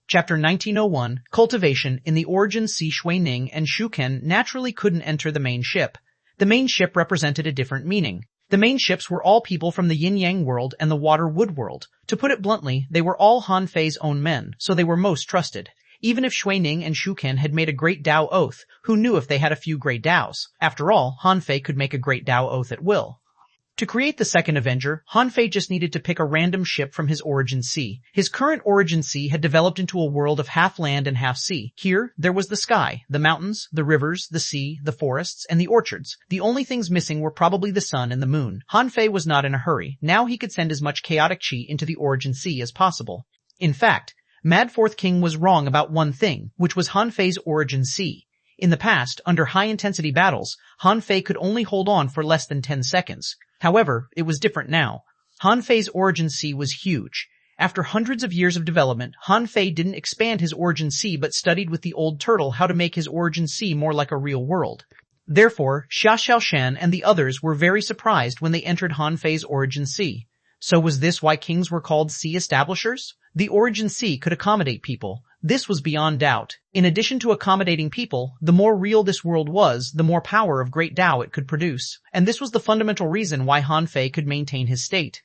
Chapter 1901, Cultivation. In the origin, Xuanhuan and Shuken naturally couldn't enter the main ship. The main ship represented a different meaning. The main ships were all people from the yin-yang world and the water-wood world. To put it bluntly, they were all Han Fei's own men, so they were most trusted. Even if Xuanhuan and Shuken had made a Great Dao oath, who knew if they had a few Great Daos? After all, Han Fei could make a Great Dao oath at will. To create the second Avenger, Han Fei just needed to pick a random ship from his origin sea. His current origin sea had developed into a world of half land and half sea. Here, there was the sky, the mountains, the rivers, the sea, the forests, and the orchards. The only things missing were probably the sun and the moon. Han Fei was not in a hurry. Now he could send as much chaotic chi into the origin sea as possible. In fact, Mad Fourth King was wrong about one thing, which was Han Fei's origin sea. In the past, under high-intensity battles, Han Fei could only hold on for less than 10 seconds. However, it was different now. Han Fei's origin sea was huge. After hundreds of years of development, Han Fei didn't expand his origin sea but studied with the old turtle how to make his origin sea more like a real world. Therefore, xuanhuan and the others were very surprised when they entered Han Fei's origin sea. So was this why kings were called sea establishers? The origin sea could accommodate people. This was beyond doubt. In addition to accommodating people, the more real this world was, the more power of Great Dao it could produce. And this was the fundamental reason why Han Fei could maintain his state.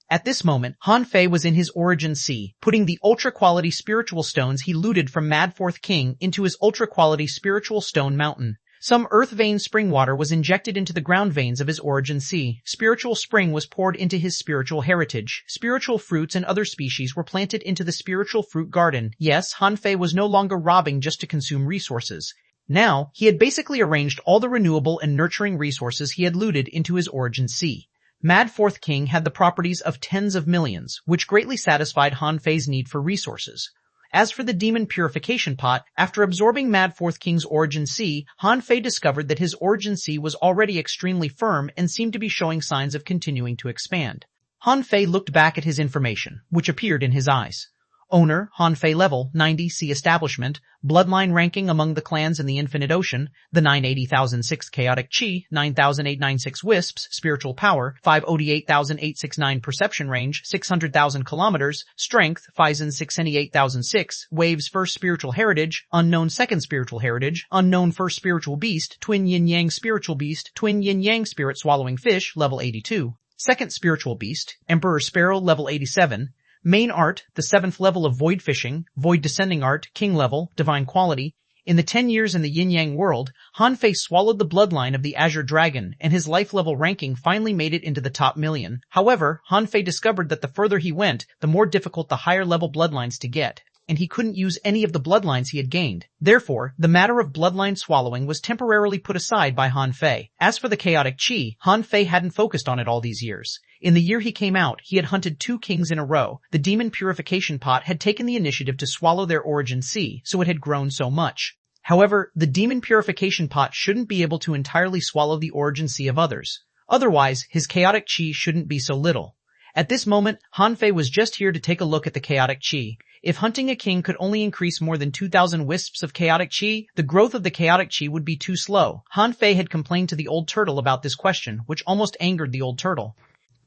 At this moment, Han Fei was in his origin sea, putting the ultra-quality spiritual stones he looted from Mad Fourth King into his ultra-quality spiritual stone mountain. Some earth vein spring water was injected into the ground veins of his origin sea. Spiritual spring was poured into his spiritual heritage. Spiritual fruits and other species were planted into the spiritual fruit garden. Yes, Han Fei was no longer robbing just to consume resources. Now, he had basically arranged all the renewable and nurturing resources he had looted into his origin sea. Mad Fourth King had the properties of tens of millions, which greatly satisfied Han Fei's need for resources. As for the demon purification pot, after absorbing Mad Fourth King's origin sea, Han Fei discovered that his origin sea was already extremely firm and seemed to be showing signs of continuing to expand. Han Fei looked back at his information, which appeared in his eyes. Owner, Han Fei level, 90 sea establishment, bloodline ranking among the clans in the infinite ocean, the 980,006 chaotic chi, 9,896 wisps, spiritual power, 588,869 perception range, 600,000 kilometers, strength, Phison 678,006, waves first spiritual heritage, unknown second spiritual heritage, unknown first spiritual beast, twin yin-yang spiritual beast, twin yin-yang spirit swallowing fish, level 82, second spiritual beast, Emperor Sparrow, level 87, Main art, the 7th level of void fishing, void descending art, king level, divine quality. In the 10 years in the yin-yang world, Han Fei swallowed the bloodline of the Azure Dragon, and his life level ranking finally made it into the top million. However, Han Fei discovered that the further he went, the more difficult the higher level bloodlines to get, and he couldn't use any of the bloodlines he had gained. Therefore, the matter of bloodline swallowing was temporarily put aside by Han Fei. As for the chaotic chi, Han Fei hadn't focused on it all these years. In the year he came out, he had hunted 2 kings in a row. The demon purification pot had taken the initiative to swallow their origin sea, so it had grown so much. However, the demon purification pot shouldn't be able to entirely swallow the origin sea of others. Otherwise, his chaotic chi shouldn't be so little. At this moment, Han Fei was just here to take a look at the chaotic chi. If hunting a king could only increase more than 2,000 wisps of chaotic chi, the growth of the chaotic chi would be too slow. Han Fei had complained to the old turtle about this question, which almost angered the old turtle.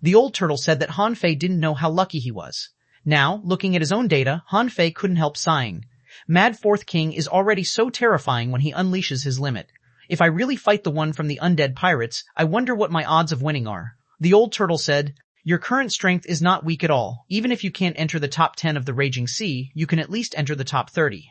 The old turtle said that Han Fei didn't know how lucky he was. Now, looking at his own data, Han Fei couldn't help sighing. Mad Fourth King is already so terrifying when he unleashes his limit. If I really fight the one from the undead pirates, I wonder what my odds of winning are. The old turtle said, "Your current strength is not weak at all. Even if you can't enter the top 10 of the Raging Sea, you can at least enter the top 30.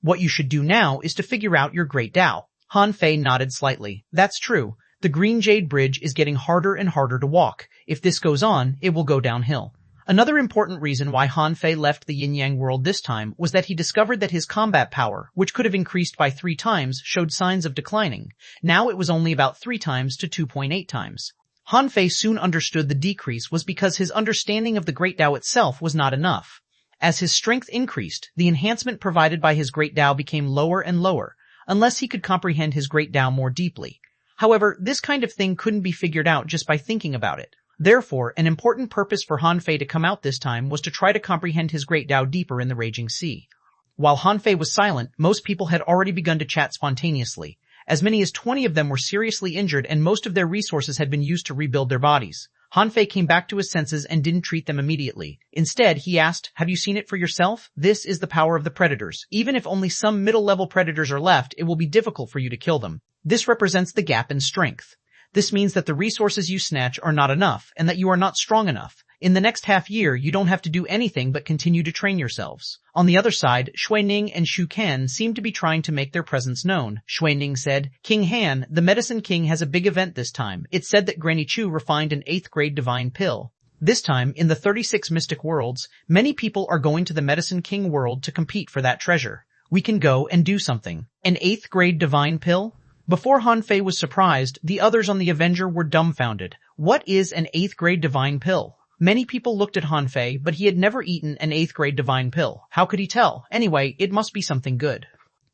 What you should do now is to figure out your Great Dao." Han Fei nodded slightly. That's true. The Green Jade Bridge is getting harder and harder to walk. If this goes on, it will go downhill. Another important reason why Han Fei left the yin-yang world this time was that he discovered that his combat power, which could have increased by 3 times, showed signs of declining. Now it was only about 3 times to 2.8 times. Han Fei soon understood the decrease was because his understanding of the Great Dao itself was not enough. As his strength increased, the enhancement provided by his Great Dao became lower and lower, unless he could comprehend his Great Dao more deeply. However, this kind of thing couldn't be figured out just by thinking about it. Therefore, an important purpose for Han Fei to come out this time was to try to comprehend his Great Dao deeper in the Raging Sea. While Han Fei was silent, most people had already begun to chat spontaneously. As many as 20 of them were seriously injured and most of their resources had been used to rebuild their bodies. Hanfei came back to his senses and didn't treat them immediately. Instead, he asked, "Have you seen it for yourself? This is the power of the predators. Even if only some middle-level predators are left, it will be difficult for you to kill them. This represents the gap in strength. This means that the resources you snatch are not enough, and that you are not strong enough. In the next half year, you don't have to do anything but continue to train yourselves." On the other side, Xuanning and Xuanhuan seemed to be trying to make their presence known. Xuanning said, "King Han, the Medicine King has a big event this time. It's said that Granny Chu refined an 8th grade divine pill. This time, in the 36 mystic worlds, many people are going to the Medicine King world to compete for that treasure. We can go and do something." An 8th grade divine pill? Before Hanfei was surprised, the others on the Avenger were dumbfounded. What is an 8th grade divine pill? Many people looked at Hanfei, but he had never eaten an 8th grade divine pill. How could he tell? Anyway, it must be something good.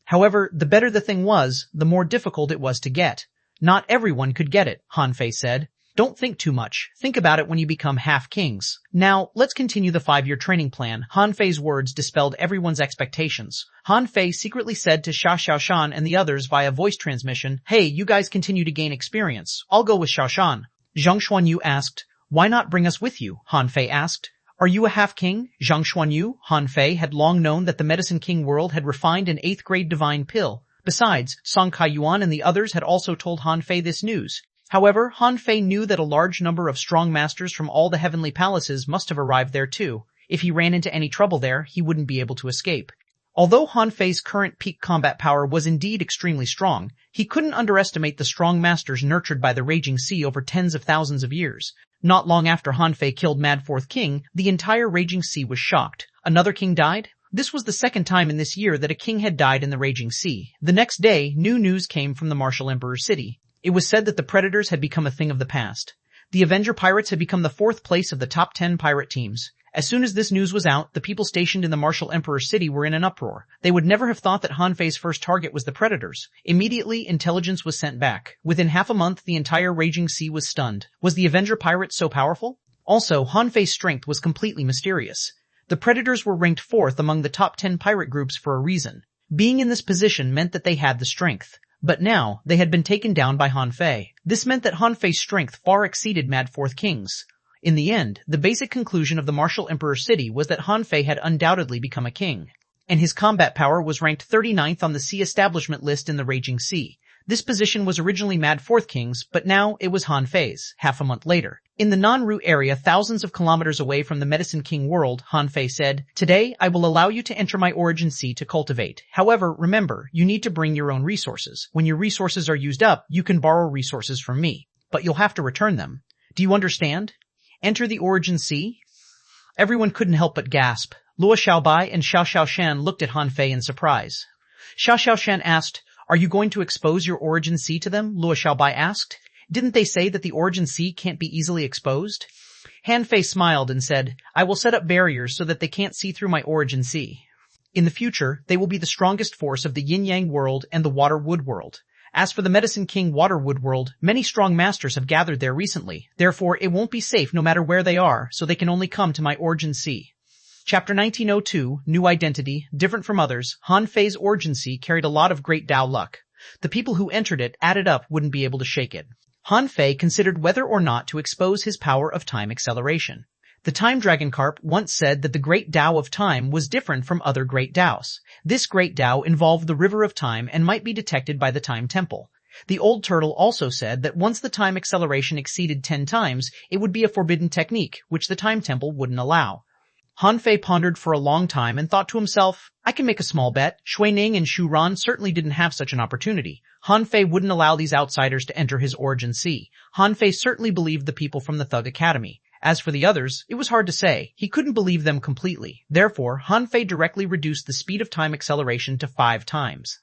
However, the better the thing was, the more difficult it was to get. Not everyone could get it, Hanfei said. Don't think too much. Think about it when you become half-kings. Now, let's continue the 5-year training plan. Hanfei's words dispelled everyone's expectations. Hanfei secretly said to Xiaoshan and the others via voice transmission, "Hey, you guys continue to gain experience. I'll go with Xiaoshan." Zhang Xuanyu asked, "Why not bring us with you?" Hanfei asked. "Are you a half-king?" Zhang Xuanyu, Hanfei had long known that the Medicine King world had refined an 8th grade divine pill. Besides, Song Kaiyuan and the others had also told Hanfei this news. However, Hanfei knew that a large number of strong masters from all the heavenly palaces must have arrived there too. If he ran into any trouble there, he wouldn't be able to escape. Although Hanfei's current peak combat power was indeed extremely strong, he couldn't underestimate the strong masters nurtured by the Raging Sea over tens of thousands of years. Not long after Hanfei killed Mad Fourth King, the entire Raging Sea was shocked. Another king died? This was the second time in this year that a king had died in the Raging Sea. The next day, new news came from the Martial Emperor's city. It was said that the Predators had become a thing of the past. The Avenger Pirates had become the 4th place of the top 10 pirate teams. As soon as this news was out, the people stationed in the Martial Emperor's city were in an uproar. They would never have thought that Hanfei's first target was the Predators. Immediately, intelligence was sent back. Within half a month, the entire Raging Sea was stunned. Was the Avenger Pirate so powerful? Also, Hanfei's strength was completely mysterious. The Predators were ranked 4th among the top 10 pirate groups for a reason. Being in this position meant that they had the strength. But now, they had been taken down by Hanfei. This meant that Hanfei's strength far exceeded Mad Fourth King's. In the end, the basic conclusion of the Martial Emperor's city was that Hanfei had undoubtedly become a king, and his combat power was ranked 39th on the sea establishment list in the Raging Sea. This position was originally Mad Fourth King's, but now it was Hanfei's, half a month later. In the Nanru area thousands of kilometers away from the Medicine King world, Hanfei said, "Today I will allow you to enter my origin sea to cultivate. However, remember, you need to bring your own resources. When your resources are used up, you can borrow resources from me, but you'll have to return them. Do you understand? Enter the origin sea?" Everyone couldn't help but gasp. Luo Xiaobai and Xiao Xiaoshan looked at Hanfei in surprise. Xiao Xiaoshan asked, "Are you going to expose your origin sea to them?" Luo Xiaobai asked. "Didn't they say that the origin sea can't be easily exposed?" Hanfei smiled and said, "I will set up barriers so that they can't see through my origin sea. In the future, they will be the strongest force of the yin-yang world and the water-wood world. As for the Medicine King Waterwood world, many strong masters have gathered there recently. Therefore, it won't be safe no matter where they are, so they can only come to my origin sea." Chapter 1902, New Identity, Different from Others. Hanfei's origin sea carried a lot of great Dao luck. The people who entered it, added up, wouldn't be able to shake it. Hanfei considered whether or not to expose his power of time acceleration. The Time Dragon Carp once said that the great Dao of time was different from other great Daos. This great Dao involved the river of time and might be detected by the Time Temple. The old turtle also said that once the time acceleration exceeded 10 times, it would be a forbidden technique, which the Time Temple wouldn't allow. Hanfei pondered for a long time and thought to himself, I can make a small bet. Xuanning and Xuran certainly didn't have such an opportunity. Hanfei wouldn't allow these outsiders to enter his origin sea. Hanfei certainly believed the people from the Thug Academy. As for the others, it was hard to say. He couldn't believe them completely. Therefore, Hanfei directly reduced the speed of time acceleration to 5 times.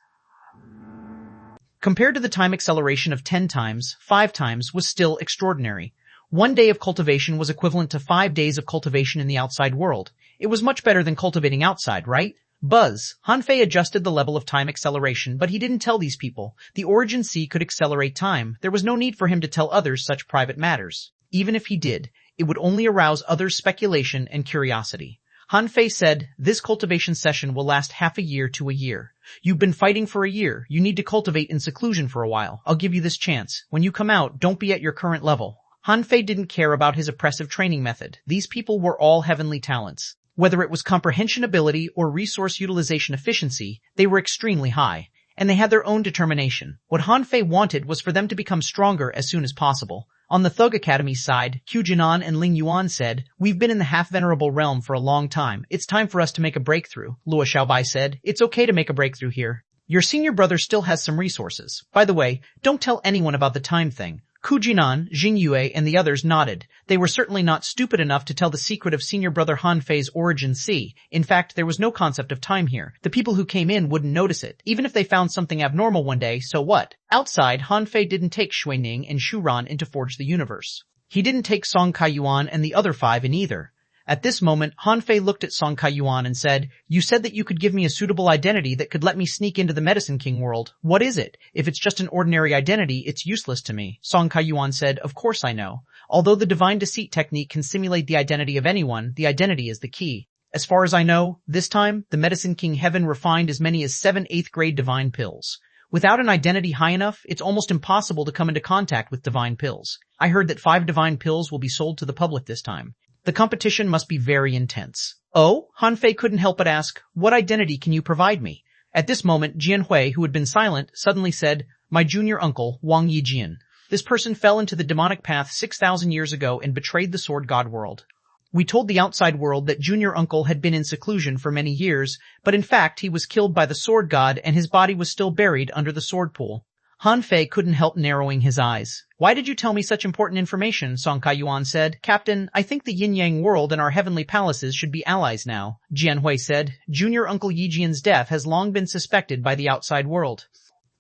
Compared to the time acceleration of 10 times, 5 times was still extraordinary. 1 day of cultivation was equivalent to 5 days of cultivation in the outside world. It was much better than cultivating outside, right? Buzz. Hanfei adjusted the level of time acceleration, but he didn't tell these people. The Origin Sea could accelerate time. There was no need for him to tell others such private matters. Even if he did, it would only arouse others' speculation and curiosity. Hanfei said, this cultivation session will last half a year to a year. You've been fighting for a year. You need to cultivate in seclusion for a while. I'll give you this chance. When you come out, don't be at your current level. Han Fei didn't care about his oppressive training method. These people were all heavenly talents. Whether it was comprehension ability or resource utilization efficiency, they were extremely high, and they had their own determination. What Han Fei wanted was for them to become stronger as soon as possible. On the Thug Academy's side, Jinan and Ling Yuan said, "We've been in the half-venerable realm for a long time. It's time for us to make a breakthrough." Luo Xiaobai said, "It's okay to make a breakthrough here. Your senior brother still has some resources. By the way, don't tell anyone about the time thing." Jinan, Jing Yue, and the others nodded. They were certainly not stupid enough to tell the secret of senior brother Han Fei's origin C. In fact, there was no concept of time here. The people who came in wouldn't notice it. Even if they found something abnormal one day, so what? Outside, Han Fei didn't take Xuanhuan and Xuanhuan in to forge the universe. He didn't take Song Kaiyuan and the other 5 in either. At this moment, Han Fei looked at Song Kaiyuan and said, "You said that you could give me a suitable identity that could let me sneak into the Medicine King world. What is it? If it's just an ordinary identity, it's useless to me." Song Kaiyuan said, "Of course I know. Although the divine deceit technique can simulate the identity of anyone, the identity is the key. As far as I know, this time, the Medicine King Heaven refined as many as 7 8th grade divine pills. Without an identity high enough, it's almost impossible to come into contact with divine pills. I heard that 5 divine pills will be sold to the public this time. The competition must be very intense." "Oh?" Han Fei couldn't help but ask, "What identity can you provide me?" At this moment, Jianhui, who had been silent, suddenly said, "My junior uncle, Wang Yijian. This person fell into the demonic path 6,000 years ago and betrayed the Sword God world. We told the outside world that junior uncle had been in seclusion for many years, but in fact he was killed by the Sword God and his body was still buried under the sword pool." Han Fei couldn't help narrowing his eyes. "Why did you tell me such important information?" Song Kaiyuan said. "Captain, I think the yin-yang world and our heavenly palaces should be allies now." Jianhui said, "Junior Uncle Yijian's death has long been suspected by the outside world.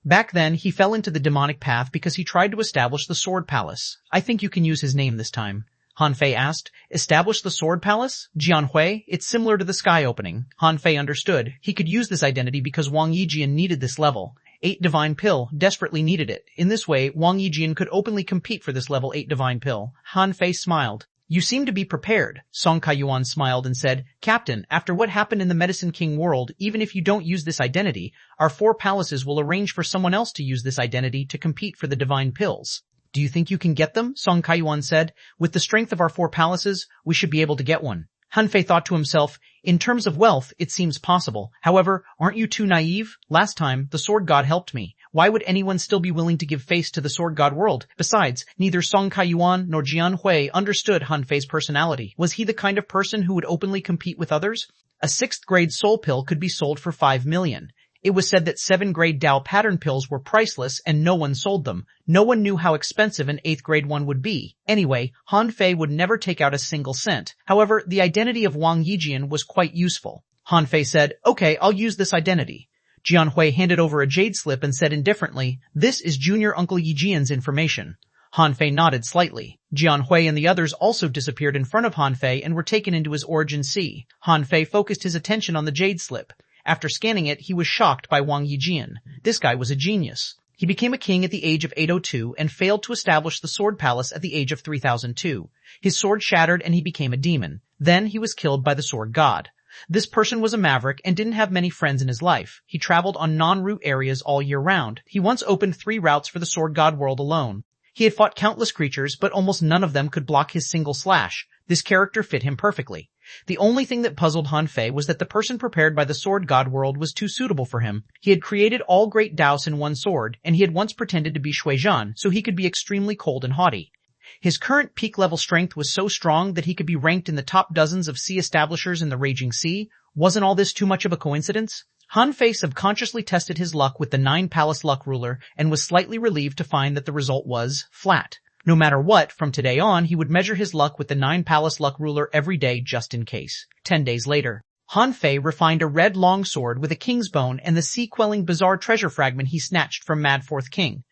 Back then, he fell into the demonic path because he tried to establish the Sword Palace. I think you can use his name this time." Han Fei asked, "Establish the Sword Palace?" Jianhui, "It's similar to the Sky Opening." Han Fei understood. He could use this identity because Wang Yijian needed this level. 8 Divine Pill desperately needed it. In this way, Wang Yijian could openly compete for this level 8 Divine Pill. Han Fei smiled. "You seem to be prepared." Song Kaiyuan smiled and said, "Captain, after what happened in the Medicine King world, even if you don't use this identity, our 4 palaces will arrange for someone else to use this identity to compete for the Divine Pills." "Do you think you can get them?" Song Kaiyuan said. "With the strength of our 4 palaces, we should be able to get one." Han Fei thought to himself, "In terms of wealth, it seems possible. However, aren't you too naive? Last time, the Sword God helped me. Why would anyone still be willing to give face to the Sword God world? Besides, neither Song Kaiyuan nor Jianhui understood Han Fei's personality. Was he the kind of person who would openly compete with others? A 6th grade soul pill could be sold for 5 million. It was said that 7th-grade Tao pattern pills were priceless and no one sold them. No one knew how expensive an 8th-grade one would be. Anyway, Han Fei would never take out a single cent. However, the identity of Wang Yijian was quite useful. Han Fei said, "Okay, I'll use this identity." Jianhui handed over a jade slip and said indifferently, "This is Junior Uncle Yijian's information." Han Fei nodded slightly. Jianhui and the others also disappeared in front of Han Fei and were taken into his origin sea. Han Fei focused his attention on the jade slip. After scanning it, he was shocked by Wang Yijian. This guy was a genius. He became a king at the age of 802 and failed to establish the Sword Palace at the age of 3002. His sword shattered and he became a demon. Then he was killed by the Sword God. This person was a maverick and didn't have many friends in his life. He traveled on non-route areas all year round. He once opened 3 routes for the Sword God world alone. He had fought countless creatures, but almost none of them could block his single slash. This character fit him perfectly. The only thing that puzzled Han Fei was that the person prepared by the Sword God world was too suitable for him. He had created all great Daos in one sword, and he had once pretended to be Shui Zhan, so he could be extremely cold and haughty. His current peak level strength was so strong that he could be ranked in the top dozens of sea establishers in the Raging Sea. Wasn't all this too much of a coincidence? Han Fei subconsciously tested his luck with the 9 Palace Luck Ruler and was slightly relieved to find that the result was flat. No matter what, from today on, he would measure his luck with the 9 Palace Luck Ruler every day just in case. 10 days later, Han Fei refined a red longsword with a king's bone and the sea-quelling bizarre treasure fragment he snatched from Mad Fourth King.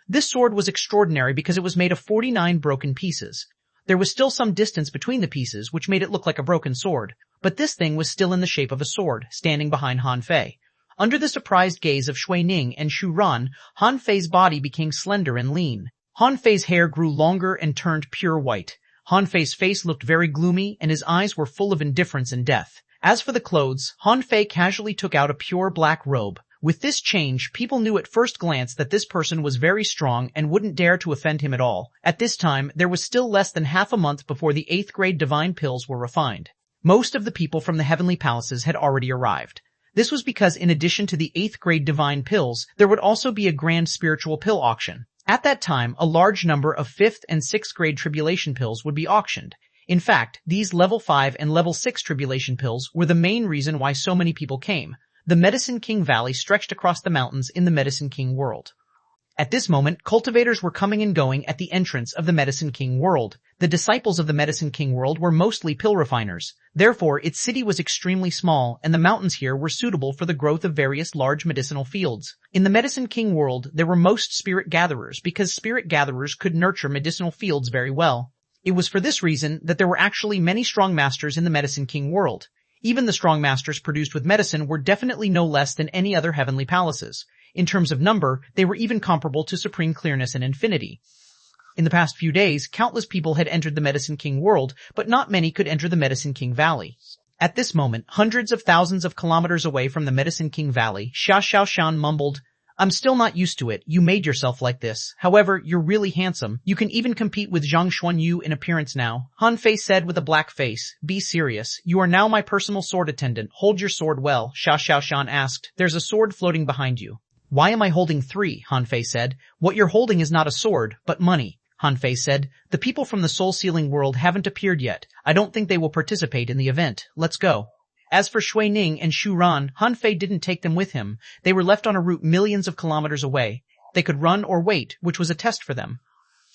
This sword was extraordinary because it was made of 49 broken pieces. There was still some distance between the pieces, which made it look like a broken sword, but this thing was still in the shape of a sword, standing behind Han Fei. Under the surprised gaze of Shui Ning and Shu Ran, Han Fei's body became slender and lean. Han Fei's hair grew longer and turned pure white. Han Fei's face looked very gloomy, and his eyes were full of indifference and death. As for the clothes, Han Fei casually took out a pure black robe. With this change, people knew at first glance that this person was very strong and wouldn't dare to offend him at all. At this time, there was still less than half a month before the 8th grade divine pills were refined. Most of the people from the heavenly palaces had already arrived. This was because in addition to the 8th grade divine pills, there would also be a grand spiritual pill auction. At that time, a large number of 5th and 6th grade tribulation pills would be auctioned. In fact, these level 5 and level 6 tribulation pills were the main reason why so many people came. The Medicine King Valley stretched across the mountains in the Medicine King world. At this moment, cultivators were coming and going at the entrance of the Medicine King world. The disciples of the Medicine King world were mostly pill refiners. Therefore, its city was extremely small, and the mountains here were suitable for the growth of various large medicinal fields. In the Medicine King world, there were most spirit gatherers because spirit gatherers could nurture medicinal fields very well. It was for this reason that there were actually many strong masters in the Medicine King world. Even the strong masters produced with medicine were definitely no less than any other heavenly palaces. In terms of number, they were even comparable to supreme clearness and infinity. In the past few days, countless people had entered the Medicine King world, but not many could enter the Medicine King Valley. At this moment, hundreds of thousands of kilometers away from the Medicine King Valley, xuanhuan mumbled, "I'm still not used to it. You made yourself like this. However, you're really handsome. You can even compete with Zhang Xuanyu in appearance now." Han Fei said with a black face, "Be serious. You are now my personal sword attendant. Hold your sword well," Xuanhuan asked. "There's a sword floating behind you." "Why am I holding 3? Han Fei said. "What you're holding is not a sword, but money," Han Fei said. "The people from the Soul Sealing world haven't appeared yet. I don't think they will participate in the event. Let's go." As for Shui Ning and Shu Ran, Han Fei didn't take them with him. They were left on a route millions of kilometers away. They could run or wait, which was a test for them.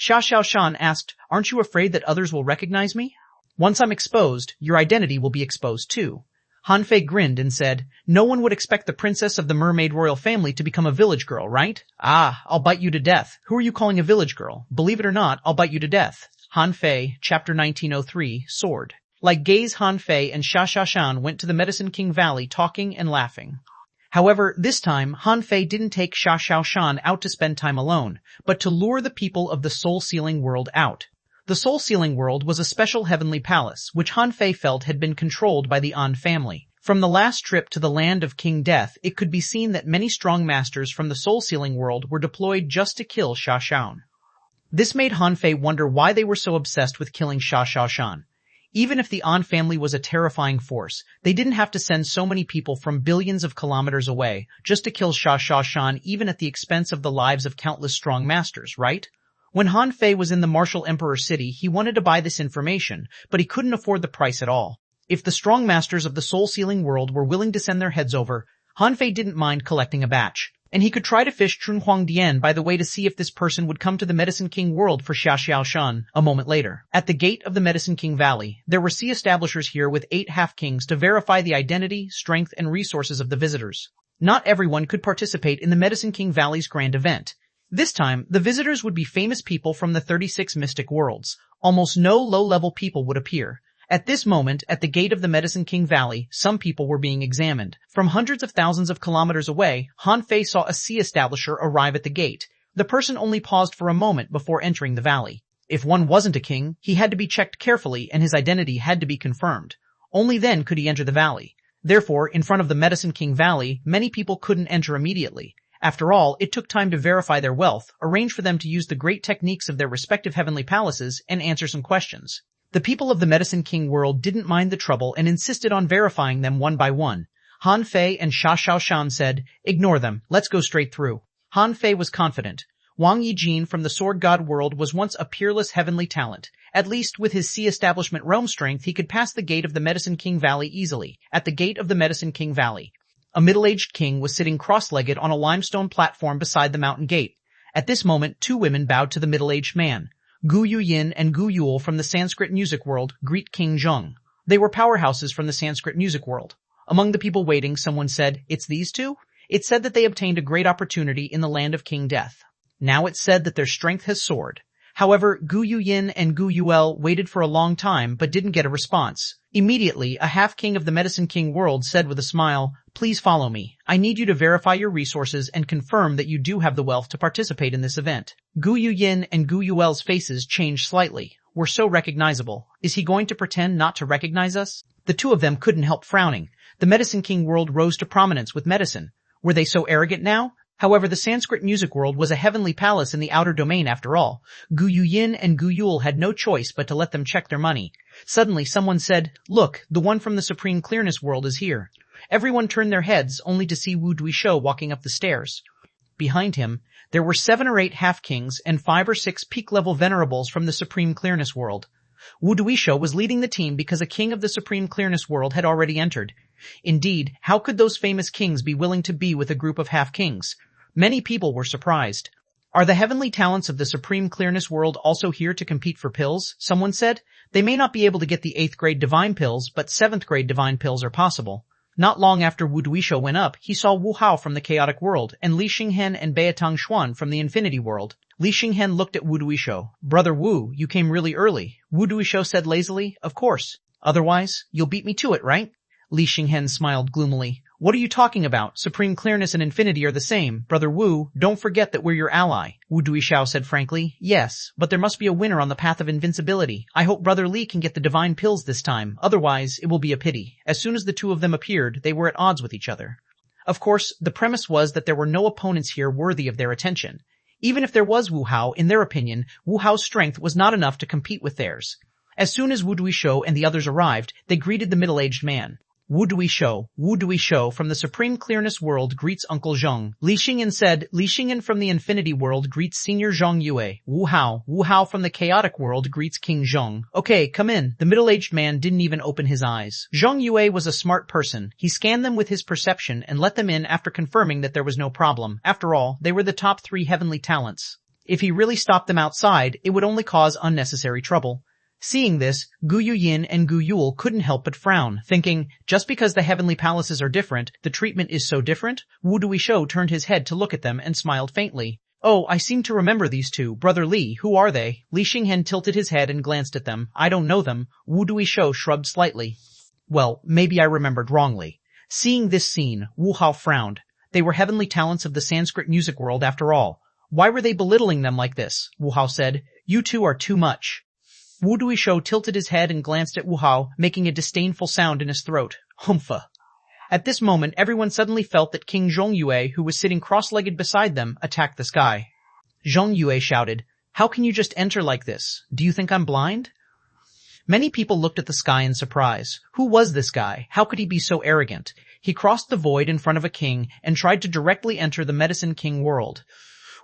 Xuanhuan asked, "Aren't you afraid that others will recognize me?" "Once I'm exposed, your identity will be exposed too." Han Fei grinned and said, "No one would expect the princess of the mermaid royal family to become a village girl, right?" "Ah, I'll bite you to death. Who are you calling a village girl? Believe it or not, I'll bite you to death." Han Fei, Chapter 1903, Sword. Like gaze, Han Fei and Xuanhuan went to the Medicine King Valley talking and laughing. However, this time, Han Fei didn't take Xuanhuan out to spend time alone, but to lure the people of the Soul Sealing world out. The Soul Sealing world was a special heavenly palace, which Han Fei felt had been controlled by the An family. From the last trip to the land of King Death, it could be seen that many strong masters from the Soul Sealing world were deployed just to kill Xuanhuan. This made Han Fei wonder why they were so obsessed with killing Xuanhuan. Even if the An family was a terrifying force, they didn't have to send so many people from billions of kilometers away just to kill Xuanhuan, even at the expense of the lives of countless strong masters, right? When Han Fei was in the Martial Emperor city, he wanted to buy this information, but he couldn't afford the price at all. If the strong masters of the Soul Sealing world were willing to send their heads over, Han Fei didn't mind collecting a batch. And he could try to fish Chunhuangdian by the way to see if this person would come to the Medicine King world for Xuanhuan a moment later. At the gate of the Medicine King Valley, there were sea establishers here with 8 half-kings to verify the identity, strength, and resources of the visitors. Not everyone could participate in the Medicine King Valley's grand event. This time, the visitors would be famous people from the 36 mystic worlds. Almost no low-level people would appear. At this moment, at the gate of the Medicine King Valley, some people were being examined. From hundreds of thousands of kilometers away, Han Fei saw a sea establisher arrive at the gate. The person only paused for a moment before entering the valley. If one wasn't a king, he had to be checked carefully and his identity had to be confirmed. Only then could he enter the valley. Therefore, in front of the Medicine King Valley, many people couldn't enter immediately. After all, it took time to verify their wealth, arrange for them to use the great techniques of their respective heavenly palaces, and answer some questions. The people of the Medicine King world didn't mind the trouble and insisted on verifying them one by one. Han Fei and Xuanhuan said, "Ignore them, let's go straight through." Han Fei was confident. Wang Yijin from the Sword God world was once a peerless heavenly talent. At least with his sea establishment realm strength, he could pass the gate of the Medicine King Valley easily. At the gate of the Medicine King Valley, a middle-aged king was sitting cross-legged on a limestone platform beside the mountain gate. At this moment, 2 women bowed to the middle-aged man. Gu Yuyin and Gu Yule from the Sanskrit music world greet King Zheng. They were powerhouses from the Sanskrit music world. Among the people waiting, someone said, "It's these 2? It said that they obtained a great opportunity in the land of King Death. Now it's said that their strength has soared." However, Gu Yuyin and Gu Yuel waited for a long time but didn't get a response. Immediately, a half-king of the Medicine King world said with a smile, "Please follow me. I need you to verify your resources and confirm that you do have the wealth to participate in this event." Gu Yuyin and Gu Yuel's faces changed slightly. "We're so recognizable. Is he going to pretend not to recognize us?" The 2 of them couldn't help frowning. The Medicine King world rose to prominence with medicine. Were they so arrogant now? However, the Sanskrit music world was a heavenly palace in the outer domain after all. Gu Yuyin and Gu Yul had no choice but to let them check their money. Suddenly someone said, "Look, the one from the Supreme Clearness world is here." Everyone turned their heads only to see Wu Duisho walking up the stairs. Behind him, there were 7 or 8 half-kings and 5 or 6 peak-level venerables from the Supreme Clearness world. Wu Duisho was leading the team because a king of the Supreme Clearness world had already entered. Indeed, how could those famous kings be willing to be with a group of half-kings? Many people were surprised. "Are the heavenly talents of the Supreme Clearness world also here to compete for pills?" someone said. "They may not be able to get the 8th grade divine pills, but 7th grade divine pills are possible." Not long after Wu Duisho went up, he saw Wu Hao from the chaotic world and Li Xinghen and Beitang Xuan from the infinity world. Li Xinghen looked at Wu Duisho. "Brother Wu, you came really early." Wu Duisho said lazily, "Of course. Otherwise, you'll beat me to it, right?" Li Xinghen smiled gloomily. "What are you talking about? Supreme Clearness and Infinity are the same. Brother Wu, don't forget that we're your ally." Wu Duisho said frankly, "Yes, but there must be a winner on the path of invincibility. I hope Brother Li can get the divine pills this time. Otherwise, it will be a pity." As soon as the two of them appeared, they were at odds with each other. Of course, the premise was that there were no opponents here worthy of their attention. Even if there was Wu Hao, in their opinion, Wu Hao's strength was not enough to compete with theirs. As soon as Wu Duisho and the others arrived, they greeted the middle-aged man. Wu Duisho from the Supreme Clearness world greets Uncle Zheng. Li Xingyan said, Li Xingyan from the Infinity world greets Senior Zheng Yue. Wu Hao from the Chaotic world greets King Zheng. "Okay, come in." The middle-aged man didn't even open his eyes. Zheng Yue was a smart person. He scanned them with his perception and let them in after confirming that there was no problem. After all, they were the top 3 heavenly talents. If he really stopped them outside, it would only cause unnecessary trouble. Seeing this, Gu Yuyin and Gu Yul couldn't help but frown, thinking, just because the heavenly palaces are different, the treatment is so different? Wu Duisho turned his head to look at them and smiled faintly. "Oh, I seem to remember these two. Brother Li, who are they?" Li Xinghen tilted his head and glanced at them. "I don't know them." Wu Duisho shrugged slightly. "Well, maybe I remembered wrongly." Seeing this scene, Wu Hao frowned. They were heavenly talents of the Sanskrit music world after all. Why were they belittling them like this? Wu Hao said, "You two are too much." Wu Duisho tilted his head and glanced at Wu Hao, making a disdainful sound in his throat. Humpha. At this moment, everyone suddenly felt that King Zheng Yue, who was sitting cross-legged beside them, attacked the sky. Zheng Yue shouted, "How can you just enter like this? Do you think I'm blind?" Many people looked at the sky in surprise. Who was this guy? How could he be so arrogant? He crossed the void in front of a king and tried to directly enter the Medicine King world.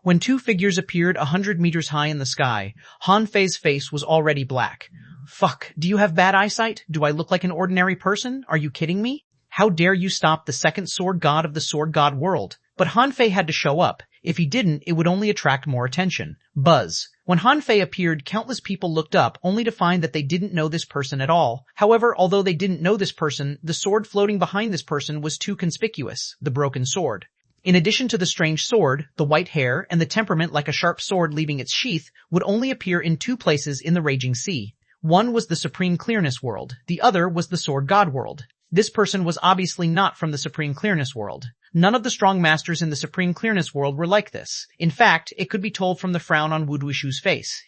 When 2 figures appeared 100 meters high in the sky, Han Fei's face was already black. "Fuck, do you have bad eyesight? Do I look like an ordinary person? Are you kidding me? How dare you stop the second sword god of the sword god world?" But Han Fei had to show up. If he didn't, it would only attract more attention. Buzz. When Han Fei appeared, countless people looked up, only to find that they didn't know this person at all. However, although they didn't know this person, the sword floating behind this person was too conspicuous, the broken sword. In addition to the strange sword, the white hair, and the temperament like a sharp sword leaving its sheath, would only appear in 2 places in the raging sea. One was the Supreme Clearness world. The other was the Sword God world. This person was obviously not from the Supreme Clearness world. None of the strong masters in the Supreme Clearness world were like this. In fact, it could be told from the frown on Wu Duishu's face.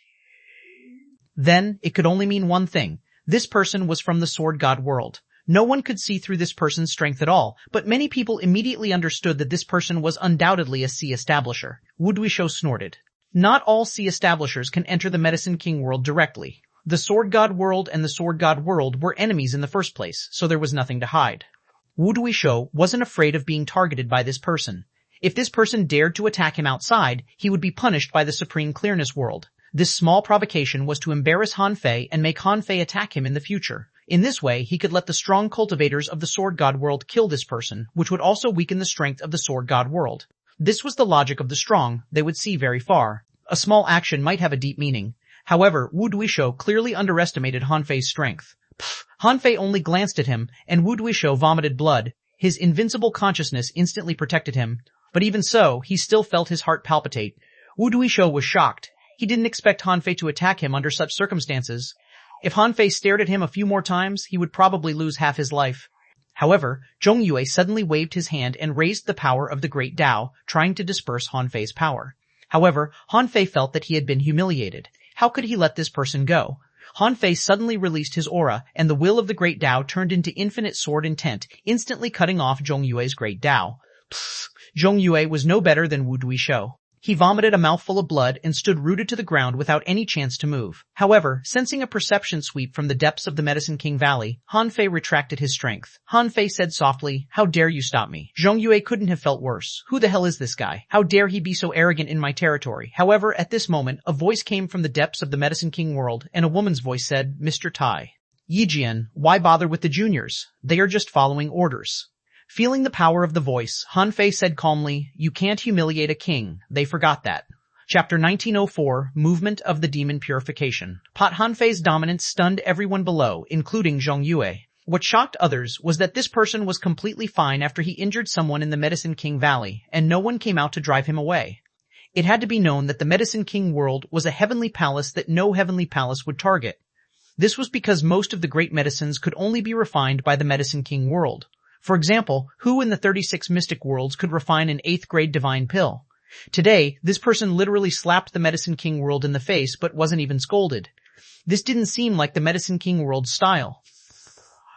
Then, it could only mean one thing. This person was from the Sword God world. No one could see through this person's strength at all, but many people immediately understood that this person was undoubtedly a sea establisher. Wu Duisho snorted. Not all sea establishers can enter the Medicine King world directly. The Sword God world and the Sword God world were enemies in the first place, so there was nothing to hide. Wu Duisho wasn't afraid of being targeted by this person. If this person dared to attack him outside, he would be punished by the Supreme Clearness world. This small provocation was to embarrass Han Fei and make Han Fei attack him in the future. In this way, he could let the strong cultivators of the Sword God world kill this person, which would also weaken the strength of the Sword God world. This was the logic of the strong. They would see very far. A small action might have a deep meaning. However, Wu Duisho clearly underestimated Han Fei's strength. Han Fei only glanced at him, and Wu Duisho vomited blood. His invincible consciousness instantly protected him. But even so, he still felt his heart palpitate. Wu Duisho was shocked. He didn't expect Han Fei to attack him under such circumstances. If Han Fei stared at him a few more times, he would probably lose half his life. However, Zheng Yue suddenly waved his hand and raised the power of the Great Tao, trying to disperse Han Fei's power. However, Han Fei felt that he had been humiliated. How could he let this person go? Han Fei suddenly released his aura, and the will of the Great Tao turned into infinite sword intent, instantly cutting off Zheng Yue's Great Tao. Zhongyue was no better than Wu Duishuo. He vomited a mouthful of blood and stood rooted to the ground without any chance to move. However, sensing a perception sweep from the depths of the Medicine King Valley, Han Fei retracted his strength. Han Fei said softly, "How dare you stop me?" Zhongyue couldn't have felt worse. Who the hell is this guy? How dare he be so arrogant in my territory? However, at this moment, a voice came from the depths of the Medicine King world, and a woman's voice said, "Mr. Tai. Yijian, why bother with the juniors? They are just following orders." Feeling the power of the voice, Han Fei said calmly, "You can't humiliate a king. They forgot that." Chapter 1904, Movement of the Demon Purification. Han Fei's dominance stunned everyone below, including Zhongyue. What shocked others was that this person was completely fine after he injured someone in the Medicine King Valley, and no one came out to drive him away. It had to be known that the Medicine King world was a heavenly palace that no heavenly palace would target. This was because most of the great medicines could only be refined by the Medicine King world. For example, who in the 36 mystic worlds could refine an 8th grade divine pill? Today, this person literally slapped the Medicine King world in the face but wasn't even scolded. This didn't seem like the Medicine King world's style.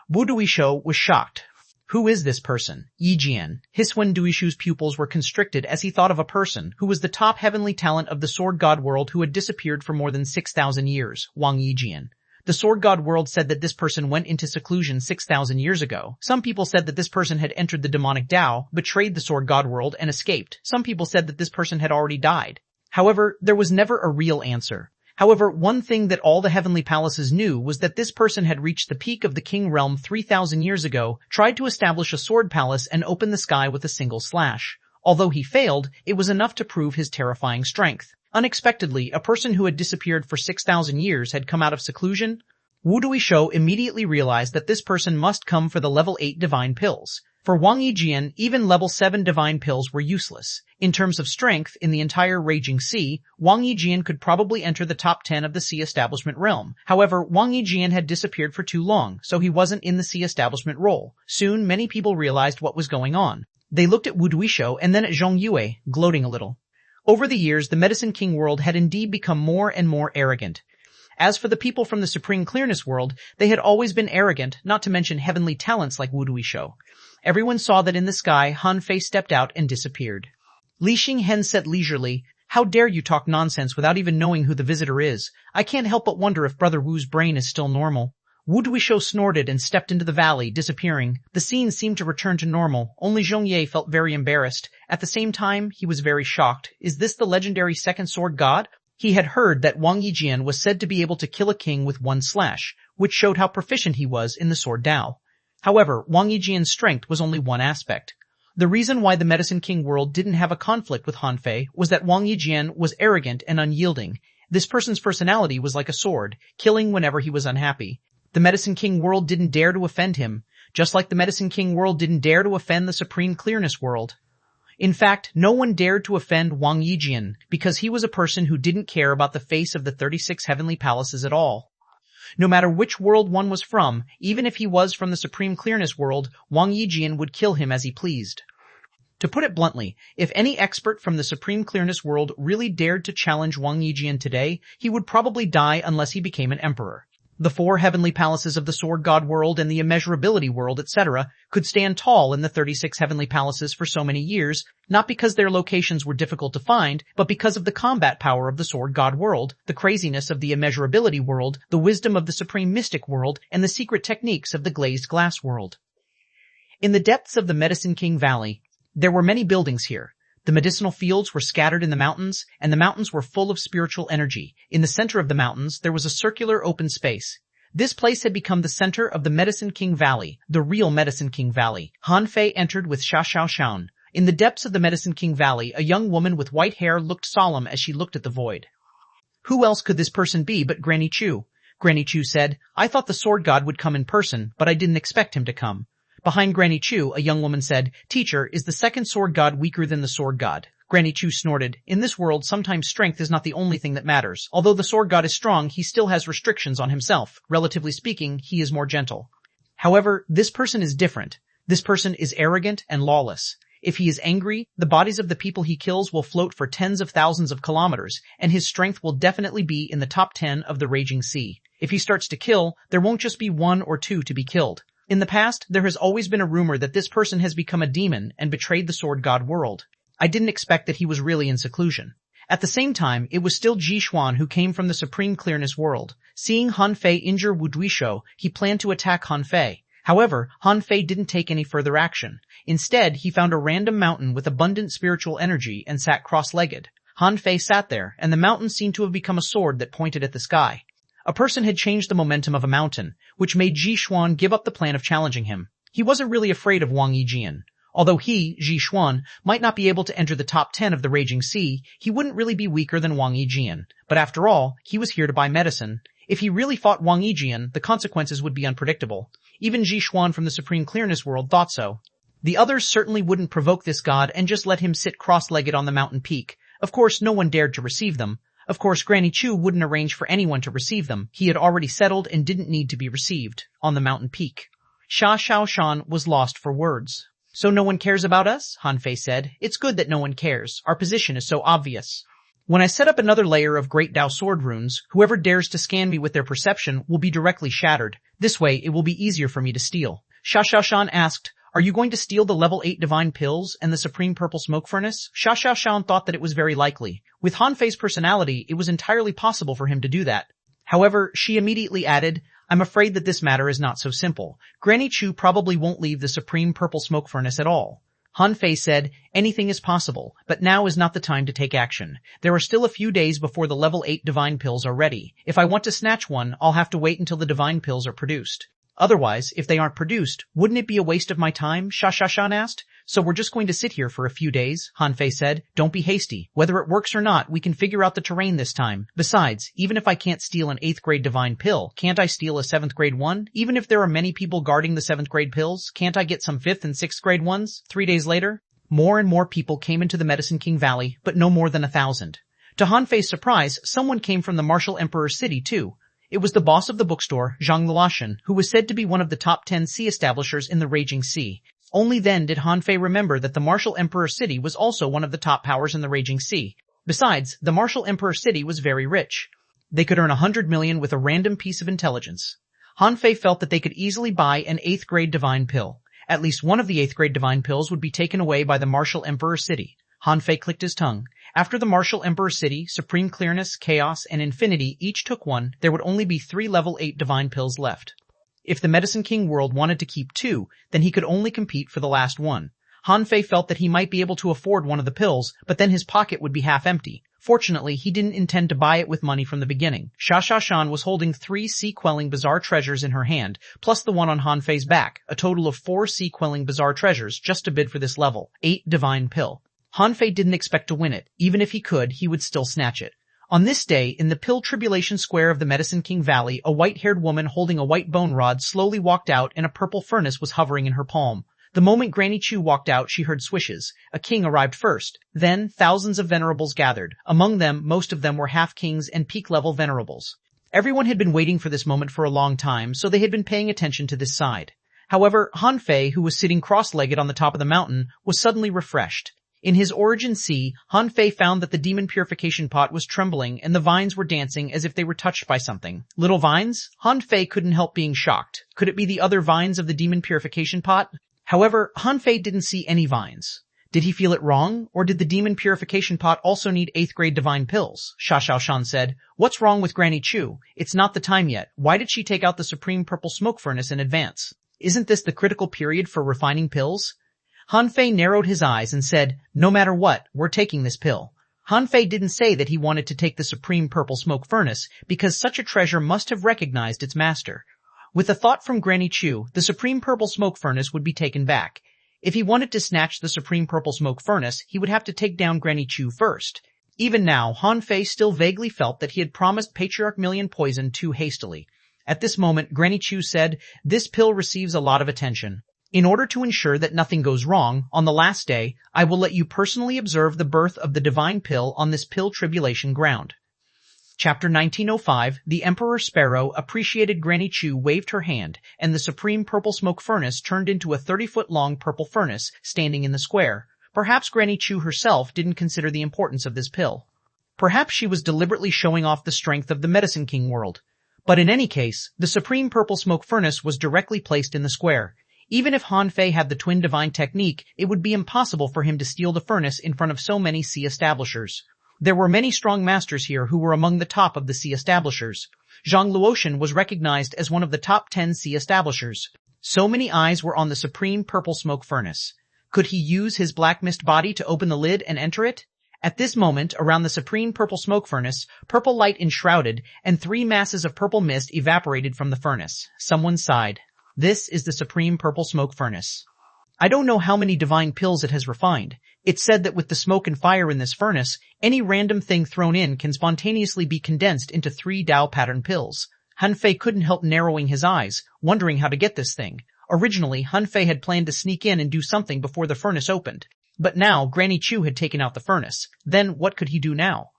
Wu Duishuo was shocked. Who is this person? Yijian. Hiswen Duishu's pupils were constricted as he thought of a person who was the top heavenly talent of the Sword God world who had disappeared for more than 6,000 years, Wang Yijian. The Sword God world said that this person went into seclusion 6,000 years ago. Some people said that this person had entered the demonic Tao, betrayed the Sword God world, and escaped. Some people said that this person had already died. However, there was never a real answer. However, one thing that all the heavenly palaces knew was that this person had reached the peak of the king realm 3,000 years ago, tried to establish a sword palace and open the sky with a single slash. Although he failed, it was enough to prove his terrifying strength. Unexpectedly, a person who had disappeared for 6,000 years had come out of seclusion. Wu Duishuo immediately realized that this person must come for the level 8 divine pills. For Wang Yijian, even level 7 divine pills were useless. In terms of strength, in the entire Raging Sea, Wang Yijian could probably enter the top 10 of the Sea Establishment realm. However, Wang Yijian had disappeared for too long, so he wasn't in the Sea Establishment role. Soon, many people realized what was going on. They looked at Wu Duishuo and then at Zhongyue, gloating a little. Over the years, the Medicine King world had indeed become more and more arrogant. As for the people from the Supreme Clearness world, they had always been arrogant, not to mention heavenly talents like Wu Duishuo. Everyone saw that in the sky, Han Fei stepped out and disappeared. Li Xinghen said leisurely, "How dare you talk nonsense without even knowing who the visitor is? I can't help but wonder if Brother Wu's brain is still normal." Wu Duishuo snorted and stepped into the valley, disappearing. The scene seemed to return to normal. Only Zhongyue felt very embarrassed. At the same time, he was very shocked. Is this the legendary second sword god? He had heard that Wang Yijian was said to be able to kill a king with one slash, which showed how proficient he was in the sword Tao. However, Wang Yijian's strength was only one aspect. The reason why the Medicine King world didn't have a conflict with Han Fei was that Wang Yijian was arrogant and unyielding. This person's personality was like a sword, killing whenever he was unhappy. The Medicine King world didn't dare to offend him, just like the Medicine King world didn't dare to offend the Supreme Clearness world. In fact, no one dared to offend Wang Yijian, because he was a person who didn't care about the face of the 36 heavenly palaces at all. No matter which world one was from, even if he was from the Supreme Clearness world, Wang Yijian would kill him as he pleased. To put it bluntly, if any expert from the Supreme Clearness world really dared to challenge Wang Yijian today, he would probably die unless he became an emperor. The 4 heavenly palaces of the Sword God world and the Immeasurability world, etc., could stand tall in the 36 heavenly palaces for so many years, not because their locations were difficult to find, but because of the combat power of the Sword God world, the craziness of the Immeasurability world, the wisdom of the Supreme Mystic world, and the secret techniques of the Glazed Glass world. In the depths of the Medicine King Valley, there were many buildings here. The medicinal fields were scattered in the mountains, and the mountains were full of spiritual energy. In the center of the mountains, there was a circular open space. This place had become the center of the Medicine King Valley, the real Medicine King Valley. Han Fei entered with xuanhuan. In the depths of the Medicine King Valley, a young woman with white hair looked solemn as she looked at the void. Who else could this person be but Granny Chu? Granny Chu said, "I thought the sword god would come in person, but I didn't expect him to come." Behind Granny Chu, a young woman said, "Teacher, is the second sword god weaker than the sword god?" Granny Chu snorted. In this world, sometimes strength is not the only thing that matters. Although the sword god is strong, he still has restrictions on himself. Relatively speaking, he is more gentle. However, this person is different. This person is arrogant and lawless. If he is angry, the bodies of the people he kills will float for tens of thousands of kilometers, and his strength will definitely be in the top 10 of the Raging Sea. If he starts to kill, there won't just be 1 or 2 to be killed. In the past, there has always been a rumor that this person has become a demon and betrayed the sword god world. I didn't expect that he was really in seclusion. At the same time, it was still Xuanhuan who came from the supreme clearness world. Seeing Han Fei injure Wu Duisho, he planned to attack Han Fei. However, Han Fei didn't take any further action. Instead, he found a random mountain with abundant spiritual energy and sat cross-legged. Han Fei sat there, and the mountain seemed to have become a sword that pointed at the sky. A person had changed the momentum of a mountain, which made Xuanhuan give up the plan of challenging him. He wasn't really afraid of Wang Yijian. Although he, Xuanhuan, might not be able to enter the top 10 of the Raging Sea, he wouldn't really be weaker than Wang Yijian. But after all, he was here to buy medicine. If he really fought Wang Yijian, the consequences would be unpredictable. Even Xuanhuan from the Supreme Clearness world thought so. The others certainly wouldn't provoke this god and just let him sit cross-legged on the mountain peak. Of course, no one dared to receive them. Of course, Granny Chu wouldn't arrange for anyone to receive them. He had already settled and didn't need to be received on the mountain peak. Sha Xiaoshan was lost for words. So no one cares about us? Han Fei said. It's good that no one cares. Our position is so obvious. When I set up another layer of Great Dao Sword runes, whoever dares to scan me with their perception will be directly shattered. This way, it will be easier for me to steal. Sha Xiaoshan asked, are you going to steal the level 8 divine pills and the supreme purple smoke furnace? Sha Xiaoshan thought that it was very likely. With Han Fei's personality, it was entirely possible for him to do that. However, she immediately added, I'm afraid that this matter is not so simple. Granny Chu probably won't leave the supreme purple smoke furnace at all. Han Fei said, anything is possible, but now is not the time to take action. There are still a few days before the level 8 divine pills are ready. If I want to snatch one, I'll have to wait until the divine pills are produced. Otherwise, if they aren't produced, wouldn't it be a waste of my time? Sha Xiaoshan asked. So we're just going to sit here for a few days, Han Fei said. Don't be hasty. Whether it works or not, we can figure out the terrain this time. Besides, even if I can't steal an 8th grade divine pill, can't I steal a 7th grade one? Even if there are many people guarding the 7th grade pills, can't I get some 5th and 6th grade ones? 3 days later, more and more people came into the Medicine King Valley, but no more than 1,000. To Han Fei's surprise, someone came from the Martial Emperor's city too. It was the boss of the bookstore, Zhang Luoshan, who was said to be one of the top 10 sea establishers in the Raging Sea. Only then did Han Fei remember that the Martial Emperor's city was also one of the top powers in the Raging Sea. Besides, the Martial Emperor's city was very rich. They could earn 100 million with a random piece of intelligence. Han Fei felt that they could easily buy an 8th grade divine pill. At least one of the 8th grade divine pills would be taken away by the Martial Emperor's city. Han Fei clicked his tongue. After the Martial Emperor's city, Supreme Clearness, Chaos, and Infinity each took one, there would only be 3 level 8 divine pills left. If the Medicine King world wanted to keep 2, then he could only compete for the last one. Han Fei felt that he might be able to afford one of the pills, but then his pocket would be half empty. Fortunately, he didn't intend to buy it with money from the beginning. Sha Xiaoshan was holding 3 sea-quelling bizarre treasures in her hand, plus the one on Han Fei's back, a total of 4 sea-quelling bizarre treasures just to bid for this level, 8 divine pill. Han Fei didn't expect to win it. Even if he could, he would still snatch it. On this day, in the Pill Tribulation Square of the Medicine King Valley, a white-haired woman holding a white bone rod slowly walked out and a purple furnace was hovering in her palm. The moment Granny Chu walked out, she heard swishes. A king arrived first. Then, thousands of venerables gathered. Among them, most of them were half-kings and peak-level venerables. Everyone had been waiting for this moment for a long time, so they had been paying attention to this side. However, Han Fei, who was sitting cross-legged on the top of the mountain, was suddenly refreshed. In his origin sea, Han Fei found that the demon purification pot was trembling and the vines were dancing as if they were touched by something. Little vines? Han Fei couldn't help being shocked. Could it be the other vines of the demon purification pot? However, Han Fei didn't see any vines. Did he feel it wrong, or did the demon purification pot also need 8th grade divine pills? Sha Xiaoshan said, what's wrong with Granny Chu? It's not the time yet. Why did she take out the supreme purple smoke furnace in advance? Isn't this the critical period for refining pills? Han Fei narrowed his eyes and said, no matter what, we're taking this pill. Han Fei didn't say that he wanted to take the supreme purple smoke furnace because such a treasure must have recognized its master. With a thought from Granny Chu, the supreme purple smoke furnace would be taken back. If he wanted to snatch the supreme purple smoke furnace, he would have to take down Granny Chu first. Even now, Han Fei still vaguely felt that he had promised Patriarch Million poison too hastily. At this moment, Granny Chu said, this pill receives a lot of attention. In order to ensure that nothing goes wrong, on the last day, I will let you personally observe the birth of the divine pill on this pill tribulation ground. Chapter 1905, the Emperor Sparrow appreciated Granny Chu waved her hand, and the supreme purple smoke furnace turned into a 30-foot-long purple furnace standing in the square. Perhaps Granny Chu herself didn't consider the importance of this pill. Perhaps she was deliberately showing off the strength of the Medicine King world. But in any case, the supreme purple smoke furnace was directly placed in the square. Even if Han Fei had the twin divine technique, it would be impossible for him to steal the furnace in front of so many sea establishers. There were many strong masters here who were among the top of the sea establishers. Zhang Luotian was recognized as one of the top 10 sea establishers. So many eyes were on the supreme purple smoke furnace. Could he use his black mist body to open the lid and enter it? At this moment, around the supreme purple smoke furnace, purple light enshrouded, and 3 masses of purple mist evaporated from the furnace. Someone sighed. This is the supreme purple smoke furnace. I don't know how many divine pills it has refined. It's said that with the smoke and fire in this furnace, any random thing thrown in can spontaneously be condensed into 3 Dao pattern pills. Han Fei couldn't help narrowing his eyes, wondering how to get this thing. Originally, Han Fei had planned to sneak in and do something before the furnace opened. But now, Granny Chu had taken out the furnace. Then, what could he do now?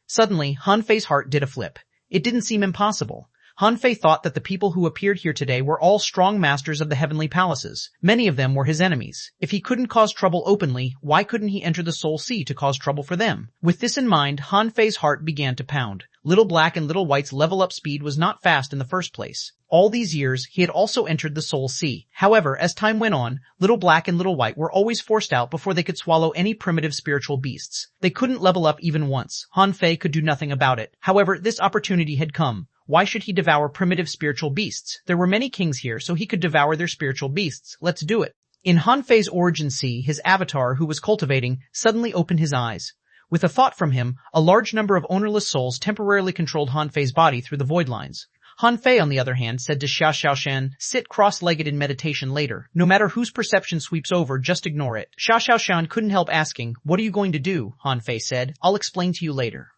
Suddenly, Han Fei's heart did a flip. It didn't seem impossible. Han Fei thought that the people who appeared here today were all strong masters of the heavenly palaces. Many of them were his enemies. If he couldn't cause trouble openly, why couldn't he enter the Soul Sea to cause trouble for them? With this in mind, Han Fei's heart began to pound. Little Black and Little White's level-up speed was not fast in the first place. All these years, he had also entered the Soul Sea. However, as time went on, Little Black and Little White were always forced out before they could swallow any primitive spiritual beasts. They couldn't level up even once. Han Fei could do nothing about it. However, this opportunity had come. Why should he devour primitive spiritual beasts? There were many kings here, so he could devour their spiritual beasts. Let's do it. In Han Fei's origin sea, his avatar, who was cultivating, suddenly opened his eyes. With a thought from him, a large number of ownerless souls temporarily controlled Han Fei's body through the void lines. Han Fei, on the other hand, said to Xuanhuan, sit cross-legged in meditation later. No matter whose perception sweeps over, just ignore it. Xuanhuan couldn't help asking, what are you going to do? Han Fei said, I'll explain to you later.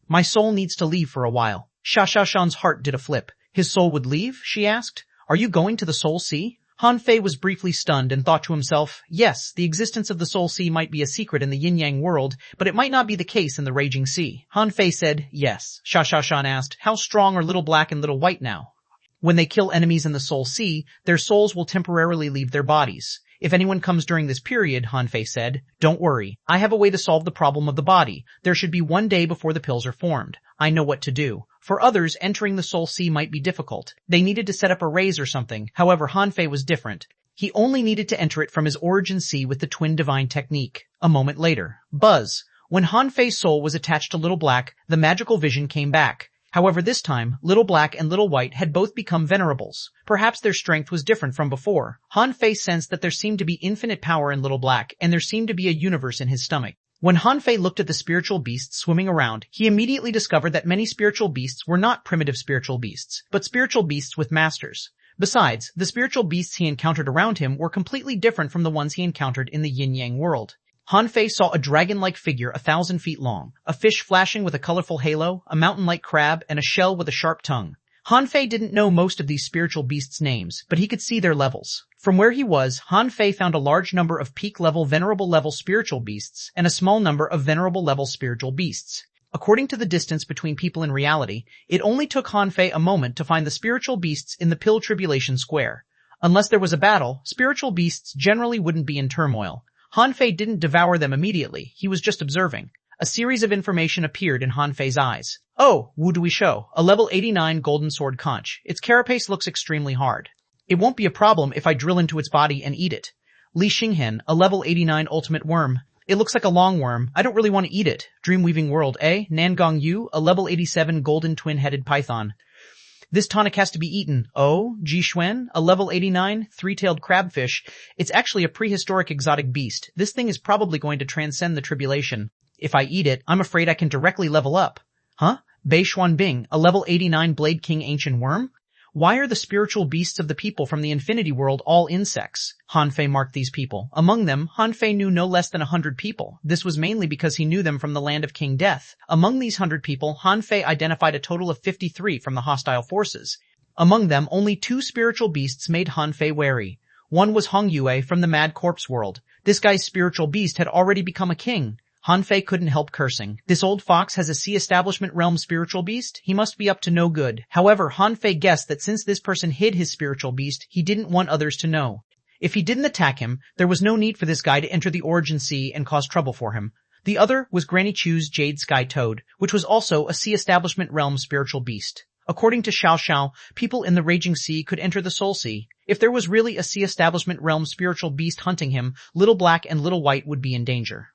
My soul needs to leave for a while. Xuanhuan's heart did a flip. His soul would leave? She asked. Are you going to the Soul Sea? Han Fei was briefly stunned and thought to himself, yes, the existence of the Soul Sea might be a secret in the yin-yang world, but it might not be the case in the Raging Sea. Han Fei said, yes. Xuanhuan asked, how strong are Little Black and Little White now? When they kill enemies in the Soul Sea, their souls will temporarily leave their bodies. If anyone comes during this period, Han Fei said, don't worry. I have a way to solve the problem of the body. There should be 1 day before the pills are formed. I know what to do. For others, entering the Soul Sea might be difficult. They needed to set up a raise or something. However, Han Fei was different. He only needed to enter it from his origin sea with the twin divine technique. A moment later. Buzz. When Han Fei's soul was attached to Little Black, the magical vision came back. However, this time, Little Black and Little White had both become venerables. Perhaps their strength was different from before. Han Fei sensed that there seemed to be infinite power in Little Black, and there seemed to be a universe in his stomach. When Han Fei looked at the spiritual beasts swimming around, he immediately discovered that many spiritual beasts were not primitive spiritual beasts, but spiritual beasts with masters. Besides, the spiritual beasts he encountered around him were completely different from the ones he encountered in the yin-yang world. Han Fei saw a dragon-like figure 1,000 feet long, a fish flashing with a colorful halo, a mountain-like crab, and a shell with a sharp tongue. Han Fei didn't know most of these spiritual beasts' names, but he could see their levels. From where he was, Han Fei found a large number of peak-level venerable-level spiritual beasts and a small number of venerable-level spiritual beasts. According to the distance between people in reality, it only took Han Fei a moment to find the spiritual beasts in the Pill Tribulation Square. Unless there was a battle, spiritual beasts generally wouldn't be in turmoil. Han Fei didn't devour them immediately, he was just observing. A series of information appeared in Han Fei's eyes. Oh, Wu Dui Shou, a level 89 golden sword conch. Its carapace looks extremely hard. It won't be a problem if I drill into its body and eat it. Li Xinghen, a level 89 ultimate worm. It looks like a long worm. I don't really want to eat it. Dreamweaving World, eh? Nangong Yu, a level 87 golden twin-headed python. This tonic has to be eaten. Oh, Ji Xuan, a level 89 three-tailed crabfish. It's actually a prehistoric exotic beast. This thing is probably going to transcend the tribulation. If I eat it, I'm afraid I can directly level up. Huh? Bei Xuan Bing, a level 89 Blade King ancient worm? Why are the spiritual beasts of the people from the Infinity World all insects? Han Fei marked these people. Among them, Han Fei knew no less than 100 people. This was mainly because he knew them from the land of King Death. Among these 100 people, Han Fei identified a total of 53 from the hostile forces. Among them, only 2 spiritual beasts made Han Fei wary. One was Hong Yue from the Mad Corpse World. This guy's spiritual beast had already become a king. Han Fei couldn't help cursing. This old fox has a sea establishment realm spiritual beast? He must be up to no good. However, Han Fei guessed that since this person hid his spiritual beast, he didn't want others to know. If he didn't attack him, there was no need for this guy to enter the Origin Sea and cause trouble for him. The other was Granny Chu's Jade Sky Toad, which was also a sea establishment realm spiritual beast. According to Xiao, people in the raging sea could enter the soul sea. If there was really a sea establishment realm spiritual beast hunting him, Little Black and Little White would be in danger.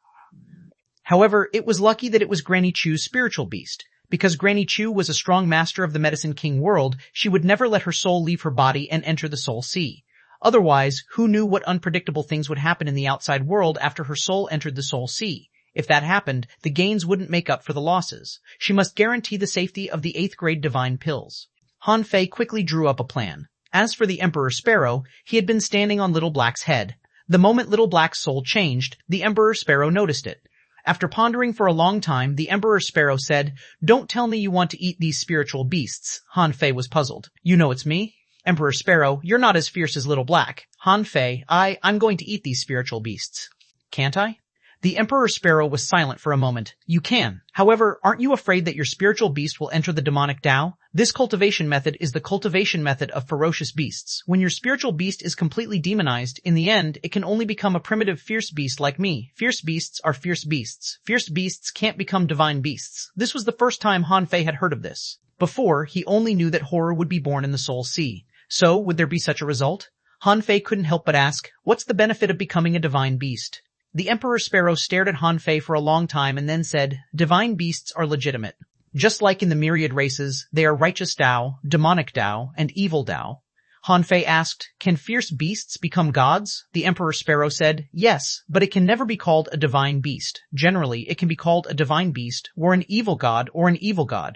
However, it was lucky that it was Granny Chu's spiritual beast. Because Granny Chu was a strong master of the Medicine King world, she would never let her soul leave her body and enter the soul sea. Otherwise, who knew what unpredictable things would happen in the outside world after her soul entered the soul sea? If that happened, the gains wouldn't make up for the losses. She must guarantee the safety of the 8th grade divine pills. Han Fei quickly drew up a plan. As for the Emperor Sparrow, he had been standing on Little Black's head. The moment Little Black's soul changed, the Emperor Sparrow noticed it. After pondering for a long time, the Emperor Sparrow said, "Don't tell me you want to eat these spiritual beasts." Han Fei was puzzled. "You know it's me?" "Emperor Sparrow, you're not as fierce as Little Black." "Han Fei, I'm going to eat these spiritual beasts." "Can't I?" The Emperor Sparrow was silent for a moment. "You can. However, aren't you afraid that your spiritual beast will enter the demonic Tao? This cultivation method is the cultivation method of ferocious beasts. When your spiritual beast is completely demonized, in the end, it can only become a primitive fierce beast like me. Fierce beasts are fierce beasts. Fierce beasts can't become divine beasts." This was the first time Han Fei had heard of this. Before, he only knew that horror would be born in the Soul Sea. So, would there be such a result? Han Fei couldn't help but ask, what's the benefit of becoming a divine beast? The Emperor Sparrow stared at Han Fei for a long time and then said, "Divine beasts are legitimate. Just like in the myriad races, they are righteous Tao, demonic Tao, and evil Tao." Han Fei asked, "Can fierce beasts become gods?" The Emperor Sparrow said, "Yes, but it can never be called a divine beast. Generally, it can be called a divine beast, or an evil god,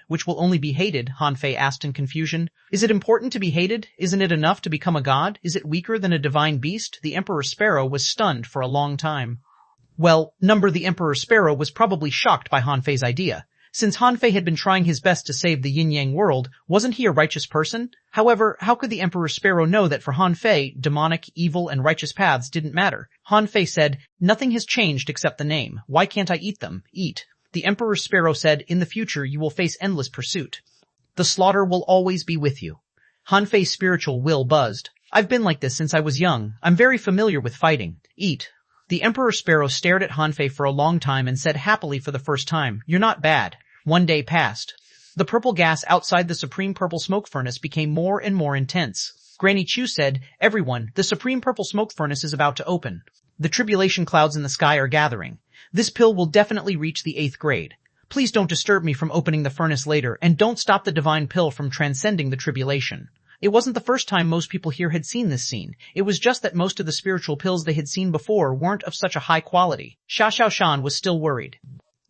which will only be hated," Han Fei asked in confusion. "Is it important to be hated? Isn't it enough to become a god? Is it weaker than a divine beast?" The Emperor Sparrow was stunned for a long time. Well, the Emperor Sparrow was probably shocked by Han Fei's idea. Since Han Fei had been trying his best to save the yin-yang world, wasn't he a righteous person? However, how could the Emperor Sparrow know that for Han Fei, demonic, evil, and righteous paths didn't matter? Han Fei said, "Nothing has changed except the name. Why can't I eat them?" "Eat." The Emperor Sparrow said, "In the future you will face endless pursuit. The slaughter will always be with you." Han Fei's spiritual will buzzed. "I've been like this since I was young. I'm very familiar with fighting. Eat." The Emperor Sparrow stared at Han Fei for a long time and said happily for the first time, "You're not bad." One day passed. The purple gas outside the Supreme Purple Smoke Furnace became more and more intense. Granny Chu said, "Everyone, the Supreme Purple Smoke Furnace is about to open. The tribulation clouds in the sky are gathering. This pill will definitely reach the 8th grade. Please don't disturb me from opening the furnace later, and don't stop the divine pill from transcending the tribulation." It wasn't the first time most people here had seen this scene. It was just that most of the spiritual pills they had seen before weren't of such a high quality. Xiao was still worried.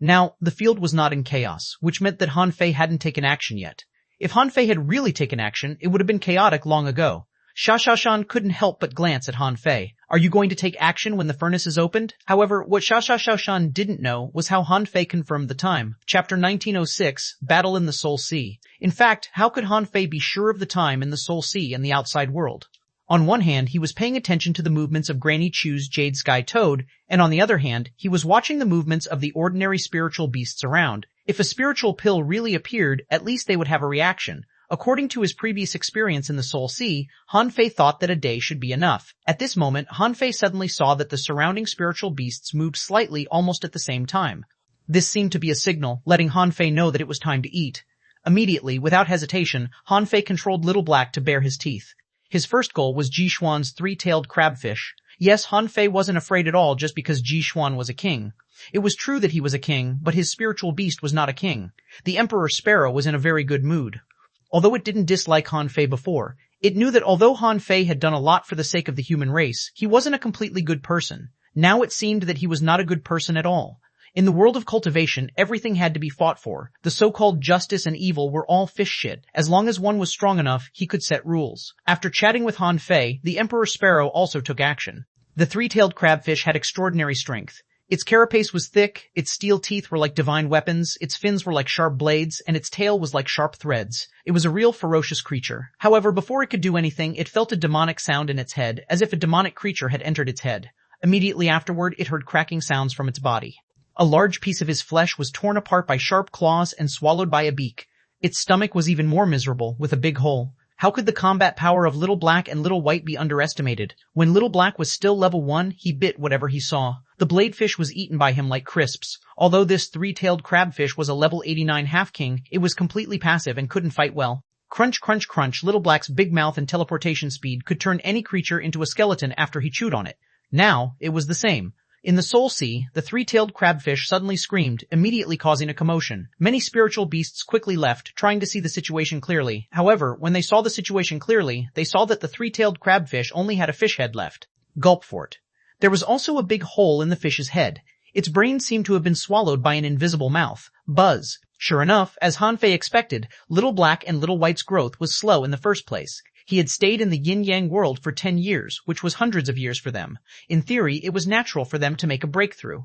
Now, the field was not in chaos, which meant that Han Fei hadn't taken action yet. If Han Fei had really taken action, it would have been chaotic long ago. Xiao couldn't help but glance at Han Fei. Are you going to take action when the furnace is opened? However, what Xiao didn't know was how Han Fei confirmed the time. Chapter 1906, Battle in the Soul Sea. In fact, how could Han Fei be sure of the time in the Soul Sea and the outside world? On one hand, he was paying attention to the movements of Granny Chu's Jade Sky Toad, and on the other hand, he was watching the movements of the ordinary spiritual beasts around. If a spiritual pill really appeared, at least they would have a reaction. According to his previous experience in the Soul Sea, Han Fei thought that a day should be enough. At this moment, Han Fei suddenly saw that the surrounding spiritual beasts moved slightly almost at the same time. This seemed to be a signal, letting Han Fei know that it was time to eat. Immediately, without hesitation, Han Fei controlled Little Black to bare his teeth. His first goal was Xuanhuan's three-tailed crabfish. Yes, Han Fei wasn't afraid at all just because Xuanhuan was a king. It was true that he was a king, but his spiritual beast was not a king. The Emperor Sparrow was in a very good mood. Although it didn't dislike Han Fei before, it knew that although Han Fei had done a lot for the sake of the human race, he wasn't a completely good person. Now it seemed that he was not a good person at all. In the world of cultivation, everything had to be fought for. The so-called justice and evil were all fish shit. As long as one was strong enough, he could set rules. After chatting with Han Fei, the Emperor Sparrow also took action. The three-tailed crabfish had extraordinary strength. Its carapace was thick, its steel teeth were like divine weapons, its fins were like sharp blades, and its tail was like sharp threads. It was a real ferocious creature. However, before it could do anything, it felt a demonic sound in its head, as if a demonic creature had entered its head. Immediately afterward, it heard cracking sounds from its body. A large piece of his flesh was torn apart by sharp claws and swallowed by a beak. Its stomach was even more miserable, with a big hole. How could the combat power of Little Black and Little White be underestimated? When Little Black was still level 1, he bit whatever he saw. The bladefish was eaten by him like crisps. Although this three-tailed crabfish was a level 89 half-king, it was completely passive and couldn't fight well. Crunch, crunch, crunch. Little Black's big mouth and teleportation speed could turn any creature into a skeleton after he chewed on it. Now, it was the same. In the Soul Sea, the three-tailed crabfish suddenly screamed, immediately causing a commotion. Many spiritual beasts quickly left, trying to see the situation clearly. However, when they saw the situation clearly, they saw that the three-tailed crabfish only had a fish head left. Gulp fort. There was also a big hole in the fish's head. Its brain seemed to have been swallowed by an invisible mouth. Buzz. Sure enough, as Hanfei expected, Little Black and Little White's growth was slow in the first place. He had stayed in the yin-yang world for 10 years, which was hundreds of years for them. In theory, it was natural for them to make a breakthrough.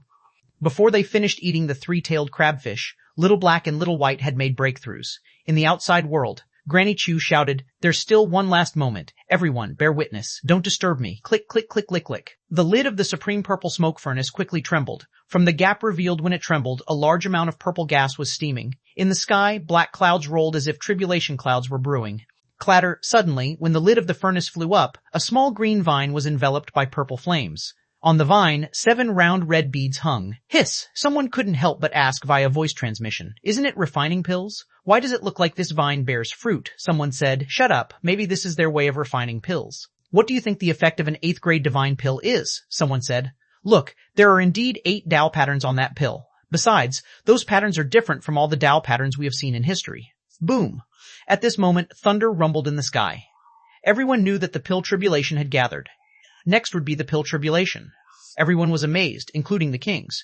Before they finished eating the three-tailed crabfish, Little Black and Little White had made breakthroughs. In the outside world, Granny Chew shouted, "There's still one last moment. Everyone, bear witness. Don't disturb me." Click, click, click, click, click. The lid of the supreme purple smoke furnace quickly trembled. From the gap revealed when it trembled, a large amount of purple gas was steaming. In the sky, black clouds rolled as if tribulation clouds were brewing. Clatter. Suddenly, when the lid of the furnace flew up, a small green vine was enveloped by purple flames. On the vine, 7 round red beads hung. Hiss! Someone couldn't help but ask via voice transmission. Isn't it refining pills? Why does it look like this vine bears fruit? Someone said, shut up, maybe this is their way of refining pills. What do you think the effect of an 8th grade divine pill is? Someone said. Look, there are indeed 8 Tao patterns on that pill. Besides, those patterns are different from all the Tao patterns we have seen in history. Boom! At this moment, thunder rumbled in the sky. Everyone knew that the pill tribulation had gathered. Next would be the pill tribulation. Everyone was amazed, including the kings.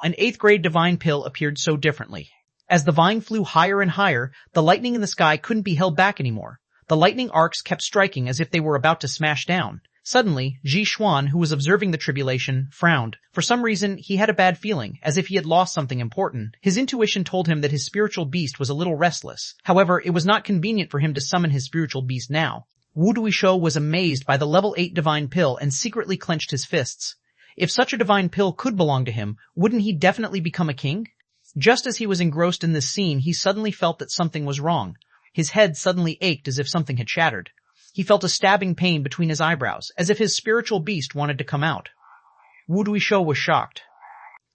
An 8th grade divine pill appeared so differently. As the vine flew higher and higher, the lightning in the sky couldn't be held back anymore. The lightning arcs kept striking as if they were about to smash down. Suddenly, Xuanhuan, who was observing the tribulation, frowned. For some reason, he had a bad feeling, as if he had lost something important. His intuition told him that his spiritual beast was a little restless. However, it was not convenient for him to summon his spiritual beast now. Wu Duishuo was amazed by the level 8 divine pill and secretly clenched his fists. If such a divine pill could belong to him, wouldn't he definitely become a king? Just as he was engrossed in this scene, he suddenly felt that something was wrong. His head suddenly ached as if something had shattered. He felt a stabbing pain between his eyebrows, as if his spiritual beast wanted to come out. Wu Duishuo was shocked.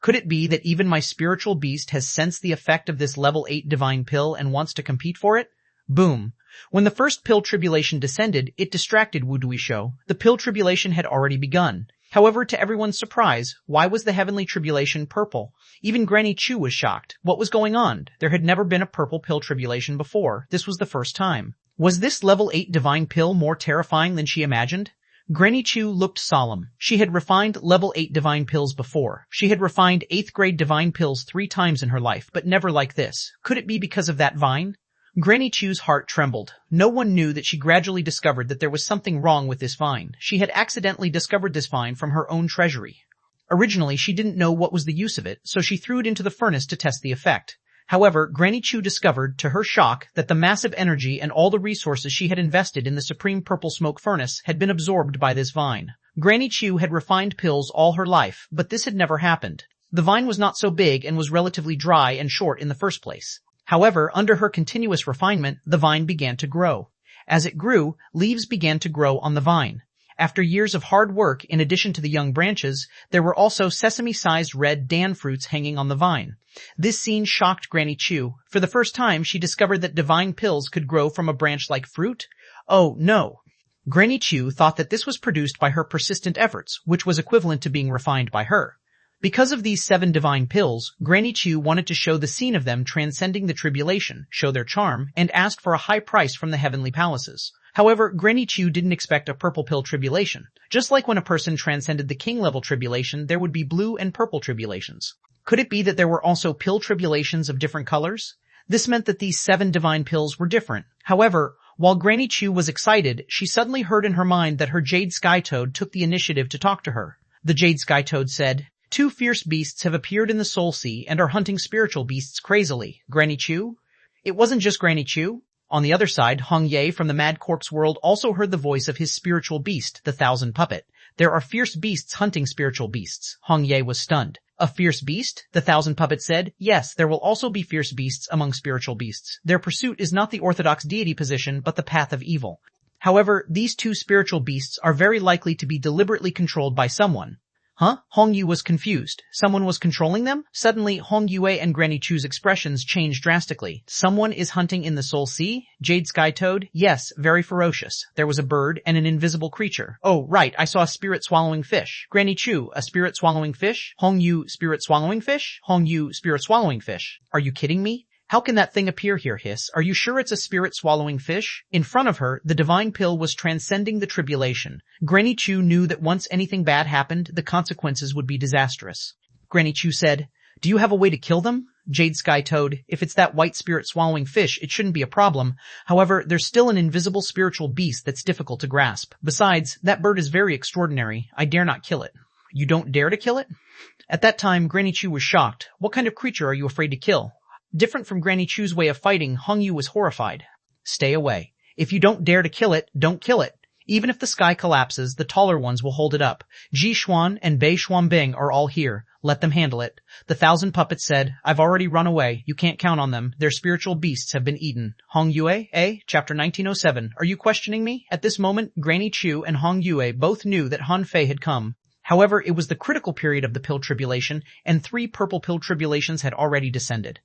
Could it be that even my spiritual beast has sensed the effect of this level 8 divine pill and wants to compete for it? Boom. When the first pill tribulation descended, it distracted Wu Duishuo. The pill tribulation had already begun. However, to everyone's surprise, why was the heavenly tribulation purple? Even Granny Chew was shocked. What was going on? There had never been a purple pill tribulation before. This was the first time. Was this level 8 divine pill more terrifying than she imagined? Granny Chew looked solemn. She had refined level 8 divine pills before. She had refined 8th grade divine pills 3 times in her life, but never like this. Could it be because of that vine? Granny Chew's heart trembled. No one knew that she gradually discovered that there was something wrong with this vine. She had accidentally discovered this vine from her own treasury. Originally, she didn't know what was the use of it, so she threw it into the furnace to test the effect. However, Granny Chew discovered, to her shock, that the massive energy and all the resources she had invested in the supreme purple smoke furnace had been absorbed by this vine. Granny Chew had refined pills all her life, but this had never happened. The vine was not so big and was relatively dry and short in the first place. However, under her continuous refinement, the vine began to grow. As it grew, leaves began to grow on the vine. After years of hard work, in addition to the young branches, there were also sesame-sized red dan fruits hanging on the vine. This scene shocked Granny Chew. For the first time, she discovered that divine pills could grow from a branch like fruit. Oh, no. Granny Chew thought that this was produced by her persistent efforts, which was equivalent to being refined by her. Because of these 7 divine pills, Granny Chew wanted to show the scene of them transcending the tribulation, show their charm, and asked for a high price from the heavenly palaces. However, Granny Chew didn't expect a purple pill tribulation. Just like when a person transcended the king-level tribulation, there would be blue and purple tribulations. Could it be that there were also pill tribulations of different colors? This meant that these 7 divine pills were different. However, while Granny Chew was excited, she suddenly heard in her mind that her Jade Sky Toad took the initiative to talk to her. The Jade Sky Toad said, 2 fierce beasts have appeared in the Soul Sea and are hunting spiritual beasts crazily. Granny Chew? It wasn't just Granny Chew. On the other side, Hong Ye from the Mad Corpse world also heard the voice of his spiritual beast, the Thousand Puppet. There are fierce beasts hunting spiritual beasts. Hong Ye was stunned. A fierce beast? The Thousand Puppet said. Yes, there will also be fierce beasts among spiritual beasts. Their pursuit is not the orthodox deity position, but the path of evil. However, these 2 spiritual beasts are very likely to be deliberately controlled by someone. Huh? Hong Yu was confused. Someone was controlling them? Suddenly, Hong Yue and Granny Chu's expressions changed drastically. Someone is hunting in the Soul Sea? Jade Sky Toad? Yes, very ferocious. There was a bird and an invisible creature. Oh, right, I saw a spirit-swallowing fish. Granny Chu, a spirit-swallowing fish? Hong Yu, spirit-swallowing fish? Hong Yu, spirit-swallowing fish. Are you kidding me? How can that thing appear here, Hiss? Are you sure it's a spirit-swallowing fish? In front of her, the divine pill was transcending the tribulation. Granny Chu knew that once anything bad happened, the consequences would be disastrous. Granny Chu said, "Do you have a way to kill them?" Jade Sky Toad, "If it's that white spirit-swallowing fish, it shouldn't be a problem. However, there's still an invisible spiritual beast that's difficult to grasp. Besides, that bird is very extraordinary. I dare not kill it." "You don't dare to kill it?" At that time, Granny Chu was shocked. "What kind of creature are you afraid to kill?" Different from Granny Chu's way of fighting, Hong Yu was horrified. "Stay away. If you don't dare to kill it, don't kill it. Even if the sky collapses, the taller ones will hold it up. Ji Xuan and Bei Xuanbing are all here. Let them handle it." The 1,000 puppets said, "I've already run away. You can't count on them. Their spiritual beasts have been eaten." Hong Yue, Chapter 1907. Are you questioning me? At this moment, Granny Chu and Hong Yue both knew that Han Fei had come. However, it was the critical period of the pill tribulation, and 3 purple pill tribulations had already descended.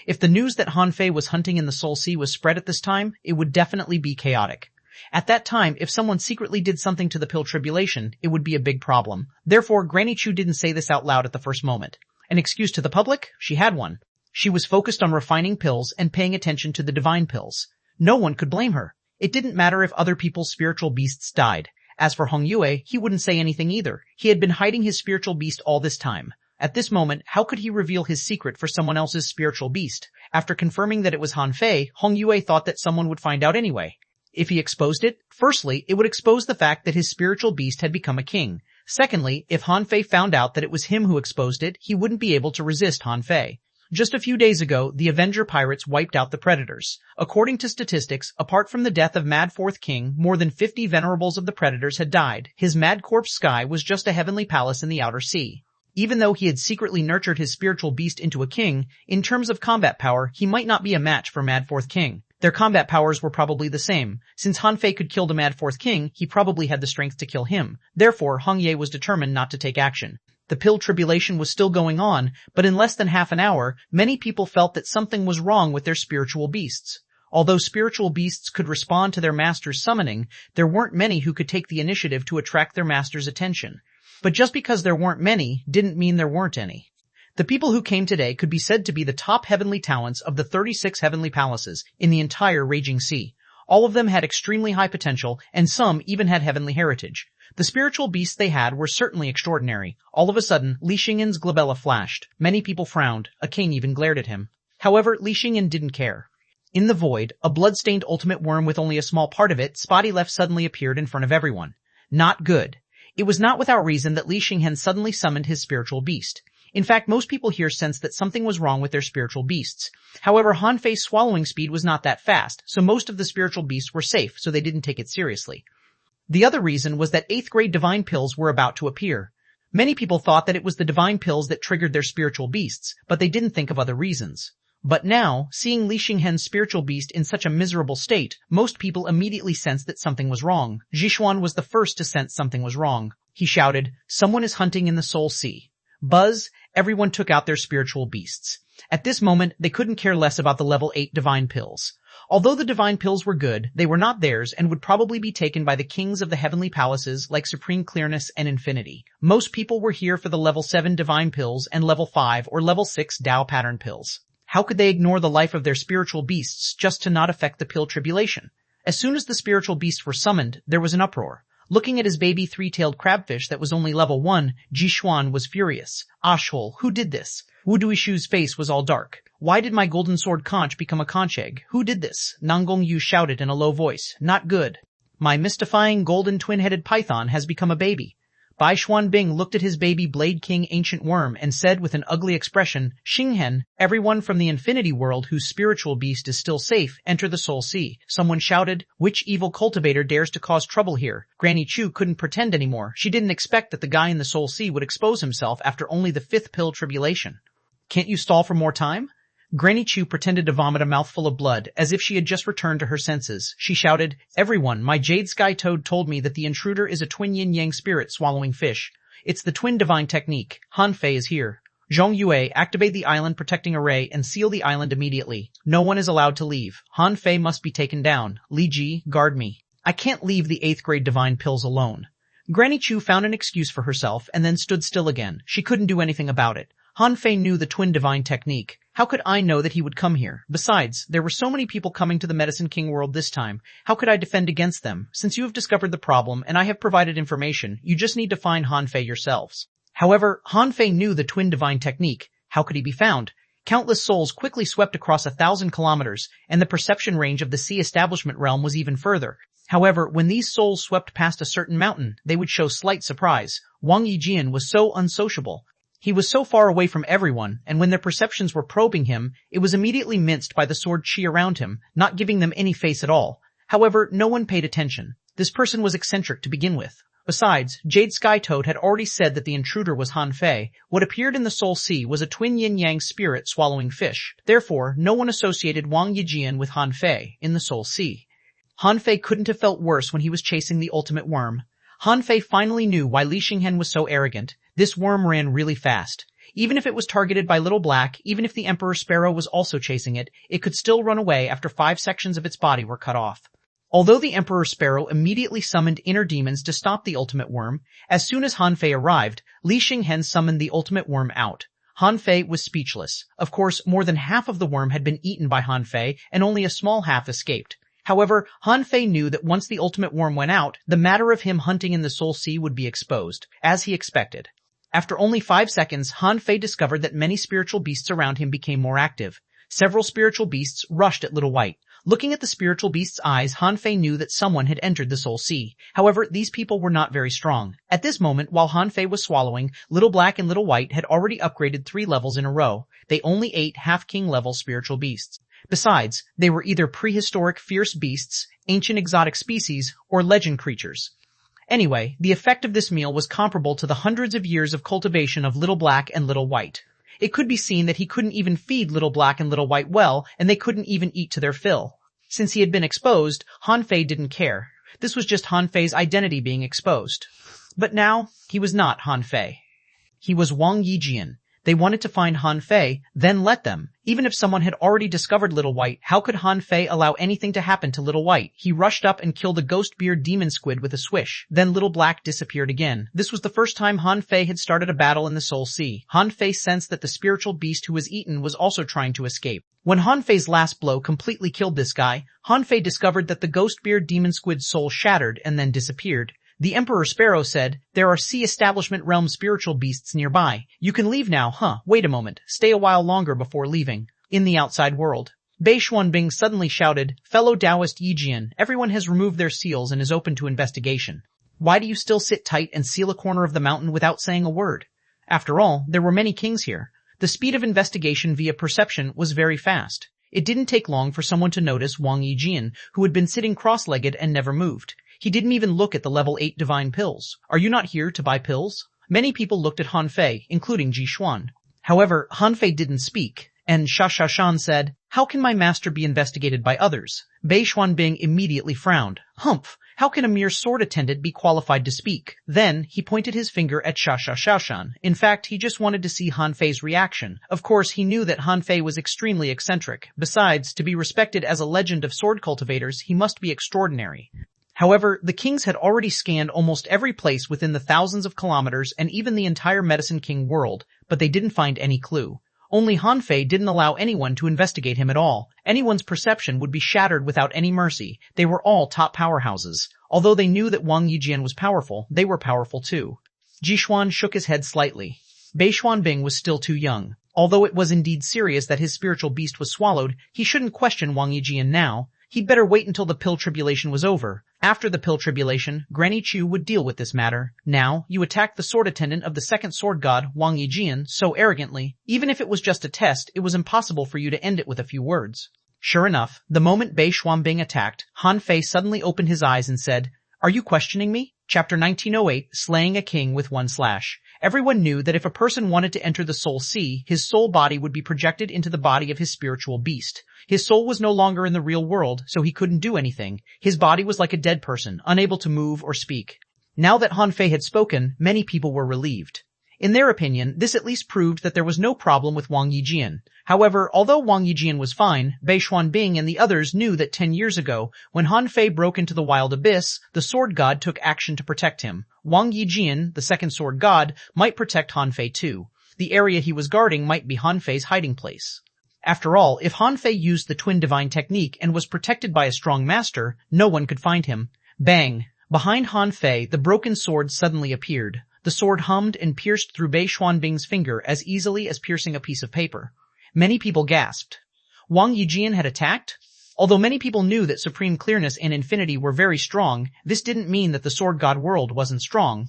If the news that Han Fei was hunting in the Soul Sea was spread at this time, it would definitely be chaotic. At that time, if someone secretly did something to the pill tribulation, it would be a big problem. Therefore, Granny Chu didn't say this out loud at the first moment. An excuse to the public? She had one. She was focused on refining pills and paying attention to the divine pills. No one could blame her. It didn't matter if other people's spiritual beasts died. As for Hong Yue, he wouldn't say anything either. He had been hiding his spiritual beast all this time. At this moment, how could he reveal his secret for someone else's spiritual beast? After confirming that it was Han Fei, Hong Yue thought that someone would find out anyway. If he exposed it, firstly, it would expose the fact that his spiritual beast had become a king. Secondly, if Han Fei found out that it was him who exposed it, he wouldn't be able to resist Han Fei. Just a few days ago, the Avenger pirates wiped out the Predators. According to statistics, apart from the death of Mad Fourth King, more than 50 venerables of the Predators had died. His Mad Corpse Sky was just a heavenly palace in the outer sea. Even though he had secretly nurtured his spiritual beast into a king, in terms of combat power, he might not be a match for Mad Fourth King. Their combat powers were probably the same. Since Han Fei could kill the Mad Fourth King, he probably had the strength to kill him. Therefore, Hong Ye was determined not to take action. The pill tribulation was still going on, but in less than half an hour, many people felt that something was wrong with their spiritual beasts. Although spiritual beasts could respond to their master's summoning, there weren't many who could take the initiative to attract their master's attention. But just because there weren't many didn't mean there weren't any. The people who came today could be said to be the top heavenly talents of the 36 heavenly palaces in the entire raging sea. All of them had extremely high potential, and some even had heavenly heritage. The spiritual beasts they had were certainly extraordinary. All of a sudden, Li Xingyan's glabella flashed. Many people frowned. A king even glared at him. However, Li Xingyan didn't care. In the void, a blood-stained ultimate worm with only a small part of it, spotty left, suddenly appeared in front of everyone. Not good. It was not without reason that Li Xingyan suddenly summoned his spiritual beast. In fact, most people here sensed that something was wrong with their spiritual beasts. However, Han Fei's swallowing speed was not that fast, so most of the spiritual beasts were safe, so they didn't take it seriously. The other reason was that 8th grade divine pills were about to appear. Many people thought that it was the divine pills that triggered their spiritual beasts, but they didn't think of other reasons. But now, seeing Li Xingyan's spiritual beast in such a miserable state, most people immediately sensed that something was wrong. Zhishuan was the first to sense something was wrong. He shouted, "Someone is hunting in the Soul Sea." Buzz, everyone took out their spiritual beasts. At this moment, they couldn't care less about the level 8 divine pills. Although the divine pills were good, they were not theirs and would probably be taken by the kings of the heavenly palaces like Supreme Clearness and Infinity. Most people were here for the level 7 divine pills and level 5 or level 6 Tao pattern pills. How could they ignore the life of their spiritual beasts just to not affect the pill tribulation? As soon as the spiritual beasts were summoned, there was an uproar. Looking at his baby 3-tailed crabfish that was only level 1, Ji Xuan was furious. Howl, who did this? Wu Duishu's face was all dark. Why did my golden sword conch become a conch egg? Who did this? Nanggong Yu shouted in a low voice. Not good. My mystifying golden twin-headed python has become a baby. Bai Xuanbing looked at his baby Blade King ancient worm and said with an ugly expression, Xinghen, everyone from the infinity world whose spiritual beast is still safe, enter the Soul Sea. Someone shouted, which evil cultivator dares to cause trouble here? Granny Chu couldn't pretend anymore. She didn't expect that the guy in the Soul Sea would expose himself after only the 5th pill tribulation. Can't you stall for more time? Granny Chu pretended to vomit a mouthful of blood, as if she had just returned to her senses. She shouted, everyone, my Jade Sky Toad told me that the intruder is a twin yin-yang spirit swallowing fish. It's the twin divine technique. Han Fei is here. Zhong Yue, activate the island protecting array and seal the island immediately. No one is allowed to leave. Han Fei must be taken down. Li Ji, guard me. I can't leave the 8th grade divine pills alone. Granny Chu found an excuse for herself and then stood still again. She couldn't do anything about it. Han Fei knew the twin divine technique. How could I know that he would come here? Besides, there were so many people coming to the Medicine King world this time. How could I defend against them? Since you have discovered the problem and I have provided information, you just need to find Han Fei yourselves. However, Han Fei knew the twin divine technique. How could he be found? Countless souls quickly swept across 1,000 kilometers, and the perception range of the sea establishment realm was even further. However, when these souls swept past a certain mountain, they would show slight surprise. Wang Yijian was so unsociable. He was so far away from everyone, and when their perceptions were probing him, it was immediately minced by the sword chi around him, not giving them any face at all. However, no one paid attention. This person was eccentric to begin with. Besides, Jade Skytoad had already said that the intruder was Han Fei. What appeared in the Soul Sea was a twin yin-yang spirit swallowing fish. Therefore, no one associated Wang Yijian with Han Fei in the Soul Sea. Han Fei couldn't have felt worse when he was chasing the ultimate worm. Han Fei finally knew why Li Xinghen was so arrogant. This worm ran really fast. Even if it was targeted by Little Black, even if the Emperor Sparrow was also chasing it, it could still run away after 5 sections of its body were cut off. Although the Emperor Sparrow immediately summoned inner demons to stop the ultimate worm, as soon as Han Fei arrived, Li Xinghen summoned the ultimate worm out. Han Fei was speechless. Of course, more than half of the worm had been eaten by Han Fei, and only a small half escaped. However, Han Fei knew that once the ultimate worm went out, the matter of him hunting in the Soul Sea would be exposed, as he expected. After only 5 seconds, Han Fei discovered that many spiritual beasts around him became more active. Several spiritual beasts rushed at Little White. Looking at the spiritual beast's eyes, Han Fei knew that someone had entered the Soul Sea. However, these people were not very strong. At this moment, while Han Fei was swallowing, Little Black and Little White had already upgraded 3 levels in a row. They only ate half-king level spiritual beasts. Besides, they were either prehistoric fierce beasts, ancient exotic species, or legend creatures. Anyway, the effect of this meal was comparable to the hundreds of years of cultivation of Little Black and Little White. It could be seen that he couldn't even feed Little Black and Little White well, and they couldn't even eat to their fill. Since he had been exposed, Han Fei didn't care. This was just Han Fei's identity being exposed. But now, he was not Han Fei. He was Wang Yijian. They wanted to find Han Fei, then let them. Even if someone had already discovered Little White, how could Han Fei allow anything to happen to Little White? He rushed up and killed a ghost beard demon squid with a swish. Then Little Black disappeared again. This was the first time Han Fei had started a battle in the Soul Sea. Han Fei sensed that the spiritual beast who was eaten was also trying to escape. When Han Fei's last blow completely killed this guy, Han Fei discovered that the ghost beard demon squid's soul shattered and then disappeared. The Emperor Sparrow said, "There are Sea Establishment Realm spiritual beasts nearby. You can leave now, huh? Wait a moment. Stay a while longer before leaving." In the outside world, Bei Xuanbing suddenly shouted, "Fellow Taoist Yijian, everyone has removed their seals and is open to investigation. Why do you still sit tight and seal a corner of the mountain without saying a word? After all, there were many kings here." The speed of investigation via perception was very fast. It didn't take long for someone to notice Wang Yijian, who had been sitting cross-legged and never moved. He didn't even look at the level 8 divine pills. "Are you not here to buy pills?" Many people looked at Han Fei, including Ji Xuan. However, Han Fei didn't speak, and Shan said, "How can my master be investigated by others?" Bei Xuanbing immediately frowned. "Humph! How can a mere sword attendant be qualified to speak?" Then, he pointed his finger at Shan. In fact, he just wanted to see Han Fei's reaction. Of course, he knew that Han Fei was extremely eccentric. Besides, to be respected as a legend of sword cultivators, he must be extraordinary. However, the kings had already scanned almost every place within the thousands of kilometers and even the entire Medicine King world, but they didn't find any clue. Only Han Fei didn't allow anyone to investigate him at all. Anyone's perception would be shattered without any mercy. They were all top powerhouses. Although they knew that Wang Yijian was powerful, they were powerful too. Ji Xuan shook his head slightly. Bei Xuanbing was still too young. Although it was indeed serious that his spiritual beast was swallowed, he shouldn't question Wang Yijian now. He'd better wait until the pill tribulation was over. After the pill tribulation, Granny Chu would deal with this matter. Now, you attacked the sword attendant of the second sword god, Wang Yijian, so arrogantly. Even if it was just a test, it was impossible for you to end it with a few words. Sure enough, the moment Bei Xuanbing attacked, Han Fei suddenly opened his eyes and said, "Are you questioning me?" Chapter 1908, Slaying a King with One Slash. Everyone knew that if a person wanted to enter the Soul Sea, his soul body would be projected into the body of his spiritual beast. His soul was no longer in the real world, so he couldn't do anything. His body was like a dead person, unable to move or speak. Now that Han Fei had spoken, many people were relieved. In their opinion, this at least proved that there was no problem with Wang Yijian. However, although Wang Yijian was fine, Bei Xuanbing and the others knew that 10 years ago, when Han Fei broke into the wild abyss, the sword god took action to protect him. Wang Yijian, the second sword god, might protect Han Fei too. The area he was guarding might be Han Fei's hiding place. After all, if Han Fei used the twin divine technique and was protected by a strong master, no one could find him. Bang! Behind Han Fei, the broken sword suddenly appeared. The sword hummed and pierced through Bei Xuanbing's finger as easily as piercing a piece of paper. Many people gasped. Wang Yijian had attacked? Although many people knew that supreme clearness and infinity were very strong, this didn't mean that the sword god world wasn't strong.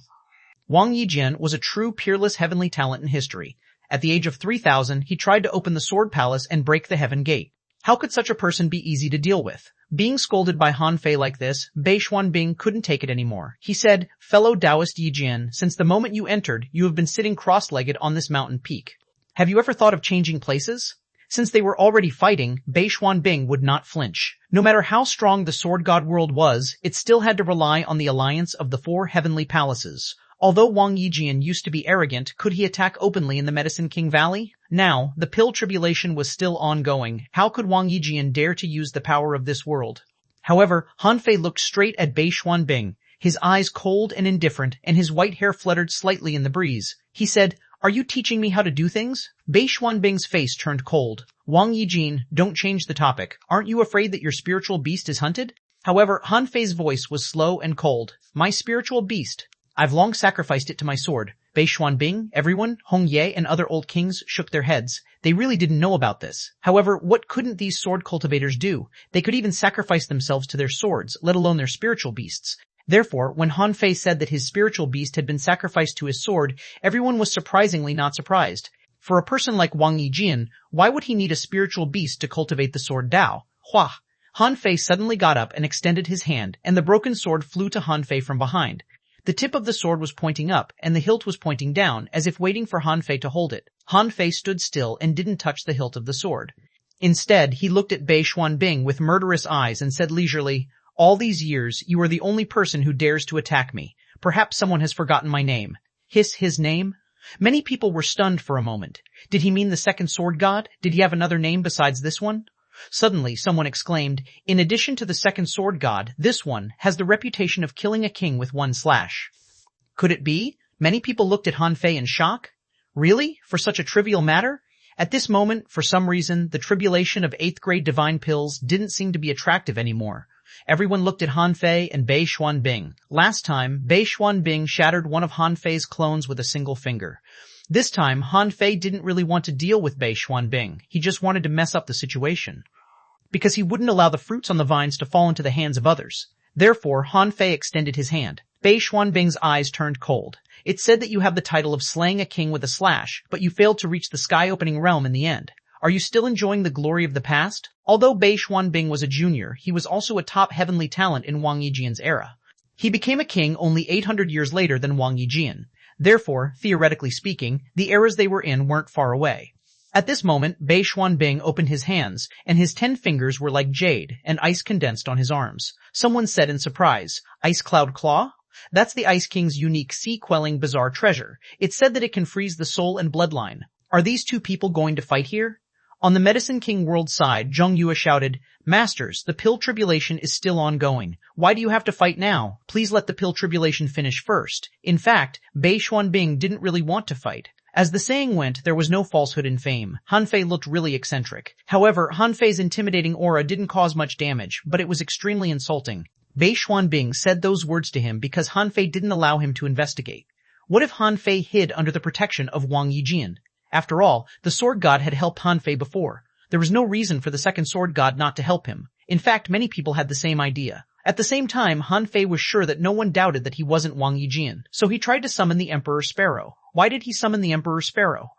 Wang Yijian was a true peerless heavenly talent in history. At the age of 3,000, he tried to open the sword palace and break the heaven gate. How could such a person be easy to deal with? Being scolded by Han Fei like this, Bei Xuanbing couldn't take it anymore. He said, "Fellow Taoist Yijian, since the moment you entered, you have been sitting cross-legged on this mountain peak. Have you ever thought of changing places?" Since they were already fighting, Bei Xuanbing would not flinch. No matter how strong the sword god world was, it still had to rely on the alliance of the 4 heavenly palaces. Although Wang Yijian used to be arrogant, could he attack openly in the Medicine King Valley? Now, the pill tribulation was still ongoing. How could Wang Yijian dare to use the power of this world? However, Han Fei looked straight at Bei Xuanbing, his eyes cold and indifferent, and his white hair fluttered slightly in the breeze. He said, "Are you teaching me how to do things?" Bei Xuanbing's face turned cold. "Wang Yijian, don't change the topic. Aren't you afraid that your spiritual beast is hunted?" However, Han Fei's voice was slow and cold. "My spiritual beast? I've long sacrificed it to my sword." Bei Xuanbing, everyone, Hong Ye, and other old kings shook their heads. They really didn't know about this. However, what couldn't these sword cultivators do? They could even sacrifice themselves to their swords, let alone their spiritual beasts. Therefore, when Han Fei said that his spiritual beast had been sacrificed to his sword, everyone was surprisingly not surprised. For a person like Wang Yijian, why would he need a spiritual beast to cultivate the sword Dao? Hua! Han Fei suddenly got up and extended his hand, and the broken sword flew to Han Fei from behind. The tip of the sword was pointing up, and the hilt was pointing down, as if waiting for Han Fei to hold it. Han Fei stood still and didn't touch the hilt of the sword. Instead, he looked at Bei Xuanbing with murderous eyes and said leisurely, "All these years, you are the only person who dares to attack me. Perhaps someone has forgotten my name." His name? Many people were stunned for a moment. Did he mean the second sword god? Did he have another name besides this one? Suddenly, someone exclaimed, "In addition to the second sword god, this one has the reputation of killing a king with one slash." Could it be? Many people looked at Han Fei in shock. Really? For such a trivial matter? At this moment, for some reason, the tribulation of 8th grade divine pills didn't seem to be attractive anymore. Everyone looked at Han Fei and Bei Xuanbing. Last time, Bei Xuanbing shattered one of Han Fei's clones with a single finger. This time, Han Fei didn't really want to deal with Bei Xuanbing. He just wanted to mess up the situation. Because he wouldn't allow the fruits on the vines to fall into the hands of others. Therefore, Han Fei extended his hand. Bei Xuanbing's eyes turned cold. "It said that you have the title of slaying a king with a slash, but you failed to reach the sky-opening realm in the end. Are you still enjoying the glory of the past?" Although Bei Xuanbing was a junior, he was also a top heavenly talent in Wang Yijian's era. He became a king only 800 years later than Wang Yijian. Therefore, theoretically speaking, the eras they were in weren't far away. At this moment, Bei Xuanbing opened his hands, and his 10 fingers were like jade, and ice condensed on his arms. Someone said in surprise, "Ice Cloud Claw?" That's the Ice King's unique sea-quelling bizarre treasure. It's said that it can freeze the soul and bloodline. Are these 2 people going to fight here? On the Medicine King world side, Zheng Yue shouted, "Masters, the pill tribulation is still ongoing. Why do you have to fight now? Please let the pill tribulation finish first." In fact, Bei Xuanbing didn't really want to fight. As the saying went, there was no falsehood in fame. Han Fei looked really eccentric. However, Han Fei's intimidating aura didn't cause much damage, but it was extremely insulting. Bei Xuanbing said those words to him because Han Fei didn't allow him to investigate. What if Han Fei hid under the protection of Wang Yijian? After all, the sword god had helped Han Fei before. There was no reason for the second sword god not to help him. In fact, many people had the same idea. At the same time, Han Fei was sure that no one doubted that he wasn't Wang Yijian, so he tried to summon the Emperor Sparrow. Why did he summon the Emperor Sparrow?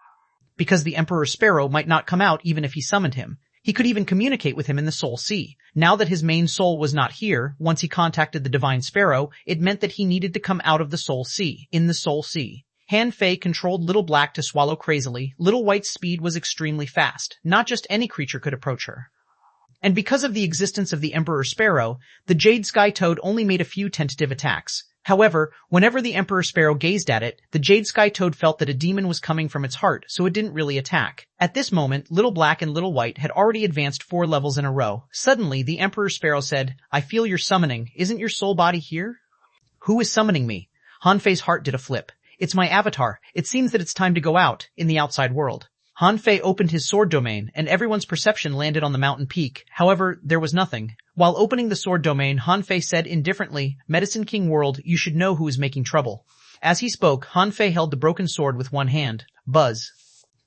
Because the Emperor Sparrow might not come out even if he summoned him. He could even communicate with him in the Soul Sea. Now that his main soul was not here, once he contacted the Divine Sparrow, it meant that he needed to come out of the Soul Sea, in the Soul Sea. Han Fei controlled Little Black to swallow crazily. Little White's speed was extremely fast. Not just any creature could approach her. And because of the existence of the Emperor Sparrow, the Jade Sky Toad only made a few tentative attacks. However, whenever the Emperor Sparrow gazed at it, the Jade Sky Toad felt that a demon was coming from its heart, so it didn't really attack. At this moment, Little Black and Little White had already advanced 4 levels in a row. Suddenly, the Emperor Sparrow said, "I feel your summoning. Isn't your soul body here?" "Who is summoning me?" Hanfei's heart did a flip. "It's my avatar. It seems that it's time to go out, in the outside world." Hanfei opened his sword domain, and everyone's perception landed on the mountain peak. However, there was nothing. While opening the sword domain, Hanfei said indifferently, "Medicine King World, you should know who is making trouble." As he spoke, Hanfei held the broken sword with one hand. Buzz.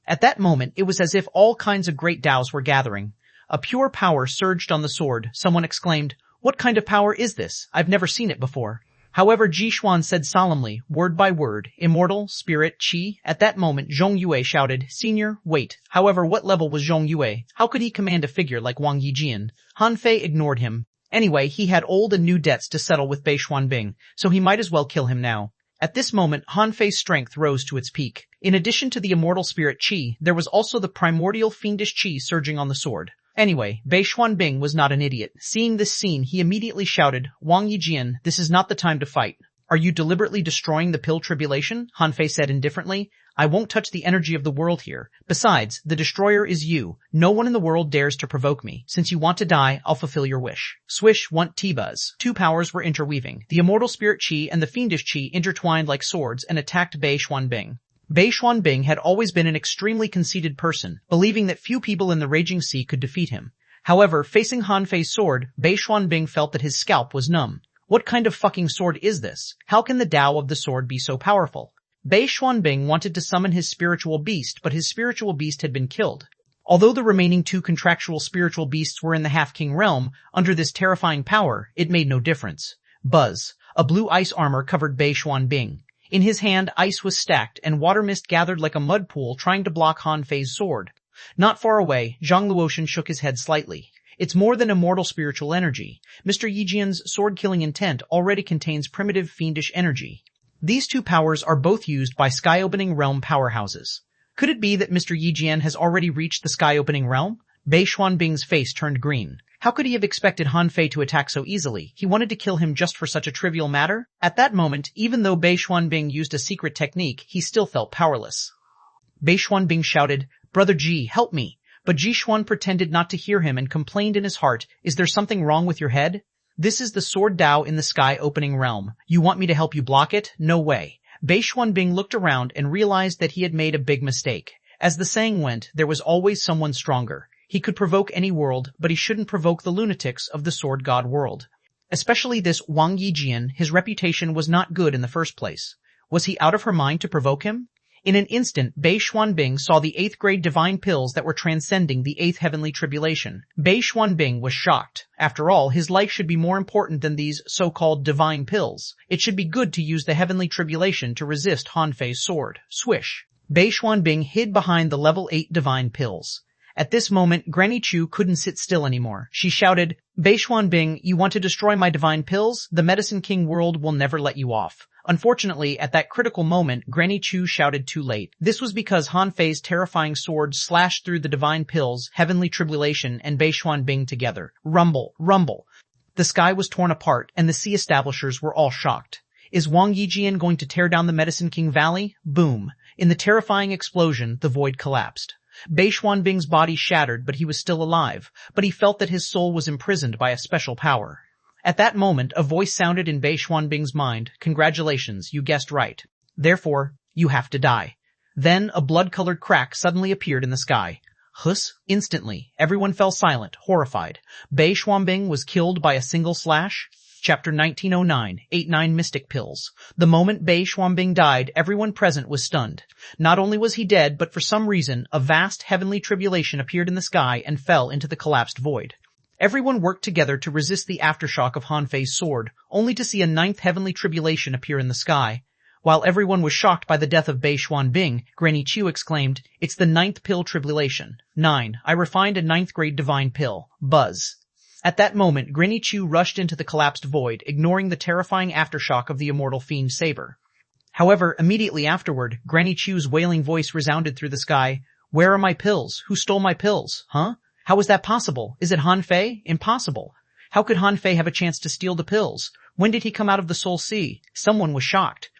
At that moment, it was as if all kinds of great Daos were gathering. A pure power surged on the sword. Someone exclaimed, "What kind of power is this? I've never seen it before." However, Xuanhuan said solemnly, word by word, "Immortal, Spirit, Qi." At that moment, Zhong Yue shouted, "Senior, wait." However, what level was Zhong Yue? How could he command a figure like Wang Yijian? Hanfei ignored him. Anyway, he had old and new debts to settle with Bei Xuanbing, so he might as well kill him now. At this moment, Hanfei's strength rose to its peak. In addition to the immortal spirit Qi, there was also the primordial fiendish Qi surging on the sword. Anyway, Bei Xuanbing was not an idiot. Seeing this scene, he immediately shouted, "Wang Yijian, this is not the time to fight." "Are you deliberately destroying the pill tribulation?" Hanfei said indifferently. "I won't touch the energy of the world here. Besides, the destroyer is you. No one in the world dares to provoke me. Since you want to die, I'll fulfill your wish." Swish, want T-buzz. 2 powers were interweaving. The immortal spirit Qi and the fiendish Qi intertwined like swords and attacked Bei Xuanbing. Bei Xuanbing had always been an extremely conceited person, believing that few people in the Raging Sea could defeat him. However, facing Hanfei's sword, Bei Xuanbing felt that his scalp was numb. What kind of fucking sword is this? How can the Tao of the sword be so powerful? Bei Xuanbing wanted to summon his spiritual beast, but his spiritual beast had been killed. Although the remaining 2 contractual spiritual beasts were in the Half-King realm, under this terrifying power, it made no difference. Buzz. A blue ice armor covered Bei Xuanbing. In his hand, ice was stacked, and water mist gathered like a mud pool trying to block Hanfei's sword. Not far away, Zhang Luotian shook his head slightly. "It's more than immortal spiritual energy. Mr. Yijian's sword-killing intent already contains primitive fiendish energy. These 2 powers are both used by sky-opening realm powerhouses. Could it be that Mr. Yijian has already reached the sky-opening realm?" Bei Xuanbing's face turned green. How could he have expected Hanfei to attack so easily? He wanted to kill him just for such a trivial matter? At that moment, even though Bei Xuanbing used a secret technique, he still felt powerless. Bei Xuanbing shouted, "Brother Ji, help me." But Ji Xuan pretended not to hear him and complained in his heart, "Is there something wrong with your head? This is the sword Tao in the sky-opening realm. You want me to help you block it? No way." Bei Xuanbing looked around and realized that he had made a big mistake. As the saying went, there was always someone stronger. He could provoke any world, but he shouldn't provoke the lunatics of the Sword God world. Especially this Wang Yijian, his reputation was not good in the first place. Was he out of her mind to provoke him? In an instant, Bei Xuanbing saw the 8th grade divine pills that were transcending the 8th heavenly tribulation. Bei Xuanbing was shocked. After all, his life should be more important than these so-called divine pills. It should be good to use the heavenly tribulation to resist Hanfei's sword. Swish. Bei Xuanbing hid behind the level 8 divine pills. At this moment, Granny Chu couldn't sit still anymore. She shouted, "Bei Xuanbing, you want to destroy my divine pills? The Medicine King world will never let you off." Unfortunately, at that critical moment, Granny Chu shouted too late. This was because Hanfei's terrifying sword slashed through the divine pills, heavenly tribulation, and Bei Xuanbing together. Rumble, rumble. The sky was torn apart, and the sea establishers were all shocked. Is Wang Yijian going to tear down the Medicine King Valley? Boom. In the terrifying explosion, the void collapsed. Bei Xuanbing's body shattered, but he was still alive, but he felt that his soul was imprisoned by a special power. At that moment, a voice sounded in Bei Xuanbing's mind, "Congratulations, you guessed right. Therefore, you have to die." Then, a blood-colored crack suddenly appeared in the sky. Hus! Instantly, everyone fell silent, horrified. Bei Xuanbing was killed by a single slash. Chapter 1909, 8-9 Mystic Pills. The moment Bei Xuanbing died, everyone present was stunned. Not only was he dead, but for some reason, a vast heavenly tribulation appeared in the sky and fell into the collapsed void. Everyone worked together to resist the aftershock of Hanfei's sword, only to see a 9th heavenly tribulation appear in the sky. While everyone was shocked by the death of Bei Xuanbing, Granny Chu exclaimed, "It's the 9th pill tribulation. 9. I refined a 9th grade divine pill. Buzz." At that moment, Granny Chu rushed into the collapsed void, ignoring the terrifying aftershock of the immortal fiend saber. However, immediately afterward, Granny Chu's wailing voice resounded through the sky. "Where are my pills? Who stole my pills? Huh? How is that possible? Is it Hanfei? Impossible." How could Han Fei have a chance to steal the pills? When did he come out of the Soul Sea? Someone was shocked.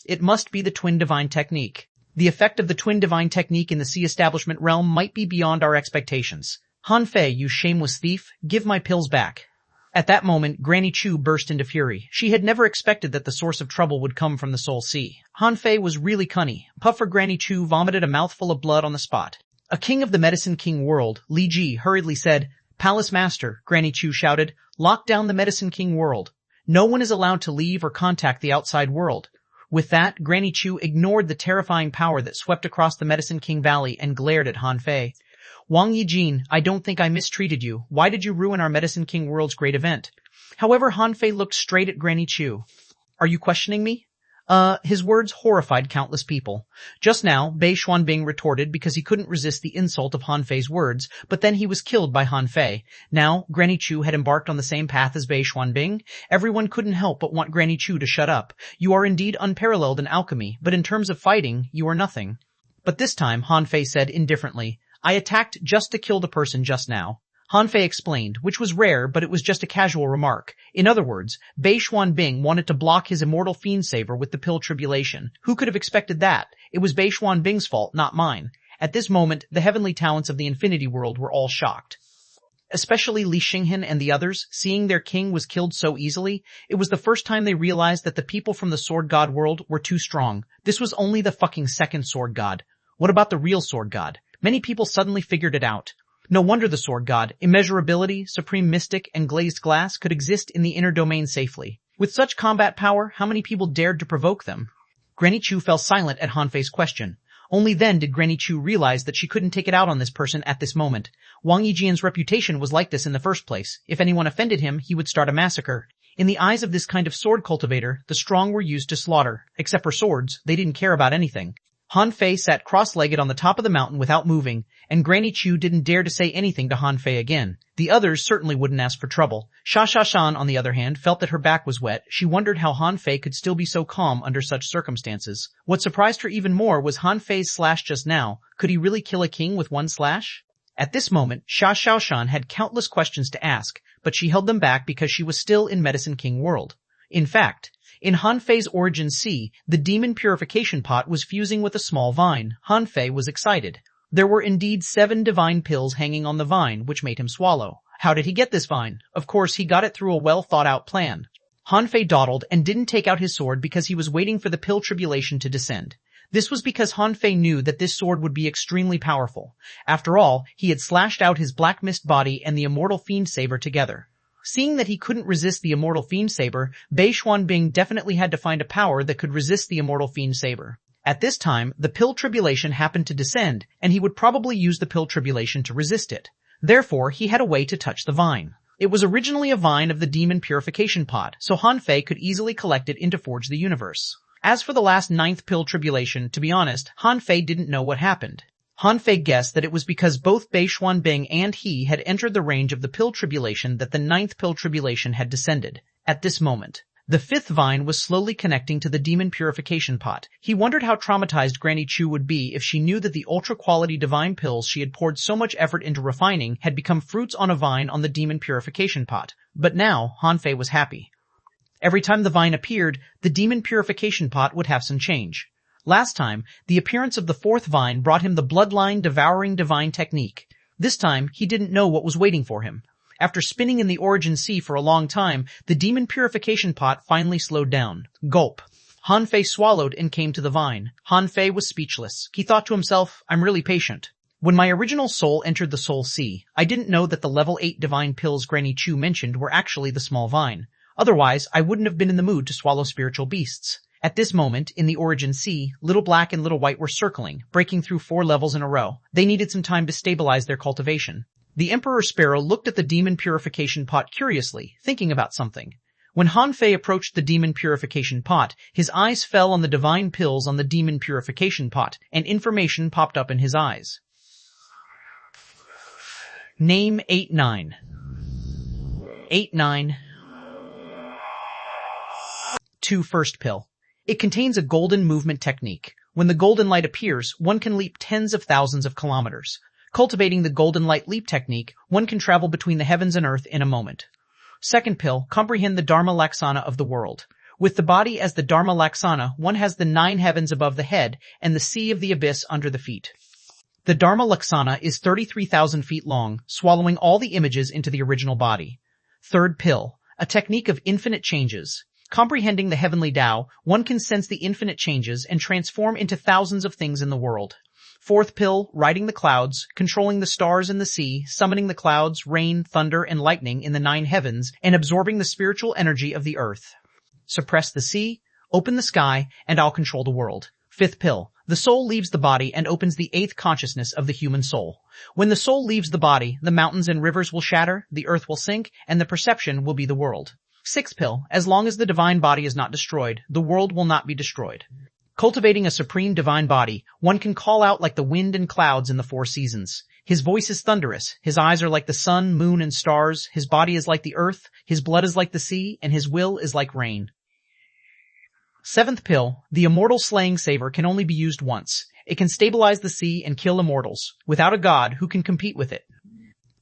It must be the Twin Divine Technique. The effect of the Twin Divine Technique in the Sea Establishment realm might be beyond our expectations. Han Fei, you shameless thief, give my pills back. At that moment, Granny Chu burst into fury. She had never expected that the source of trouble would come from the Soul Sea. Han Fei was really cunning. Puffer Granny Chu vomited a mouthful of blood on the spot. A king of the Medicine King world, Li Ji, hurriedly said, "Palace Master," Granny Chu shouted, "lock down the Medicine King world. No one is allowed to leave or contact the outside world." With that, Granny Chu ignored the terrifying power that swept across the Medicine King Valley and glared at Han Fei. "Wang Yijin, I don't think I mistreated you. Why did you ruin our Medicine King world's great event?" However, Han Fei looked straight at Granny Chu. "Are you questioning me?" His words horrified countless people. Just now, Bei Xuanbing retorted because he couldn't resist the insult of Han Fei's words, but then he was killed by Han Fei. Now, Granny Chu had embarked on the same path as Bei Xuanbing. Everyone couldn't help but want Granny Chu to shut up. "You are indeed unparalleled in alchemy, but in terms of fighting, you are nothing." But this time, Han Fei said indifferently, "I attacked just to kill the person just now." Han Fei explained, which was rare, but it was just a casual remark. In other words, Bei Xuanbing wanted to block his immortal fiend saber with the pill tribulation. Who could have expected that? It was Bei Xuanbing's fault, not mine. At this moment, the heavenly talents of the Infinity World were all shocked. Especially Li Xinghan and the others, seeing their king was killed so easily. It was the first time they realized that the people from the Sword God world were too strong. This was only the fucking second Sword God. What about the real Sword God? Many people suddenly figured it out. No wonder the Sword God, immeasurability, supreme mystic, and glazed glass could exist in the inner domain safely. With such combat power, how many people dared to provoke them? Granny Chu fell silent at Han Fei's question. Only then did Granny Chu realize that she couldn't take it out on this person at this moment. Wang Yijian's reputation was like this in the first place. If anyone offended him, he would start a massacre. In the eyes of this kind of sword cultivator, the strong were used to slaughter. Except for swords, they didn't care about anything. Han Fei sat cross-legged on the top of the mountain without moving, and Granny Chu didn't dare to say anything to Han Fei again. The others certainly wouldn't ask for trouble. Shan, on the other hand, felt that her back was wet. She wondered how Han Fei could still be so calm under such circumstances. What surprised her even more was Han Fei's slash just now. Could he really kill a king with one slash? At this moment, Shan had countless questions to ask, but she held them back because she was still in Medicine King world. In fact, in Han Fei's origin sea, the demon purification pot was fusing with a small vine. Han Fei was excited. There were indeed 7 divine pills hanging on the vine, which made him swallow. How did he get this vine? Of course, he got it through a well-thought-out plan. Han Fei dawdled and didn't take out his sword because he was waiting for the pill tribulation to descend. This was because Han Fei knew that this sword would be extremely powerful. After all, he had slashed out his black mist body and the immortal fiend saber together. Seeing that he couldn't resist the immortal fiend saber, Bei Xuanbing definitely had to find a power that could resist the immortal fiend saber. At this time, the pill tribulation happened to descend, and he would probably use the pill tribulation to resist it. Therefore, he had a way to touch the vine. It was originally a vine of the demon purification pot, so Han Fei could easily collect it into Forge the Universe. As for the last 9th pill tribulation, to be honest, Han Fei didn't know what happened. Han Fei guessed that it was because both Bei Xuanbing and he had entered the range of the pill tribulation that the 9th pill tribulation had descended. At this moment, the 5th vine was slowly connecting to the demon purification pot. He wondered how traumatized Granny Chu would be if she knew that the ultra-quality divine pills she had poured so much effort into refining had become fruits on a vine on the demon purification pot. But now, Han Fei was happy. Every time the vine appeared, the demon purification pot would have some change. Last time, the appearance of the 4th vine brought him the bloodline devouring divine technique. This time, he didn't know what was waiting for him. After spinning in the origin sea for a long time, the demon purification pot finally slowed down. Gulp. Han Fei swallowed and came to the vine. Han Fei was speechless. He thought to himself, I'm really patient. When my original soul entered the soul sea, I didn't know that the level 8 divine pills Granny Chu mentioned were actually the small vine. Otherwise, I wouldn't have been in the mood to swallow spiritual beasts. At this moment, in the origin sea, Little Black and Little White were circling, breaking through 4 levels in a row. They needed some time to stabilize their cultivation. The Emperor Sparrow looked at the demon purification pot curiously, thinking about something. When Han Fei approached the demon purification pot, his eyes fell on the divine pills on the demon purification pot, and information popped up in his eyes. Name 89. 89. 2 First pill. It contains a golden movement technique. When the golden light appears, one can leap tens of thousands of kilometers. Cultivating the golden light leap technique, one can travel between the heavens and earth in a moment. Second pill, comprehend the Dharma Laksana of the world. With the body as the Dharma Laksana, one has the 9 heavens above the head and the sea of the abyss under the feet. The Dharma Laksana is 33,000 feet long, swallowing all the images into the original body. Third pill, a technique of infinite changes. Comprehending the heavenly Tao, one can sense the infinite changes and transform into thousands of things in the world. Fourth pill, riding the clouds, controlling the stars and the sea, summoning the clouds, rain, thunder, and lightning in the 9 heavens, and absorbing the spiritual energy of the earth. Suppress the sea, open the sky, and I'll control the world. Fifth pill, the soul leaves the body and opens the 8th consciousness of the human soul. When the soul leaves the body, the mountains and rivers will shatter, the earth will sink, and the perception will be the world. Sixth pill, as long as the divine body is not destroyed, the world will not be destroyed. Cultivating a supreme divine body, one can call out like the wind and clouds in the 4 seasons. His voice is thunderous, his eyes are like the sun, moon, and stars, his body is like the earth, his blood is like the sea, and his will is like rain. Seventh pill, the immortal slaying saber can only be used once. It can stabilize the sea and kill immortals, without a god who can compete with it.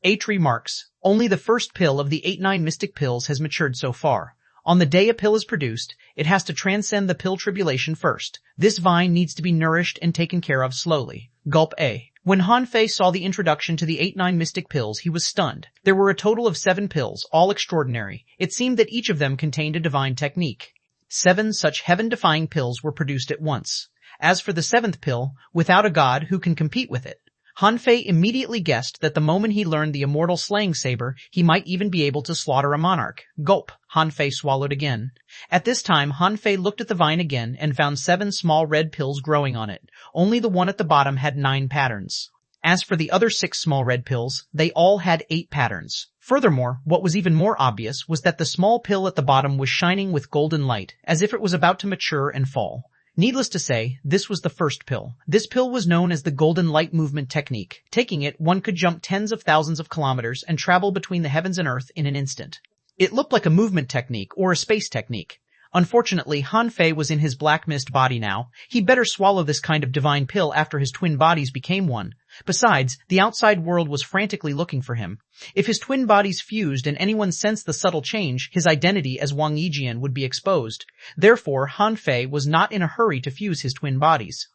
8 remarks, only the first pill of the 8-9 mystic pills has matured so far. On the day a pill is produced, it has to transcend the pill tribulation first. This vine needs to be nourished and taken care of slowly. Gulp A. When Han Fei saw the introduction to the 8-9 mystic pills, he was stunned. There were a total of 7 pills, all extraordinary. It seemed that each of them contained a divine technique. 7 such heaven-defying pills were produced at once. As for the 7th pill, without a god who can compete with it. Han Fei immediately guessed that the moment he learned the immortal slaying saber, he might even be able to slaughter a monarch. Gulp. Han Fei swallowed again. At this time, Han Fei looked at the vine again and found 7 small red pills growing on it. Only the one at the bottom had 9 patterns. As for the other 6 small red pills, they all had 8 patterns. Furthermore, what was even more obvious was that the small pill at the bottom was shining with golden light, as if it was about to mature and fall. Needless to say, this was the first pill. This pill was known as the Golden Light Movement Technique. Taking it, one could jump tens of thousands of kilometers and travel between the heavens and earth in an instant. It looked like a movement technique or a space technique. Unfortunately, Han Fei was in his black mist body now. He better swallow this kind of divine pill after his twin bodies became one. Besides, the outside world was frantically looking for him. If his twin bodies fused and anyone sensed the subtle change, his identity as Wang Yijian would be exposed. Therefore, Han Fei was not in a hurry to fuse his twin bodies.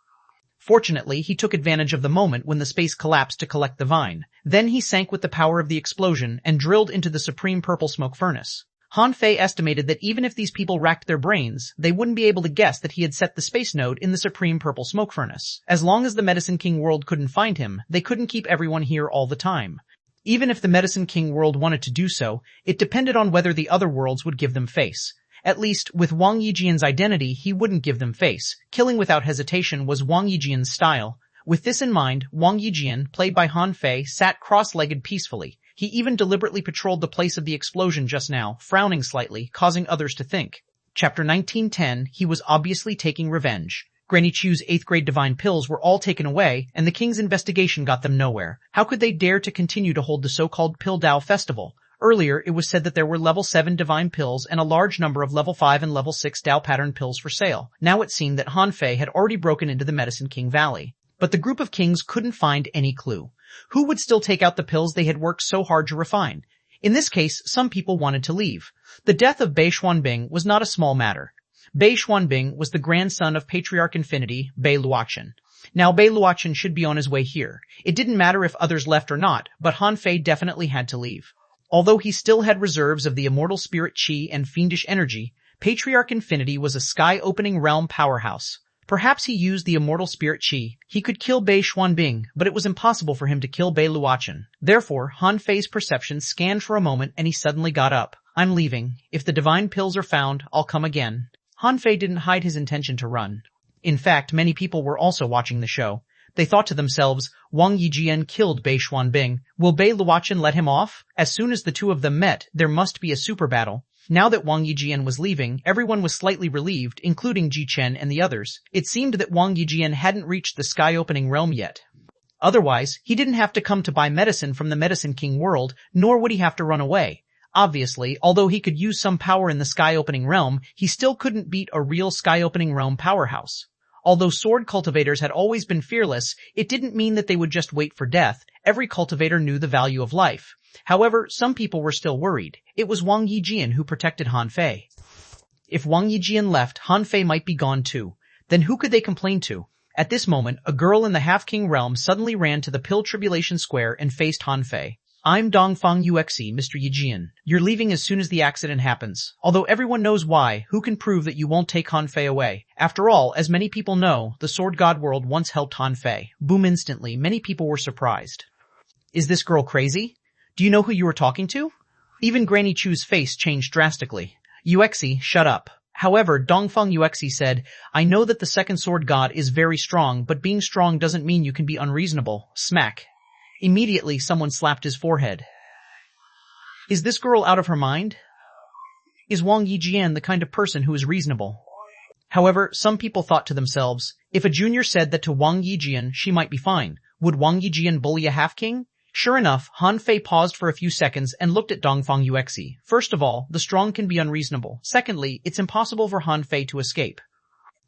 Fortunately, he took advantage of the moment when the space collapsed to collect the vine. Then he sank with the power of the explosion and drilled into the supreme purple smoke furnace. Han Fei estimated that even if these people racked their brains, they wouldn't be able to guess that he had set the space node in the supreme purple smoke furnace. As long as the Medicine King world couldn't find him, they couldn't keep everyone here all the time. Even if the Medicine King world wanted to do so, it depended on whether the other worlds would give them face. At least, with Wang Yijian's identity, he wouldn't give them face. Killing without hesitation was Wang Yijian's style. With this in mind, Wang Yijian, played by Han Fei, sat cross-legged peacefully. He even deliberately patrolled the place of the explosion just now, frowning slightly, causing others to think. Chapter 1910, he was obviously taking revenge. Granny Chu's 8th grade divine pills were all taken away, and the king's investigation got them nowhere. How could they dare to continue to hold the so-called Pill Dao Festival? Earlier, it was said that there were level 7 divine pills and a large number of level 5 and level 6 Dao pattern pills for sale. Now it seemed that Han Fei had already broken into the Medicine King Valley. But the group of kings couldn't find any clue. Who would still take out the pills they had worked so hard to refine? In this case, some people wanted to leave. The death of Bei Xuanbing was not a small matter. Bei Xuanbing was the grandson of Patriarch Infinity, Bei Luochen. Now Bei Luochen should be on his way here. It didn't matter if others left or not, but Han Fei definitely had to leave. Although he still had reserves of the immortal spirit Qi and fiendish energy, Patriarch Infinity was a sky-opening realm powerhouse. Perhaps he used the immortal spirit Qi. He could kill Bei Xuanbing, but it was impossible for him to kill Bei Luochen. Therefore, Han Fei's perception scanned for a moment and he suddenly got up. I'm leaving. If the divine pills are found, I'll come again. Han Fei didn't hide his intention to run. In fact, many people were also watching the show. They thought to themselves, Wang Yijian killed Bei Xuanbing. Will Bei Luochen let him off? As soon as the two of them met, there must be a super battle. Now that Wang Yijian was leaving, everyone was slightly relieved, including Ji Chen and the others. It seemed that Wang Yijian hadn't reached the sky-opening realm yet. Otherwise, he didn't have to come to buy medicine from the Medicine King world, nor would he have to run away. Obviously, although he could use some power in the sky-opening realm, he still couldn't beat a real sky-opening realm powerhouse. Although sword cultivators had always been fearless, it didn't mean that they would just wait for death. Every cultivator knew the value of life. However, some people were still worried. It was Wang Yijian who protected Han Fei. If Wang Yijian left, Han Fei might be gone too. Then who could they complain to? At this moment, a girl in the half-king realm suddenly ran to the Pill Tribulation Square and faced Han Fei. I'm Dongfang Yuexi, Mr. Yijian. You're leaving as soon as the accident happens. Although everyone knows why, who can prove that you won't take Han Fei away? After all, as many people know, the Sword God world once helped Han Fei. Boom, instantly, many people were surprised. Is this girl crazy? Do you know who you were talking to? Even Granny Chu's face changed drastically. Yuexi, shut up. However, Dongfang Yuexi said, I know that the second sword god is very strong, but being strong doesn't mean you can be unreasonable. Smack. Immediately, someone slapped his forehead. Is this girl out of her mind? Is Wang Yijian the kind of person who is reasonable? However, some people thought to themselves, if a junior said that to Wang Yijian, she might be fine. Would Wang Yijian bully a half-king? Sure enough, Han Fei paused for a few seconds and looked at Dongfang Yuexi. First of all, the strong can be unreasonable. Secondly, it's impossible for Han Fei to escape.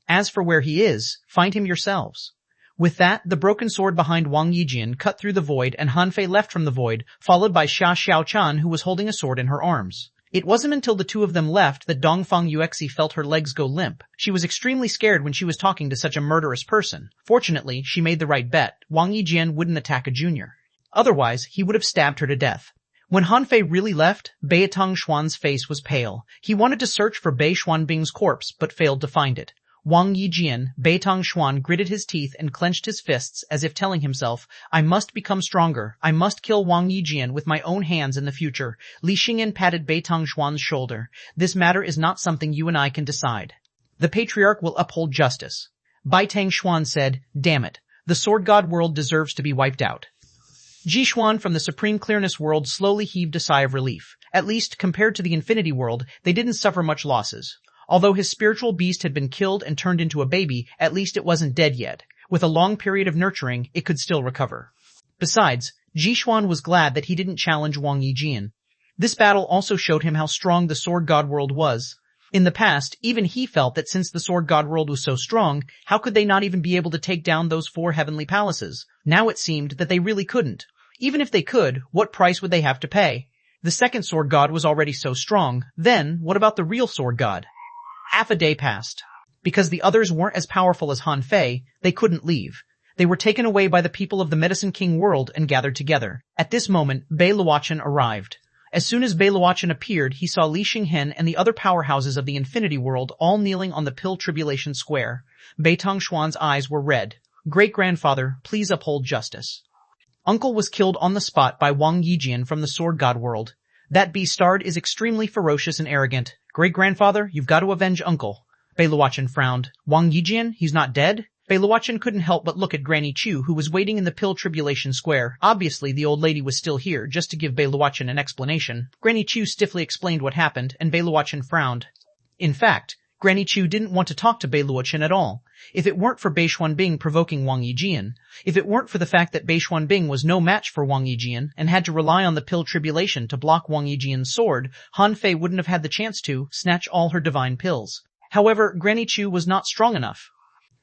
As for where he is, find him yourselves. With that, the broken sword behind Wang Yijian cut through the void and Han Fei left from the void, followed by Xia Xiaochan who was holding a sword in her arms. It wasn't until the two of them left that Dongfang Yuexi felt her legs go limp. She was extremely scared when she was talking to such a murderous person. Fortunately, she made the right bet. Wang Yijian wouldn't attack a junior. Otherwise, he would have stabbed her to death. When Han Fei really left, Bai Tongxuan's face was pale. He wanted to search for Bai Xuanbing's corpse, but failed to find it. Wang Yijian, Bai Tongxuan gritted his teeth and clenched his fists as if telling himself, I must become stronger. I must kill Wang Yijian with my own hands in the future. Li Xingyan patted Bai Tongxuan's shoulder. This matter is not something you and I can decide. The patriarch will uphold justice. Bai Tongxuan said, damn it. The sword god world deserves to be wiped out. Jixuan from the Supreme Clearness world slowly heaved a sigh of relief. At least, compared to the Infinity world, they didn't suffer much losses. Although his spiritual beast had been killed and turned into a baby, at least it wasn't dead yet. With a long period of nurturing, it could still recover. Besides, Jixuan was glad that he didn't challenge Wang Yijian. This battle also showed him how strong the Sword God world was. In the past, even he felt that since the Sword God world was so strong, how could they not even be able to take down those 4 heavenly palaces? Now it seemed that they really couldn't. Even if they could, what price would they have to pay? The second Sword God was already so strong. Then, what about the real Sword God? Half a day passed. Because the others weren't as powerful as Han Fei, they couldn't leave. They were taken away by the people of the Medicine King world and gathered together. At this moment, Bai Luochen arrived. As soon as Bai Luochen appeared, he saw Li Xinghen and the other powerhouses of the Infinity world all kneeling on the Pill Tribulation Square. Bai Tongxuan's eyes were red. Great-grandfather, please uphold justice. Uncle was killed on the spot by Wang Yijian from the Sword God world. That beastard is extremely ferocious and arrogant. Great-grandfather, you've got to avenge Uncle. Bai Luochen frowned. Wang Yijian, he's not dead? Bai Luochen couldn't help but look at Granny Chu, who was waiting in the Pill Tribulation Square. Obviously, the old lady was still here, just to give Bai Luochen an explanation. Granny Chu stiffly explained what happened, and Bai Luochen frowned. In fact, Granny Chu didn't want to talk to Bai Luochen at all. If it weren't for Bai Xuanbing provoking Wang Yijian, if it weren't for the fact that Bai Xuanbing was no match for Wang Yijian and had to rely on the Pill Tribulation to block Wang Yijian's sword, Han Fei wouldn't have had the chance to snatch all her divine pills. However, Granny Chu was not strong enough.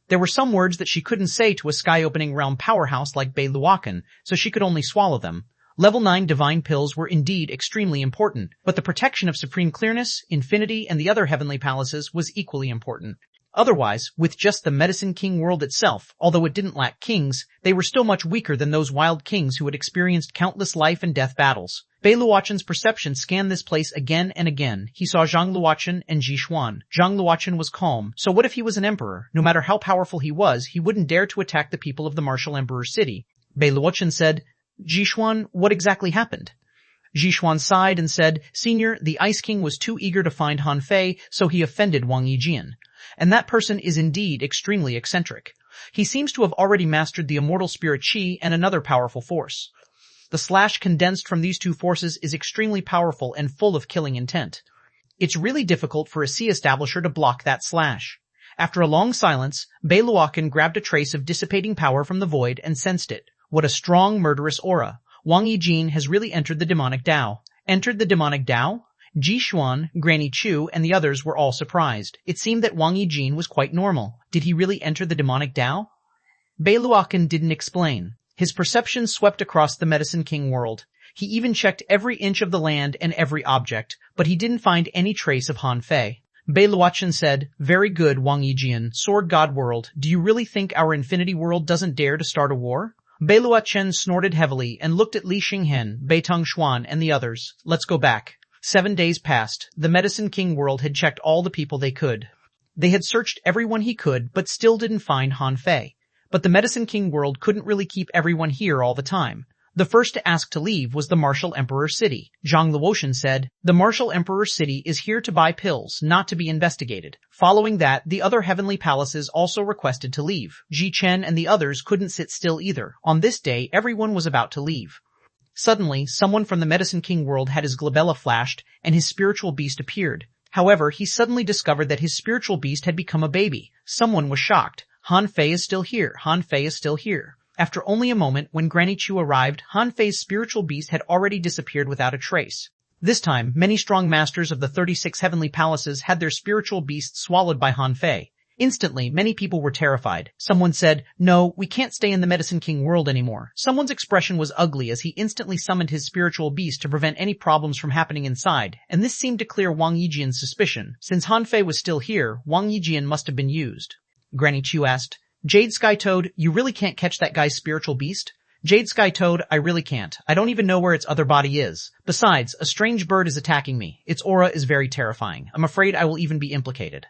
There were some words that she couldn't say to a sky-opening realm powerhouse like Bai Luochen, so she could only swallow them. Level 9 divine pills were indeed extremely important, but the protection of Supreme Clearness, Infinity, and the other heavenly palaces was equally important. Otherwise, with just the Medicine King world itself, although it didn't lack kings, they were still much weaker than those wild kings who had experienced countless life and death battles. Bai Luochen's perception scanned this place again and again. He saw Zhang Luochen and Jixuan. Zhang Luochen was calm. So what if he was an emperor? No matter how powerful he was, he wouldn't dare to attack the people of the martial emperor's city. Bai Luochen said, Jixuan, what exactly happened? Jixuan sighed and said, Senior, the Ice King was too eager to find Han Fei, so he offended Wang Yijian. And that person is indeed extremely eccentric. He seems to have already mastered the immortal spirit Qi and another powerful force. The slash condensed from these two forces is extremely powerful and full of killing intent. It's really difficult for a Sea Establisher to block that slash. After a long silence, Bai Luochen grabbed a trace of dissipating power from the void and sensed it. What a strong, murderous aura. Wang Yijian has really entered the demonic Tao. Entered the demonic Tao? Xuan, Granny Chu, and the others were all surprised. It seemed that Wang Yijin was quite normal. Did he really enter the demonic Tao? Beiluakan didn't explain. His perception swept across the Medicine King world. He even checked every inch of the land and every object, but he didn't find any trace of Han Fei. Beiluakan said, "Very good, Wang Yijian, Sword God World. Do you really think our Infinity World doesn't dare to start a war?" Beiluachen snorted heavily and looked at Li Xinghen, Beitong Xuan, and the others. "Let's go back." 7 days passed. The Medicine King world had checked all the people they could. They had searched everyone he could, but still didn't find Han Fei. But the Medicine King world couldn't really keep everyone here all the time. The first to ask to leave was the Martial Emperor City. Zhang Luoshan said, "The Martial Emperor City is here to buy pills, not to be investigated." Following that, the other heavenly palaces also requested to leave. Ji Chen and the others couldn't sit still either. On this day, everyone was about to leave. Suddenly, someone from the Medicine King world had his glabella flashed, and his spiritual beast appeared. However, he suddenly discovered that his spiritual beast had become a baby. Someone was shocked. Han Fei is still here. Han Fei is still here. After only a moment, when Granny Chu arrived, Han Fei's spiritual beast had already disappeared without a trace. This time, many strong masters of the 36 heavenly palaces had their spiritual beasts swallowed by Han Fei. Instantly, many people were terrified. Someone said, "No, we can't stay in the Medicine King world anymore." Someone's expression was ugly as he instantly summoned his spiritual beast to prevent any problems from happening inside, and this seemed to clear Wang Yijian's suspicion. Since Han Fei was still here, Wang Yijian must have been used. Granny Chu asked, "Jade Sky Toad, you really can't catch that guy's spiritual beast?" "Jade Sky Toad, I really can't. I don't even know where its other body is. Besides, a strange bird is attacking me. Its aura is very terrifying. I'm afraid I will even be implicated."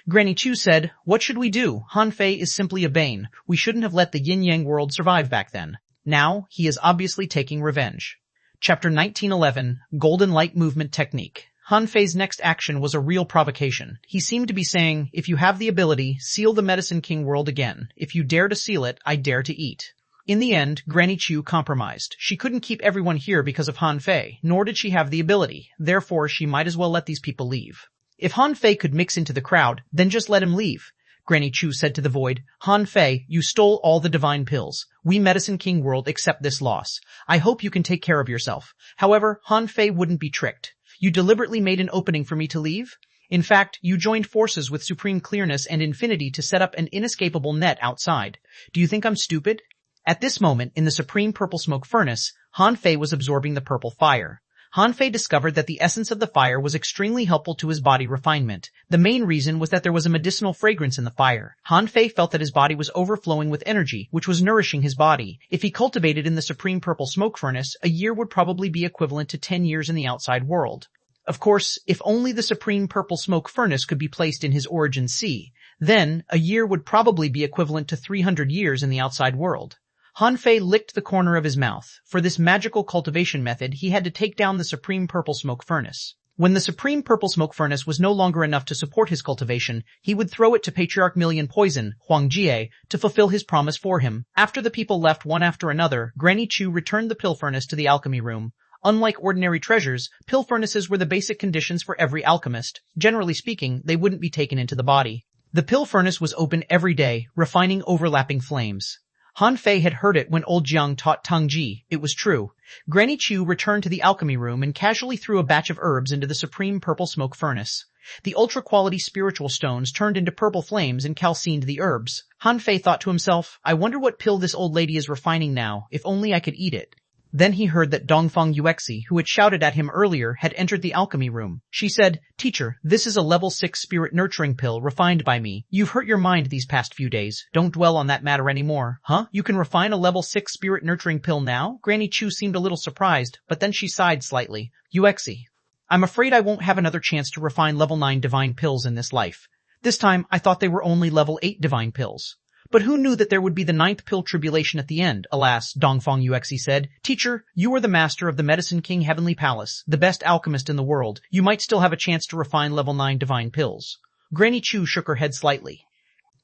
Granny Chu said, "What should we do? Han Fei is simply a bane. We shouldn't have let the yin-yang world survive back then. Now, he is obviously taking revenge." Chapter 1911, Golden Light Movement Technique. Han Fei's next action was a real provocation. He seemed to be saying, "If you have the ability, seal the Medicine King world again. If you dare to seal it, I dare to eat." In the end, Granny Chu compromised. She couldn't keep everyone here because of Han Fei, nor did she have the ability. Therefore, she might as well let these people leave. If Han Fei could mix into the crowd, then just let him leave. Granny Chu said to the void, "Han Fei, you stole all the divine pills. We Medicine King world accept this loss. I hope you can take care of yourself." However, Han Fei wouldn't be tricked. "You deliberately made an opening for me to leave? In fact, you joined forces with Supreme Clearness and Infinity to set up an inescapable net outside. Do you think I'm stupid?" At this moment, in the Supreme Purple Smoke Furnace, Han Fei was absorbing the purple fire. Han Fei discovered that the essence of the fire was extremely helpful to his body refinement. The main reason was that there was a medicinal fragrance in the fire. Han Fei felt that his body was overflowing with energy, which was nourishing his body. If he cultivated in the Supreme Purple Smoke Furnace, a year would probably be equivalent to 10 years in the outside world. Of course, if only the Supreme Purple Smoke Furnace could be placed in his origin sea, then a year would probably be equivalent to 300 years in the outside world. Han Fei licked the corner of his mouth. For this magical cultivation method, he had to take down the Supreme Purple Smoke Furnace. When the Supreme Purple Smoke Furnace was no longer enough to support his cultivation, he would throw it to Patriarch Million Poison, Huang Jie, to fulfill his promise for him. After the people left one after another, Granny Chu returned the pill furnace to the alchemy room. Unlike ordinary treasures, pill furnaces were the basic conditions for every alchemist. Generally speaking, they wouldn't be taken into the body. The pill furnace was open every day, refining overlapping flames. Han Fei had heard it when old Jiang taught Tongji. It was true. Granny Chu returned to the alchemy room and casually threw a batch of herbs into the Supreme Purple Smoke Furnace. The ultra-quality spiritual stones turned into purple flames and calcined the herbs. Han Fei thought to himself, "I wonder what pill this old lady is refining now. If only I could eat it." Then he heard that Dongfang Yuexi, who had shouted at him earlier, had entered the alchemy room. She said, "Teacher, this is a level 6 spirit nurturing pill refined by me. You've hurt your mind these past few days. Don't dwell on that matter anymore." "Huh? You can refine a level 6 spirit nurturing pill now?" Granny Chu seemed a little surprised, but then she sighed slightly. "Yuexi, I'm afraid I won't have another chance to refine level 9 divine pills in this life. This time I thought they were only level 8 divine pills. But who knew that there would be the 9th pill tribulation at the end?" "Alas," Dongfang Yuexi said. "Teacher, you are the master of the Medicine King Heavenly Palace, the best alchemist in the world. You might still have a chance to refine level 9 divine pills." Granny Chu shook her head slightly.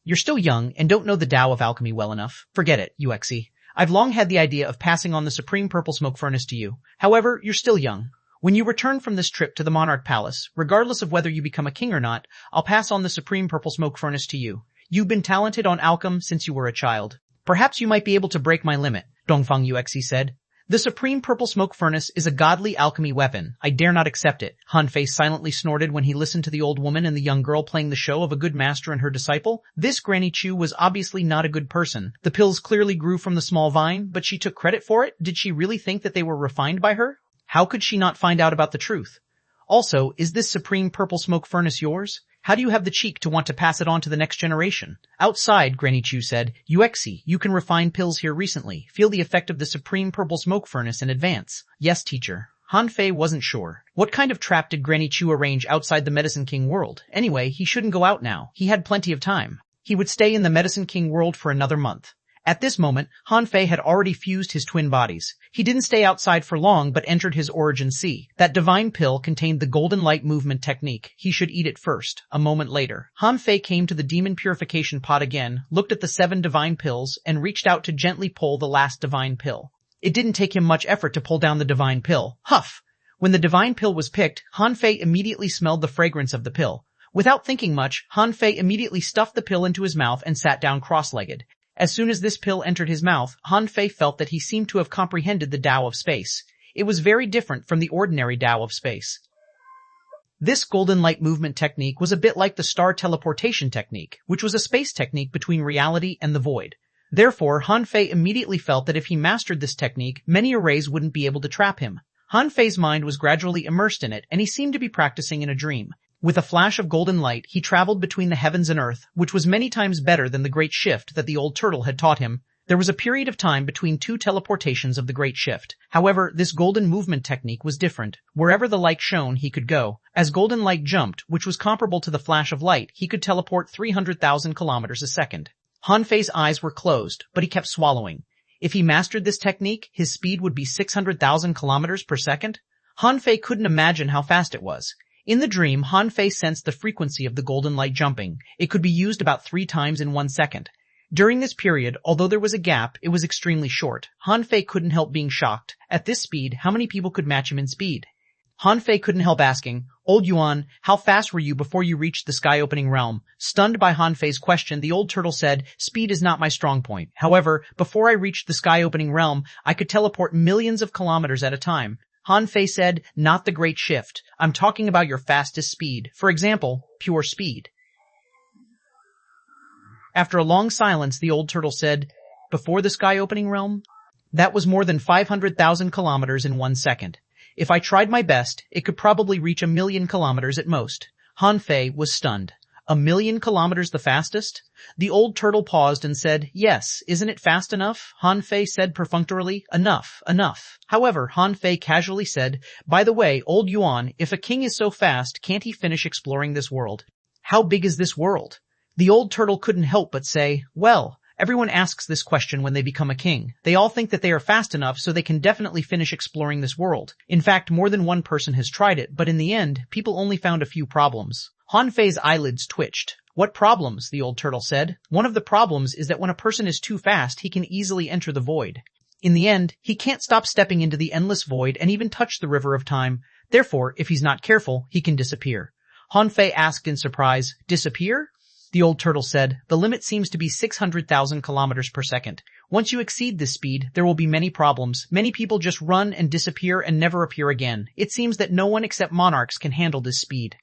"You're still young and don't know the Tao of alchemy well enough. Forget it, Yuexi. I've long had the idea of passing on the Supreme Purple Smoke Furnace to you. However, you're still young. When you return from this trip to the Monarch Palace, regardless of whether you become a king or not, I'll pass on the Supreme Purple Smoke Furnace to you. You've been talented on alchem since you were a child. Perhaps you might be able to break my limit," Dongfang Yuexi said. The supreme purple smoke furnace is a godly alchemy weapon. I dare not accept it. Hanfei silently snorted when he listened to the old woman and the young girl playing the show of a good master and her disciple. This Granny Chu was obviously not a good person. The pills clearly grew from the small vine, but she took credit for it? Did she really think that they were refined by her? How could she not find out about the truth? Also, is this supreme purple smoke furnace yours? How do you have the cheek to want to pass it on to the next generation? Outside, Granny Chu said, Uexi, you can refine pills here recently. Feel the effect of the supreme purple smoke furnace in advance. Yes, teacher. Hanfei wasn't sure. What kind of trap did Granny Chu arrange outside the Medicine King world? Anyway, he shouldn't go out now. He had plenty of time. He would stay in the Medicine King world for another month. At this moment, Hanfei had already fused his twin bodies. He didn't stay outside for long but entered his origin sea. That divine pill contained the golden light movement technique. He should eat it first. A moment later, Hanfei came to the demon purification pot again, looked at the 7 divine pills, and reached out to gently pull the last divine pill. It didn't take him much effort to pull down the divine pill. Huff! When the divine pill was picked, Hanfei immediately smelled the fragrance of the pill. Without thinking much, Hanfei immediately stuffed the pill into his mouth and sat down cross-legged. As soon as this pill entered his mouth, Hanfei felt that he seemed to have comprehended the Tao of space. It was very different from the ordinary Tao of space. This golden light movement technique was a bit like the star teleportation technique, which was a space technique between reality and the void. Therefore, Hanfei immediately felt that if he mastered this technique, many arrays wouldn't be able to trap him. Hanfei's mind was gradually immersed in it, and he seemed to be practicing in a dream. With a flash of golden light, he traveled between the heavens and earth, which was many times better than the great shift that the old turtle had taught him. There was a period of time between 2 teleportations of the great shift. However, this golden movement technique was different. Wherever the light shone, he could go. As golden light jumped, which was comparable to the flash of light, he could teleport 300,000 kilometers a second. Hanfei's eyes were closed, but he kept swallowing. If he mastered this technique, his speed would be 600,000 kilometers per second. Hanfei couldn't imagine how fast it was. In the dream, Hanfei sensed the frequency of the golden light jumping. It could be used about 3 times in 1 second. During this period, although there was a gap, it was extremely short. Hanfei couldn't help being shocked. At this speed, how many people could match him in speed? Hanfei couldn't help asking, Old Yuan, how fast were you before you reached the sky-opening realm? Stunned by Hanfei's question, the old turtle said, Speed is not my strong point. However, before I reached the sky-opening realm, I could teleport millions of kilometers at a time. Hanfei said, Not the great shift. I'm talking about your fastest speed. For example, pure speed. After a long silence, the old turtle said, Before the sky-opening realm? That was more than 500,000 kilometers in 1 second. If I tried my best, it could probably reach 1,000,000 kilometers at most. Hanfei was stunned. 1,000,000 kilometers the fastest? The old turtle paused and said, Yes, isn't it fast enough? Hanfei said perfunctorily, Enough, enough. However, Hanfei casually said, By the way, old Yuan, if a king is so fast, can't he finish exploring this world? How big is this world? The old turtle couldn't help but say, Well, everyone asks this question when they become a king. They all think that they are fast enough so they can definitely finish exploring this world. In fact, more than one person has tried it, but in the end, people only found a few problems. Hanfei's eyelids twitched. What problems? The old turtle said. One of the problems is that when a person is too fast, he can easily enter the void. In the end, he can't stop stepping into the endless void and even touch the river of time. Therefore, if he's not careful, he can disappear. Hanfei asked in surprise, Disappear? The old turtle said, The limit seems to be 600,000 kilometers per second. Once you exceed this speed, there will be many problems. Many people just run and disappear and never appear again. It seems that no one except monarchs can handle this speed.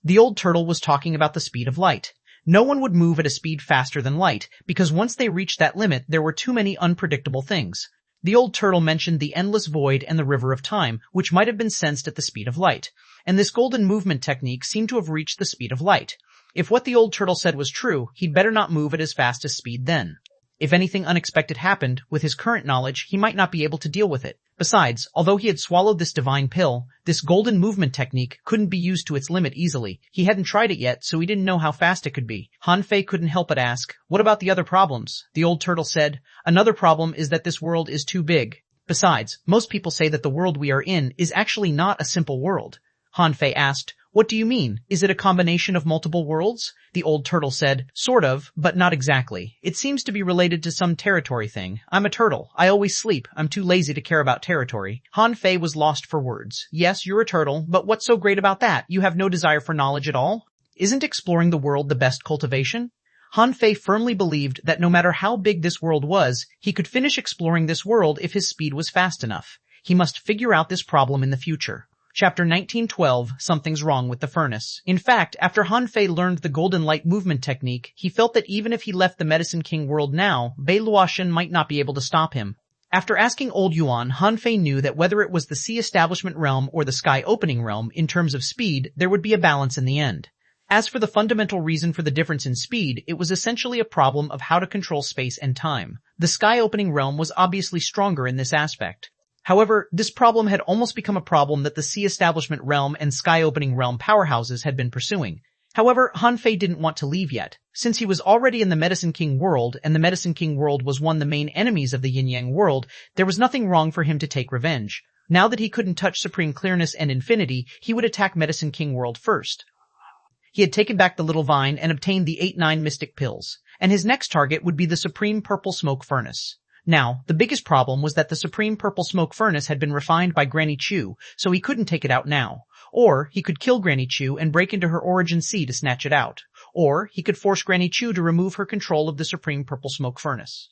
The old turtle was talking about the speed of light. No one would move at a speed faster than light, because once they reached that limit, there were too many unpredictable things. The old turtle mentioned the endless void and the river of time, which might have been sensed at the speed of light. And this golden movement technique seemed to have reached the speed of light. If what the old turtle said was true, he'd better not move at his fastest speed then. If anything unexpected happened, with his current knowledge, he might not be able to deal with it. Besides, although he had swallowed this divine pill, this golden movement technique couldn't be used to its limit easily. He hadn't tried it yet, so he didn't know how fast it could be. Hanfei couldn't help but ask, What about the other problems? The old turtle said, Another problem is that this world is too big. Besides, most people say that the world we are in is actually not a simple world. Hanfei asked, What do you mean? Is it a combination of multiple worlds? The old turtle said, Sort of, but not exactly. It seems to be related to some territory thing. I'm a turtle. I always sleep. I'm too lazy to care about territory. Hanfei was lost for words. Yes, you're a turtle, but what's so great about that? You have no desire for knowledge at all? Isn't exploring the world the best cultivation? Han Fei firmly believed that no matter how big this world was, he could finish exploring this world if his speed was fast enough. He must figure out this problem in the future. Chapter 1912, Something's Wrong with the Furnace. In fact, after Han Fei learned the Golden Light Movement technique, he felt that even if he left the Medicine King world now, Bei Luoshan might not be able to stop him. After asking Old Yuan, Han Fei knew that whether it was the Sea Establishment realm or the Sky Opening realm, in terms of speed, there would be a balance in the end. As for the fundamental reason for the difference in speed, it was essentially a problem of how to control space and time. The Sky Opening realm was obviously stronger in this aspect. However, this problem had almost become a problem that the Sea Establishment realm and Sky Opening realm powerhouses had been pursuing. However, Han Fei didn't want to leave yet. Since he was already in the Medicine King world, and the Medicine King world was one of the main enemies of the Yin-Yang world, there was nothing wrong for him to take revenge. Now that he couldn't touch Supreme Clearness and Infinity, he would attack Medicine King world first. He had taken back the Little Vine and obtained the 8-9 Mystic Pills, and his next target would be the Supreme Purple Smoke Furnace. Now, the biggest problem was that the Supreme Purple Smoke Furnace had been refined by Granny Chu, so he couldn't take it out now. Or, he could kill Granny Chu and break into her Origin Sea to snatch it out. Or, he could force Granny Chu to remove her control of the Supreme Purple Smoke Furnace.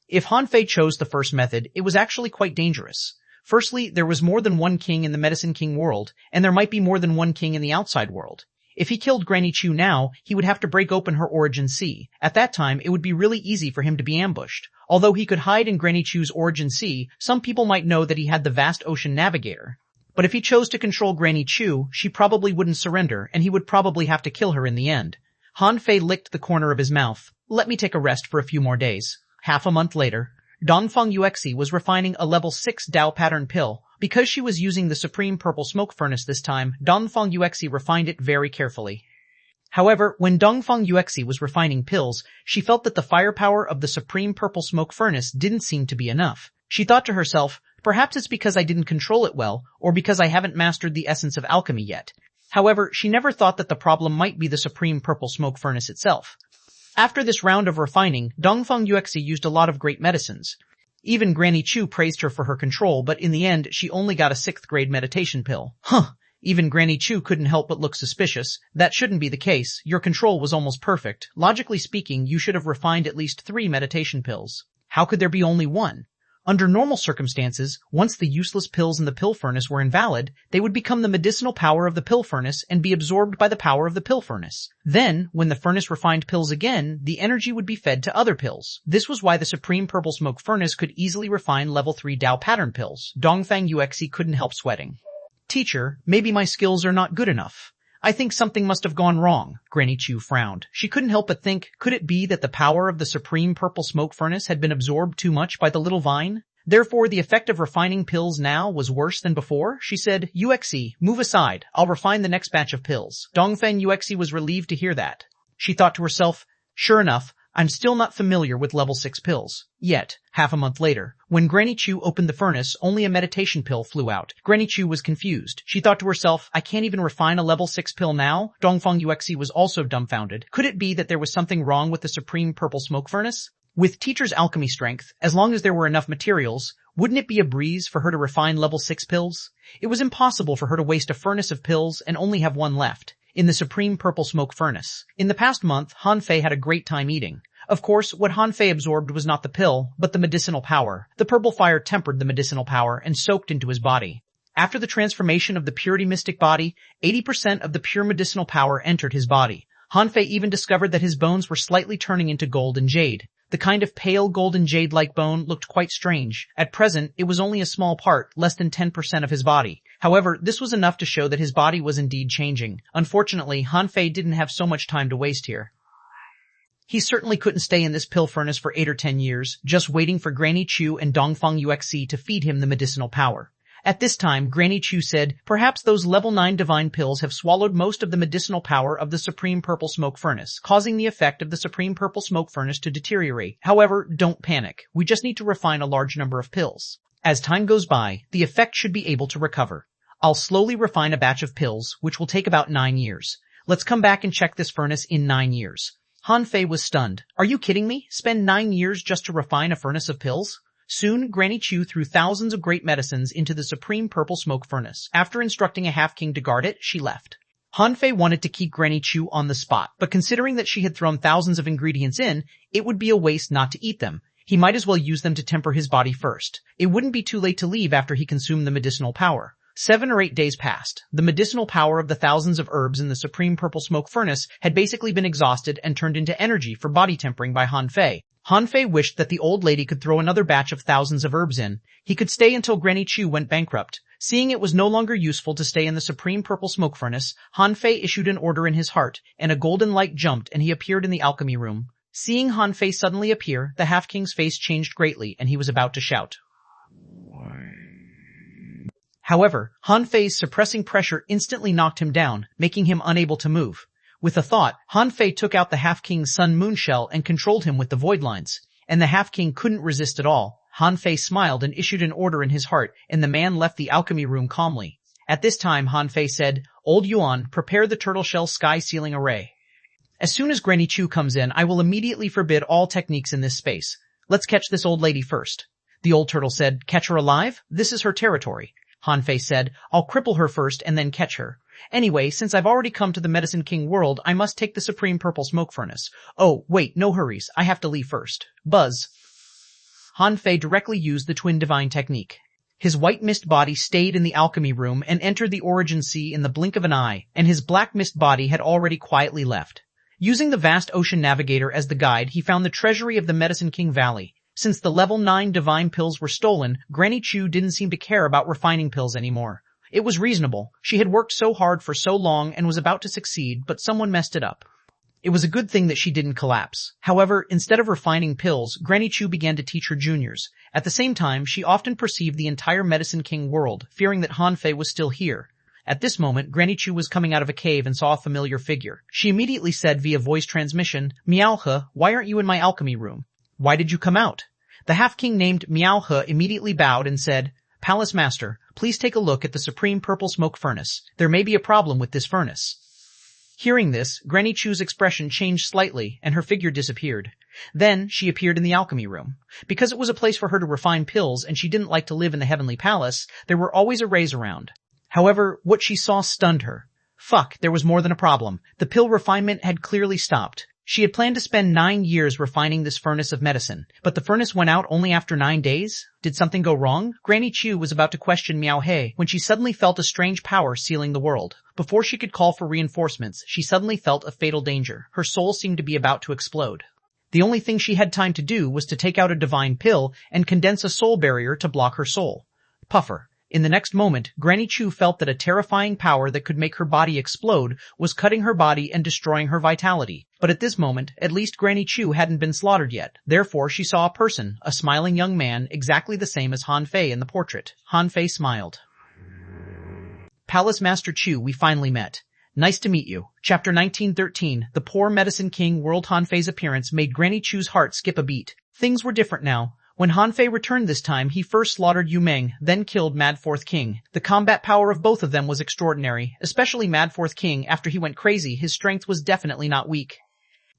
If Han Fei chose the first method, it was actually quite dangerous. Firstly, there was more than one king in the Medicine King world, and there might be more than one king in the outside world. If he killed Granny Chu now, he would have to break open her Origin Sea. At that time, it would be really easy for him to be ambushed. Although he could hide in Granny Chu's Origin Sea, some people might know that he had the vast ocean navigator. But if he chose to control Granny Chu, she probably wouldn't surrender, and he would probably have to kill her in the end. Han Fei licked the corner of his mouth. Let me take a rest for a few more days. Half a month later, Dongfeng Yuexi was refining a level 6 Dao pattern pill. Because she was using the Supreme Purple Smoke Furnace this time, Dongfeng Yuexi refined it very carefully. However, when Dongfeng Yuexi was refining pills, she felt that the firepower of the Supreme Purple Smoke Furnace didn't seem to be enough. She thought to herself, perhaps it's because I didn't control it well, or because I haven't mastered the essence of alchemy yet. However, she never thought that the problem might be the Supreme Purple Smoke Furnace itself. After this round of refining, Dongfeng Yuexi used a lot of great medicines. Even Granny Chu praised her for her control, but in the end, she only got a 6th grade meditation pill. Even Granny Chu couldn't help but look suspicious. That shouldn't be the case. Your control was almost perfect. Logically speaking, you should have refined at least 3 meditation pills. How could there be only 1? Under normal circumstances, once the useless pills in the pill furnace were invalid, they would become the medicinal power of the pill furnace and be absorbed by the power of the pill furnace. Then, when the furnace refined pills again, the energy would be fed to other pills. This was why the Supreme Purple Smoke Furnace could easily refine level 3 Dao pattern pills. Dongfeng Yuexi couldn't help sweating. Teacher, maybe my skills are not good enough. I think something must have gone wrong. Granny Chu frowned. She couldn't help but think, could it be that the power of the Supreme Purple Smoke Furnace had been absorbed too much by the Little Vine? Therefore, the effect of refining pills now was worse than before? She said, Yuexi, move aside. I'll refine the next batch of pills. Dongfeng Yuexi was relieved to hear that. She thought to herself, sure enough, I'm still not familiar with level 6 pills. Yet, half a month later, when Granny Chu opened the furnace, only a meditation pill flew out. Granny Chu was confused. She thought to herself, I can't even refine a level 6 pill now? Dongfeng Yuexi was also dumbfounded. Could it be that there was something wrong with the Supreme Purple Smoke Furnace? With teacher's alchemy strength, as long as there were enough materials, wouldn't it be a breeze for her to refine level 6 pills? It was impossible for her to waste a furnace of pills and only have one left. In the Supreme Purple Smoke Furnace. In the past month, Han Fei had a great time eating. Of course, what Han Fei absorbed was not the pill, but the medicinal power. The purple fire tempered the medicinal power and soaked into his body. After the transformation of the Purity Mystic body, 80% of the pure medicinal power entered his body. Han Fei even discovered that his bones were slightly turning into gold and jade. The kind of pale golden jade-like bone looked quite strange. At present, it was only a small part, less than 10% of his body. However, this was enough to show that his body was indeed changing. Unfortunately, Han Fei didn't have so much time to waste here. He certainly couldn't stay in this pill furnace for 8 or 10 years, just waiting for Granny Chu and Dongfeng Yuexi to feed him the medicinal power. At this time, Granny Chu said, perhaps those level 9 divine pills have swallowed most of the medicinal power of the Supreme Purple Smoke Furnace, causing the effect of the Supreme Purple Smoke Furnace to deteriorate. However, don't panic. We just need to refine a large number of pills. As time goes by, the effect should be able to recover. I'll slowly refine a batch of pills, which will take about 9 years. Let's come back and check this furnace in 9 years. Han Fei was stunned. Are you kidding me? Spend 9 years just to refine a furnace of pills? Soon, Granny Chu threw thousands of great medicines into the Supreme Purple Smoke Furnace. After instructing a half-king to guard it, she left. Han Fei wanted to keep Granny Chu on the spot, but considering that she had thrown thousands of ingredients in, it would be a waste not to eat them. He might as well use them to temper his body first. It wouldn't be too late to leave after he consumed the medicinal power. 7 or 8 days passed. The medicinal power of the thousands of herbs in the supreme purple smoke furnace had basically been exhausted and turned into energy for body tempering by Han Fei. Han Fei wished that the old lady could throw another batch of thousands of herbs in. He could stay until Granny Chu went bankrupt. Seeing it was no longer useful to stay in the supreme purple smoke furnace, Han Fei issued an order in his heart, and a golden light jumped and he appeared in the alchemy room. Seeing Han Fei suddenly appear, the half-king's face changed greatly and he was about to shout. However, Han Fei's suppressing pressure instantly knocked him down, making him unable to move. With a thought, Han Fei took out the half-king's sun moon shell and controlled him with the void lines. And the half-king couldn't resist at all. Han Fei smiled and issued an order in his heart, and the man left the alchemy room calmly. At this time, Han Fei said, "Old Yuan, prepare the turtle shell sky sealing array. As soon as Granny Chu comes in, I will immediately forbid all techniques in this space. Let's catch this old lady first." The old turtle said, "Catch her alive? This is her territory." Han Fei said, "I'll cripple her first and then catch her. Anyway, since I've already come to the Medicine King world, I must take the supreme purple smoke furnace. Oh, wait, no hurries. I have to leave first. Buzz." Han Fei directly used the twin divine technique. His white mist body stayed in the alchemy room and entered the origin sea in the blink of an eye, and his black mist body had already quietly left. Using the vast ocean navigator as the guide, he found the treasury of the Medicine King Valley. Since the level 9 divine pills were stolen, Granny Chu didn't seem to care about refining pills anymore. It was reasonable. She had worked so hard for so long and was about to succeed, but someone messed it up. It was a good thing that she didn't collapse. However, instead of refining pills, Granny Chu began to teach her juniors. At the same time, she often perceived the entire Medicine King world, fearing that Han Fei was still here. At this moment, Granny Chu was coming out of a cave and saw a familiar figure. She immediately said via voice transmission, "Meowhe, why aren't you in my alchemy room? Why did you come out?" The half-king named Meowhe immediately bowed and said, "Palace Master, please take a look at the supreme purple smoke furnace. There may be a problem with this furnace." Hearing this, Granny Chu's expression changed slightly and her figure disappeared. Then she appeared in the alchemy room. Because it was a place for her to refine pills and she didn't like to live in the heavenly palace, there were always arrays around. However, what she saw stunned her. Fuck, there was more than a problem. The pill refinement had clearly stopped. She had planned to spend 9 years refining this furnace of medicine, but the furnace went out only after 9 days? Did something go wrong? Granny Chu was about to question Meowhe when she suddenly felt a strange power sealing the world. Before she could call for reinforcements, she suddenly felt a fatal danger. Her soul seemed to be about to explode. The only thing she had time to do was to take out a divine pill and condense a soul barrier to block her soul. Puffer. In the next moment, Granny Chu felt that a terrifying power that could make her body explode was cutting her body and destroying her vitality. But at this moment, at least Granny Chu hadn't been slaughtered yet. Therefore, she saw a person, a smiling young man, exactly the same as Han Fei in the portrait. Han Fei smiled. "Palace Master Chu, we finally met. Nice to meet you." Chapter 1913, The Poor Medicine King World. Han Fei's appearance made Granny Chu's heart skip a beat. Things were different now. When Han Fei returned this time, he first slaughtered Yu Meng, then killed Mad Fourth King. The combat power of both of them was extraordinary, especially Mad Fourth King. After he went crazy, his strength was definitely not weak.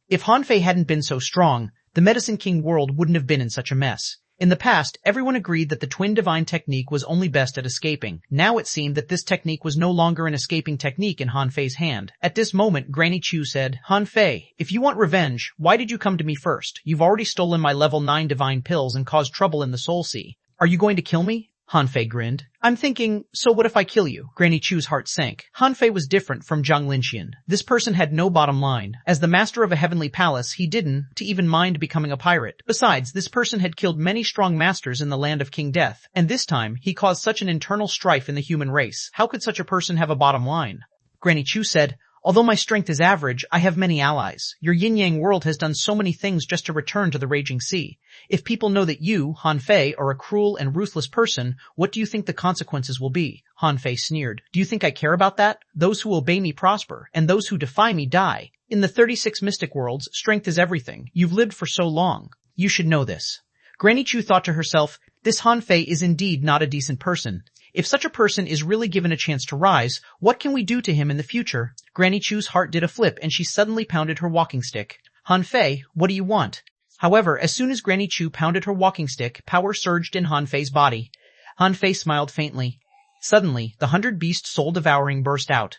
If Han Fei hadn't been so strong, the Medicine King world wouldn't have been in such a mess. In the past, everyone agreed that the twin divine technique was only best at escaping. Now it seemed that this technique was no longer an escaping technique in Han Fei's hand. At this moment, Granny Chu said, "Han Fei, if you want revenge, why did you come to me first? You've already stolen my level 9 divine pills and caused trouble in the Soul Sea. Are you going to kill me?" Han Fei grinned. "I'm thinking, so what if I kill you?" Granny Chu's heart sank. Han Fei was different from Zhang Linxian. This person had no bottom line. As the master of a heavenly palace, he didn't even mind becoming a pirate. Besides, this person had killed many strong masters in the land of King Death, and this time, he caused such an internal strife in the human race. How could such a person have a bottom line? Granny Chu said, "Although my strength is average, I have many allies. Your yin-yang world has done so many things just to return to the raging sea. If people know that you, Han Fei, are a cruel and ruthless person, what do you think the consequences will be?" Han Fei sneered. "Do you think I care about that? Those who obey me prosper, and those who defy me die. In the 36 mystic worlds, strength is everything. You've lived for so long. You should know this." Granny Chu thought to herself, this Han Fei is indeed not a decent person. If such a person is really given a chance to rise, what can we do to him in the future? Granny Chu's heart did a flip and she suddenly pounded her walking stick. "Han Fei, what do you want?" However, as soon as Granny Chu pounded her walking stick, power surged in Han Fei's body. Han Fei smiled faintly. Suddenly, the 100-beast soul devouring burst out.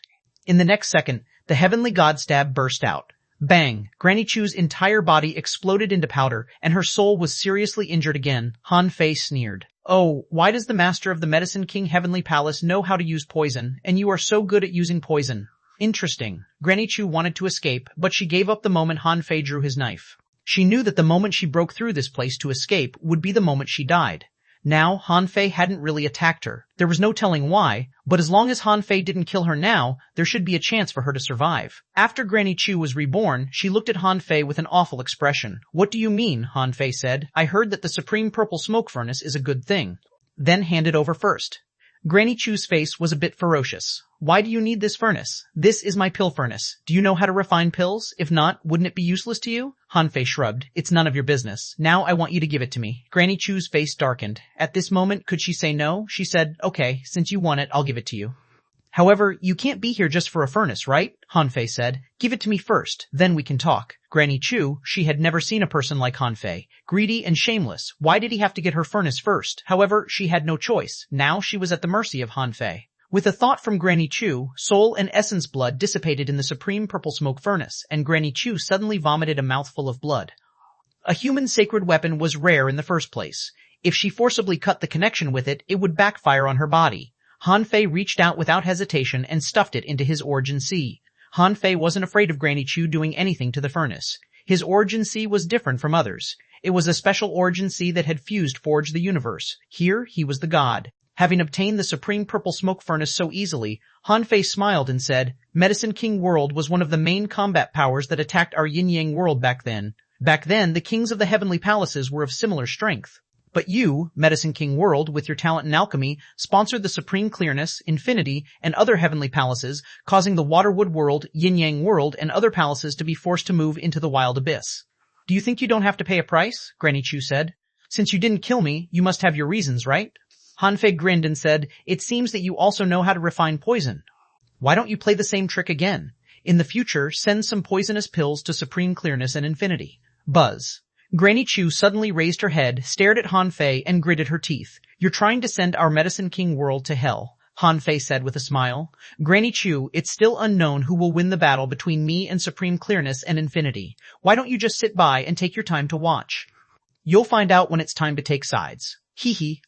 In the next second, the heavenly god stab burst out. Bang! Granny Chu's entire body exploded into powder, and her soul was seriously injured again. Han Fei sneered. Oh, why does the master of the Medicine King Heavenly Palace know how to use poison, and you are so good at using poison? Interesting. Granny Chu wanted to escape, but she gave up the moment Han Fei drew his knife. She knew that the moment she broke through this place to escape would be the moment she died. Now, Han Fei hadn't really attacked her. There was no telling why, but as long as Han Fei didn't kill her now, there should be a chance for her to survive. After Granny Chu was reborn, she looked at Han Fei with an awful expression. What do you mean? Han Fei said. I heard that the supreme purple smoke furnace is a good thing. Then hand it over first. Granny Chu's face was a bit ferocious. Why do you need this furnace? This is my pill furnace. Do you know how to refine pills? If not, wouldn't it be useless to you? Han Fei shrugged. It's none of your business. Now I want you to give it to me. Granny Chu's face darkened. At this moment, could she say no? She said, okay, since you want it, I'll give it to you. However, you can't be here just for a furnace, right? Han Fei said. Give it to me first, then we can talk. Granny Chu, she had never seen a person like Han Fei. Greedy and shameless. Why did he have to get her furnace first? However, she had no choice. Now she was at the mercy of Han Fei. With a thought from Granny Chu, soul and essence blood dissipated in the supreme purple smoke furnace, and Granny Chu suddenly vomited a mouthful of blood. A human sacred weapon was rare in the first place. If she forcibly cut the connection with it, it would backfire on her body. Han Fei reached out without hesitation and stuffed it into his origin sea. Han Fei wasn't afraid of Granny Chu doing anything to the furnace. His origin sea was different from others. It was a special origin sea that had forged the universe. Here, he was the god. Having obtained the supreme purple smoke furnace so easily, Han Fei smiled and said, Medicine King World was one of the main combat powers that attacked our yin-yang world back then. Back then, the kings of the heavenly palaces were of similar strength. But you, Medicine King World, with your talent in alchemy, sponsored the Supreme Clearness, Infinity, and other heavenly palaces, causing the Waterwood World, Yin-Yang World, and other palaces to be forced to move into the Wild Abyss. Do you think you don't have to pay a price? Granny Chu said. Since you didn't kill me, you must have your reasons, right? Han Fei grinned and said, It seems that you also know how to refine poison. Why don't you play the same trick again? In the future, send some poisonous pills to Supreme Clearness and Infinity. Buzz. Granny Chu suddenly raised her head, stared at Han Fei, and gritted her teeth. You're trying to send our Medicine King World to hell, Han Fei said with a smile. Granny Chu, it's still unknown who will win the battle between me and Supreme Clearness and Infinity. Why don't you just sit by and take your time to watch? You'll find out when it's time to take sides.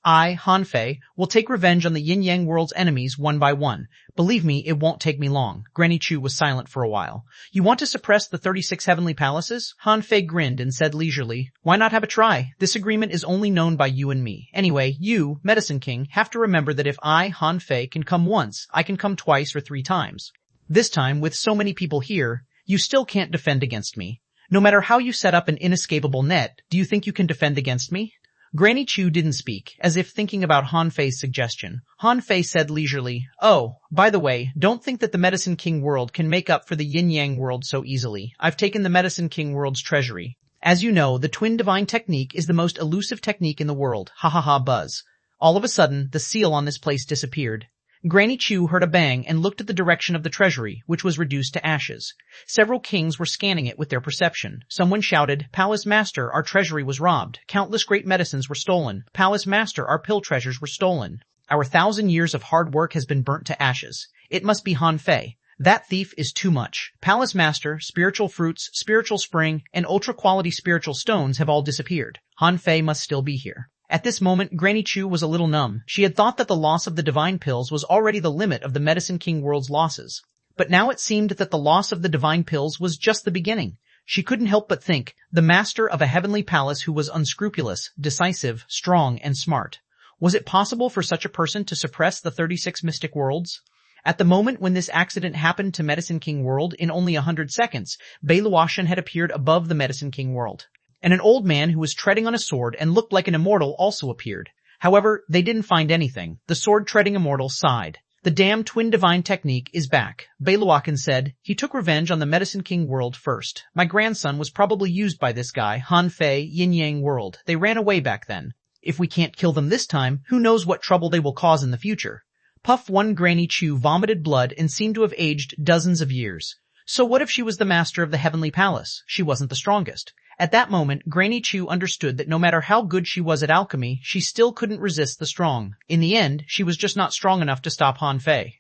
I, Han Fei, will take revenge on the Yin-Yang World's enemies one by one. Believe me, it won't take me long. Granny Chu was silent for a while. You want to suppress the 36 heavenly palaces? Han Fei grinned and said leisurely, Why not have a try? This agreement is only known by you and me. Anyway, you, Medicine King, have to remember that if I, Han Fei, can come once, I can come twice or 3 times. This time, with so many people here, you still can't defend against me. No matter how you set up an inescapable net, do you think you can defend against me? Granny Chu didn't speak, as if thinking about Han Fei's suggestion. Han Fei said leisurely, Oh, by the way, don't think that the Medicine King World can make up for the Yin-Yang World so easily. I've taken the Medicine King World's treasury. As you know, the Twin Divine Technique is the most elusive technique in the world. Ha ha ha buzz. All of a sudden, the seal on this place disappeared. Granny Chu heard a bang and looked at the direction of the treasury, which was reduced to ashes. Several kings were scanning it with their perception. Someone shouted, Palace Master, our treasury was robbed. Countless great medicines were stolen. Palace Master, our pill treasures were stolen. Our 1,000 years of hard work has been burnt to ashes. It must be Han Fei. That thief is too much. Palace Master, spiritual fruits, spiritual spring, and ultra-quality spiritual stones have all disappeared. Han Fei must still be here. At this moment, Granny Chu was a little numb. She had thought that the loss of the divine pills was already the limit of the Medicine King World's losses. But now it seemed that the loss of the divine pills was just the beginning. She couldn't help but think, the master of a heavenly palace who was unscrupulous, decisive, strong, and smart. Was it possible for such a person to suppress the 36 mystic worlds? At the moment when this accident happened to Medicine King World, in only 100 seconds, Beiluoshan had appeared above the Medicine King World. And an old man who was treading on a sword and looked like an immortal also appeared. However, they didn't find anything. The sword-treading immortal sighed. The damn Twin Divine Technique is back. Beiluokan said, He took revenge on the Medicine King World first. My grandson was probably used by this guy, Han Fei, Yin-Yang World. They ran away back then. If we can't kill them this time, who knows what trouble they will cause in the future. Puff 1 Granny Chu vomited blood and seemed to have aged dozens of years. So what if she was the master of the Heavenly Palace? She wasn't the strongest. At that moment, Granny Chu understood that no matter how good she was at alchemy, she still couldn't resist the strong. In the end, she was just not strong enough to stop Han Fei.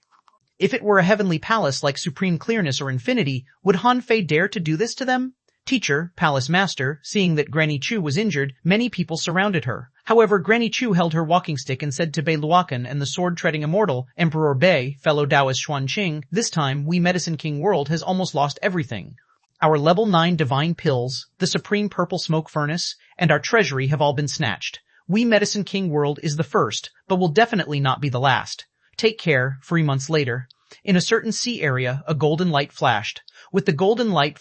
If it were a heavenly palace like supreme clearness or infinity, would Han Fei dare to do this to them? Teacher, palace master, seeing that Granny Chu was injured, many people surrounded her. However, Granny Chu held her walking stick and said to Bei Luokan and the sword-treading immortal, Emperor Bei, fellow Taoist Xuanqing, this time, we Medicine King world has almost lost everything. Our level 9 divine pills, the supreme purple smoke furnace, and our treasury have all been snatched. We Medicine King world is the first, but will definitely not be the last. Take care, 3 months later. In a certain sea area, a golden light flashed. With the golden light,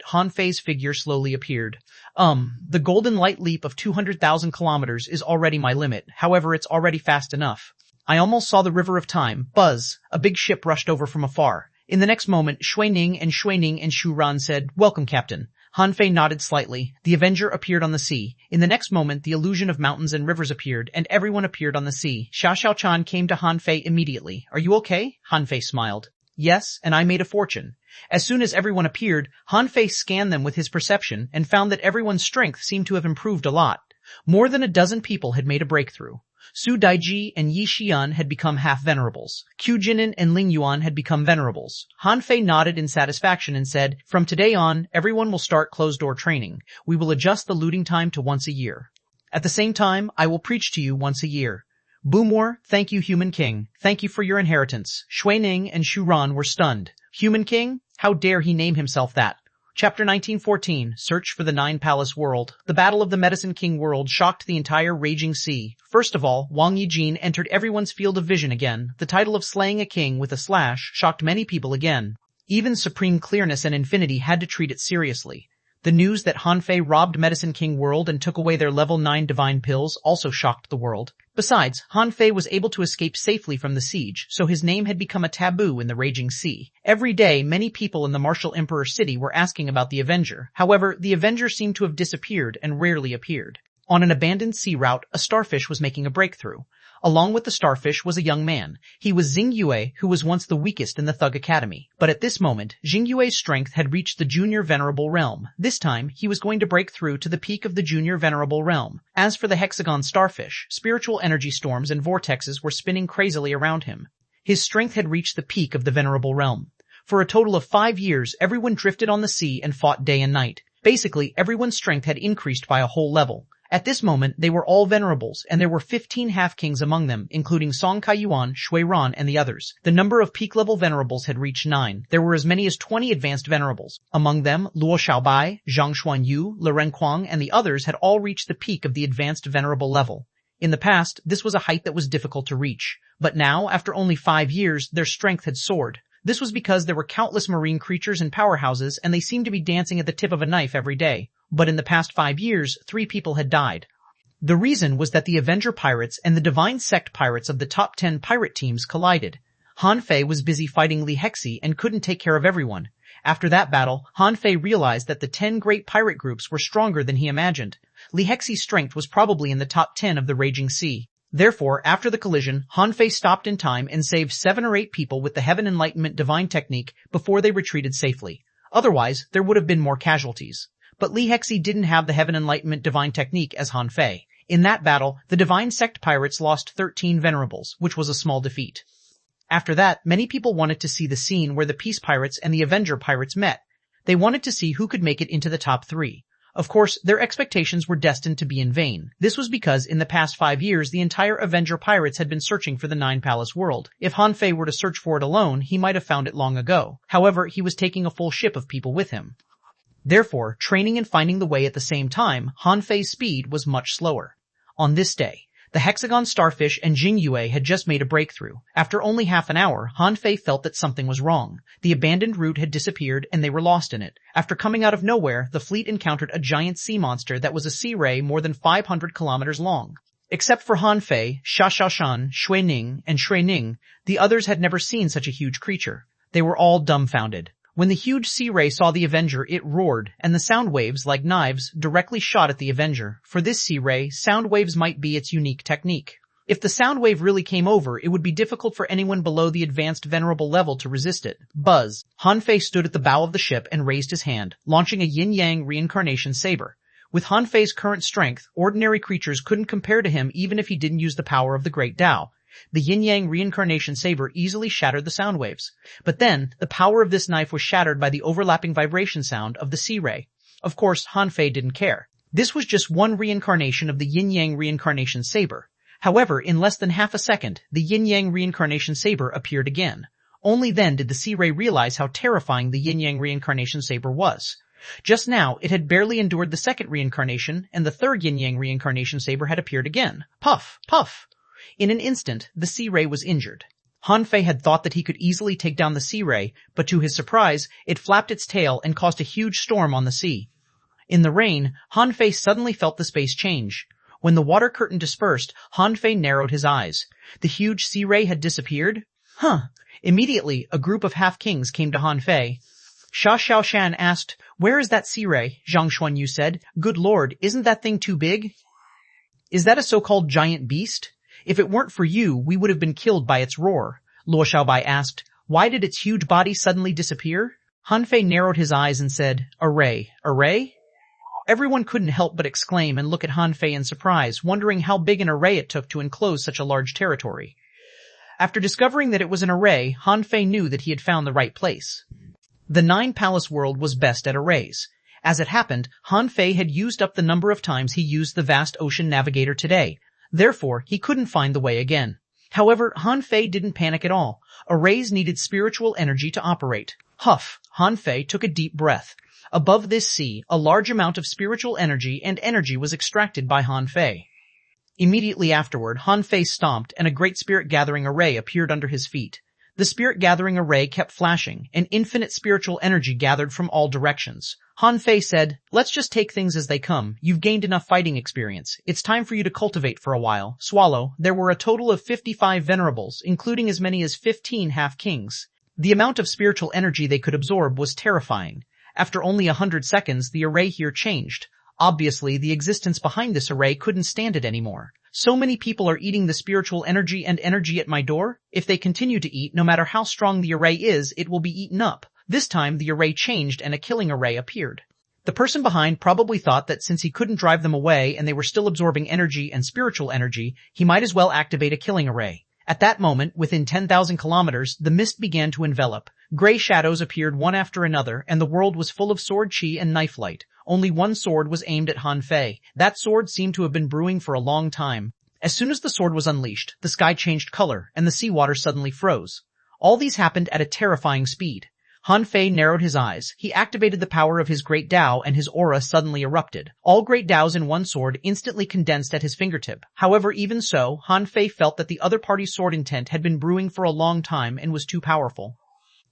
Han Fei's figure slowly appeared. The golden light leap of 200,000 kilometers is already my limit, however it's already fast enough. I almost saw the river of time, buzz, a big ship rushed over from afar. In the next moment, Xuanning and Xuanhuan said, Welcome, Captain. Han Fei nodded slightly. The Avenger appeared on the sea. In the next moment, the illusion of mountains and rivers appeared, and everyone appeared on the sea. Xiao came to Han Fei immediately. Are you okay? Han Fei smiled. Yes, and I made a fortune. As soon as everyone appeared, Han Fei scanned them with his perception and found that everyone's strength seemed to have improved a lot. More than a dozen people had made a breakthrough. Su Daiji and Yi Xian had become half-venerables. Qu Jinan and Ling Yuan had become venerables. Han Fei nodded in satisfaction and said, From today on, everyone will start closed-door training. We will adjust the looting time to once a year. At the same time, I will preach to you once a year. Boomwar, thank you, Human King. Thank you for your inheritance. Xuanning and Xuran were stunned. Human King? How dare he name himself that? Chapter 1914, Search for the Nine Palace World. The Battle of the Medicine King World shocked the entire raging sea. First of all, Wang Yijin entered everyone's field of vision again. The title of slaying a king with a slash shocked many people again. Even Supreme Clearness and Infinity had to treat it seriously. The news that Han Fei robbed Medicine King World and took away their level 9 divine pills also shocked the world. Besides, Han Fei was able to escape safely from the siege, so his name had become a taboo in the raging sea. Every day, many people in the Martial Emperor city were asking about the Avenger. However, the Avenger seemed to have disappeared and rarely appeared. On an abandoned sea route, a starfish was making a breakthrough. Along with the starfish was a young man. He was Xing Yue, who was once the weakest in the Thug Academy. But at this moment, Xing Yue's strength had reached the Junior Venerable Realm. This time, he was going to break through to the peak of the Junior Venerable Realm. As for the hexagon starfish, spiritual energy storms and vortexes were spinning crazily around him. His strength had reached the peak of the Venerable Realm. For a total of 5 years, everyone drifted on the sea and fought day and night. Basically, everyone's strength had increased by a whole level. At this moment, they were all venerables, and there were 15 half-kings among them, including Song Kaiyuan, Shui Ran, and the others. The number of peak-level venerables had reached 9. There were as many as 20 advanced venerables. Among them, Luo Xiaobai, Zhang Xuanyu, Le Renquang, and the others had all reached the peak of the advanced venerable level. In the past, this was a height that was difficult to reach. But now, after only 5 years, their strength had soared. This was because there were countless marine creatures and powerhouses, and they seemed to be dancing at the tip of a knife every day. But in the past 5 years, 3 people had died. The reason was that the Avenger pirates and the Divine Sect pirates of the top 10 pirate teams collided. Han Fei was busy fighting Li Hexi and couldn't take care of everyone. After that battle, Han Fei realized that the 10 great pirate groups were stronger than he imagined. Li Hexi's strength was probably in the top 10 of the raging sea. Therefore, after the collision, Han Fei stopped in time and saved 7 or 8 people with the Heaven Enlightenment divine technique before they retreated safely. Otherwise, there would have been more casualties. But Li Hexi didn't have the Heaven Enlightenment divine technique as Han Fei. In that battle, the Divine Sect pirates lost 13 venerables, which was a small defeat. After that, many people wanted to see the scene where the Peace Pirates and the Avenger Pirates met. They wanted to see who could make it into the top 3. Of course, their expectations were destined to be in vain. This was because in the past 5 years, the entire Avenger Pirates had been searching for the Nine Palace world. If Han Fei were to search for it alone, he might have found it long ago. However, he was taking a full ship of people with him. Therefore, training and finding the way at the same time, Han Fei's speed was much slower. On this day, the hexagon starfish and Xing Yue had just made a breakthrough. After only half an hour, Han Fei felt that something was wrong. The abandoned route had disappeared and they were lost in it. After coming out of nowhere, the fleet encountered a giant sea monster that was a sea ray more than 500 kilometers long. Except for Han Fei, Xiaoshan, Xuanning, and Shuining, the others had never seen such a huge creature. They were all dumbfounded. When the huge sea ray saw the Avenger, it roared, and the sound waves, like knives, directly shot at the Avenger. For this sea ray, sound waves might be its unique technique. If the sound wave really came over, it would be difficult for anyone below the advanced venerable level to resist it. Buzz. Han Fei stood at the bow of the ship and raised his hand, launching a yin-yang reincarnation saber. With Han Fei's current strength, ordinary creatures couldn't compare to him even if he didn't use the power of the Great Tao. The yin-yang reincarnation saber easily shattered the sound waves. But then, the power of this knife was shattered by the overlapping vibration sound of the sea ray. Of course, Han Fei didn't care. This was just one reincarnation of the yin-yang reincarnation saber. However, in less than half a second, the yin-yang reincarnation saber appeared again. Only then did the sea ray realize how terrifying the yin-yang reincarnation saber was. Just now, it had barely endured the second reincarnation, and the third yin-yang reincarnation saber had appeared again. Puff! Puff! In an instant, the sea ray was injured. Han Fei had thought that he could easily take down the sea ray, but to his surprise, it flapped its tail and caused a huge storm on the sea. In the rain, Han Fei suddenly felt the space change. When the water curtain dispersed, Han Fei narrowed his eyes. The huge sea ray had disappeared? Immediately, a group of half-kings came to Han Fei. Xuanhuan asked, "Where is that sea ray?" Zhang Xuanyu said, "Good lord, isn't that thing too big?" "Is that a so-called giant beast? If it weren't for you, we would have been killed by its roar." Luo Xiaobai asked, "Why did its huge body suddenly disappear?" Han Fei narrowed his eyes and said, "A ray. A ray?" Everyone couldn't help but exclaim and look at Han Fei in surprise, wondering how big an array it took to enclose such a large territory. After discovering that it was an array, Han Fei knew that he had found the right place. The Nine-Palace world was best at arrays. As it happened, Han Fei had used up the number of times he used the vast ocean navigator today. Therefore, he couldn't find the way again. However, Han Fei didn't panic at all. Arrays needed spiritual energy to operate. Huff! Han Fei took a deep breath. Above this sea, a large amount of spiritual energy and energy was extracted by Han Fei. Immediately afterward, Han Fei stomped and a great spirit-gathering array appeared under his feet. The spirit-gathering array kept flashing, and infinite spiritual energy gathered from all directions. Han Fei said, "Let's just take things as they come. You've gained enough fighting experience. It's time for you to cultivate for a while." Swallow, there were a total of 55 venerables, including as many as 15 half-kings. The amount of spiritual energy they could absorb was terrifying. After only 100 seconds, the array here changed. Obviously, the existence behind this array couldn't stand it anymore. So many people are eating the spiritual energy and energy at my door. If they continue to eat, no matter how strong the array is, it will be eaten up. This time, the array changed and a killing array appeared. The person behind probably thought that since he couldn't drive them away and they were still absorbing energy and spiritual energy, he might as well activate a killing array. At that moment, within 10,000 kilometers, the mist began to envelop. Gray shadows appeared one after another, and the world was full of sword chi and knife light. Only one sword was aimed at Han Fei. That sword seemed to have been brewing for a long time. As soon as the sword was unleashed, the sky changed color, and the seawater suddenly froze. All these happened at a terrifying speed. Han Fei narrowed his eyes. He activated the power of his great Dao and his aura suddenly erupted. All great Daos in one sword instantly condensed at his fingertip. However, even so, Han Fei felt that the other party's sword intent had been brewing for a long time and was too powerful.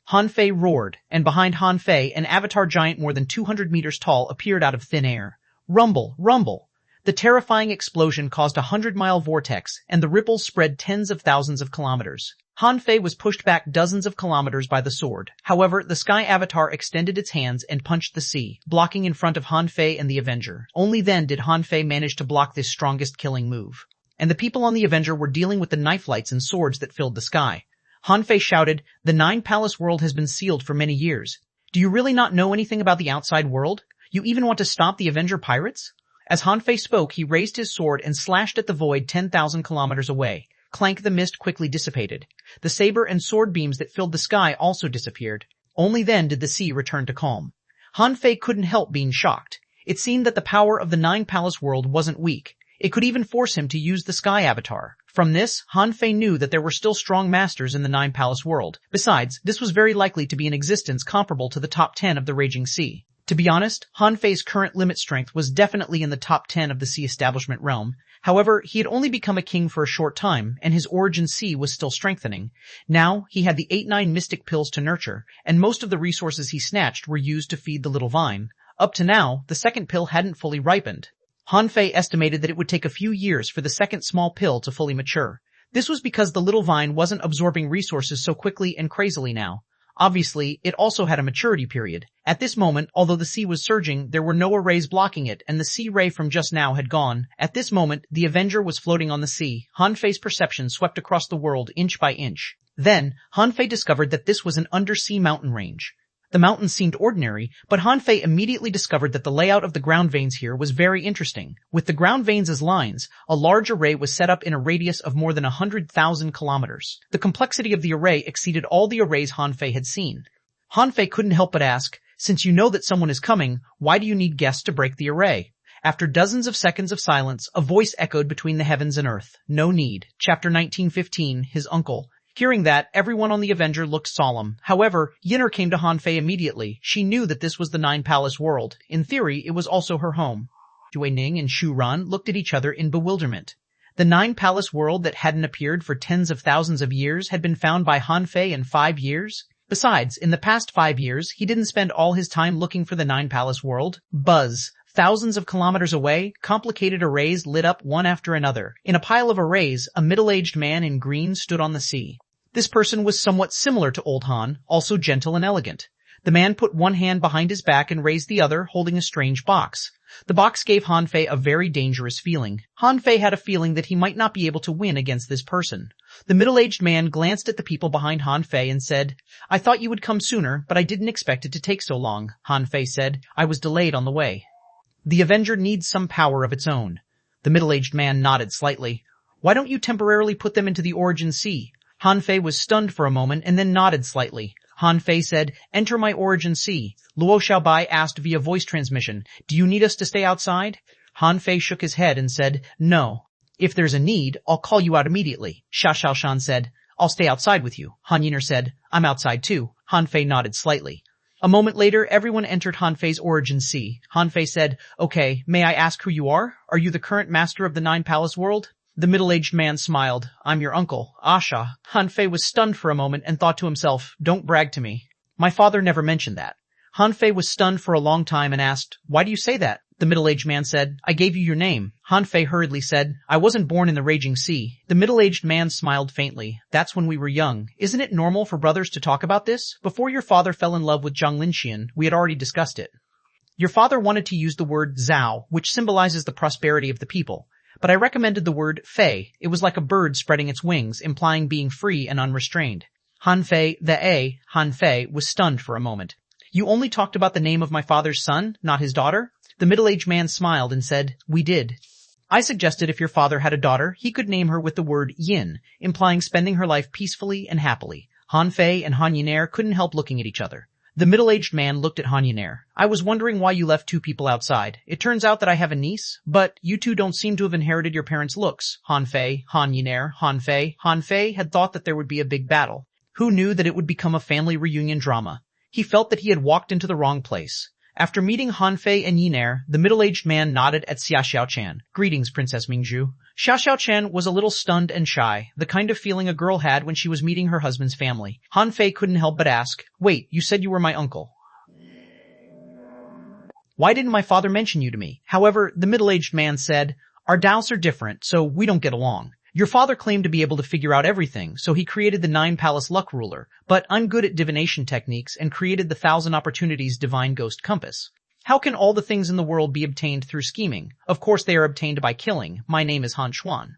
Han Fei roared, and behind Han Fei, an avatar giant more than 200 meters tall appeared out of thin air. Rumble, rumble! The terrifying explosion caused a 100-mile vortex, and the ripples spread tens of thousands of kilometers. Han Fei was pushed back dozens of kilometers by the sword. However, the sky avatar extended its hands and punched the sea, blocking in front of Han Fei and the Avenger. Only then did Han Fei manage to block this strongest killing move. And the people on the Avenger were dealing with the knife lights and swords that filled the sky. Han Fei shouted, "The Nine-Palace world has been sealed for many years. Do you really not know anything about the outside world? You even want to stop the Avenger pirates?" As Han Fei spoke, he raised his sword and slashed at the void 10,000 kilometers away. Clank, the mist quickly dissipated. The saber and sword beams that filled the sky also disappeared. Only then did the sea return to calm. Han Fei couldn't help being shocked. It seemed that the power of the Nine-Palace world wasn't weak. It could even force him to use the sky avatar. From this, Han Fei knew that there were still strong masters in the Nine-Palace world. Besides, this was very likely to be an existence comparable to the top 10 of the Raging Sea. To be honest, Han Fei's current limit strength was definitely in the top 10 of the sea establishment realm. However, he had only become a king for a short time, and his origin sea was still strengthening. Now, he had the 8-9 mystic pills to nurture, and most of the resources he snatched were used to feed the little vine. Up to now, the second pill hadn't fully ripened. Han Fei estimated that it would take a few years for the second small pill to fully mature. This was because the little vine wasn't absorbing resources so quickly and crazily now. Obviously, it also had a maturity period. At this moment, although the sea was surging, there were no arrays blocking it, and the sea ray from just now had gone. At this moment, the Avenger was floating on the sea. Han Fei's perception swept across the world inch by inch. Then, Han Fei discovered that this was an undersea mountain range. The mountains seemed ordinary, but Han Fei immediately discovered that the layout of the ground veins here was very interesting. With the ground veins as lines, a large array was set up in a radius of more than 100,000 kilometers. The complexity of the array exceeded all the arrays Han Fei had seen. Han Fei couldn't help but ask, since you know that someone is coming, why do you need guests to break the array? After dozens of seconds of silence, a voice echoed between the heavens and earth. No need. Chapter 1915, his uncle. Hearing that, everyone on the Avenger looked solemn. However, Yinner came to Han Fei immediately. She knew that this was the Nine Palace world. In theory, it was also her home. Xuanhuan and Xuanhuan looked at each other in bewilderment. The Nine Palace world that hadn't appeared for tens of thousands of years had been found by Han Fei in 5 years? Besides, in the past 5 years, he didn't spend all his time looking for the Nine Palace world. Buzz. Thousands of kilometers away, complicated arrays lit up one after another. In a pile of arrays, a middle-aged man in green stood on the sea. This person was somewhat similar to Old Han, also gentle and elegant. The man put one hand behind his back and raised the other, holding a strange box. The box gave Han Fei a very dangerous feeling. Han Fei had a feeling that he might not be able to win against this person. The middle-aged man glanced at the people behind Han Fei and said, "I thought you would come sooner, but I didn't expect it to take so long." Han Fei said, "I was delayed on the way." The Avenger needs some power of its own. The middle-aged man nodded slightly. "Why don't you temporarily put them into the Origin Sea?" Han Fei was stunned for a moment and then nodded slightly. Han Fei said, "Enter my Origin Sea." Luo Xiaobai asked via voice transmission, "Do you need us to stay outside?" Han Fei shook his head and said, "No. If there's a need, I'll call you out immediately." Xia Xiaoshan said, "I'll stay outside with you." Han Yinner said, "I'm outside too." Han Fei nodded slightly. A moment later, everyone entered Han Fei's Origin Sea. Han Fei said, "Okay, may I ask who you are? Are you the current master of the Nine Palace world?" The middle-aged man smiled. "I'm your uncle, Asha." Han Fei was stunned for a moment and thought to himself, "Don't brag to me. My father never mentioned that." Han Fei was stunned for a long time and asked, "Why do you say that?" The middle-aged man said, "I gave you your name." Han Fei hurriedly said, "I wasn't born in the raging sea." The middle-aged man smiled faintly. "That's when we were young. Isn't it normal for brothers to talk about this? Before your father fell in love with Zhang Linxian, we had already discussed it. Your father wanted to use the word Zhao, which symbolizes the prosperity of the people. But I recommended the word Fei. It was like a bird spreading its wings, implying being free and unrestrained." Han Fei was stunned for a moment. "You only talked about the name of my father's son, not his daughter?" The middle-aged man smiled and said, "We did. I suggested if your father had a daughter, he could name her with the word Yin, implying spending her life peacefully and happily." Han Fei and Han Yinner couldn't help looking at each other. The middle-aged man looked at Han Yinner. "I was wondering why you left 2 people outside. It turns out that I have a niece, but you two don't seem to have inherited your parents' looks." Han Fei, Han Yinner, Han Fei had thought that there would be a big battle. Who knew that it would become a family reunion drama? He felt that he had walked into the wrong place. After meeting Han Fei and Yinner, the middle-aged man nodded at Xia Xiaochan. "Greetings, Princess Mingzhu." Xia Xiaochan was a little stunned and shy, the kind of feeling a girl had when she was meeting her husband's family. Han Fei couldn't help but ask, "Wait, you said you were my uncle. Why didn't my father mention you to me?" However, the middle-aged man said, "Our Daos are different, so we don't get along. Your father claimed to be able to figure out everything, so he created the Nine Palace Luck Ruler, but I'm good at divination techniques and created the 1,000 Opportunities Divine Ghost Compass. How can all the things in the world be obtained through scheming? Of course they are obtained by killing. My name is xuanhuan.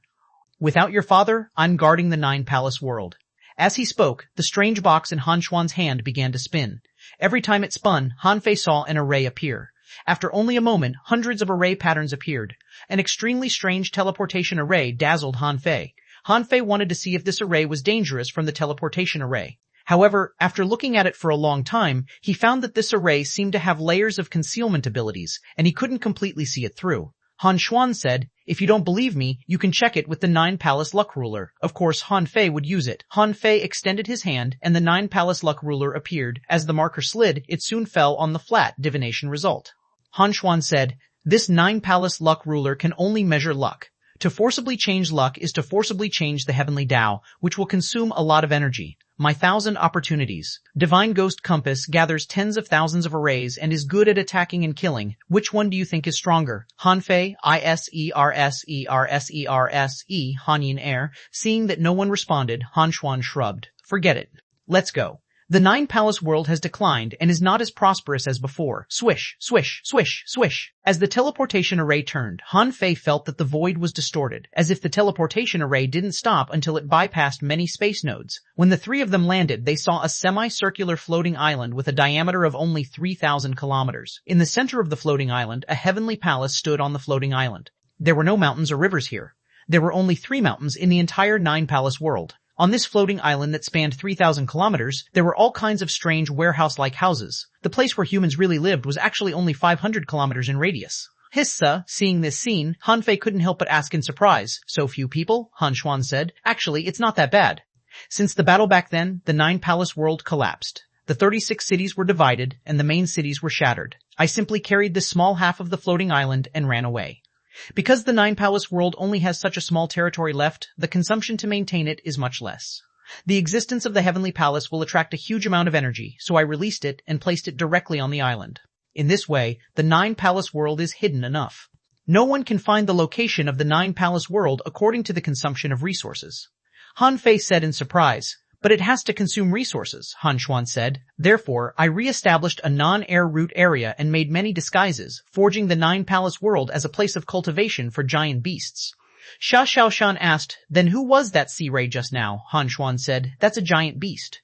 Without your father, I'm guarding the Nine Palace world." As he spoke, the strange box in xuanhuan's hand began to spin. Every time it spun, Han Fei saw an array appear. After only a moment, hundreds of array patterns appeared. An extremely strange teleportation array dazzled Han Fei. Han Fei wanted to see if this array was dangerous from the teleportation array. However, after looking at it for a long time, he found that this array seemed to have layers of concealment abilities, and he couldn't completely see it through. Han Xuan said, "If you don't believe me, you can check it with the Nine Palace Luck Ruler." Of course, Han Fei would use it. Han Fei extended his hand, and the Nine Palace Luck Ruler appeared. As the marker slid, it soon fell on the flat divination result. Han Xuan said, "This Nine Palace Luck Ruler can only measure luck. To forcibly change luck is to forcibly change the heavenly Tao, which will consume a lot of energy. My 1,000 Opportunities. Divine Ghost Compass gathers tens of thousands of arrays and is good at attacking and killing. Which one do you think is stronger?" Han Fei, Iserserse, Han Yinner. Seeing that no one responded, Han Xuan shrugged. "Forget it. Let's go." The Nine-Palace world has declined and is not as prosperous as before. Swish, swish, swish, swish. As the teleportation array turned, Han Fei felt that the void was distorted, as if the teleportation array didn't stop until it bypassed many space nodes. When the three of them landed, they saw a semicircular floating island with a diameter of only 3,000 kilometers. In the center of the floating island, a heavenly palace stood on the floating island. There were no mountains or rivers here. There were only 3 mountains in the entire Nine-Palace world. On this floating island that spanned 3,000 kilometers, there were all kinds of strange warehouse-like houses. The place where humans really lived was actually only 500 kilometers in radius. Hissa, seeing this scene, Han Fei couldn't help but ask in surprise. So few people? xuanhuan said. Actually, it's not that bad. Since the battle back then, the Nine-Palace world collapsed. The 36 cities were divided, and the main cities were shattered. I simply carried this small half of the floating island and ran away. Because the Nine-Palace world only has such a small territory left, the consumption to maintain it is much less. The existence of the Heavenly Palace will attract a huge amount of energy, so I released it and placed it directly on the island. In this way, the Nine-Palace world is hidden enough. No one can find the location of the Nine-Palace world according to the consumption of resources. Han Fei said in surprise. But it has to consume resources, xuanhuan said. Therefore, I re-established a non-air route area and made many disguises, forging the Nine-Palace world as a place of cultivation for giant beasts. Xuanhuan asked, then who was that sea ray just now? xuanhuan said, that's a giant beast.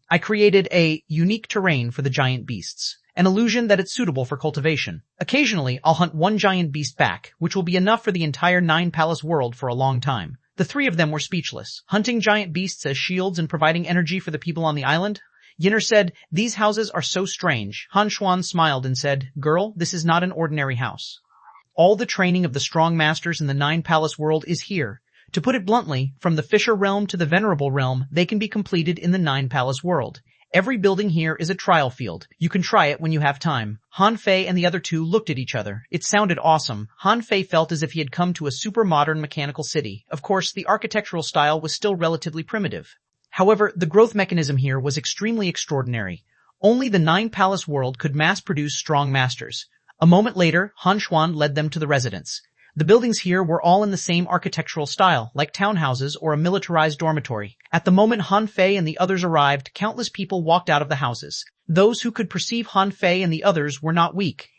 I created a unique terrain for the giant beasts, an illusion that it's suitable for cultivation. Occasionally, I'll hunt one giant beast back, which will be enough for the entire Nine-Palace world for a long time. The three of them were speechless, hunting giant beasts as shields and providing energy for the people on the island. Yinner said, these houses are so strange. xuanhuan smiled and said, girl, this is not an ordinary house. All the training of the strong masters in the Nine-Palace world is here. To put it bluntly, from the Fisher realm to the Venerable realm, they can be completed in the Nine-Palace world. Every building here is a trial field. You can try it when you have time. Han Fei and the other two looked at each other. It sounded awesome. Han Fei felt as if he had come to a super modern mechanical city. Of course, the architectural style was still relatively primitive. However, the growth mechanism here was extremely extraordinary. Only the Nine-Palace world could mass-produce strong masters. A moment later, xuanhuan led them to the residence. The buildings here were all in the same architectural style, like townhouses or a militarized dormitory. At the moment Han Fei and the others arrived, countless people walked out of the houses. Those who could perceive Han Fei and the others were not weak.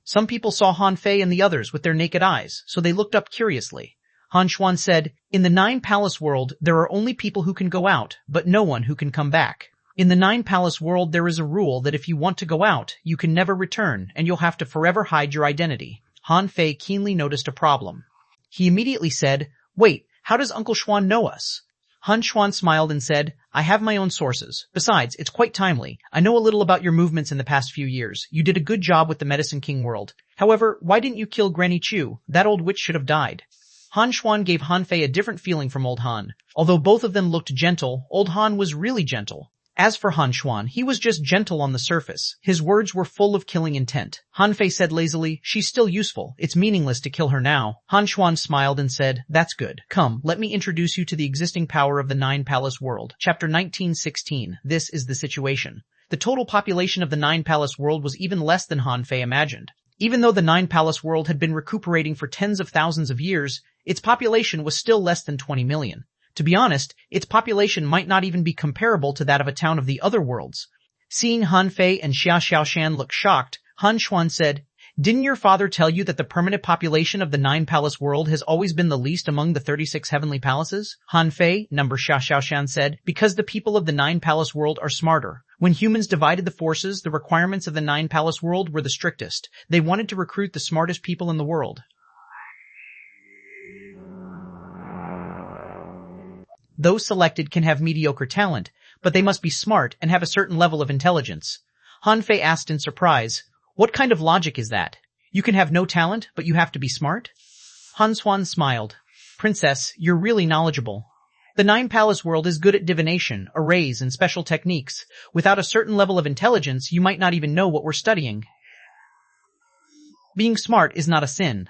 Some people saw Han Fei and the others with their naked eyes, so they looked up curiously. xuanhuan said, in the Nine-Palace world, there are only people who can go out, but no one who can come back. In the Nine-Palace world, there is a rule that if you want to go out, you can never return, and you'll have to forever hide your identity. Han Fei keenly noticed a problem. He immediately said, wait, how does Uncle Xuan know us? xuanhuan smiled and said, I have my own sources. Besides, it's quite timely. I know a little about your movements in the past few years. You did a good job with the Medicine King world. However, why didn't you kill Granny Chu? That old witch should have died. xuanhuan gave Han Fei a different feeling from Old Han. Although both of them looked gentle, Old Han was really gentle. As for xuanhuan, he was just gentle on the surface. His words were full of killing intent. Han Fei said lazily, she's still useful. It's meaningless to kill her now. xuanhuan smiled and said, that's good. Come, let me introduce you to the existing power of the Nine-Palace world. Chapter 1916. This is the situation. The total population of the Nine-Palace world was even less than Han Fei imagined. Even though the Nine-Palace world had been recuperating for tens of thousands of years, its population was still less than 20 million. To be honest, its population might not even be comparable to that of a town of the other worlds. Seeing Han Fei and Xuanhuan look shocked, xuanhuan said, didn't your father tell you that the permanent population of the Nine-Palace world has always been the least among the 36 heavenly palaces? Han Fei, Xuanhuan said, because the people of the Nine-Palace world are smarter. When humans divided the forces, the requirements of the Nine-Palace world were the strictest. They wanted to recruit the smartest people in the world. Those selected can have mediocre talent, but they must be smart and have a certain level of intelligence. Han Fei asked in surprise, what kind of logic is that? You can have no talent, but you have to be smart? xuanhuan smiled. Princess, you're really knowledgeable. The Nine-Palace world is good at divination, arrays, and special techniques. Without a certain level of intelligence, you might not even know what we're studying. Being smart is not a sin.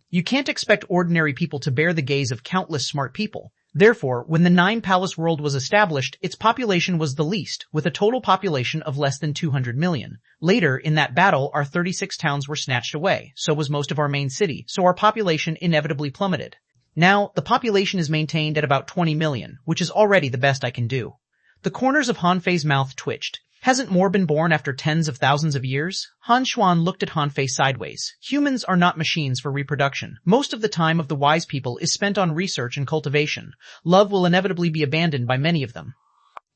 You can't expect ordinary people to bear the gaze of countless smart people. Therefore, when the Nine-Palace world was established, its population was the least, with a total population of less than 200 million. Later, in that battle, our 36 towns were snatched away, so was most of our main city, so our population inevitably plummeted. Now, the population is maintained at about 20 million, which is already the best I can do. The corners of Han Fei's mouth twitched. Hasn't more been born after tens of thousands of years? Xuanhuan looked at Han Fei sideways. Humans are not machines for reproduction. Most of the time of the wise people is spent on research and cultivation. Love will inevitably be abandoned by many of them.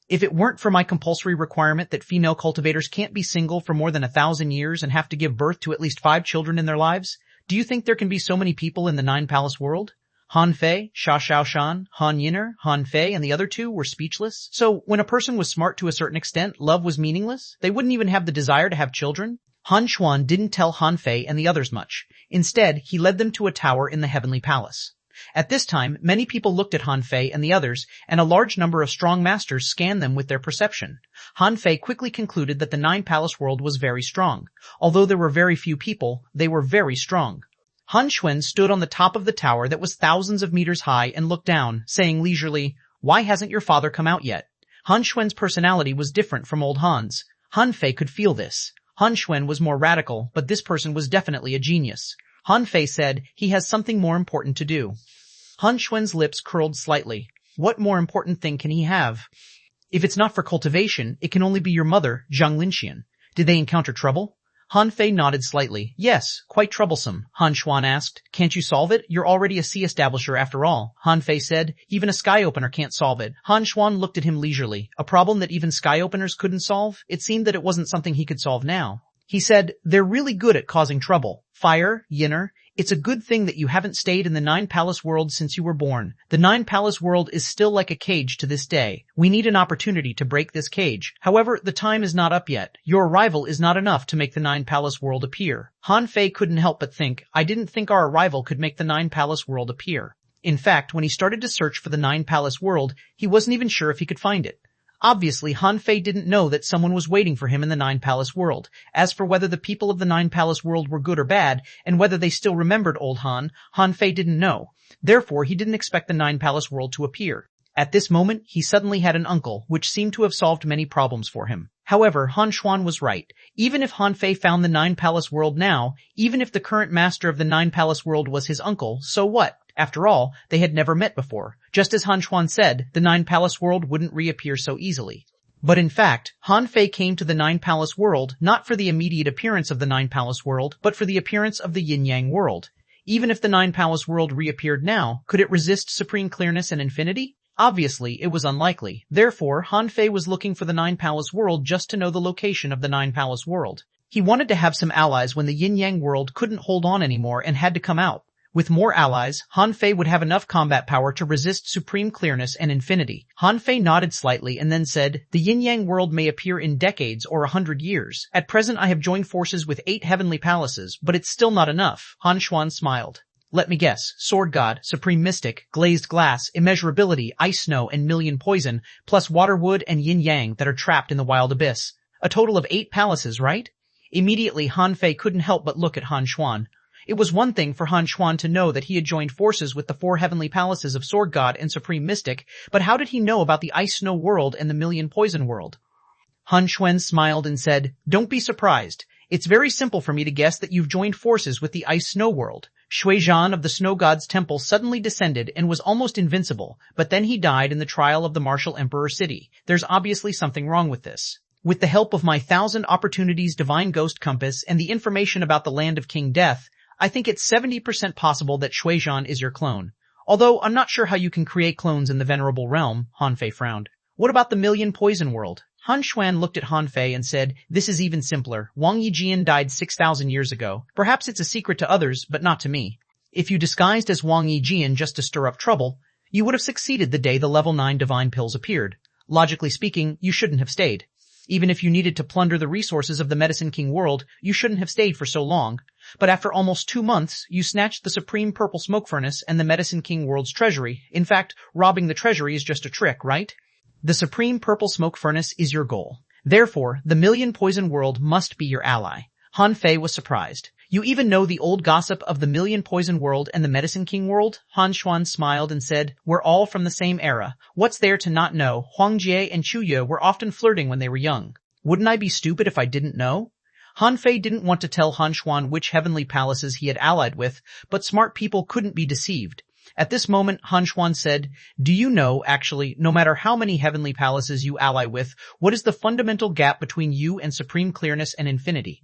If it weren't for my compulsory requirement that female cultivators can't be single for more than 1,000 years and have to give birth to at least 5 children in their lives, do you think there can be so many people in the Nine Palace world? Han Fei, Sha Shaoshan, Han Yin'er, Han Fei, and the other two were speechless. So, when a person was smart to a certain extent, love was meaningless? They wouldn't even have the desire to have children? Han Xuan didn't tell Han Fei and the others much. Instead, he led them to a tower in the Heavenly Palace. At this time, many people looked at Han Fei and the others, and a large number of strong masters scanned them with their perception. Han Fei quickly concluded that the Nine Palace world was very strong. Although there were very few people, they were very strong. Han Xuan stood on the top of the tower that was thousands of meters high and looked down, saying leisurely, "Why hasn't your father come out yet?" Han Xuan's personality was different from old Han's. Han Fei could feel this. Han Xuan was more radical, but this person was definitely a genius. Han Fei said, "He has something more important to do." Han Xuan's lips curled slightly. What more important thing can he have? If it's not for cultivation, it can only be your mother, Zhang Linxian. Did they encounter trouble? Han Fei nodded slightly. Yes, quite troublesome. Han Xuan asked, "Can't you solve it? You're already a sea establisher after all." Han Fei said, "Even a sky opener can't solve it." Han Xuan looked at him leisurely. A problem that even sky openers couldn't solve? It seemed that it wasn't something he could solve now. He said, "They're really good at causing trouble. Fire, Yin'er, it's a good thing that you haven't stayed in the Nine Palace world since you were born. The Nine Palace world is still like a cage to this day. We need an opportunity to break this cage. However, the time is not up yet. Your arrival is not enough to make the Nine Palace world appear." Han Fei couldn't help but think, I didn't think our arrival could make the Nine Palace world appear. In fact, when he started to search for the Nine Palace world, he wasn't even sure if he could find it. Obviously, Han Fei didn't know that someone was waiting for him in the Nine Palace world. As for whether the people of the Nine Palace world were good or bad, and whether they still remembered old Han, Han Fei didn't know. Therefore, he didn't expect the Nine Palace world to appear. At this moment, he suddenly had an uncle, which seemed to have solved many problems for him. However, Han Xuan was right. Even if Han Fei found the Nine Palace world now, even if the current master of the Nine Palace world was his uncle, so what? After all, they had never met before. Just as Han Xuan said, the Nine Palace world wouldn't reappear so easily. But in fact, Han Fei came to the Nine Palace world not for the immediate appearance of the Nine Palace world, but for the appearance of the Yin-Yang world. Even if the Nine Palace world reappeared now, could it resist supreme clearness and infinity? Obviously, it was unlikely. Therefore, Han Fei was looking for the Nine Palace world just to know the location of the Nine Palace world. He wanted to have some allies when the Yin-Yang world couldn't hold on anymore and had to come out. With more allies, Han Fei would have enough combat power to resist supreme clearness and infinity. Han Fei nodded slightly and then said, "The Yin-Yang world may appear in decades or 100 years. At present I have joined forces with 8 heavenly palaces, but it's still not enough." Han Xuan smiled. "Let me guess. Sword God, Supreme Mystic, Glazed Glass, Immeasurability, Ice Snow, and Million Poison, plus Water Wood and Yin-Yang that are trapped in the Wild Abyss. A total of 8 palaces, right?" Immediately Han Fei couldn't help but look at Han Xuan. It was one thing for Han Xuan to know that he had joined forces with the 4 heavenly palaces of Sword God and Supreme Mystic, but how did he know about the Ice Snow world and the Million Poison world? Han Xuan smiled and said, "Don't be surprised. It's very simple for me to guess that you've joined forces with the Ice Snow world." Xuanhuan of the Snow God's temple suddenly descended and was almost invincible, but then he died in the trial of the Martial Emperor city. There's obviously something wrong with this. With the help of my 1,000 opportunities divine ghost compass and the information about the land of King Death, I think it's 70% possible that Xuanhuan is your clone. Although I'm not sure how you can create clones in the Venerable Realm, Han Fei frowned. What about the Million Poison world? Han Xuan looked at Han Fei and said, "This is even simpler. Wang Yijian died 6,000 years ago. Perhaps it's a secret to others, but not to me. If you disguised as Wang Yijian just to stir up trouble, you would have succeeded the day the level 9 divine pills appeared. Logically speaking, you shouldn't have stayed. Even if you needed to plunder the resources of the Medicine King world, you shouldn't have stayed for so long. But after almost 2 months, you snatched the Supreme Purple Smoke Furnace and the Medicine King world's treasury. In fact, robbing the treasury is just a trick, right? The Supreme Purple Smoke Furnace is your goal. Therefore, the Million Poison world must be your ally." Han Fei was surprised. "You even know the old gossip of the Million Poison world and the Medicine King world?" Han Xuan smiled and said, "We're all from the same era. What's there to not know? Huang Jie and Chu Ye were often flirting when they were young. Wouldn't I be stupid if I didn't know?" Han Fei didn't want to tell Han Xuan which heavenly palaces he had allied with, but smart people couldn't be deceived. At this moment, xuanhuan said, "Do you know, actually, no matter how many heavenly palaces you ally with, what is the fundamental gap between you and supreme clearness and infinity?"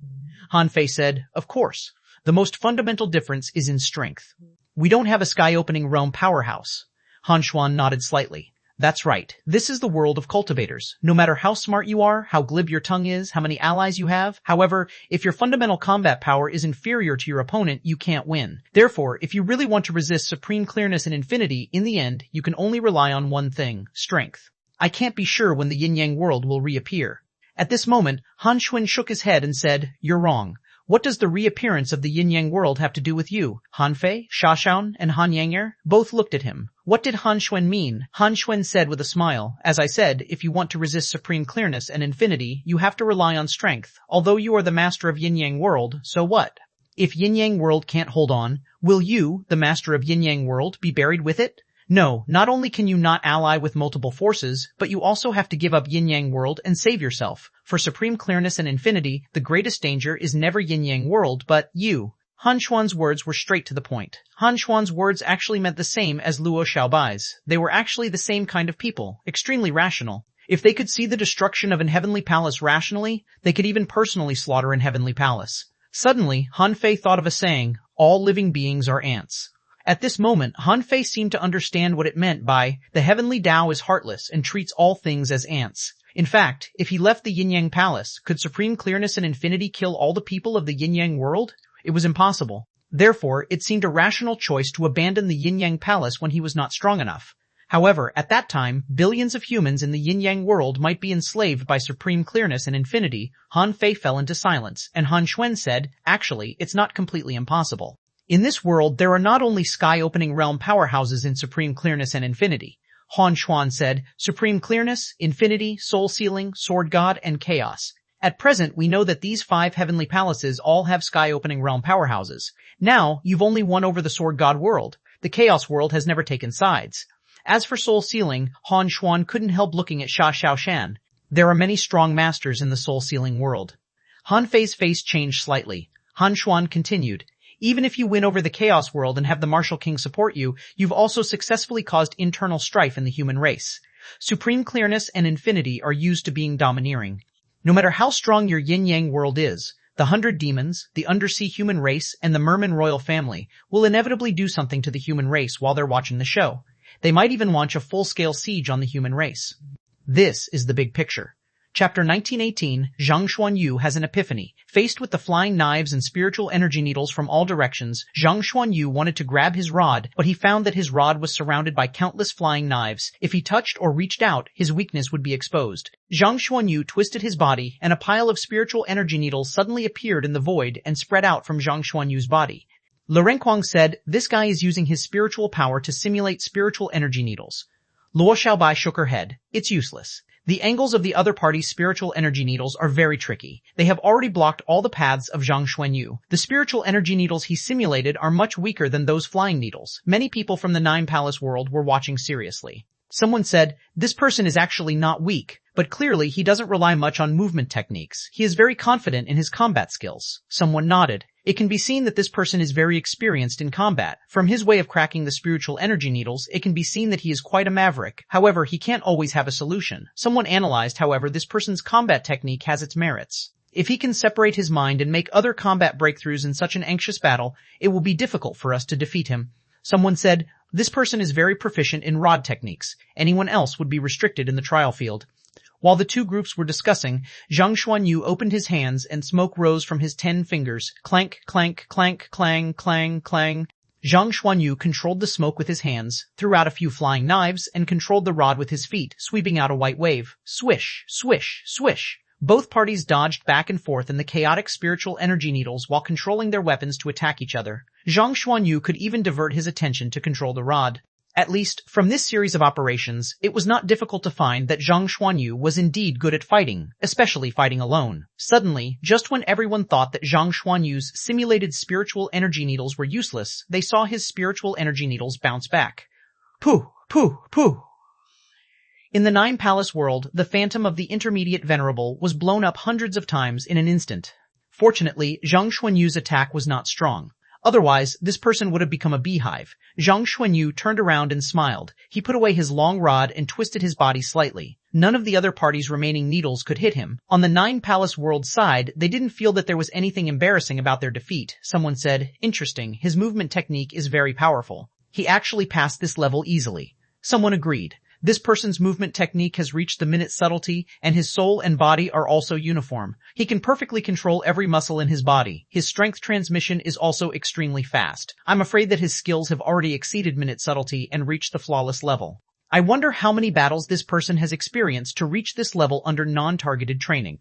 Han Fei said, "Of course. The most fundamental difference is in strength. We don't have a sky-opening realm powerhouse." xuanhuan nodded slightly. "That's right. This is the world of cultivators. No matter how smart you are, how glib your tongue is, how many allies you have, however, if your fundamental combat power is inferior to your opponent, you can't win. Therefore, if you really want to resist supreme clearness and infinity, in the end, you can only rely on one thing, strength. I can't be sure when the yin-yang world will reappear." At this moment, Han Xuan shook his head and said, "You're wrong. What does the reappearance of the yin-yang world have to do with you?" Han Fei, Xiaoshan, and Han Yang'er both looked at him. What did Han Xuan mean? Han Xuan said with a smile, "As I said, if you want to resist supreme clearness and infinity, you have to rely on strength. Although you are the master of yin-yang world, so what? If yin-yang world can't hold on, will you, the master of yin-yang world, be buried with it? No, not only can you not ally with multiple forces, but you also have to give up yin-yang world and save yourself. For supreme clearness and infinity, the greatest danger is never yin-yang world, but you." Han Xuan's words were straight to the point. Han Xuan's words actually meant the same as Luo Xiaobai's. They were actually the same kind of people, extremely rational. If they could see the destruction of an heavenly palace rationally, they could even personally slaughter an heavenly palace. Suddenly, Han Fei thought of a saying, "All living beings are ants." At this moment, Han Fei seemed to understand what it meant by, "The heavenly Tao is heartless and treats all things as ants." In fact, if he left the yin-yang palace, could supreme clearness and infinity kill all the people of the yin-yang world? It was impossible. Therefore, it seemed a rational choice to abandon the yin-yang palace when he was not strong enough. However, at that time, billions of humans in the yin-yang world might be enslaved by supreme clearness and infinity. Han Fei fell into silence, and Han Xuan said, "Actually, it's not completely impossible. In this world, there are not only sky-opening realm powerhouses in supreme clearness and infinity." Han Xuan said, "Supreme clearness, infinity, soul sealing, sword god, and chaos. At present, we know that these 5 heavenly palaces all have sky-opening realm powerhouses. Now, you've only won over the sword god world. The chaos world has never taken sides." As for soul sealing, Han Xuan couldn't help looking at Xiaoshan. There are many strong masters in the soul sealing world. Han Fei's face changed slightly. Han Xuan continued, "Even if you win over the chaos world and have the martial king support you, you've also successfully caused internal strife in the human race. Supreme clearness and infinity are used to being domineering. No matter how strong your yin-yang world is, the 100 demons, the undersea human race, and the merman royal family will inevitably do something to the human race while they're watching the show. They might even launch a full-scale siege on the human race. This is the big picture." Chapter 1918, Zhang Xuanyu has an epiphany. Faced with the flying knives and spiritual energy needles from all directions, Zhang Xuanyu wanted to grab his rod, but he found that his rod was surrounded by countless flying knives. If he touched or reached out, his weakness would be exposed. Zhang Xuanyu twisted his body, and a pile of spiritual energy needles suddenly appeared in the void and spread out from Zhang Xuanyu's body. Le Renquang said, "This guy is using his spiritual power to simulate spiritual energy needles." Luo Xiaobai shook her head. "It's useless. The angles of the other party's spiritual energy needles are very tricky. They have already blocked all the paths of Zhang Xuanyu. The spiritual energy needles he simulated are much weaker than those flying needles." Many people from the Nine Palace world were watching seriously. Someone said, "This person is actually not weak, but clearly he doesn't rely much on movement techniques. He is very confident in his combat skills." Someone nodded. "It can be seen that this person is very experienced in combat. From his way of cracking the spiritual energy needles, it can be seen that he is quite a maverick. However, he can't always have a solution." Someone analyzed, however, this person's combat technique has its merits. If he can separate his mind and make other combat breakthroughs in such an anxious battle, it will be difficult for us to defeat him. Someone said, "This person is very proficient in rod techniques. Anyone else would be restricted in the trial field." While the two groups were discussing, Zhang Xuanyu opened his hands and smoke rose from his 10 fingers. Clank, clank, clank, clang, clang, clang. Zhang Xuanyu controlled the smoke with his hands, threw out a few flying knives, and controlled the rod with his feet, sweeping out a white wave. Swish, swish, swish. Both parties dodged back and forth in the chaotic spiritual energy needles while controlling their weapons to attack each other. Zhang Xuanyu could even divert his attention to control the rod. At least, from this series of operations, it was not difficult to find that Zhang Xuanyu was indeed good at fighting, especially fighting alone. Suddenly, just when everyone thought that Zhang Xuanyu's simulated spiritual energy needles were useless, they saw his spiritual energy needles bounce back. Pooh, pooh, pooh. In the Nine Palace world, the phantom of the intermediate venerable was blown up hundreds of times in an instant. Fortunately, Zhang Xuanyu's attack was not strong. Otherwise, this person would have become a beehive. Zhang Xuanyu turned around and smiled. He put away his long rod and twisted his body slightly. None of the other party's remaining needles could hit him. On the Nine Palace World side, they didn't feel that there was anything embarrassing about their defeat. Someone said, "Interesting, his movement technique is very powerful. He actually passed this level easily." Someone agreed. This person's movement technique has reached the minute subtlety, and his soul and body are also uniform. He can perfectly control every muscle in his body. His strength transmission is also extremely fast. I'm afraid that his skills have already exceeded minute subtlety and reached the flawless level. I wonder how many battles this person has experienced to reach this level under non-targeted training.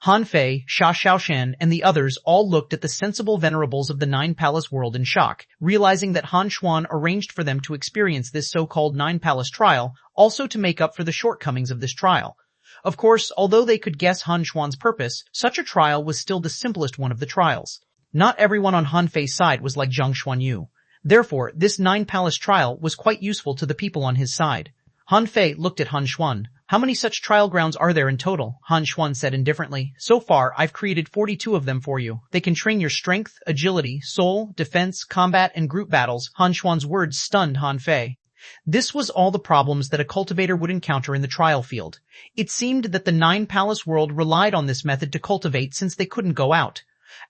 Han Fei, Xia Xiaoshan, and the others all looked at the sensible venerables of the Nine Palace world in shock, realizing that Han Xuan arranged for them to experience this so-called Nine Palace trial, also to make up for the shortcomings of this trial. Of course, although they could guess Han Xuan's purpose, such a trial was still the simplest one of the trials. Not everyone on Han Fei's side was like Zhang Xuanyu. Therefore, this Nine Palace trial was quite useful to the people on his side. Han Fei looked at Han Xuan. "How many such trial grounds are there in total?" Han Xuan said indifferently. "So far, I've created 42 of them for you. They can train your strength, agility, soul, defense, combat, and group battles." Han Xuan's words stunned Han Fei. This was all the problems that a cultivator would encounter in the trial field. It seemed that the Nine Palace world relied on this method to cultivate since they couldn't go out.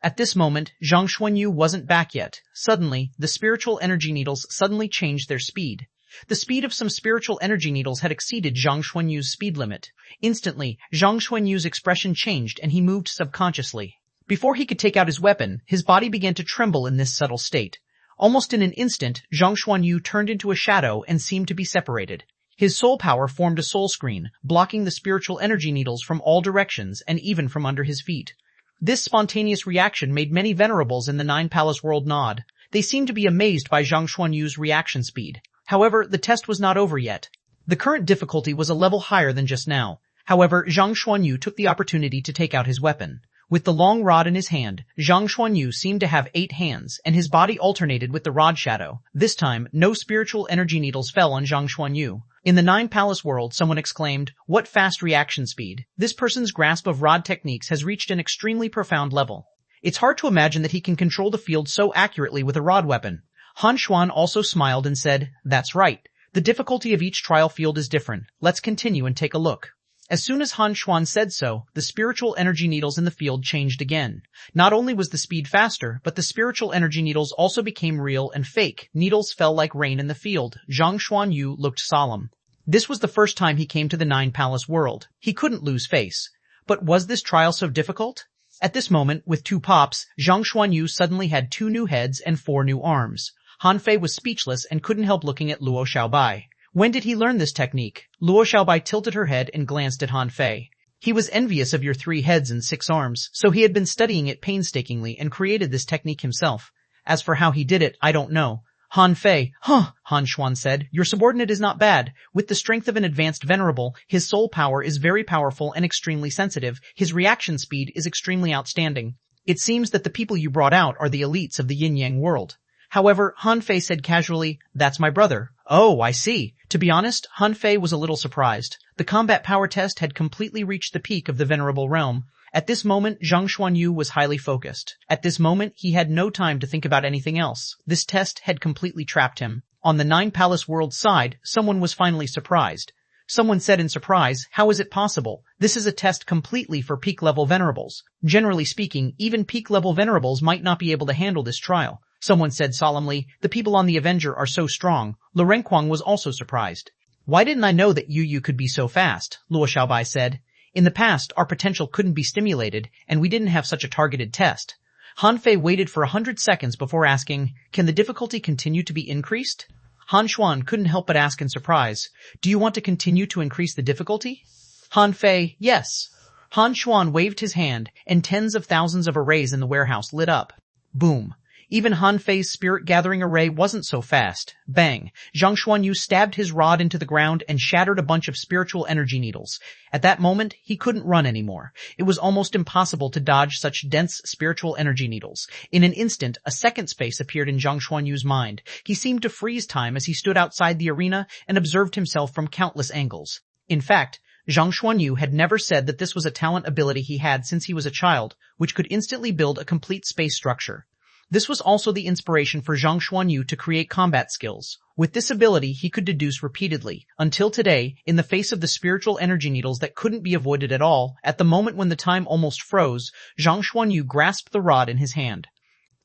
At this moment, Zhang Xuanyu wasn't back yet. Suddenly, the spiritual energy needles suddenly changed their speed. The speed of some spiritual energy needles had exceeded Zhang Xuanyu's speed limit. Instantly, Zhang Xuanyu's expression changed and he moved subconsciously. Before he could take out his weapon, his body began to tremble in this subtle state. Almost in an instant, Zhang Xuanyu turned into a shadow and seemed to be separated. His soul power formed a soul screen, blocking the spiritual energy needles from all directions and even from under his feet. This spontaneous reaction made many venerables in the Nine Palace world nod. They seemed to be amazed by Zhang Xuanyu's reaction speed. However, the test was not over yet. The current difficulty was a level higher than just now. However, Zhang Xuanyu took the opportunity to take out his weapon. With the long rod in his hand, Zhang Xuanyu seemed to have 8 hands, and his body alternated with the rod shadow. This time, no spiritual energy needles fell on Zhang Xuanyu. In the Nine Palace world, someone exclaimed, "What fast reaction speed! This person's grasp of rod techniques has reached an extremely profound level. It's hard to imagine that he can control the field so accurately with a rod weapon." Han Xuan also smiled and said, "That's right. The difficulty of each trial field is different. Let's continue and take a look." As soon as Han Xuan said so, the spiritual energy needles in the field changed again. Not only was the speed faster, but the spiritual energy needles also became real and fake. Needles fell like rain in the field. Zhang Xuanyu looked solemn. This was the first time he came to the Nine Palace world. He couldn't lose face. But was this trial so difficult? At this moment, with 2 pops, Zhang Xuanyu suddenly had 2 new heads and 4 new arms. Han Fei was speechless and couldn't help looking at Luo Xiaobai. When did he learn this technique? Luo Xiaobai tilted her head and glanced at Han Fei. He was envious of your 3 heads and 6 arms, so he had been studying it painstakingly and created this technique himself. As for how he did it, I don't know. Han Fei, "Huh," Han Xuan said, "your subordinate is not bad. With the strength of an advanced venerable, his soul power is very powerful and extremely sensitive. His reaction speed is extremely outstanding. It seems that the people you brought out are the elites of the yin-yang world." However, Han Fei said casually, "That's my brother." "Oh, I see." To be honest, Han Fei was a little surprised. The combat power test had completely reached the peak of the venerable realm. At this moment, Zhang Xuanyu was highly focused. At this moment, he had no time to think about anything else. This test had completely trapped him. On the Nine Palace world side, someone was finally surprised. Someone said in surprise, "How is it possible? This is a test completely for peak-level venerables. Generally speaking, even peak-level venerables might not be able to handle this trial." Someone said solemnly, "The people on the Avenger are so strong." Lu Renquang was also surprised. "Why didn't I know that Yu could be so fast?" Luo Xiaobai said. "In the past, our potential couldn't be stimulated, and we didn't have such a targeted test." Han Fei waited for 100 seconds before asking, "Can the difficulty continue to be increased?" Han Xuan couldn't help but ask in surprise, "Do you want to continue to increase the difficulty?" Han Fei, "Yes." Han Xuan waved his hand, and tens of thousands of arrays in the warehouse lit up. Boom. Even Han Fei's spirit-gathering array wasn't so fast. Bang! Zhang Xuanyu stabbed his rod into the ground and shattered a bunch of spiritual energy needles. At that moment, he couldn't run anymore. It was almost impossible to dodge such dense spiritual energy needles. In an instant, a second space appeared in Zhang Xuanyu's mind. He seemed to freeze time as he stood outside the arena and observed himself from countless angles. In fact, Zhang Xuanyu had never said that this was a talent ability he had since he was a child, which could instantly build a complete space structure. This was also the inspiration for xuanhuan to create combat skills. With this ability, he could deduce repeatedly. Until today, in the face of the spiritual energy needles that couldn't be avoided at all, at the moment when the time almost froze, xuanhuan grasped the rod in his hand.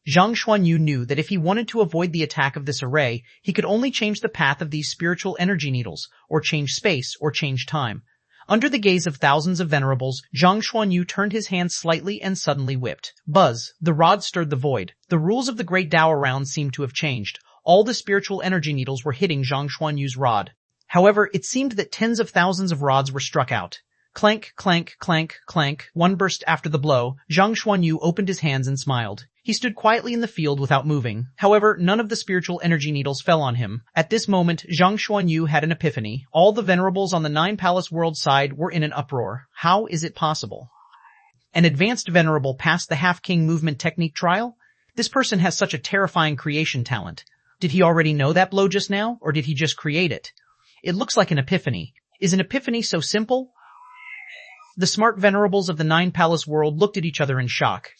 xuanhuan knew that if he wanted to avoid the attack of this array, he could only change the path of these spiritual energy needles, or change space, or change time. Under the gaze of thousands of venerables, xuanhuan turned his hand slightly and suddenly whipped. Buzz! The rod stirred the void. The rules of the great Tao around seemed to have changed. All the spiritual energy needles were hitting xuanhuan's rod. However, it seemed that tens of thousands of rods were struck out. Clank, clank, clank, clank, one burst after the blow. xuanhuan opened his hands and smiled. He stood quietly in the field without moving. However, none of the spiritual energy needles fell on him. At this moment, xuanhuan had an epiphany. All the venerables on the Nine Palace world side were in an uproar. How is it possible? An advanced venerable passed the half-king movement technique trial? This person has such a terrifying creation talent. Did he already know that blow just now, or did he just create it? It looks like an epiphany. Is an epiphany so simple? The smart venerables of the Nine Palace world looked at each other in shock.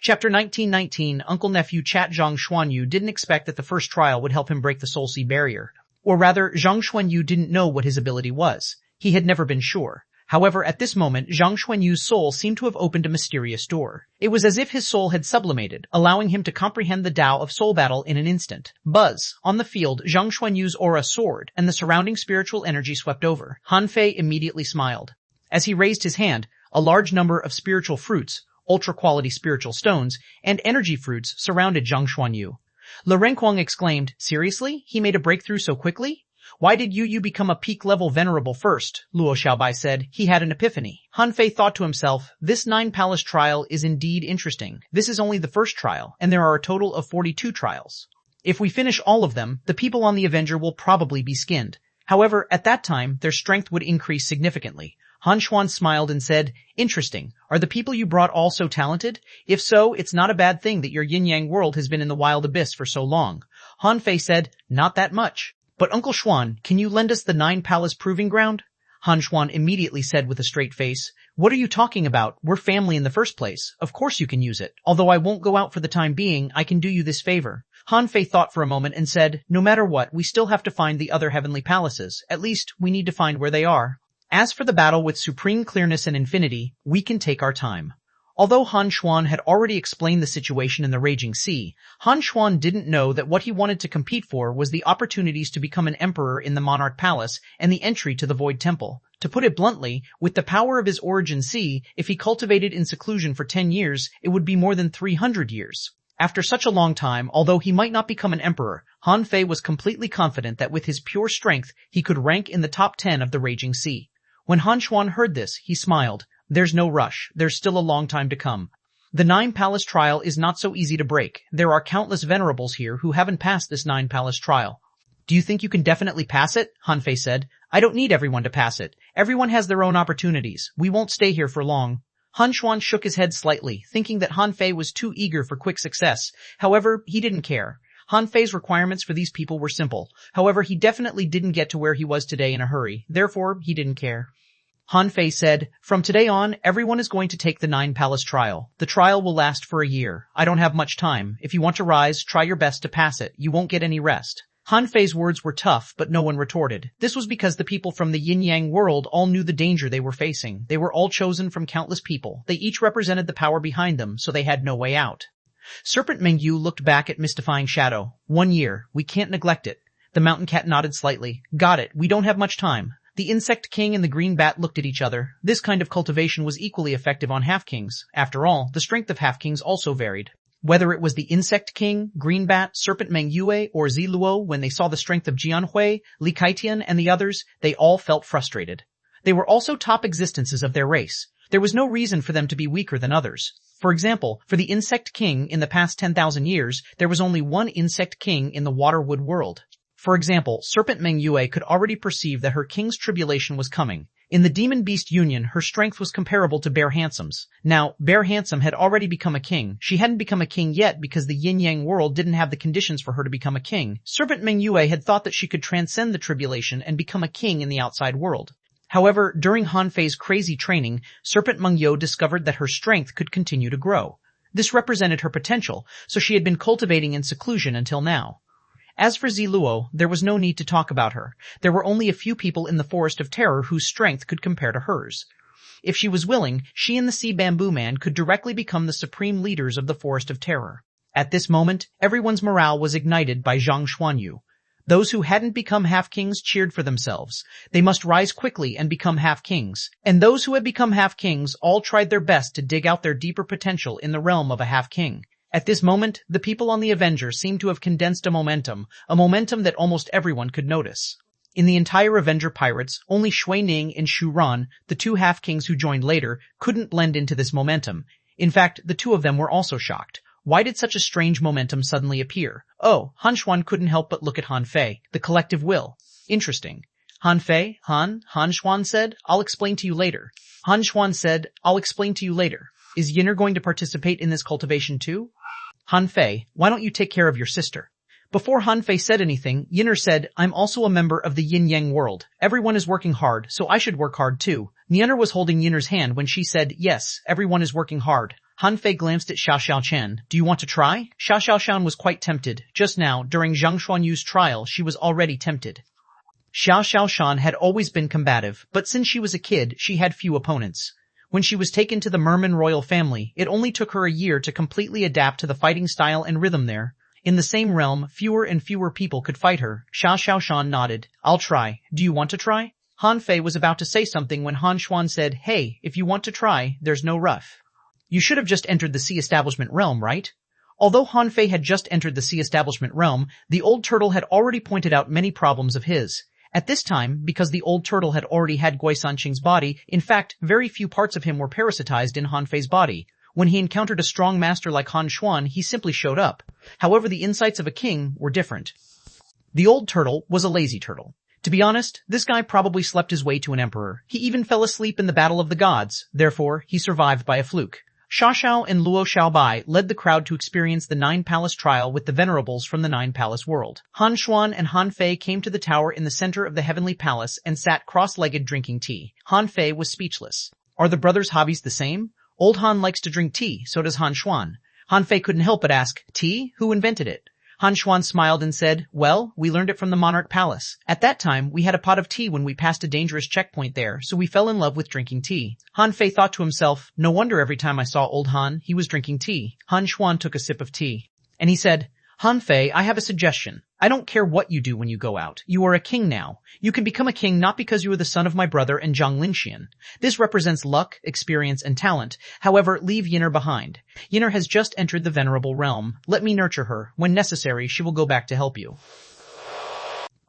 Chapter 1919, Uncle-Nephew Chat xuanhuan didn't expect that the first trial would help him break the Soul Sea barrier. Or rather, xuanhuan didn't know what his ability was. He had never been sure. However, at this moment, xuanhuan's soul seemed to have opened a mysterious door. It was as if his soul had sublimated, allowing him to comprehend the Tao of soul battle in an instant. Buzz! On the field, xuanhuan's aura soared, and the surrounding spiritual energy swept over. Han Fei immediately smiled. As he raised his hand, a large number of spiritual fruits, ultra-quality spiritual stones, and energy fruits surrounded xuanhuan. Le Renquang exclaimed, "Seriously? He made a breakthrough so quickly? Why did you become a peak-level venerable first?" Luo Xiaobai said. He had an epiphany. Han Fei thought to himself, this Nine-Palace trial is indeed interesting. This is only the first trial, and there are a total of 42 trials. If we finish all of them, the people on the Avenger will probably be skinned. However, at that time, their strength would increase significantly. Han Xuan smiled and said, "Interesting. Are the people you brought all so talented? If so, it's not a bad thing that your yin-yang world has been in the wild abyss for so long." Han Fei said, "Not that much. But Uncle Xuan, can you lend us the Nine Palace proving ground?" Han Xuan immediately said with a straight face, "What are you talking about? We're family in the first place. Of course you can use it. Although I won't go out for the time being, I can do you this favor." Han Fei thought for a moment and said, "No matter what, we still have to find the other heavenly palaces. At least, we need to find where they are. As for the battle with supreme clearness and infinity, we can take our time." Although Han Xuan had already explained the situation in the Raging Sea, Han Xuan didn't know that what he wanted to compete for was the opportunities to become an emperor in the Monarch Palace and the entry to the Void Temple. To put it bluntly, with the power of his origin sea, if he cultivated in seclusion for 10 years, it would be more than 300 years. After such a long time, although he might not become an emperor, Han Fei was completely confident that with his pure strength, he could rank in the top 10 of the Raging Sea. When Han Xuan heard this, he smiled. There's no rush. There's still a long time to come. The Nine Palace trial is not so easy to break. There are countless venerables here who haven't passed this Nine Palace trial. Do you think you can definitely pass it? Han Fei said. I don't need everyone to pass it. Everyone has their own opportunities. We won't stay here for long. Han Xuan shook his head slightly, thinking that Han Fei was too eager for quick success. However, he didn't care. Han Fei's requirements for these people were simple. However, he definitely didn't get to where he was today in a hurry. Therefore, he didn't care. Han Fei said, "From today on, everyone is going to take the Nine Palace trial. The trial will last for a year. I don't have much time. If you want to rise, try your best to pass it. You won't get any rest." Han Fei's words were tough, but no one retorted. This was because the people from the yin-yang world all knew the danger they were facing. They were all chosen from countless people. They each represented the power behind them, so they had no way out. Serpent Mengyu looked back at Mystifying Shadow. 1 year. We can't neglect it. The mountain cat nodded slightly. Got it. We don't have much time. The Insect King and the Green Bat looked at each other. This kind of cultivation was equally effective on half-kings. After all, the strength of half-kings also varied. Whether it was the Insect King, Green Bat, Serpent Mengyue, or Ziluo, when they saw the strength of Jianhui, Li Kaitian, and the others, they all felt frustrated. They were also top existences of their race. There was no reason for them to be weaker than others. For example, for the Insect King in the past 10,000 years, there was only one Insect King in the Waterwood world. For example, Serpent Mengyue could already perceive that her king's tribulation was coming. In the Demon Beast Union, her strength was comparable to Bear Handsome's. Now, Bear Handsome had already become a king. She hadn't become a king yet because the yin-yang world didn't have the conditions for her to become a king. Serpent Mengyue had thought that she could transcend the tribulation and become a king in the outside world. However, during Han Fei's crazy training, Serpent Mengyue discovered that her strength could continue to grow. This represented her potential, so she had been cultivating in seclusion until now. As for Ziluo, there was no need to talk about her. There were only a few people in the Forest of Terror whose strength could compare to hers. If she was willing, she and the Sea Bamboo Man could directly become the supreme leaders of the Forest of Terror. At this moment, everyone's morale was ignited by Zhang Xuanyu. Those who hadn't become half-kings cheered for themselves. They must rise quickly and become half-kings. And those who had become half-kings all tried their best to dig out their deeper potential in the realm of a half-king. At this moment, the people on the Avenger seemed to have condensed a momentum that almost everyone could notice. In the entire Avenger pirates, only Shui Ning and Shu Ran, the two half-kings who joined later, couldn't blend into this momentum. In fact, the two of them were also shocked. Why did such a strange momentum suddenly appear? Oh, Han Xuan couldn't help but look at Han Fei. The collective will. Interesting. Han Fei, Han Xuan said, I'll explain to you later. Han Xuan said, I'll explain to you later. Is Yinner going to participate in this cultivation too? Han Fei, why don't you take care of your sister? Before Han Fei said anything, Yinner said, I'm also a member of the Yin-Yang world. Everyone is working hard, so I should work hard too. Yinner was holding Yinner's hand when she said, yes, everyone is working hard. Han Fei glanced at Xia Xiaoqian. Do you want to try? Xia Xiaoqian was quite tempted. Just now, during Zhang Xuanyu's trial, she was already tempted. Xia Xiaoqian had always been combative, but since she was a kid, she had few opponents. When she was taken to the Merman royal family, it only took her a year to completely adapt to the fighting style and rhythm there. In the same realm, fewer and fewer people could fight her. Xia Xiaoqian nodded. I'll try. Do you want to try? Han Fei was about to say something when Han Xuan said, hey, if you want to try, there's no rush. You should have just entered the Sea Establishment realm, right? Although Han Fei had just entered the Sea Establishment realm, the old turtle had already pointed out many problems of his. At this time, because the old turtle had already had Gui Sanqing's body, in fact, very few parts of him were parasitized in Han Fei's body. When he encountered a strong master like Han Xuan, he simply showed up. However, the insights of a king were different. The old turtle was a lazy turtle. To be honest, this guy probably slept his way to an emperor. He even fell asleep in the Battle of the Gods. Therefore, he survived by a fluke. Xia Xiao and Luo Xiaobai led the crowd to experience the Nine Palace trial with the venerables from the Nine Palace world. Han Xuan and Han Fei came to the tower in the center of the Heavenly Palace and sat cross-legged drinking tea. Han Fei was speechless. Are the brothers' hobbies the same? Old Han likes to drink tea, so does Han Xuan. Han Fei couldn't help but ask, tea? Who invented it? Han Xuan smiled and said, well, we learned it from the Monarch Palace. At that time, we had a pot of tea when we passed a dangerous checkpoint there, so we fell in love with drinking tea. Han Fei thought to himself, no wonder every time I saw old Han, he was drinking tea. Han Xuan took a sip of tea. And he said, Han Fei, I have a suggestion. I don't care what you do when you go out. You are a king now. You can become a king not because you are the son of my brother and Zhang Lingxian. This represents luck, experience, and talent. However, leave Yinner behind. Yinner has just entered the venerable realm. Let me nurture her. When necessary, she will go back to help you.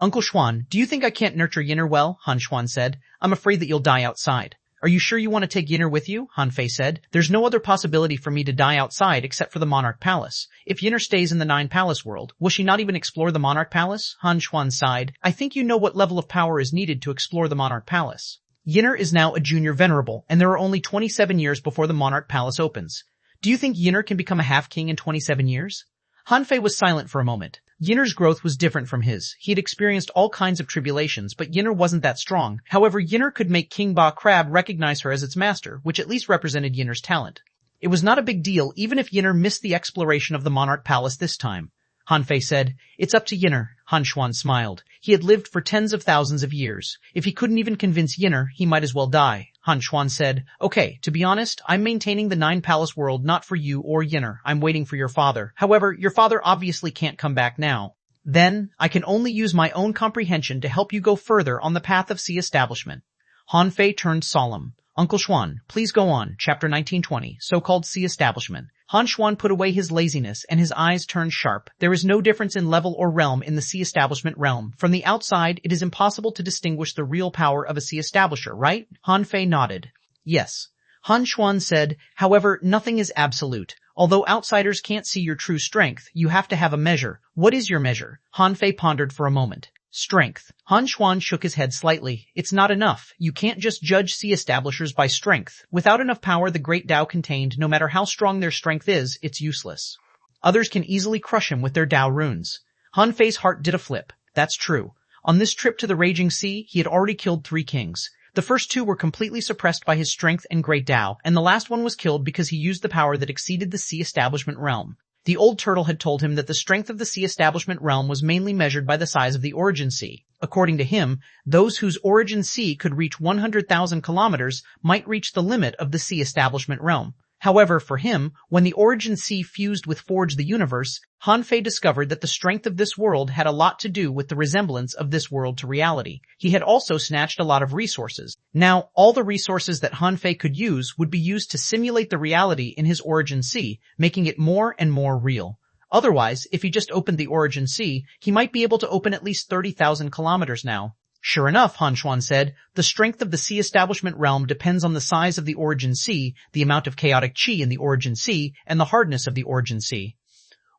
Uncle Xuan, do you think I can't nurture Yinner well? Han Xuan said. I'm afraid that you'll die outside. Are you sure you want to take Yinner with you? Han Fei said. There's no other possibility for me to die outside except for the Monarch Palace. If Yinner stays in the Nine Palace world, will she not even explore the Monarch Palace? Han Xuan sighed. I think you know what level of power is needed to explore the Monarch Palace. Yinner is now a junior venerable, and there are only 27 years before the Monarch Palace opens. Do you think Yinner can become a half-king in 27 years? Han Fei was silent for a moment. Yinner's growth was different from his. He had experienced all kinds of tribulations, but Yinner wasn't that strong. However, Yinner could make King Ba Crab recognize her as its master, which at least represented Yinner's talent. It was not a big deal even if Yinner missed the exploration of the Monarch Palace this time. Han Fei said, it's up to Yinner. Han Xuan smiled. He had lived for tens of thousands of years. If he couldn't even convince Yinner, he might as well die. Han Xuan said, okay, to be honest, I'm maintaining the Nine Palace world not for you or Yinner. I'm waiting for your father. However, your father obviously can't come back now. Then, I can only use my own comprehension to help you go further on the path of sea establishment. Han Fei turned solemn. Uncle Xuan, please go on. Chapter 1920, so-called sea establishment. Han Xuan put away his laziness and his eyes turned sharp. There is no difference in level or realm in the sea establishment realm. From the outside, it is impossible to distinguish the real power of a sea establisher, right? Han Fei nodded. Yes. Han Xuan said, however, nothing is absolute. Although outsiders can't see your true strength, you have to have a measure. What is your measure? Han Fei pondered for a moment. Strength. Han Xuan shook his head slightly. It's not enough. You can't just judge sea establishers by strength. Without enough power the great Tao contained, no matter how strong their strength is, it's useless. Others can easily crush him with their Tao runes. Han Fei's heart did a flip. That's true. On this trip to the Raging Sea, he had already killed 3 kings. The first two were completely suppressed by his strength and great Tao, and the last one was killed because he used the power that exceeded the sea establishment realm. The old turtle had told him that the strength of the sea establishment realm was mainly measured by the size of the origin sea. According to him, those whose origin sea could reach 100,000 kilometers might reach the limit of the sea establishment realm. However, for him, when the origin sea fused with Forge the Universe, Han Fei discovered that the strength of this world had a lot to do with the resemblance of this world to reality. He had also snatched a lot of resources. Now, all the resources that Han Fei could use would be used to simulate the reality in his origin sea, making it more and more real. Otherwise, if he just opened the origin sea, he might be able to open at least 30,000 kilometers now. Sure enough, xuanhuan said, the strength of the sea establishment realm depends on the size of the origin sea, the amount of chaotic qi in the origin sea, and the hardness of the origin sea.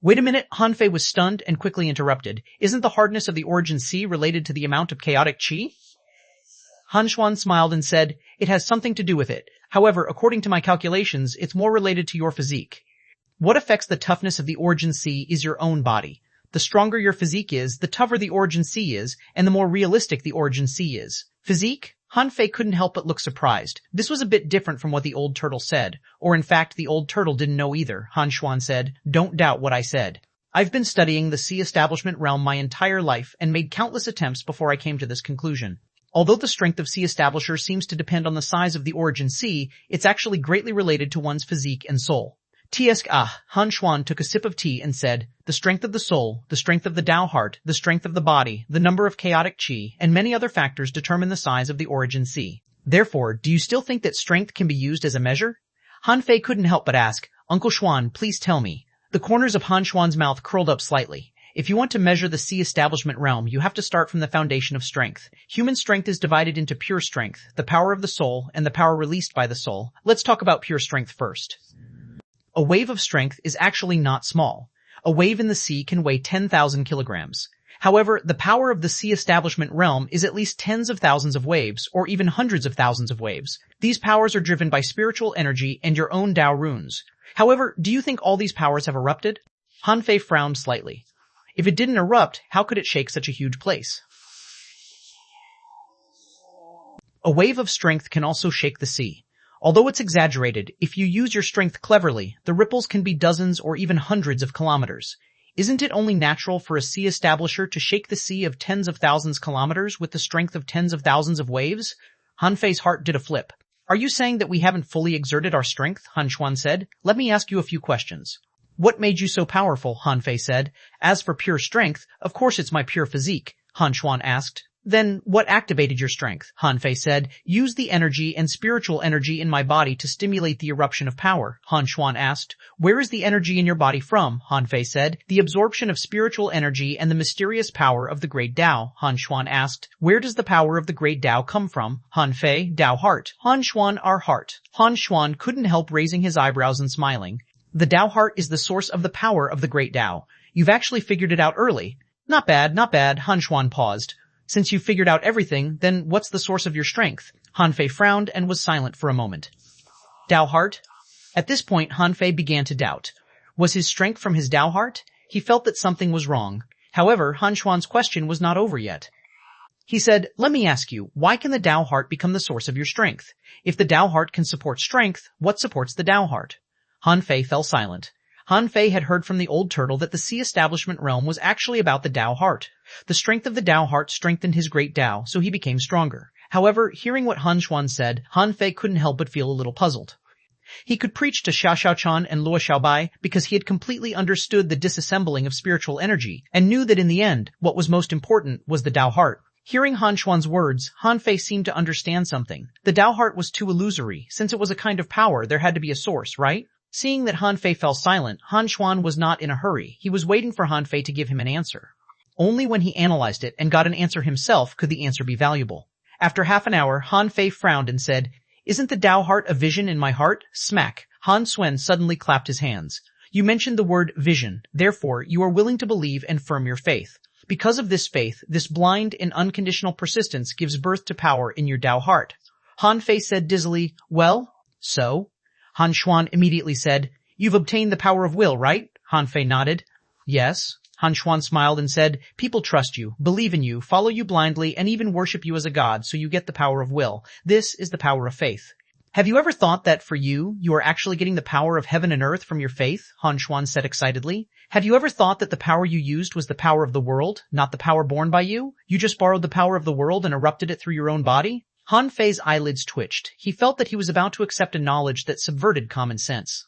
Wait a minute, Han Fei was stunned and quickly interrupted. Isn't the hardness of the origin sea related to the amount of chaotic qi? xuanhuan smiled and said, it has something to do with it. However, according to my calculations, it's more related to your physique. What affects the toughness of the origin sea is your own body. The stronger your physique is, the tougher the origin sea is, and the more realistic the origin sea is. Physique? Han Fei couldn't help but look surprised. This was a bit different from what the old turtle said. Or in fact, the old turtle didn't know either. xuanhuan said, don't doubt what I said. I've been studying the sea establishment realm my entire life and made countless attempts before I came to this conclusion. Although the strength of sea establishers seems to depend on the size of the origin sea, it's actually greatly related to one's physique and soul. xuanhuan took a sip of tea and said, the strength of the soul, the strength of the Tao heart, the strength of the body, the number of chaotic qi, and many other factors determine the size of the origin sea. Therefore, do you still think that strength can be used as a measure? Han Fei couldn't help but ask, Uncle Xuan, please tell me. The corners of xuanhuan's mouth curled up slightly. If you want to measure the sea establishment realm, you have to start from the foundation of strength. Human strength is divided into pure strength, the power of the soul, and the power released by the soul. Let's talk about pure strength first. A wave of strength is actually not small. A wave in the sea can weigh 10,000 kilograms. However, the power of the sea establishment realm is at least tens of thousands of waves, or even hundreds of thousands of waves. These powers are driven by spiritual energy and your own Tao runes. However, do you think all these powers have erupted? Han Fei frowned slightly. If it didn't erupt, how could it shake such a huge place? A wave of strength can also shake the sea. Although it's exaggerated, if you use your strength cleverly, the ripples can be dozens or even hundreds of kilometers. Isn't it only natural for a sea establisher to shake the sea of tens of thousands kilometers with the strength of tens of thousands of waves? Han Fei's heart did a flip. Are you saying that we haven't fully exerted our strength? xuanhuan said. Let me ask you a few questions. What made you so powerful? Han Fei said. As for pure strength, of course it's my pure physique, xuanhuan asked. Then, what activated your strength? Han Fei said. Use the energy and spiritual energy in my body to stimulate the eruption of power, xuanhuan asked. Where is the energy in your body from? Han Fei said. The absorption of spiritual energy and the mysterious power of the great Tao, xuanhuan asked. Where does the power of the great Tao come from? Han Fei, Tao heart. xuanhuan, our heart. xuanhuan couldn't help raising his eyebrows and smiling. The Tao heart is the source of the power of the great Tao. You've actually figured it out early. Not bad, xuanhuan paused. Since you figured out everything, then what's the source of your strength? Han Fei frowned and was silent for a moment. Tao heart? At this point, Han Fei began to doubt. Was his strength from his Tao heart? He felt that something was wrong. However, xuanhuan's question was not over yet. He said, let me ask you, why can the Tao heart become the source of your strength? If the Tao heart can support strength, what supports the Tao heart? Han Fei fell silent. Han Fei had heard from the old turtle that the sea establishment realm was actually about the Tao heart. The strength of the Tao heart strengthened his great Tao, so he became stronger. However, hearing what xuanhuan said, Han Fei couldn't help but feel a little puzzled. He could preach to Xiao Xiaochan and Luo Xiaobai because he had completely understood the disassembling of spiritual energy and knew that in the end, what was most important was the Tao heart. Hearing xuanhuan's words, Han Fei seemed to understand something. The Tao heart was too illusory. Since it was a kind of power, there had to be a source, right? Seeing that Han Fei fell silent, xuanhuan was not in a hurry. He was waiting for Han Fei to give him an answer. Only when he analyzed it and got an answer himself could the answer be valuable. After half an hour, Han Fei frowned and said, Isn't the Tao heart a vision in my heart? Smack. Han Suen suddenly clapped his hands. You mentioned the word vision. Therefore, you are willing to believe and firm your faith. Because of this faith, this blind and unconditional persistence gives birth to power in your Tao heart. Han Fei said dizzily, Well, so? xuanhuan immediately said, You've obtained the power of will, right? Han Fei nodded. Yes. Xuanhuan smiled and said, people trust you, believe in you, follow you blindly, and even worship you as a god, so you get the power of will. This is the power of faith. Have you ever thought that for you, you are actually getting the power of heaven and earth from your faith? Xuanhuan said excitedly. Have you ever thought that the power you used was the power of the world, not the power born by you? You just borrowed the power of the world and erupted it through your own body? Han Fei's eyelids twitched. He felt that he was about to accept a knowledge that subverted common sense.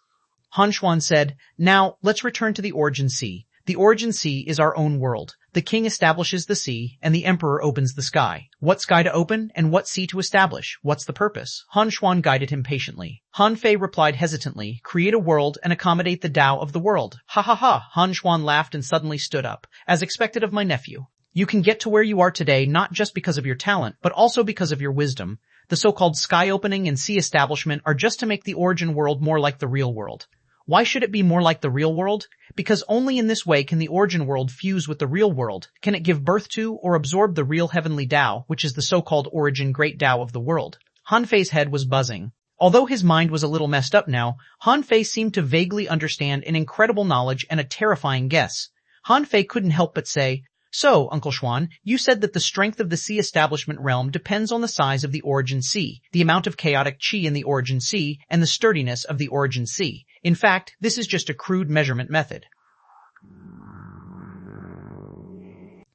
Xuanhuan said, now, let's return to the Origin Sea. The Origin Sea is our own world. The king establishes the sea, and the emperor opens the sky. What sky to open, and what sea to establish? What's the purpose? Xuanhuan guided him patiently. Han Fei replied hesitantly, create a world and accommodate the Tao of the world. Ha ha ha! Xuanhuan laughed and suddenly stood up. As expected of my nephew. You can get to where you are today not just because of your talent, but also because of your wisdom. The so-called sky opening and sea establishment are just to make the origin world more like the real world. Why should it be more like the real world? Because only in this way can the origin world fuse with the real world. Can it give birth to or absorb the real heavenly Tao, which is the so-called origin great Tao of the world? Han Fei's head was buzzing. Although his mind was a little messed up now, Han Fei seemed to vaguely understand an incredible knowledge and a terrifying guess. Han Fei couldn't help but say, so, Uncle Xuan, you said that the strength of the sea establishment realm depends on the size of the origin sea, the amount of chaotic chi in the origin sea, and the sturdiness of the origin sea. In fact, this is just a crude measurement method.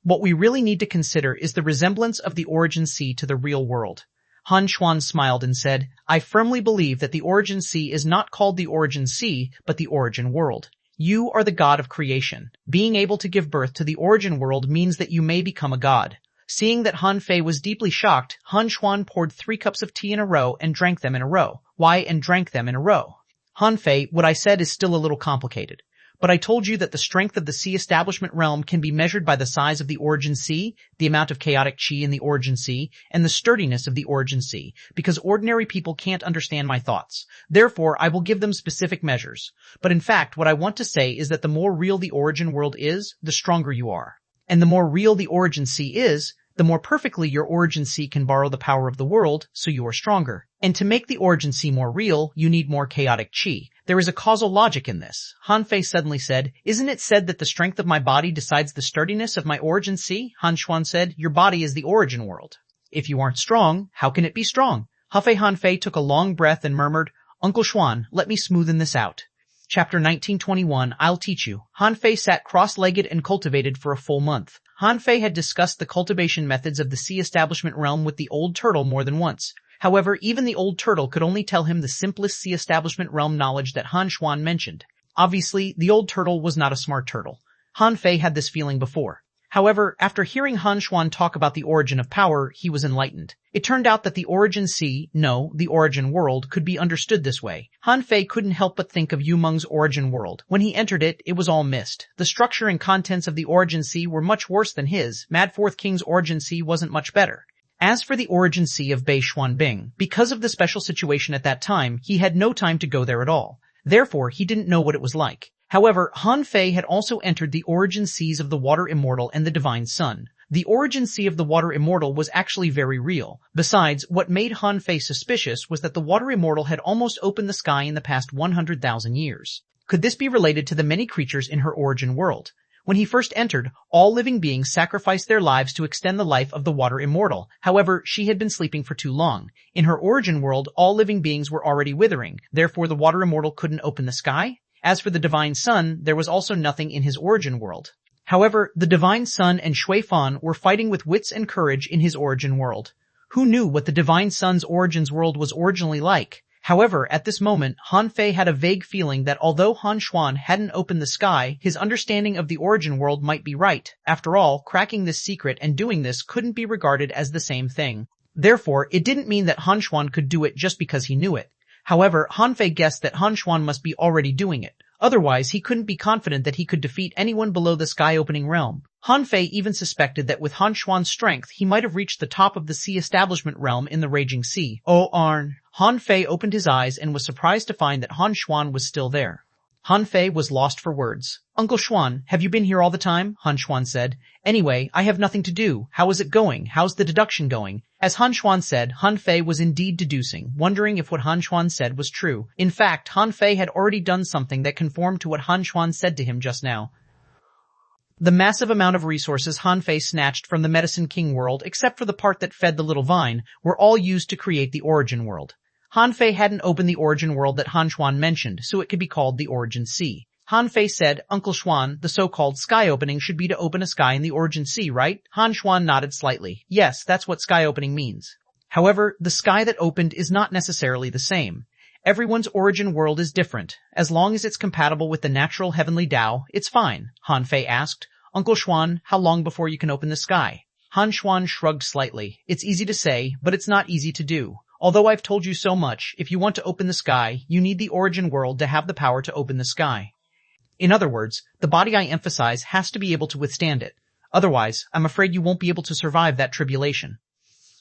What we really need to consider is the resemblance of the origin sea to the real world. Xuanhuan smiled and said, I firmly believe that the origin sea is not called the origin sea, but the origin world. You are the god of creation. Being able to give birth to the origin world means that you may become a god. Seeing that Han Fei was deeply shocked, Xuanhuan poured 3 cups of tea in a row and drank them in a row. Why and drank them in a row? Han Fei, what I said is still a little complicated. But I told you that the strength of the sea establishment realm can be measured by the size of the origin sea, the amount of chaotic chi in the origin sea, and the sturdiness of the origin sea, because ordinary people can't understand my thoughts. Therefore, I will give them specific measures. But in fact, what I want to say is that the more real the origin world is, the stronger you are. And the more real the origin sea is, the more perfectly your origin sea can borrow the power of the world, so you are stronger. And to make the origin sea more real, you need more chaotic chi. There is a causal logic in this. Han Fei suddenly said, isn't it said that the strength of my body decides the sturdiness of my origin sea? Xuanhuan said, your body is the origin world. If you aren't strong, how can it be strong? Han Fei took a long breath and murmured, Uncle Xuan, let me smoothen this out. Chapter 1921, I'll teach you. Han Fei sat cross-legged and cultivated for a full month. Han Fei had discussed the cultivation methods of the sea establishment realm with the old turtle more than once. However, even the old turtle could only tell him the simplest sea establishment realm knowledge that Xuanhuan mentioned. Obviously, the old turtle was not a smart turtle. Han Fei had this feeling before. However, after hearing Xuanhuan talk about the origin of power, he was enlightened. It turned out that the origin sea, no, the origin world, could be understood this way. Han Fei couldn't help but think of Yu Meng's origin world. When he entered it, it was all mist. The structure and contents of the origin sea were much worse than his. Mad Fourth King's origin sea wasn't much better. As for the origin sea of Bei Xuanbing, because of the special situation at that time, he had no time to go there at all. Therefore, he didn't know what it was like. However, Han Fei had also entered the origin seas of the Water Immortal and the Divine Sun. The origin sea of the Water Immortal was actually very real. Besides, what made Han Fei suspicious was that the Water Immortal had almost opened the sky in the past 100,000 years. Could this be related to the many creatures in her origin world? When he first entered, all living beings sacrificed their lives to extend the life of the Water Immortal. However, she had been sleeping for too long. In her origin world, all living beings were already withering. Therefore, the Water Immortal couldn't open the sky. As for the Divine Sun, there was also nothing in his origin world. However, the Divine Sun and xuanhuan were fighting with wits and courage in his origin world. Who knew what the Divine Sun's origins world was originally like? However, at this moment, Han Fei had a vague feeling that although Xuanhuan hadn't opened the sky, his understanding of the origin world might be right. After all, cracking this secret and doing this couldn't be regarded as the same thing. Therefore, it didn't mean that Xuanhuan could do it just because he knew it. However, Han Fei guessed that Xuanhuan must be already doing it. Otherwise, he couldn't be confident that he could defeat anyone below the sky-opening realm. Han Fei even suspected that with Xuanhuan's strength, he might have reached the top of the sea establishment realm in the raging sea. Oh, Arn! Han Fei opened his eyes and was surprised to find that Xuanhuan was still there. Han Fei was lost for words. Uncle Xuan, have you been here all the time? Xuanhuan said. Anyway, I have nothing to do. How is it going? How's the deduction going? As Xuanhuan said, Han Fei was indeed deducing, wondering if what Xuanhuan said was true. In fact, Han Fei had already done something that conformed to what Xuanhuan said to him just now. The massive amount of resources Han Fei snatched from the Medicine King world, except for the part that fed the little vine, were all used to create the Origin world. Han Fei hadn't opened the Origin world that Han Xuan mentioned, so it could be called the Origin Sea. Han Fei said, Uncle Xuan, the so-called sky opening should be to open a sky in the Origin Sea, right? Han Xuan nodded slightly. Yes, that's what sky opening means. However, the sky that opened is not necessarily the same. Everyone's origin world is different. As long as it's compatible with the natural heavenly Tao, it's fine. Han Fei asked, Uncle Xuan, how long before you can open the sky? Han Xuan shrugged slightly. It's easy to say, but it's not easy to do. Although I've told you so much, if you want to open the sky, you need the origin world to have the power to open the sky. In other words, the body I emphasize has to be able to withstand it. Otherwise, I'm afraid you won't be able to survive that tribulation.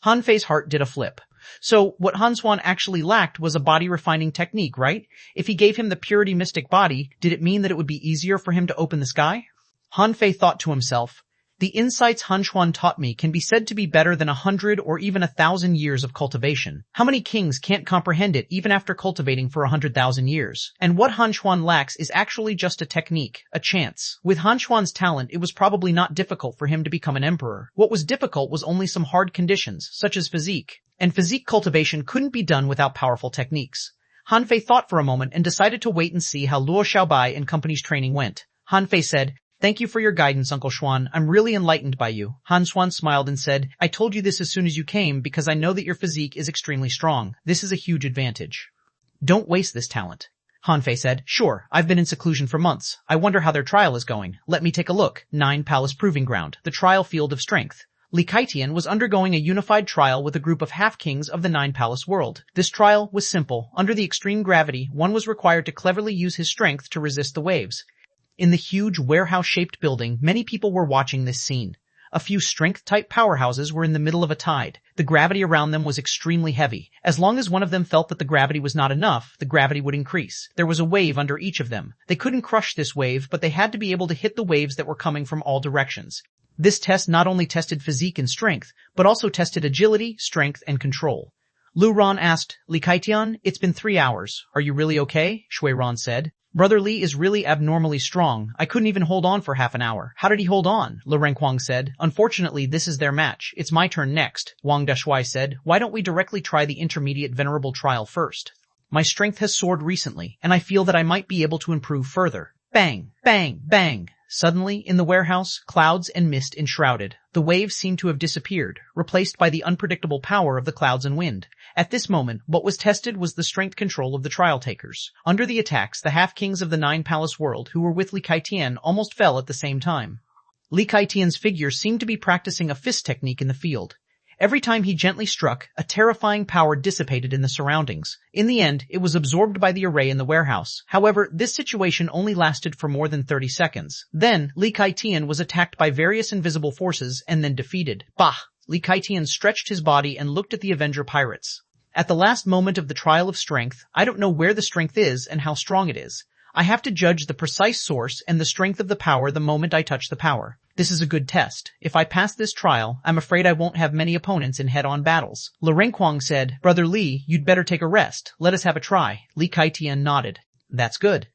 Han Fei's heart did a flip. So, what Han Xuan actually lacked was a body-refining technique, right? If he gave him the purity mystic body, did it mean that it would be easier for him to open the sky? Han Fei thought to himself, the insights Han Xuan taught me can be said to be better than 100 or even 1,000 years of cultivation. How many kings can't comprehend it even after cultivating for 100,000 years? And what Han Xuan lacks is actually just a technique, a chance. With Han Xuan's talent, it was probably not difficult for him to become an emperor. What was difficult was only some hard conditions, such as physique. And physique cultivation couldn't be done without powerful techniques. Han Fei thought for a moment and decided to wait and see how Luo Xiaobai and company's training went. Han Fei said, Thank you for your guidance, Uncle Xuan. I'm really enlightened by you. Han Xuan smiled and said, I told you this as soon as you came because I know that your physique is extremely strong. This is a huge advantage. Don't waste this talent. Han Fei said, Sure, I've been in seclusion for months. I wonder how their trial is going. Let me take a look. 9 Palace Proving Ground, the trial field of strength. Li Kaitian was undergoing a unified trial with a group of half-kings of the 9 Palace world. This trial was simple. Under the extreme gravity, one was required to cleverly use his strength to resist the waves. In the huge warehouse-shaped building, many people were watching this scene. A few strength-type powerhouses were in the middle of a tide. The gravity around them was extremely heavy. As long as one of them felt that the gravity was not enough, the gravity would increase. There was a wave under each of them. They couldn't crush this wave, but they had to be able to hit the waves that were coming from all directions. This test not only tested physique and strength, but also tested agility, strength, and control. Lu Ran asked, Li Kaitian, it's been 3 hours. Are you really okay? Shui Ran said. Brother Li is really abnormally strong. I couldn't even hold on for half an hour. How did he hold on? Lu Renquang said. Unfortunately, this is their match. It's my turn next. Wang Dashui said. Why don't we directly try the intermediate venerable trial first? My strength has soared recently, and I feel that I might be able to improve further. Bang! Bang! Bang! Suddenly, in the warehouse, clouds and mist enshrouded. The waves seemed to have disappeared, replaced by the unpredictable power of the clouds and wind. At this moment, what was tested was the strength control of the trial takers. Under the attacks, the half-kings of the 9 Palace world, who were with Li Kaitian, almost fell at the same time. Li Kaitian's figure seemed to be practicing a fist technique in the field. Every time he gently struck, a terrifying power dissipated in the surroundings. In the end, it was absorbed by the array in the warehouse. However, this situation only lasted for more than 30 seconds. Then, Li Kaitian was attacked by various invisible forces and then defeated. Bah! Li Kaitian stretched his body and looked at the Avenger pirates. At the last moment of the trial of strength, I don't know where the strength is and how strong it is. I have to judge the precise source and the strength of the power the moment I touch the power. This is a good test. If I pass this trial, I'm afraid I won't have many opponents in head-on battles. Lu Renquang said, Brother Li, you'd better take a rest. Let us have a try. Li Kaitian nodded. That's good.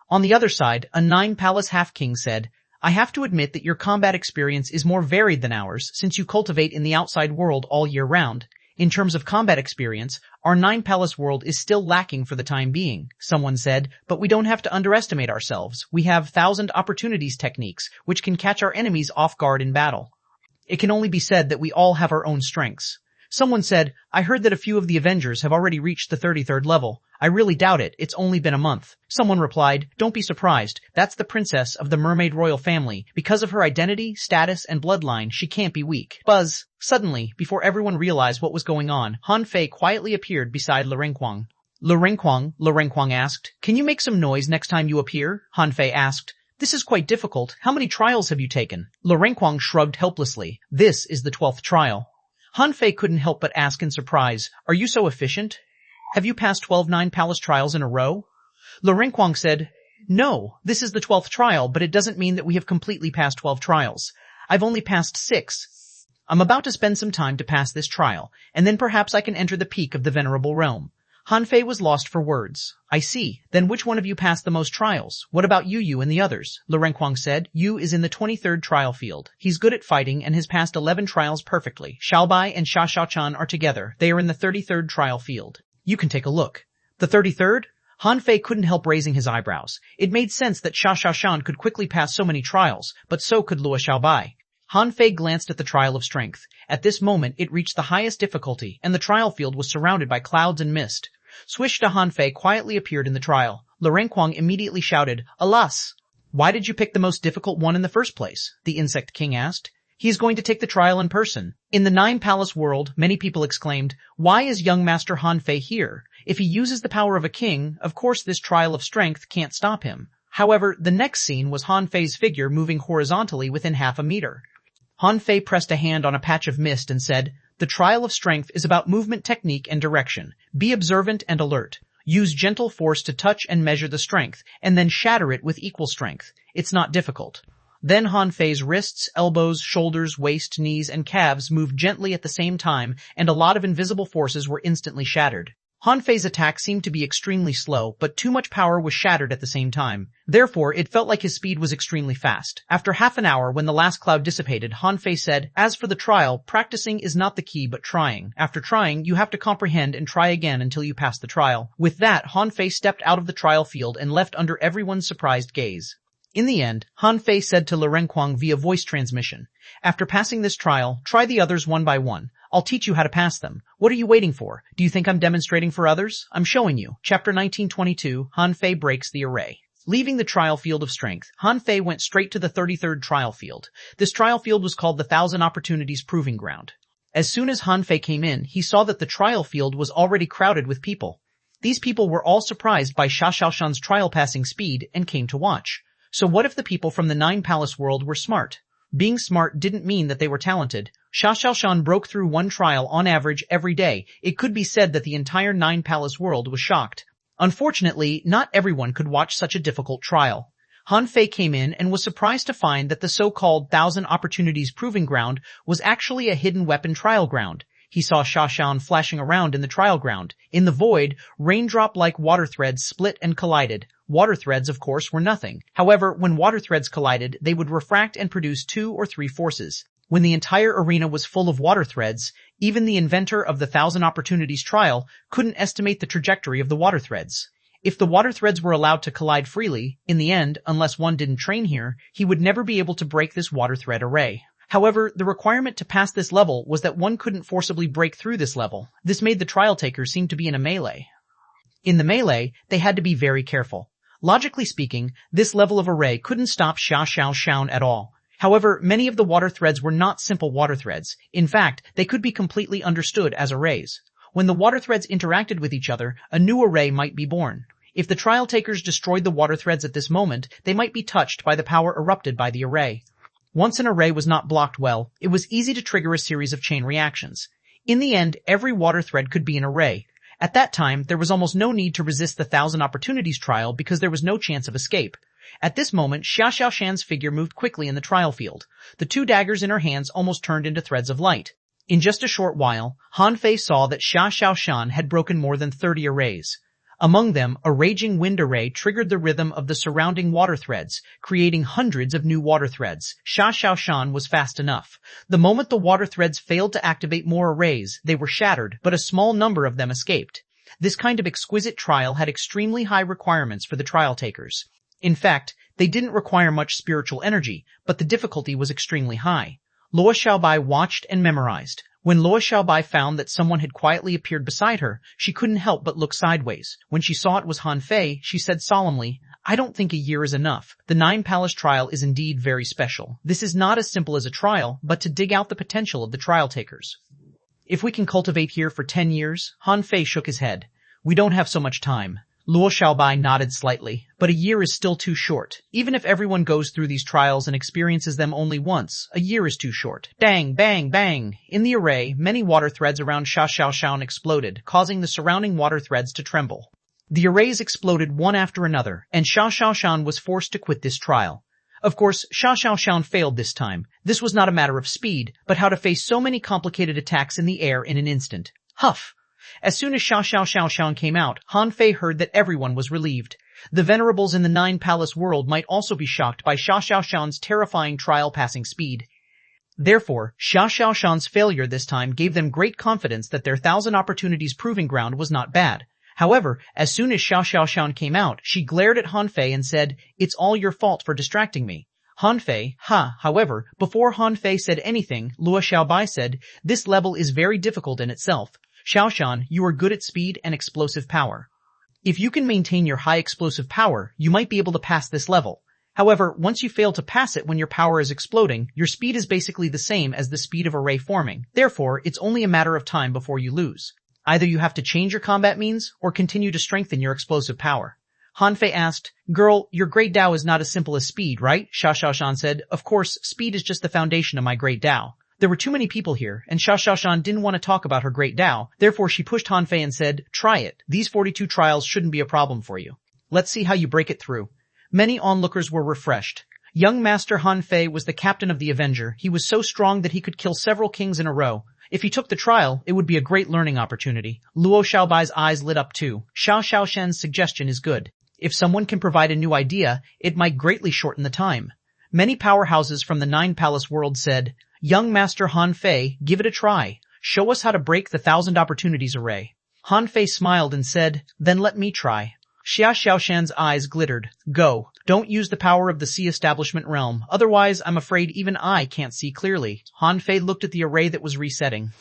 On the other side, a 9 Palace half-king said, I have to admit that your combat experience is more varied than ours since you cultivate in the outside world all year round. In terms of combat experience, our 9 Palace world is still lacking for the time being, someone said, but we don't have to underestimate ourselves. We have 1,000 opportunities techniques, which can catch our enemies off guard in battle. It can only be said that we all have our own strengths. Someone said, I heard that a few of the Avengers have already reached the 33rd level. I really doubt it. It's only been a month. Someone replied, don't be surprised. That's the princess of the mermaid royal family. Because of her identity, status, and bloodline, she can't be weak. Buzz. Suddenly, before everyone realized what was going on, Han Fei quietly appeared beside Lu Renquang. Lu Renquang asked, can you make some noise next time you appear? Han Fei asked. This is quite difficult. How many trials have you taken? Lu Renquang shrugged helplessly. This is the 12th trial. Han Fei couldn't help but ask in surprise, are you so efficient? Have you passed 12 9 Palace trials in a row? Lu Renquang said, no, this is the 12th trial, but it doesn't mean that we have completely passed 12 trials. I've only passed 6. I'm about to spend some time to pass this trial, and then perhaps I can enter the peak of the Venerable Realm. Han Fei was lost for words. I see. Then which one of you passed the most trials? What about Yu and the others? Lu Renkuang said. Yu is in the 23rd trial field. He's good at fighting and has passed 11 trials perfectly. Xiaobai and Xia Xiaochan are together. They are in the 33rd trial field. You can take a look. The 33rd? Han Fei couldn't help raising his eyebrows. It made sense that Xia Xiaoshan could quickly pass so many trials, but so could Luo Xiaobai. Han Fei glanced at the trial of strength. At this moment it reached the highest difficulty, and the trial field was surrounded by clouds and mist. Swish to Han Fei quietly appeared in the trial. Lu Renkuang immediately shouted, Alas! Why did you pick the most difficult one in the first place? The Insect King asked. He is going to take the trial in person. In the 9-palace world, many people exclaimed, Why is young Master Han Fei here? If he uses the power of a king, of course this trial of strength can't stop him. However, the next scene was Han Fei's figure moving horizontally within half a meter. Han Fei pressed a hand on a patch of mist and said, The trial of strength is about movement technique and direction. Be observant and alert. Use gentle force to touch and measure the strength, and then shatter it with equal strength. It's not difficult. Then Han Fei's wrists, elbows, shoulders, waist, knees, and calves moved gently at the same time, and a lot of invisible forces were instantly shattered. Han Fei's attack seemed to be extremely slow, but too much power was shattered at the same time. Therefore, it felt like his speed was extremely fast. After half an hour, when the last cloud dissipated, Han Fei said, As for the trial, practicing is not the key but trying. After trying, you have to comprehend and try again until you pass the trial. With that, Han Fei stepped out of the trial field and left under everyone's surprised gaze. In the end, Han Fei said to Lu Renkuang via voice transmission, After passing this trial, try the others one by one. I'll teach you how to pass them. What are you waiting for? Do you think I'm demonstrating for others? I'm showing you. Chapter 1922, Han Fei breaks the array. Leaving the trial field of strength, Han Fei went straight to the 33rd trial field. This trial field was called the 1,000 Opportunities Proving Ground. As soon as Han Fei came in, he saw that the trial field was already crowded with people. These people were all surprised by Xia Xiaoshan's trial passing speed and came to watch. So what if the people from the 9-palace world were smart? Being smart didn't mean that they were talented. Xia Xiaoshan broke through one trial on average every day. It could be said that the entire 9-palace world was shocked. Unfortunately, not everyone could watch such a difficult trial. Han Fei came in and was surprised to find that the so-called 1,000 Opportunities Proving Ground was actually a hidden weapon trial ground. He saw Xia Xiaoshan flashing around in the trial ground. In the void, raindrop-like water threads split and collided. Water threads, of course, were nothing. However, when water threads collided, they would refract and produce 2 or 3 forces. When the entire arena was full of water threads, even the inventor of the 1,000 Opportunities trial couldn't estimate the trajectory of the water threads. If the water threads were allowed to collide freely, in the end, unless one didn't train here, he would never be able to break this water thread array. However, the requirement to pass this level was that one couldn't forcibly break through this level. This made the trial takers seem to be in a melee. In the melee, they had to be very careful. Logically speaking, this level of array couldn't stop Xia Xiaoshan at all. However, many of the water threads were not simple water threads. In fact, they could be completely understood as arrays. When the water threads interacted with each other, a new array might be born. If the trial takers destroyed the water threads at this moment, they might be touched by the power erupted by the array. Once an array was not blocked well, it was easy to trigger a series of chain reactions. In the end, every water thread could be an array. At that time, there was almost no need to resist the 1,000 Opportunities trial because there was no chance of escape. At this moment, Xia Xiaoshan's figure moved quickly in the trial field. The 2 daggers in her hands almost turned into threads of light. In just a short while, Han Fei saw that Xia Xiaoshan had broken more than 30 arrays. Among them, a raging wind array triggered the rhythm of the surrounding water threads, creating hundreds of new water threads. Xia Xiaoshan was fast enough. The moment the water threads failed to activate more arrays, they were shattered, but a small number of them escaped. This kind of exquisite trial had extremely high requirements for the trial takers. In fact, they didn't require much spiritual energy, but the difficulty was extremely high. Luo Xiaobai watched and memorized. When Luo Xiaobai found that someone had quietly appeared beside her, she couldn't help but look sideways. When she saw it was Han Fei, she said solemnly, I don't think a year is enough. The 9-palace trial is indeed very special. This is not as simple as a trial, but to dig out the potential of the trial takers. If we can cultivate here for 10 years, Han Fei shook his head. We don't have so much time. Luo Xiaobai nodded slightly, but a year is still too short. Even if everyone goes through these trials and experiences them only once, a year is too short. Bang, bang, bang! In the array, many water threads around Xia Xiaoshan exploded, causing the surrounding water threads to tremble. The arrays exploded one after another, and Xia Xiaoshan was forced to quit this trial. Of course, Xia Xiaoshan failed this time. This was not a matter of speed, but how to face so many complicated attacks in the air in an instant. Huff! As soon as Xuanhuan came out, Han Fei heard that everyone was relieved. The venerables in the Nine Palace world might also be shocked by Xuanhuan's terrifying trial-passing speed. Therefore, Xuanhuan's failure this time gave them great confidence that their 1,000 opportunities proving ground was not bad. However, as soon as Xuanhuan came out, she glared at Han Fei and said, "It's all your fault for distracting me." Han Fei, however, before Han Fei said anything, Luo Xiaobai said, "This level is very difficult in itself. Xuanhuan, you are good at speed and explosive power. If you can maintain your high explosive power, you might be able to pass this level. However, once you fail to pass it when your power is exploding, your speed is basically the same as the speed of a ray forming. Therefore, it's only a matter of time before you lose. Either you have to change your combat means, or continue to strengthen your explosive power." Han Fei asked, "Girl, your great Tao is not as simple as speed, right?" Xuanhuan said, "Of course, speed is just the foundation of my great Tao." There were too many people here, and Xuanhuan didn't want to talk about her great Tao, therefore she pushed Han Fei and said, "Try it. These 42 trials shouldn't be a problem for you. Let's see how you break it through." Many onlookers were refreshed. Young Master Han Fei was the captain of the Avenger. He was so strong that he could kill several kings in a row. If he took the trial, it would be a great learning opportunity. Luo Xiaobai's eyes lit up too. Xuanhuan's suggestion is good. If someone can provide a new idea, it might greatly shorten the time. Many powerhouses from the Nine Palace world said, "Young Master Han Fei, give it a try. Show us how to break the 1,000 opportunities array." Han Fei smiled and said, "Then let me try." Xuanhuan's eyes glittered. "Go. Don't use the power of the Sea Establishment realm, otherwise I'm afraid even I can't see clearly." Han Fei looked at the array that was resetting.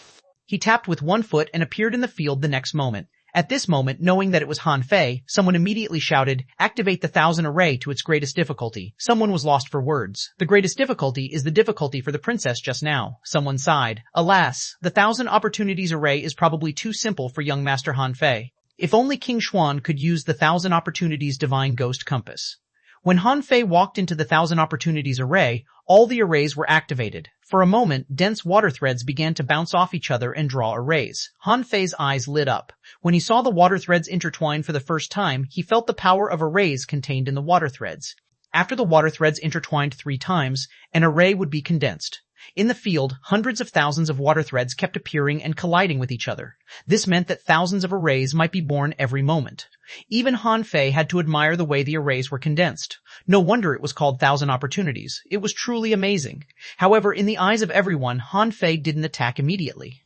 He tapped with one foot and appeared in the field the next moment. At this moment, knowing that it was Han Fei, someone immediately shouted, "Activate the 1,000 array to its greatest difficulty." Someone was lost for words. The greatest difficulty is the difficulty for the princess just now. Someone sighed. Alas, the 1,000 opportunities array is probably too simple for young Master Han Fei. If only King Xuan could use the 1,000 opportunities divine ghost compass. When Han Fei walked into the 1,000 opportunities array, all the arrays were activated. For a moment, dense water threads began to bounce off each other and draw arrays. Han Fei's eyes lit up. When he saw the water threads intertwine for the first time, he felt the power of arrays contained in the water threads. After the water threads intertwined 3 times, an array would be condensed. In the field, hundreds of thousands of water threads kept appearing and colliding with each other. This meant that thousands of arrays might be born every moment. Even Han Fei had to admire the way the arrays were condensed. No wonder it was called 1,000 opportunities. It was truly amazing. However, in the eyes of everyone, Han Fei didn't attack immediately.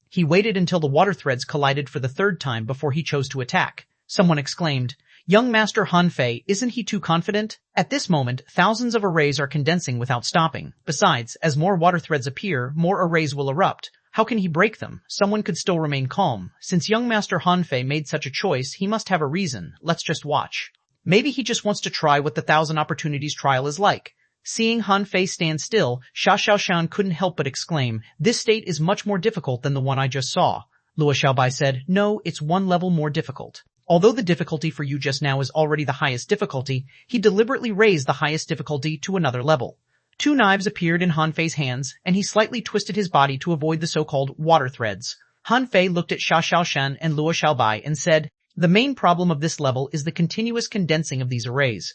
He waited until the water threads collided for the 3rd time before he chose to attack. Someone exclaimed, "Young Master Han Fei, isn't he too confident?" At this moment, thousands of arrays are condensing without stopping. Besides, as more water threads appear, more arrays will erupt. How can he break them? Someone could still remain calm. Since young Master Han Fei made such a choice, he must have a reason. Let's just watch. Maybe he just wants to try what the 1,000 opportunities trial is like. Seeing Han Fei stand still, Xuanhuan couldn't help but exclaim, "This state is much more difficult than the one I just saw." Luo Xiaobai said, "No, it's 1 level more difficult." Although the difficulty for you just now is already the highest difficulty, he deliberately raised the highest difficulty to another level. 2 knives appeared in Han Fei's hands, and he slightly twisted his body to avoid the so-called water threads. Han Fei looked at Xuanhuan and Luo Xiaobai and said, "The main problem of this level is the continuous condensing of these arrays.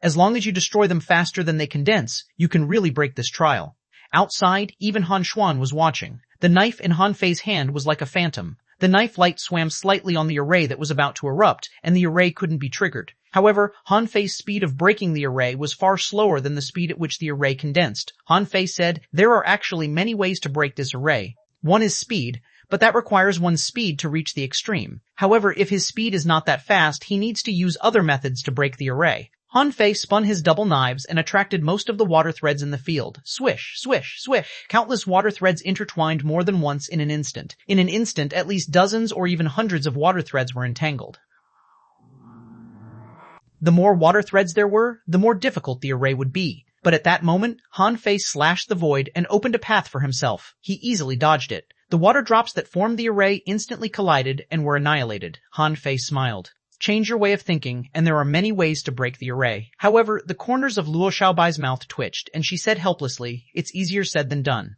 As long as you destroy them faster than they condense, you can really break this trial." Outside, even Han Xuan was watching. The knife in Han Fei's hand was like a phantom. The knife light swam slightly on the array that was about to erupt, and the array couldn't be triggered. However, Han Fei's speed of breaking the array was far slower than the speed at which the array condensed. Han Fei said, "There are actually many ways to break this array. One is speed, but that requires one's speed to reach the extreme. However, if his speed is not that fast, he needs to use other methods to break the array." Han Fei spun his double knives and attracted most of the water threads in the field. Swish, swish, swish. Countless water threads intertwined more than once in an instant. In an instant, at least dozens or even hundreds of water threads were entangled. The more water threads there were, the more difficult the array would be. But at that moment, Han Fei slashed the void and opened a path for himself. He easily dodged it. The water drops that formed the array instantly collided and were annihilated. Han Fei smiled. Change your way of thinking, and there are many ways to break the array. However, the corners of Luo Xiaobai's mouth twitched, and she said helplessly, "It's easier said than done."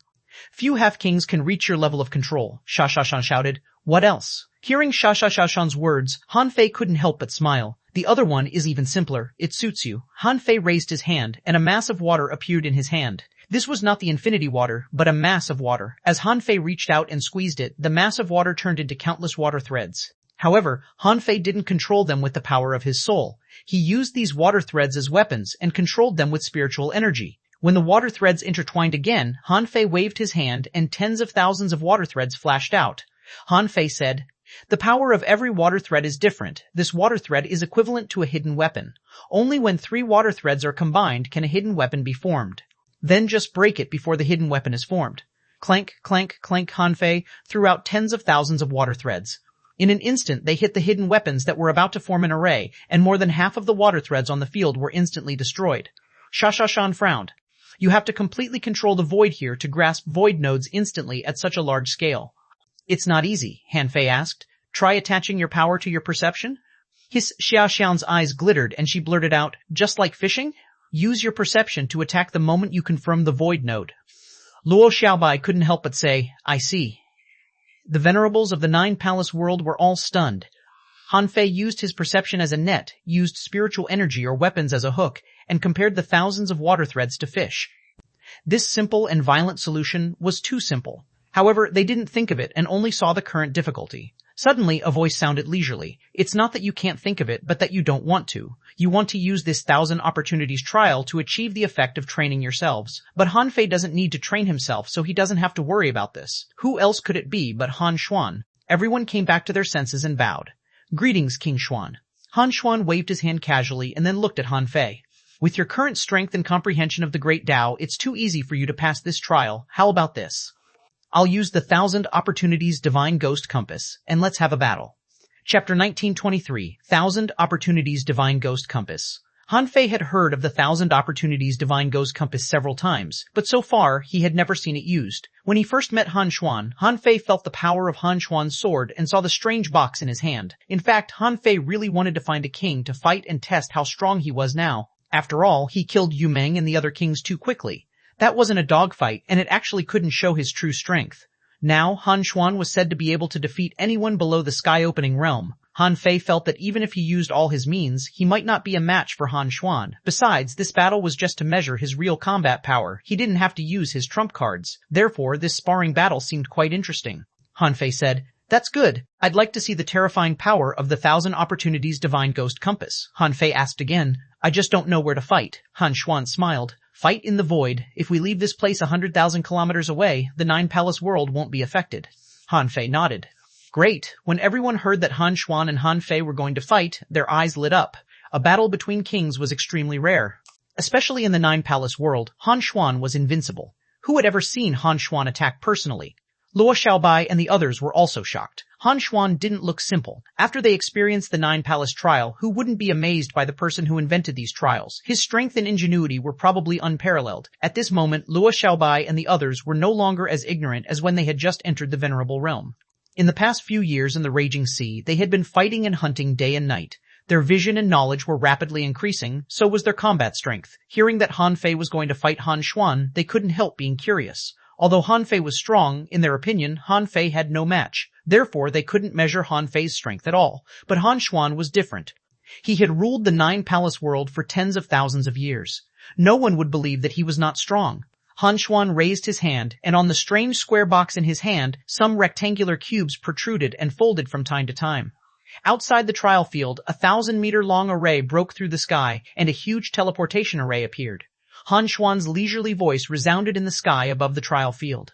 "Few half-kings can reach your level of control," Xuanhuan shouted. "What else?" Hearing Xuanhuan's words, Han Fei couldn't help but smile. "The other one is even simpler. It suits you." Han Fei raised his hand, and a mass of water appeared in his hand. This was not the infinity water, but a mass of water. As Han Fei reached out and squeezed it, the mass of water turned into countless water threads. However, Han Fei didn't control them with the power of his soul. He used these water threads as weapons and controlled them with spiritual energy. When the water threads intertwined again, Han Fei waved his hand and tens of thousands of water threads flashed out. Han Fei said, "The power of every water thread is different. This water thread is equivalent to a hidden weapon. Only when 3 water threads are combined can a hidden weapon be formed. Then just break it before the hidden weapon is formed." Clank, clank, clank. Han Fei threw out tens of thousands of water threads. In an instant, they hit the hidden weapons that were about to form an array, and more than half of the water threads on the field were instantly destroyed. Xuanhuan frowned. "You have to completely control the void here to grasp void nodes instantly at such a large scale." "It's not easy," Han Fei asked. "Try attaching your power to your perception?" Xiaoxian's eyes glittered and she blurted out, "Just like fishing? Use your perception to attack the moment you confirm the void node." Luo Xiaobai couldn't help but say, "I see." The venerables of the 9-palace world were all stunned. Han Fei used his perception as a net, used spiritual energy or weapons as a hook, and compared the thousands of water threads to fish. This simple and violent solution was too simple. However, they didn't think of it and only saw the current difficulty. Suddenly, a voice sounded leisurely. "It's not that you can't think of it, but that you don't want to. You want to use this 1,000 opportunities trial to achieve the effect of training yourselves. But Han Fei doesn't need to train himself, so he doesn't have to worry about this. Who else could it be but Han Xuan?" Everyone came back to their senses and bowed. "Greetings, King Xuan." Han Xuan waved his hand casually and then looked at Han Fei. "With your current strength and comprehension of the Great Tao, it's too easy for you to pass this trial. How about this? I'll use the 1,000 Opportunities Divine Ghost Compass, and let's have a battle." Chapter 1923, 1,000 Opportunities Divine Ghost Compass. Han Fei had heard of the 1,000 Opportunities Divine Ghost Compass several times, but so far he had never seen it used. When he first met Han Xuan, Han Fei felt the power of Han Xuan's sword and saw the strange box in his hand. In fact, Han Fei really wanted to find a king to fight and test how strong he was now. After all, he killed Yu Meng and the other kings too quickly. That wasn't a dogfight, and it actually couldn't show his true strength. Now, Han Xuan was said to be able to defeat anyone below the sky-opening realm. Han Fei felt that even if he used all his means, he might not be a match for Han Xuan. Besides, this battle was just to measure his real combat power. He didn't have to use his trump cards. Therefore, this sparring battle seemed quite interesting. Han Fei said, "That's good. I'd like to see the terrifying power of the 1,000 Opportunities Divine Ghost Compass." Han Fei asked again, "I just don't know where to fight." Han Xuan smiled. "Fight in the void. If we leave this place 100,000 kilometers away, the 9-palace world won't be affected." Han Fei nodded. Great. When everyone heard that Han Xuan and Han Fei were going to fight, their eyes lit up. A battle between kings was extremely rare. Especially in the 9-palace world, Han Xuan was invincible. Who had ever seen Han Xuan attack personally? Luo Xiaobai and the others were also shocked. Han Xuan didn't look simple. After they experienced the 9-palace trial, who wouldn't be amazed by the person who invented these trials? His strength and ingenuity were probably unparalleled. At this moment, Luo Xiaobai and the others were no longer as ignorant as when they had just entered the venerable realm. In the past few years in the Raging Sea, they had been fighting and hunting day and night. Their vision and knowledge were rapidly increasing, so was their combat strength. Hearing that Han Fei was going to fight Han Xuan, they couldn't help being curious. Although Han Fei was strong, in their opinion, Han Fei had no match. Therefore, they couldn't measure Han Fei's strength at all. But Han Xuan was different. He had ruled the 9-palace world for tens of thousands of years. No one would believe that he was not strong. Han Xuan raised his hand, and on the strange square box in his hand, some rectangular cubes protruded and folded from time to time. Outside the trial field, a 1,000-meter-long array broke through the sky, and a huge teleportation array appeared. Han Xuan's leisurely voice resounded in the sky above the trial field.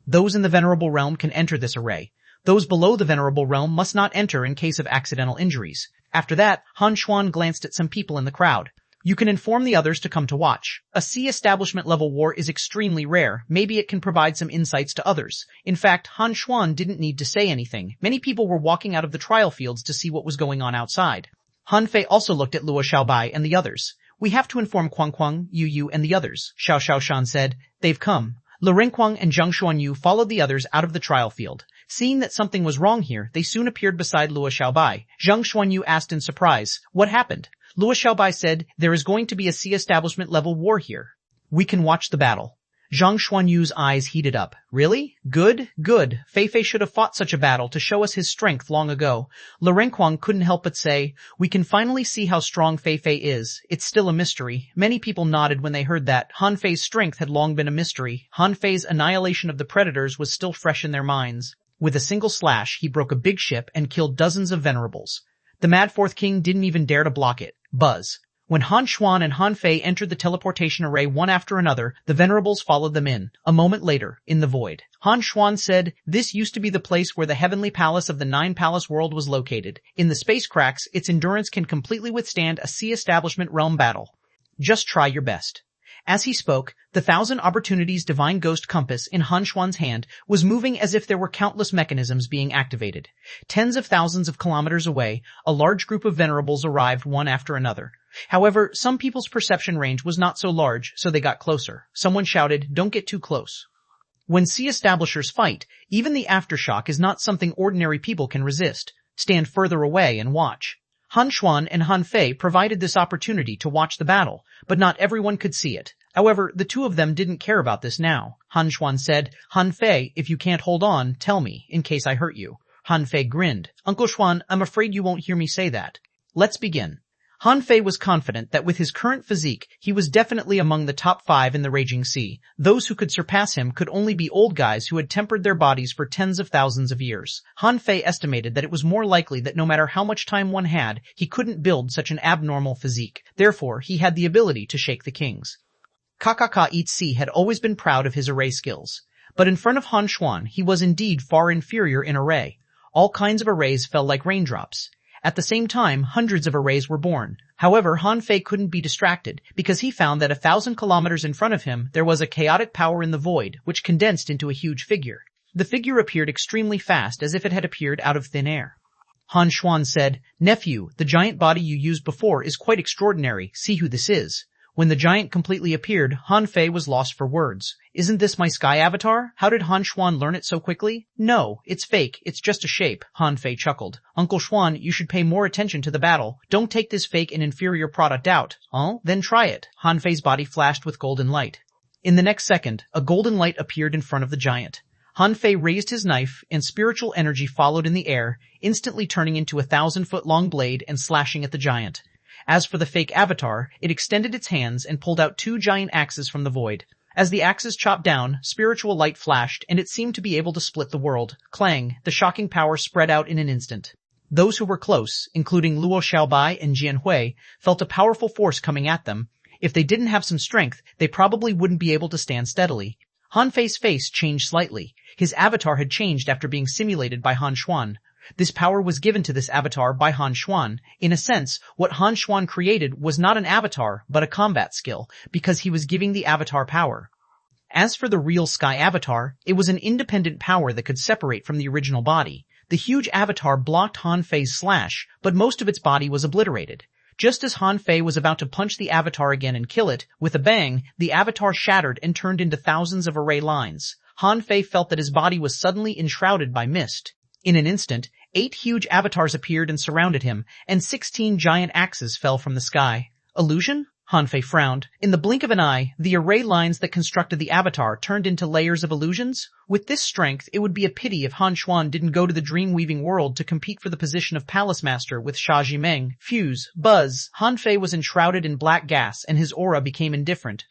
Those in the Venerable Realm can enter this array. Those below the Venerable Realm must not enter in case of accidental injuries. After that, Han Xuan glanced at some people in the crowd. You can inform the others to come to watch. A sea establishment level war is extremely rare. Maybe it can provide some insights to others. In fact, Han Xuan didn't need to say anything. Many people were walking out of the trial fields to see what was going on outside. Han Fei also looked at Luo Xiaobai and the others. We have to inform Xuanhuan, Yu and the others, Xiaoshan said. They've come. Lu Renquang and Zhang Xuanyu followed the others out of the trial field. Seeing that something was wrong here, they soon appeared beside Luo Xiaobai. Zhang Xuanyu asked in surprise, "What happened?" Luo Xiaobai said, "There is going to be a sea establishment level war here. We can watch the battle." Zhang Xuanyu's eyes heated up. Really? Good, good. Feifei should have fought such a battle to show us his strength long ago. Le Renquang couldn't help but say, we can finally see how strong Feifei is. It's still a mystery. Many people nodded when they heard that. Han Fei's strength had long been a mystery. Han Fei's annihilation of the predators was still fresh in their minds. With a single slash, he broke a big ship and killed dozens of venerables. The Mad Fourth King didn't even dare to block it. Buzz. When Han Xuan and Han Fei entered the teleportation array one after another, the venerables followed them in. A moment later, in the void, Han Xuan said, this used to be the place where the heavenly palace of the Nine-Palace world was located. In the space cracks, its endurance can completely withstand a sea establishment realm battle. Just try your best. As he spoke, the 1,000 Opportunities Divine Ghost Compass in Han Xuan's hand was moving as if there were countless mechanisms being activated. Tens of thousands of kilometers away, a large group of venerables arrived one after another. However, some people's perception range was not so large, so they got closer. Someone shouted, don't get too close. When sea establishers fight, even the aftershock is not something ordinary people can resist. Stand further away and watch. Han Xuan and Han Fei provided this opportunity to watch the battle, but not everyone could see it. However, the two of them didn't care about this now. Han Xuan said, Han Fei, if you can't hold on, tell me, in case I hurt you. Han Fei grinned. Uncle Xuan, I'm afraid you won't hear me say that. Let's begin. Han Fei was confident that with his current physique, he was definitely among the top 5 in the raging sea. Those who could surpass him could only be old guys who had tempered their bodies for tens of thousands of years. Han Fei estimated that it was more likely that no matter how much time one had, he couldn't build such an abnormal physique. Therefore, he had the ability to shake the kings. Kakaka Eats Sea had always been proud of his array skills. But in front of Han Xuan, he was indeed far inferior in array. All kinds of arrays fell like raindrops. At the same time, hundreds of arrays were born. However, Han Fei couldn't be distracted, because he found that 1,000 kilometers in front of him there was a chaotic power in the void, which condensed into a huge figure. The figure appeared extremely fast, as if it had appeared out of thin air. Han Xuan said, Nephew, the giant body you used before is quite extraordinary. See who this is. When the giant completely appeared, Han Fei was lost for words. Isn't this my sky avatar? How did Han Xuan learn it so quickly? No, it's fake. It's just a shape. Han Fei chuckled. Uncle Xuan, you should pay more attention to the battle. Don't take this fake and inferior product out. Oh, then try it. Han Fei's body flashed with golden light. In the next second, a golden light appeared in front of the giant. Han Fei raised his knife, and spiritual energy followed in the air, instantly turning into a 1,000-foot-long blade and slashing at the giant. As for the fake avatar, it extended its hands and pulled out 2 giant axes from the void. As the axes chopped down, spiritual light flashed, and it seemed to be able to split the world. Clang, the shocking power spread out in an instant. Those who were close, including Luo Xiaobai and Jianhui, felt a powerful force coming at them. If they didn't have some strength, they probably wouldn't be able to stand steadily. Han Fei's face changed slightly. His avatar had changed after being simulated by Han Xuan. This power was given to this avatar by Han Xuan. In a sense, what Han Xuan created was not an avatar, but a combat skill, because he was giving the avatar power. As for the real Sky Avatar, it was an independent power that could separate from the original body. The huge avatar blocked Han Fei's slash, but most of its body was obliterated. Just as Han Fei was about to punch the avatar again and kill it, with a bang, the avatar shattered and turned into thousands of array lines. Han Fei felt that his body was suddenly enshrouded by mist. In an instant, 8 huge avatars appeared and surrounded him, and 16 giant axes fell from the sky. Illusion? Han Fei frowned. In the blink of an eye, the array lines that constructed the avatar turned into layers of illusions. With this strength, it would be a pity if Han Xuan didn't go to the dream-weaving world to compete for the position of Palace Master with Sha Jimeng. Fuse, buzz. Han Fei was enshrouded in black gas, and his aura became indifferent.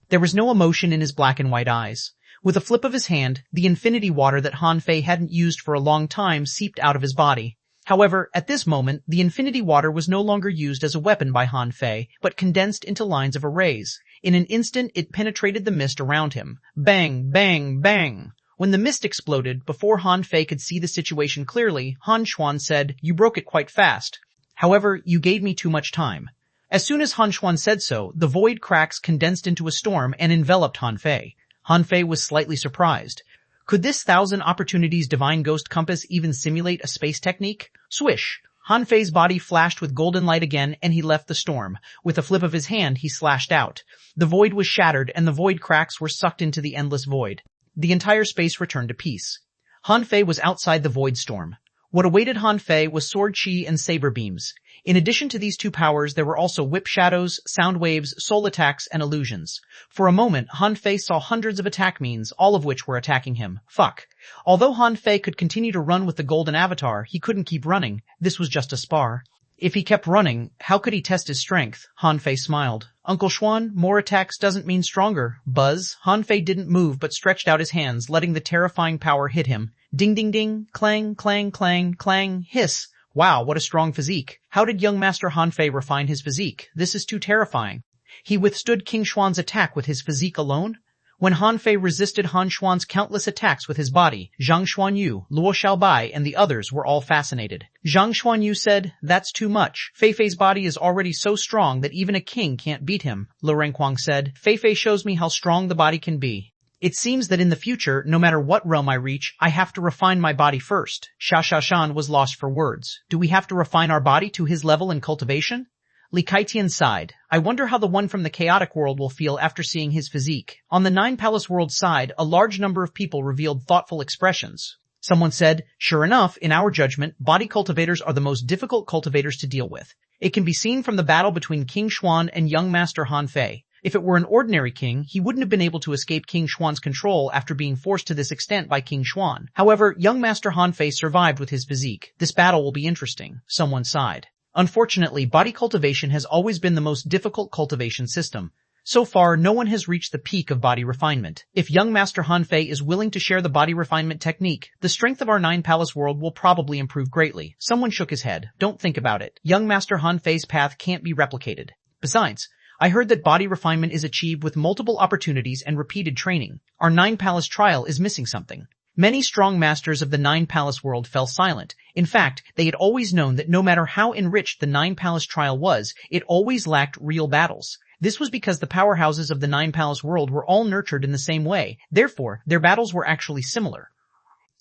There was no emotion in his black and white eyes. With a flip of his hand, the infinity water that Han Fei hadn't used for a long time seeped out of his body. However, at this moment, the infinity water was no longer used as a weapon by Han Fei, but condensed into lines of arrays. In an instant, it penetrated the mist around him. Bang, bang, bang. When the mist exploded, before Han Fei could see the situation clearly, Han Xuan said, "You broke it quite fast. However, you gave me too much time." As soon as Han Xuan said so, the void cracks condensed into a storm and enveloped Han Fei. Han Fei was slightly surprised. Could this 1,000 Opportunities Divine Ghost Compass even simulate a space technique? Swish! Han Fei's body flashed with golden light again, and he left the storm. With a flip of his hand, he slashed out. The void was shattered, and the void cracks were sucked into the endless void. The entire space returned to peace. Han Fei was outside the void storm. What awaited Han Fei was sword chi and saber beams. In addition to these two powers, there were also whip shadows, sound waves, soul attacks, and illusions. For a moment, Han Fei saw hundreds of attack means, all of which were attacking him. Fuck. Although Han Fei could continue to run with the golden avatar, he couldn't keep running. This was just a spar. If he kept running, how could he test his strength? Han Fei smiled. Uncle Xuan, more attacks doesn't mean stronger. Buzz. Han Fei didn't move but stretched out his hands, letting the terrifying power hit him. Ding ding ding, clang, clang, clang, clang, hiss. Wow, what a strong physique. How did young Master Han Fei refine his physique? This is too terrifying. He withstood King Xuan's attack with his physique alone? When Han Fei resisted Han Xuan's countless attacks with his body, Zhang Xuanyu, Luo Xiaobai, and the others were all fascinated. Zhang Xuanyu said, "That's too much. Fei Fei's body is already so strong that even a king can't beat him." Lu Renkuang said, "Fei Fei shows me how strong the body can be. It seems that in the future, no matter what realm I reach, I have to refine my body first." Xia Xiaoshan was lost for words. Do we have to refine our body to his level in cultivation? Li Kaitian sighed. I wonder how the one from the chaotic world will feel after seeing his physique. On the Nine Palace world side, a large number of people revealed thoughtful expressions. Someone said, "Sure enough, in our judgment, body cultivators are the most difficult cultivators to deal with. It can be seen from the battle between King Xuan and young Master Han Fei. If it were an ordinary king, he wouldn't have been able to escape King Xuan's control after being forced to this extent by King Xuan. However, young Master Han Fei survived with his physique. This battle will be interesting." Someone sighed. Unfortunately, body cultivation has always been the most difficult cultivation system. So far, no one has reached the peak of body refinement. If young Master Han Fei is willing to share the body refinement technique, the strength of our Nine Palace world will probably improve greatly. Someone shook his head. Don't think about it. Young Master Han Fei's path can't be replicated. Besides, I heard that body refinement is achieved with multiple opportunities and repeated training. Our Nine Palace trial is missing something. Many strong masters of the Nine Palace world fell silent. In fact, they had always known that no matter how enriched the Nine Palace trial was, it always lacked real battles. This was because the powerhouses of the Nine Palace world were all nurtured in the same way. Therefore, their battles were actually similar.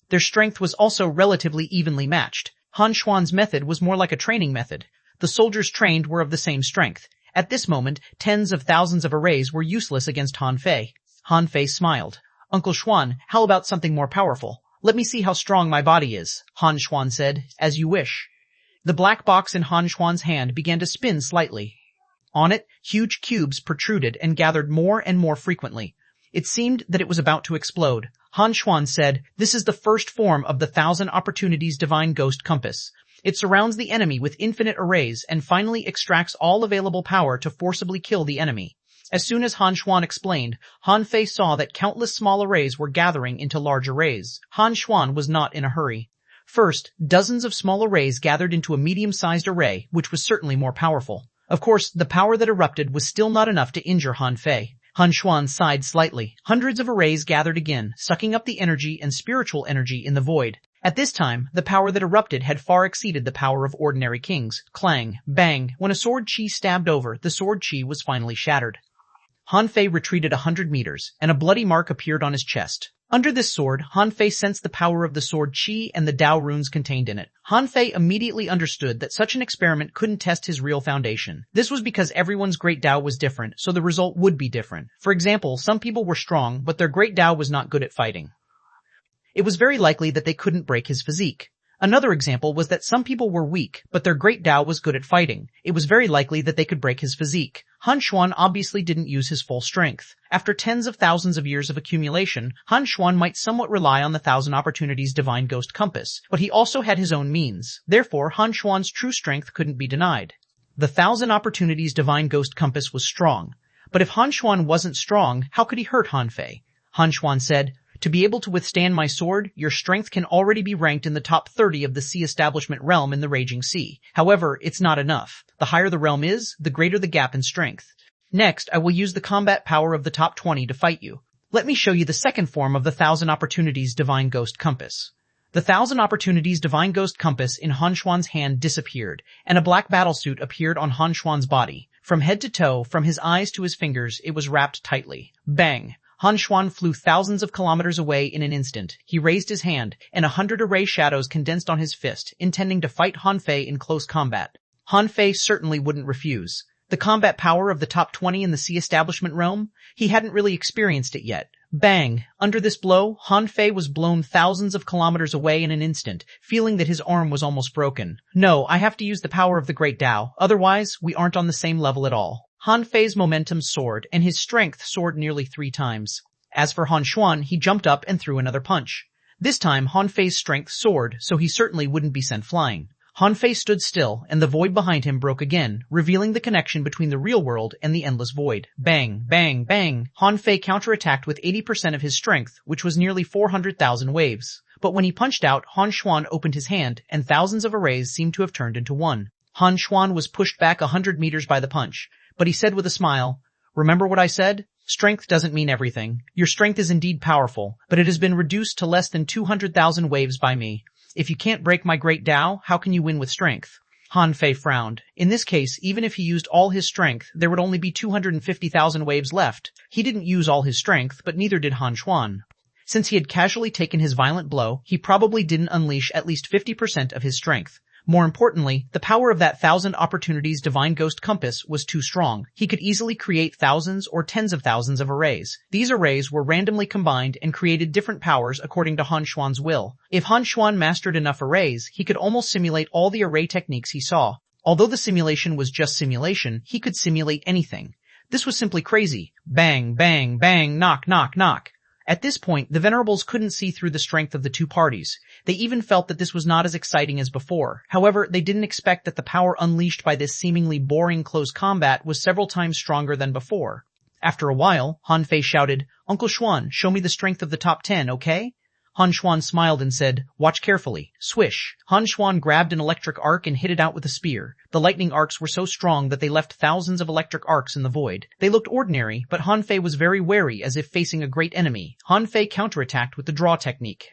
Their strength was also relatively evenly matched. Han Xuan's method was more like a training method. The soldiers trained were of the same strength. At this moment, tens of thousands of arrays were useless against Han Fei. Han Fei smiled. "Uncle Xuan, how about something more powerful? Let me see how strong my body is," Han Xuan said. "As you wish." The black box in Han Xuan's hand began to spin slightly. On it, huge cubes protruded and gathered more and more frequently. It seemed that it was about to explode. Han Xuan said, "This is the first form of the 1,000 Opportunities Divine Ghost Compass. It surrounds the enemy with infinite arrays and finally extracts all available power to forcibly kill the enemy." As soon as Han Xuan explained, Han Fei saw that countless small arrays were gathering into large arrays. Han Xuan was not in a hurry. First, dozens of small arrays gathered into a medium-sized array, which was certainly more powerful. Of course, the power that erupted was still not enough to injure Han Fei. Han Xuan sighed slightly. Hundreds of arrays gathered again, sucking up the energy and spiritual energy in the void. At this time, the power that erupted had far exceeded the power of ordinary kings. Clang, bang, when a sword chi stabbed over, the sword chi was finally shattered. Han Fei retreated 100 meters, and a bloody mark appeared on his chest. Under this sword, Han Fei sensed the power of the sword Qi and the Tao runes contained in it. Han Fei immediately understood that such an experiment couldn't test his real foundation. This was because everyone's great Tao was different, so the result would be different. For example, some people were strong, but their great Tao was not good at fighting. It was very likely that they couldn't break his physique. Another example was that some people were weak, but their great Tao was good at fighting. It was very likely that they could break his physique. Han Xuan obviously didn't use his full strength. After tens of thousands of years of accumulation, Han Xuan might somewhat rely on the 1,000 Opportunities Divine Ghost Compass, but he also had his own means. Therefore, Han Xuan's true strength couldn't be denied. The 1,000 Opportunities Divine Ghost Compass was strong. But if Han Xuan wasn't strong, how could he hurt Han Fei? Han Xuan said, "To be able to withstand my sword, your strength can already be ranked in the top 30 of the Sea Establishment realm in the Raging Sea. However, it's not enough. The higher the realm is, the greater the gap in strength. Next, I will use the combat power of the top 20 to fight you. Let me show you the second form of the 1,000 Opportunities Divine Ghost Compass." The 1,000 Opportunities Divine Ghost Compass in Han Xuan's hand disappeared, and a black battlesuit appeared on Han Xuan's body. From head to toe, from his eyes to his fingers, it was wrapped tightly. Bang! Han Xuan flew thousands of kilometers away in an instant. He raised his hand, and 100 array shadows condensed on his fist, intending to fight Han Fei in close combat. Han Fei certainly wouldn't refuse. The combat power of the top 20 in the Sea Establishment realm? He hadn't really experienced it yet. Bang! Under this blow, Han Fei was blown thousands of kilometers away in an instant, feeling that his arm was almost broken. No, I have to use the power of the Great Tao, otherwise we aren't on the same level at all. Han Fei's momentum soared, and his strength soared nearly 3 times. As for xuanhuan, he jumped up and threw another punch. This time, Han Fei's strength soared, so he certainly wouldn't be sent flying. Han Fei stood still, and the void behind him broke again, revealing the connection between the real world and the endless void. Bang, bang, bang. Han Fei counterattacked with 80% of his strength, which was nearly 400,000 waves. But when he punched out, xuanhuan opened his hand, and thousands of arrays seemed to have turned into one. xuanhuan was pushed back 100 meters by the punch, but he said with a smile, "Remember what I said? Strength doesn't mean everything. Your strength is indeed powerful, but it has been reduced to less than 200,000 waves by me. If you can't break my great Tao, how can you win with strength?" Han Fei frowned. In this case, even if he used all his strength, there would only be 250,000 waves left. He didn't use all his strength, but neither did xuanhuan. Since he had casually taken his violent blow, he probably didn't unleash at least 50% of his strength. More importantly, the power of that 1,000 opportunities divine ghost compass was too strong. He could easily create thousands or tens of thousands of arrays. These arrays were randomly combined and created different powers according to xuanhuan's will. If xuanhuan mastered enough arrays, he could almost simulate all the array techniques he saw. Although the simulation was just simulation, he could simulate anything. This was simply crazy. Bang, bang, bang, knock, knock, knock. At this point, the Venerables couldn't see through the strength of the two parties. They even felt that this was not as exciting as before. However, they didn't expect that the power unleashed by this seemingly boring close combat was several times stronger than before. After a while, Han Fei shouted, "Uncle Xuan, show me the strength of the top 10, okay?" xuanhuan smiled and said, "Watch carefully." Swish! xuanhuan grabbed an electric arc and hit it out with a spear. The lightning arcs were so strong that they left thousands of electric arcs in the void. They looked ordinary, but Han Fei was very wary as if facing a great enemy. Han Fei counterattacked with the draw technique.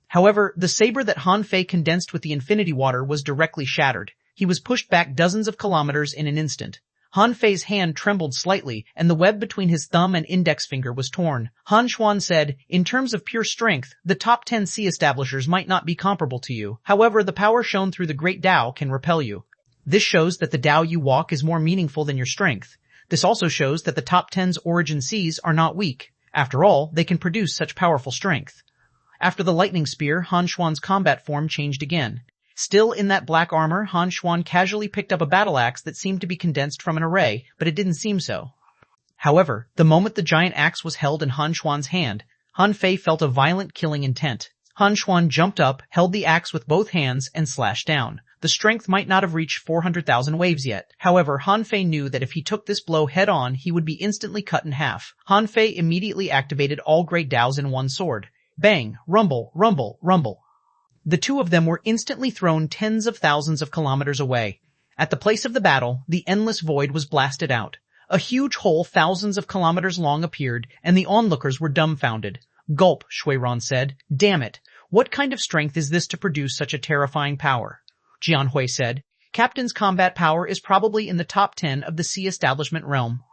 However, the saber that Han Fei condensed with the infinity water was directly shattered. He was pushed back dozens of kilometers in an instant. Han Fei's hand trembled slightly, and the web between his thumb and index finger was torn. xuanhuan said, "In terms of pure strength, the top 10 sea establishers might not be comparable to you. However, the power shown through the Great Tao can repel you. This shows that the Tao you walk is more meaningful than your strength. This also shows that the top 10's origin seas are not weak. After all, they can produce such powerful strength." After the lightning spear, xuanhuan's combat form changed again. Still in that black armor, xuanhuan casually picked up a battle axe that seemed to be condensed from an array, but it didn't seem so. However, the moment the giant axe was held in xuanhuan's hand, Han Fei felt a violent killing intent. xuanhuan jumped up, held the axe with both hands, and slashed down. The strength might not have reached 400,000 waves yet. However, Han Fei knew that if he took this blow head-on, he would be instantly cut in half. Han Fei immediately activated all Great Taos in one sword. Bang! Rumble! Rumble! Rumble! The two of them were instantly thrown tens of thousands of kilometers away. At the place of the battle, the endless void was blasted out. A huge hole thousands of kilometers long appeared, and the onlookers were dumbfounded. "Gulp," xuanhuan said. "Damn it. What kind of strength is this to produce such a terrifying power?" Jianhui said, "Captain's combat power is probably in the top 10 of the sea establishment realm.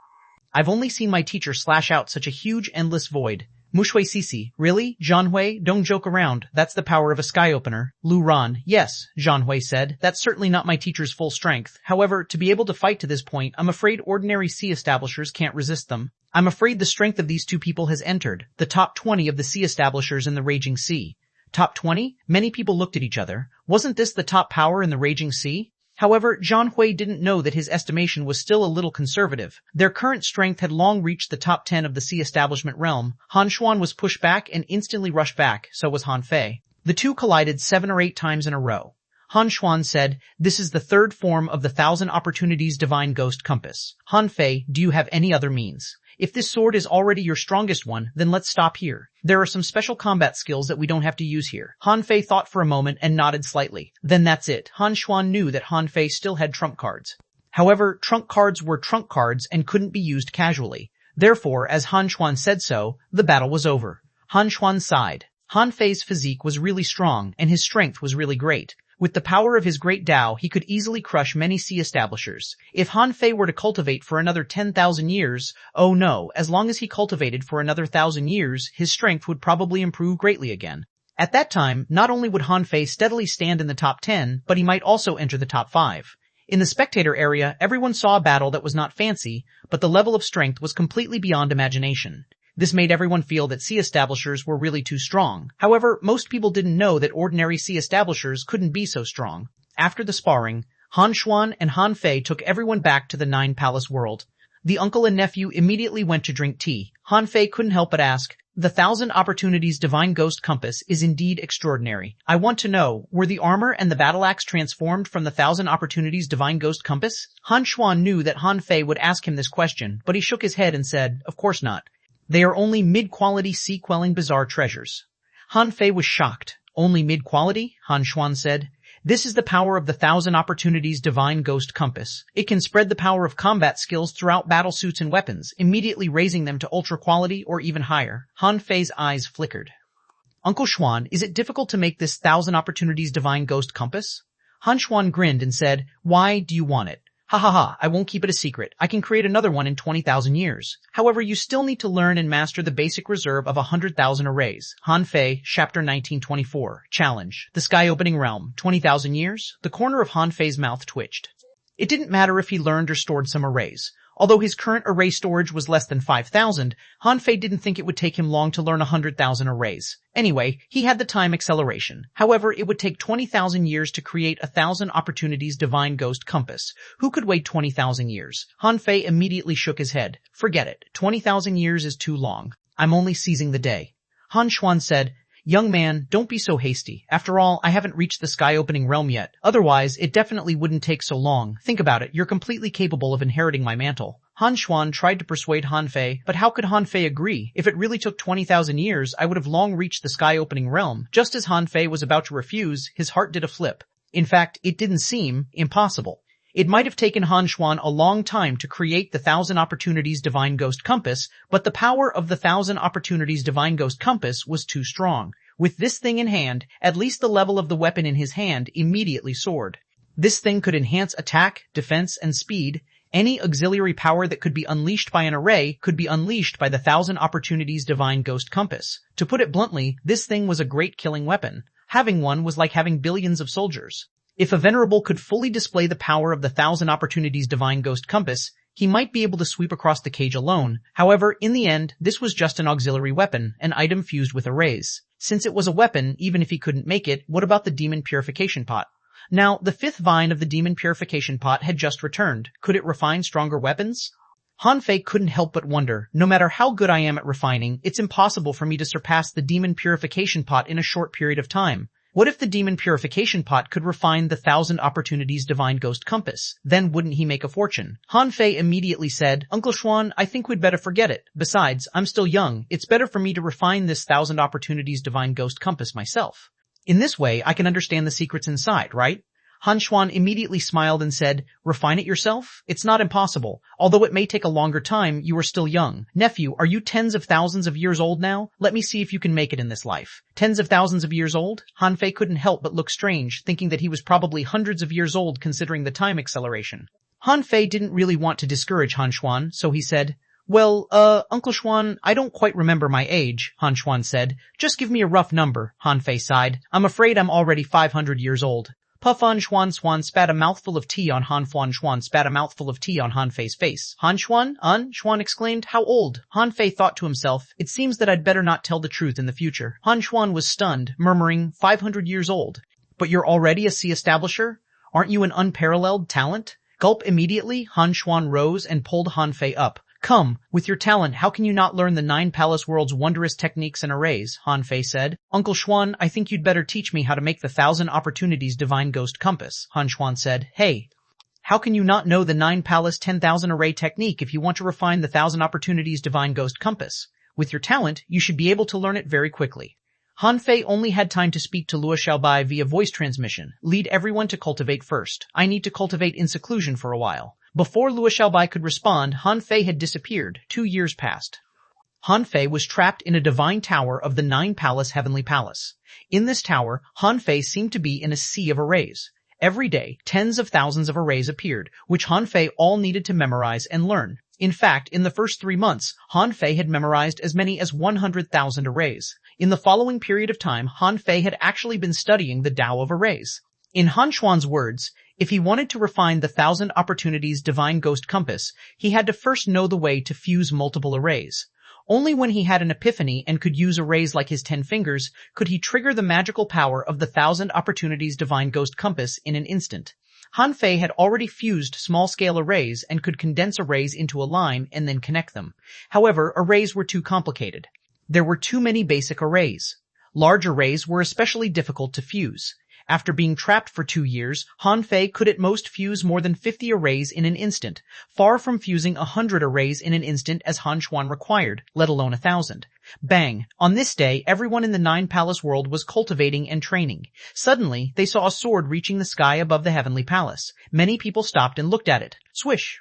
I've only seen my teacher slash out such a huge endless void." Mushui Sisi, "Really? Jianhui, don't joke around. That's the power of a sky opener." Lu Ran, "Yes," Jianhui said. "That's certainly not my teacher's full strength. However, to be able to fight to this point, I'm afraid ordinary sea establishers can't resist them. I'm afraid the strength of these two people has entered the top 20 of the sea establishers in the Raging Sea." Top 20? Many people looked at each other. Wasn't this the top power in the Raging Sea? However, Jianhui didn't know that his estimation was still a little conservative. Their current strength had long reached the top 10 of the sea establishment realm. xuanhuan was pushed back and instantly rushed back, so was Han Fei. The two collided 7 or 8 times in a row. xuanhuan said, "This is the third form of the 1,000 opportunities divine ghost compass. Han Fei, do you have any other means? If this sword is already your strongest one, then let's stop here. There are some special combat skills that we don't have to use here." Han Fei thought for a moment and nodded slightly. Then that's it. xuanhuan knew that Han Fei still had trump cards. However, trump cards were trump cards and couldn't be used casually. Therefore, as xuanhuan said so, the battle was over. xuanhuan sighed. Han Fei's physique was really strong, and his strength was really great. With the power of his great Tao, he could easily crush many sea establishers. If Han Fei were to cultivate for another 10,000 years, oh no, as long as he cultivated for another 1,000 years, his strength would probably improve greatly again. At that time, not only would Han Fei steadily stand in the top 10, but he might also enter the top 5. In the spectator area, everyone saw a battle that was not fancy, but the level of strength was completely beyond imagination. This made everyone feel that sea establishers were really too strong. However, most people didn't know that ordinary sea establishers couldn't be so strong. After the sparring, xuanhuan and Han Fei took everyone back to the Nine Palace world. The uncle and nephew immediately went to drink tea. Han Fei couldn't help but ask, "The 1,000 Opportunities Divine Ghost Compass is indeed extraordinary. I want to know, were the armor and the battle axe transformed from the 1,000 Opportunities Divine Ghost Compass?" Han Xuan knew that Han Fei would ask him this question, but he shook his head and said, "Of course not. They are only mid-quality sea-quelling bizarre treasures." Han Fei was shocked. "Only mid-quality?" Han Xuan said. "This is the power of the 1,000 Opportunities Divine Ghost Compass. It can spread the power of combat skills throughout battle suits and weapons, immediately raising them to ultra quality or even higher." Han Fei's eyes flickered. "Uncle Xuan, is it difficult to make this 1,000 Opportunities Divine Ghost Compass?" Han Xuan grinned and said, "Why do you want it? Ha ha ha, I won't keep it a secret. I can create another one in 20,000 years. However, you still need to learn and master the basic reserve of 100,000 arrays." Han Fei, Chapter 1924. Challenge. The Sky-Opening Realm. 20,000 years? The corner of Han Fei's mouth twitched. It didn't matter if he learned or stored some arrays. Although his current array storage was less than 5,000, Han Fei didn't think it would take him long to learn 100,000 arrays. Anyway, he had the time acceleration. However, it would take 20,000 years to create 1,000 Opportunities Divine Ghost Compass. Who could wait 20,000 years? Han Fei immediately shook his head. "Forget it. 20,000 years is too long. I'm only seizing the day." Han Xuan said, "Young man, don't be so hasty. After all, I haven't reached the sky-opening realm yet. Otherwise, it definitely wouldn't take so long. Think about it. You're completely capable of inheriting my mantle." Han Xuan tried to persuade Han Fei, but how could Han Fei agree? If it really took 20,000 years, I would have long reached the sky-opening realm. Just as Han Fei was about to refuse, his heart did a flip. In fact, it didn't seem impossible. It might have taken Han Xuan a long time to create the 1,000 Opportunities Divine Ghost Compass, but the power of the 1,000 Opportunities Divine Ghost Compass was too strong. With this thing in hand, at least the level of the weapon in his hand immediately soared. This thing could enhance attack, defense, and speed. Any auxiliary power that could be unleashed by an array could be unleashed by the 1,000 Opportunities Divine Ghost Compass. To put it bluntly, this thing was a great killing weapon. Having one was like having billions of soldiers. If a venerable could fully display the power of the 1,000 Opportunities Divine Ghost Compass, he might be able to sweep across the cage alone. However, in the end, this was just an auxiliary weapon, an item fused with arrays. Since it was a weapon, even if he couldn't make it, what about the Demon Purification Pot? Now, the 5th vine of the Demon Purification Pot had just returned. Could it refine stronger weapons? Han Fei couldn't help but wonder, no matter how good I am at refining, it's impossible for me to surpass the Demon Purification Pot in a short period of time. What if the Demon Purification Pot could refine the 1,000 Opportunities Divine Ghost Compass? Then wouldn't he make a fortune? Han Fei immediately said, "Uncle Xuan, I think we'd better forget it. Besides, I'm still young. It's better for me to refine this 1,000 Opportunities Divine Ghost Compass myself. In this way, I can understand the secrets inside, right?" Han Xuan immediately smiled and said, "Refine it yourself? It's not impossible. Although it may take a longer time, you are still young. Nephew, are you tens of thousands of years old now? Let me see if you can make it in this life." Tens of thousands of years old? Han Fei couldn't help but look strange, thinking that he was probably hundreds of years old considering the time acceleration. Han Fei didn't really want to discourage Han Xuan, so he said, "Well, Uncle Xuan, I don't quite remember my age," Han Xuan said. "Just give me a rough number." Han Fei sighed. "I'm afraid I'm already 500 years old." Puff Han Xuan spat a mouthful of tea on Han Xuan spat a mouthful of tea on Han Fei's face. "Han Xuan exclaimed, "How old?" Han Fei thought to himself, "It seems that I'd better not tell the truth in the future." Han Xuan was stunned, murmuring, 500 years old. "But you're already a sea establisher? Aren't you an unparalleled talent?" Gulp immediately, Han Xuan rose and pulled Han Fei up. "Come, with your talent, how can you not learn the 9 Palace World's wondrous techniques and arrays?" Han Fei said. "Uncle Xuan, I think you'd better teach me how to make the 1,000 Opportunities Divine Ghost Compass." Han Xuan said. "Hey, how can you not know the 9 Palace 10,000 array technique if you want to refine the 1,000 Opportunities Divine Ghost Compass? With your talent, you should be able to learn it very quickly." Han Fei only had time to speak to Luo Xiaobai via voice transmission. "Lead everyone to cultivate first. I need to cultivate in seclusion for a while." Before Luo Xiaobai could respond, Han Fei had disappeared. 2 years passed. Han Fei was trapped in a divine tower of the 9 Palace Heavenly Palace. In this tower, Han Fei seemed to be in a sea of arrays. Every day, tens of thousands of arrays appeared, which Han Fei all needed to memorize and learn. In fact, in the first 3 months, Han Fei had memorized as many as 100,000 arrays. In the following period of time, Han Fei had actually been studying the Tao of arrays. In Han Xuan's words, if he wanted to refine the 1,000 Opportunities Divine Ghost Compass, he had to first know the way to fuse multiple arrays. Only when he had an epiphany and could use arrays like his 10 fingers could he trigger the magical power of the 1,000 Opportunities Divine Ghost Compass in an instant. Han Fei had already fused small-scale arrays and could condense arrays into a line and then connect them. However, arrays were too complicated. There were too many basic arrays. Large arrays were especially difficult to fuse. After being trapped for 2 years, Han Fei could at most fuse more than 50 arrays in an instant, far from fusing 100 arrays in an instant as xuanhuan required, let alone 1,000. Bang! On this day, everyone in the Nine Palace world was cultivating and training. Suddenly, they saw a sword reaching the sky above the heavenly palace. Many people stopped and looked at it. Swish!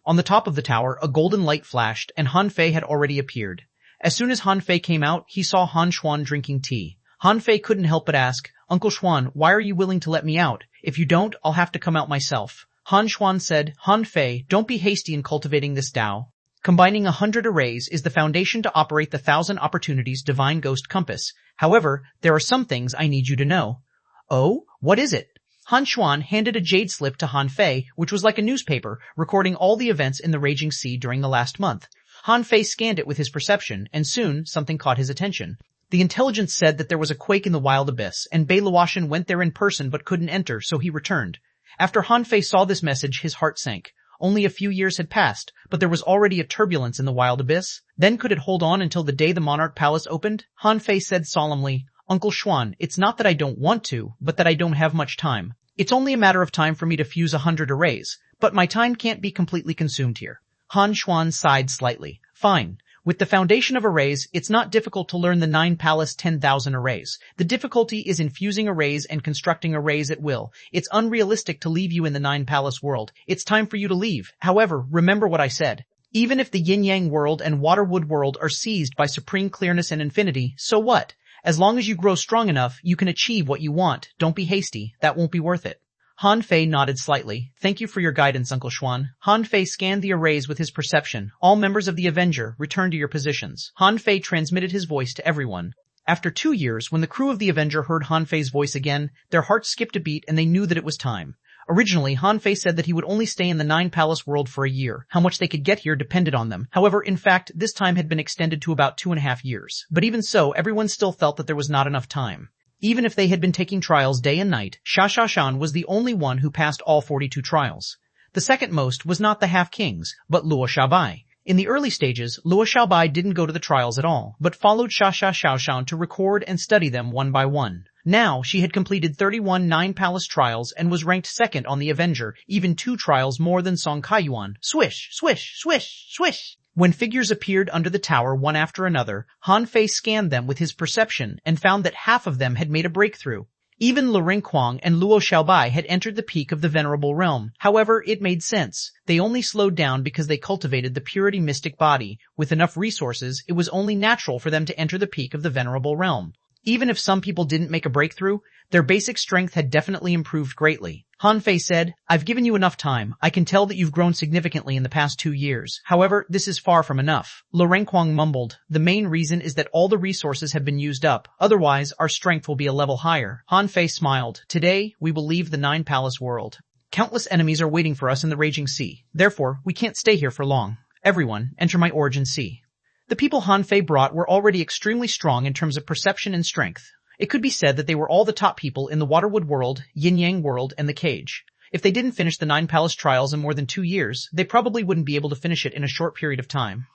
On the top of the tower, a golden light flashed, and Han Fei had already appeared. As soon as Han Fei came out, he saw xuanhuan drinking tea. Han Fei couldn't help but ask, "Uncle Xuan, why are you willing to let me out? If you don't, I'll have to come out myself." xuanhuan said, "Han Fei, don't be hasty in cultivating this Tao. Combining 100 arrays is the foundation to operate the 1,000 Opportunities Divine Ghost Compass. However, there are some things I need you to know." "Oh, what is it?" xuanhuan handed a jade slip to Han Fei, which was like a newspaper, recording all the events in the Raging Sea during the last month. Han Fei scanned it with his perception, and soon something caught his attention. The intelligence said that there was a quake in the wild abyss, and Bei Luoshan went there in person but couldn't enter, so he returned. After Han Fei saw this message, his heart sank. Only a few years had passed, but there was already a turbulence in the wild abyss. Then could it hold on until the day the Monarch Palace opened? Han Fei said solemnly, "Uncle Xuan, it's not that I don't want to, but that I don't have much time. It's only a matter of time for me to fuse 100 arrays, but my time can't be completely consumed here." xuanhuan sighed slightly. "Fine. With the foundation of arrays, it's not difficult to learn the Nine Palace 10,000 arrays. The difficulty is in fusing arrays and constructing arrays at will. It's unrealistic to leave you in the Nine Palace world. It's time for you to leave. However, remember what I said. Even if the yin-yang world and water-wood world are seized by supreme clearness and infinity, so what? As long as you grow strong enough, you can achieve what you want. Don't be hasty. That won't be worth it." Han Fei nodded slightly. "Thank you for your guidance, Uncle Xuan." Han Fei scanned the arrays with his perception. "All members of the Avenger, return to your positions." Han Fei transmitted his voice to everyone. After 2 years, when the crew of the Avenger heard Han Fei's voice again, their hearts skipped a beat and they knew that it was time. Originally, Han Fei said that he would only stay in the Nine Palace world for a year. How much they could get here depended on them. However, in fact, this time had been extended to about 2.5 years. But even so, everyone still felt that there was not enough time. Even if they had been taking trials day and night, Xuanhuan was the only one who passed all 42 trials. The second most was not the half-kings, but Luo Xiaobai. In the early stages, Luo Xiaobai didn't go to the trials at all, but followed Xuanhuan to record and study them one by one. Now, she had completed 31 Nine Palace trials and was ranked second on the Avenger, even 2 trials more than Song Kaiyuan. Swish, swish, swish, swish. When figures appeared under the tower one after another, Han Fei scanned them with his perception and found that half of them had made a breakthrough. Even Lu Ringquang and Luo Xiaobai had entered the peak of the Venerable Realm. However, it made sense. They only slowed down because they cultivated the Purity Mystic Body. With enough resources, it was only natural for them to enter the peak of the Venerable Realm. Even if some people didn't make a breakthrough, their basic strength had definitely improved greatly. Han Fei said, "I've given you enough time. I can tell that you've grown significantly in the past 2 years. However, this is far from enough." Lu Ringquang mumbled, "The main reason is that all the resources have been used up. Otherwise, our strength will be a level higher." Han Fei smiled. "Today, we will leave the Nine Palace world. Countless enemies are waiting for us in the Raging Sea. Therefore, we can't stay here for long. Everyone, enter my Origin Sea." The people Han Fei brought were already extremely strong in terms of perception and strength. It could be said that they were all the top people in the Waterwood world, Yin-Yang world, and the Cage. If they didn't finish the Nine Palace trials in more than 2 years, they probably wouldn't be able to finish it in a short period of time.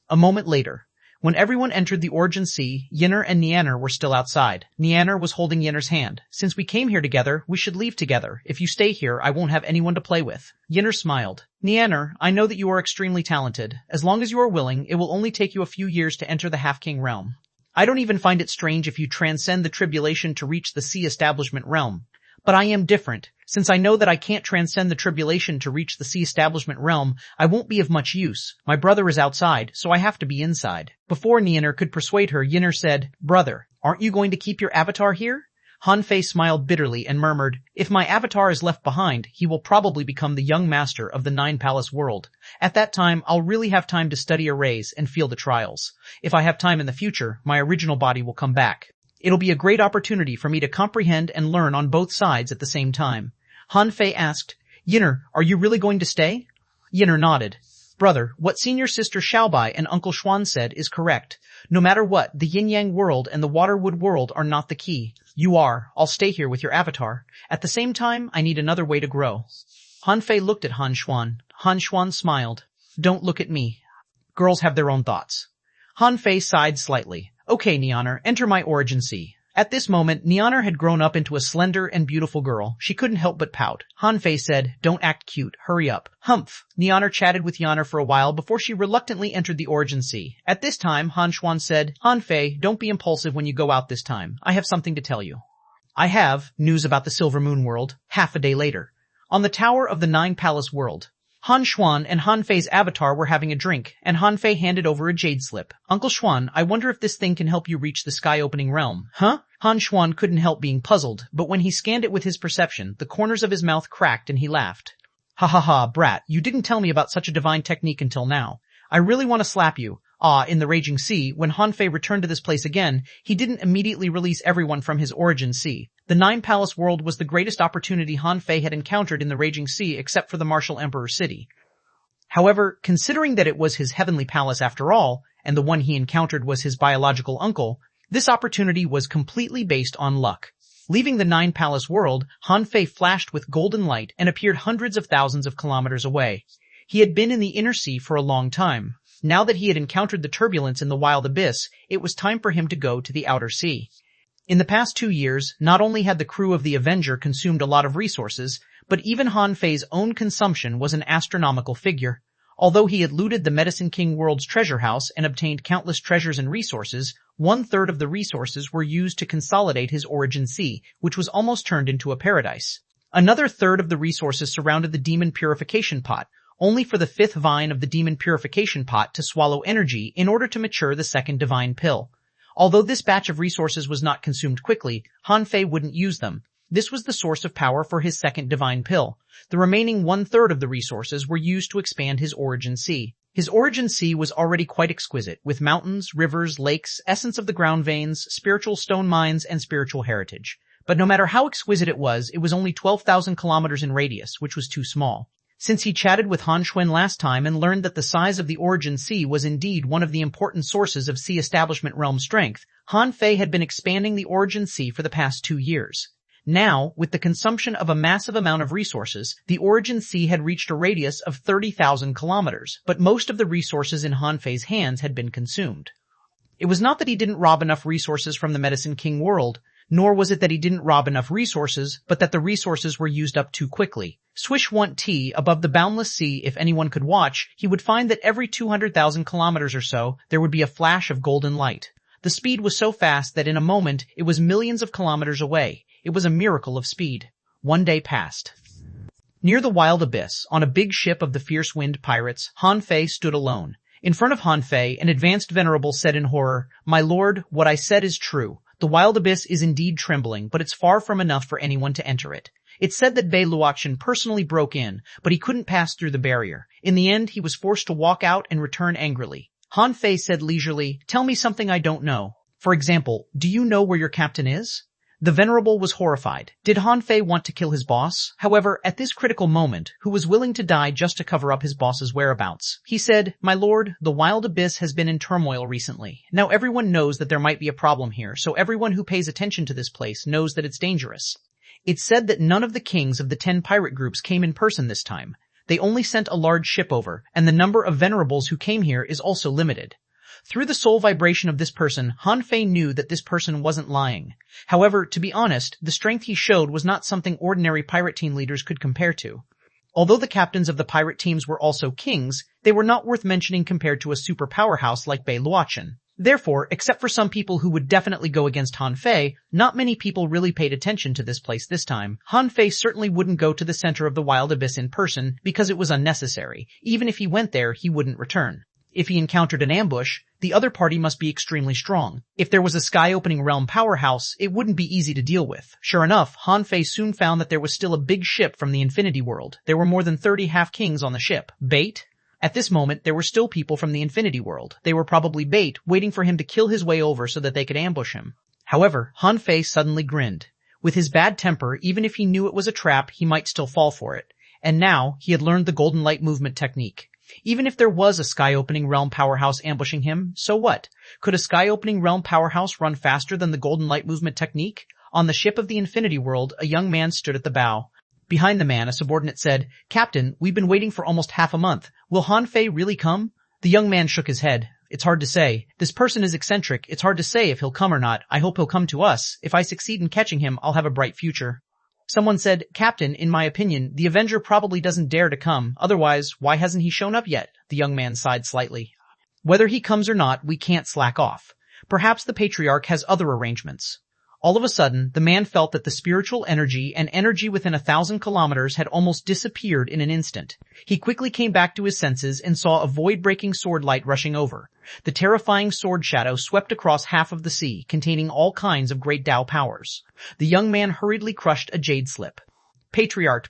A moment later, when everyone entered the Origin Sea, Yinner and Nianer were still outside. Nianer was holding Yinner's hand. "Since we came here together, we should leave together. If you stay here, I won't have anyone to play with." Yinner smiled. "Nianer, I know that you are extremely talented. As long as you are willing, it will only take you a few years to enter the Half-King realm. I don't even find it strange if you transcend the tribulation to reach the Sea Establishment realm. But I am different. Since I know that I can't transcend the tribulation to reach the Sea Establishment realm, I won't be of much use. My brother is outside, so I have to be inside." Before Nianer could persuade her, Yinner said, "Brother, aren't you going to keep your avatar here?" Han Fei smiled bitterly and murmured, "If my avatar is left behind, he will probably become the young master of the Nine Palace world. At that time, I'll really have time to study arrays and feel the trials. If I have time in the future, my original body will come back. It'll be a great opportunity for me to comprehend and learn on both sides at the same time." Han Fei asked, "Yinner, are you really going to stay?" Yinner nodded. Brother, what senior sister Xiaobai and Uncle Xuan said is correct. No matter what, the yin-yang world and the water-wood world are not the key. You are. I'll stay here with your avatar. At the same time, I need another way to grow. Han Fei looked at Han Xuan. Han Xuan smiled. Don't look at me. Girls have their own thoughts. Han Fei sighed slightly. Okay, Nianer, enter my origin sea. At this moment, Nianer had grown up into a slender and beautiful girl. She couldn't help but pout. Han Fei said, don't act cute. Hurry up. Humph. Nianer chatted with Yaner for a while before she reluctantly entered the origin sea. At this time, Han Xuan said, Han Fei, don't be impulsive when you go out this time. I have something to tell you. I have news about the Silver Moon world. Half a day later. On the tower of the Nine Palace world. Han Xuan and Han Fei's avatar were having a drink, and Han Fei handed over a jade slip. Uncle Xuan, I wonder if this thing can help you reach the sky-opening realm. Huh? Han Xuan couldn't help being puzzled, but when he scanned it with his perception, the corners of his mouth cracked and he laughed. Ha ha ha, brat, you didn't tell me about such a divine technique until now. I really want to slap you. In the Raging Sea, when Han Fei returned to this place again, he didn't immediately release everyone from his origin sea. The Nine Palace world was the greatest opportunity Han Fei had encountered in the Raging Sea except for the Martial Emperor city. However, considering that it was his heavenly palace after all, and the one he encountered was his biological uncle, this opportunity was completely based on luck. Leaving the Nine Palace world, Han Fei flashed with golden light and appeared hundreds of thousands of kilometers away. He had been in the inner sea for a long time. Now that he had encountered the turbulence in the wild abyss, it was time for him to go to the outer sea. In the past 2 years, not only had the crew of the Avenger consumed a lot of resources, but even Han Fei's own consumption was an astronomical figure. Although he had looted the Medicine King world's treasure house and obtained countless treasures and resources, 1/3 of the resources were used to consolidate his origin sea, which was almost turned into a paradise. Another third of the resources surrounded the demon purification pot, only for the 5th vine of the demon purification pot to swallow energy in order to mature the 2nd divine pill. Although this batch of resources was not consumed quickly, Han Fei wouldn't use them. This was the source of power for his 2nd divine pill. The remaining 1/3 of the resources were used to expand his origin sea. His origin sea was already quite exquisite, with mountains, rivers, lakes, essence of the ground veins, spiritual stone mines, and spiritual heritage. But no matter how exquisite it was only 12,000 kilometers in radius, which was too small. Since he chatted with Han Xuan last time and learned that the size of the origin sea was indeed one of the important sources of sea establishment realm strength, Han Fei had been expanding the origin sea for the past 2 years. Now, with the consumption of a massive amount of resources, the origin sea had reached a radius of 30,000 kilometers, but most of the resources in Han Fei's hands had been consumed. It was not that he didn't rob enough resources from the Medicine King world, nor was it that he didn't rob enough resources, but that the resources were used up too quickly. Xuanhuan above the boundless sea, if anyone could watch, he would find that every 200,000 kilometers or so, there would be a flash of golden light. The speed was so fast that in a moment, it was millions of kilometers away. It was a miracle of speed. 1 day passed. Near the wild abyss, on a big ship of the fierce wind pirates, Han Fei stood alone. In front of Han Fei, an advanced venerable said in horror, "My lord, what I said is true. The wild abyss is indeed trembling, but it's far from enough for anyone to enter it. It's said that Bei Luochen personally broke in, but he couldn't pass through the barrier. In the end, he was forced to walk out and return angrily." Han Fei said leisurely, "Tell me something I don't know. For example, do you know where your captain is?" The venerable was horrified. Did Han Fei want to kill his boss? However, at this critical moment, who was willing to die just to cover up his boss's whereabouts? He said, "My lord, the wild abyss has been in turmoil recently. Now everyone knows that there might be a problem here, so everyone who pays attention to this place knows that it's dangerous. It's said that none of the kings of the 10 pirate groups came in person this time. They only sent a large ship over, and the number of venerables who came here is also limited." Through the soul vibration of this person, Han Fei knew that this person wasn't lying. However, to be honest, the strength he showed was not something ordinary pirate team leaders could compare to. Although the captains of the pirate teams were also kings, they were not worth mentioning compared to a super powerhouse like Bei Luochen. Therefore, except for some people who would definitely go against Han Fei, not many people really paid attention to this place this time. Han Fei certainly wouldn't go to the center of the wild abyss in person because it was unnecessary. Even if he went there, he wouldn't return. If he encountered an ambush, the other party must be extremely strong. If there was a sky-opening realm powerhouse, it wouldn't be easy to deal with. Sure enough, Han Fei soon found that there was still a big ship from the Infinity World. There were more than 30 half-kings on the ship. Bait? At this moment, there were still people from the Infinity World. They were probably bait, waiting for him to kill his way over so that they could ambush him. However, Han Fei suddenly grinned. With his bad temper, even if he knew it was a trap, he might still fall for it. And now, he had learned the golden light movement technique. Even if there was a sky-opening realm powerhouse ambushing him, so what? Could a sky-opening realm powerhouse run faster than the golden light movement technique? On the ship of the Infinity World, a young man stood at the bow. Behind the man, a subordinate said, "Captain, we've been waiting for almost half a month. Will Han Fei really come?" The young man shook his head. "It's hard to say. This person is eccentric. It's hard to say if he'll come or not. I hope he'll come to us. If I succeed in catching him, I'll have a bright future." Someone said, "Captain, in my opinion, the Avenger probably doesn't dare to come. Otherwise, why hasn't he shown up yet?" The young man sighed slightly. "Whether he comes or not, we can't slack off. Perhaps the Patriarch has other arrangements." All of a sudden, the man felt that the spiritual energy and energy within 1,000 kilometers had almost disappeared in an instant. He quickly came back to his senses and saw a void-breaking sword light rushing over. The terrifying sword shadow swept across half of the sea, containing all kinds of great Tao powers. The young man hurriedly crushed a jade slip. Patriarch,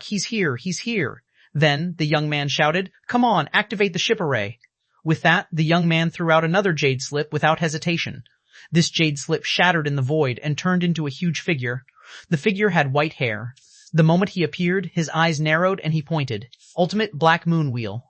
he's here, he's here." Then, the young man shouted, "Come on, activate the ship array." With that, the young man threw out another jade slip without hesitation. This jade slip shattered in the void and turned into a huge figure. The figure had white hair. The moment he appeared, his eyes narrowed and he pointed. Ultimate Black Moon Wheel.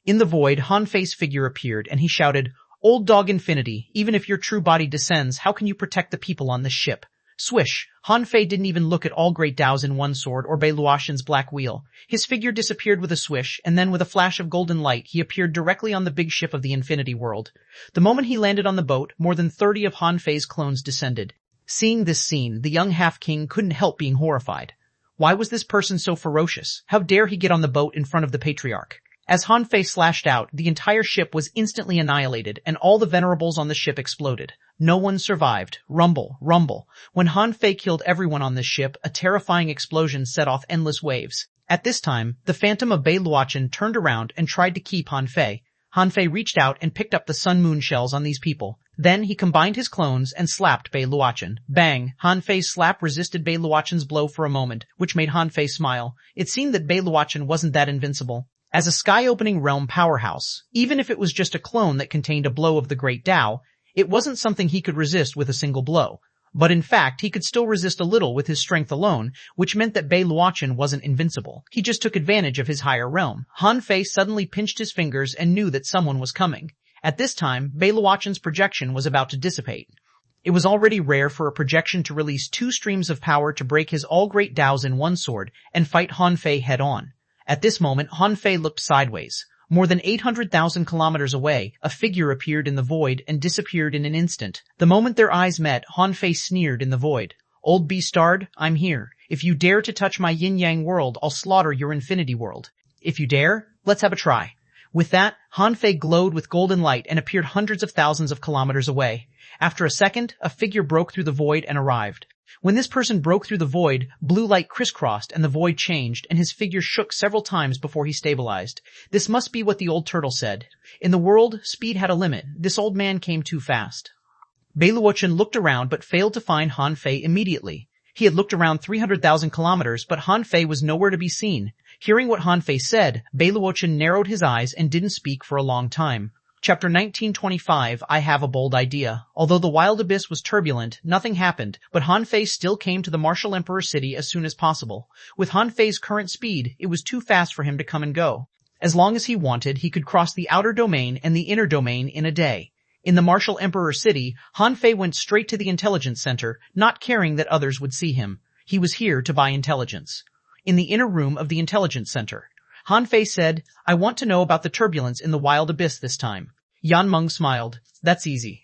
In the void, Han Fei's figure appeared and he shouted, "Old Dog Infinity, even if your true body descends, how can you protect the people on this ship?" Swish! Han Fei didn't even look at all great Daos in one sword or Bei Luotian's black wheel. His figure disappeared with a swish, and then with a flash of golden light, he appeared directly on the big ship of the Infinity World. The moment he landed on the boat, more than 30 of Han Fei's clones descended. Seeing this scene, the young half-king couldn't help being horrified. Why was this person so ferocious? How dare he get on the boat in front of the Patriarch? As Han Fei slashed out, the entire ship was instantly annihilated, and all the venerables on the ship exploded. No one survived. Rumble, rumble. When Han Fei killed everyone on this ship, a terrifying explosion set off endless waves. At this time, the Phantom of Bei Luotian turned around and tried to keep Han Fei. Han Fei reached out and picked up the Sun Moon shells on these people. Then he combined his clones and slapped Bei Luotian. Bang! Han Fei's slap resisted Bei Luotian's blow for a moment, which made Han Fei smile. It seemed that Bei Luotian wasn't that invincible. As a sky-opening realm powerhouse, even if it was just a clone that contained a blow of the Great Tao, it wasn't something he could resist with a single blow. But in fact, he could still resist a little with his strength alone, which meant that Bei Luotian wasn't invincible. He just took advantage of his higher realm. Han Fei suddenly pinched his fingers and knew that someone was coming. At this time, Bei Luotian's projection was about to dissipate. It was already rare for a projection to release 2 streams of power to break his all-great Daos in one sword and fight Han Fei head-on. At this moment, Han Fei looked sideways. More than 800,000 kilometers away, a figure appeared in the void and disappeared in an instant. The moment their eyes met, Han Fei sneered in the void. "Old Beastard, I'm here. If you dare to touch my yin-yang world, I'll slaughter your infinity world. If you dare, let's have a try." With that, Han Fei glowed with golden light and appeared hundreds of thousands of kilometers away. After a second, a figure broke through the void and arrived. When this person broke through the void, blue light crisscrossed and the void changed, and his figure shook several times before he stabilized. This must be what the old turtle said. In the world, speed had a limit. This old man came too fast. Bei Luotian looked around but failed to find Han Fei immediately. He had looked around 300,000 kilometers, but Han Fei was nowhere to be seen. Hearing what Han Fei said, Bei Luotian narrowed his eyes and didn't speak for a long time. Chapter 1925, I Have a Bold Idea. Although the wild abyss was turbulent, nothing happened, but Han Fei still came to the Martial Emperor city as soon as possible. With Han Fei's current speed, it was too fast for him to come and go. As long as he wanted, he could cross the outer domain and the inner domain in a day. In the Martial Emperor city, Han Fei went straight to the intelligence center, not caring that others would see him. He was here to buy intelligence. In the inner room of the intelligence center, Han Fei said, "I want to know about the turbulence in the wild abyss this time." Yan Meng smiled. "That's easy.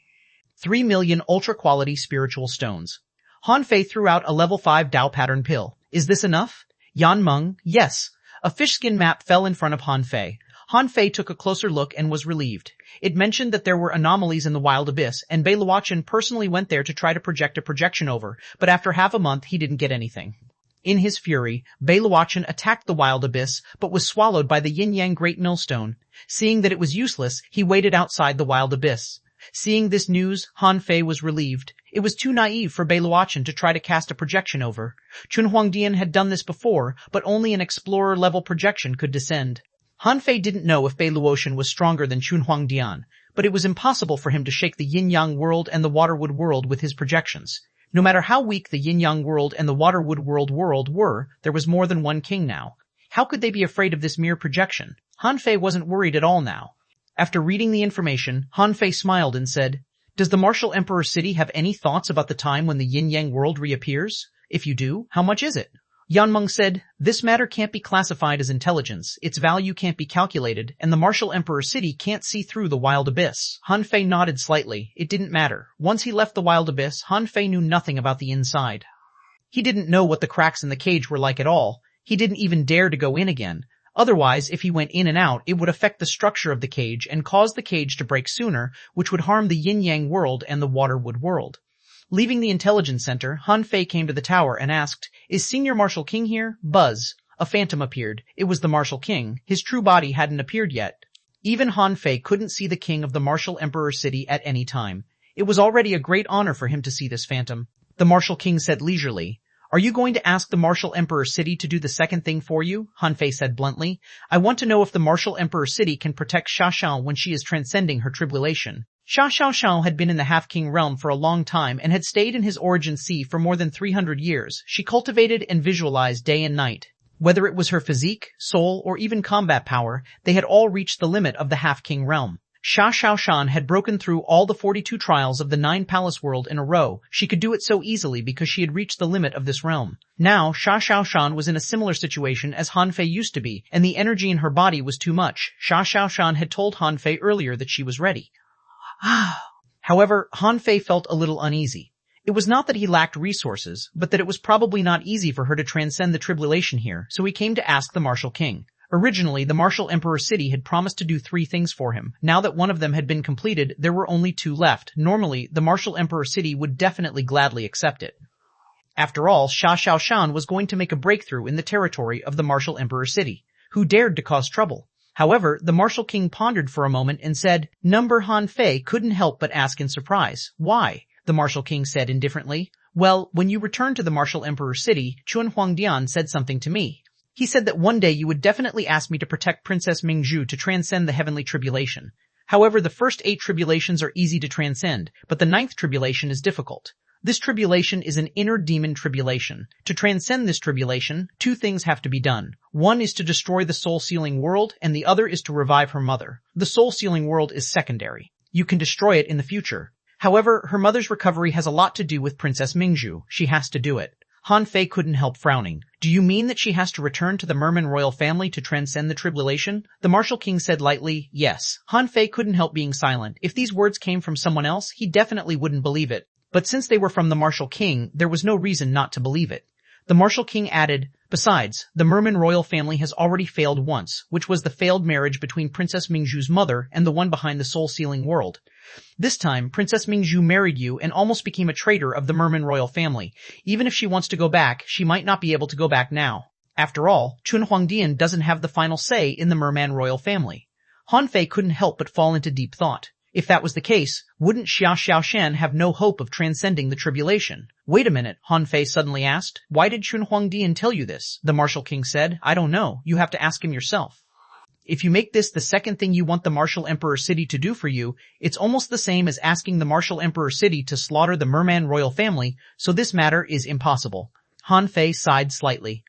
3 million ultra-quality spiritual stones." Han Fei threw out a level 5 Tao pattern pill. "Is this enough?" Yan Meng, "Yes." A fish skin map fell in front of Han Fei. Han Fei took a closer look and was relieved. It mentioned that there were anomalies in the wild abyss, and Bei Luotian personally went there to try to project a projection over, but after half a month he didn't get anything. In his fury, Bei Luotian attacked the wild abyss, but was swallowed by the yin-yang great millstone. Seeing that it was useless, he waited outside the wild abyss. Seeing this news, Han Fei was relieved. It was too naive for Bei Luotian to try to cast a projection over. Xuanhuan had done this before, but only an explorer-level projection could descend. Han Fei didn't know if Bei Luotian was stronger than Xuanhuan, but it was impossible for him to shake the yin-yang world and the waterwood world with his projections. No matter how weak the yin-yang world and the water-wood world were, there was more than one king now. How could they be afraid of this mere projection? Han Fei wasn't worried at all now. After reading the information, Han Fei smiled and said, "Does the Martial Emperor City have any thoughts about the time when the yin-yang world reappears? If you do, how much is it?" Yanmeng said, "This matter can't be classified as intelligence, its value can't be calculated, and the Martial Emperor City can't see through the wild abyss." Han Fei nodded slightly. It didn't matter. Once he left the wild abyss, Han Fei knew nothing about the inside. He didn't know what the cracks in the cage were like at all. He didn't even dare to go in again. Otherwise, if he went in and out, it would affect the structure of the cage and cause the cage to break sooner, which would harm the yin-yang world and the water-wood world. Leaving the intelligence center, Han Fei came to the tower and asked, "Is Senior Martial King here?" Buzz. A phantom appeared. It was the Martial King. His true body hadn't appeared yet. Even Han Fei couldn't see the king of the Martial Emperor City at any time. It was already a great honor for him to see this phantom. The Martial King said leisurely, "Are you going to ask the Martial Emperor City to do the second thing for you?" Han Fei said bluntly. "I want to know if the Martial Emperor City can protect Xiaoxiao when she is transcending her tribulation." Xiaoxiao had been in the Half-King realm for a long time and had stayed in his origin sea for more than 300 years. She cultivated and visualized day and night. Whether it was her physique, soul, or even combat power, they had all reached the limit of the Half-King realm. Xiaoxiao had broken through all the 42 trials of the 9 palace world in a row. She could do it so easily because she had reached the limit of this realm. Now, Xiaoxiao was in a similar situation as Han Fei used to be, and the energy in her body was too much. Xiaoxiao had told Han Fei earlier that she was ready. However, Han Fei felt a little uneasy. It was not that he lacked resources, but that it was probably not easy for her to transcend the tribulation here, so he came to ask the Martial King. Originally, the Martial Emperor City had promised to do 3 things for him. Now that one of them had been completed, there were only 2 left. Normally, the Martial Emperor City would definitely gladly accept it. After all, Xiaoxiao was going to make a breakthrough in the territory of the Martial Emperor City. Who dared to cause trouble? However, the Martial King pondered for a moment and said, "Number Han Fei couldn't help but ask in surprise. Why?" The Martial King said indifferently. "Well, when you returned to the Martial Emperor City, Xuanhuan said something to me. He said that one day you would definitely ask me to protect Princess Mingzhu to transcend the heavenly tribulation. However, the first 8 tribulations are easy to transcend, but the 9th tribulation is difficult. This tribulation is an inner demon tribulation. To transcend this tribulation, 2 things have to be done. One is to destroy the soul-sealing world, and the other is to revive her mother. The soul-sealing world is secondary. You can destroy it in the future. However, her mother's recovery has a lot to do with Princess Mingzhu. She has to do it." Han Fei couldn't help frowning. "Do you mean that she has to return to the Merman royal family to transcend the tribulation?" The Martial King said lightly, "Yes." Han Fei couldn't help being silent. If these words came from someone else, he definitely wouldn't believe it. But since they were from the Martial King, there was no reason not to believe it. The Martial King added, "Besides, the Merman royal family has already failed once, which was the failed marriage between Princess Mingzhu's mother and the one behind the soul-sealing world. This time, Princess Mingzhu married you and almost became a traitor of the Merman royal family. Even if she wants to go back, she might not be able to go back now. After all, Xuanhuan doesn't have the final say in the Merman royal family." Han Fei couldn't help but fall into deep thought. If that was the case, wouldn't Xiaoxiao have no hope of transcending the tribulation? "Wait a minute," Han Fei suddenly asked. "Why did Xuanhuan tell you this?" The Martial King said, "I don't know. You have to ask him yourself. If you make this the second thing you want the Martial Emperor City to do for you, it's almost the same as asking the Martial Emperor City to slaughter the Merman royal family, so this matter is impossible." Han Fei sighed slightly.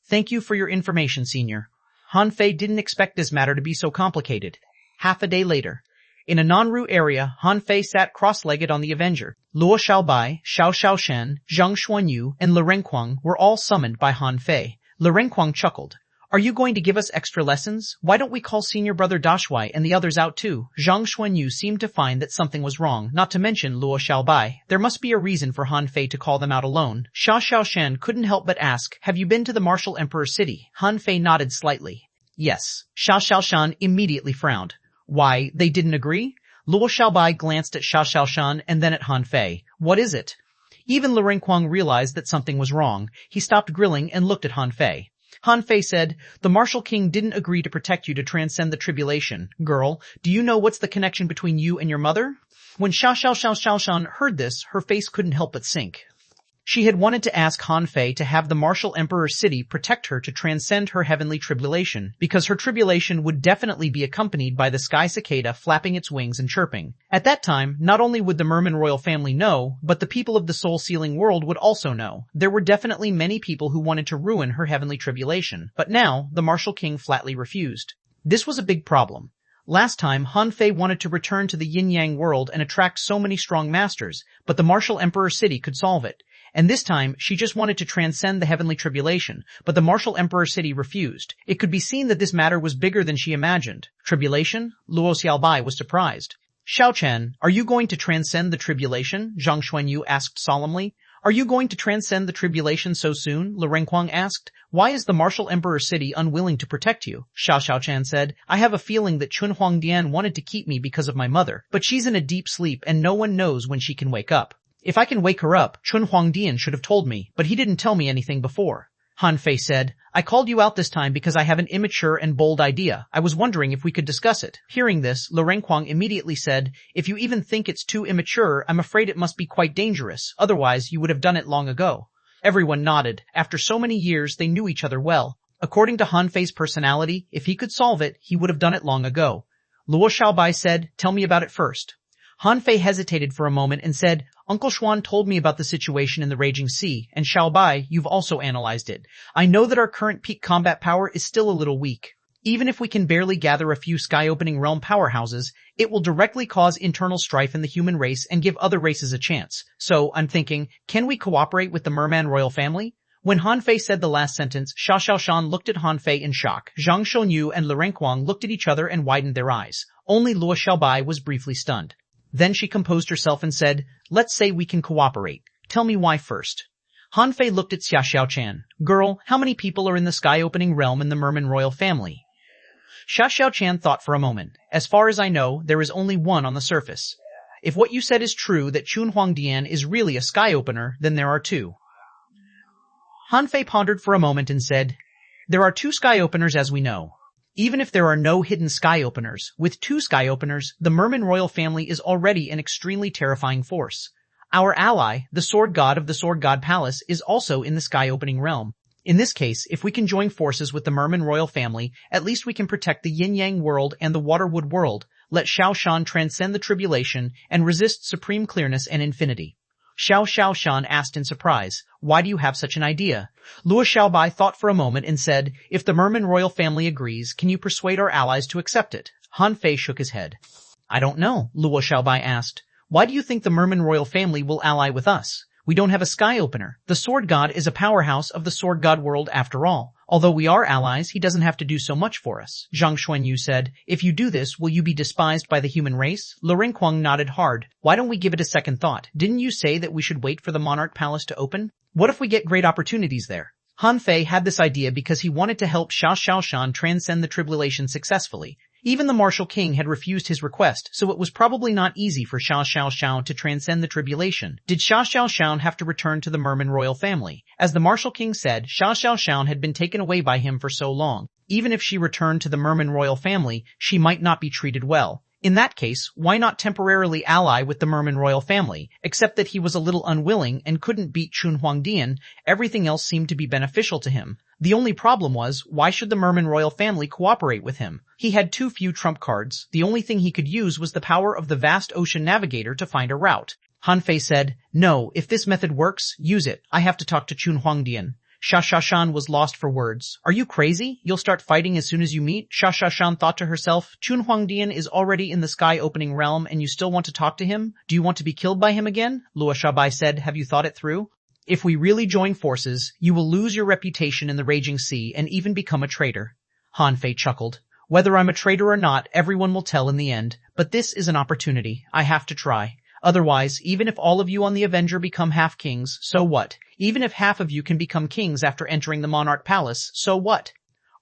"Thank you for your information, Senior." Han Fei didn't expect this matter to be so complicated. Half a day later. In a non-Ru area, Han Fei sat cross-legged on the Avenger. Luo Xiaobai, Xiao Xiaoshan, Zhang Xuanyu, and Le Renquang were all summoned by Han Fei. Le Renquang chuckled. "Are you going to give us extra lessons? Why don't we call Senior Brother Dashuai and the others out too?" Zhang Xuanyu seemed to find that something was wrong, not to mention Luo Xiaobai. There must be a reason for Han Fei to call them out alone. Xiao Xiaoshan couldn't help but ask, "Have you been to the Martial Emperor City?" Han Fei nodded slightly. "Yes." Xiao Xiaoshan immediately frowned. "Why, they didn't agree?" Luo Xiaobai glanced at Xiao Xiaoshan and then at Han Fei. "What is it?" Even Le Renquang realized that something was wrong. He stopped grilling and looked at Han Fei. Han Fei said, "The Martial King didn't agree to protect you to transcend the tribulation. Girl, do you know what's the connection between you and your mother?" When Xiao Xiaoshan heard this, her face couldn't help but sink. She had wanted to ask Han Fei to have the martial emperor city protect her to transcend her heavenly tribulation, because her tribulation would definitely be accompanied by the sky cicada flapping its wings and chirping. At that time, not only would the Merman royal family know, but the people of the soul-sealing world would also know. There were definitely many people who wanted to ruin her heavenly tribulation, but now, the martial king flatly refused. This was a big problem. Last time, Han Fei wanted to return to the yin-yang world and attract so many strong masters, but the martial emperor city could solve it. And this time, she just wanted to transcend the heavenly tribulation, but the martial emperor city refused. It could be seen that this matter was bigger than she imagined. Tribulation? Luo Xiaobai was surprised. Xiao Chen, are you going to transcend the tribulation? Zhang Xuanyu asked solemnly. Are you going to transcend the tribulation so soon? Lu Renkuang asked. Why is the martial emperor city unwilling to protect you? Xiao Chen said. I have a feeling that Xuanhuan wanted to keep me because of my mother, but she's in a deep sleep and no one knows when she can wake up. If I can wake her up, Xuanhuan should have told me, but he didn't tell me anything before. Han Fei said, I called you out this time because I have an immature and bold idea. I was wondering if we could discuss it. Hearing this, Lu Renkuang immediately said, if you even think it's too immature, I'm afraid it must be quite dangerous. Otherwise, you would have done it long ago. Everyone nodded. After so many years, they knew each other well. According to Han Fei's personality, if he could solve it, he would have done it long ago. Luo Xiaobai said, tell me about it first. Han Fei hesitated for a moment and said, Uncle Xuan told me about the situation in the Raging Sea, and Xiaobai, you've also analyzed it. I know that our current peak combat power is still a little weak. Even if we can barely gather a few sky-opening realm powerhouses, it will directly cause internal strife in the human race and give other races a chance. So, I'm thinking, can we cooperate with the Merman royal family? When Han Fei said the last sentence, Xia Xiaoshan looked at Han Fei in shock. Zhang Shonyu and Lu Renkuang looked at each other and widened their eyes. Only Luo Xiaobai was briefly stunned. Then she composed herself and said, let's say we can cooperate. Tell me why first. Han Fei looked at Xia Chen. Girl, how many people are in the sky-opening realm in the Merman royal family? Xia Chen thought for a moment. As far as I know, there is only one on the surface. If what you said is true that Xuanhuan is really a sky-opener, then there are two. Han Fei pondered for a moment and said, there are two sky-openers as we know. Even if there are no hidden sky openers, with two sky openers, the Merman royal family is already an extremely terrifying force. Our ally, the sword god of the Sword God Palace, is also in the sky opening realm. In this case, if we can join forces with the Merman royal family, at least we can protect the yin-yang world and the waterwood world, let Xiaoshan transcend the tribulation, and resist supreme clearness and infinity. Xiaoshan asked in surprise, why do you have such an idea? Luo Xiaobai thought for a moment and said, if the Merman royal family agrees, can you persuade our allies to accept it? Han Fei shook his head. I don't know, Luo Xiaobai asked. Why do you think the Merman royal family will ally with us? We don't have a sky opener. The sword god is a powerhouse of the sword god world after all. Although we are allies, he doesn't have to do so much for us. Zhang Xuanyu said, if you do this, will you be despised by the human race? Lu Renkuang nodded hard. Why don't we give it a second thought? Didn't you say that we should wait for the monarch palace to open? What if we get great opportunities there? Han Fei had this idea because he wanted to help Xiaoshan transcend the tribulation successfully. Even the martial king had refused his request, so it was probably not easy for Xiaoshan to transcend the tribulation. Did Xiaoshan have to return to the Merman royal family? As the martial king said, Xiaoshan had been taken away by him for so long. Even if she returned to the Merman royal family, she might not be treated well. In that case, why not temporarily ally with the Merman royal family? Except that he was a little unwilling and couldn't beat Xuanhuan, everything else seemed to be beneficial to him. The only problem was, why should the Merman royal family cooperate with him? He had too few trump cards. The only thing he could use was the power of the vast ocean navigator to find a route. Han Fei said, no, if this method works, use it. I have to talk to Xuanhuan. Xiaoshan was lost for words. Are you crazy? You'll start fighting as soon as you meet? Xiaoshan thought to herself, Xuanhuan is already in the sky-opening realm and you still want to talk to him? Do you want to be killed by him again? Luo Xiaobai said, have you thought it through? If we really join forces, you will lose your reputation in the Raging Sea and even become a traitor. Han Fei chuckled. Whether I'm a traitor or not, everyone will tell in the end. But this is an opportunity. I have to try. Otherwise, even if all of you on the Avenger become half-kings, so what? Even if half of you can become kings after entering the Monarch Palace, so what?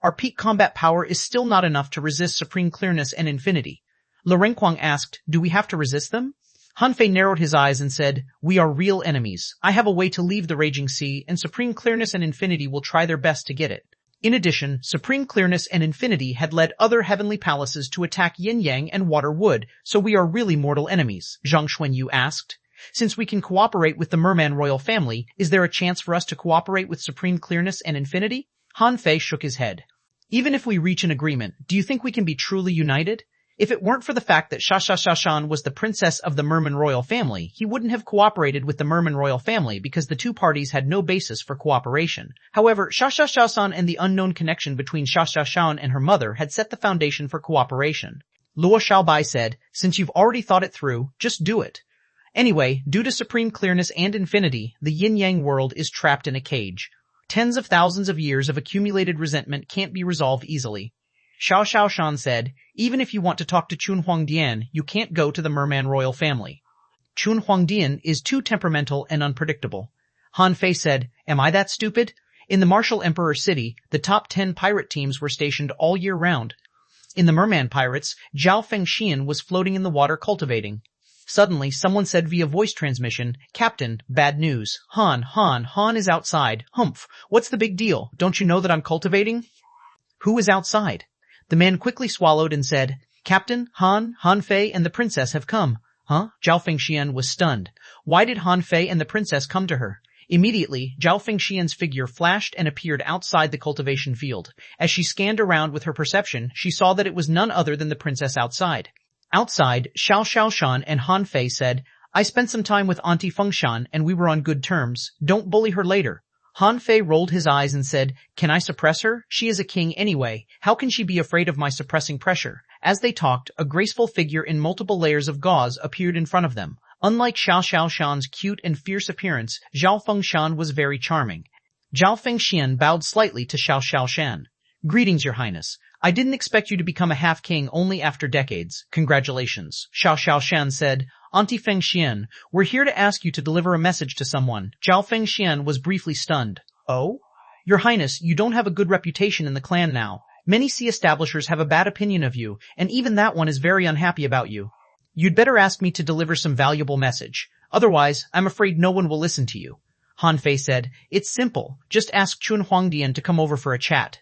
Our peak combat power is still not enough to resist supreme clearness and infinity. Lu Renkuang asked, do we have to resist them? Han Fei narrowed his eyes and said, we are real enemies. I have a way to leave the Raging Sea, and supreme clearness and infinity will try their best to get it. In addition, supreme clearness and infinity had led other heavenly palaces to attack yin-yang and water-wood, so we are really mortal enemies, Zhang Xuanyu asked. Since we can cooperate with the Merman royal family, is there a chance for us to cooperate with supreme clearness and infinity? Han Fei shook his head. Even if we reach an agreement, do you think we can be truly united? If it weren't for the fact that xuanhuan was the princess of the Merman royal family, he wouldn't have cooperated with the Merman royal family because the two parties had no basis for cooperation. However, xuanhuan and the unknown connection between xuanhuan and her mother had set the foundation for cooperation. Luo Xiaobai said, since you've already thought it through, just do it. Anyway, due to supreme clearness and infinity, the yin-yang world is trapped in a cage. Tens of thousands of years of accumulated resentment can't be resolved easily. Xuanhuan said, even if you want to talk to Xuanhuan, you can't go to the Merman royal family. Xuanhuan is too temperamental and unpredictable. Han Fei said, am I that stupid? In the Martial Emperor City, the top 10 pirate teams were stationed all year round. In the Merman Pirates, Zhao Fengxian was floating in the water cultivating. Suddenly, someone said via voice transmission, Captain, bad news. Han is outside. Humph, what's the big deal? Don't you know that I'm cultivating? Who is outside? The man quickly swallowed and said, Captain, Han Fei and the princess have come. Huh? Zhao Fengxian was stunned. Why did Han Fei and the princess come to her? Immediately, Zhao Fengxian's figure flashed and appeared outside the cultivation field. As she scanned around with her perception, she saw that it was none other than the princess outside. Outside, Xuanhuan and Han Fei said, I spent some time with Auntie Fengshan and we were on good terms. Don't bully her later. Han Fei rolled his eyes and said, can I suppress her? She is a king anyway. How can she be afraid of my suppressing pressure? As they talked, a graceful figure in multiple layers of gauze appeared in front of them. Unlike Xuanhuan's cute and fierce appearance, Zhao Fengshan was very charming. Zhao Fengxian bowed slightly to Xuanhuan. Greetings, Your Highness. I didn't expect you to become a half-king only after decades. Congratulations. Xuanhuan said, Auntie Fengxian, we're here to ask you to deliver a message to someone. Zhao Fengxian was briefly stunned. Oh? Your Highness, you don't have a good reputation in the clan now. Many sea establishers have a bad opinion of you, and even that one is very unhappy about you. You'd better ask me to deliver some valuable message. Otherwise, I'm afraid no one will listen to you. Han Fei said, it's simple. Just ask Xuanhuan to come over for a chat.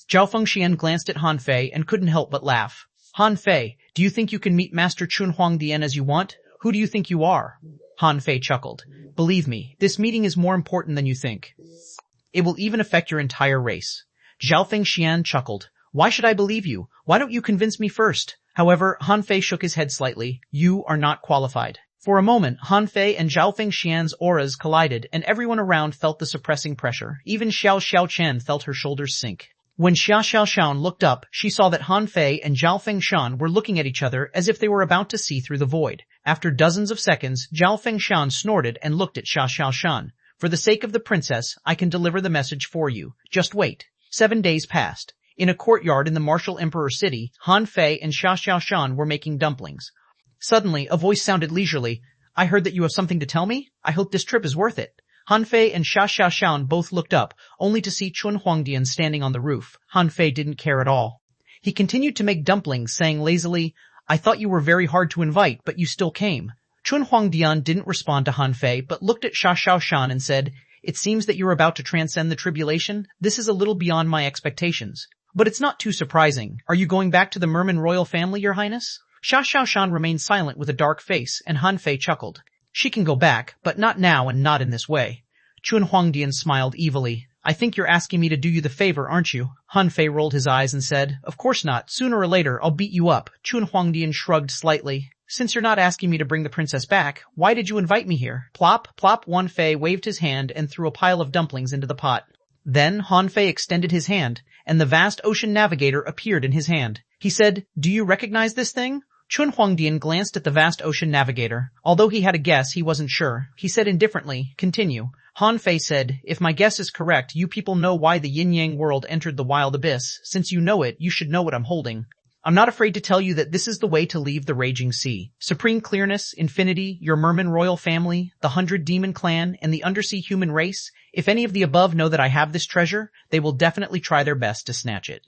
Zhao Fengxian glanced at Han Fei and couldn't help but laugh. Han Fei, do you think you can meet Master Xuanhuan as you want? Who do you think you are? Han Fei chuckled. Believe me, this meeting is more important than you think. It will even affect your entire race. Zhao Fengxian chuckled. Why should I believe you? Why don't you convince me first? However, Han Fei shook his head slightly. You are not qualified. For a moment, Han Fei and Zhao Fengxian's auras collided, and everyone around felt the suppressing pressure. Even Xiao felt her shoulders sink. When Xuanhuan looked up, she saw that Han Fei and Zhao Fengshan were looking at each other as if they were about to see through the void. After dozens of seconds, Zhao Fengshan snorted and looked at Xuanhuan. For the sake of the princess, I can deliver the message for you. Just wait. 7 days passed. In a courtyard in the Martial Emperor City, Han Fei and Xuanhuan were making dumplings. Suddenly, a voice sounded leisurely. I heard that you have something to tell me? I hope this trip is worth it. Han Fei and Xuanhuan both looked up, only to see Xuanhuan standing on the roof. Han Fei didn't care at all. He continued to make dumplings, saying lazily, I thought you were very hard to invite, but you still came. Xuanhuan didn't respond to Han Fei, but looked at Xuanhuan and said, It seems that you're about to transcend the tribulation. This is a little beyond my expectations. But it's not too surprising. Are you going back to the Merman royal family, Your Highness? Xuanhuan remained silent with a dark face, and Han Fei chuckled. She can go back, but not now and not in this way. Xuanhuan smiled evilly. I think you're asking me to do you the favor, aren't you? Han Fei rolled his eyes and said, Of course not. Sooner or later, I'll beat you up. Xuanhuan shrugged slightly. Since you're not asking me to bring the princess back, why did you invite me here? Plop, plop. Han Fei waved his hand and threw a pile of dumplings into the pot. Then Han Fei extended his hand, and the vast ocean navigator appeared in his hand. He said, Do you recognize this thing? Xuanhuan glanced at the vast ocean navigator. Although he had a guess, he wasn't sure. He said indifferently, Continue. Han Fei said, If my guess is correct, you people know why the yin-yang world entered the wild abyss. Since you know it, you should know what I'm holding. I'm not afraid to tell you that this is the way to leave the raging sea. Supreme clearness, infinity, your Merman royal family, the 100 demon clan, and the undersea human race. If any of the above know that I have this treasure, they will definitely try their best to snatch it.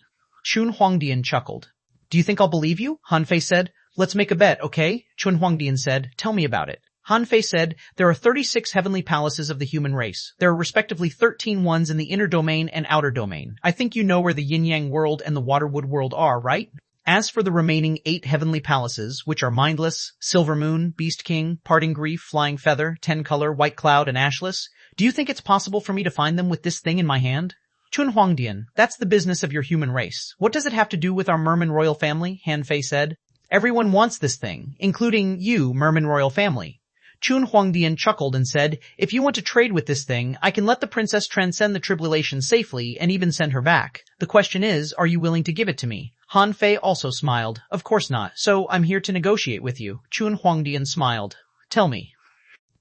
Xuanhuan chuckled. Do you think I'll believe you? Han Fei said. Let's make a bet, okay? Xuanhuan said, Tell me about it. Han Fei said, There are 36 heavenly palaces of the human race. There are respectively 13 ones in the inner domain and outer domain. I think you know where the yin-yang world and the waterwood world are, right? As for the remaining 8 heavenly palaces, which are Mindless, Silver Moon, Beast King, Parting Grief, Flying Feather, 10-Color, White Cloud, and Ashless, do you think it's possible for me to find them with this thing in my hand? Xuanhuan, that's the business of your human race. What does it have to do with our Merman royal family? Han Fei said. Everyone wants this thing, including you, Merman royal family. Xuanhuan chuckled and said, if you want to trade with this thing, I can let the princess transcend the tribulation safely and even send her back. The question is, are you willing to give it to me? Han Fei also smiled. Of course not, so I'm here to negotiate with you. Xuanhuan smiled. Tell me.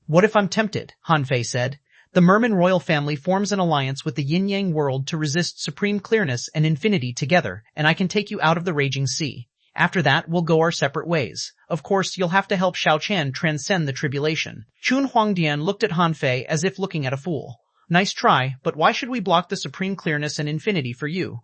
What if I'm tempted? Han Fei said. The Merman royal family forms an alliance with the yin-yang world to resist supreme clearness and infinity together, and I can take you out of the raging sea. After that, we'll go our separate ways. Of course, you'll have to help Xiao Qian transcend the tribulation. Xuanhuan looked at Han Fei as if looking at a fool. Nice try, but why should we block the supreme clearness and infinity for you?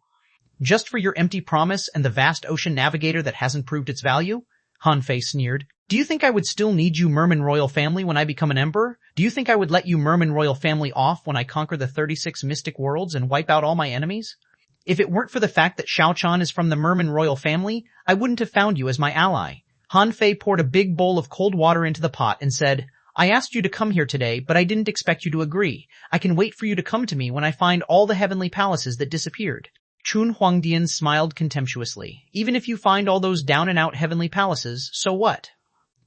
Just for your empty promise and the vast ocean navigator that hasn't proved its value? Han Fei sneered. Do you think I would still need you Merman royal family when I become an emperor? Do you think I would let you Merman royal family off when I conquer the 36 mystic worlds and wipe out all my enemies? If it weren't for the fact that Xiao Qian is from the Merman royal family, I wouldn't have found you as my ally. Han Fei poured a big bowl of cold water into the pot and said, I asked you to come here today, but I didn't expect you to agree. I can wait for you to come to me when I find all the heavenly palaces that disappeared. Xuanhuan smiled contemptuously. Even if you find all those down-and-out heavenly palaces, so what?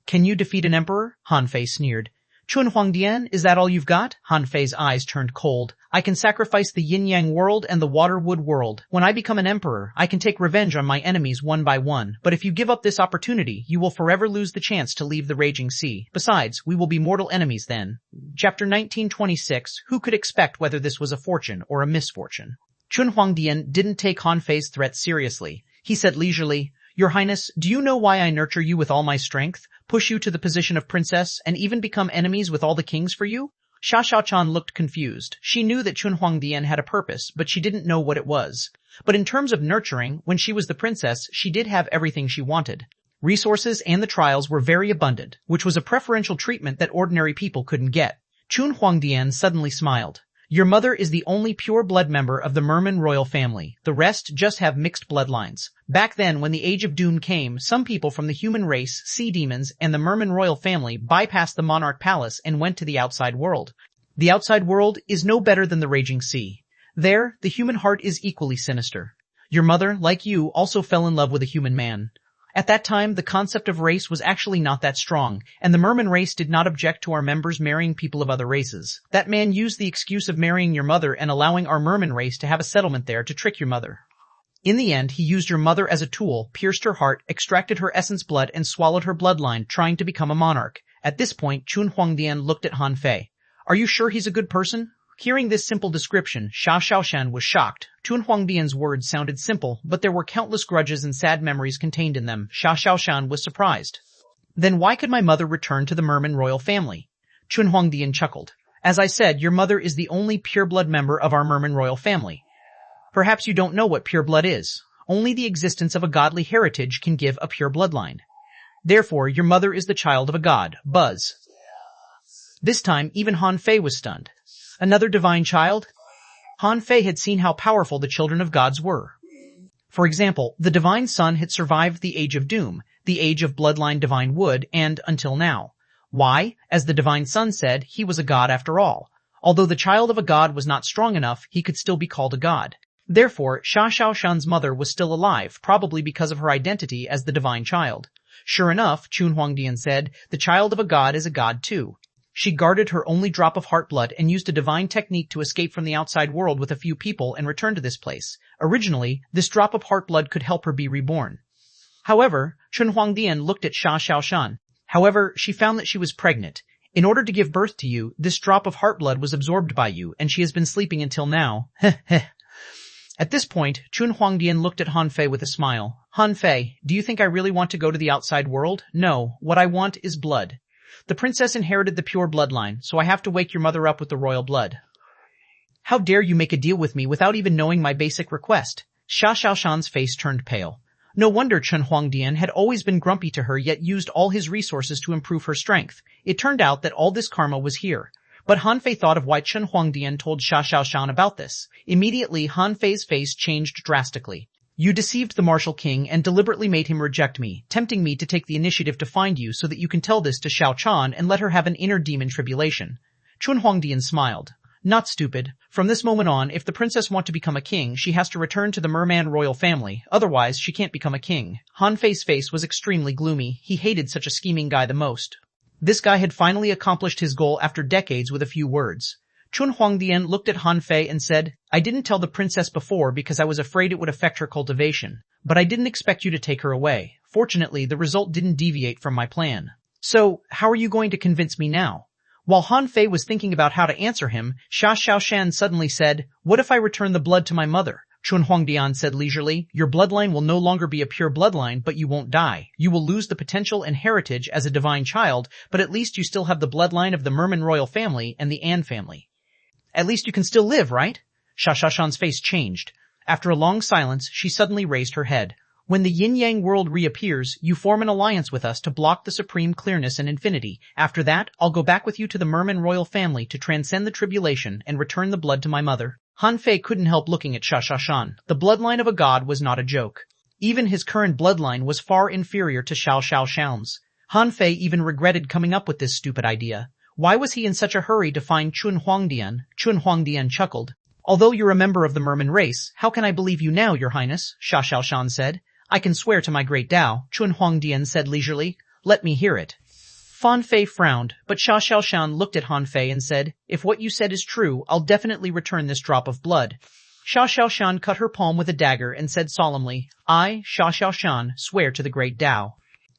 Can you defeat an emperor? Han Fei sneered. Xuanhuan, is that all you've got? Han Fei's eyes turned cold. I can sacrifice the yin-yang world and the water-wood world. When I become an emperor, I can take revenge on my enemies one by one. But if you give up this opportunity, you will forever lose the chance to leave the raging sea. Besides, we will be mortal enemies then. Chapter 1926. Who could expect whether this was a fortune or a misfortune? Xuanhuan didn't take Han Fei's threat seriously. He said leisurely, Your Highness, do you know why I nurture you with all my strength, push you to the position of princess, and even become enemies with all the kings for you? Xiao Qian looked confused. She knew that Xuanhuan had a purpose, but she didn't know what it was. But in terms of nurturing, when she was the princess, she did have everything she wanted. Resources and the trials were very abundant, which was a preferential treatment that ordinary people couldn't get. Xuanhuan suddenly smiled. Your mother is the only pure-blood member of the Merman royal family. The rest just have mixed bloodlines. Back then, when the Age of Doom came, some people from the human race, sea demons, and the Merman royal family bypassed the monarch palace and went to the outside world. The outside world is no better than the raging sea. There, the human heart is equally sinister. Your mother, like you, also fell in love with a human man. At that time, the concept of race was actually not that strong, and the Merman race did not object to our members marrying people of other races. That man used the excuse of marrying your mother and allowing our Merman race to have a settlement there to trick your mother. In the end, he used your mother as a tool, pierced her heart, extracted her essence blood, and swallowed her bloodline, trying to become a monarch. At this point, Xuanhuan looked at Han Fei. Are you sure he's a good person? Hearing this simple description, Xiao was shocked. Xuanhuan's words sounded simple, but there were countless grudges and sad memories contained in them. Xiao was surprised. Then why could my mother return to the Merman royal family? Xuanhuan chuckled. As I said, your mother is the only pure-blood member of our Merman royal family. Perhaps you don't know what pure blood is. Only the existence of a godly heritage can give a pure bloodline. Therefore, your mother is the child of a god, Buzz. This time, even Han Fei was stunned. Another divine child? Han Fei had seen how powerful the children of gods were. For example, the divine son had survived the Age of Doom, the age of bloodline divine wood, and until now. Why? As the divine son said, he was a god after all. Although the child of a god was not strong enough, he could still be called a god. Therefore, Xiaoxian's mother was still alive, probably because of her identity as the divine child. Sure enough, Xuanhuan said, the child of a god is a god too. She guarded her only drop of heart blood and used a divine technique to escape from the outside world with a few people and return to this place. Originally, this drop of heart blood could help her be reborn. However, Xuanhuan looked at Xiaoxian. However, she found that she was pregnant. In order to give birth to you, this drop of heart blood was absorbed by you, and she has been sleeping until now. At this point, Xuanhuan looked at Han Fei with a smile. Han Fei, do you think I really want to go to the outside world? No, what I want is blood. The princess inherited the pure bloodline, so I have to wake your mother up with the royal blood. How dare you make a deal with me without even knowing my basic request? Xiaoxian's face turned pale. No wonder Xuanhuan had always been grumpy to her yet used all his resources to improve her strength. It turned out that all this karma was here. But Han Fei thought of why Xuanhuan told Xiaoxian about this. Immediately, Han Fei's face changed drastically. You deceived the Martial King and deliberately made him reject me, tempting me to take the initiative to find you so that you can tell this to Xiao Chan and let her have an inner demon tribulation. Chunhuangdian smiled. Not stupid. From this moment on, if the princess wants to become a king, she has to return to the merman royal family, otherwise she can't become a king. Han Fei's face was extremely gloomy. He hated such a scheming guy the most. This guy had finally accomplished his goal after decades with a few words. Chunhuangdian looked at Han Fei and said, I didn't tell the princess before because I was afraid it would affect her cultivation, but I didn't expect you to take her away. Fortunately, the result didn't deviate from my plan. So, how are you going to convince me now? While Han Fei was thinking about how to answer him, Xiaoshan suddenly said, What if I return the blood to my mother? Chunhuangdian said leisurely, Your bloodline will no longer be a pure bloodline, but you won't die. You will lose the potential and heritage as a divine child, but at least you still have the bloodline of the Merman royal family and the An family. At least you can still live, right? Xiaoshan's face changed. After a long silence, she suddenly raised her head. When the yin-yang world reappears, you form an alliance with us to block the supreme clearness and infinity. After that, I'll go back with you to the Merman royal family to transcend the tribulation and return the blood to my mother. Han Fei couldn't help looking at Xiaoshan. The bloodline of a god was not a joke. Even his current bloodline was far inferior to Xiaoshan's. Han Fei even regretted coming up with this stupid idea. Why was he in such a hurry to find Chunhuangdian? Chunhuangdian chuckled. Although you're a member of the Merman race, how can I believe you now, your highness? Xiaoshan said. I can swear to my great Tao, Chunhuangdian said leisurely. Let me hear it. Han Fei frowned, but Xiaoshan looked at Han Fei and said, If what you said is true, I'll definitely return this drop of blood. Xiaoshan cut her palm with a dagger and said solemnly, I, Xiaoshan, swear to the great Tao.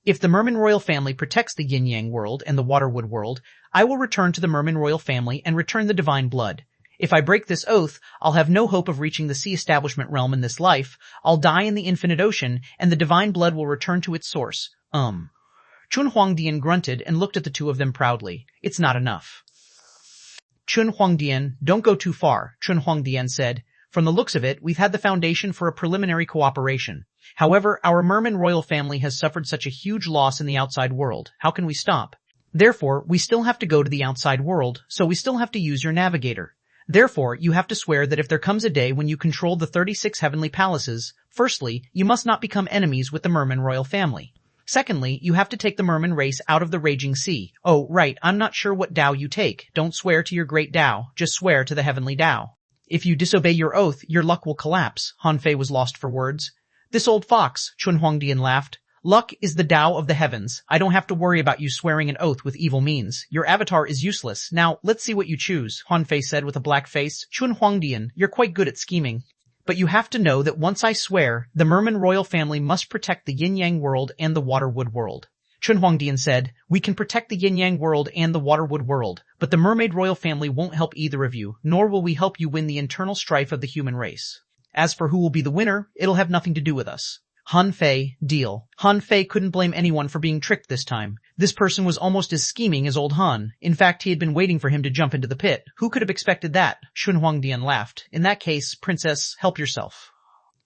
If the Merman royal family protects the yin-yang world and the waterwood world, I will return to the Merman royal family and return the divine blood. If I break this oath, I'll have no hope of reaching the sea establishment realm in this life, I'll die in the infinite ocean, and the divine blood will return to its source. Chunhuangdian grunted and looked at the two of them proudly. It's not enough. Chunhuangdian, don't go too far, Chunhuangdian said. From the looks of it, we've had the foundation for a preliminary cooperation. However, our Merman royal family has suffered such a huge loss in the outside world. How can we stop? Therefore, we still have to go to the outside world, so we still have to use your navigator. Therefore, you have to swear that if there comes a day when you control the 36 heavenly palaces, firstly, you must not become enemies with the Merman royal family. Secondly, you have to take the Merman race out of the raging sea. Oh, right, I'm not sure what Tao you take. Don't swear to your great Tao, just swear to the heavenly Tao. If you disobey your oath, your luck will collapse. Han Fei was lost for words. This old fox, Chunhuangdian laughed. Luck is the Tao of the heavens. I don't have to worry about you swearing an oath with evil means. Your avatar is useless. Now, let's see what you choose, Han Fei said with a black face. Chunhuangdian, you're quite good at scheming. But you have to know that once I swear, the Merman royal family must protect the yin-yang world and the waterwood world. Chunhuangdian said, We can protect the yin-yang world and the waterwood world, but the mermaid royal family won't help either of you, nor will we help you win the internal strife of the human race. As for who will be the winner, it'll have nothing to do with us. Han Fei, deal. Han Fei couldn't blame anyone for being tricked this time. This person was almost as scheming as old Han. In fact, he had been waiting for him to jump into the pit. Who could have expected that? Chunhuangdian laughed. In that case, princess, help yourself.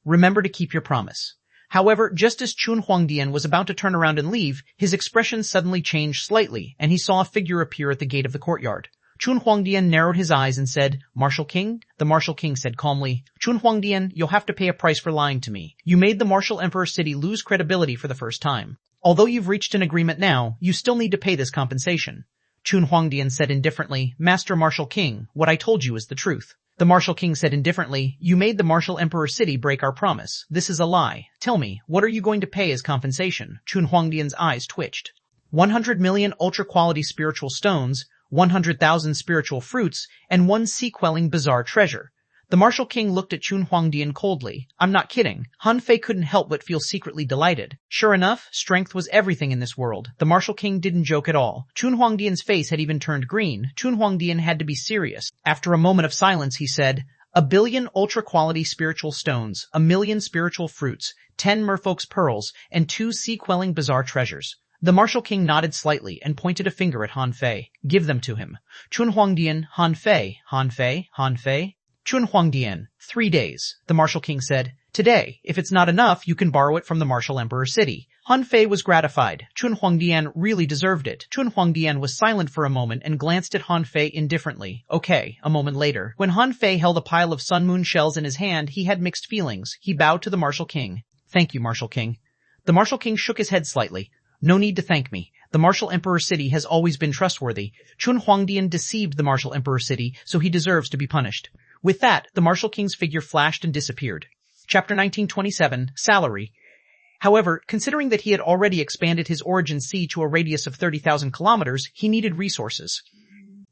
Remember to keep your promise. However, just as Chunhuangdian was about to turn around and leave, his expression suddenly changed slightly, and he saw a figure appear at the gate of the courtyard. Chunhuangdian narrowed his eyes and said, Martial King? The Martial King said calmly, Chunhuangdian, you'll have to pay a price for lying to me. You made the Martial Emperor City lose credibility for the first time. Although you've reached an agreement now, you still need to pay this compensation. Chunhuangdian said indifferently, Master Martial King, what I told you is the truth. The Martial King said indifferently, You made the Martial Emperor City break our promise. This is a lie. Tell me, what are you going to pay as compensation? Chunhuangdian's eyes twitched. 100 million ultra-quality spiritual stones, 100,000 spiritual fruits, and 1 sea-quelling bizarre treasure. The Martial King looked at Chunhuangdian coldly. I'm not kidding. Han Fei couldn't help but feel secretly delighted. Sure enough, strength was everything in this world. The Martial King didn't joke at all. Chunhuangdian's face had even turned green. Chunhuangdian had to be serious. After a moment of silence, he said, 1 billion ultra-quality spiritual stones, 1 million spiritual fruits, 10 merfolk's pearls, and 2 sea-quelling bizarre treasures. The Martial King nodded slightly and pointed a finger at Han Fei. Give them to him. Chunhuangdian, Han Fei, Han Fei, Han Fei. Xuanhuan, 3 days, the Martial King said. Today, if it's not enough, you can borrow it from the Martial Emperor City. Han Fei was gratified. Xuanhuan really deserved it. Xuanhuan was silent for a moment and glanced at Han Fei indifferently. Okay, a moment later. When Han Fei held a pile of sun moon shells in his hand, he had mixed feelings. He bowed to the Martial King. Thank you, Martial King. The Martial King shook his head slightly. No need to thank me. The Martial Emperor City has always been trustworthy. Xuanhuan deceived the Martial Emperor City, so he deserves to be punished. With that, the Martial King's figure flashed and disappeared. Chapter 1927, Salary. However, considering that he had already expanded his origin sea to a radius of 30,000 kilometers, he needed resources.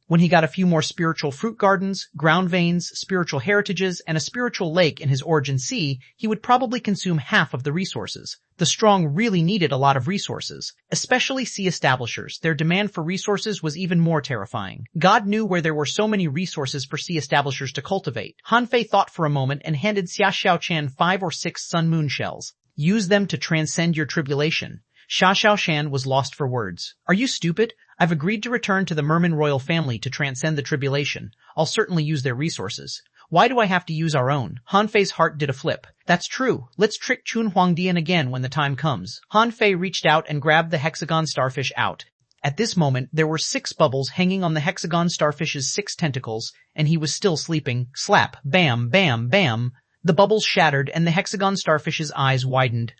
When he got a few more spiritual fruit gardens, ground veins, spiritual heritages, and a spiritual lake in his origin sea, he would probably consume half of the resources. The strong really needed a lot of resources, especially sea establishers. Their demand for resources was even more terrifying. God knew where there were so many resources for sea establishers to cultivate. Han Fei thought for a moment and handed Xia Xiaoshan 5 or 6 sun moon shells. Use them to transcend your tribulation. Xia Xiaoshan was lost for words. Are you stupid? I've agreed to return to the Merman royal family to transcend the tribulation. I'll certainly use their resources. Why do I have to use our own? Han Fei's heart did a flip. That's true. Let's trick Xuanhuan again when the time comes. Han Fei reached out and grabbed the hexagon starfish out. At this moment, there were 6 bubbles hanging on the hexagon starfish's 6 tentacles, and he was still sleeping. Slap, bam, bam, bam. The bubbles shattered and the hexagon starfish's eyes widened.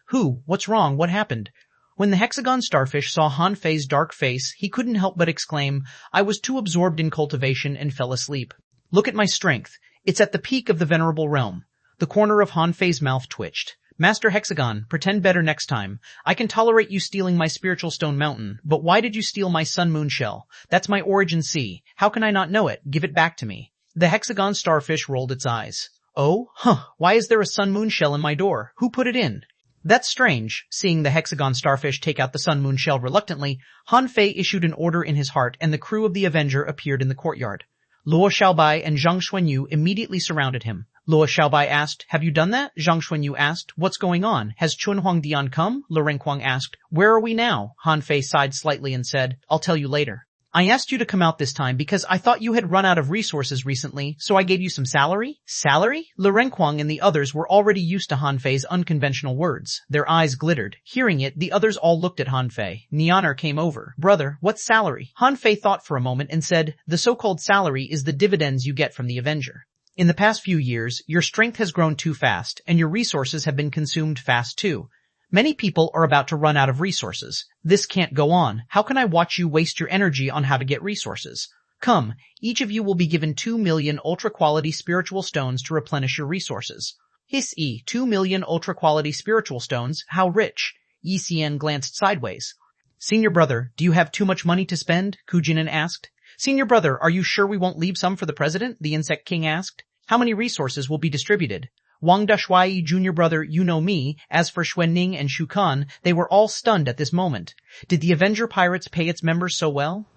What's wrong? What happened? When the hexagon starfish saw Han Fei's dark face, he couldn't help but exclaim, I was too absorbed in cultivation and fell asleep. Look at my strength. It's at the peak of the venerable realm. The corner of Han Fei's mouth twitched. Master Hexagon, pretend better next time. I can tolerate you stealing my spiritual stone mountain, but why did you steal my sun moon shell? That's my origin sea. How can I not know it? Give it back to me. The hexagon starfish rolled its eyes. Oh, why is there a sun moon shell in my door? Who put it in? That's strange. Seeing the hexagon starfish take out the sun moon shell reluctantly, Han Fei issued an order in his heart and the crew of the Avenger appeared in the courtyard. Luo Xiaobai and Zhang Xuanyu immediately surrounded him. Luo Xiaobai asked, Have you done that? Zhang Xuanyu asked, What's going on? Has Xuanhuan come? Lu Renquang asked, Where are we now? Han Fei sighed slightly and said, I'll tell you later. I asked you to come out this time because I thought you had run out of resources recently, so I gave you some salary? Salary? Lu Renquang and the others were already used to Han Fei's unconventional words. Their eyes glittered. Hearing it, the others all looked at Han Fei. Nianer came over. Brother, what's salary? Han Fei thought for a moment and said, The so-called salary is the dividends you get from the Avenger. In the past few years, your strength has grown too fast, and your resources have been consumed fast too. Many people are about to run out of resources. This can't go on. How can I watch you waste your energy on how to get resources? Come, each of you will be given 2 million ultra-quality spiritual stones to replenish your resources. 2 million ultra-quality spiritual stones? How rich? Yi Xian glanced sideways. Senior brother, do you have too much money to spend? Ku Jinan asked. Senior brother, are you sure we won't leave some for the president? The Insect King asked. How many resources will be distributed? Wang Dashuai, junior brother, you know me. As for Xuanning and Shukan, they were all stunned at this moment. Did the Avenger Pirates pay its members so well?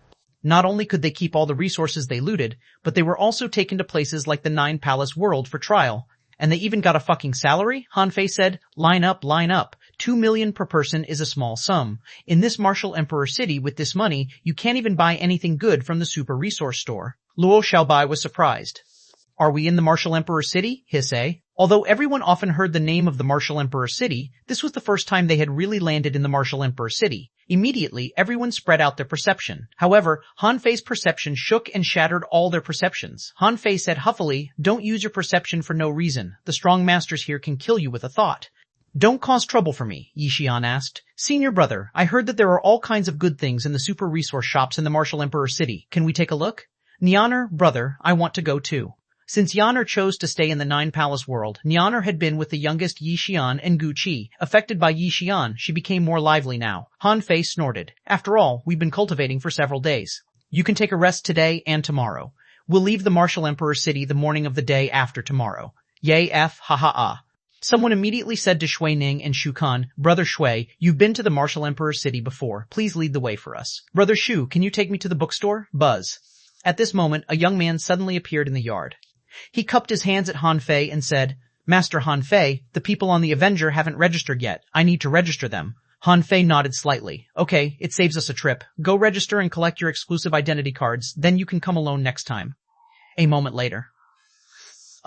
Not only could they keep all the resources they looted, but they were also taken to places like the 9 Palace World for trial. And they even got a fucking salary? Han Fei said, line up, line up. 2 million per person is a small sum. In this Martial Emperor City with this money, you can't even buy anything good from the Super Resource Store. Luo Xiaobai was surprised. Are we in the Martial Emperor City? Hisse. Although everyone often heard the name of the Martial Emperor City, this was the first time they had really landed in the Martial Emperor City. Immediately, everyone spread out their perception. However, Han Fei's perception shook and shattered all their perceptions. Han Fei said huffily, Don't use your perception for no reason. The strong masters here can kill you with a thought. Don't cause trouble for me, Yi Xian asked. Senior brother, I heard that there are all kinds of good things in the super resource shops in the Martial Emperor City. Can we take a look? Nianer, brother, I want to go too. Since Yaner chose to stay in the 9 Palace world, Nianer had been with the youngest Yi Xian and Gu Qi. Affected by Yi Xian, she became more lively now. Han Fei snorted. After all, we've been cultivating for several days. You can take a rest today and tomorrow. We'll leave the Martial Emperor City the morning of the day after tomorrow. Yay f ha ha ah. Someone immediately said to Xuanning and Shukan, Brother Shui, you've been to the Martial Emperor City before. Please lead the way for us. Brother Shu, can you take me to the bookstore? Buzz. At this moment, a young man suddenly appeared in the yard. He cupped his hands at Han Fei and said, Master Han Fei, the people on the Avenger haven't registered yet. I need to register them. Han Fei nodded slightly. Okay, it saves us a trip. Go register and collect your exclusive identity cards, then you can come alone next time. A moment later.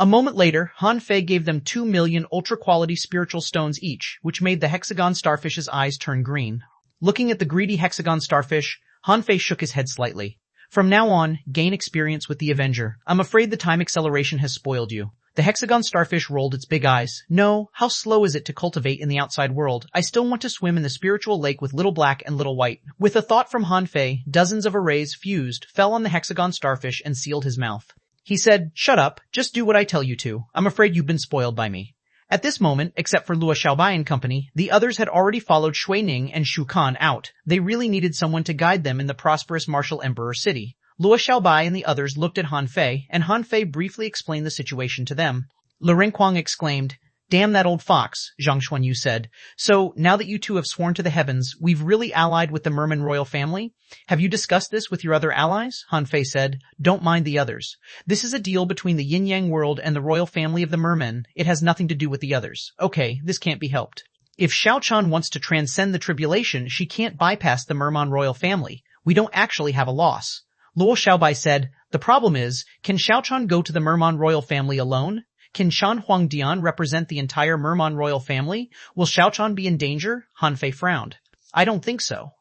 A moment later, Han Fei gave them 2 million ultra-quality spiritual stones each, which made the hexagon starfish's eyes turn green. Looking at the greedy hexagon starfish, Han Fei shook his head slightly. From now on, gain experience with the Avenger. I'm afraid the time acceleration has spoiled you. The hexagon starfish rolled its big eyes. No, how slow is it to cultivate in the outside world? I still want to swim in the spiritual lake with Little Black and Little White. With a thought from Han Fei, dozens of arrays fused, fell on the hexagon starfish and sealed his mouth. He said, "Shut up, just do what I tell you to. I'm afraid you've been spoiled by me." At this moment, except for Luo Xiaobai and company, the others had already followed Xuanhuan and Xuanhuan out. They really needed someone to guide them in the prosperous martial emperor city. Luo Xiaobai and the others looked at Han Fei, and Han Fei briefly explained the situation to them. Lu Ringquang exclaimed, "Damn that old fox," Zhang Xuanyu said. "So, now that you two have sworn to the heavens, we've really allied with the Merman royal family? Have you discussed this with your other allies?" Han Fei said. "Don't mind the others. This is a deal between the yin-yang world and the royal family of the Mermen. It has nothing to do with the others. Okay, this can't be helped. If Xiaochan wants to transcend the tribulation, she can't bypass the Merman royal family. We don't actually have a loss." Luo Xiaobai said, "The problem is, can Xiaochan go to the Merman royal family alone? Can Shan Huangdian represent the entire Merman royal family? Will Xiaochan be in danger?" Han Fei frowned. "I don't think so.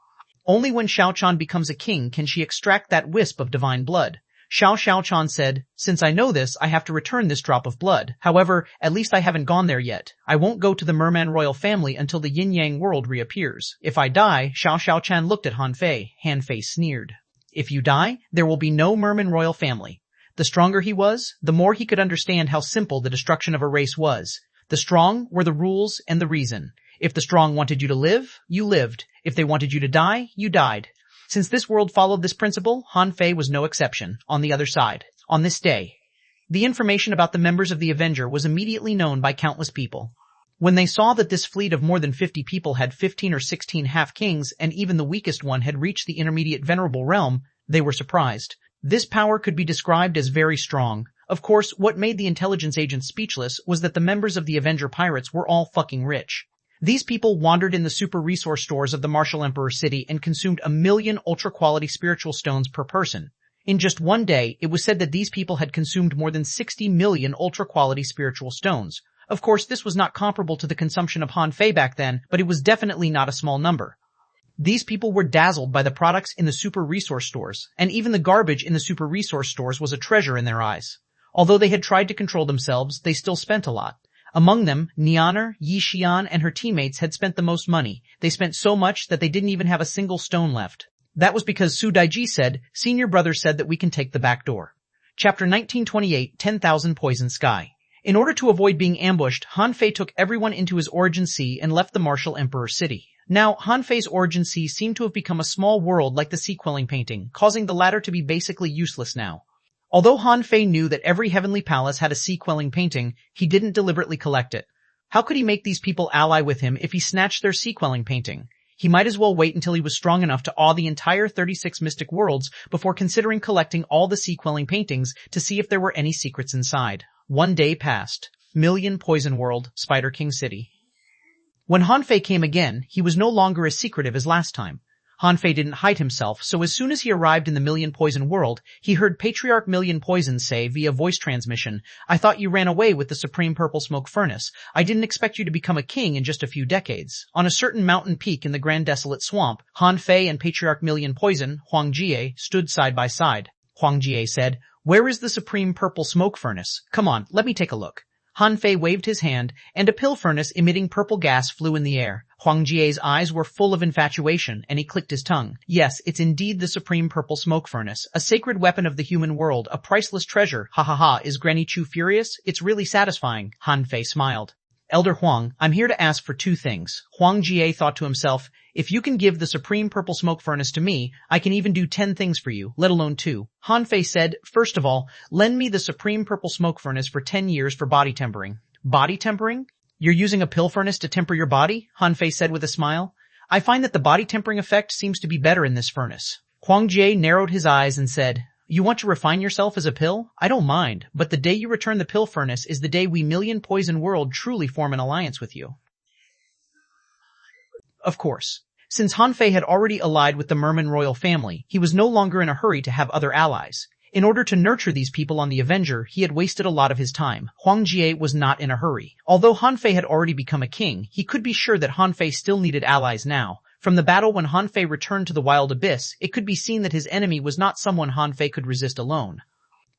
Only when Xiaochan becomes a king can she extract that wisp of divine blood." Xiaochan said, "Since I know this, I have to return this drop of blood. However, at least I haven't gone there yet. I won't go to the Merman royal family until the yin-yang world reappears. If I die," Xiaochan looked at Han Fei. Han Fei sneered. "If you die, there will be no Merman royal family." The stronger he was, the more he could understand how simple the destruction of a race was. The strong were the rules and the reason. If the strong wanted you to live, you lived. If they wanted you to die, you died. Since this world followed this principle, Han Fei was no exception. On the other side, on this day, the information about the members of the Avenger was immediately known by countless people. When they saw that this fleet of more than 50 people had 15 or 16 half-kings and even the weakest one had reached the intermediate venerable realm, they were surprised. This power could be described as very strong. Of course, what made the intelligence agents speechless was that the members of the Avenger Pirates were all fucking rich. These people wandered in the super resource stores of the Martial Emperor City and consumed 1 million ultra-quality spiritual stones per person. In just one day, it was said that these people had consumed more than 60 million ultra-quality spiritual stones. Of course, this was not comparable to the consumption of Han Fei back then, but it was definitely not a small number. These people were dazzled by the products in the super resource stores, and even the garbage in the super resource stores was a treasure in their eyes. Although they had tried to control themselves, they still spent a lot. Among them, Nianer, Yi Xian, and her teammates had spent the most money. They spent so much that they didn't even have a single stone left. That was because Su Daiji said, "Senior brother said that we can take the back door." Chapter 1928, 10,000 Poison Sky. In order to avoid being ambushed, Han Fei took everyone into his origin sea and left the Martial Emperor City. Now, Han Fei's origin sea seemed to have become a small world like the sea quelling painting, causing the latter to be basically useless now. Although Han Fei knew that every heavenly palace had a sea quelling painting, he didn't deliberately collect it. How could he make these people ally with him if he snatched their sea quelling painting? He might as well wait until he was strong enough to awe the entire 36 mystic worlds before considering collecting all the sea quelling paintings to see if there were any secrets inside. One day passed. Million Poison World, Spider King City. When Han Fei came again, he was no longer as secretive as last time. Han Fei didn't hide himself, so as soon as he arrived in the Million Poison world, he heard Patriarch Million Poison say via voice transmission, "I thought you ran away with the Supreme Purple Smoke Furnace. I didn't expect you to become a king in just a few decades." On a certain mountain peak in the Grand Desolate Swamp, Han Fei and Patriarch Million Poison, Huang Jie, stood side by side. Huang Jie said, "Where is the Supreme Purple Smoke Furnace? Come on, let me take a look." Han Fei waved his hand, and a pill furnace emitting purple gas flew in the air. Huang Jie's eyes were full of infatuation, and he clicked his tongue. "Yes, it's indeed the Supreme Purple Smoke Furnace, a sacred weapon of the human world, a priceless treasure. Ha ha ha, is Granny Chu furious? It's really satisfying." Han Fei smiled. "Elder Huang, I'm here to ask for 2 things. Huang Jie thought to himself, "If you can give the Supreme Purple Smoke Furnace to me, I can even do 10 things for you, let alone 2. Han Fei said, "First of all, lend me the Supreme Purple Smoke Furnace for 10 years for body tempering." "Body tempering? You're using a pill furnace to temper your body?" Han Fei said with a smile. "I find that the body tempering effect seems to be better in this furnace." Huang Jie narrowed his eyes and said, "You want to refine yourself as a pill? I don't mind, but the day you return the pill furnace is the day we Million Poison World truly form an alliance with you." Of course. Since Han Fei had already allied with the Merman royal family, he was no longer in a hurry to have other allies. In order to nurture these people on the Avenger, he had wasted a lot of his time. Huang Jie was not in a hurry. Although Han Fei had already become a king, he could be sure that Han Fei still needed allies now. From the battle when Han Fei returned to the Wild Abyss, it could be seen that his enemy was not someone Han Fei could resist alone.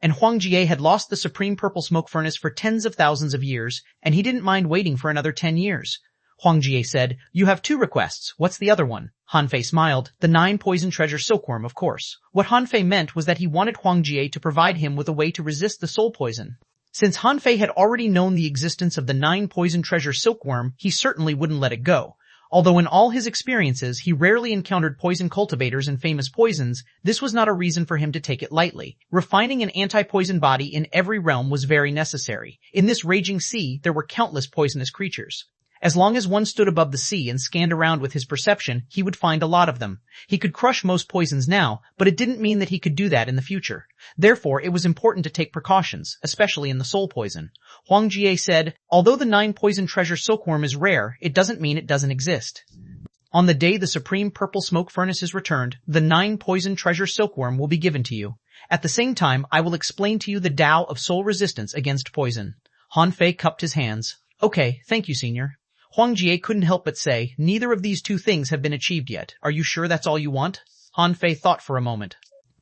And Huang Jie had lost the supreme purple smoke furnace for tens of thousands of years, and he didn't mind waiting for another 10 years. Huang Jie said, "You have 2 requests. What's the other one?" Han Fei smiled. "The 9 poison treasure silkworm, of course." What Han Fei meant was that he wanted Huang Jie to provide him with a way to resist the soul poison. Since Han Fei had already known the existence of the 9 poison treasure silkworm, he certainly wouldn't let it go. Although in all his experiences he rarely encountered poison cultivators and famous poisons, this was not a reason for him to take it lightly. Refining an anti-poison body in every realm was very necessary. In this raging sea, there were countless poisonous creatures. As long as one stood above the sea and scanned around with his perception, he would find a lot of them. He could crush most poisons now, but it didn't mean that he could do that in the future. Therefore, it was important to take precautions, especially in the soul poison. Huang Jie said, "Although the 9 poison treasure silkworm is rare, it doesn't mean it doesn't exist. On the day the supreme purple smoke furnace is returned, the 9 poison treasure silkworm will be given to you. At the same time, I will explain to you the Tao of soul resistance against poison." Han Fei cupped his hands. "Okay, thank you, senior." Huang Jie couldn't help but say, "Neither of these 2 things have been achieved yet. Are you sure that's all you want?" Han Fei thought for a moment.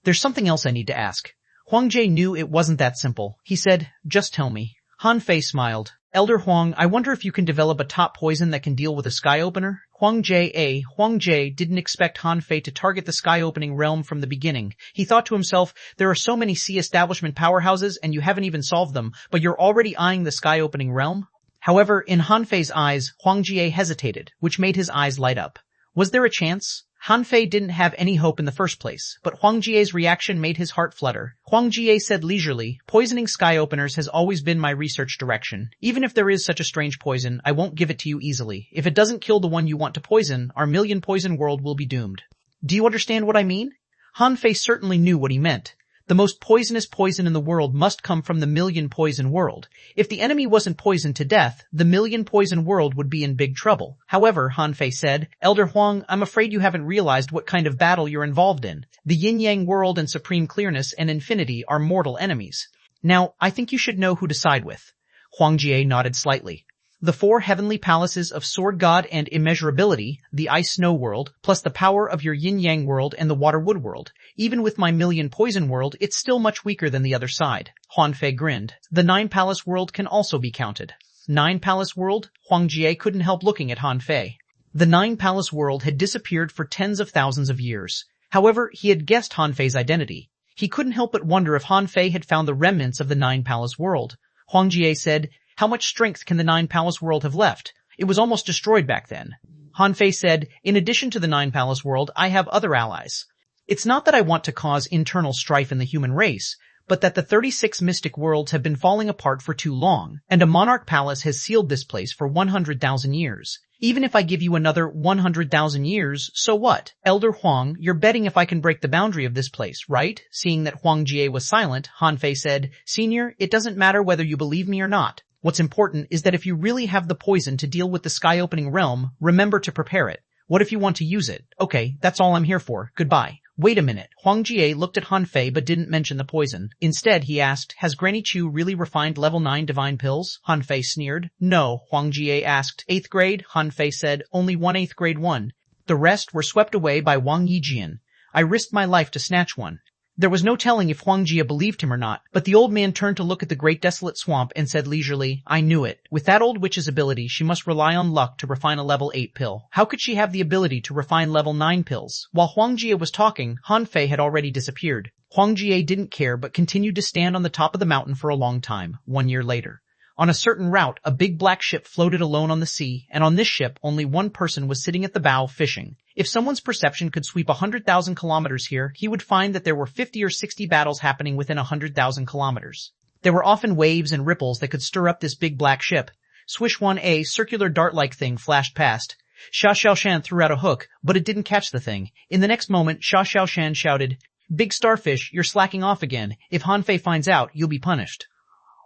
"There's something else I need to ask." Huang Jie knew it wasn't that simple. He said, "Just tell me." Han Fei smiled. "Elder Huang, I wonder if you can develop a top poison that can deal with a sky opener?" Huang Jie didn't expect Han Fei to target the sky opening realm from the beginning. He thought to himself, there are so many sea establishment powerhouses and you haven't even solved them, but you're already eyeing the sky opening realm? However, in Han Fei's eyes, Huang Jie hesitated, which made his eyes light up. Was there a chance? Han Fei didn't have any hope in the first place, but Huang Jie's reaction made his heart flutter. Huang Jie said leisurely, "Poisoning sky openers has always been my research direction. Even if there is such a strange poison, I won't give it to you easily. If it doesn't kill the one you want to poison, our million poison world will be doomed." Do you understand what I mean? Han Fei certainly knew what he meant. The most poisonous poison in the world must come from the million poison world. If the enemy wasn't poisoned to death, the million poison world would be in big trouble. However, Han Fei said, "Elder Huang, I'm afraid you haven't realized what kind of battle you're involved in. The yin-yang world and supreme clearness and infinity are mortal enemies. Now, I think you should know who to side with." Huang Jie nodded slightly. The 4 heavenly palaces of Sword God and Immeasurability, the Ice Snow world, plus the power of your Yin-Yang world and the Water Wood world. Even with my million poison world, it's still much weaker than the other side. Han Fei grinned. The 9 palace world can also be counted. 9 palace world? Huang Jie couldn't help looking at Han Fei. The 9 palace world had disappeared for tens of thousands of years. However, he had guessed Han Fei's identity. He couldn't help but wonder if Han Fei had found the remnants of the 9 palace world. Huang Jie said, "How much strength can the 9 palace world have left? It was almost destroyed back then." Han Fei said, "In addition to the 9 palace world, I have other allies. It's not that I want to cause internal strife in the human race, but that the 36 mystic worlds have been falling apart for too long, and a monarch palace has sealed this place for 100,000 years. Even if I give you another 100,000 years, so what? Elder Huang, you're betting if I can break the boundary of this place, right?" Seeing that Huang Jie was silent, Han Fei said, "Senior, it doesn't matter whether you believe me or not. What's important is that if you really have the poison to deal with the sky-opening realm, remember to prepare it. What if you want to use it? Okay, that's all I'm here for. Goodbye." Wait a minute. Huang Jie looked at Han Fei but didn't mention the poison. Instead, he asked, "Has Granny Chu really refined level 9 divine pills?" Han Fei sneered. "No," Huang Jie asked. "8th grade?" Han Fei said. "Only 1 8th grade 1. The rest were swept away by Wang Yijian. I risked my life to snatch one." There was no telling if Huang Jie believed him or not, but the old man turned to look at the great desolate swamp and said leisurely, "I knew it. With that old witch's ability, she must rely on luck to refine a level 8 pill. How could she have the ability to refine level 9 pills?" While Huang Jie was talking, Han Fei had already disappeared. Huang Jie didn't care but continued to stand on the top of the mountain for a long time, 1 year later. On a certain route, a big black ship floated alone on the sea, and on this ship, only one person was sitting at the bow fishing. If someone's perception could sweep 100,000 kilometers here, he would find that there were 50 or 60 battles happening within 100,000 kilometers. There were often waves and ripples that could stir up this big black ship. Xuanhuan, a circular dart-like thing, flashed past. Xuanhuan threw out a hook, but it didn't catch the thing. In the next moment, Xuanhuan shouted, "Big starfish, you're slacking off again. If Han Fei finds out, you'll be punished."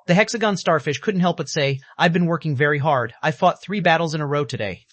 The hexagon starfish couldn't help but say, "I've been working very hard. I fought 3 battles in a row today.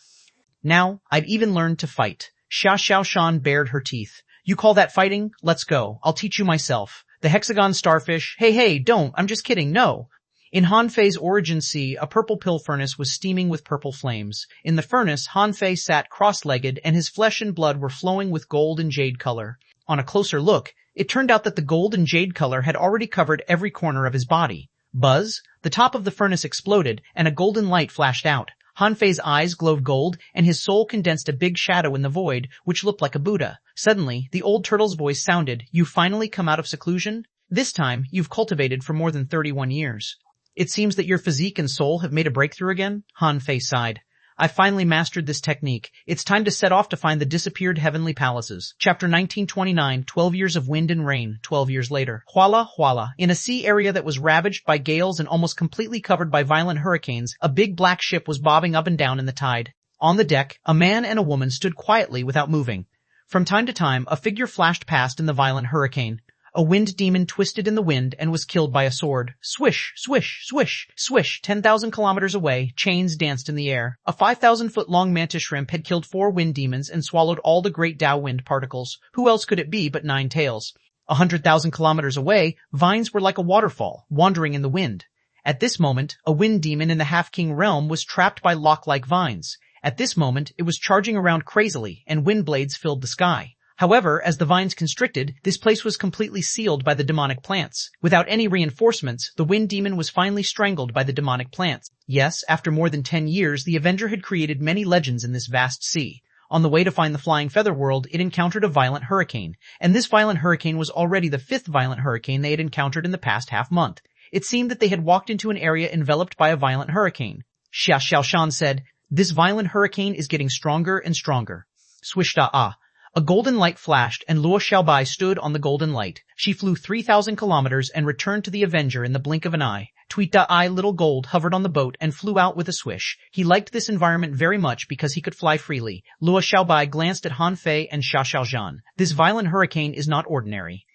Now, I've even learned to fight." Xuanhuan bared her teeth. "You call that fighting? Let's go. I'll teach you myself." The hexagon starfish, hey, don't, I'm just kidding, no. In Hanfei's origin sea, a purple pill furnace was steaming with purple flames. In the furnace, Hanfei sat cross-legged and his flesh and blood were flowing with gold and jade color. On a closer look, it turned out that the gold and jade color had already covered every corner of his body. Buzz! The top of the furnace exploded and a golden light flashed out. Hanfei's eyes glowed gold and his soul condensed a big shadow in the void, which looked like a Buddha. Suddenly, the old turtle's voice sounded, "You've finally come out of seclusion? This time, you've cultivated for more than 31 years. It seems that your physique and soul have made a breakthrough again?" Hanfei sighed. "I finally mastered this technique. It's time to set off to find the disappeared heavenly palaces." Chapter 1929, 12 Years of Wind and Rain, 12 years later. Huala. In a sea area that was ravaged by gales and almost completely covered by violent hurricanes, a big black ship was bobbing up and down in the tide. On the deck, a man and a woman stood quietly without moving. From time to time, a figure flashed past in the violent hurricane. A wind demon twisted in the wind and was killed by a sword. Swish, swish, swish, swish. 10,000 kilometers away, chains danced in the air. A 5,000-foot-long mantis shrimp had killed 4 wind demons and swallowed all the great Tao wind particles. Who else could it be but Nine Tails? 100,000 kilometers away, vines were like a waterfall, wandering in the wind. At this moment, a wind demon in the Half-King realm was trapped by lock-like vines. At this moment, it was charging around crazily, and wind blades filled the sky. However, as the vines constricted, this place was completely sealed by the demonic plants. Without any reinforcements, the wind demon was finally strangled by the demonic plants. Yes, after more than 10 years, the Avenger had created many legends in this vast sea. On the way to find the Flying Feather World, it encountered a violent hurricane, and this violent hurricane was already the 5th violent hurricane they had encountered in the past half-month. It seemed that they had walked into an area enveloped by a violent hurricane. Xuanhuan said, "This violent hurricane is getting stronger and stronger." Swish-da-ah. A golden light flashed, and Luo Xiaobai stood on the golden light. She flew 3,000 kilometers and returned to the Avenger in the blink of an eye. Tweet-da-I Little Gold hovered on the boat and flew out with a swish. He liked this environment very much because he could fly freely. Luo Xiaobai glanced at Hanfei and Xiaoxiaozhan. This violent hurricane is not ordinary.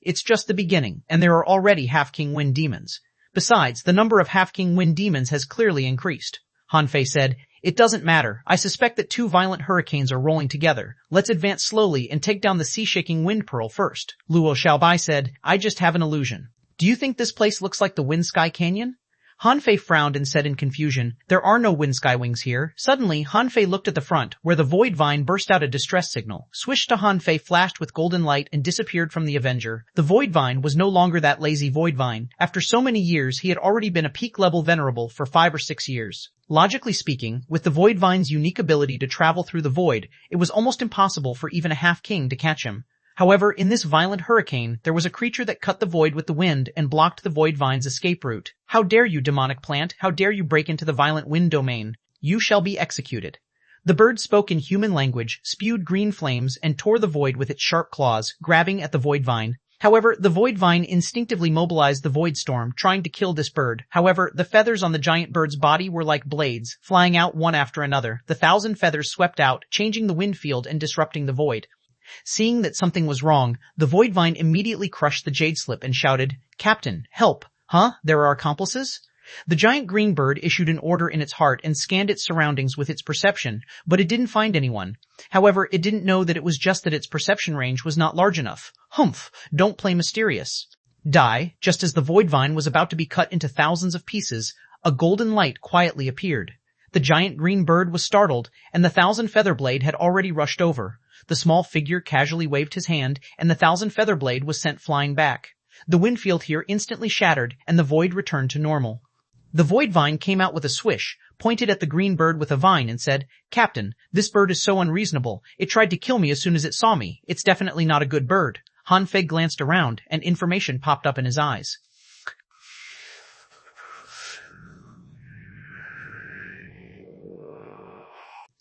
It's just the beginning, and there are already Half-King Wind Demons. Besides, the number of Half-King Wind Demons has clearly increased. Hanfei said, "It doesn't matter. I suspect that 2 violent hurricanes are rolling together. Let's advance slowly and take down the sea-shaking wind pearl first." Luo Xiaobai said, "I just have an illusion. Do you think this place looks like the Wind Sky Canyon?" Hanfei frowned and said in confusion, "There are no wind sky wings here." Suddenly, Hanfei looked at the front, where the void vine burst out a distress signal. Swish to Hanfei flashed with golden light and disappeared from the Avenger. The void vine was no longer that lazy void vine. After so many years, he had already been a peak-level venerable for 5 or 6 years. Logically speaking, with the void vine's unique ability to travel through the void, it was almost impossible for even a half-king to catch him. However, in this violent hurricane, there was a creature that cut the void with the wind and blocked the void vine's escape route. "How dare you, demonic plant? How dare you break into the violent wind domain? You shall be executed." The bird spoke in human language, spewed green flames, and tore the void with its sharp claws, grabbing at the void vine. However, the void vine instinctively mobilized the void storm, trying to kill this bird. However, the feathers on the giant bird's body were like blades, flying out one after another. The 1,000 feathers swept out, changing the wind field and disrupting the void. Seeing that something was wrong, the void vine immediately crushed the jade slip and shouted, "Captain, help! Huh? There are accomplices?" The giant green bird issued an order in its heart and scanned its surroundings with its perception, but it didn't find anyone. However, it didn't know that it was just that its perception range was not large enough. Humph! Don't play mysterious. Die, just as the void vine was about to be cut into thousands of pieces, a golden light quietly appeared. The giant green bird was startled, and the 1,000 feather blade had already rushed over. The small figure casually waved his hand, and the 1,000 feather blade was sent flying back. The wind field here instantly shattered, and the void returned to normal. The void vine came out with a swish, pointed at the green bird with a vine and said, "Captain, this bird is so unreasonable. It tried to kill me as soon as it saw me. It's definitely not a good bird." Hanfei glanced around, and information popped up in his eyes.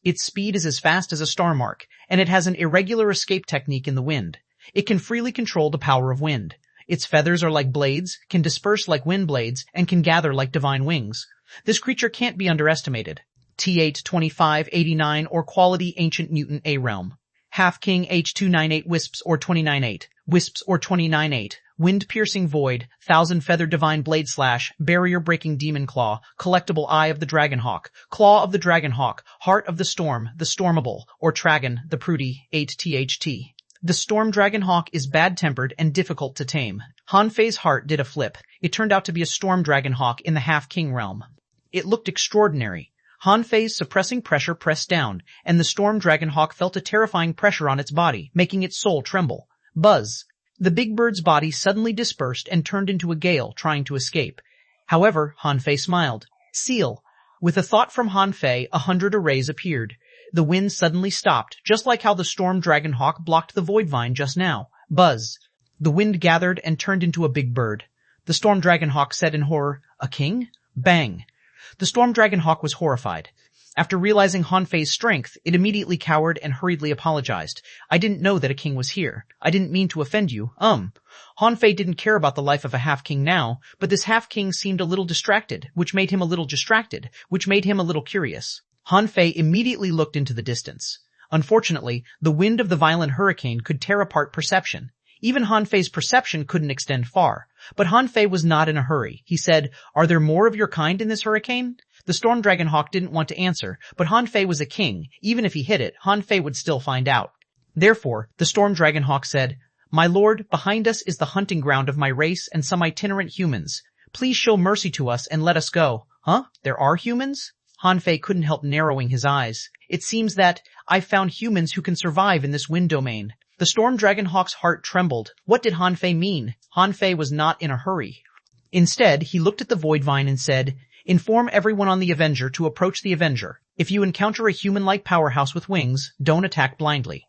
Its speed is as fast as a star mark, and it has an irregular escape technique in the wind. It can freely control the power of wind. Its feathers are like blades, can disperse like wind blades, and can gather like divine wings. This creature can't be underestimated. T8 2589 or quality ancient mutant A realm. Half-King H298 wisps or 298. Wisps or 298. Wind-piercing void, 1,000-feather divine blade slash, barrier-breaking demon claw, collectible eye of the dragonhawk, claw of the dragonhawk, heart of the stormable, or tragon, the prudy, 8 THT. The storm dragon hawk is bad-tempered and difficult to tame. Han Fei's heart did a flip. It turned out to be a storm dragon hawk in the half-king realm. It looked extraordinary. Han Fei's suppressing pressure pressed down, and the storm dragon hawk felt a terrifying pressure on its body, making its soul tremble. Buzz! The big bird's body suddenly dispersed and turned into a gale, trying to escape. However, Han Fei smiled. Seal! With a thought from Han Fei, 100 arrays appeared. The wind suddenly stopped, just like how the storm dragon hawk blocked the void vine just now. Buzz! The wind gathered and turned into a big bird. The storm dragon hawk said in horror, "A king?" Bang! The storm dragon hawk was horrified. After realizing Han Fei's strength, it immediately cowered and hurriedly apologized. "I didn't know that a king was here. I didn't mean to offend you. Han Fei didn't care about the life of a half-king now, but this half-king seemed a little distracted, which made him a little curious. Han Fei immediately looked into the distance. Unfortunately, the wind of the violent hurricane could tear apart perception. Even Han Fei's perception couldn't extend far. But Han Fei was not in a hurry. He said, "Are there more of your kind in this hurricane?" The storm dragon hawk didn't want to answer, but Han Fei was a king. Even if he hit it, Han Fei would still find out. Therefore, the storm dragon hawk said, "My lord, behind us is the hunting ground of my race and some itinerant humans. Please show mercy to us and let us go." "Huh? There are humans?" Han Fei couldn't help narrowing his eyes. "It seems that I've found humans who can survive in this wind domain." The storm dragon hawk's heart trembled. What did Han Fei mean? Han Fei was not in a hurry. Instead, he looked at the void vine and said, "Inform everyone on the Avenger to approach the Avenger. If you encounter a human-like powerhouse with wings, don't attack blindly."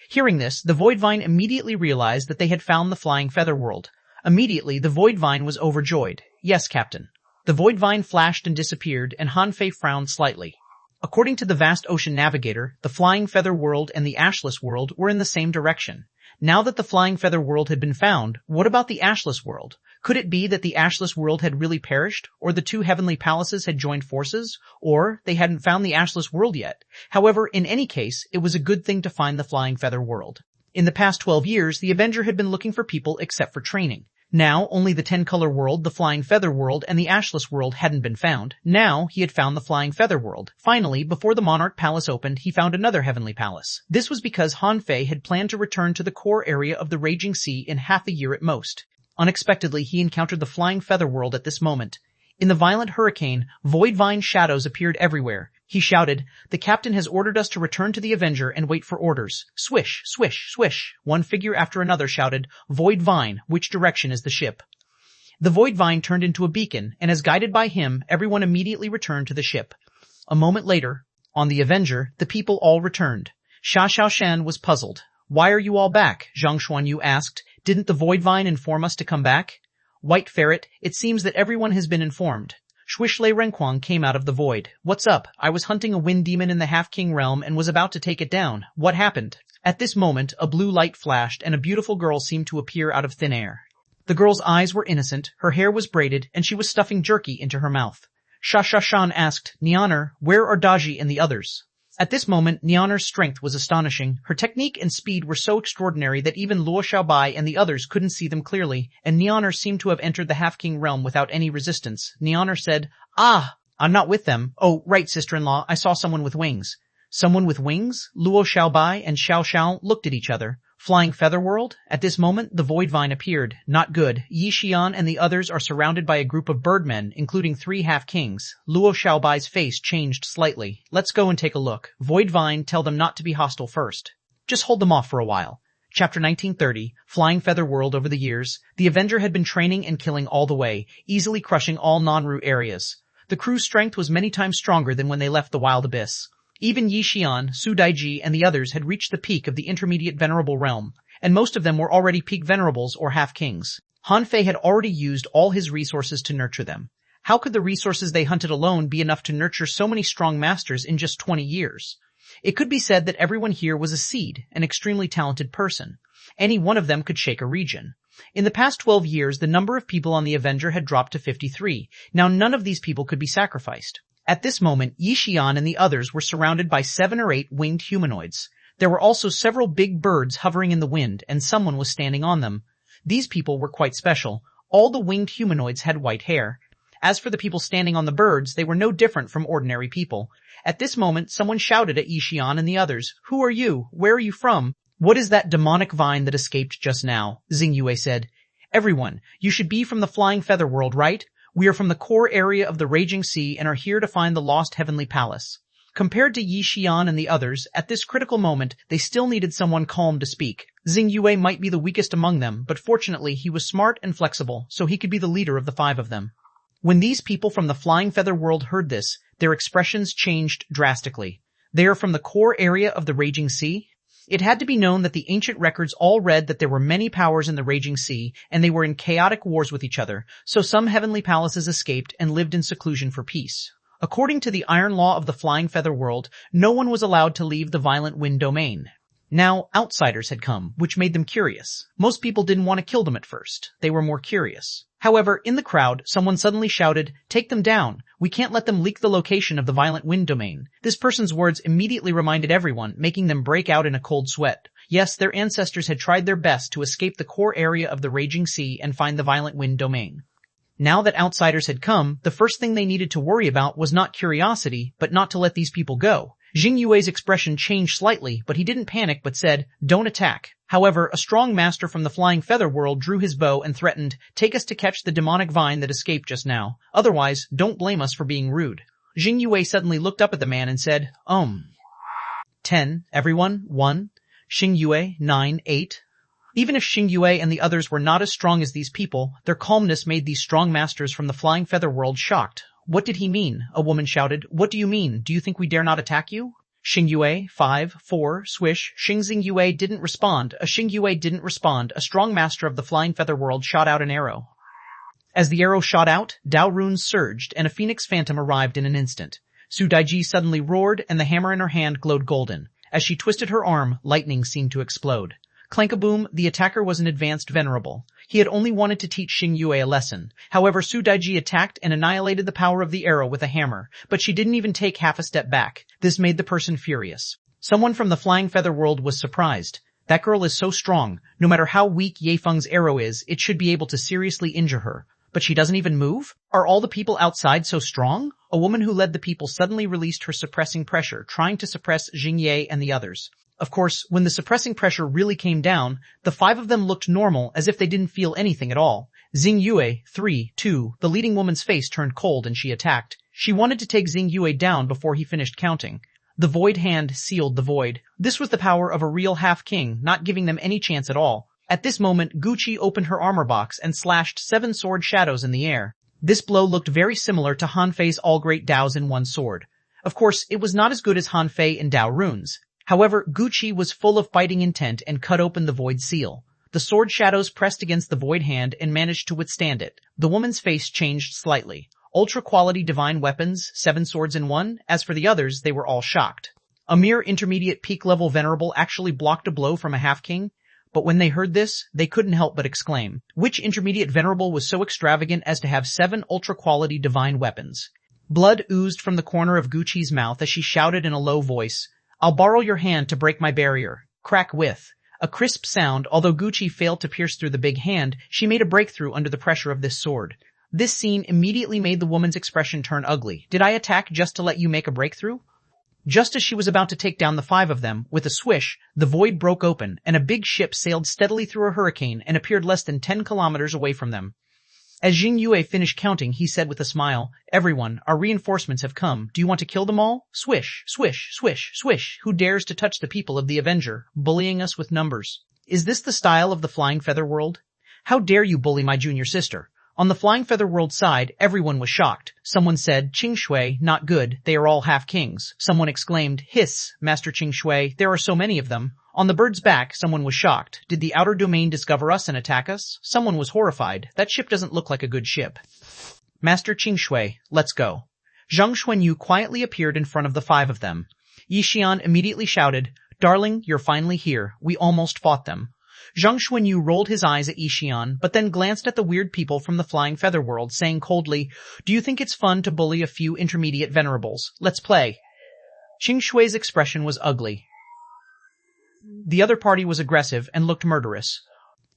Hearing this, the void vine immediately realized that they had found the flying feather world. Immediately, the void vine was overjoyed. "Yes, Captain." The void vine flashed and disappeared, and Han Fei frowned slightly. According to the vast ocean navigator, the flying feather world and the ashless world were in the same direction. Now that the flying feather world had been found, what about the ashless world? Could it be that the ashless world had really perished, or the two heavenly palaces had joined forces, or they hadn't found the ashless world yet? However, in any case, it was a good thing to find the flying feather world. In the past 12 years, the Avenger had been looking for people except for training. Now, only the 10-color world, the flying feather world, and the ashless world hadn't been found. Now, he had found the flying feather world. Finally, before the Monarch Palace opened, he found another heavenly palace. This was because Han Fei had planned to return to the core area of the Raging Sea in half a year at most. Unexpectedly, he encountered the flying feather world at this moment. In the violent hurricane, void vine shadows appeared everywhere. He shouted, "The captain has ordered us to return to the Avenger and wait for orders." Swish, swish, swish. One figure after another shouted, "Void vine, which direction is the ship?" The void vine turned into a beacon, and as guided by him, everyone immediately returned to the ship. A moment later, on the Avenger, the people all returned. Xuanhuan was puzzled. "Why are you all back?" Zhang Xuanyu asked. "Didn't the void vine inform us to come back?" White Ferret, it seems that everyone has been informed. Swishley Renquang came out of the void. "What's up? I was hunting a wind demon in the half-king realm and was about to take it down. What happened?" At this moment, a blue light flashed and a beautiful girl seemed to appear out of thin air. The girl's eyes were innocent, her hair was braided, and she was stuffing jerky into her mouth. Shan asked, "Nianer, where are Daji and the others?" At this moment, Nianer's strength was astonishing. Her technique and speed were so extraordinary that even Luo Xiaobai and the others couldn't see them clearly, and Nianer seemed to have entered the half-king realm without any resistance. Nianer said, "Ah, I'm not with them. Oh, right, sister-in-law, I saw someone with wings." "Someone with wings?" Luo Xiaobai and Xiao Xiao looked at each other. Flying Feather World? At this moment, the Void Vine appeared. Not good. Yi Xian and the others are surrounded by a group of birdmen, including 3 half-kings. Luo Xiaobai's face changed slightly. "Let's go and take a look. Void Vine, tell them not to be hostile first. Just hold them off for a while." Chapter 1930, Flying Feather World. Over the years, the Avenger had been training and killing all the way, easily crushing all non-route areas. The crew's strength was many times stronger than when they left the Wild Abyss. Even Yi Xian, Su Daiji, and the others had reached the peak of the intermediate venerable realm, and most of them were already peak venerables or half-kings. Han Fei had already used all his resources to nurture them. How could the resources they hunted alone be enough to nurture so many strong masters in just 20 years? It could be said that everyone here was a seed, an extremely talented person. Any one of them could shake a region. In the past 12 years, the number of people on the Avenger had dropped to 53. Now none of these people could be sacrificed. At this moment, Yi Xian and the others were surrounded by 7 or 8 winged humanoids. There were also several big birds hovering in the wind, and someone was standing on them. These people were quite special. All the winged humanoids had white hair. As for the people standing on the birds, they were no different from ordinary people. At this moment, someone shouted at Yi Xian and the others, "Who are you? Where are you from?" What is that demonic vine that escaped just now? Xingyue said. Everyone, you should be from the Flying Feather World, right? We are from the core area of the Raging Sea and are here to find the lost Heavenly Palace. Compared to Yi Xian and the others, at this critical moment, they still needed someone calm to speak. Xingyue might be the weakest among them, but fortunately he was smart and flexible, so he could be the leader of the 5 of them. When these people from the Flying Feather World heard this, their expressions changed drastically. They are from the core area of the Raging Sea? It had to be known that the ancient records all read that there were many powers in the Raging Sea, and they were in chaotic wars with each other, so some heavenly palaces escaped and lived in seclusion for peace. According to the iron law of the Flying Feather World, no one was allowed to leave the Violent Wind domain. Now, outsiders had come, which made them curious. Most people didn't want to kill them at first. They were more curious. However, in the crowd, someone suddenly shouted, "Take them down! We can't let them leak the location of the Violent Wind domain." This person's words immediately reminded everyone, making them break out in a cold sweat. Yes, their ancestors had tried their best to escape the core area of the Raging Sea and find the Violent Wind domain. Now that outsiders had come, the first thing they needed to worry about was not curiosity, but not to let these people go. Xingyue's expression changed slightly, but he didn't panic but said, "Don't attack." However, a strong master from the Flying Feather World drew his bow and threatened, "Take us to catch the demonic vine that escaped just now. Otherwise, don't blame us for being rude." Xingyue suddenly looked up at the man and said, 10, everyone, 1, Xingyue, 9, 8. Even if Xingyue and the others were not as strong as these people, their calmness made these strong masters from the Flying Feather World shocked. "What did he mean?" a woman shouted. "What do you mean? Do you think we dare not attack you?" Xingyue, 5, 4, swish. Xingyue didn't respond. A strong master of the Flying Feather World shot out an arrow. As the arrow shot out, Dao runes surged, and a phoenix phantom arrived in an instant. Su Daiji suddenly roared, and the hammer in her hand glowed golden. As she twisted her arm, lightning seemed to explode. Clankaboom, the attacker was an advanced venerable. He had only wanted to teach Xingyue a lesson. However, Su Daiji attacked and annihilated the power of the arrow with a hammer, but she didn't even take half a step back. This made the person furious. Someone from the Flying Feather World was surprised. That girl is so strong. No matter how weak Ye Feng's arrow is, it should be able to seriously injure her. But she doesn't even move? Are all the people outside so strong? A woman who led the people suddenly released her suppressing pressure, trying to suppress Xingyue and the others. Of course, when the suppressing pressure really came down, the 5 of them looked normal, as if they didn't feel anything at all. Xingyue, 3, 2, the leading woman's face turned cold and she attacked. She wanted to take Xingyue down before he finished counting. The void hand sealed the void. This was the power of a real half-king, not giving them any chance at all. At this moment, Gucci opened her armor box and slashed 7 sword shadows in the air. This blow looked very similar to Han Fei's all great Daos in one sword. Of course, it was not as good as Han Fei in Dao runes. However, Gucci was full of fighting intent and cut open the void seal. The sword shadows pressed against the void hand and managed to withstand it. The woman's face changed slightly. Ultra-quality divine weapons, 7 swords in one. As for the others, they were all shocked. A mere intermediate peak-level venerable actually blocked a blow from a half-king. But when they heard this, they couldn't help but exclaim, which intermediate venerable was so extravagant as to have 7 ultra-quality divine weapons? Blood oozed from the corner of Gucci's mouth as she shouted in a low voice, "I'll borrow your hand to break my barrier." Crack with. A crisp sound, although Gucci failed to pierce through the big hand, she made a breakthrough under the pressure of this sword. This scene immediately made the woman's expression turn ugly. "Did I attack just to let you make a breakthrough?" Just as she was about to take down the 5 of them, with a swish, the void broke open, and a big ship sailed steadily through a hurricane and appeared less than 10 kilometers away from them. As Xingyue finished counting, he said with a smile, "Everyone, our reinforcements have come. Do you want to kill them all?" Swish, swish, swish, swish. Who dares to touch the people of the Avenger, bullying us with numbers? Is this the style of the Flying Feather World? How dare you bully my junior sister? On the Flying Feather World side, everyone was shocked. Someone said, "Qing Shui, not good. They are all half-kings." Someone exclaimed, "Hiss, Master Qing Shui, there are so many of them." On the bird's back, someone was shocked. Did the outer domain discover us and attack us? Someone was horrified. That ship doesn't look like a good ship. "Master Qing Shui, let's go." Zhang Xuanyu quietly appeared in front of the 5 of them. Yi Xian immediately shouted, "Darling, you're finally here. We almost fought them." Zhang Xuanyu rolled his eyes at Yi Xian, but then glanced at the weird people from the Flying Feather World, saying coldly, "Do you think it's fun to bully a few intermediate venerables? Let's play." Qing Shui's expression was ugly. The other party was aggressive and looked murderous.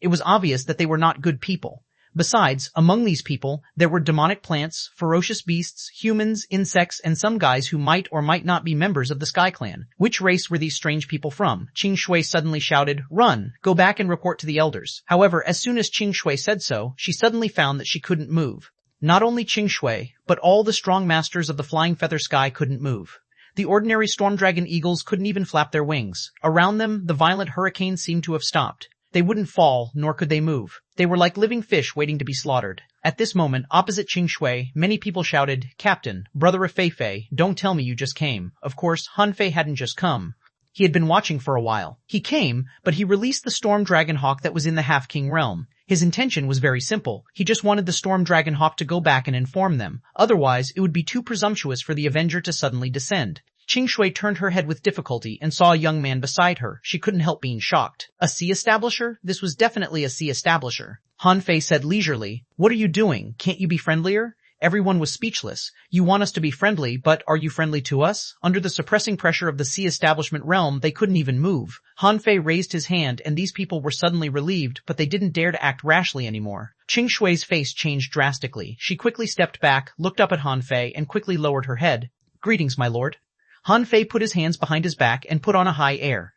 It was obvious that they were not good people. Besides, among these people, there were demonic plants, ferocious beasts, humans, insects, and some guys who might or might not be members of the Sky Clan. Which race were these strange people from? Qing Shui suddenly shouted, "Run! Go back and report to the elders." However, as soon as Qing Shui said so, she suddenly found that she couldn't move. Not only Qing Shui, but all the strong masters of the Flying Feather Sky couldn't move. The ordinary storm dragon eagles couldn't even flap their wings. Around them, the violent hurricane seemed to have stopped. They wouldn't fall, nor could they move. They were like living fish waiting to be slaughtered. At this moment, opposite Qing Shui, many people shouted, "Captain, brother of Fei Fei, don't tell me you just came." Of course, Han Fei hadn't just come. He had been watching for a while. He came, but he released the Storm Dragon Hawk that was in the Half-King realm. His intention was very simple. He just wanted the Storm Dragon Hawk to go back and inform them. Otherwise, it would be too presumptuous for the Avenger to suddenly descend. Qing Shui turned her head with difficulty and saw a young man beside her. She couldn't help being shocked. A sea establisher? This was definitely a sea establisher. Han Fei said leisurely, "What are you doing? Can't you be friendlier?" Everyone was speechless. "You want us to be friendly, but are you friendly to us?" Under the suppressing pressure of the sea establishment realm, they couldn't even move. Han Fei raised his hand and these people were suddenly relieved, but they didn't dare to act rashly anymore. Qing Shui's face changed drastically. She quickly stepped back, looked up at Han Fei, and quickly lowered her head. "Greetings, my lord." Han Fei put his hands behind his back and put on a high air.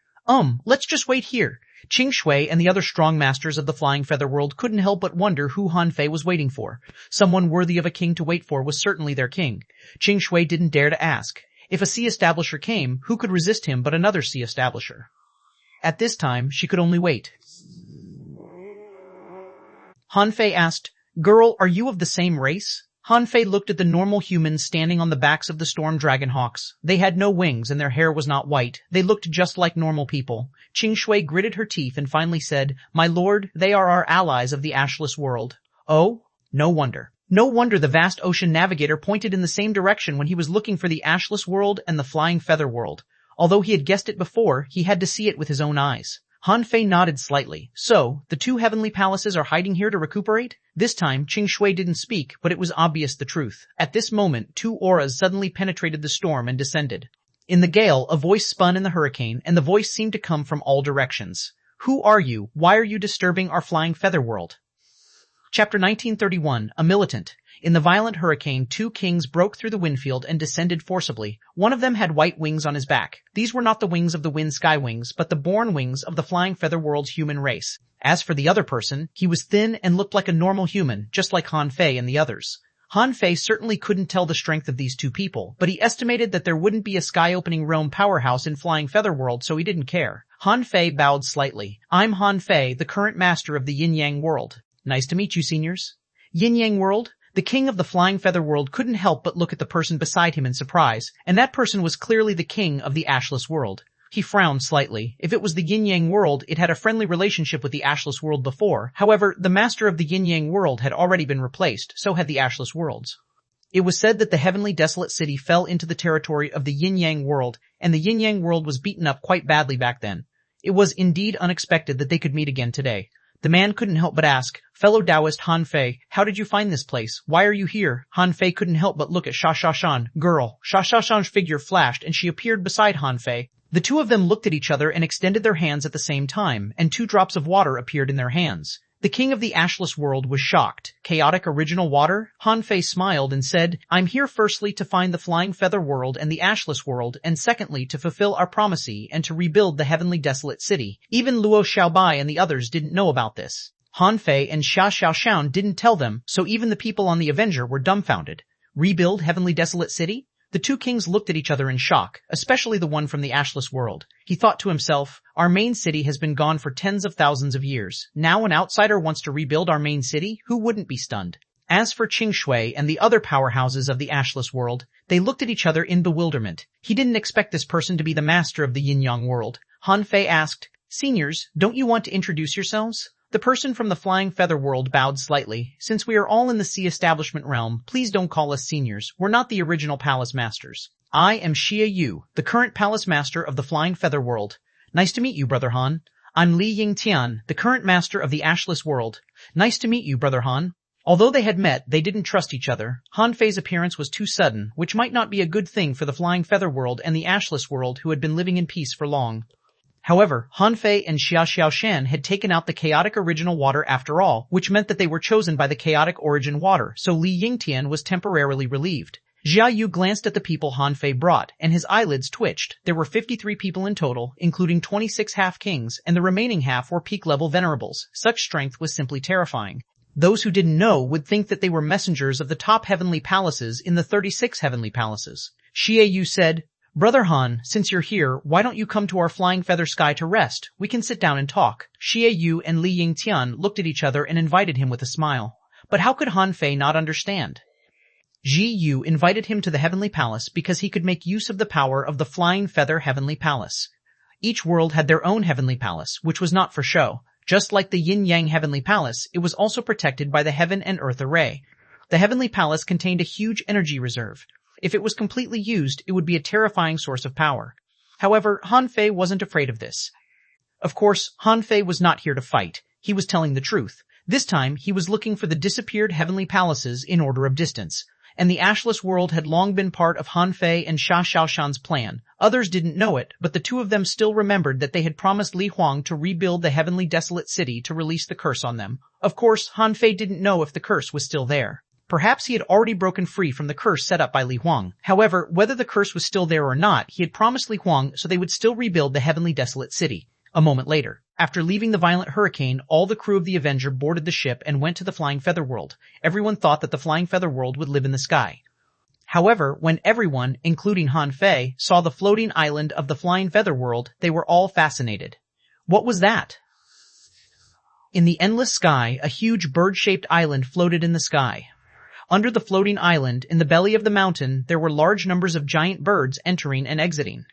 Let's just wait here." Qing Shui and the other strong masters of the Flying Feather World couldn't help but wonder who Han Fei was waiting for. Someone worthy of a king to wait for was certainly their king. Qing Shui didn't dare to ask. If a sea establisher came, who could resist him but another sea establisher? At this time, she could only wait. Han Fei asked, "Girl, are you of the same race?" Han Fei looked at the normal humans standing on the backs of the Storm Dragon Hawks. They had no wings and their hair was not white. They looked just like normal people. Qing Shui gritted her teeth and finally said, "My lord, they are our allies of the Ashless World." Oh, no wonder. No wonder the vast ocean navigator pointed in the same direction when he was looking for the Ashless World and the Flying Feather World. Although he had guessed it before, he had to see it with his own eyes. Han Fei nodded slightly. "So, the two heavenly palaces are hiding here to recuperate?" This time, Qing Shui didn't speak, but it was obvious the truth. At this moment, two auras suddenly penetrated the storm and descended. In the gale, a voice spun in the hurricane, and the voice seemed to come from all directions. "Who are you? Why are you disturbing our Flying Feather World?" Chapter 1931, A Militant. In the violent hurricane, two kings broke through the windfield and descended forcibly. One of them had white wings on his back. These were not the wings of the wind sky wings, but the born wings of the Flying Feather World's human race. As for the other person, he was thin and looked like a normal human, just like Han Fei and the others. Han Fei certainly couldn't tell the strength of these two people, but he estimated that there wouldn't be a sky-opening realm powerhouse in Flying Feather World, so he didn't care. Han Fei bowed slightly. "I'm Han Fei, the current master of the Yin-Yang World." "Nice to meet you, seniors." Yin-Yang World? The king of the Flying Feather World couldn't help but look at the person beside him in surprise, and that person was clearly the king of the Ashless World. He frowned slightly. If it was the Yin-Yang World, it had a friendly relationship with the Ashless World before. However, the master of the Yin-Yang World had already been replaced, so had the Ashless Worlds. It was said that the Heavenly Desolate City fell into the territory of the Yin-Yang World, and the Yin-Yang World was beaten up quite badly back then. It was indeed unexpected that they could meet again today. The man couldn't help but ask, "Fellow Taoist Han Fei, how did you find this place? Why are you here?" Han Fei couldn't help but look at Xuanhuan. "Girl." Xuanhuan's figure flashed and she appeared beside Han Fei. The two of them looked at each other and extended their hands at the same time, and 2 drops of water appeared in their hands. The king of the Ashless World was shocked. "Chaotic original water?" Han Fei smiled and said, "I'm here firstly to find the Flying Feather World and the Ashless World, and secondly to fulfill our promisee and to rebuild the Heavenly Desolate City." Even Luo Xiaobai and the others didn't know about this. Han Fei and Xuanhuan didn't tell them, so even the people on the Avenger were dumbfounded. Rebuild Heavenly Desolate City? The two kings looked at each other in shock, especially the one from the Ashless World. He thought to himself, "Our main city has been gone for tens of thousands of years. Now an outsider wants to rebuild our main city? Who wouldn't be stunned?" As for Qing Shui and the other powerhouses of the Ashless World, they looked at each other in bewilderment. He didn't expect this person to be the master of the Yin-Yang World. Han Fei asked, "Seniors, don't you want to introduce yourselves?" The person from the Flying Feather World bowed slightly. "Since we are all in the Sea Establishment realm, please don't call us seniors. We're not the original Palace Masters. I am Xia Yu, the current Palace Master of the Flying Feather World." "Nice to meet you, Brother Han." "I'm Li Yingtian, the current Master of the Ashless World." "Nice to meet you, Brother Han." Although they had met, they didn't trust each other. Han Fei's appearance was too sudden, which might not be a good thing for the Flying Feather World and the Ashless World who had been living in peace for long. However, Han Fei and Xuanhuan had taken out the chaotic original water after all, which meant that they were chosen by the chaotic origin water, so Li Yingtian was temporarily relieved. Jia Yu glanced at the people Han Fei brought, and his eyelids twitched. There were 53 people in total, including 26 half-kings, and the remaining half were peak-level venerables. Such strength was simply terrifying. Those who didn't know would think that they were messengers of the top heavenly palaces in the 36 heavenly palaces. Xie Yu said, "Brother Han, since you're here, why don't you come to our flying feather sky to rest? We can sit down and talk." Xie Yu and Li Yingtian looked at each other and invited him with a smile. But how could Han Fei not understand? Ji Yu invited him to the heavenly palace because he could make use of the power of the flying feather heavenly palace. Each world had their own heavenly palace, which was not for show. Just like the yin-yang heavenly palace, it was also protected by the heaven and earth array. The heavenly palace contained a huge energy reserve. If it was completely used, it would be a terrifying source of power. However, Han Fei wasn't afraid of this. Of course, Han Fei was not here to fight. He was telling the truth. This time, he was looking for the disappeared heavenly palaces in order of distance. And the ashless world had long been part of Han Fei and Xia Xiaoshan's plan. Others didn't know it, but the two of them still remembered that they had promised Li Huang to rebuild the heavenly desolate city to release the curse on them. Of course, Han Fei didn't know if the curse was still there. Perhaps he had already broken free from the curse set up by Li Huang. However, whether the curse was still there or not, he had promised Li Huang so they would still rebuild the heavenly desolate city. A moment later, after leaving the violent hurricane, all the crew of the Avenger boarded the ship and went to the Flying Feather World. Everyone thought that the Flying Feather World would live in the sky. However, when everyone, including Han Fei, saw the floating island of the Flying Feather World, they were all fascinated. What was that? In the endless sky, a huge bird-shaped island floated in the sky. Under the floating island, in the belly of the mountain, there were large numbers of giant birds entering and exiting.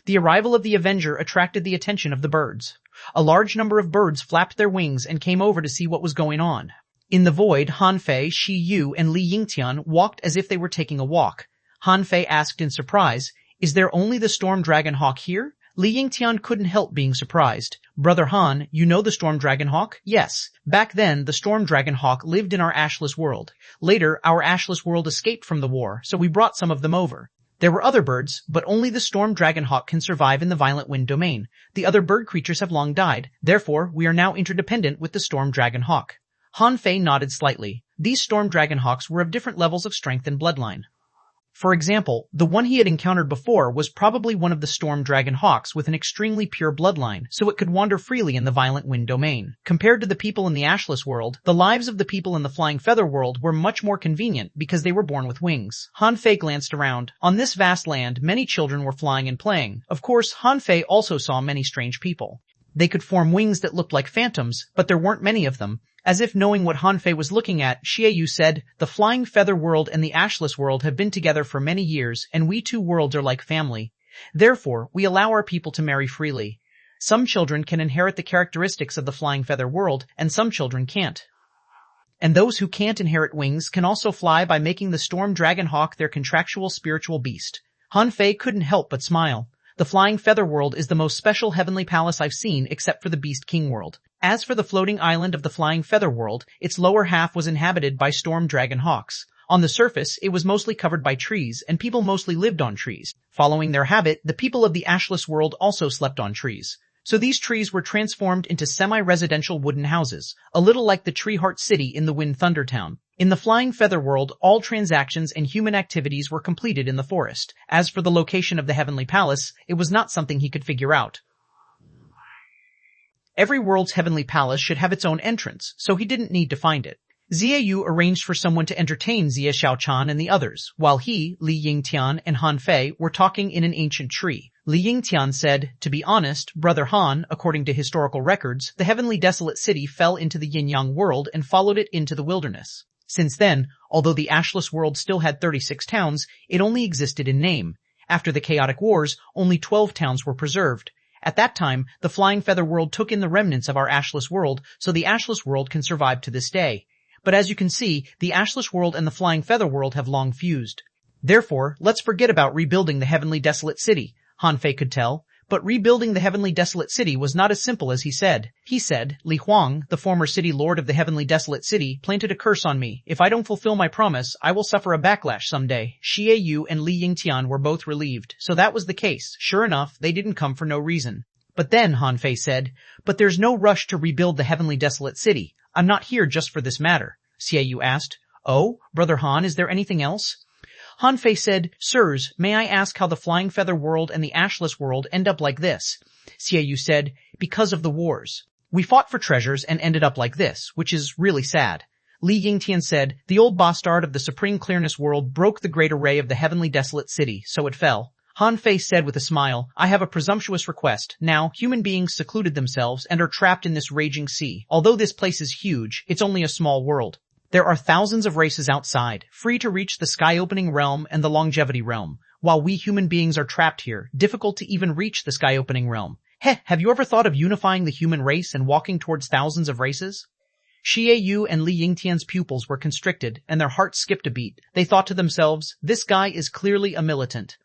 The arrival of the Avenger attracted the attention of the birds. A large number of birds flapped their wings and came over to see what was going on. In the void, Han Fei, Xi Yu, and Li Yingtian walked as if they were taking a walk. Han Fei asked in surprise, "Is there only the Storm Dragon Hawk here?" Li Yingtian couldn't help being surprised. "Brother Han, you know the Storm Dragon Hawk?" "Yes. Back then, the Storm Dragon Hawk lived in our ashless world. Later, our ashless world escaped from the war, so we brought some of them over. There were other birds, but only the Storm Dragon Hawk can survive in the Violent Wind domain. The other bird creatures have long died. Therefore, we are now interdependent with the Storm Dragon Hawk." Han Fei nodded slightly. These Storm Dragon Hawks were of different levels of strength and bloodline. For example, the one he had encountered before was probably one of the Storm Dragon Hawks with an extremely pure bloodline, so it could wander freely in the Violent Wind domain. Compared to the people in the Ashless world, the lives of the people in the Flying Feather world were much more convenient because they were born with wings. Han Fei glanced around. On this vast land, many children were flying and playing. Of course, Han Fei also saw many strange people. They could form wings that looked like phantoms, but there weren't many of them. As if knowing what Han Fei was looking at, Xie Yu said, "The Flying Feather world and the Ashless world have been together for many years, and we two worlds are like family. Therefore, we allow our people to marry freely. Some children can inherit the characteristics of the Flying Feather world, and some children can't. And those who can't inherit wings can also fly by making the Storm Dragon Hawk their contractual spiritual beast." Han Fei couldn't help but smile. The Flying Feather World is the most special heavenly palace I've seen except for the Beast King World. As for the floating island of the Flying Feather World, its lower half was inhabited by Storm Dragon Hawks. On the surface, it was mostly covered by trees, and people mostly lived on trees. Following their habit, the people of the Ashless World also slept on trees. So these trees were transformed into semi-residential wooden houses, a little like the Tree Heart City in the Wind Thunder Town. In the Flying Feather World, all transactions and human activities were completed in the forest. As for the location of the Heavenly Palace, it was not something he could figure out. Every world's Heavenly Palace should have its own entrance, so he didn't need to find it. Xie Yu arranged for someone to entertain Xie Xiaochan and the others, while he, Li Yingtian, and Han Fei were talking in an ancient tree. Li Yingtian said, "To be honest, Brother Han, according to historical records, the Heavenly Desolate City fell into the Yin-Yang world and followed it into the wilderness. Since then, although the Ashless world still had 36 towns, it only existed in name. After the chaotic wars, only 12 towns were preserved. At that time, the Flying Feather world took in the remnants of our Ashless world, so the Ashless world can survive to this day. But as you can see, the Ashless world and the Flying Feather world have long fused. Therefore, let's forget about rebuilding the Heavenly Desolate City," Han Fei could tell. But rebuilding the Heavenly Desolate City was not as simple as he said. He said, "Li Huang, the former city lord of the Heavenly Desolate City, planted a curse on me. If I don't fulfill my promise, I will suffer a backlash someday." Xie Yu and Li Yingtian were both relieved. So that was the case. Sure enough, they didn't come for no reason. But then, Han Fei said, but there's no rush to rebuild the heavenly desolate city. I'm not here just for this matter. Xiaoyu asked. Oh, Brother Han, is there anything else? Han Fei said, Sirs, may I ask how the Flying Feather world and the Ashless world end up like this? Xiaoyu said, because of the wars. We fought for treasures and ended up like this, which is really sad. Li Yingtian said, the old bastard of the Supreme Clearness world broke the great array of the heavenly desolate city, so it fell. Han Fei said with a smile, I have a presumptuous request. Now, human beings secluded themselves and are trapped in this raging sea. Although this place is huge, it's only a small world. There are thousands of races outside, free to reach the sky-opening realm and the longevity realm, while we human beings are trapped here, difficult to even reach the sky-opening realm. Have you ever thought of unifying the human race and walking towards thousands of races? Xie Yu and Li Yingtian's pupils were constricted, and their hearts skipped a beat. They thought to themselves, this guy is clearly a militant.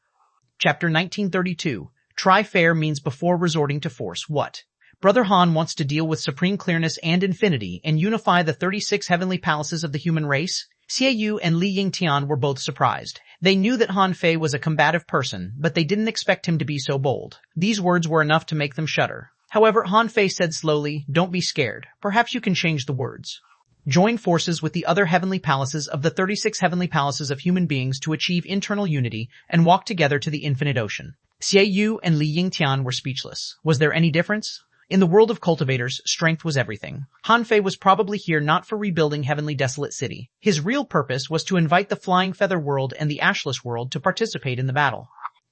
Chapter 1932. Try fair means before resorting to force what? Brother Han wants to deal with supreme clearness and infinity and unify the 36 heavenly palaces of the human race? Xie Yu and Li Yingtian were both surprised. They knew that Han Fei was a combative person, but they didn't expect him to be so bold. These words were enough to make them shudder. However, Han Fei said slowly, don't be scared. Perhaps you can change the words. Join forces with the other heavenly palaces of the 36 heavenly palaces of human beings to achieve internal unity and walk together to the infinite ocean. Xie Yu and Li Yingtian were speechless. Was there any difference? In the world of cultivators, strength was everything. Han Fei was probably here not for rebuilding Heavenly Desolate City. His real purpose was to invite the Flying Feather world and the Ashless world to participate in the battle.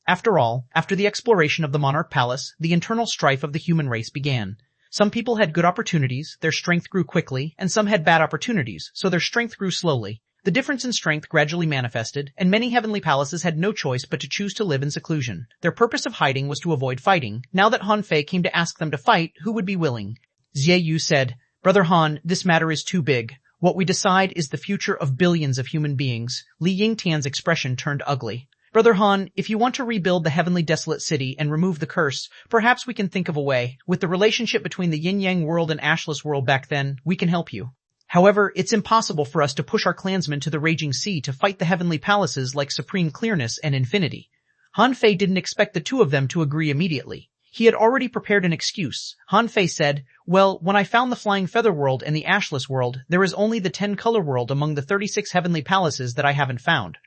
After all, after the exploration of the Monarch Palace, the internal strife of the human race began. Some people had good opportunities, their strength grew quickly, and some had bad opportunities, so their strength grew slowly. The difference in strength gradually manifested, and many heavenly palaces had no choice but to choose to live in seclusion. Their purpose of hiding was to avoid fighting. Now that Han Fei came to ask them to fight, who would be willing? Xie Yu said, Brother Han, this matter is too big. What we decide is the future of billions of human beings. Li Yingtian's expression turned ugly. Brother Han, if you want to rebuild the heavenly desolate city and remove the curse, perhaps we can think of a way. With the relationship between the yin-yang world and ashless world back then, we can help you. However, it's impossible for us to push our clansmen to the raging sea to fight the heavenly palaces like supreme clearness and infinity. Han Fei didn't expect the two of them to agree immediately. He had already prepared an excuse. Han Fei said, well, when I found the Flying Feather world and the Ashless world, there is only the 10-color world among the 36 heavenly palaces that I haven't found.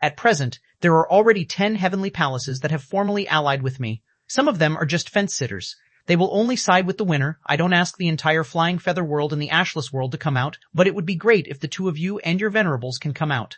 At present, there are already 10 heavenly palaces that have formally allied with me. Some of them are just fence-sitters. They will only side with the winner. I don't ask the entire Flying Feather world and the Ashless world to come out, but it would be great if the two of you and your venerables can come out.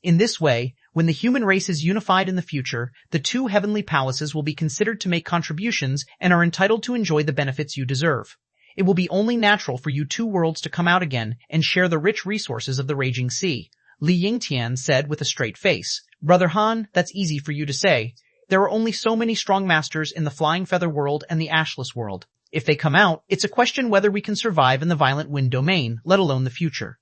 In this way, when the human race is unified in the future, the two heavenly palaces will be considered to make contributions and are entitled to enjoy the benefits you deserve. It will be only natural for you two worlds to come out again and share the rich resources of the raging sea. Li Yingtian said with a straight face, Brother Han, that's easy for you to say. There are only so many strong masters in the Flying Feather world and the Ashless world. If they come out, it's a question whether we can survive in the Violent Wind domain, let alone the future.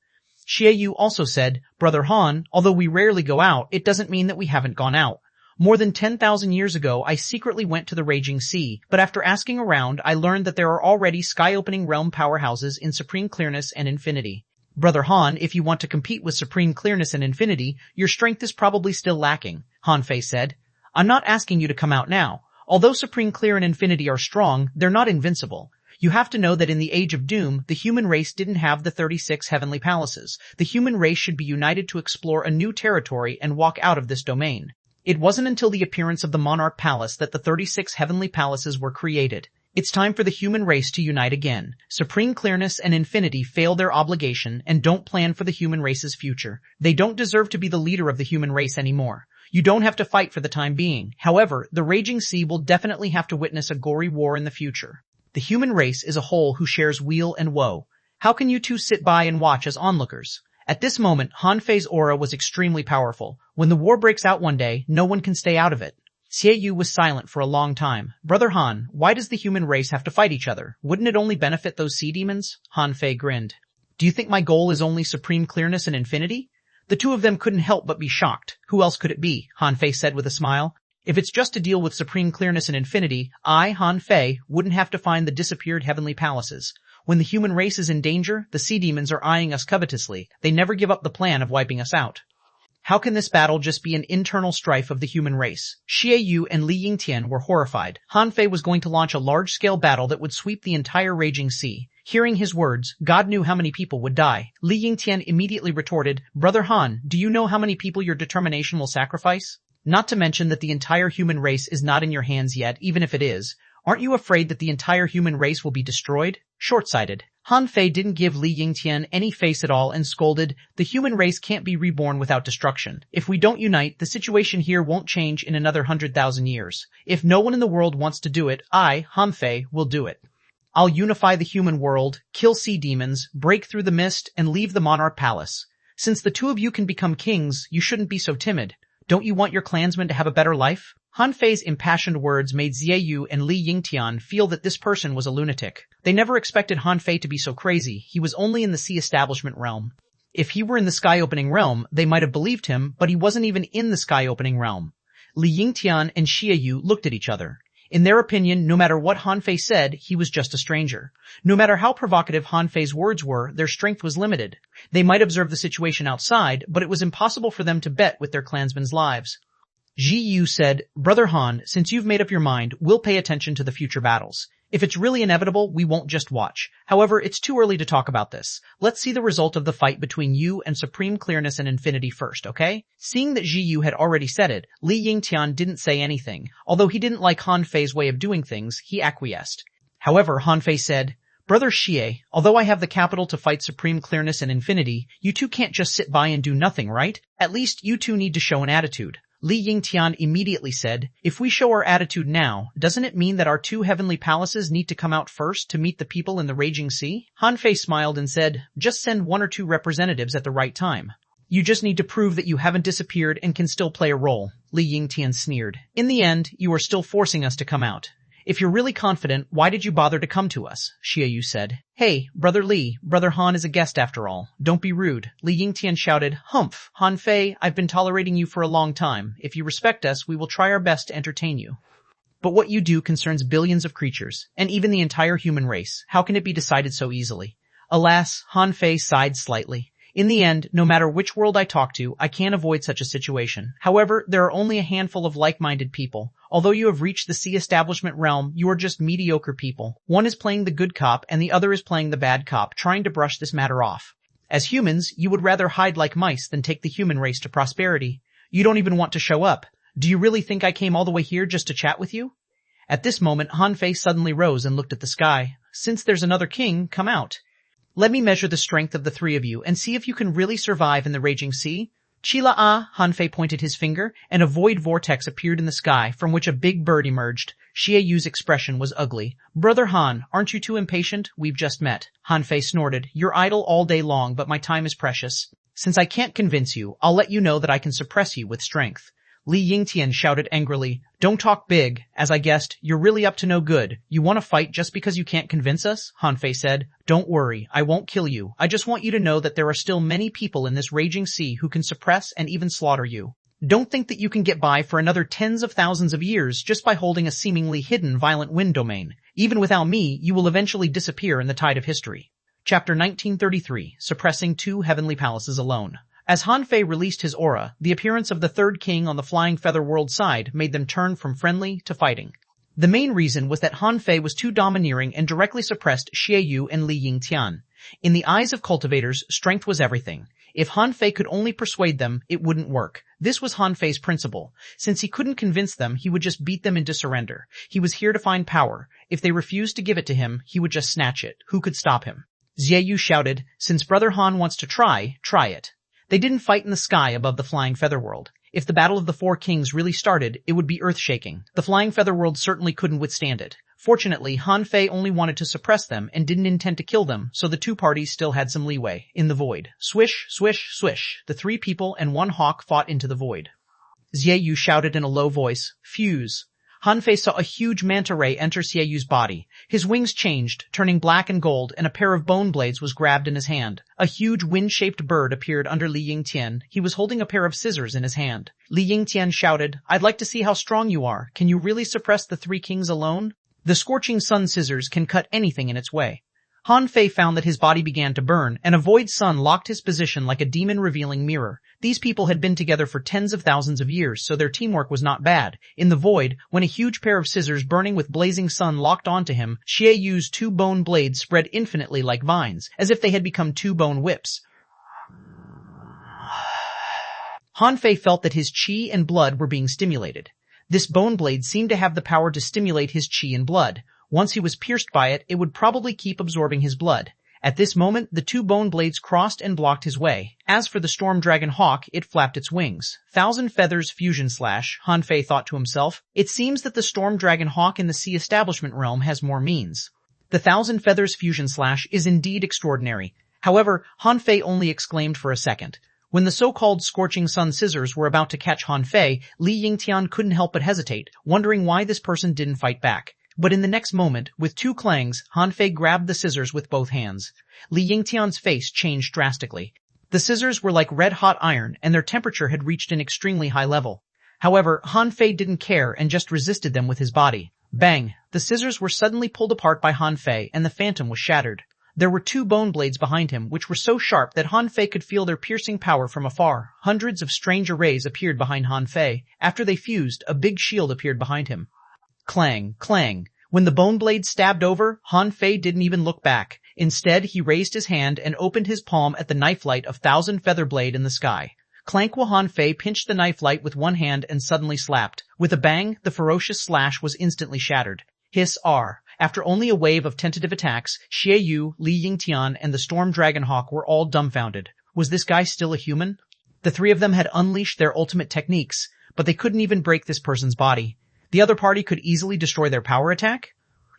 Xie Yu also said, Brother Han, although we rarely go out, it doesn't mean that we haven't gone out. More than 10,000 years ago, I secretly went to the raging sea, but after asking around, I learned that there are already sky-opening realm powerhouses in supreme clearness and infinity. Brother Han, if you want to compete with supreme clearness and infinity, your strength is probably still lacking, Han Fei said. I'm not asking you to come out now. Although Supreme Clear and Infinity are strong, they're not invincible. You have to know that in the Age of Doom, the human race didn't have the 36 heavenly palaces. The human race should be united to explore a new territory and walk out of this domain. It wasn't until the appearance of the Monarch Palace that the 36 heavenly palaces were created. It's time for the human race to unite again. Supreme Clearness and Infinity fail their obligation and don't plan for the human race's future. They don't deserve to be the leader of the human race anymore. You don't have to fight for the time being. However, the raging sea will definitely have to witness a gory war in the future. The human race is a whole who shares weal and woe. How can you two sit by and watch as onlookers? At this moment, Han Fei's aura was extremely powerful. When the war breaks out one day, no one can stay out of it. Xie Yu was silent for a long time. Brother Han, why does the human race have to fight each other? Wouldn't it only benefit those sea demons? Han Fei grinned. Do you think my goal is only supreme clearness and infinity? The two of them couldn't help but be shocked. Who else could it be? Han Fei said with a smile. If it's just to deal with supreme clearness and infinity, I, Han Fei, wouldn't have to find the disappeared heavenly palaces. When the human race is in danger, the sea demons are eyeing us covetously. They never give up the plan of wiping us out. How can this battle just be an internal strife of the human race? Xie Yu and Li Yingtian were horrified. Han Fei was going to launch a large-scale battle that would sweep the entire raging sea. Hearing his words, God knew how many people would die. Li Yingtian immediately retorted, Brother Han, do you know how many people your determination will sacrifice? Not to mention that the entire human race is not in your hands yet, even if it is. Aren't you afraid that the entire human race will be destroyed? Short-sighted. Han Fei didn't give Li Yingtian any face at all and scolded, the human race can't be reborn without destruction. If we don't unite, the situation here won't change in another 100,000 years. If no one in the world wants to do it, I, Han Fei, will do it. I'll unify the human world, kill sea demons, break through the mist, and leave the monarch palace. Since the two of you can become kings, you shouldn't be so timid. Don't you want your clansmen to have a better life? Han Fei's impassioned words made Xie Yu and Li Yingtian feel that this person was a lunatic. They never expected Han Fei to be so crazy. He was only in the sea establishment realm. If he were in the sky-opening realm, they might have believed him, but he wasn't even in the sky-opening realm. Li Yingtian and Xie Yu looked at each other. In their opinion, no matter what Han Fei said, he was just a stranger. No matter how provocative Han Fei's words were, their strength was limited. They might observe the situation outside, but it was impossible for them to bet with their clansmen's lives. Ji Yu said, Brother Han, since you've made up your mind, we'll pay attention to the future battles. If it's really inevitable, we won't just watch. However, it's too early to talk about this. Let's see the result of the fight between you and Supreme Clearness and Infinity first, okay? Seeing that Ji Yu had already said it, Li Yingtian didn't say anything. Although he didn't like Han Fei's way of doing things, he acquiesced. However, Han Fei said, Brother Xie, although I have the capital to fight Supreme Clearness and Infinity, you two can't just sit by and do nothing, right? At least you two need to show an attitude. Li Yingtian immediately said, if we show our attitude now, doesn't it mean that our two heavenly palaces need to come out first to meet the people in the raging sea? Han Fei smiled and said, just send 1 or 2 representatives at the right time. You just need to prove that you haven't disappeared and can still play a role. Li Yingtian sneered. In the end, you are still forcing us to come out. If you're really confident, why did you bother to come to us? Xie Yu said. Hey, Brother Li, Brother Han is a guest after all. Don't be rude. Li Yingtian shouted, Humph, Han Fei, I've been tolerating you for a long time. If you respect us, we will try our best to entertain you. But what you do concerns billions of creatures, and even the entire human race. How can it be decided so easily? Alas, Han Fei sighed slightly. In the end, no matter which world I talk to, I can't avoid such a situation. However, there are only a handful of like-minded people. Although you have reached the sea establishment realm, you are just mediocre people. One is playing the good cop and the other is playing the bad cop, trying to brush this matter off. As humans, you would rather hide like mice than take the human race to prosperity. You don't even want to show up. Do you really think I came all the way here just to chat with you? At this moment, Han Fei suddenly rose and looked at the sky. Since there's another king, come out. Let me measure the strength of the 3 of you and see if you can really survive in the raging sea. Chila-ah, Han Fei pointed his finger, and a void vortex appeared in the sky from which a big bird emerged. Xie Yu's expression was ugly. Brother Han, aren't you too impatient? We've just met. Han Fei snorted. You're idle all day long, but my time is precious. Since I can't convince you, I'll let you know that I can suppress you with strength. Li Yingtian shouted angrily, Don't talk big. As I guessed, you're really up to no good. You want to fight just because you can't convince us? Han Fei said, Don't worry, I won't kill you. I just want you to know that there are still many people in this raging sea who can suppress and even slaughter you. Don't think that you can get by for another tens of thousands of years just by holding a seemingly hidden violent wind domain. Even without me, you will eventually disappear in the tide of history. Chapter 1933, Suppressing 2 Heavenly Palaces Alone. As Han Fei released his aura, the appearance of the 3rd king on the Flying Feather World side made them turn from friendly to fighting. The main reason was that Han Fei was too domineering and directly suppressed Xie Yu and Li Yingtian. In the eyes of cultivators, strength was everything. If Han Fei could only persuade them, it wouldn't work. This was Han Fei's principle. Since he couldn't convince them, he would just beat them into surrender. He was here to find power. If they refused to give it to him, he would just snatch it. Who could stop him? Xie Yu shouted, Since Brother Han wants to try it. They didn't fight in the sky above the Flying Feather World. If the Battle of the 4 Kings really started, it would be earth-shaking. The Flying Feather World certainly couldn't withstand it. Fortunately, Han Fei only wanted to suppress them and didn't intend to kill them, so the 2 parties still had some leeway. In the void. Swish, swish, swish. The 3 people and 1 hawk fought into the void. Xie Yu shouted in a low voice, Fuse. Han Fei saw a huge manta ray enter Xie Yu's body. His wings changed, turning black and gold, and a pair of bone blades was grabbed in his hand. A huge wind-shaped bird appeared under Li Yingtian. He was holding a pair of scissors in his hand. Li Yingtian shouted, I'd like to see how strong you are. Can you really suppress the 3 kings alone? The scorching sun scissors can cut anything in its way. Han Fei found that his body began to burn, and a void sun locked his position like a demon-revealing mirror. These people had been together for tens of thousands of years, so their teamwork was not bad. In the void, when a huge pair of scissors burning with blazing sun locked onto him, Xie Yu's two bone blades spread infinitely like vines, as if they had become two bone whips. Han Fei felt that his qi and blood were being stimulated. This bone blade seemed to have the power to stimulate his qi and blood. Once he was pierced by it, it would probably keep absorbing his blood. At this moment, the two bone blades crossed and blocked his way. As for the storm dragon hawk, it flapped its wings. Thousand Feathers Fusion Slash, Han Fei thought to himself. It seems that the storm dragon hawk in the sea establishment realm has more means. The Thousand Feathers Fusion Slash is indeed extraordinary. However, Han Fei only exclaimed for a second. When the so-called Scorching Sun scissors were about to catch Han Fei, Li Yingtian couldn't help but hesitate, wondering why this person didn't fight back. But in the next moment, with two clangs, Han Fei grabbed the scissors with both hands. Li Yingtian's face changed drastically. The scissors were like red-hot iron, and their temperature had reached an extremely high level. However, Han Fei didn't care and just resisted them with his body. Bang! The scissors were suddenly pulled apart by Han Fei, and the phantom was shattered. There were two bone blades behind him, which were so sharp that Han Fei could feel their piercing power from afar. Hundreds of strange arrays appeared behind Han Fei. After they fused, a big shield appeared behind him. Clang, clang. When the bone blade stabbed over, Han Fei didn't even look back. Instead, he raised his hand and opened his palm at the knife light of Thousand Feather Blade in the sky. Clank while Han Fei pinched the knife light with one hand and suddenly slapped. With a bang, the ferocious slash was instantly shattered. Hiss R. After only a wave of tentative attacks, Xie Yu, Li Yingtian, and the Storm Dragon Hawk were all dumbfounded. Was this guy still a human? The three of them had unleashed their ultimate techniques, but they couldn't even break this person's body. The other party could easily destroy their power attack?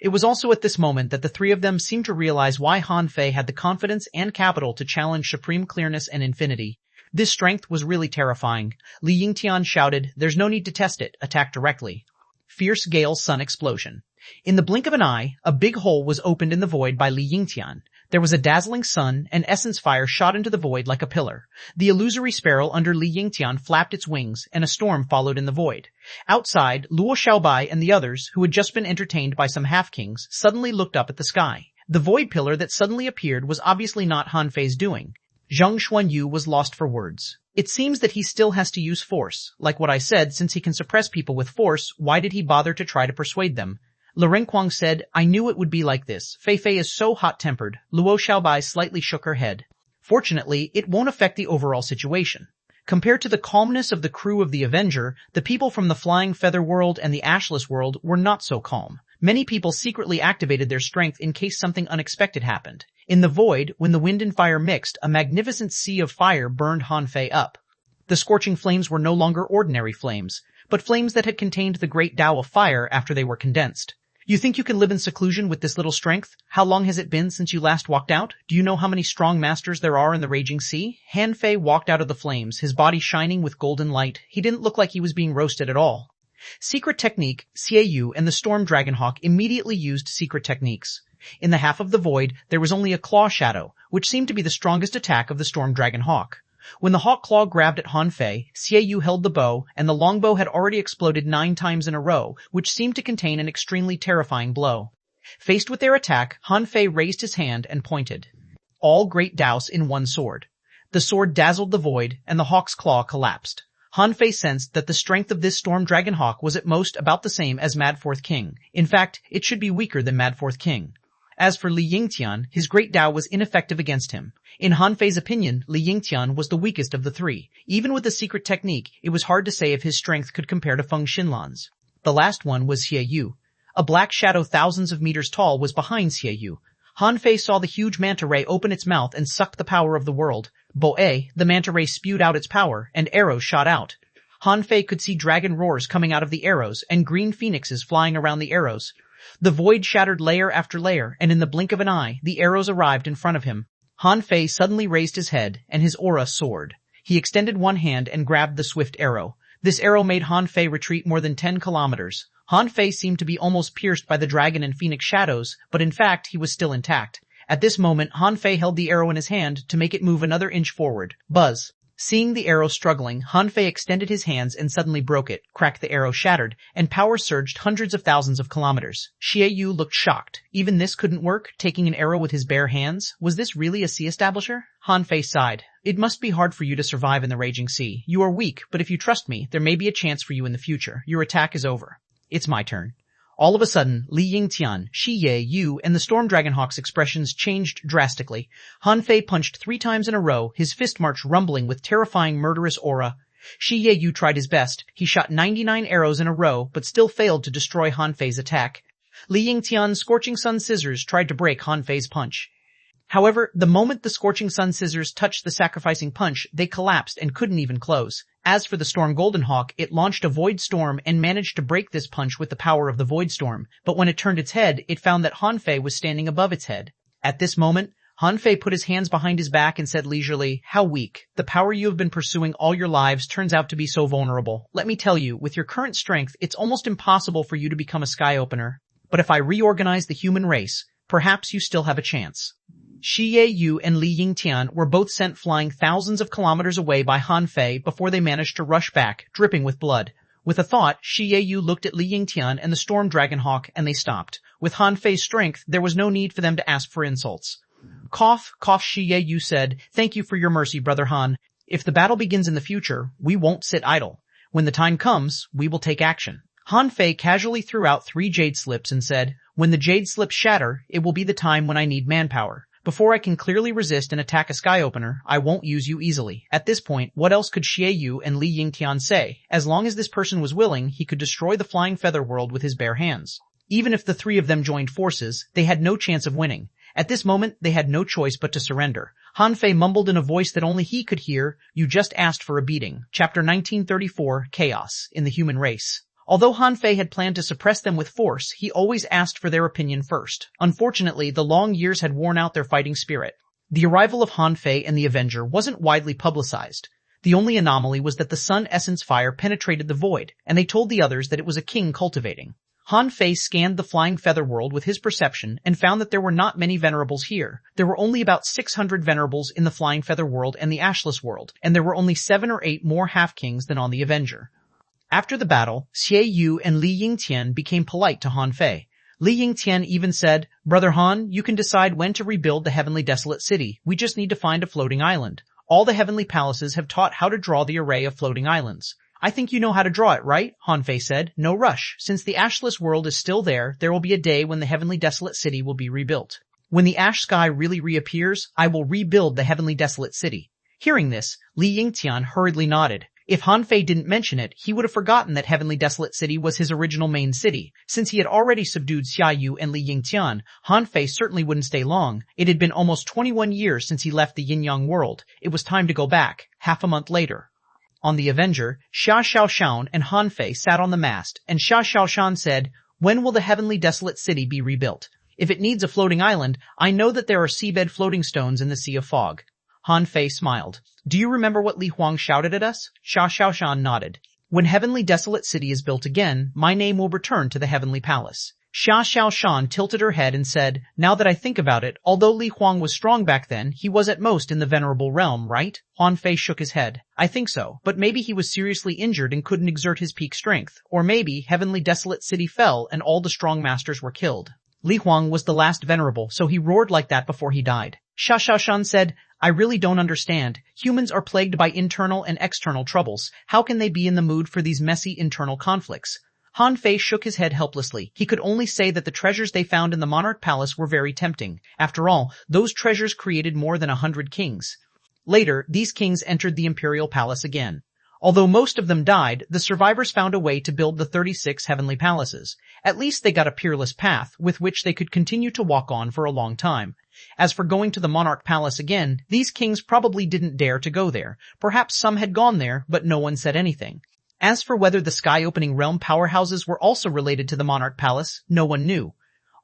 It was also at this moment that the three of them seemed to realize why Han Fei had the confidence and capital to challenge supreme clearness and infinity. This strength was really terrifying. Li Yingtian shouted, "There's no need to test it, attack directly." Fierce Gale Sun Explosion. In the blink of an eye, a big hole was opened in the void by Li Yingtian. There was a dazzling sun, and essence fire shot into the void like a pillar. The illusory sparrow under Li Yingtian flapped its wings, and a storm followed in the void. Outside, Luo Xiaobai and the others, who had just been entertained by some half-kings, suddenly looked up at the sky. The void pillar that suddenly appeared was obviously not Han Fei's doing. Zhang Xuanyu was lost for words. It seems that he still has to use force. Like what I said, since he can suppress people with force, why did he bother to try to persuade them? Le Renquang said, "I knew it would be like this. Fei Fei is so hot-tempered." Luo Xiaobai slightly shook her head. Fortunately, it won't affect the overall situation. Compared to the calmness of the crew of the Avenger, the people from the Flying Feather World and the Ashless World were not so calm. Many people secretly activated their strength in case something unexpected happened. In the void, when the wind and fire mixed, a magnificent sea of fire burned Han Fei up. The scorching flames were no longer ordinary flames, but flames that had contained the great Tao of fire after they were condensed. You think you can live in seclusion with this little strength? How long has it been since you last walked out? Do you know how many strong masters there are in the raging sea? Han Fei walked out of the flames, his body shining with golden light. He didn't look like he was being roasted at all. Secret technique, Xie Yu and the Storm Dragon Hawk immediately used secret techniques. In the half of the void, there was only a claw shadow, which seemed to be the strongest attack of the Storm Dragon Hawk. When the hawk claw grabbed at Han Fei, Xie Yu held the bow, and the longbow had already exploded 9 times in a row, which seemed to contain an extremely terrifying blow. Faced with their attack, Han Fei raised his hand and pointed. All great douse in one sword. The sword dazzled the void, and the hawk's claw collapsed. Han Fei sensed that the strength of this Storm Dragon Hawk was at most about the same as Madforth King. In fact, it should be weaker than Madforth King. As for Li Yingtian, his great Tao was ineffective against him. In Han Fei's opinion, Li Yingtian was the weakest of the three. Even with the secret technique, it was hard to say if his strength could compare to Feng Xinlan's. The last one was Xie Yu. A black shadow thousands of meters tall was behind Xie Yu. Han Fei saw the huge manta ray open its mouth and suck the power of the world. Bo'e, the manta ray spewed out its power, and arrows shot out. Han Fei could see dragon roars coming out of the arrows and green phoenixes flying around the arrows. The void shattered layer after layer, and in the blink of an eye, the arrows arrived in front of him. Han Fei suddenly raised his head, and his aura soared. He extended one hand and grabbed the swift arrow. This arrow made Han Fei retreat more than 10 kilometers. Han Fei seemed to be almost pierced by the dragon and phoenix shadows, but in fact he was still intact. At this moment, Han Fei held the arrow in his hand to make it move another inch forward. Buzz. Seeing the arrow struggling, Han Fei extended his hands and suddenly broke it, cracked the arrow shattered, and power surged hundreds of thousands of kilometers. Xie Yu looked shocked. Even this couldn't work, taking an arrow with his bare hands? Was this really a sea establisher? Han Fei sighed. It must be hard for you to survive in the raging sea. You are weak, but if you trust me, there may be a chance for you in the future. Your attack is over. It's my turn. All of a sudden, Li Yingtian, Xie Yu, and the Storm Dragonhawk's expressions changed drastically. Han Fei punched 3 times in a row, his fist march rumbling with terrifying murderous aura. Xie Yu tried his best. He shot 99 arrows in a row, but still failed to destroy Han Fei's attack. Li Yingtian's Scorching Sun Scissors tried to break Han Fei's punch. However, the moment the Scorching Sun Scissors touched the sacrificing punch, they collapsed and couldn't even close. As for the Storm Golden Hawk, it launched a Void Storm and managed to break this punch with the power of the Void Storm, but when it turned its head, it found that Han Fei was standing above its head. At this moment, Han Fei put his hands behind his back and said leisurely, "How weak. The power you have been pursuing all your lives turns out to be so vulnerable. Let me tell you, with your current strength, it's almost impossible for you to become a sky opener. But if I reorganize the human race, perhaps you still have a chance." Xie Yu and Li Yingtian were both sent flying thousands of kilometers away by Han Fei before they managed to rush back, dripping with blood. With a thought, Xie Yu looked at Li Yingtian and the Storm Dragonhawk, and they stopped. With Han Fei's strength, there was no need for them to ask for insults. Cough, cough, Xie Yu said, "Thank you for your mercy, Brother Han. If the battle begins in the future, we won't sit idle. When the time comes, we will take action." Han Fei casually threw out 3 jade slips and said, "When the jade slips shatter, it will be the time when I need manpower. Before I can clearly resist and attack a sky opener, I won't use you easily." At this point, what else could Xie Yu and Li Yingtian say? As long as this person was willing, he could destroy the flying feather world with his bare hands. Even if the 3 of them joined forces, they had no chance of winning. At this moment, they had no choice but to surrender. Han Fei mumbled in a voice that only he could hear, "You just asked for a beating." Chapter 1934, Chaos in the Human Race. Although Han Fei had planned to suppress them with force, he always asked for their opinion first. Unfortunately, the long years had worn out their fighting spirit. The arrival of Han Fei and the Avenger wasn't widely publicized. The only anomaly was that the Sun Essence fire penetrated the void, and they told the others that it was a king cultivating. Han Fei scanned the flying feather world with his perception and found that there were not many venerables here. There were only about 600 venerables in the flying feather world and the ashless world, and there were only 7 or 8 more half-kings than on the Avenger. After the battle, Xie Yu and Li Yingtian became polite to Han Fei. Li Yingtian even said, "Brother Han, you can decide when to rebuild the Heavenly Desolate City. We just need to find a floating island. All the Heavenly Palaces have taught how to draw the array of floating islands." "I think you know how to draw it, right?" Han Fei said. "No rush. Since the ashless world is still there will be a day when the Heavenly Desolate City will be rebuilt. When the ash sky really reappears, I will rebuild the Heavenly Desolate City." Hearing this, Li Yingtian hurriedly nodded. If Han Fei didn't mention it, he would have forgotten that Heavenly Desolate City was his original main city. Since he had already subdued Xia Yu and Li Yingtian, Han Fei certainly wouldn't stay long. It had been almost 21 years since he left the Yin-Yang world. It was time to go back, half a month later. On the Avenger, Xia Xiaoshan and Han Fei sat on the mast, and Xia Xiaoshan said, "When will the Heavenly Desolate City be rebuilt? If it needs a floating island, I know that there are seabed floating stones in the Sea of Fog." Han Fei smiled. "Do you remember what Li Huang shouted at us?" Xia Xiaoshan nodded. "When Heavenly Desolate City is built again, my name will return to the Heavenly Palace." Xia Xiaoshan tilted her head and said, "Now that I think about it, although Li Huang was strong back then, he was at most in the Venerable Realm, right?" Han Fei shook his head. "I think so, but maybe he was seriously injured and couldn't exert his peak strength. Or maybe Heavenly Desolate City fell and all the strong masters were killed. Li Huang was the last Venerable, so he roared like that before he died." Xia Xiaoshan said, "I really don't understand. Humans are plagued by internal and external troubles. How can they be in the mood for these messy internal conflicts?" Han Fei shook his head helplessly. He could only say that the treasures they found in the Monarch Palace were very tempting. After all, those treasures created more than 100 kings. Later, these kings entered the Imperial Palace again. Although most of them died, the survivors found a way to build the 36 heavenly palaces. At least they got a peerless path, with which they could continue to walk on for a long time. As for going to the Monarch Palace again, these kings probably didn't dare to go there. Perhaps some had gone there, but no one said anything. As for whether the sky-opening realm powerhouses were also related to the Monarch Palace, no one knew.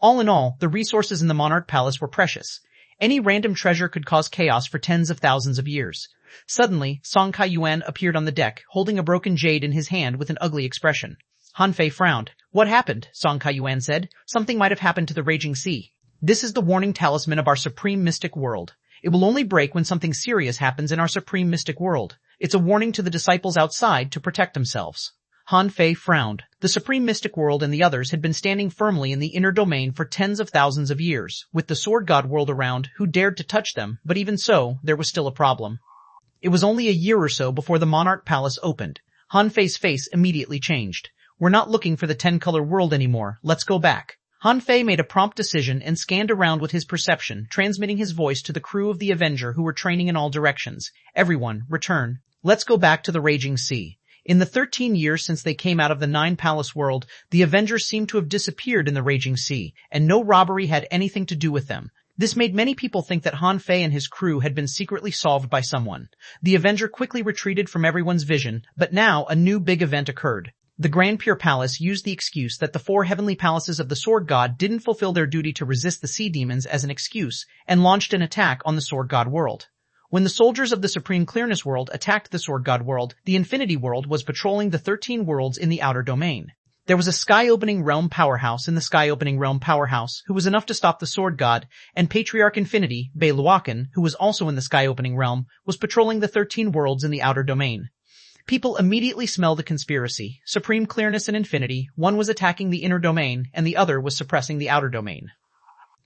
All in all, the resources in the Monarch Palace were precious. Any random treasure could cause chaos for tens of thousands of years. Suddenly, xuanhuan appeared on the deck, holding a broken jade in his hand with an ugly expression. Han Fei frowned. "What happened?" xuanhuan said. "Something might have happened to the raging sea. This is the warning talisman of our supreme mystic world. It will only break when something serious happens in our supreme mystic world. It's a warning to the disciples outside to protect themselves. Han Fei frowned. The supreme mystic world and the others had been standing firmly in the inner domain for tens of thousands of years, with the sword god world around who dared to touch them, but even so, there was still a problem. It was only a year or so before the monarch palace opened. Han Fei's face immediately changed. We're not looking for the 10-color world anymore, let's go back. Han Fei made a prompt decision and scanned around with his perception, transmitting his voice to the crew of the Avenger who were training in all directions. Everyone, return. Let's go back to the Raging Sea. In the 13 years since they came out of the 9-palace world, the Avengers seemed to have disappeared in the Raging Sea, and no robbery had anything to do with them. This made many people think that Han Fei and his crew had been secretly solved by someone. The Avenger quickly retreated from everyone's vision, but now a new big event occurred. The Grand Pure Palace used the excuse that the 4 heavenly palaces of the Sword God didn't fulfill their duty to resist the sea demons as an excuse, and launched an attack on the Sword God world. When the soldiers of the Supreme Clearness world attacked the Sword God world, the Infinity world was patrolling the 13 worlds in the outer domain. There was a sky-opening realm powerhouse in the sky-opening realm powerhouse who was enough to stop the Sword God, and Patriarch Infinity, Bei Luokan, who was also in the sky-opening realm, was patrolling the 13 worlds in the outer domain. People immediately smelled a conspiracy. Supreme Clearness and Infinity, one was attacking the inner domain, and the other was suppressing the outer domain.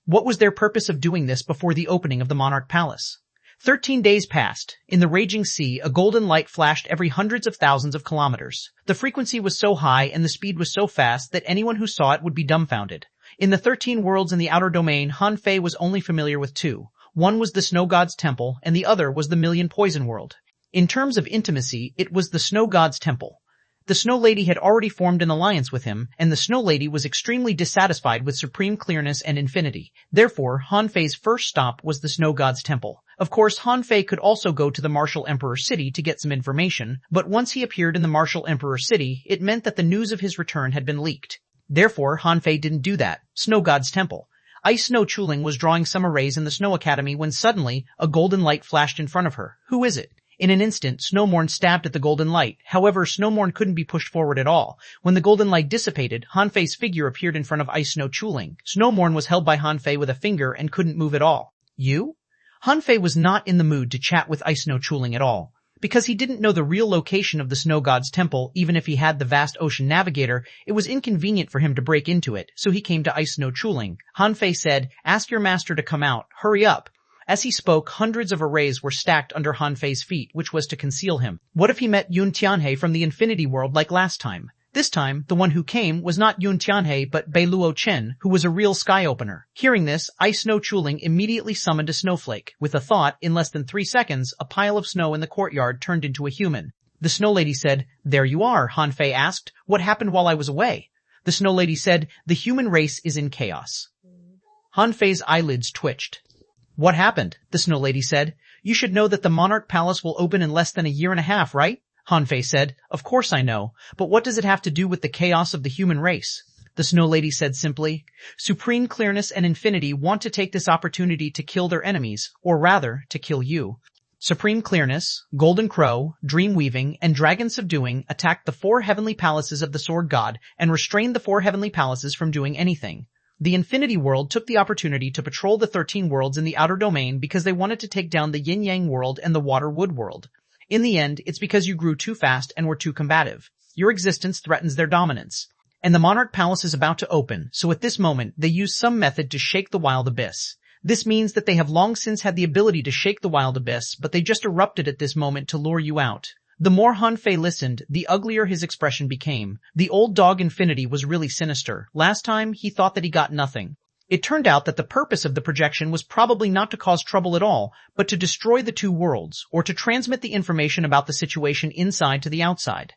What was their purpose of doing this before the opening of the Monarch Palace? 13 days passed. In the Raging Sea, a golden light flashed every hundreds of thousands of kilometers. The frequency was so high and the speed was so fast that anyone who saw it would be dumbfounded. In the 13 worlds in the outer domain, Han Fei was only familiar with 2. One was the Snow God's Temple, and the other was the Million Poison World. In terms of intimacy, it was the Snow God's Temple. The Snow Lady had already formed an alliance with him, and the Snow Lady was extremely dissatisfied with Supreme Clearness and Infinity. Therefore, Han Fei's first stop was the Snow God's Temple. Of course, Han Fei could also go to the Martial Emperor City to get some information, but once he appeared in the Martial Emperor City, it meant that the news of his return had been leaked. Therefore, Han Fei didn't do that. Snow God's Temple. Ice Snow Chuling was drawing some arrays in the Snow Academy when suddenly, a golden light flashed in front of her. Who is it? In an instant, Snowmorn stabbed at the golden light. However, Snowmorn couldn't be pushed forward at all. When the golden light dissipated, Han Fei's figure appeared in front of Ice Snow Chuling. Snowmorn was held by Han Fei with a finger and couldn't move at all. You? Han Fei was not in the mood to chat with Ice Snow Chuling at all. Because he didn't know the real location of the Snow God's Temple, even if he had the vast ocean navigator, it was inconvenient for him to break into it, so he came to Ice Snow Chuling. Han Fei said, "Ask your master to come out. Hurry up." As he spoke, hundreds of arrays were stacked under Han Fei's feet, which was to conceal him. What if he met Yun Tianhe from the Infinity World like last time? This time, the one who came was not Yun Tianhe but Bei Luo Chen, who was a real sky opener. Hearing this, Ice Snow Chuling immediately summoned a snowflake. With a thought, in less than 3 seconds, a pile of snow in the courtyard turned into a human. The Snow Lady said, "There you are," Han Fei asked. "What happened while I was away?" The Snow Lady said, "The human race is in chaos." Han Fei's eyelids twitched. "What happened?" the Snow Lady said. "You should know that the Monarch Palace will open in less than a year and a half, right?" Han Fei said, "Of course I know, but what does it have to do with the chaos of the human race?" The Snow Lady said simply, "Supreme Clearness and Infinity want to take this opportunity to kill their enemies, or rather, to kill you." Supreme Clearness, Golden Crow, Dream Weaving, and Dragon Subduing attacked the 4 heavenly palaces of the Sword God and restrained the 4 heavenly palaces from doing anything. The Infinity World took the opportunity to patrol the 13 worlds in the outer domain because they wanted to take down the Yin-Yang world and the Water-Wood world. In the end, it's because you grew too fast and were too combative. Your existence threatens their dominance. And the Monarch Palace is about to open, so at this moment, they use some method to shake the Wild Abyss. This means that they have long since had the ability to shake the Wild Abyss, but they just erupted at this moment to lure you out. The more Han Fei listened, the uglier his expression became. The old dog Infinity was really sinister. Last time, he thought that he got nothing. It turned out that the purpose of the projection was probably not to cause trouble at all, but to destroy the 2 worlds, or to transmit the information about the situation inside to the outside.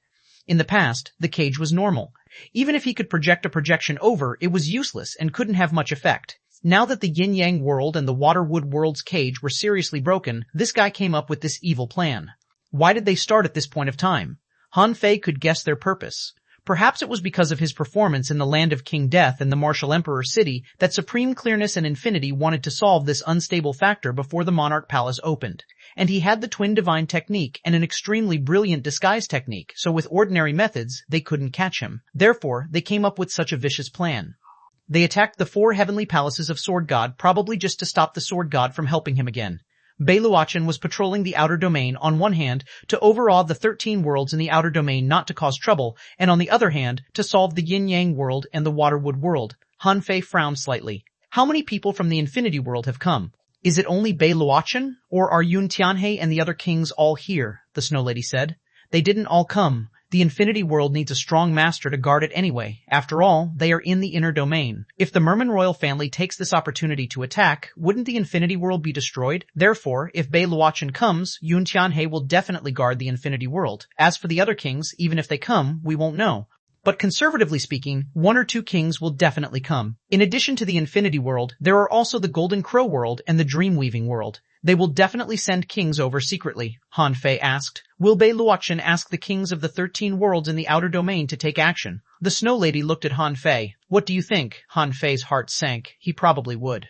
In the past, the cage was normal. Even if he could project a projection over, it was useless and couldn't have much effect. Now that the Yin-Yang world and the Water-Wood world's cage were seriously broken, this guy came up with this evil plan. Why did they start at this point of time? Han Fei could guess their purpose. Perhaps it was because of his performance in the Land of King Death and the Martial Emperor City that Supreme Clearness and Infinity wanted to solve this unstable factor before the Monarch Palace opened. And he had the Twin Divine technique and an extremely brilliant disguise technique, so with ordinary methods, they couldn't catch him. Therefore, they came up with such a vicious plan. They attacked the 4 heavenly palaces of Sword God, probably just to stop the Sword God from helping him again. Bei Luochen was patrolling the outer domain on one hand to overawe the 13 worlds in the outer domain not to cause trouble, and on the other hand to solve the yin-yang world and the waterwood world. Han Fei frowned slightly. How many people from the infinity world have come? Is it only Bei Luochen, or are Yun Tianhe and the other kings all here? The Snow Lady said. They didn't all come. The infinity world needs a strong master to guard it anyway. After all, they are in the inner domain. If the Merman royal family takes this opportunity to attack, wouldn't the infinity world be destroyed? Therefore, if Bei Luochen comes, Yun Tianhe will definitely guard the infinity world. As for the other kings, even if they come, we won't know. But conservatively speaking, 1 or 2 kings will definitely come. In addition to the infinity world, there are also the Golden Crow world and the Dream-Weaving world. They will definitely send kings over secretly, Han Fei asked. Will Bei Luochen ask the kings of the 13 worlds in the outer domain to take action? The Snow Lady looked at Han Fei. What do you think? Han Fei's heart sank. He probably would.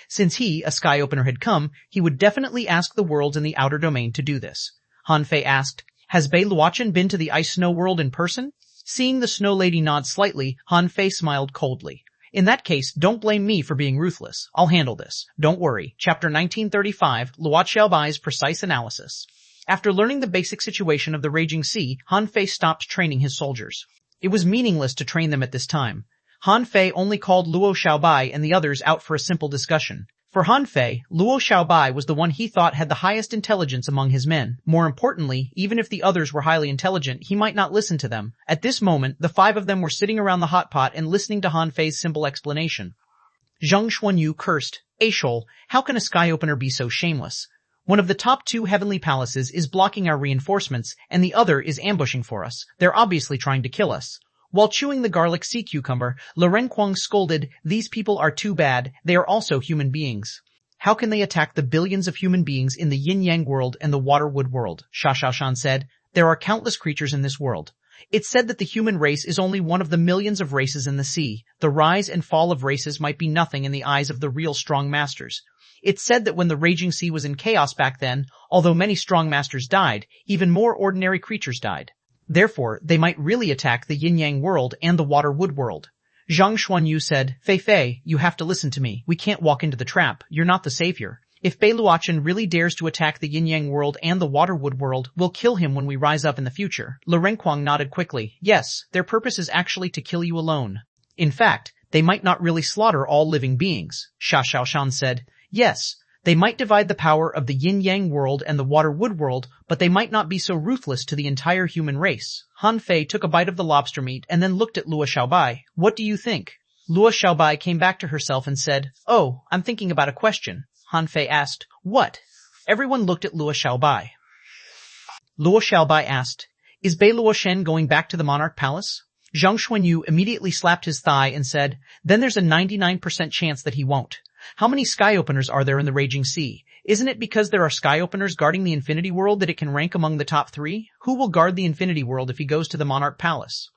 Since he, a sky opener, had come, he would definitely ask the worlds in the outer domain to do this. Han Fei asked, Has Bei Luochen been to the Ice Snow world in person? Seeing the Snow Lady nod slightly, Han Fei smiled coldly. In that case, don't blame me for being ruthless. I'll handle this. Don't worry. Chapter 1935, Luo Xiaobai's Precise Analysis. After learning the basic situation of the raging sea, Han Fei stopped training his soldiers. It was meaningless to train them at this time. Han Fei only called Luo Xiaobai and the others out for a simple discussion. For Han Fei, Luo Xiaobai was the one he thought had the highest intelligence among his men. More importantly, even if the others were highly intelligent, he might not listen to them. At this moment, the 5 of them were sitting around the hot pot and listening to Han Fei's simple explanation. Zhang Xuanyu cursed, Ashol, how can a sky opener be so shameless? One of the top 2 heavenly palaces is blocking our reinforcements, and the other is ambushing for us. They're obviously trying to kill us. While chewing the garlic sea cucumber, Le Renquang scolded, These people are too bad, they are also human beings. How can they attack the billions of human beings in the yin-yang world and the waterwood world? Sha Shaoshan said, There are countless creatures in this world. It's said that the human race is only one of the millions of races in the sea. The rise and fall of races might be nothing in the eyes of the real strong masters. It's said that when the raging sea was in chaos back then, although many strong masters died, even more ordinary creatures died. Therefore, they might really attack the yin-yang world and the water-wood world. Zhang Xuanyu said, Fei Fei, you have to listen to me. We can't walk into the trap. You're not the savior. If Bei Luochen really dares to attack the yin-yang world and the water-wood world, we'll kill him when we rise up in the future. Le Renquang nodded quickly. Yes, their purpose is actually to kill you alone. In fact, they might not really slaughter all living beings. Sha Shaoshan said, Yes, they might divide the power of the yin-yang world and the water-wood world, but they might not be so ruthless to the entire human race. Han Fei took a bite of the lobster meat and then looked at Luo Xiaobai. What do you think? Luo Xiaobai came back to herself and said, Oh, I'm thinking about a question. Han Fei asked, What? Everyone looked at Luo Xiaobai. Luo Xiaobai asked, Is Bei Luochen going back to the Monarch Palace? Zhang Xuanyu immediately slapped his thigh and said, Then there's a 99% chance that he won't. How many sky openers are there in the raging sea? Isn't it because there are sky openers guarding the infinity world that it can rank among the top 3? Who will guard the infinity world if he goes to the Monarch Palace?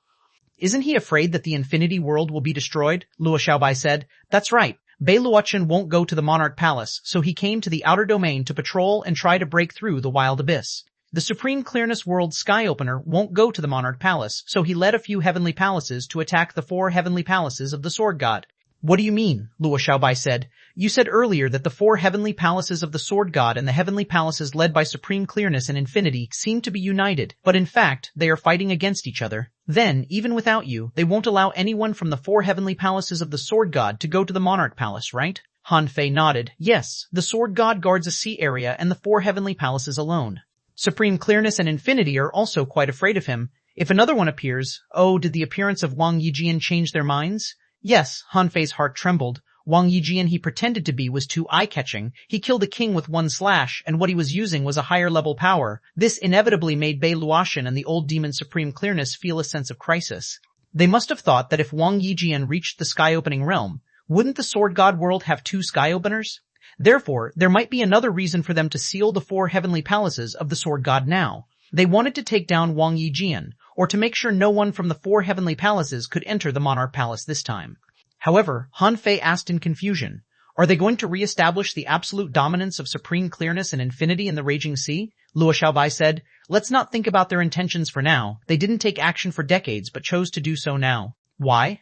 Isn't he afraid that the infinity world will be destroyed? Luo Xiaobai said, That's right. Bei Luochen won't go to the Monarch Palace, so he came to the outer domain to patrol and try to break through the wild abyss. The Supreme Clearness World Sky Opener won't go to the Monarch Palace, so he led a few heavenly palaces to attack the 4 heavenly palaces of the Sword God. What do you mean? Luo Xiaobai said. You said earlier that the 4 heavenly palaces of the Sword God and the heavenly palaces led by Supreme Clearness and Infinity seem to be united, but in fact, they are fighting against each other. Then, even without you, they won't allow anyone from the 4 heavenly palaces of the Sword God to go to the Monarch Palace, right? Han Fei nodded. Yes, the Sword God guards a sea area and the 4 heavenly palaces alone. Supreme Clearness and Infinity are also quite afraid of him. If another one appears, oh, did the appearance of Wang Yijian change their minds? Yes, Han Fei's heart trembled. Wang Yijian he pretended to be was too eye-catching. He killed a king with 1 slash, and what he was using was a higher-level power. This inevitably made Bei Luochen and the old demon Supreme Clearness feel a sense of crisis. They must have thought that if Wang Yijian reached the sky-opening realm, wouldn't the Sword God world have 2 sky-openers? Therefore, there might be another reason for them to seal the 4 heavenly palaces of the Sword God now. They wanted to take down Wang Yijian, or to make sure no one from the 4 heavenly palaces could enter the Monarch Palace this time. However, Han Fei asked in confusion, are they going to re-establish the absolute dominance of Supreme Clearness and Infinity in the Raging Sea? Luo Xiaobai said, let's not think about their intentions for now. They didn't take action for decades but chose to do so now. Why?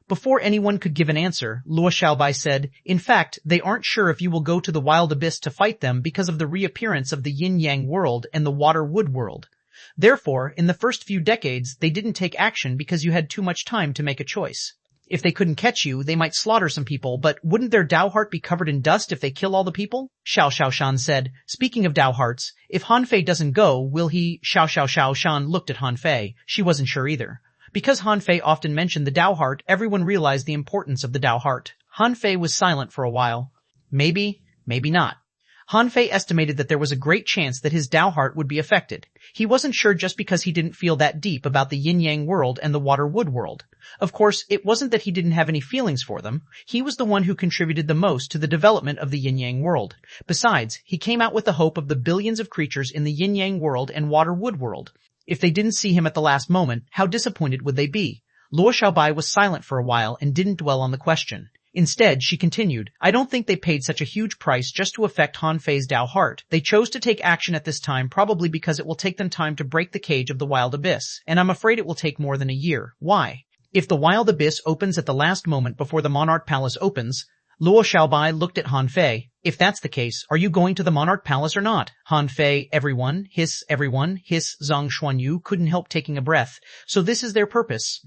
Before anyone could give an answer, Luo Xiaobai said, in fact, they aren't sure if you will go to the wild abyss to fight them because of the reappearance of the yin-yang world and the water-wood world. Therefore, in the first few decades, they didn't take action because you had too much time to make a choice. If they couldn't catch you, they might slaughter some people, but wouldn't their Dao heart be covered in dust if they kill all the people? Xiao Xiaoshan said, speaking of Dao hearts, if Han Fei doesn't go, will he? Xiaoshan looked at Han Fei. She wasn't sure either. Because Han Fei often mentioned the Dao heart, everyone realized the importance of the Dao heart. Han Fei was silent for a while. Maybe, maybe not. Han Fei estimated that there was a great chance that his Dao heart would be affected. He wasn't sure just because he didn't feel that deep about the yin-yang world and the water-wood world. Of course, it wasn't that he didn't have any feelings for them. He was the one who contributed the most to the development of the yin-yang world. Besides, he came out with the hope of the billions of creatures in the yin-yang world and water-wood world. If they didn't see him at the last moment, how disappointed would they be? Luo Xiaobai was silent for a while and didn't dwell on the question. Instead, she continued, I don't think they paid such a huge price just to affect Han Fei's Dao heart. They chose to take action at this time probably because it will take them time to break the cage of the wild abyss, and I'm afraid it will take more than a year. Why? If the wild abyss opens at the last moment before the Monarch Palace opens, Luo Xiaobai looked at Han Fei. If that's the case, are you going to the Monarch Palace or not? Han Fei, everyone, hiss, Zhang Xuanyu couldn't help taking a breath. So this is their purpose.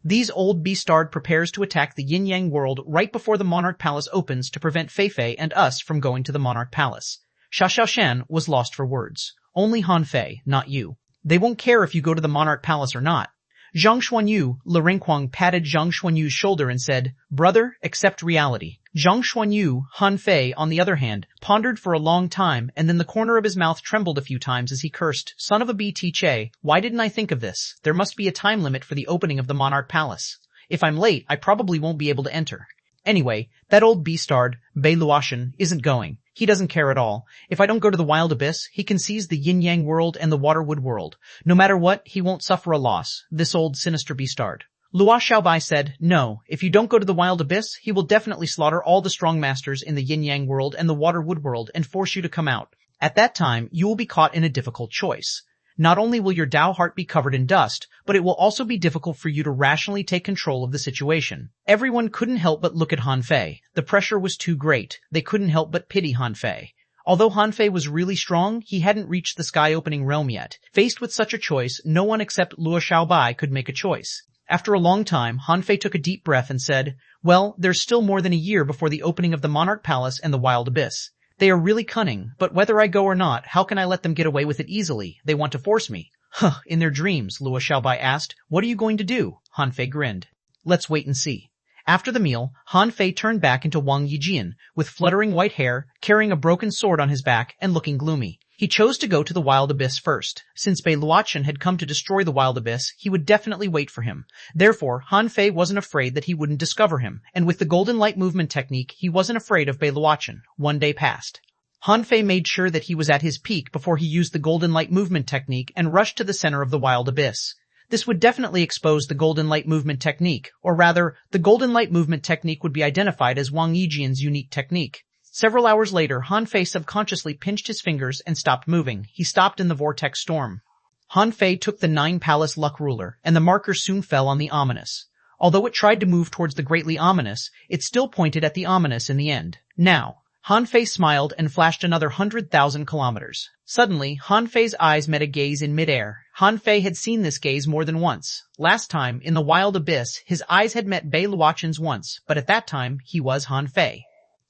These old Beastard prepares to attack the yin-yang world right before the Monarch Palace opens to prevent Feifei and us from going to the Monarch Palace. Xiaoshan was lost for words. Only Han Fei, not you. They won't care if you go to the Monarch Palace or not. Zhang Xuanyu, Li Ringquang patted Zhang Xuanyu's shoulder and said, Brother, accept reality. Zhang Xuanyu, Han Fei, on the other hand, pondered for a long time, and then the corner of his mouth trembled a few times as he cursed, Son of a BT Che, why didn't I think of this? There must be a time limit for the opening of the Monarch Palace. If I'm late, I probably won't be able to enter. Anyway, that old beastard, Bei Luotian, isn't going. He doesn't care at all. If I don't go to the wild abyss, he can seize the yin-yang world and the water-wood world. No matter what, he won't suffer a loss, this old sinister beastard. Luo Xiaobai said, no, if you don't go to the wild abyss, he will definitely slaughter all the strong masters in the yin-yang world and the water-wood world and force you to come out. At that time, you will be caught in a difficult choice. Not only will your Dao heart be covered in dust, but it will also be difficult for you to rationally take control of the situation. Everyone couldn't help but look at Han Fei. The pressure was too great. They couldn't help but pity Han Fei. Although Han Fei was really strong, he hadn't reached the sky-opening realm yet. Faced with such a choice, no one except Luo Xiaobai could make a choice. After a long time, Han Fei took a deep breath and said, well, there's still more than a year before the opening of the Monarch Palace and the Wild Abyss. They are really cunning, but whether I go or not, how can I let them get away with it easily? They want to force me. Huh, in their dreams, Luo Xiaobai asked. What are you going to do? Han Fei grinned. Let's wait and see. After the meal, Han Fei turned back into Wang Yijian, with fluttering white hair, carrying a broken sword on his back, and looking gloomy. He chose to go to the Wild Abyss first. Since Bei Luotian had come to destroy the Wild Abyss, he would definitely wait for him. Therefore, Han Fei wasn't afraid that he wouldn't discover him, and with the Golden Light Movement technique, he wasn't afraid of Bei Luotian. One day passed. Han Fei made sure that he was at his peak before he used the Golden Light Movement technique and rushed to the center of the Wild Abyss. This would definitely expose the Golden Light Movement technique, or rather, the Golden Light Movement technique would be identified as Wang Yijian's unique technique. Several hours later, Han Fei subconsciously pinched his fingers and stopped moving. He stopped in the vortex storm. Han Fei took the 9-palace luck ruler, and the marker soon fell on the ominous. Although it tried to move towards the greatly ominous, it still pointed at the ominous in the end. Now, Han Fei smiled and flashed another 100,000 kilometers. Suddenly, Han Fei's eyes met a gaze in midair. Han Fei had seen this gaze more than once. Last time, in the Wild Abyss, his eyes had met Bei Luotian's once, but at that time, he was Han Fei.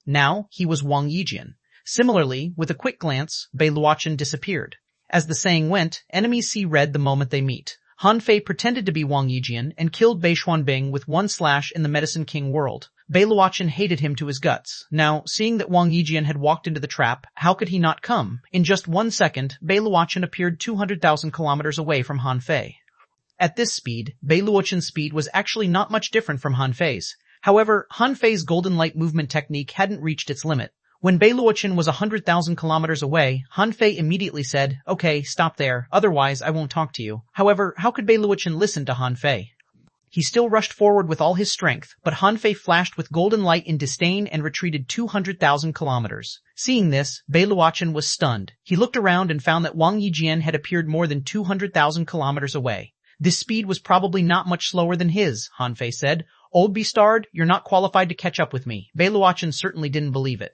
Now, he was Wang Yijian. Similarly, with a quick glance, Bei Luotian disappeared. As the saying went, enemies see red the moment they meet. Han Fei pretended to be Wang Yijian and killed Bei Xuanbing with one slash in the Medicine King world. Bei Luotian hated him to his guts. Now, seeing that Wang Yijian had walked into the trap, how could he not come? In just 1 second, Bei Luotian appeared 200,000 kilometers away from Han Fei. At this speed, Bei Luotian's speed was actually not much different from Han Fei's. However, Han Fei's Golden Light Movement technique hadn't reached its limit. When Bei Luotian was 100,000 kilometers away, Han Fei immediately said, okay, stop there, otherwise I won't talk to you. However, how could Bei Luotian listen to Han Fei? He still rushed forward with all his strength, but Han Fei flashed with golden light in disdain and retreated 200,000 kilometers. Seeing this, Bei Luotian was stunned. He looked around and found that Wang Yijian had appeared more than 200,000 kilometers away. This speed was probably not much slower than his, Han Fei said. Old Beastard, you're not qualified to catch up with me. Beiluochan certainly didn't believe it.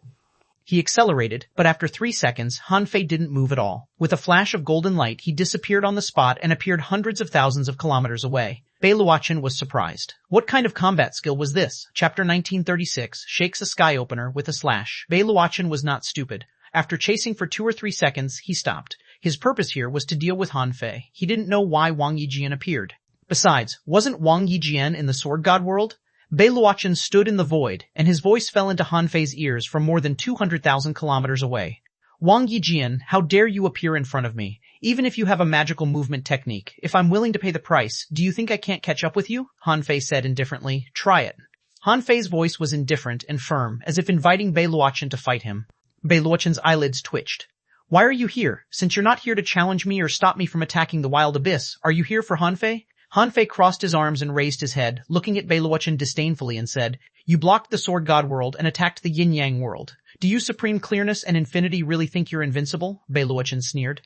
He accelerated, but after 3 seconds, Hanfei didn't move at all. With a flash of golden light, he disappeared on the spot and appeared hundreds of thousands of kilometers away. Beiluochan was surprised. What kind of combat skill was this? Chapter 1936 shakes a sky opener with a slash. Beiluochan was not stupid. After chasing for 2 or 3 seconds, he stopped. His purpose here was to deal with Hanfei. He didn't know why Wang Yijian appeared. Besides, wasn't Wang Yijian in the Sword God world? Beiluochan stood in the void, and his voice fell into Hanfei's ears from more than 200,000 kilometers away. Wang Yijian, how dare you appear in front of me? Even if you have a magical movement technique, if I'm willing to pay the price, do you think I can't catch up with you? Hanfei said indifferently. Try it. Hanfei's voice was indifferent and firm, as if inviting Beiluochan to fight him. Beiluochan's eyelids twitched. Why are you here? Since you're not here to challenge me or stop me from attacking the wild abyss, are you here for Hanfei? Hanfei crossed his arms and raised his head, looking at Beiluochan disdainfully and said, You blocked the Sword God world and attacked the Yin-Yang world. Do you Supreme Clearness and Infinity really think you're invincible? Beiluochan sneered.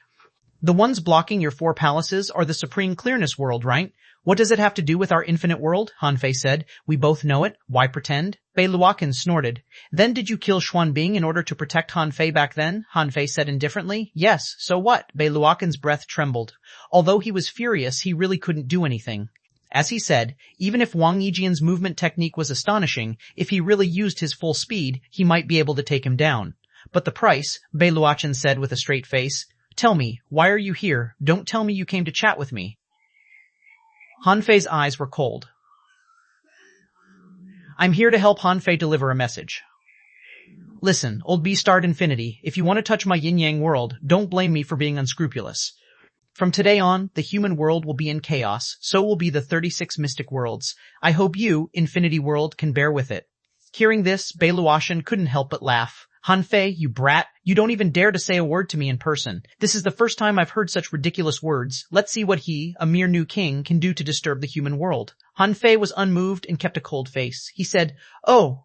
The ones blocking your 4 palaces are the Supreme Clearness world, right? What does it have to do with our infinite world? Hanfei said. We both know it. Why pretend? Beiluochan snorted. Then did you kill Xuanbing in order to protect Hanfei back then? Hanfei said indifferently. Yes, so what? Beiluochan's breath trembled. Although he was furious, he really couldn't do anything. As he said, even if Wang Yijian's movement technique was astonishing, if he really used his full speed, he might be able to take him down. But the price, Beiluochan said with a straight face. Tell me, why are you here? Don't tell me you came to chat with me. Hanfei's eyes were cold. I'm here to help Hanfei deliver a message. Listen, old Beastard Infinity, if you want to touch my yin-yang world, don't blame me for being unscrupulous. From today on, the human world will be in chaos, so will be the 36 mystic worlds. I hope you, Infinity World, can bear with it. Hearing this, Beiluochan couldn't help but laugh. Hanfei, you brat, you don't even dare to say a word to me in person. This is the first time I've heard such ridiculous words. Let's see what he, a mere new king, can do to disturb the human world. Hanfei was unmoved and kept a cold face. He said, Oh,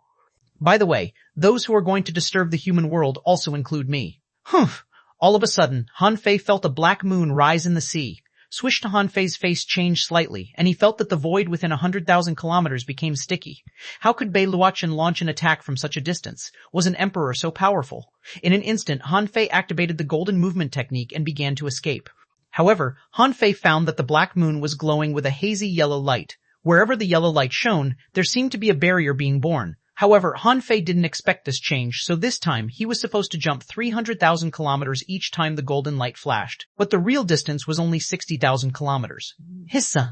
by the way, those who are going to disturb the human world also include me. Humph! All of a sudden, Hanfei felt a black moon rise in the sea. Swish to Hanfei's face changed slightly, and he felt that the void within 100,000 kilometers became sticky. How could Beiluochan launch an attack from such a distance? Was an emperor so powerful? In an instant, Hanfei activated the golden movement technique and began to escape. However, Hanfei found that the black moon was glowing with a hazy yellow light. Wherever the yellow light shone, there seemed to be a barrier being born. However, Hanfei didn't expect this change, so this time he was supposed to jump 300,000 kilometers each time the golden light flashed. But the real distance was only 60,000 kilometers. Hissa,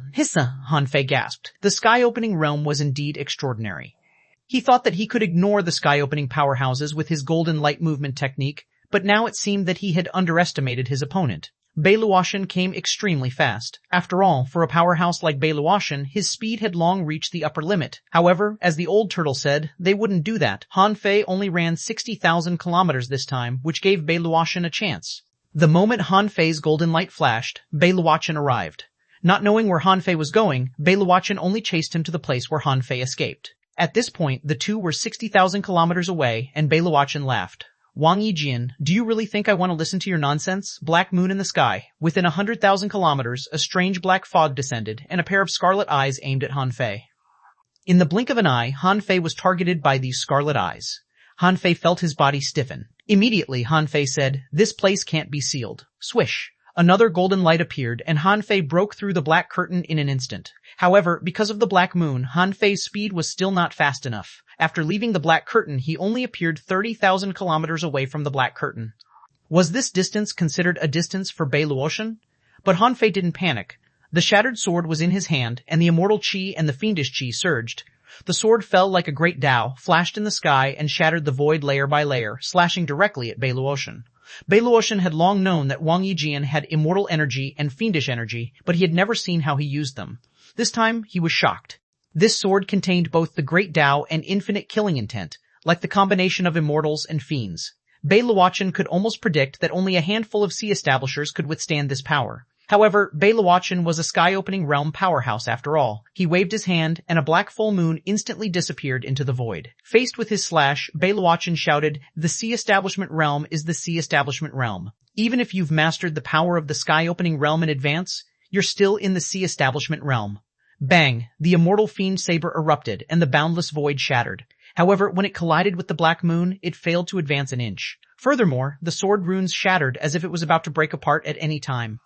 Hanfei gasped. The sky-opening realm was indeed extraordinary. He thought that he could ignore the sky-opening powerhouses with his golden light movement technique, but now it seemed that he had underestimated his opponent. Beiluochan came extremely fast. After all, for a powerhouse like Beiluochan, his speed had long reached the upper limit. However, as the old turtle said, they wouldn't do that. Hanfei only ran 60,000 kilometers this time, which gave Beiluochan a chance. The moment Hanfei's golden light flashed, Beiluochan arrived. Not knowing where Hanfei was going, Beiluochan only chased him to the place where Hanfei escaped. At this point, the two were 60,000 kilometers away, and Beiluochan laughed. Wang Yijian, do you really think I want to listen to your nonsense? Black moon in the sky. Within 100,000 kilometers, a strange black fog descended, and a pair of scarlet eyes aimed at Hanfei. In the blink of an eye, Hanfei was targeted by these scarlet eyes. Hanfei felt his body stiffen. Immediately, Hanfei said, This place can't be sealed. Swish. Another golden light appeared, and Hanfei broke through the black curtain in an instant. However, because of the black moon, Hanfei's speed was still not fast enough. After leaving the black curtain, he only appeared 30,000 kilometers away from the black curtain. Was this distance considered a distance for Beiluochan? But Hanfei didn't panic. The shattered sword was in his hand, and the immortal chi and the fiendish chi surged. The sword fell like a great Tao, flashed in the sky, and shattered the void layer by layer, slashing directly at Beiluochan. Beiluochan had long known that Wang Yijian had immortal energy and fiendish energy, but he had never seen how he used them. This time, he was shocked. This sword contained both the great Tao and infinite killing intent, like the combination of immortals and fiends. Beiluochan could almost predict that only a handful of sea establishers could withstand this power. However, Beiluochan was a sky-opening realm powerhouse after all. He waved his hand, and a black full moon instantly disappeared into the void. Faced with his slash, Beiluochan shouted, The sea establishment realm is the sea establishment realm. Even if you've mastered the power of the sky-opening realm in advance, you're still in the sea establishment realm. Bang! The immortal fiend saber erupted, and the boundless void shattered. However, when it collided with the black moon, it failed to advance an inch. Furthermore, the sword runes shattered as if it was about to break apart at any time.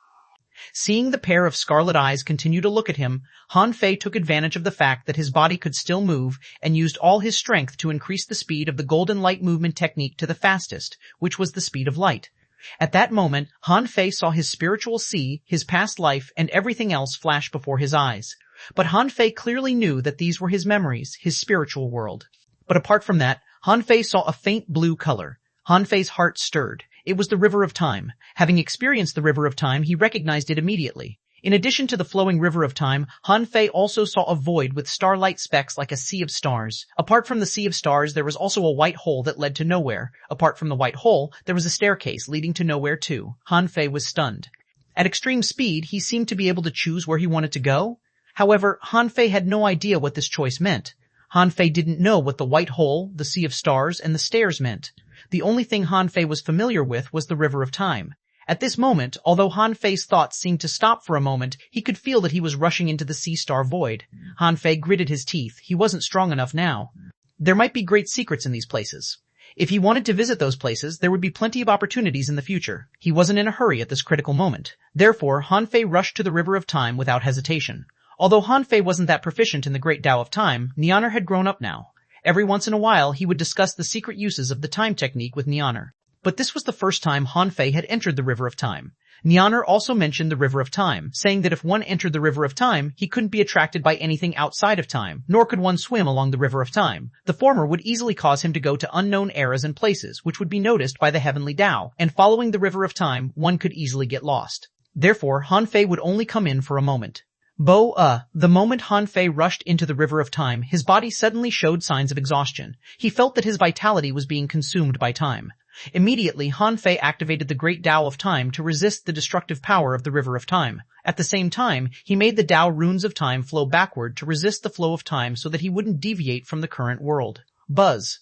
Seeing the pair of scarlet eyes continue to look at him, Han Fei took advantage of the fact that his body could still move and used all his strength to increase the speed of the golden light movement technique to the fastest, which was the speed of light. At that moment, Han Fei saw his spiritual sea, his past life, and everything else flash before his eyes. But Han Fei clearly knew that these were his memories, his spiritual world. But apart from that, Han Fei saw a faint blue color. Han Fei's heart stirred. It was the River of Time. Having experienced the River of Time, he recognized it immediately. In addition to the flowing River of Time, Han Fei also saw a void with starlight specks like a sea of stars. Apart from the sea of stars, there was also a white hole that led to nowhere. Apart from the white hole, there was a staircase leading to nowhere too. Han Fei was stunned. At extreme speed, he seemed to be able to choose where he wanted to go. However, Han Fei had no idea what this choice meant. Han Fei didn't know what the white hole, the sea of stars, and the stairs meant. The only thing Han Fei was familiar with was the River of Time. At this moment, although Han Fei's thoughts seemed to stop for a moment, he could feel that he was rushing into the sea star void. Han Fei gritted his teeth. He wasn't strong enough now. There might be great secrets in these places. If he wanted to visit those places, there would be plenty of opportunities in the future. He wasn't in a hurry at this critical moment. Therefore, Han Fei rushed to the River of Time without hesitation. Although Han Fei wasn't that proficient in the Great Tao of Time, Nianer had grown up now. Every once in a while, he would discuss the secret uses of the time technique with Nianer. But this was the first time Han Fei had entered the River of Time. Nianer also mentioned the River of Time, saying that if one entered the River of Time, he couldn't be attracted by anything outside of time, nor could one swim along the River of Time. The former would easily cause him to go to unknown eras and places, which would be noticed by the Heavenly Tao, and following the River of Time, one could easily get lost. Therefore, Han Fei would only come in for a moment. The moment Han Fei rushed into the River of Time, his body suddenly showed signs of exhaustion. He felt that his vitality was being consumed by time. Immediately, Han Fei activated the Great Tao of Time to resist the destructive power of the River of Time. At the same time, he made the Tao runes of time flow backward to resist the flow of time so that he wouldn't deviate from the current world. Buzz.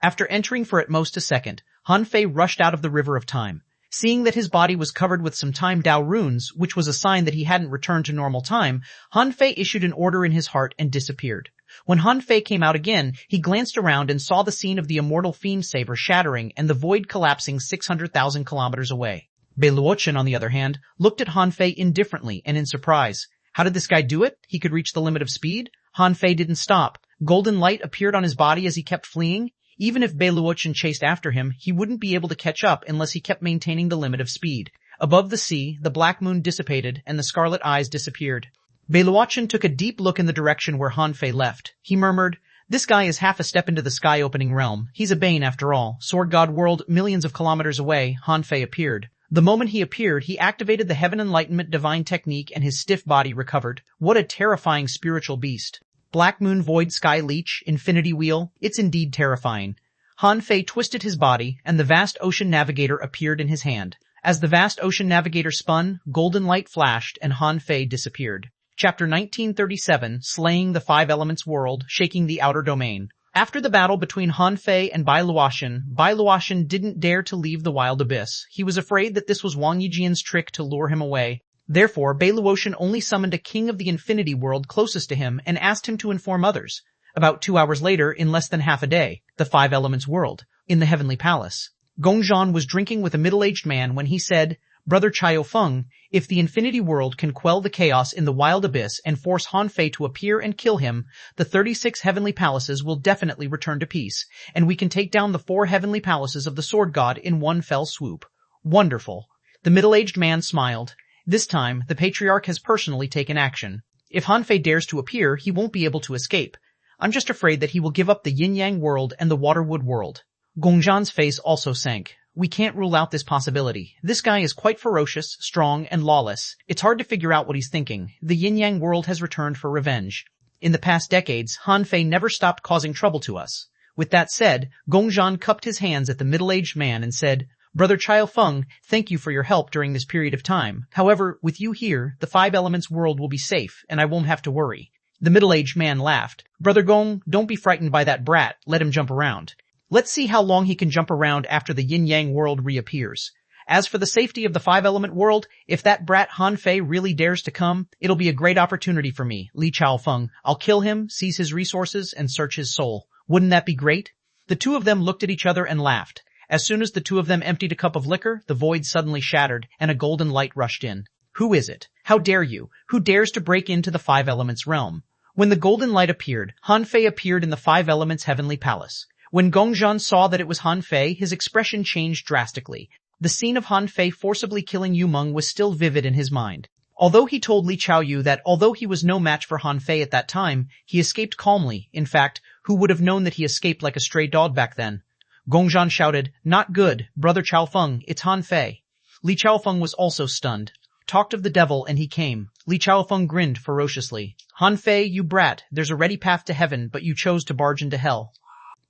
After entering for at most a second, Han Fei rushed out of the River of Time. Seeing that his body was covered with some time Tao runes, which was a sign that he hadn't returned to normal time, Han Fei issued an order in his heart and disappeared. When Han Fei came out again, he glanced around and saw the scene of the immortal fiend saber shattering and the void collapsing 600,000 kilometers away. Bei Luochen, on the other hand, looked at Han Fei indifferently and in surprise. How did this guy do it? He could reach the limit of speed? Han Fei didn't stop. Golden light appeared on his body as he kept fleeing. Even if Bei Luochen chased after him, he wouldn't be able to catch up unless he kept maintaining the limit of speed. Above the sea, the black moon dissipated and the scarlet eyes disappeared. Bei Luochen took a deep look in the direction where Han Fei left. He murmured, "This guy is half a step into the sky-opening realm. He's a Bane after all." Sword God World, millions of kilometers away, Han Fei appeared. The moment he appeared, he activated the Heaven Enlightenment divine technique and his stiff body recovered. What a terrifying spiritual beast. Black Moon Void Sky Leech, Infinity Wheel, it's indeed terrifying. Han Fei twisted his body, and the vast ocean navigator appeared in his hand. As the vast ocean navigator spun, golden light flashed, and Han Fei disappeared. Chapter 1937, Slaying the Five Elements World, Shaking the Outer Domain. After the battle between Han Fei and Bei Luochen didn't dare to leave the Wild Abyss. He was afraid that this was Wang Yijian's trick to lure him away. Therefore, Bei Luochen only summoned a king of the Infinity World closest to him and asked him to inform others. About 2 hours later, in less than half a day, the Five Elements World, in the Heavenly Palace. Gongzhan was drinking with a middle-aged man when he said, "Brother Chiao Feng, if the Infinity World can quell the chaos in the Wild Abyss and force Han Fei to appear and kill him, the 36 Heavenly Palaces will definitely return to peace, and we can take down the 4 Heavenly Palaces of the Sword God in one fell swoop." Wonderful. The middle-aged man smiled. This time, the Patriarch has personally taken action. If Han Fei dares to appear, he won't be able to escape. I'm just afraid that he will give up the Yin-Yang world and the Waterwood world. Gongzhan's face also sank. We can't rule out this possibility. This guy is quite ferocious, strong, and lawless. It's hard to figure out what he's thinking. The Yin-Yang world has returned for revenge. In the past decades, Han Fei never stopped causing trouble to us. With that said, Gongzhan cupped his hands at the middle-aged man and said, "Brother Chiao Feng, thank you for your help during this period of time. However, with you here, the Five Elements world will be safe, and I won't have to worry." The middle-aged man laughed. "Brother Gong, don't be frightened by that brat. Let him jump around. Let's see how long he can jump around after the Yin-Yang world reappears." As for the safety of the five-element world, if that brat Han Fei really dares to come, it'll be a great opportunity for me, Li Chaofeng. I'll kill him, seize his resources, and search his soul. Wouldn't that be great? The two of them looked at each other and laughed. As soon as the two of them emptied a cup of liquor, the void suddenly shattered, and a golden light rushed in. Who is it? How dare you? Who dares to break into the five elements realm? When the golden light appeared, Han Fei appeared in the five elements heavenly palace. When Gongzhan saw that it was Han Fei, his expression changed drastically. The scene of Han Fei forcibly killing Yu Meng was still vivid in his mind. Although he told Li Chaoyu that although he was no match for Han Fei at that time, he escaped calmly. In fact, who would have known that he escaped like a stray dog back then? Gongzhan shouted, "Not good, Brother Chaofeng, it's Han Fei." Li Chaofeng was also stunned. Talked of the devil and he came. Li Chaofeng grinned ferociously. Han Fei, you brat, there's a ready path to heaven, but you chose to barge into hell.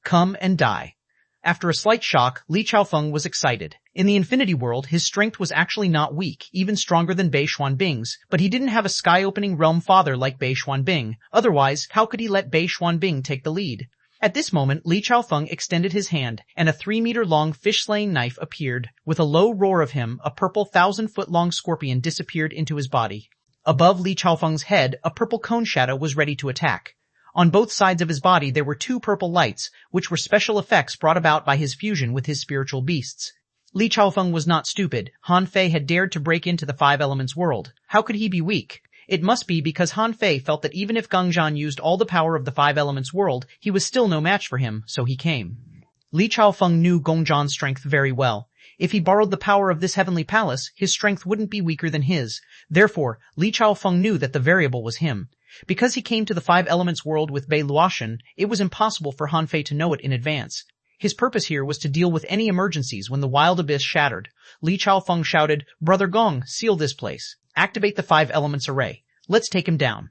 Come and die. After a slight shock, Li Chaofeng was excited. In the infinity world, his strength was actually not weak, even stronger than Bei Xuanbing's, but he didn't have a sky-opening realm father like Bei Xuanbing. Otherwise, how could he let Bei Xuanbing take the lead? At this moment, Li Chaofeng extended his hand, and a 3-meter-long fish-slaying knife appeared. With a low roar of him, a purple 1,000-foot-long scorpion disappeared into his body. Above Li Chaofeng's head, a purple cone shadow was ready to attack. On both sides of his body there were 2 purple lights, which were special effects brought about by his fusion with his spiritual beasts. Li Chaofeng was not stupid. Han Fei had dared to break into the five elements world. How could he be weak? It must be because Han Fei felt that even if Gongzhan used all the power of the five elements world, he was still no match for him, so he came. Li Chaofeng knew Gongzhan's strength very well. If he borrowed the power of this heavenly palace, his strength wouldn't be weaker than his. Therefore, Li Chaofeng knew that the variable was him. Because he came to the five elements world with Bei Luoshan, it was impossible for Han Fei to know it in advance. His purpose here was to deal with any emergencies when the wild abyss shattered. Li Chaofeng shouted, "Brother Gong, seal this place. Activate the five elements array. Let's take him down."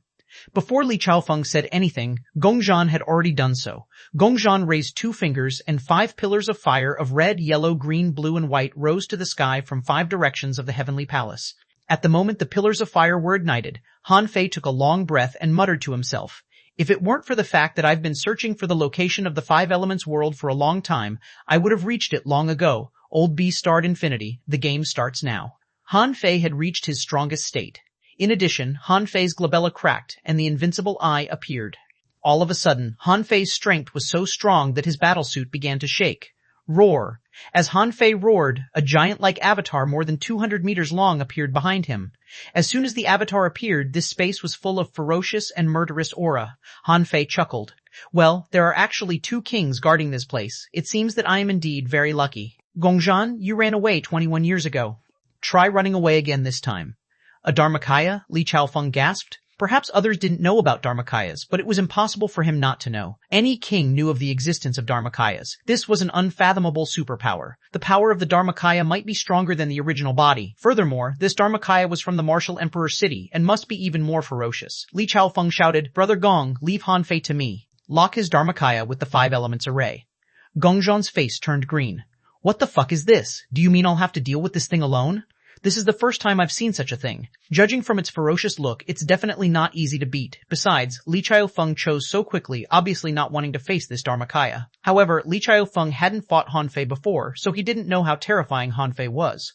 Before Li Chaofeng said anything, Gongzhan had already done so. Gongzhan raised 2 fingers and 5 pillars of fire of red, yellow, green, blue, and white rose to the sky from 5 directions of the heavenly palace. At the moment the pillars of fire were ignited, Han Fei took a long breath and muttered to himself, "If it weren't for the fact that I've been searching for the location of the five elements world for a long time, I would have reached it long ago. Old B starred infinity, the game starts now." Han Fei had reached his strongest state. In addition, Han Fei's glabella cracked and the invincible eye appeared. All of a sudden, Han Fei's strength was so strong that his battlesuit began to shake. Roar. As Han Fei roared, a giant-like avatar more than 200 meters long appeared behind him. As soon as the avatar appeared, this space was full of ferocious and murderous aura. Han Fei chuckled. "Well, there are actually 2 kings guarding this place. It seems that I am indeed very lucky. Gongzhan, you ran away 21 years ago. Try running away again this time." "A Dharmakaya?" Li Chaofeng gasped. Perhaps others didn't know about Dharmakayas, but it was impossible for him not to know. Any king knew of the existence of Dharmakayas. This was an unfathomable superpower. The power of the Dharmakaya might be stronger than the original body. Furthermore, this Dharmakaya was from the martial emperor city and must be even more ferocious. Li Chaofeng shouted, "Brother Gong, leave Han Fei to me. Lock his Dharmakaya with the five elements array." Gongzhan's face turned green. "What the fuck is this? Do you mean I'll have to deal with this thing alone? This is the first time I've seen such a thing. Judging from its ferocious look, it's definitely not easy to beat. Besides, Li Chaofeng chose so quickly, obviously not wanting to face this Dharmakaya. However, Li Chaofeng hadn't fought Han Fei before, so he didn't know how terrifying Han Fei was.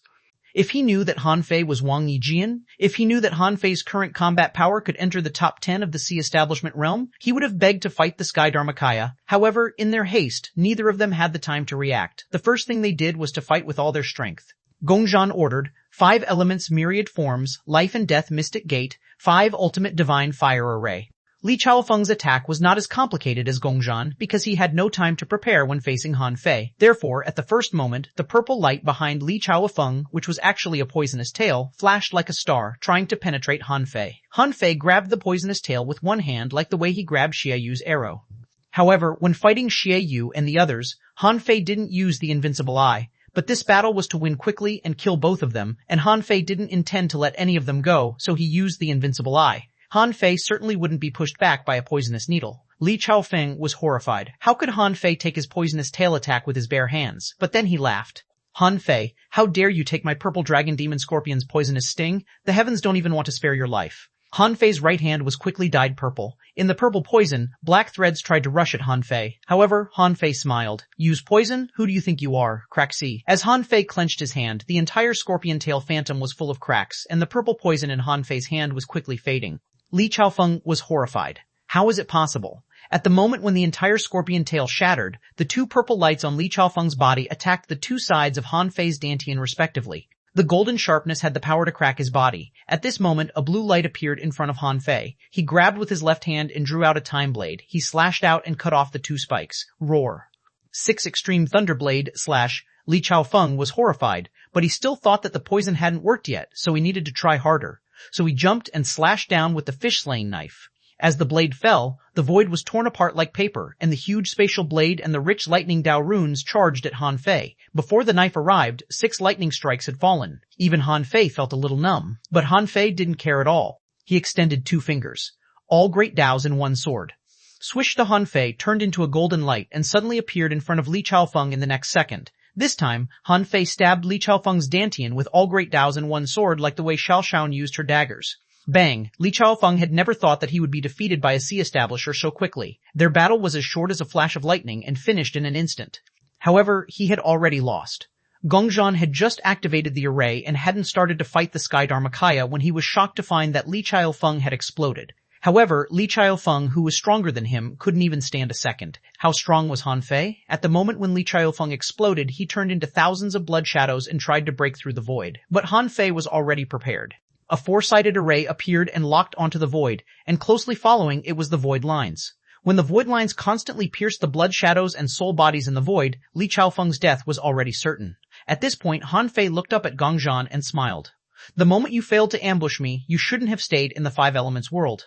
If he knew that Han Fei was Wang Yijian, if he knew that Han Fei's current combat power could enter the top 10 of the Sea Establishment realm, he would have begged to fight the Sky Dharmakaya. However, in their haste, neither of them had the time to react. The first thing they did was to fight with all their strength. Gongzhan ordered, 5 elements myriad forms, life and death mystic gate, 5 ultimate divine fire array. Li Chaofeng's attack was not as complicated as Gongzhan because he had no time to prepare when facing Han Fei. Therefore, at the first moment, the purple light behind Li Chaofeng, which was actually a poisonous tail, flashed like a star, trying to penetrate Han Fei. Han Fei grabbed the poisonous tail with one hand like the way he grabbed Xie Yu's arrow. However, when fighting Xie Yu and the others, Han Fei didn't use the invincible eye. But this battle was to win quickly and kill both of them, and Han Fei didn't intend to let any of them go, so he used the invincible eye. Han Fei certainly wouldn't be pushed back by a poisonous needle. Li Chaofeng was horrified. How could Han Fei take his poisonous tail attack with his bare hands? But then he laughed. "Han Fei, how dare you take my purple dragon demon scorpion's poisonous sting? The heavens don't even want to spare your life." Han Fei's right hand was quickly dyed purple. In the purple poison, black threads tried to rush at Han Fei. However, Han Fei smiled. Use poison? Who do you think you are? Crack C. As Han Fei clenched his hand, the entire scorpion tail phantom was full of cracks, and the purple poison in Han Fei's hand was quickly fading. Li Chaofeng was horrified. How is it possible? At the moment when the entire scorpion tail shattered, the two purple lights on Li Chaofeng's body attacked the two sides of Han Fei's dantian respectively. The golden sharpness had the power to crack his body. At this moment, a blue light appeared in front of Han Fei. He grabbed with his left hand and drew out a time blade. He slashed out and cut off the two spikes. Roar. 6 Extreme Thunderblade / Li Chaofeng was horrified, but he still thought that the poison hadn't worked yet, so he needed to try harder. So he jumped and slashed down with the fish-slaying knife. As the blade fell, the void was torn apart like paper, and the huge spatial blade and the rich lightning Dao runes charged at Han Fei. Before the knife arrived, 6 lightning strikes had fallen. Even Han Fei felt a little numb. But Han Fei didn't care at all. He extended 2 fingers. All great Daos in one sword. Swish! The Han Fei turned into a golden light and suddenly appeared in front of Li Chaofeng in the next second. This time, Han Fei stabbed Li Chaofeng's dantian with all great Daos in one sword like the way Xiaoshan used her daggers. Bang! Li Chaofeng had never thought that he would be defeated by a sea establisher so quickly. Their battle was as short as a flash of lightning and finished in an instant. However, he had already lost. Gongzhan had just activated the array and hadn't started to fight the Sky Dharmakaya when he was shocked to find that Li Chaofeng had exploded. However, Li Chaofeng, who was stronger than him, couldn't even stand a second. How strong was Han Fei? At the moment when Li Chaofeng exploded, he turned into thousands of blood shadows and tried to break through the void. But Han Fei was already prepared. A 4-sided array appeared and locked onto the void, and closely following it was the void lines. When the void lines constantly pierced the blood shadows and soul bodies in the void, Li Chaofeng's death was already certain. At this point, Han Fei looked up at Gongzhan and smiled. The moment you failed to ambush me, you shouldn't have stayed in the 5 Elements world.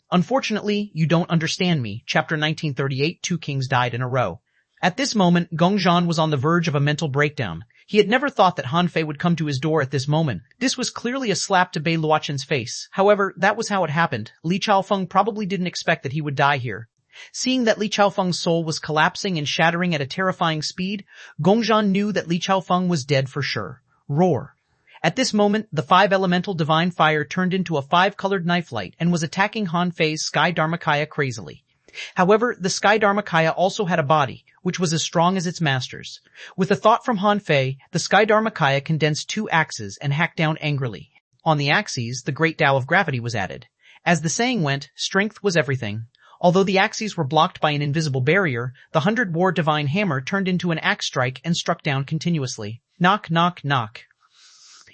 Unfortunately, you don't understand me. Chapter 1938, 2 kings died in a row. At this moment, Gongzhan was on the verge of a mental breakdown. He had never thought that Han Fei would come to his door at this moment. This was clearly a slap to Bei Luochen's face. However, that was how it happened. Li Chaofeng probably didn't expect that he would die here. Seeing that Li Chaofeng's soul was collapsing and shattering at a terrifying speed, Gongzhan knew that Li Chaofeng was dead for sure. Roar. At this moment, the 5 elemental divine fire turned into a 5-colored knife light and was attacking Han Fei's Sky Dharmakaya crazily. However, the Sky Dharmakaya also had a body, which was as strong as its master's. With a thought from Han Fei, the Sky Dharmakaya condensed 2 axes and hacked down angrily. On the axes, the great Tao of gravity was added. As the saying went, strength was everything. Although the axes were blocked by an invisible barrier, the 100-war divine hammer turned into an axe strike and struck down continuously. Knock, knock, knock.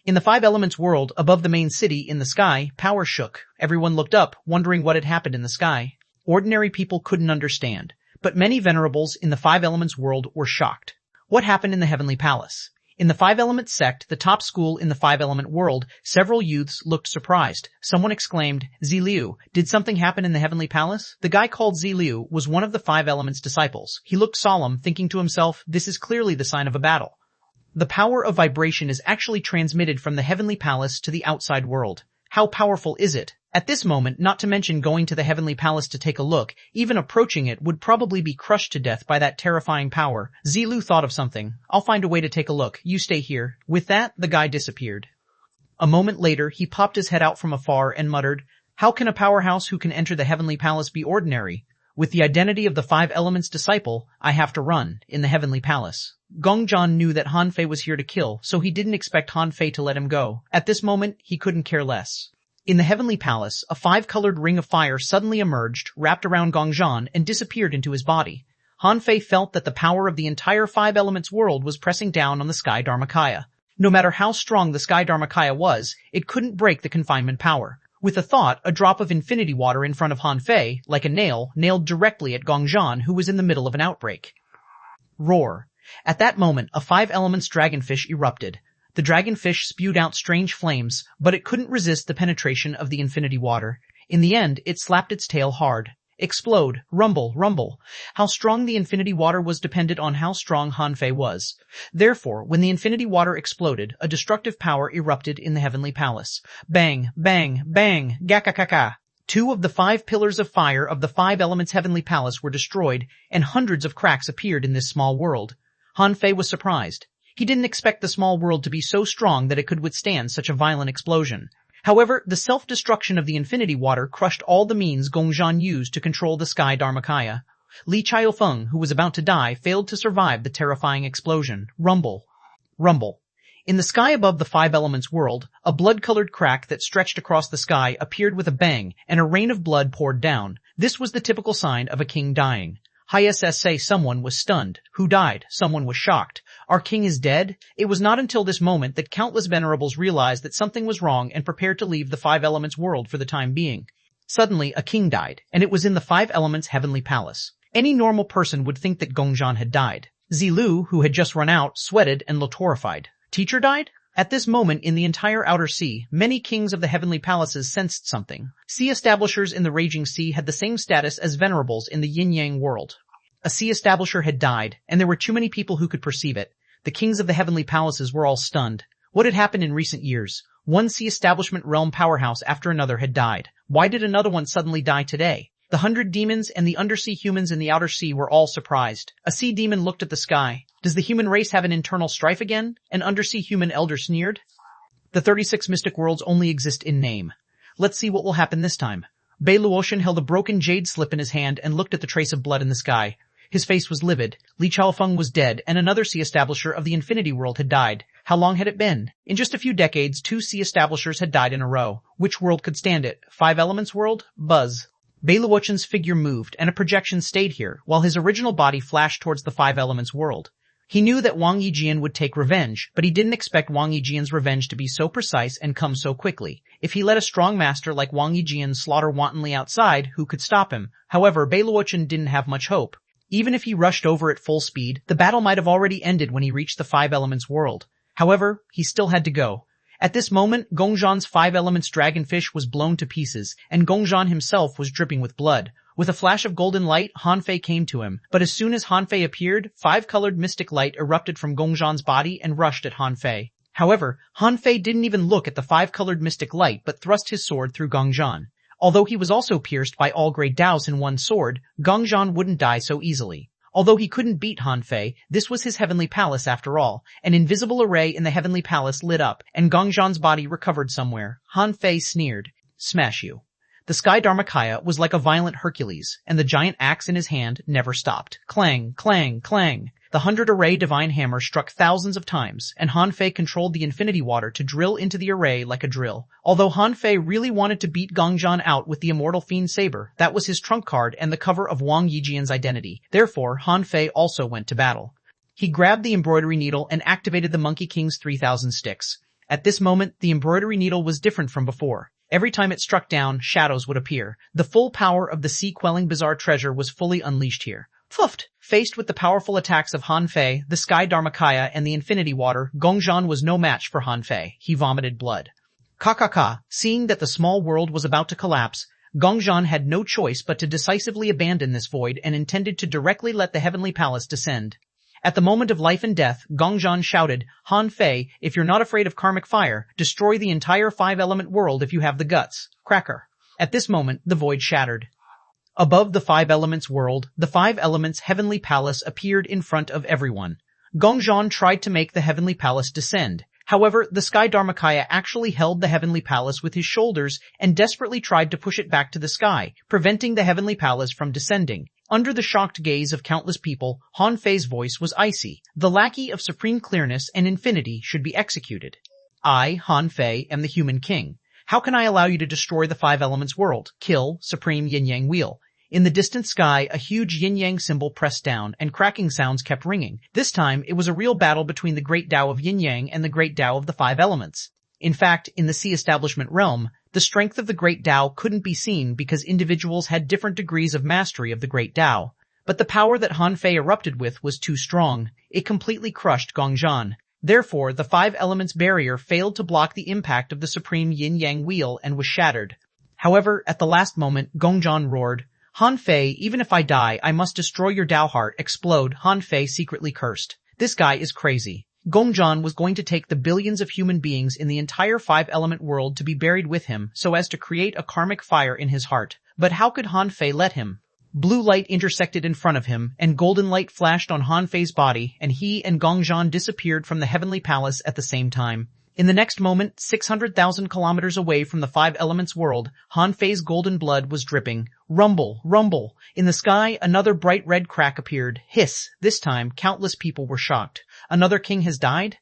In the 5 Elements world, above the main city, in the sky, power shook. Everyone looked up, wondering what had happened in the sky. Ordinary people couldn't understand, but many venerables in the 5 Elements world were shocked. What happened in the Heavenly Palace? In the 5 Element sect, the top school in the 5 Element world, several youths looked surprised. Someone exclaimed, Ziliu, did something happen in the Heavenly Palace? The guy called Ziliu was one of the 5 Elements disciples. He looked solemn, thinking to himself, this is clearly the sign of a battle. The power of vibration is actually transmitted from the Heavenly Palace to the outside world. How powerful is it? At this moment, not to mention going to the Heavenly Palace to take a look, even approaching it would probably be crushed to death by that terrifying power. Zilu thought of something. I'll find a way to take a look. You stay here. With that, the guy disappeared. A moment later, he popped his head out from afar and muttered, how can a powerhouse who can enter the Heavenly Palace be ordinary? With the identity of the 5 Elements disciple, I have to run, in the Heavenly Palace. Gongzhan knew that Han Fei was here to kill, so he didn't expect Han Fei to let him go. At this moment, he couldn't care less. In the Heavenly Palace, a 5-colored ring of fire suddenly emerged, wrapped around Gongzhan, and disappeared into his body. Han Fei felt that the power of the entire 5 Elements world was pressing down on the Sky Dharmakaya. No matter how strong the Sky Dharmakaya was, it couldn't break the confinement power. With a thought, a drop of infinity water in front of Han Fei, like a nail, nailed directly at Gongzhan, who was in the middle of an outbreak. Roar. At that moment, a 5 Elements dragonfish erupted. The dragonfish spewed out strange flames, but it couldn't resist the penetration of the infinity water. In the end, it slapped its tail hard. Explode. Rumble, rumble. How strong the infinity water was depended on how strong Han Fei was. Therefore, when the infinity water exploded, a destructive power erupted in the Heavenly Palace. Bang, bang, bang, gakakaka. 2 of the 5 pillars of fire of the 5 Elements Heavenly Palace were destroyed, and hundreds of cracks appeared in this small world. Han Fei was surprised. He didn't expect the small world to be so strong that it could withstand such a violent explosion. However, the self-destruction of the infinity water crushed all the means Gongzhan used to control the sky Dharmakaya. Li Qiaofeng, who was about to die, failed to survive the terrifying explosion. Rumble. Rumble. In the sky above the Five Elements world, a blood-colored crack that stretched across the sky appeared with a bang, and a rain of blood poured down. This was the typical sign of a king dying. Hiss say someone was stunned. Who died? Someone was shocked. Our king is dead? It was not until this moment that countless venerables realized that something was wrong and prepared to leave the Five Elements world for the time being. Suddenly, a king died, and it was in the Five Elements heavenly palace. Any normal person would think that Gongzhan had died. Zilu, who had just run out, sweated and looked horrified. Teacher died? At this moment in the entire outer sea, many kings of the heavenly palaces sensed something. Sea establishers in the raging sea had the same status as venerables in the yin-yang world. A sea establisher had died, and there were too many people who could perceive it. The kings of the heavenly palaces were all stunned. What had happened in recent years? One sea establishment realm powerhouse after another had died. Why did another one suddenly die today? The 100 demons and the undersea humans in the outer sea were all surprised. A sea demon looked at the sky. Does the human race have an internal strife again? An undersea human elder sneered. The 36 mystic worlds only exist in name. Let's see what will happen this time. Bei Luotian held a broken jade slip in his hand and looked at the trace of blood in the sky. His face was livid. Li Qiaofeng was dead, and another sea establisher of the infinity world had died. How long had it been? In just a few decades, 2 sea establishers had died in a row. Which world could stand it? Five Elements world? Buzz. Bei Luotian's figure moved, and a projection stayed here, while his original body flashed towards the Five Elements world. He knew that Wang Yijian would take revenge, but he didn't expect Wang Yijian's revenge to be so precise and come so quickly. If he let a strong master like Wang Yijian slaughter wantonly outside, who could stop him? However, Bei Luotian didn't have much hope. Even if he rushed over at full speed, the battle might have already ended when he reached the Five Elements world. However, he still had to go. At this moment, Gongzhan's Five Elements dragonfish was blown to pieces, and Gongzhan himself was dripping with blood. With a flash of golden light, Han Fei came to him, but as soon as Han Fei appeared, 5-colored mystic light erupted from Gongzhan's body and rushed at Han Fei. However, Han Fei didn't even look at the 5-colored mystic light but thrust his sword through Gongzhan. Although he was also pierced by all great Daos in one sword, Gongzhan wouldn't die so easily. Although he couldn't beat Han Fei, this was his heavenly palace after all. An invisible array in the heavenly palace lit up, and Gongzhan's body recovered somewhere. Han Fei sneered. Smash you. The sky Dharmakaya was like a violent Hercules, and the giant axe in his hand never stopped. Clang, clang, clang. The 100-array divine hammer struck thousands of times, and Han Fei controlled the infinity water to drill into the array like a drill. Although Han Fei really wanted to beat Gongzhan out with the immortal fiend saber, that was his trump card and the cover of Wang Yijian's identity. Therefore, Han Fei also went to battle. He grabbed the embroidery needle and activated the Monkey King's 3,000 sticks. At this moment, the embroidery needle was different from before. Every time it struck down, shadows would appear. The full power of the sea-quelling bizarre treasure was fully unleashed here. Pfuft! Faced with the powerful attacks of Han Fei, the sky Dharmakaya, and the infinity water, Gongzhan was no match for Han Fei. He vomited blood. Ka. Seeing that the small world was about to collapse, Gongzhan had no choice but to decisively abandon this void and intended to directly let the heavenly palace descend. At the moment of life and death, Gongzhan shouted, Han Fei, if you're not afraid of karmic fire, destroy the entire five-element world if you have the guts. Cracker. At this moment, the void shattered. Above the Five Elements world, the Five Elements heavenly palace appeared in front of everyone. Gongzhan tried to make the heavenly palace descend. However, the sky Dharmakaya actually held the heavenly palace with his shoulders and desperately tried to push it back to the sky, preventing the heavenly palace from descending. Under the shocked gaze of countless people, Han Fei's voice was icy. The lackey of supreme clearness and infinity should be executed. I, Han Fei, am the human king. How can I allow you to destroy the Five Elements world? Kill, supreme yin-yang wheel. In the distant sky, a huge yin-yang symbol pressed down, and cracking sounds kept ringing. This time, it was a real battle between the great Tao of yin-yang and the great Tao of the Five Elements. In fact, in the sea establishment realm, the strength of the great Tao couldn't be seen because individuals had different degrees of mastery of the great Tao. But the power that Han Fei erupted with was too strong. It completely crushed Gongzhan. Therefore, the Five Elements barrier failed to block the impact of the supreme yin-yang wheel and was shattered. However, at the last moment, Gongzhan roared, Han Fei, even if I die, I must destroy your Tao heart. Explode. Han Fei secretly cursed. This guy is crazy. Gongzhan was going to take the billions of human beings in the entire five-element world to be buried with him so as to create a karmic fire in his heart. But how could Han Fei let him? Blue light intersected in front of him, and golden light flashed on Han Fei's body, and he and Gongzhan disappeared from the heavenly palace at the same time. In the next moment, 600,000 kilometers away from the Five Elements world, Han Fei's golden blood was dripping. Rumble, rumble. In the sky, another bright red crack appeared. Hiss. This time, countless people were shocked. Another king has died?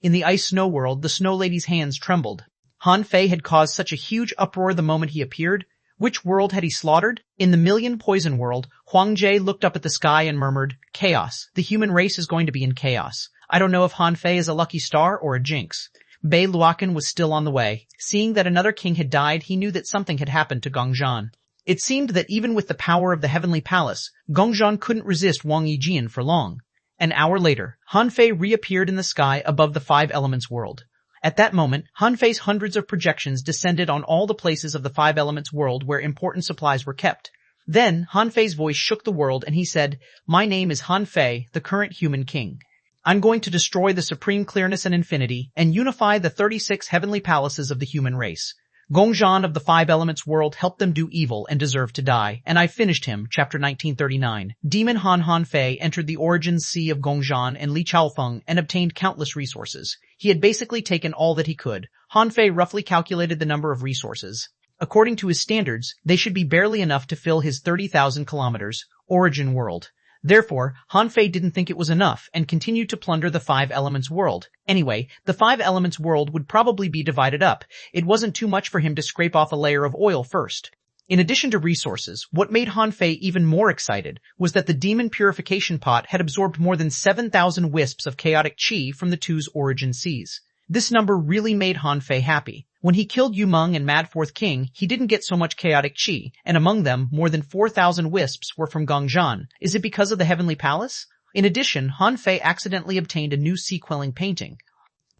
In the ice snow world, the snow lady's hands trembled. Han Fei had caused such a huge uproar the moment he appeared. Which world had he slaughtered? In the million poison world, Huang Jie looked up at the sky and murmured, "Chaos. The human race is going to be in chaos. I don't know if Han Fei is a lucky star or a jinx." Bei Luokan was still on the way. Seeing that another king had died, he knew that something had happened to Gongzhan. It seemed that even with the power of the Heavenly Palace, Gongzhan couldn't resist Wang Yijian for long. An hour later, Han Fei reappeared in the sky above the Five Elements world. At that moment, Han Fei's hundreds of projections descended on all the places of the Five Elements world where important supplies were kept. Then, Han Fei's voice shook the world and he said, "My name is Han Fei, the current human king. I'm going to destroy the supreme clearness and infinity and unify the 36 heavenly palaces of the human race. Gongzhan of the Five Elements world helped them do evil and deserved to die, and I finished him." Chapter 1939. Demon Han Fei entered the origins sea of Gongzhan and Li Chaofeng and obtained countless resources. He had basically taken all that he could. Han Fei roughly calculated the number of resources. According to his standards, they should be barely enough to fill his 30,000 kilometers origin world. Therefore, Han Fei didn't think it was enough and continued to plunder the Five Elements world. Anyway, the Five Elements world would probably be divided up. It wasn't too much for him to scrape off a layer of oil first. In addition to resources, what made Han Fei even more excited was that the demon purification pot had absorbed more than 7,000 wisps of chaotic qi from the two's origin seas. This number really made Han Fei happy. When he killed Yu Meng and Mad Fourth King, he didn't get so much chaotic qi, and among them, more than 4,000 wisps were from Gongzhan. Is it because of the Heavenly Palace? In addition, Han Fei accidentally obtained a new sea-quelling painting.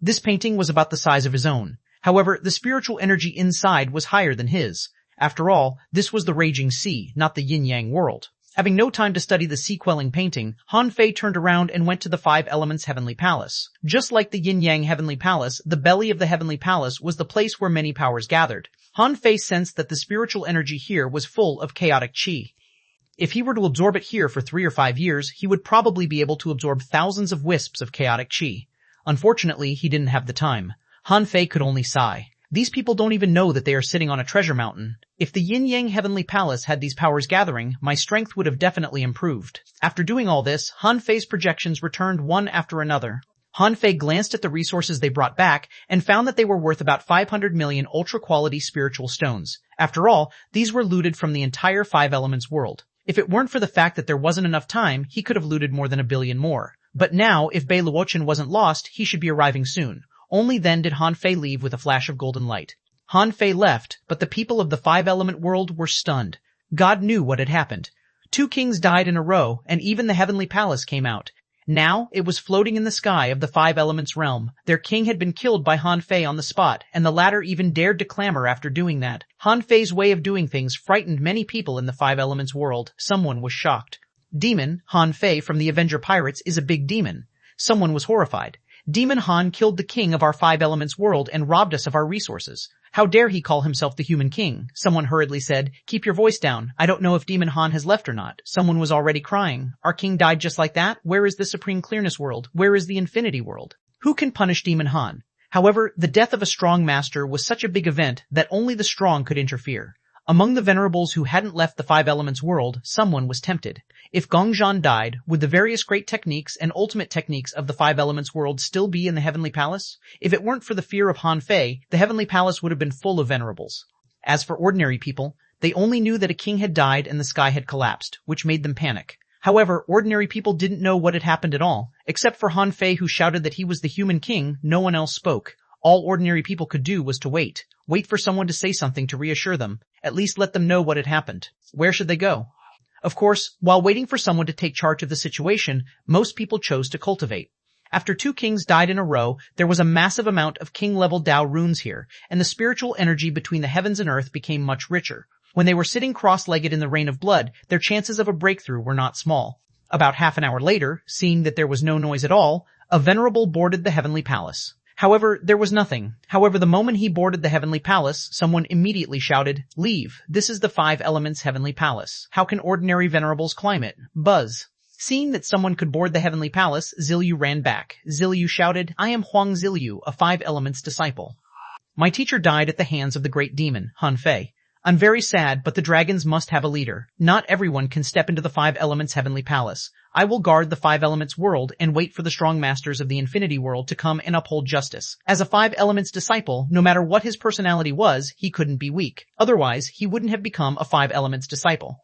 This painting was about the size of his own. However, the spiritual energy inside was higher than his. After all, this was the raging sea, not the yin-yang world. Having no time to study the sea-quelling painting, Han Fei turned around and went to the Five Elements Heavenly Palace. Just like the yin-yang Heavenly Palace, the belly of the Heavenly Palace was the place where many powers gathered. Han Fei sensed that the spiritual energy here was full of chaotic qi. If he were to absorb it here for 3 or 5 years, he would probably be able to absorb thousands of wisps of chaotic qi. Unfortunately, he didn't have the time. Han Fei could only sigh. These people don't even know that they are sitting on a treasure mountain. If the yin-yang Heavenly Palace had these powers gathering, my strength would have definitely improved. After doing all this, Han Fei's projections returned one after another. Han Fei glanced at the resources they brought back and found that they were worth about 500 million ultra-quality spiritual stones. After all, these were looted from the entire Five Elements world. If it weren't for the fact that there wasn't enough time, he could have looted more than 1 billion more. But now, if Bei Luochen wasn't lost, he should be arriving soon. Only then did Han Fei leave with a flash of golden light. Han Fei left, but the people of the Five-Element world were stunned. God knew what had happened. 2 kings died in a row, and even the Heavenly Palace came out. Now, it was floating in the sky of the Five Elements realm. Their king had been killed by Han Fei on the spot, and the latter even dared to clamor after doing that. Han Fei's way of doing things frightened many people in the Five Elements world. Someone was shocked. Demon, Han Fei from the Avenger Pirates, is a big demon. Someone was horrified. Demon Han killed the king of our Five Elements world and robbed us of our resources. How dare he call himself the human king? Someone hurriedly said, "Keep your voice down. I don't know if Demon Han has left or not." Someone was already crying. Our king died just like that? Where is the supreme clearness world? Where is the infinity world? Who can punish Demon Han? However, the death of a strong master was such a big event that only the strong could interfere. Among the venerables who hadn't left the Five Elements world, someone was tempted. If Gongzhan died, would the various great techniques and ultimate techniques of the Five Elements world still be in the Heavenly Palace? If it weren't for the fear of Han Fei, the Heavenly Palace would have been full of venerables. As for ordinary people, they only knew that a king had died and the sky had collapsed, which made them panic. However, ordinary people didn't know what had happened at all. Except for Han Fei, who shouted that he was the human king, no one else spoke. All ordinary people could do was to wait. Wait for someone to say something to reassure them. At least let them know what had happened. Where should they go? Of course, while waiting for someone to take charge of the situation, most people chose to cultivate. After 2 kings died in a row, there was a massive amount of king-level Tao runes here, and the spiritual energy between the heavens and earth became much richer. When they were sitting cross-legged in the rain of blood, their chances of a breakthrough were not small. About half an hour later, seeing that there was no noise at all, a venerable boarded the Heavenly Palace. However, there was nothing. However, the moment he boarded the Heavenly Palace, someone immediately shouted, "Leave. This is the Five Elements Heavenly Palace. How can ordinary venerables climb it?" Buzz. Seeing that someone could board the heavenly palace, Zilyu ran back. Zilyu shouted, "I am Huang Zilyu, a 5 Elements disciple. My teacher died at the hands of the great demon, Han Fei. I'm very sad, but the dragons must have a leader. Not everyone can step into the 5 Elements heavenly palace. I will guard the 5 Elements world and wait for the strong masters of the infinity world to come and uphold justice. As a 5 Elements disciple, no matter what his personality was, he couldn't be weak. Otherwise, he wouldn't have become a 5 Elements disciple."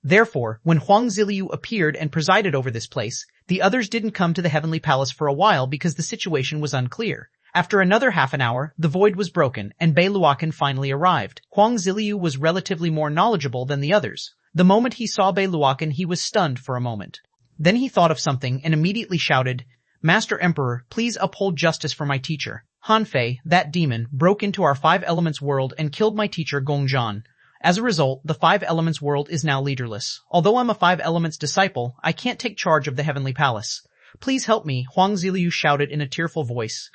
Therefore, when Huang Zilyu appeared and presided over this place, the others didn't come to the heavenly palace for a while because the situation was unclear. After another half an hour, the void was broken, and Beiluakan finally arrived. Huang Zilyu was relatively more knowledgeable than the others. The moment he saw Beiluakan, he was stunned for a moment. Then he thought of something and immediately shouted, "Master Emperor, please uphold justice for my teacher. Han Fei, that demon, broke into our 5 Elements world and killed my teacher Gongzhan. As a result, the 5 Elements world is now leaderless. Although I'm a 5 Elements disciple, I can't take charge of the heavenly palace. Please help me," Huang Zilyu shouted in a tearful voice.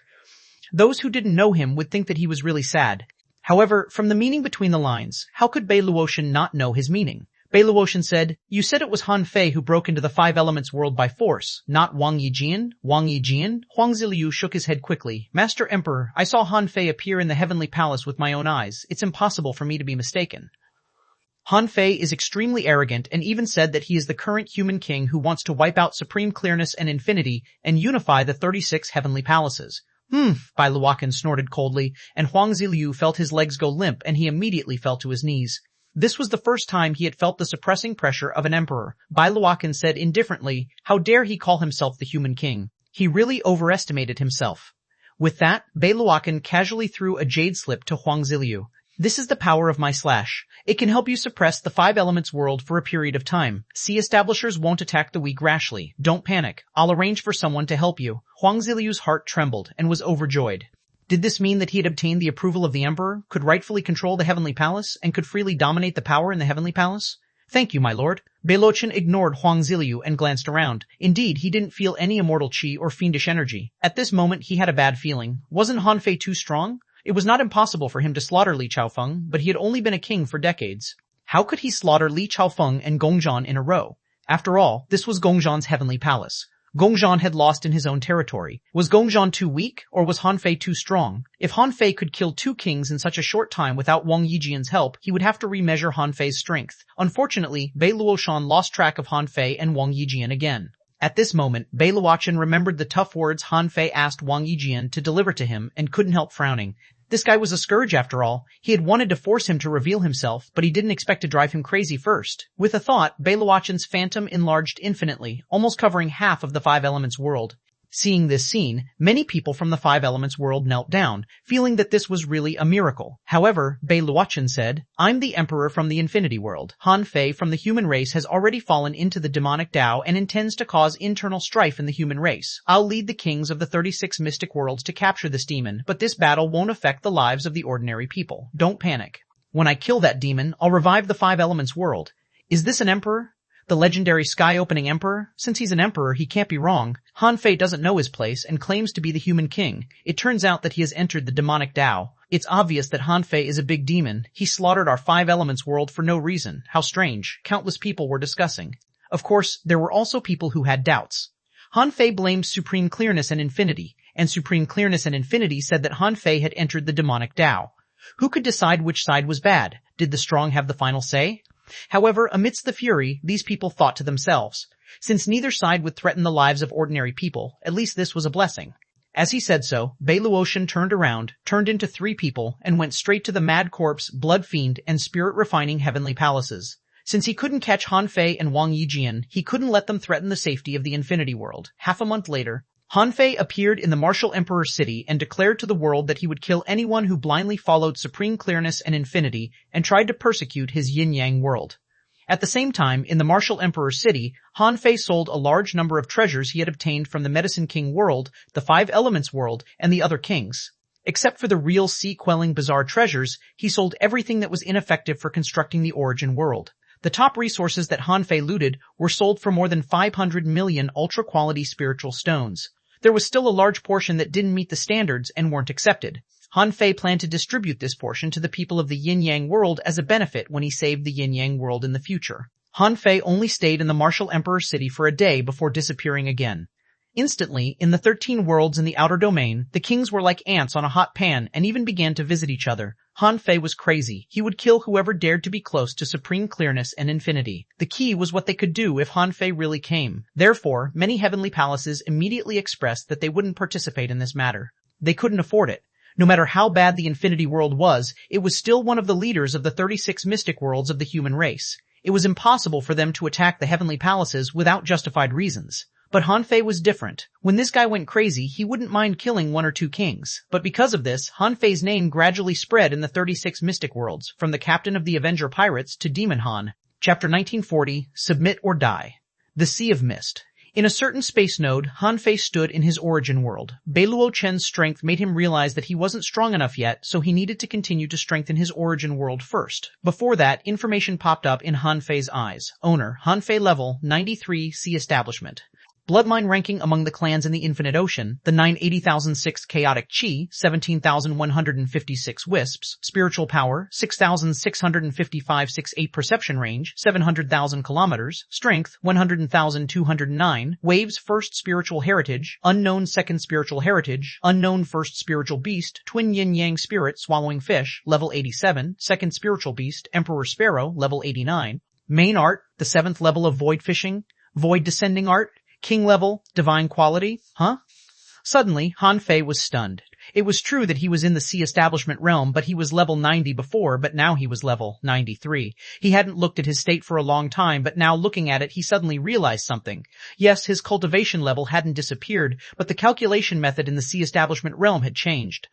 Those who didn't know him would think that he was really sad. However, from the meaning between the lines, how could Bei Luotian not know his meaning? Bei Luotian said, "You said it was Han Fei who broke into the 5 Elements world by force, not Wang Yijian." Wang Yijian? Huang Zilyu shook his head quickly. "Master Emperor, I saw Han Fei appear in the heavenly palace with my own eyes. It's impossible for me to be mistaken." Han Fei is extremely arrogant and even said that he is the current human king who wants to wipe out supreme clearness and infinity and unify the 36 heavenly palaces. Beiluakan snorted coldly, and Huang Zilyu felt his legs go limp and he immediately fell to his knees. This was the first time he had felt the suppressing pressure of an emperor. Beiluakan said indifferently, "How dare he call himself the human king? He really overestimated himself." With that, Beiluakan casually threw a jade slip to Huang Zilyu. "This is the power of my slash. It can help you suppress the 5 Elements world for a period of time. See, establishers won't attack the weak rashly. Don't panic. I'll arrange for someone to help you." Huang Zilyu's heart trembled and was overjoyed. Did this mean that he had obtained the approval of the emperor, could rightfully control the heavenly palace, and could freely dominate the power in the heavenly palace? "Thank you, my lord." Beiluotian ignored Huang Zilyu and glanced around. Indeed, he didn't feel any immortal chi or fiendish energy. At this moment, he had a bad feeling. Wasn't Han Fei too strong? It was not impossible for him to slaughter Li Chaofeng, but he had only been a king for decades. How could he slaughter Li Chaofeng and Gongzhan in a row? After all, this was Gongzhan's heavenly palace. Gongzhan had lost in his own territory. Was Gongzhan too weak, or was Han Fei too strong? If Han Fei could kill 2 kings in such a short time without Wang Yijian's help, he would have to remeasure Han Fei's strength. Unfortunately, Bei Luotian lost track of Han Fei and Wang Yijian again. At this moment, Bei Luotian remembered the tough words Han Fei asked Wang Yijian to deliver to him and couldn't help frowning. This guy was a scourge after all. He had wanted to force him to reveal himself, but he didn't expect to drive him crazy first. With a thought, Bei Luotian's phantom enlarged infinitely, almost covering half of the 5 Elements world. Seeing this scene, many people from the 5 Elements world knelt down, feeling that this was really a miracle. However, Bei Luotian said, "I'm the emperor from the infinity world. Han Fei from the human race has already fallen into the demonic Tao and intends to cause internal strife in the human race. I'll lead the kings of the 36 mystic worlds to capture this demon, but this battle won't affect the lives of the ordinary people. Don't panic. When I kill that demon, I'll revive the 5 Elements world." Is this an emperor? The legendary sky-opening emperor? Since he's an emperor, he can't be wrong. Han Fei doesn't know his place and claims to be the human king. It turns out that he has entered the demonic Tao. It's obvious that Han Fei is a big demon. He slaughtered our 5 Elements world for no reason. How strange. Countless people were discussing. Of course, there were also people who had doubts. Han Fei blamed Supreme Clearness and Infinity, and Supreme Clearness and Infinity said that Han Fei had entered the demonic Tao. Who could decide which side was bad? Did the strong have the final say? However, amidst the fury, these people thought to themselves, since neither side would threaten the lives of ordinary people, at least this was a blessing. As he said so, Bei Luotian turned around, turned into 3 people, and went straight to the Mad Corpse, Blood Fiend, and Spirit-Refining Heavenly Palaces. Since he couldn't catch Han Fei and Wang Yijian, he couldn't let them threaten the safety of the Infinity World. Half a month later, Han Fei appeared in the Martial Emperor's city and declared to the world that he would kill anyone who blindly followed Supreme Clearness and Infinity and tried to persecute his yin-yang world. At the same time, in the Martial Emperor's city, Han Fei sold a large number of treasures he had obtained from the Medicine King world, the 5 Elements world, and the other kings. Except for the real sea-quelling bizarre treasures, he sold everything that was ineffective for constructing the Origin world. The top resources that Han Fei looted were sold for more than 500 million ultra-quality spiritual stones. There was still a large portion that didn't meet the standards and weren't accepted. Han Fei planned to distribute this portion to the people of the yin-yang world as a benefit when he saved the yin-yang world in the future. Han Fei only stayed in the martial emperor city for a day before disappearing again. Instantly, in the 13 worlds in the outer domain, the kings were like ants on a hot pan and even began to visit each other. Han Fei was crazy. He would kill whoever dared to be close to supreme clearness and infinity. The key was what they could do if Han Fei really came. Therefore, many heavenly palaces immediately expressed that they wouldn't participate in this matter. They couldn't afford it. No matter how bad the infinity world was, it was still one of the leaders of the 36 mystic worlds of the human race. It was impossible for them to attack the heavenly palaces without justified reasons. But Han Fei was different. When this guy went crazy, he wouldn't mind killing 1 or 2 kings. But because of this, Han Fei's name gradually spread in the 36 mystic worlds, from the captain of the Avenger pirates to Demon Han. Chapter 1940, Submit or Die. The Sea of Mist. In a certain space node, Han Fei stood in his origin world. Beiluo Chen's strength made him realize that he wasn't strong enough yet, so he needed to continue to strengthen his origin world first. Before that, information popped up in Han Fei's eyes. Owner, Han Fei level, 93, Sea Establishment. Bloodline ranking among the clans in the Infinite Ocean, the 980,006 Chaotic Chi, 17,156 Wisps, Spiritual Power, 6,655-68 Perception Range, 700,000 kilometers, Strength, 100,209, Waves First Spiritual Heritage, Unknown Second Spiritual Heritage, Unknown First Spiritual Beast, Twin Yin-Yang Spirit Swallowing Fish, Level 87, Second Spiritual Beast, Emperor Sparrow, Level 89, Main Art, the 7th level of Void Fishing, Void Descending Art, King level, divine quality, huh? Suddenly, Han Fei was stunned. It was true that he was in the Sea Establishment realm, but he was level 90 before, but now he was level 93. He hadn't looked at his state for a long time, but now looking at it, he suddenly realized something. Yes, his cultivation level hadn't disappeared, but the calculation method in the Sea Establishment realm had changed.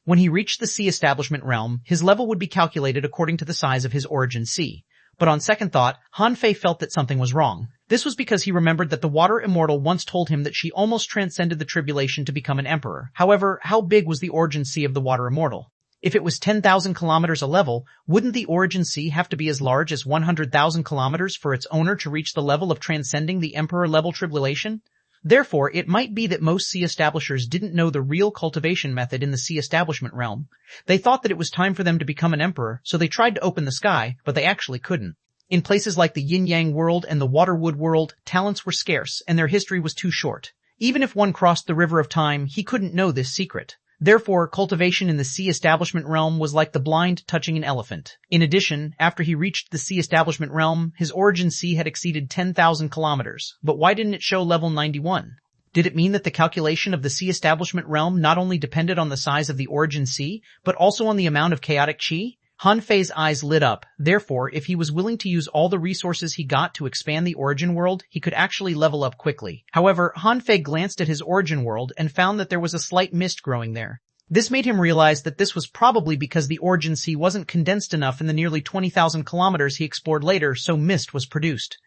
When he reached the Sea Establishment realm, his level would be calculated according to the size of his origin sea. But on second thought, Han Fei felt that something was wrong. This was because he remembered that the Water Immortal once told him that she almost transcended the tribulation to become an emperor. However, how big was the origin sea of the Water Immortal? If it was 10,000 kilometers a level, wouldn't the origin sea have to be as large as 100,000 kilometers for its owner to reach the level of transcending the emperor-level tribulation? Therefore, it might be that most sea establishers didn't know the real cultivation method in the Sea Establishment realm. They thought that it was time for them to become an emperor, so they tried to open the sky, but they actually couldn't. In places like the Yin-Yang world and the Waterwood world, talents were scarce, and their history was too short. Even if one crossed the river of time, he couldn't know this secret. Therefore, cultivation in the Sea Establishment realm was like the blind touching an elephant. In addition, after he reached the Sea Establishment realm, his origin sea had exceeded 10,000 kilometers. But why didn't it show level 91? Did it mean that the calculation of the Sea Establishment realm not only depended on the size of the origin sea, but also on the amount of chaotic chi? Han Fei's eyes lit up. Therefore, if he was willing to use all the resources he got to expand the origin world, he could actually level up quickly. However, Han Fei glanced at his origin world and found that there was a slight mist growing there. This made him realize that this was probably because the origin sea wasn't condensed enough in the nearly 20,000 kilometers he explored later, so mist was produced.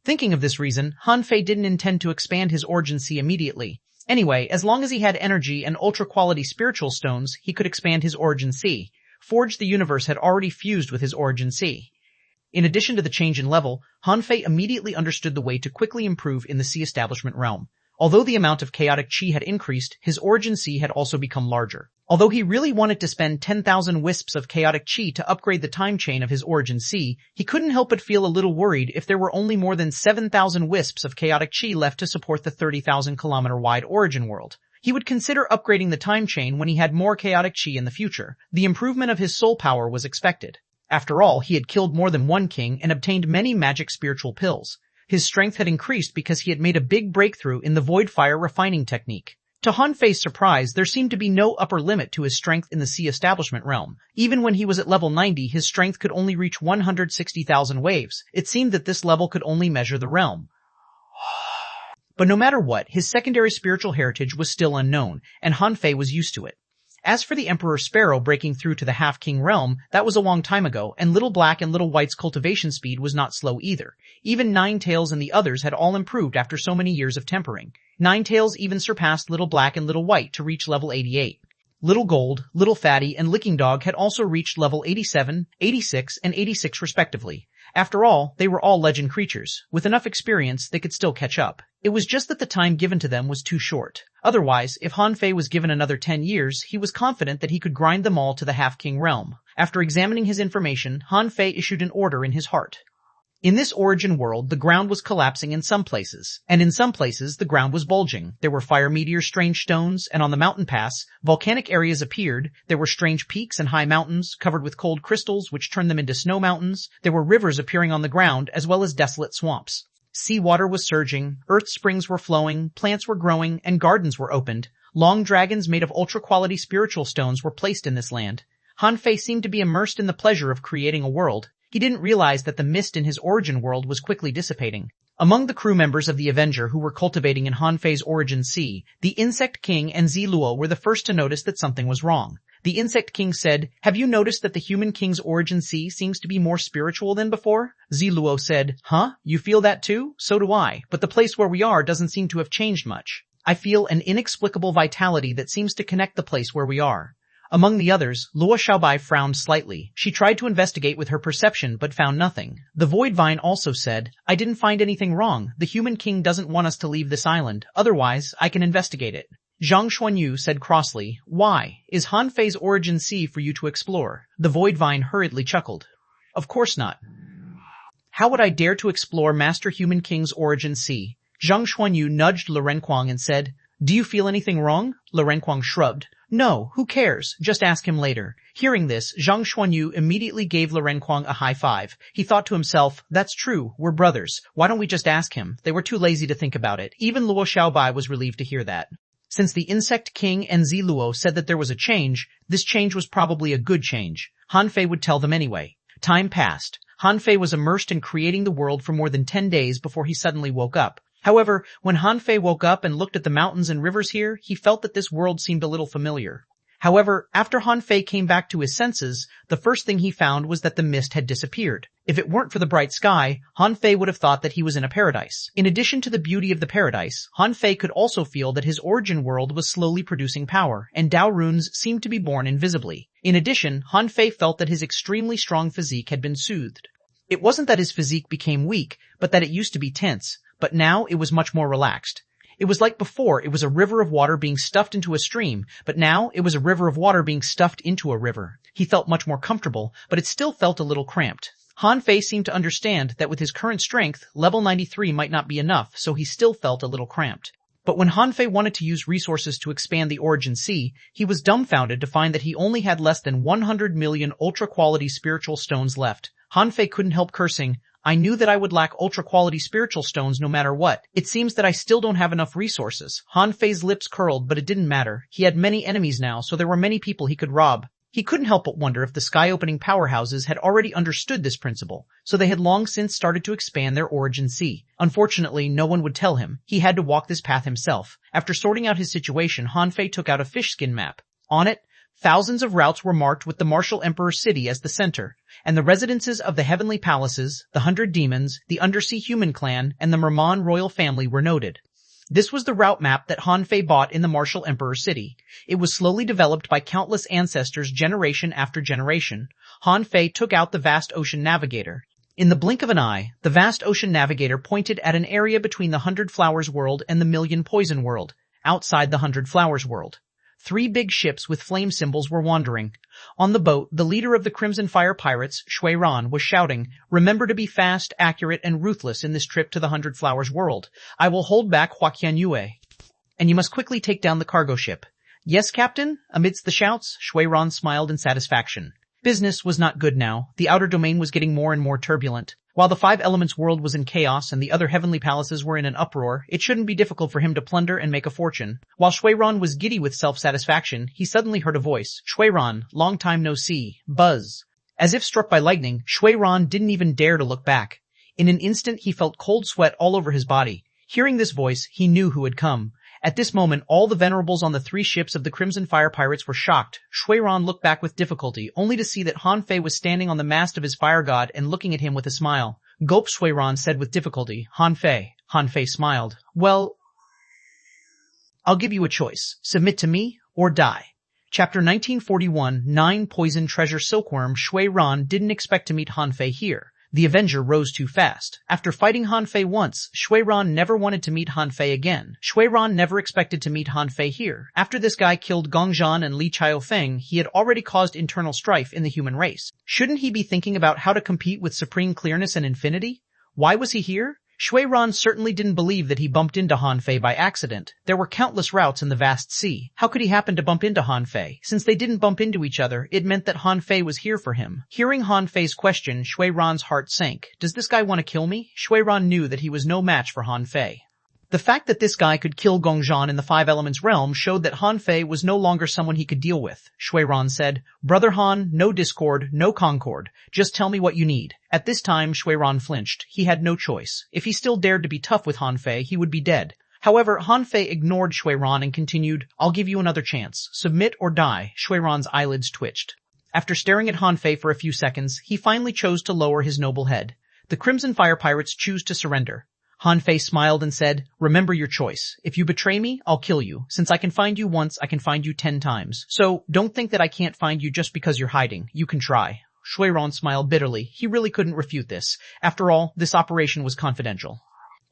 Thinking of this reason, Han Fei didn't intend to expand his origin sea immediately. Anyway, as long as he had energy and ultra-quality spiritual stones, he could expand his origin sea. Forge the Universe had already fused with his origin sea. In addition to the change in level, Han Fei immediately understood the way to quickly improve in the Sea Establishment realm. Although the amount of chaotic chi had increased, his origin sea had also become larger. Although he really wanted to spend 10,000 wisps of chaotic chi to upgrade the time chain of his origin sea, he couldn't help but feel a little worried if there were only more than 7,000 wisps of chaotic chi left to support the 30,000 kilometer wide origin world. He would consider upgrading the time chain when he had more chaotic chi in the future. The improvement of his soul power was expected. After all, he had killed more than one king and obtained many magic spiritual pills. His strength had increased because he had made a big breakthrough in the void fire refining technique. To Han Fei's surprise, there seemed to be no upper limit to his strength in the Sea Establishment realm. Even when he was at level 90, his strength could only reach 160,000 waves. It seemed that this level could only measure the realm. But no matter what, his secondary spiritual heritage was still unknown, and Han Fei was used to it. As for the Emperor Sparrow breaking through to the Half-King realm, that was a long time ago, and Little Black and Little White's cultivation speed was not slow either. Even Ninetails and the others had all improved after so many years of tempering. Ninetails even surpassed Little Black and Little White to reach level 88. Little Gold, Little Fatty, and Licking Dog had also reached level 87, 86, and 86 respectively. After all, they were all legend creatures. With enough experience, they could still catch up. It was just that the time given to them was too short. Otherwise, if Han Fei was given another 10 years, he was confident that he could grind them all to the Half-King realm. After examining his information, Han Fei issued an order in his heart. In this origin world, the ground was collapsing in some places, and in some places the ground was bulging. There were fire meteors, strange stones, and on the mountain pass, volcanic areas appeared. There were strange peaks and high mountains, covered with cold crystals which turned them into snow mountains. There were rivers appearing on the ground, as well as desolate swamps. Sea water was surging, earth springs were flowing, plants were growing, and gardens were opened. Long dragons made of ultra-quality spiritual stones were placed in this land. Han Fei seemed to be immersed in the pleasure of creating a world. He didn't realize that the mist in his origin world was quickly dissipating. Among the crew members of the Avenger who were cultivating in Han Fei's origin sea, the Insect King and Ziluo were the first to notice that something was wrong. The Insect King said, "Have you noticed that the Human King's origin sea seems to be more spiritual than before?" Ziluo said, "Huh? You feel that too? So do I, but the place where we are doesn't seem to have changed much. I feel an inexplicable vitality that seems to connect the place where we are." Among the others, Luo Xiaobai frowned slightly. She tried to investigate with her perception but found nothing. The Void Vine also said, "I didn't find anything wrong. The Human King doesn't want us to leave this island. Otherwise, I can investigate it." Zhang Xuanyu said crossly, "Why? Is Han Fei's origin sea for you to explore?" The Void Vine hurriedly chuckled. "Of course not. How would I dare to explore Master Human King's origin sea?" Zhang Xuanyu nudged Lu Renkuang and said, "Do you feel anything wrong?" Lu Renkuang shrugged. "No, who cares? Just ask him later." Hearing this, Zhang Xuanyu immediately gave Lu Renkuang a high five. He thought to himself, "That's true, we're brothers. Why don't we just ask him?" They were too lazy to think about it. Even Luo Xiaobai was relieved to hear that. Since the Insect King and Ziluo said that there was a change, this change was probably a good change. Han Fei would tell them anyway. Time passed. Han Fei was immersed in creating the world for more than 10 days before he suddenly woke up. However, when Han Fei woke up and looked at the mountains and rivers here, he felt that this world seemed a little familiar. However, after Han Fei came back to his senses, the first thing he found was that the mist had disappeared. If it weren't for the bright sky, Han Fei would have thought that he was in a paradise. In addition to the beauty of the paradise, Han Fei could also feel that his origin world was slowly producing power, and Dao runes seemed to be born invisibly. In addition, Han Fei felt that his extremely strong physique had been soothed. It wasn't that his physique became weak, but that it used to be tense. But now it was much more relaxed. It was like before it was a river of water being stuffed into a stream, but now it was a river of water being stuffed into a river. He felt much more comfortable, but it still felt a little cramped. Han Fei seemed to understand that with his current strength, level 93 might not be enough, so he still felt a little cramped. But when Han Fei wanted to use resources to expand the origin sea, he was dumbfounded to find that he only had less than 100 million ultra-quality spiritual stones left. Han Fei couldn't help cursing. "I knew that I would lack ultra-quality spiritual stones no matter what. It seems that I still don't have enough resources." Han Fei's lips curled, but it didn't matter. He had many enemies now, so there were many people he could rob. He couldn't help but wonder if the sky-opening powerhouses had already understood this principle, so they had long since started to expand their origin sea. Unfortunately, no one would tell him. He had to walk this path himself. After sorting out his situation, Han Fei took out a fish skin map. On it, thousands of routes were marked with the Martial Emperor City as the center, and the residences of the Heavenly Palaces, the 100 Demons, the Undersea Human Clan, and the Merman royal family were noted. This was the route map that Han Fei bought in the Martial Emperor City. It was slowly developed by countless ancestors generation after generation. Han Fei took out the Vast Ocean Navigator. In the blink of an eye, the Vast Ocean Navigator pointed at an area between the 100 Flowers world and the Million Poison world, outside the 100 Flowers world. 3 big ships with flame symbols were wandering. On the boat, the leader of the Crimson Fire Pirates, xuanhuan, was shouting, "Remember to be fast, accurate, and ruthless in this trip to the 100 Flowers world. I will hold back xuanhuan, and you must quickly take down the cargo ship." "Yes, Captain?" Amidst the shouts, xuanhuan smiled in satisfaction. Business was not good now. The outer domain was getting more and more turbulent. While the 5 Elements world was in chaos and the other heavenly palaces were in an uproar, it shouldn't be difficult for him to plunder and make a fortune. While xuanhuan was giddy with self-satisfaction, he suddenly heard a voice. "xuanhuan, long time no see. Buzz." As if struck by lightning, xuanhuan didn't even dare to look back. In an instant, he felt cold sweat all over his body. Hearing this voice, he knew who had come. At this moment, all the venerables on the 3 ships of the Crimson Fire Pirates were shocked. xuanhuan looked back with difficulty, only to see that Han Fei was standing on the mast of his fire god and looking at him with a smile. "Gulp," xuanhuan said with difficulty. "Han Fei." Han Fei smiled. "Well, I'll give you a choice. Submit to me or die." Chapter 1941, 9 Poison Treasure Silkworm. xuanhuan didn't expect to meet Han Fei here. The Avenger rose too fast. After fighting Han Fei once, xuanhuan never wanted to meet Han Fei again. xuanhuan never expected to meet Han Fei here. After this guy killed Gongzhan and Li Qiaofeng, he had already caused internal strife in the human race. Shouldn't he be thinking about how to compete with supreme clearness and infinity? Why was he here? Xuanhuan certainly didn't believe that he bumped into Han Fei by accident. There were countless routes in the vast sea. How could he happen to bump into Han Fei? Since they didn't bump into each other, it meant that Han Fei was here for him. Hearing Han Fei's question, Xuanhuan's heart sank. Does this guy want to kill me? Xuanhuan knew that he was no match for Han Fei. The fact that this guy could kill Gongzhan in the Five Elements realm showed that Han Fei was no longer someone he could deal with. Xuanhuan said, "Brother Han, no discord, no concord. Just tell me what you need." At this time, Xuanhuan flinched. He had no choice. If he still dared to be tough with Han Fei, he would be dead. However, Han Fei ignored Xuanhuan and continued, "I'll give you another chance. Submit or die." Xuanhuan's eyelids twitched. After staring at Han Fei for a few seconds, he finally chose to lower his noble head. The Crimson Fire Pirates choose to surrender. Han Fei smiled and said, "Remember your choice. If you betray me, I'll kill you. Since I can find you once, I can find you 10 times. So, don't think that I can't find you just because you're hiding. You can try." Xuanhuan smiled bitterly. He really couldn't refute this. After all, this operation was confidential.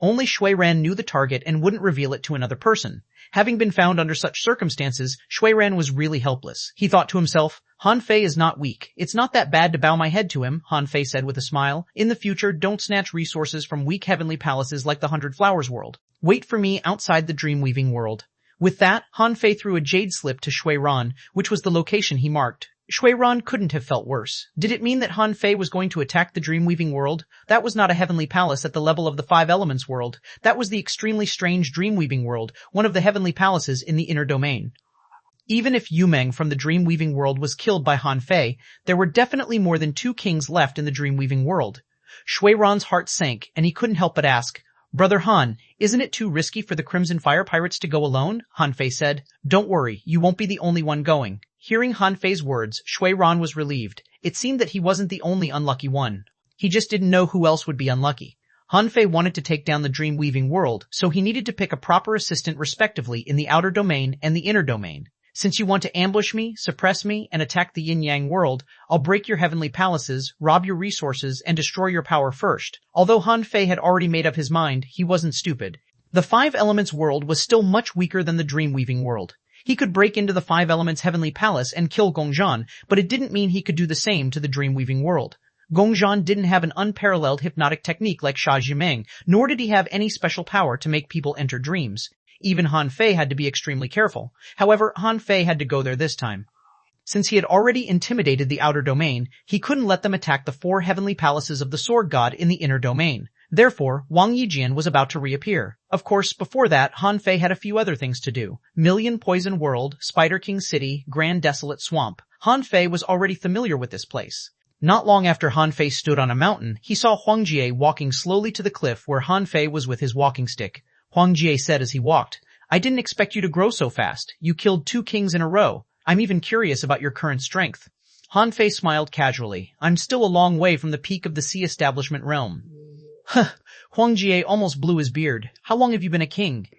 Only Xuanhuan knew the target and wouldn't reveal it to another person. Having been found under such circumstances, Xuanhuan was really helpless. He thought to himself, Han Fei is not weak. It's not that bad to bow my head to him, Han Fei said with a smile. In the future, don't snatch resources from weak heavenly palaces like the 100 Flowers world. Wait for me outside the dream-weaving world. With that, Han Fei threw a jade slip to Xuanhuan, which was the location he marked. Xuanhuan couldn't have felt worse. Did it mean that Han Fei was going to attack the dream-weaving world? That was not a heavenly palace at the level of the Five Elements world. That was the extremely strange dream-weaving world, one of the heavenly palaces in the inner domain. Even if Yumeng from the dream-weaving world was killed by Han Fei, there were definitely more than 2 kings left in the dream-weaving world. Xuanhuan's heart sank, and he couldn't help but ask, "Brother Han, isn't it too risky for the Crimson Fire Pirates to go alone?" Han Fei said, "Don't worry, you won't be the only one going." Hearing Han Fei's words, Xuanhuan was relieved. It seemed that he wasn't the only unlucky one. He just didn't know who else would be unlucky. Han Fei wanted to take down the dream-weaving world, so he needed to pick a proper assistant respectively in the outer domain and the inner domain. Since you want to ambush me, suppress me, and attack the yin-yang world, I'll break your heavenly palaces, rob your resources, and destroy your power first. Although Han Fei had already made up his mind, he wasn't stupid. The Five Elements world was still much weaker than the dream-weaving world. He could break into the Five Elements heavenly palace and kill Gongzhan, but it didn't mean he could do the same to the dream-weaving world. Gongzhan didn't have an unparalleled hypnotic technique like Sha Zhimeng, nor did he have any special power to make people enter dreams. Even Han Fei had to be extremely careful. However, Han Fei had to go there this time. Since he had already intimidated the outer domain, he couldn't let them attack the 4 heavenly palaces of the Sword God in the inner domain. Therefore, Wang Yijian was about to reappear. Of course, before that, Han Fei had a few other things to do. Million Poison World, Spider King City, Grand Desolate Swamp. Han Fei was already familiar with this place. Not long after Han Fei stood on a mountain, he saw Huang Jie walking slowly to the cliff where Han Fei was with his walking stick. Huang Jie said as he walked, "I didn't expect you to grow so fast. You killed 2 kings in a row. I'm even curious about your current strength." Han Fei smiled casually. "I'm still a long way from the peak of the Sea Establishment realm." Huang Jie almost blew his beard. "How long have you been a king?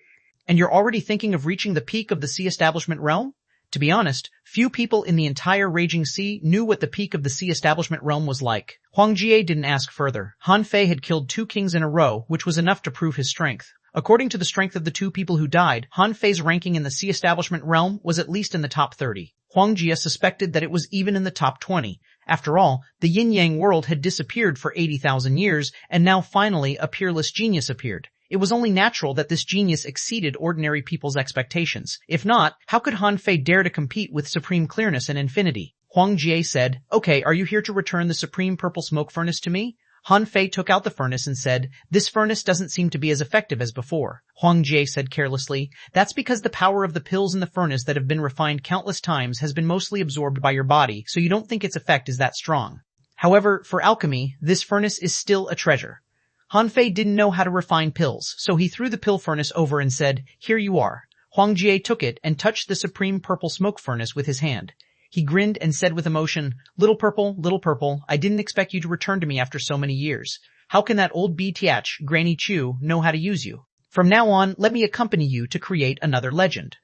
And you're already thinking of reaching the peak of the Sea Establishment realm?" To be honest, few people in the entire Raging Sea knew what the peak of the Sea Establishment realm was like. Huang Jie didn't ask further. Han Fei had killed 2 kings in a row, which was enough to prove his strength. According to the strength of the 2 people who died, Han Fei's ranking in the Sea Establishment realm was at least in the top 30. Huang Jie suspected that it was even in the top 20. After all, the yin-yang world had disappeared for 80,000 years, and now finally a peerless genius appeared. It was only natural that this genius exceeded ordinary people's expectations. If not, how could Han Fei dare to compete with supreme clearness and infinity? Huang Jie said, "Okay, are you here to return the supreme purple smoke furnace to me?" Han Fei took out the furnace and said, "This furnace doesn't seem to be as effective as before." Huang Jie said carelessly, "That's because the power of the pills in the furnace that have been refined countless times has been mostly absorbed by your body, so you don't think its effect is that strong. However, for alchemy, this furnace is still a treasure." Han Fei didn't know how to refine pills, so he threw the pill furnace over and said, "Here you are." Huang Jie took it and touched the supreme purple smoke furnace with his hand. He grinned and said with emotion, little purple, I didn't expect you to return to me after so many years. How can that old BTH, Granny Chu, know how to use you? From now on, let me accompany you to create another legend."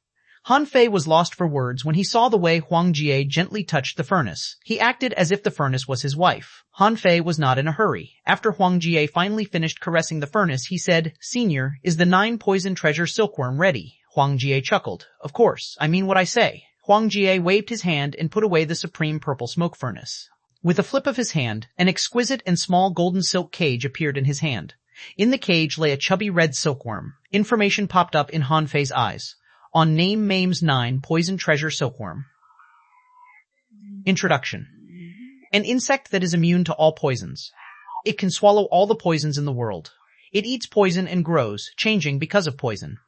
Han Fei was lost for words when he saw the way Huang Jie gently touched the furnace. He acted as if the furnace was his wife. Han Fei was not in a hurry. After Huang Jie finally finished caressing the furnace, he said, "Senior, is the 9 poison treasure silkworm ready?" Huang Jie chuckled. "Of course, I mean what I say." Huang Jie waved his hand and put away the supreme purple smoke furnace. With a flip of his hand, an exquisite and small golden silk cage appeared in his hand. In the cage lay a chubby red silkworm. Information popped up in Han Fei's eyes. On name Mames 9 Poison Treasure Silkworm. Introduction. An insect that is immune to all poisons. It can swallow all the poisons in the world. It eats poison and grows, changing because of poison.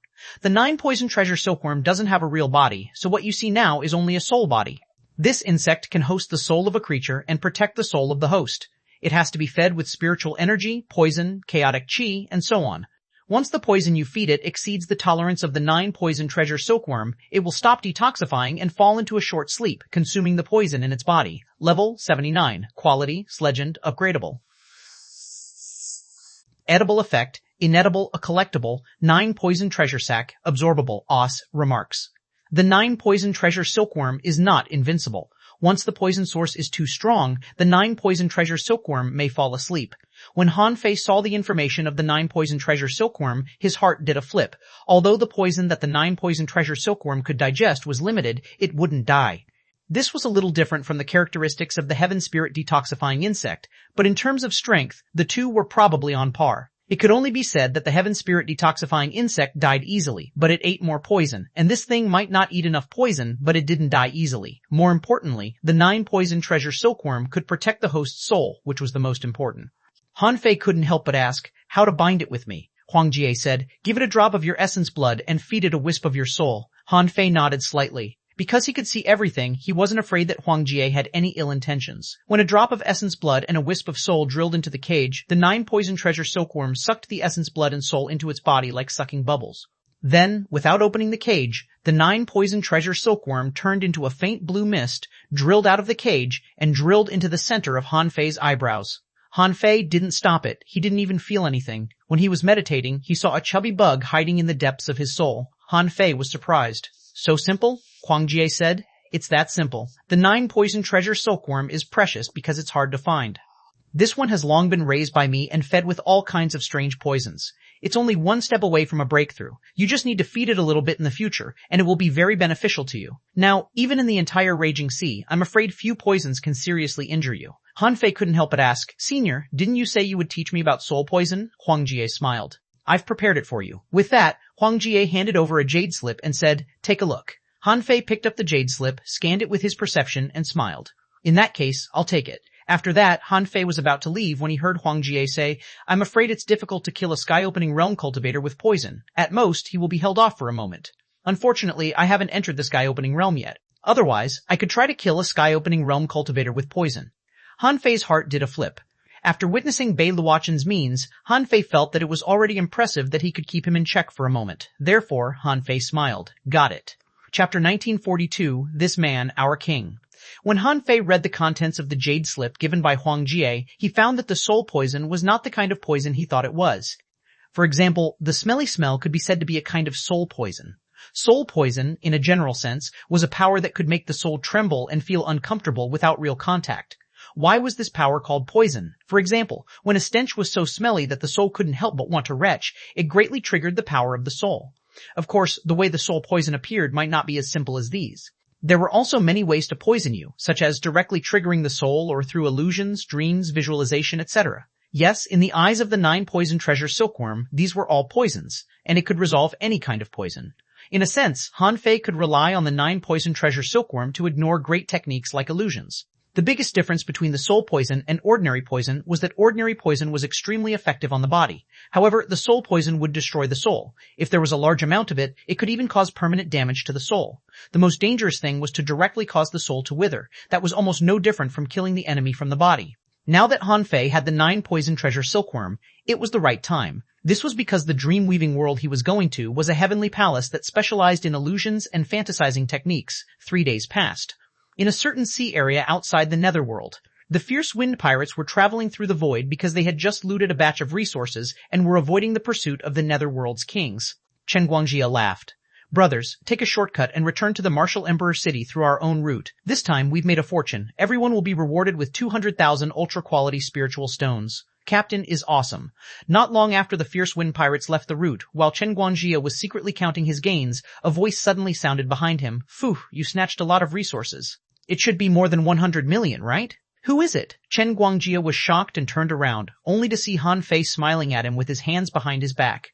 The 9 Poison Treasure Silkworm doesn't have a real body, so what you see now is only a soul body. This insect can host the soul of a creature and protect the soul of the host. It has to be fed with spiritual energy, poison, chaotic chi, and so on. Once the poison you feed it exceeds the tolerance of the 9 Poison Treasure Silkworm, it will stop detoxifying and fall into a short sleep, consuming the poison in its body. Level 79. Quality, Legend, Upgradable. Edible effect, inedible, a collectible, 9 Poison Treasure Sack, absorbable, OS, remarks. The 9 Poison Treasure Silkworm is not invincible. Once the poison source is too strong, the 9 Poison Treasure Silkworm may fall asleep. When Han Fei saw the information of the 9 Poison Treasure Silkworm, his heart did a flip. Although the poison that the 9 Poison Treasure Silkworm could digest was limited, it wouldn't die. This was a little different from the characteristics of the Heaven Spirit detoxifying insect, but in terms of strength, the two were probably on par. It could only be said that the Heaven Spirit detoxifying insect died easily, but it ate more poison, and this thing might not eat enough poison, but it didn't die easily. More importantly, the 9 Poison Treasure Silkworm could protect the host's soul, which was the most important. Han Fei couldn't help but ask, "How to bind it with me?" Huang Jie said, "Give it a drop of your essence blood and feed it a wisp of your soul." Han Fei nodded slightly. Because he could see everything, he wasn't afraid that Huang Jie had any ill intentions. When a drop of essence blood and a wisp of soul drilled into the cage, the 9 Poison Treasure Silkworm sucked the essence blood and soul into its body like sucking bubbles. Then, without opening the cage, the 9 Poison Treasure Silkworm turned into a faint blue mist, drilled out of the cage, and drilled into the center of Han Fei's eyebrows. Han Fei didn't stop it. He didn't even feel anything. When he was meditating, he saw a chubby bug hiding in the depths of his soul. Han Fei was surprised. "So simple?" Huang Jie said. "It's that simple. The 9 Poison Treasure Silkworm is precious because it's hard to find. This one has long been raised by me and fed with all kinds of strange poisons. It's only one step away from a breakthrough. You just need to feed it a little bit in the future, and it will be very beneficial to you. Now, even in the entire raging sea, I'm afraid few poisons can seriously injure you." Han Fei couldn't help but ask, "Senior, didn't you say you would teach me about soul poison?" Huang Jie smiled. "I've prepared it for you." With that, Huang Jie handed over a jade slip and said, "Take a look." Han Fei picked up the jade slip, scanned it with his perception, and smiled. "In that case, I'll take it." After that, Han Fei was about to leave when he heard Huang Jie say, "I'm afraid it's difficult to kill a sky-opening realm cultivator with poison. At most, he will be held off for a moment. Unfortunately, I haven't entered the sky-opening realm yet. Otherwise, I could try to kill a sky-opening realm cultivator with poison." Han Fei's heart did a flip. After witnessing Bei Luochen's means, Han Fei felt that it was already impressive that he could keep him in check for a moment. Therefore, Han Fei smiled. Got it. Chapter 1942, This Man, Our King. When Han Fei read the contents of the jade slip given by Huang Jie, he found that the soul poison was not the kind of poison he thought it was. For example, the smelly smell could be said to be a kind of soul poison. Soul poison, in a general sense, was a power that could make the soul tremble and feel uncomfortable without real contact. Why was this power called poison? For example, when a stench was so smelly that the soul couldn't help but want to retch, it greatly triggered the power of the soul. Of course, the way the soul poison appeared might not be as simple as these. There were also many ways to poison you, such as directly triggering the soul or through illusions, dreams, visualization, etc. Yes, in the eyes of the 9 Poison Treasure Silkworm, these were all poisons, and it could resolve any kind of poison. In a sense, Han Fei could rely on the 9 Poison Treasure Silkworm to ignore great techniques like illusions. The biggest difference between the soul poison and ordinary poison was that ordinary poison was extremely effective on the body. However, the soul poison would destroy the soul. If there was a large amount of it, it could even cause permanent damage to the soul. The most dangerous thing was to directly cause the soul to wither. That was almost no different from killing the enemy from the body. Now that Han Fei had the 9 Poison Treasure Silkworm, it was the right time. This was because the dream-weaving world he was going to was a heavenly palace that specialized in illusions and fantasizing techniques. 3 days passed. In a certain sea area outside the netherworld, the fierce wind pirates were traveling through the void because they had just looted a batch of resources and were avoiding the pursuit of the netherworld's kings. Chen Guangjia laughed. "Brothers, take a shortcut and return to the Martial Emperor City through our own route. This time we've made a fortune. Everyone will be rewarded with 200,000 ultra-quality spiritual stones." Captain is awesome. Not long after the fierce wind pirates left the route, while Chen Guangjia was secretly counting his gains, a voice suddenly sounded behind him. "Phew, you snatched a lot of resources. It should be more than 100 million, right?" Who is it? Chen Guangjia was shocked and turned around, only to see Han Fei smiling at him with his hands behind his back.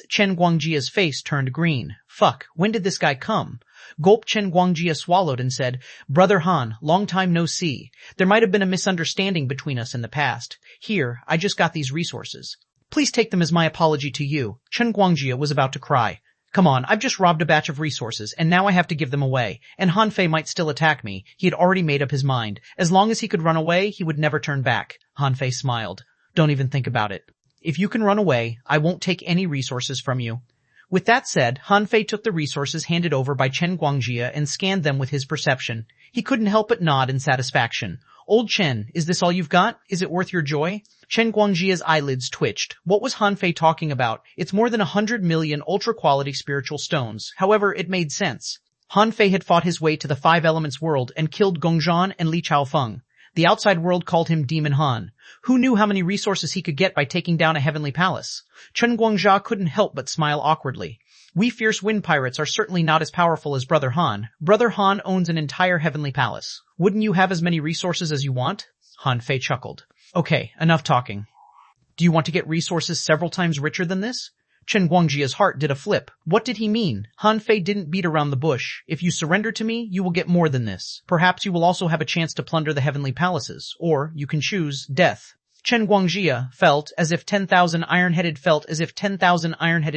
Chen Guangjia's face turned green. Fuck, when did this guy come? Gulp. Chen Guangjia swallowed and said, Brother Han, long time no see. There might have been a misunderstanding between us in the past. Here, I just got these resources. Please take them as my apology to you. Chen Guangjia was about to cry. Come on, I've just robbed a batch of resources, and now I have to give them away. And Han Fei might still attack me. He had already made up his mind. As long as he could run away, he would never turn back. Han Fei smiled. Don't even think about it. If you can run away, I won't take any resources from you. With that said, Han Fei took the resources handed over by Chen Guangjia and scanned them with his perception. He couldn't help but nod in satisfaction. Old Chen, is this all you've got? Is it worth your joy? Chen Guangjia's eyelids twitched. What was Han Fei talking about? It's more than 100 million ultra-quality spiritual stones. However, it made sense. Han Fei had fought his way to the Five Elements world and killed Gongzhan and Li Chaofeng. The outside world called him Demon Han. Who knew how many resources he could get by taking down a heavenly palace? Chen Guangjia couldn't help but smile awkwardly. We fierce wind pirates are certainly not as powerful as Brother Han. Brother Han owns an entire heavenly palace. Wouldn't you have as many resources as you want? Han Fei chuckled. Okay, enough talking. Do you want to get resources several times richer than this? Chen Guangjia's heart did a flip. What did he mean? Han Fei didn't beat around the bush. If you surrender to me, you will get more than this. Perhaps you will also have a chance to plunder the heavenly palaces, or you can choose death. Chen Guangjia felt as if 10,000 iron-headed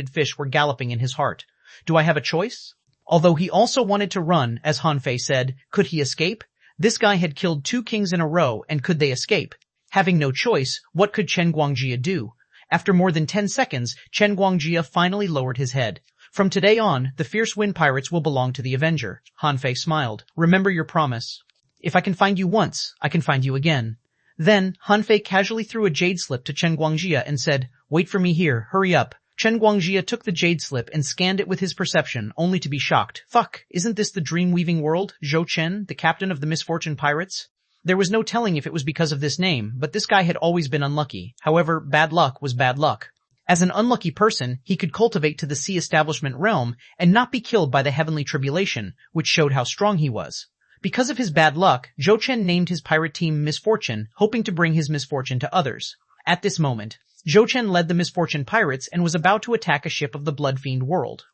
fish were galloping in his heart. Do I have a choice? Although he also wanted to run, as Han Fei said, could he escape? This guy had killed 2 kings in a row, and could they escape? Having no choice, what could Chen Guangjia do? After more than 10 seconds, Chen Guangjia finally lowered his head. From today on, the fierce wind pirates will belong to the Avenger. Han Fei smiled. Remember your promise. If I can find you once, I can find you again. Then, Han Fei casually threw a jade slip to Chen Guangjia and said, Wait for me here, hurry up. Chen Guangjia took the jade slip and scanned it with his perception, only to be shocked. Fuck, isn't this the dream-weaving world? Zhou Chen, the captain of the Misfortune Pirates? There was no telling if it was because of this name, but this guy had always been unlucky. However, bad luck was bad luck. As an unlucky person, he could cultivate to the sea establishment realm and not be killed by the heavenly tribulation, which showed how strong he was. Because of his bad luck, Zhou Chen named his pirate team Misfortune, hoping to bring his misfortune to others. At this moment, Zhou Chen led the Misfortune Pirates and was about to attack a ship of the Blood Fiend world.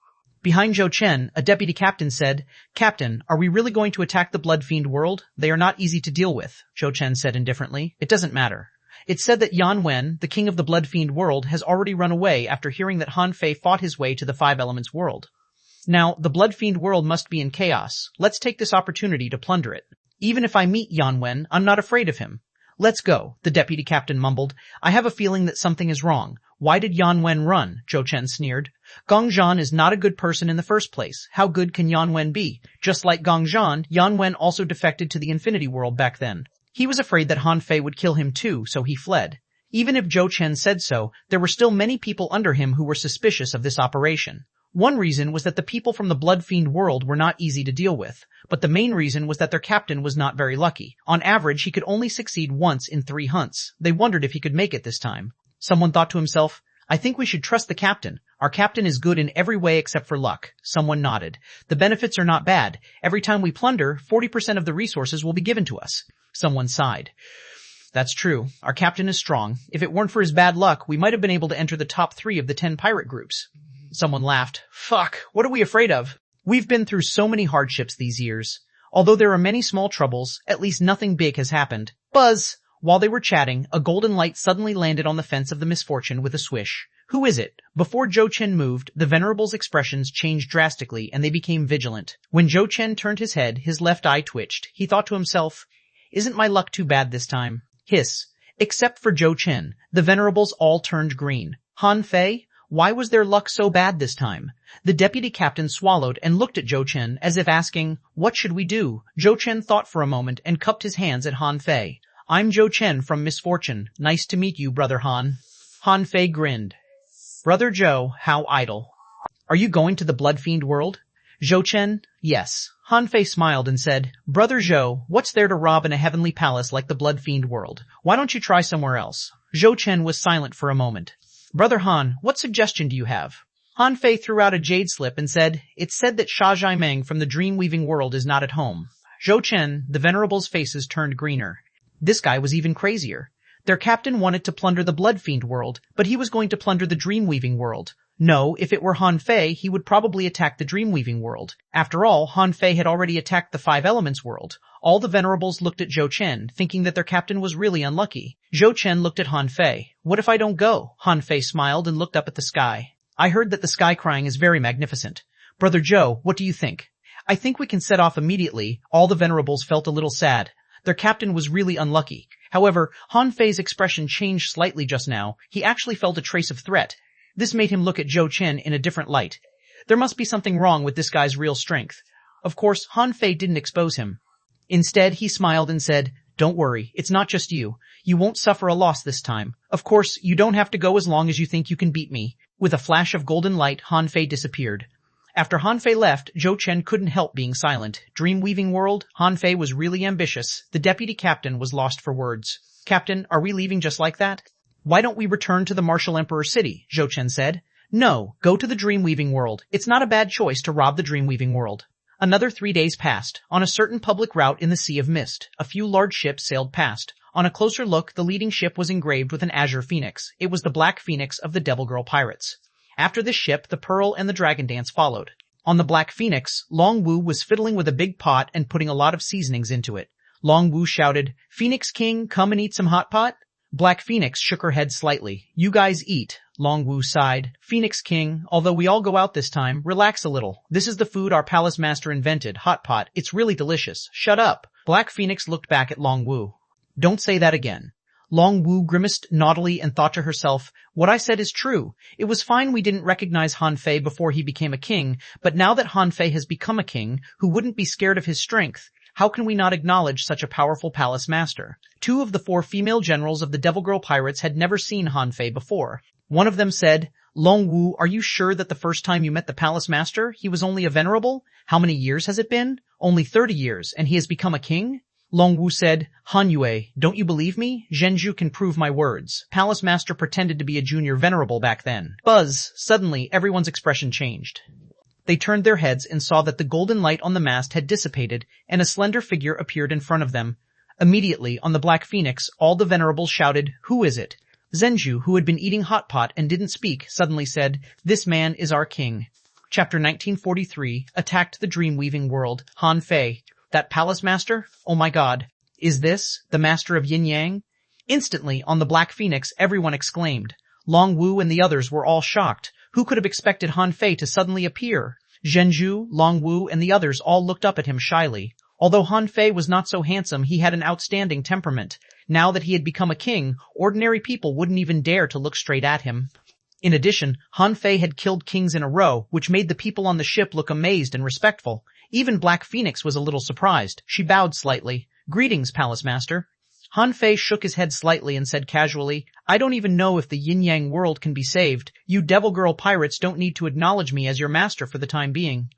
Behind Zhou Chen, a deputy captain said, Captain, are we really going to attack the Blood Fiend world? They are not easy to deal with, Zhou Chen said indifferently. It doesn't matter. It's said that Xuanhuan, the king of the Blood Fiend world, has already run away after hearing that Han Fei fought his way to the Five Elements world. Now, the Blood Fiend world must be in chaos. Let's take this opportunity to plunder it. Even if I meet Xuanhuan, I'm not afraid of him. Let's go, the deputy captain mumbled. I have a feeling that something is wrong. Why did Xuanhuan run? Zhou Chen sneered. Gongzhan is not a good person in the first place. How good can Xuanhuan be? Just like Gongzhan, Xuanhuan also defected to the Infinity World back then. He was afraid that Han Fei would kill him too, so he fled. Even if Zhou Chen said so, there were still many people under him who were suspicious of this operation. One reason was that the people from the Blood Fiend world were not easy to deal with, but the main reason was that their captain was not very lucky. On average, he could only succeed once in 3 hunts. They wondered if he could make it this time. Someone thought to himself, I think we should trust the captain. Our captain is good in every way except for luck. Someone nodded. The benefits are not bad. Every time we plunder, 40% of the resources will be given to us. Someone sighed. That's true. Our captain is strong. If it weren't for his bad luck, we might have been able to enter the top 3 of the 10 pirate groups. Someone laughed. Fuck, what are we afraid of? We've been through so many hardships these years. Although there are many small troubles, at least nothing big has happened. Buzz! While they were chatting, a golden light suddenly landed on the fence of the Misfortune with a swish. Who is it? Before Zhou Chen moved, the Venerable's expressions changed drastically and they became vigilant. When Zhou Chen turned his head, his left eye twitched. He thought to himself, Isn't my luck too bad this time? Hiss. Except for Zhou Chen, the Venerables all turned green. Han Fei? Why was their luck so bad this time? The deputy captain swallowed and looked at Zhou Chen as if asking, What should we do? Zhou Chen thought for a moment and cupped his hands at Han Fei. I'm Zhou Chen from Misfortune. Nice to meet you, Brother Han. Han Fei grinned. Brother Zhou, how idle. Are you going to the Blood Fiend world? Zhou Chen, yes. Han Fei smiled and said, Brother Zhou, what's there to rob in a heavenly palace like the Blood Fiend world? Why don't you try somewhere else? Zhou Chen was silent for a moment. Brother Han, what suggestion do you have? Han Fei threw out a jade slip and said, It's said that Sha Zhaimeng from the dream-weaving world is not at home. Zhou Chen, the Venerable's faces turned greener. This guy was even crazier. Their captain wanted to plunder the Blood Fiend world, but he was going to plunder the Dreamweaving world. No, if it were Han Fei, he would probably attack the Dreamweaving world. After all, Han Fei had already attacked the Five Elements world. All the venerables looked at Zhou Chen, thinking that their captain was really unlucky. Zhou Chen looked at Han Fei. What if I don't go? Han Fei smiled and looked up at the sky. I heard that the sky crying is very magnificent. Brother Zhou, what do you think? I think we can set off immediately. All the venerables felt a little sad. Their captain was really unlucky. However, Han Fei's expression changed slightly just now. He actually felt a trace of threat. This made him look at Zhou Chen in a different light. There must be something wrong with this guy's real strength. Of course, Han Fei didn't expose him. Instead, he smiled and said, "Don't worry, it's not just you. You won't suffer a loss this time. Of course, you don't have to go as long as you think you can beat me." With a flash of golden light, Han Fei disappeared. After Han Fei left, Zhou Chen couldn't help being silent. Dreamweaving world, Han Fei was really ambitious. The deputy captain was lost for words. "Captain, are we leaving just like that?" "Why don't we return to the Martial Emperor City?" Zhou Chen said. "No, go to the Dreamweaving world. It's not a bad choice to rob the Dreamweaving world." Another 3 days passed. On a certain public route in the Sea of Mist, a few large ships sailed past. On a closer look, the leading ship was engraved with an azure phoenix. It was the Black Phoenix of the Devil Girl pirates. After this ship, the Pearl and the Dragon Dance followed. On the Black Phoenix, Long Wu was fiddling with a big pot and putting a lot of seasonings into it. Long Wu shouted, "Phoenix King, come and eat some hot pot?" Black Phoenix shook her head slightly. "You guys eat." Long Wu sighed. "Phoenix King, although we all go out this time, relax a little. This is the food our palace master invented, hot pot. It's really delicious. Shut up." Black Phoenix looked back at Long Wu. "Don't say that again." Long Wu grimaced naughtily and thought to herself, "What I said is true. It was fine we didn't recognize Han Fei before he became a king, but now that Han Fei has become a king, who wouldn't be scared of his strength, how can we not acknowledge such a powerful palace master?" 2 of the 4 female generals of the Devil Girl pirates had never seen Han Fei before. One of them said, "Long Wu, are you sure that the first time you met the palace master, he was only a venerable? How many years has it been?" "Only 30 years, and he has become a king?" Long Wu said, "Han Yue, don't you believe me? Zhenju can prove my words. Palace Master pretended to be a junior venerable back then." Buzz! Suddenly, everyone's expression changed. They turned their heads and saw that the golden light on the mast had dissipated, and a slender figure appeared in front of them. Immediately, on the Black Phoenix, all the venerables shouted, "Who is it?" Zhenju, who had been eating hot pot and didn't speak, suddenly said, "This man is our king." Chapter 1943, Attacked the Dreamweaving World, Han Fei. "That palace master? Oh my god. Is this the master of Yin Yang?" Instantly, on the Black Phoenix, everyone exclaimed. Long Wu and the others were all shocked. Who could have expected Han Fei to suddenly appear? Zhenju, Long Wu, and the others all looked up at him shyly. Although Han Fei was not so handsome, he had an outstanding temperament. Now that he had become a king, ordinary people wouldn't even dare to look straight at him. In addition, Han Fei had killed kings in a row, which made the people on the ship look amazed and respectful. Even Black Phoenix was a little surprised. She bowed slightly. "Greetings, Palace Master." Han Fei shook his head slightly and said casually, "I don't even know if the yin-yang world can be saved. You Devil Girl pirates don't need to acknowledge me as your master for the time being."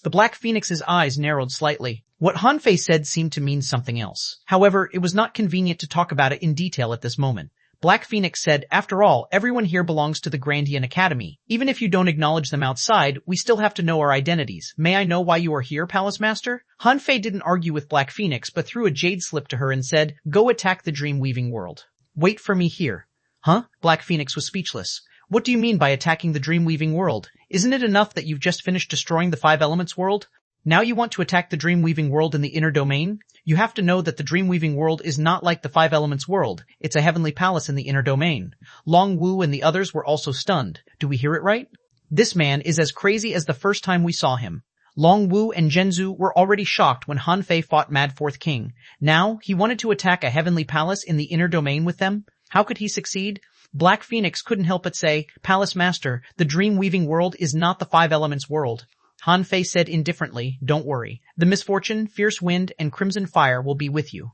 The Black Phoenix's eyes narrowed slightly. What Han Fei said seemed to mean something else. However, it was not convenient to talk about it in detail at this moment. Black Phoenix said, "After all, everyone here belongs to the Grandian Academy. Even if you don't acknowledge them outside, we still have to know our identities. May I know why you are here, Palace Master?" Han Fei didn't argue with Black Phoenix, but threw a jade slip to her and said, "Go attack the Dreamweaving world. Wait for me here." "Huh?" Black Phoenix was speechless. "What do you mean by attacking the Dreamweaving world? Isn't it enough that you've just finished destroying the Five Elements world? Now you want to attack the Dreamweaving world in the inner domain? You have to know that the Dreamweaving world is not like the Five Elements world. It's a heavenly palace in the inner domain." Long Wu and the others were also stunned. Do we hear it right? This man is as crazy as the first time we saw him. Long Wu and Zhenzu were already shocked when Han Fei fought Mad Fourth King. Now, he wanted to attack a heavenly palace in the inner domain with them? How could he succeed? Black Phoenix couldn't help but say, "Palace Master, the Dreamweaving world is not the Five Elements world." Han Fei said indifferently, "Don't worry. The Misfortune, Fierce Wind, and Crimson Fire will be with you.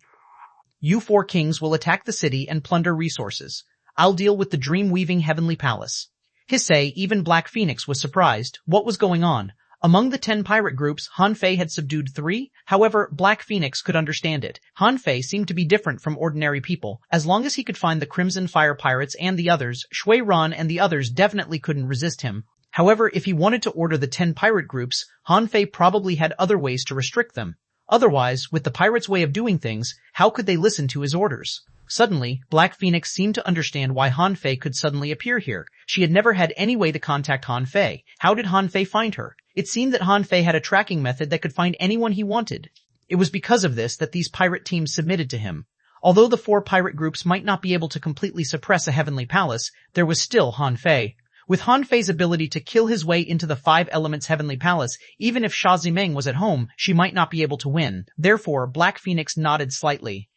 You 4 kings will attack the city and plunder resources. I'll deal with the Dream-Weaving Heavenly Palace." Hissei, even Black Phoenix was surprised. What was going on? Among the 10 pirate groups, Han Fei had subdued 3. However, Black Phoenix could understand it. Han Fei seemed to be different from ordinary people. As long as he could find the Crimson Fire pirates and the others, xuanhuan and the others definitely couldn't resist him. However, if he wanted to order the 10 pirate groups, Han Fei probably had other ways to restrict them. Otherwise, with the pirate's way of doing things, how could they listen to his orders? Suddenly, Black Phoenix seemed to understand why Han Fei could suddenly appear here. She had never had any way to contact Han Fei. How did Han Fei find her? It seemed that Han Fei had a tracking method that could find anyone he wanted. It was because of this that these pirate teams submitted to him. Although the 4 pirate groups might not be able to completely suppress a heavenly palace, there was still Han Fei. With Han Fei's ability to kill his way into the 5 elements heavenly palace, even if Xia Zimeng was at home, she might not be able to win. Therefore, Black Phoenix nodded slightly.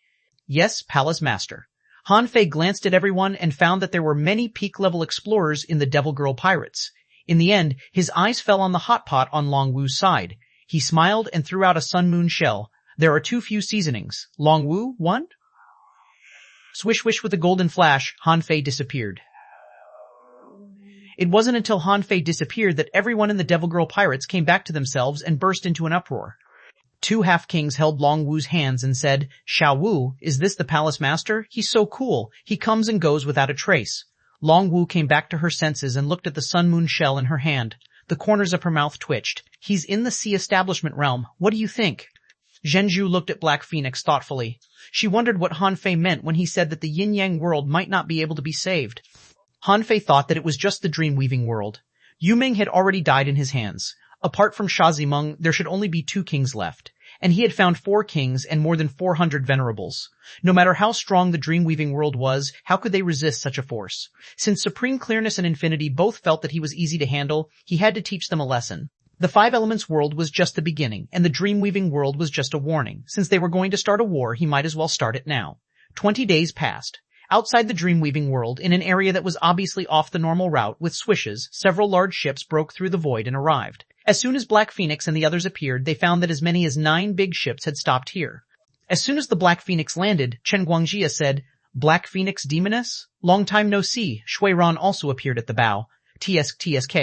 Yes, Palace Master. Han Fei glanced at everyone and found that there were many peak-level explorers in the Devil Girl Pirates. In the end, his eyes fell on the hot pot on Long Wu's side. He smiled and threw out a sun moon shell. There are too few seasonings. Long Wu, 1? Swish wish with a golden flash, Han Fei disappeared. It wasn't until Han Fei disappeared that everyone in the Devil Girl Pirates came back to themselves and burst into an uproar. 2 half-kings held Long Wu's hands and said, Xiao Wu, is this the Palace Master? He's so cool. He comes and goes without a trace. Long Wu came back to her senses and looked at the sun moon shell in her hand. The corners of her mouth twitched. He's in the sea establishment realm. What do you think? Zhenju looked at Black Phoenix thoughtfully. She wondered what Han Fei meant when he said that the yin-yang world might not be able to be saved. Han Fei thought that it was just the dream-weaving world. Yu Ming had already died in his hands. Apart from Xia Zimeng, there should only be 2 kings left. And he had found 4 kings and more than 400 venerables. No matter how strong the dream-weaving world was, how could they resist such a force? Since Supreme Clearness and Infinity both felt that he was easy to handle, he had to teach them a lesson. The 5 elements world was just the beginning, and the dream-weaving world was just a warning. Since they were going to start a war, he might as well start it now. 20 days passed. Outside the dream-weaving world, in an area that was obviously off the normal route with swishes, several large ships broke through the void and arrived. As soon as Black Phoenix and the others appeared, they found that as many as 9 big ships had stopped here. As soon as the Black Phoenix landed, Chen Guangjia said, Black Phoenix Demoness? Long time no see. Xuanhuan also appeared at the bow. TSK.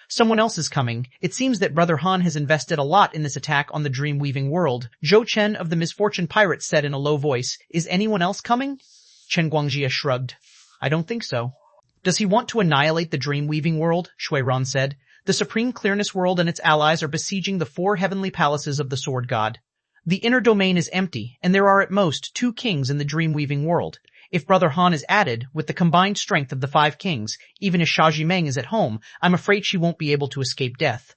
Someone else is coming. It seems that Brother Han has invested a lot in this attack on the dream-weaving world. Zhou Chen of the Misfortune Pirates said in a low voice, Is anyone else coming? Chen Guangjia shrugged. I don't think so. Does he want to annihilate the dream-weaving world? Xuanhuan said. The Supreme Clearness world and its allies are besieging the 4 heavenly palaces of the Sword God. The inner domain is empty, and there are at most 2 kings in the dream-weaving world. If Brother Han is added, with the combined strength of the 5 kings, even if Xia Zimeng is at home, I'm afraid she won't be able to escape death.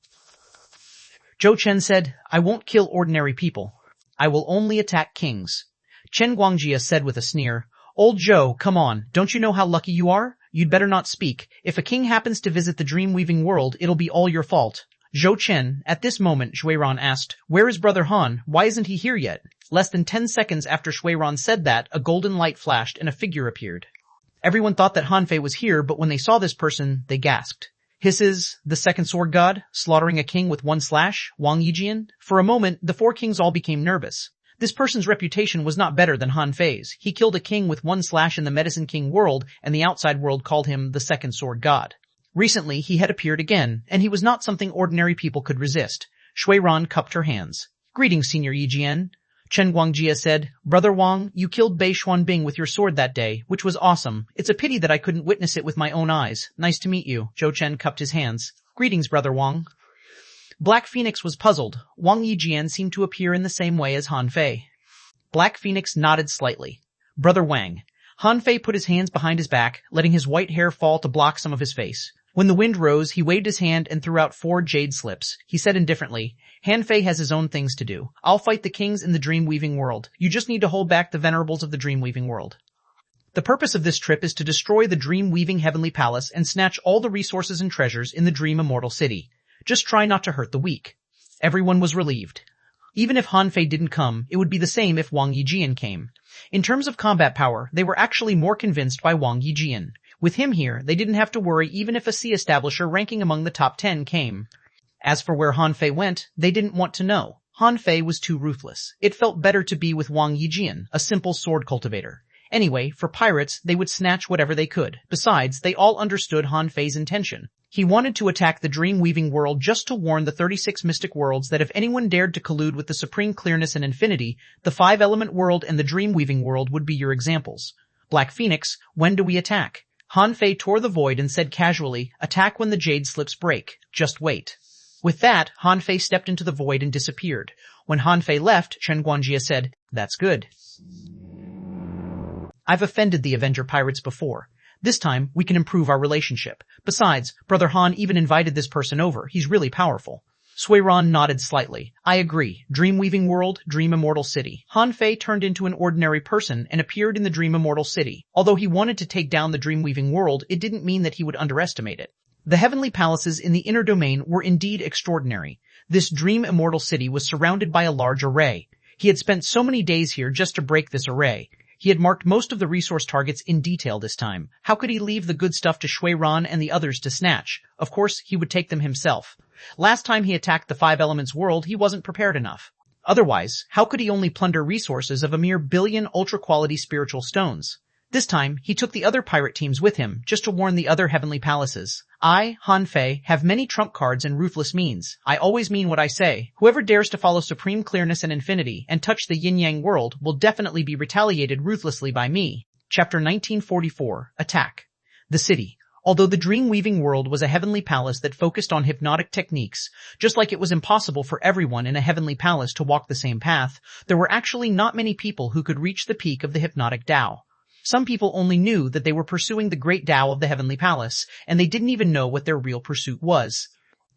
Zhou Chen said, I won't kill ordinary people. I will only attack kings. Chen Guangjia said with a sneer, Old Zhou, come on, don't you know how lucky you are? You'd better not speak. If a king happens to visit the dream-weaving world, it'll be all your fault. Zhou Chen, at this moment Xuanhuan asked, Where is Brother Han? Why isn't he here yet? Less than 10 seconds after Xuanhuan said that, a golden light flashed and a figure appeared. Everyone thought that Han Fei was here, but when they saw this person, they gasped. His is the second sword god, slaughtering a king with 1 slash, Wang Yijian? For a moment, the 4 kings all became nervous. This person's reputation was not better than Han Fei's. He killed a king with 1 slash in the Medicine King world, and the outside world called him the second sword god. Recently, he had appeared again, and he was not something ordinary people could resist. Xuanhuan cupped her hands. Greetings, Senior Yijian. Chen Guangjia said, Brother Wang, you killed Bei Xuanbing with your sword that day, which was awesome. It's a pity that I couldn't witness it with my own eyes. Nice to meet you. Zhou Chen cupped his hands. Greetings, Brother Wang. Black Phoenix was puzzled. Wang Yijian seemed to appear in the same way as Han Fei. Black Phoenix nodded slightly. Brother Wang. Han Fei put his hands behind his back, letting his white hair fall to block some of his face. When the wind rose, he waved his hand and threw out 4 jade slips. He said indifferently, Han Fei has his own things to do. I'll fight the kings in the dream-weaving world. You just need to hold back the venerables of the dream-weaving world. The purpose of this trip is to destroy the dream-weaving heavenly palace and snatch all the resources and treasures in the dream immortal city. Just try not to hurt the weak. Everyone was relieved. Even if Han Fei didn't come, it would be the same if Wang Yijian came. In terms of combat power, they were actually more convinced by Wang Yijian. With him here, they didn't have to worry even if a sea establisher ranking among the top 10 came. As for where Han Fei went, they didn't want to know. Han Fei was too ruthless. It felt better to be with Wang Yijian, a simple sword cultivator. Anyway, for pirates, they would snatch whatever they could. Besides, they all understood Han Fei's intention. He wanted to attack the dream-weaving world just to warn the 36 mystic worlds that if anyone dared to collude with the Supreme Clearness and Infinity, the 5-element world and the dream-weaving world would be your examples. Black Phoenix, when do we attack? Han Fei tore the void and said casually, attack when the jade slips break. Just wait. With that, Han Fei stepped into the void and disappeared. When Han Fei left, Chen Guanjie said, "That's good. I've offended the Avenger pirates before. This time, we can improve our relationship. Besides, Brother Han even invited this person over. He's really powerful." Xuanhuan nodded slightly. "I agree. Dream-weaving world, dream immortal city." Han Fei turned into an ordinary person and appeared in the dream immortal city. Although he wanted to take down the dream-weaving world, it didn't mean that he would underestimate it. The heavenly palaces in the inner domain were indeed extraordinary. This dream immortal city was surrounded by a large array. He had spent so many days here just to break this array. He had marked most of the resource targets in detail this time. How could he leave the good stuff to Xuanhuan and the others to snatch? Of course, he would take them himself. Last time he attacked the Five Elements world, he wasn't prepared enough. Otherwise, how could he only plunder resources of a mere billion ultra-quality spiritual stones? This time, he took the other pirate teams with him, just to warn the other heavenly palaces. I, Han Fei, have many trump cards and ruthless means. I always mean what I say. Whoever dares to follow supreme clearness and infinity and touch the yin-yang world will definitely be retaliated ruthlessly by me. Chapter 1944. Attack. The city. Although the dream-weaving world was a heavenly palace that focused on hypnotic techniques, just like it was impossible for everyone in a heavenly palace to walk the same path, there were actually not many people who could reach the peak of the hypnotic Tao. Some people only knew that they were pursuing the great Tao of the heavenly palace, and they didn't even know what their real pursuit was.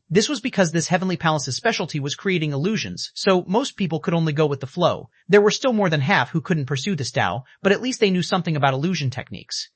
This was because this heavenly palace's specialty was creating illusions, so most people could only go with the flow. There were still more than half who couldn't pursue this Tao, but at least they knew something about illusion techniques.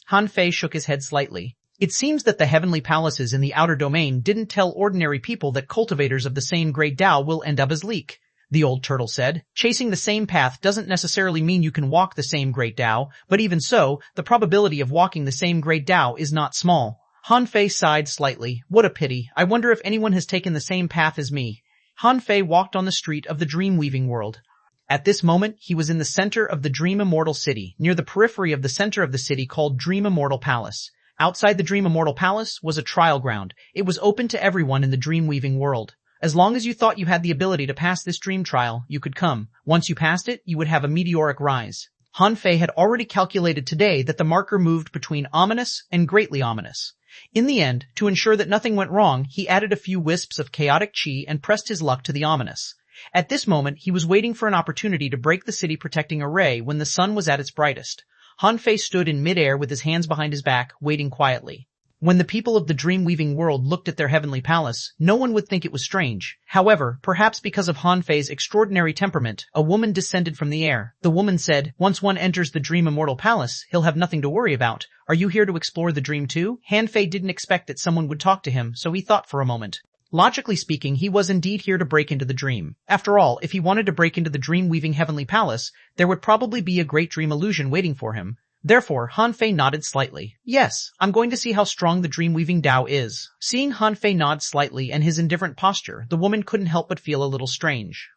Han Fei shook his head slightly. It seems that the heavenly palaces in the outer domain didn't tell ordinary people that cultivators of the same great Tao will end up as leak. The old turtle said, "Chasing the same path doesn't necessarily mean you can walk the same great Tao, but even so, the probability of walking the same great Tao is not small." Han Fei sighed slightly. "What a pity. I wonder if anyone has taken the same path as me." Han Fei walked on the street of the dream-weaving world. At this moment, he was in the center of the Dream Immortal City, near the periphery of the center of the city called Dream Immortal Palace. Outside the Dream Immortal Palace was a trial ground. It was open to everyone in the dream-weaving world. As long as you thought you had the ability to pass this dream trial, you could come. Once you passed it, you would have a meteoric rise. Han Fei had already calculated today that the marker moved between ominous and greatly ominous. In the end, to ensure that nothing went wrong, he added a few wisps of chaotic chi and pressed his luck to the ominous. At this moment, he was waiting for an opportunity to break the city protecting array when the sun was at its brightest. Han Fei stood in midair with his hands behind his back, waiting quietly. When the people of the dream-weaving world looked at their heavenly palace, no one would think it was strange. However, perhaps because of Han Fei's extraordinary temperament, a woman descended from the air. The woman said, "Once one enters the Dream Immortal Palace, he'll have nothing to worry about. Are you here to explore the dream too?" Han Fei didn't expect that someone would talk to him, so he thought for a moment. Logically speaking, he was indeed here to break into the dream. After all, if he wanted to break into the dream-weaving heavenly palace, there would probably be a great dream illusion waiting for him. Therefore, Han Fei nodded slightly. "Yes, I'm going to see how strong the dream-weaving Tao is." Seeing Han Fei nod slightly and his indifferent posture, the woman couldn't help but feel a little strange.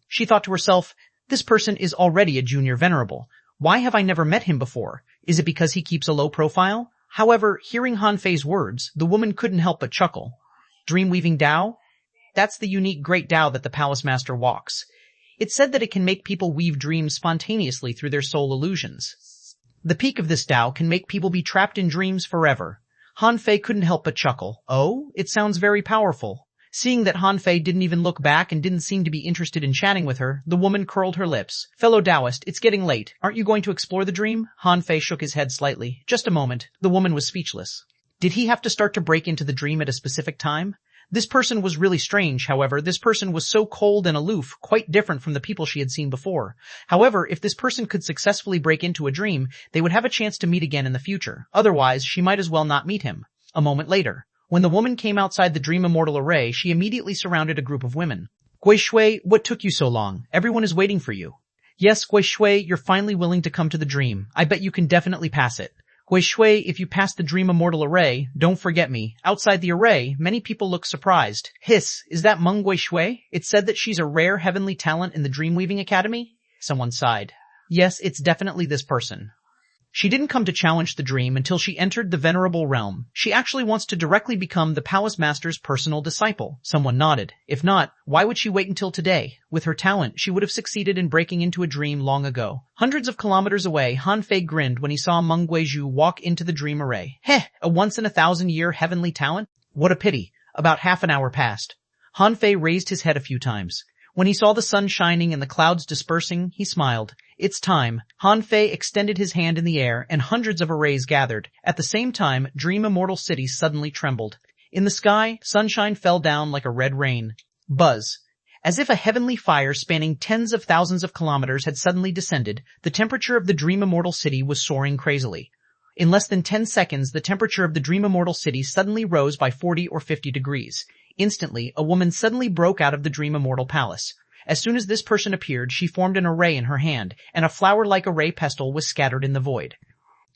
She thought to herself, "This person is already a junior venerable. Why have I never met him before? Is it because he keeps a low profile?" However, hearing Han Fei's words, the woman couldn't help but chuckle. Dream-weaving Tao? That's the unique great Tao that the palace master walks. It's said that it can make people weave dreams spontaneously through their soul illusions. The peak of this Tao can make people be trapped in dreams forever. Han Fei couldn't help but chuckle. "Oh, it sounds very powerful." Seeing that Han Fei didn't even look back and didn't seem to be interested in chatting with her, the woman curled her lips. "Fellow Taoist, it's getting late. Aren't you going to explore the dream?" Han Fei shook his head slightly. "Just a moment." The woman was speechless. Did he have to start to break into the dream at a specific time? This person was really strange, however. This person was so cold and aloof, quite different from the people she had seen before. However, if this person could successfully break into a dream, they would have a chance to meet again in the future. Otherwise, she might as well not meet him. A moment later, when the woman came outside the Dream Immortal Array, she immediately surrounded a group of women. "Gui Shui, what took you so long? Everyone is waiting for you." "Yes, Gui Shui, you're finally willing to come to the dream. I bet you can definitely pass it." "Gui Shui, if you pass the Dream Immortal Array, don't forget me." Outside the array, many people looked surprised. "Hiss, is that Meng Gui Shui? It's said that she's a rare heavenly talent in the Dream-Weaving Academy?" Someone sighed. "Yes, it's definitely this person. She didn't come to challenge the dream until she entered the venerable realm. She actually wants to directly become the palace master's personal disciple." Someone nodded. "If not, why would she wait until today? With her talent, she would have succeeded in breaking into a dream long ago." Hundreds of kilometers away, Han Fei grinned when he saw Meng Guizhu walk into the dream array. "Heh, a once-in-a-thousand-year heavenly talent? What a pity." About half an hour passed. Han Fei raised his head a few times. When he saw the sun shining and the clouds dispersing, he smiled. It's time. Han Fei extended his hand in the air, and hundreds of arrays gathered. At the same time, Dream Immortal City suddenly trembled. In the sky, sunshine fell down like a red rain. Buzz. As if a heavenly fire spanning tens of thousands of kilometers had suddenly descended, the temperature of the Dream Immortal City was soaring crazily. In less than 10 seconds, the temperature of the Dream Immortal City suddenly rose by 40 or 50 degrees. Instantly, a woman suddenly broke out of the Dream Immortal Palace. As soon as this person appeared, she formed an array in her hand, and a flower-like array pestle was scattered in the void.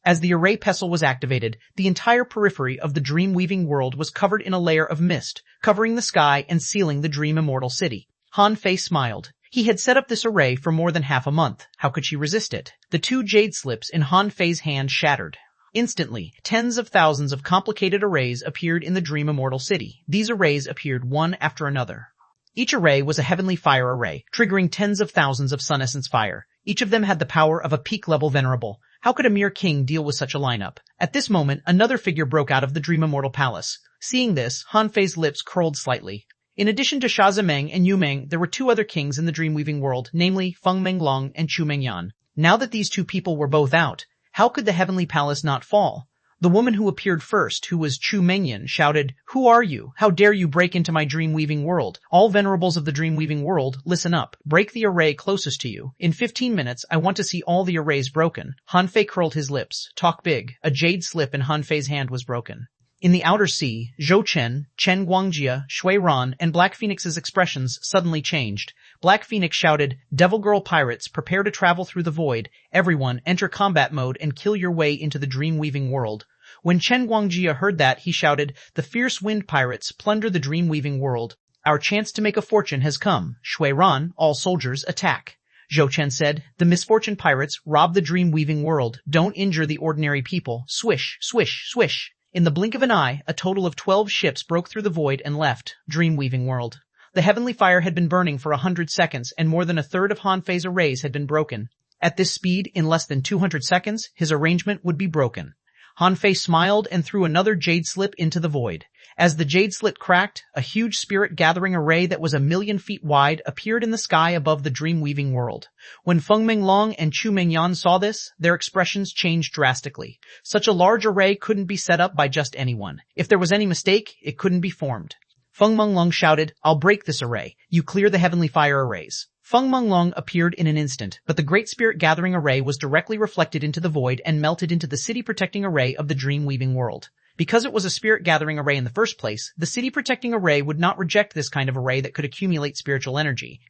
As the array pestle was activated, the entire periphery of the dream-weaving world was covered in a layer of mist, covering the sky and sealing the Dream Immortal City. Han Fei smiled. He had set up this array for more than half a month. How could she resist it? The 2 jade slips in Han Fei's hand shattered. Instantly, tens of thousands of complicated arrays appeared in the Dream Immortal City. These arrays appeared one after another. Each array was a heavenly fire array, triggering tens of thousands of sun essence fire. Each of them had the power of a peak-level venerable. How could a mere king deal with such a lineup? At this moment, another figure broke out of the Dream Immortal Palace. Seeing this, Han Fei's lips curled slightly. In addition to Sha Zimeng and Yu Meng, there were 2 other kings in the dream-weaving world, namely Feng Menglong and Chu Mengyan. Now that these 2 people were both out, how could the heavenly palace not fall? The woman who appeared first, who was Chu Mengyan, shouted, "Who are you? How dare you break into my dream-weaving world? All venerables of the dream-weaving world, listen up. Break the array closest to you. In 15 minutes, I want to see all the arrays broken." Han Fei curled his lips. Talk big. A jade slip in Han Fei's hand was broken. In the outer sea, Zhou Chen, Chen Guangjia, xuanhuan, and Black Phoenix's expressions suddenly changed. Black Phoenix shouted, "Devil Girl pirates, prepare to travel through the void. Everyone, enter combat mode and kill your way into the dream-weaving world." When Chen Guangjia heard that, he shouted, "The fierce wind pirates, plunder the dream-weaving world. Our chance to make a fortune has come. xuanhuan, all soldiers, attack." Zhou Chen said, "The misfortune pirates, rob the dream-weaving world. Don't injure the ordinary people. Swish, swish, swish." In the blink of an eye, a total of 12 ships broke through the void and left Dream-Weaving World. The heavenly fire had been burning for 100 seconds, and more than a third of Han Fei's arrays had been broken. At this speed, in less than 200 seconds, his arrangement would be broken. Han Fei smiled and threw another jade slip into the void. As the jade slip cracked, a huge spirit-gathering array that was 1,000,000 feet wide appeared in the sky above the dream-weaving world. When Feng Menglong and Chu Mengyan saw this, their expressions changed drastically. Such a large array couldn't be set up by just anyone. If there was any mistake, it couldn't be formed. Feng Menglong shouted, "I'll break this array. You clear the heavenly fire arrays." Feng Menglong appeared in an instant, but the Great Spirit Gathering Array was directly reflected into the void and melted into the City Protecting Array of the Dream-Weaving World. Because it was a Spirit Gathering Array in the first place, the City Protecting Array would not reject this kind of array that could accumulate spiritual energy.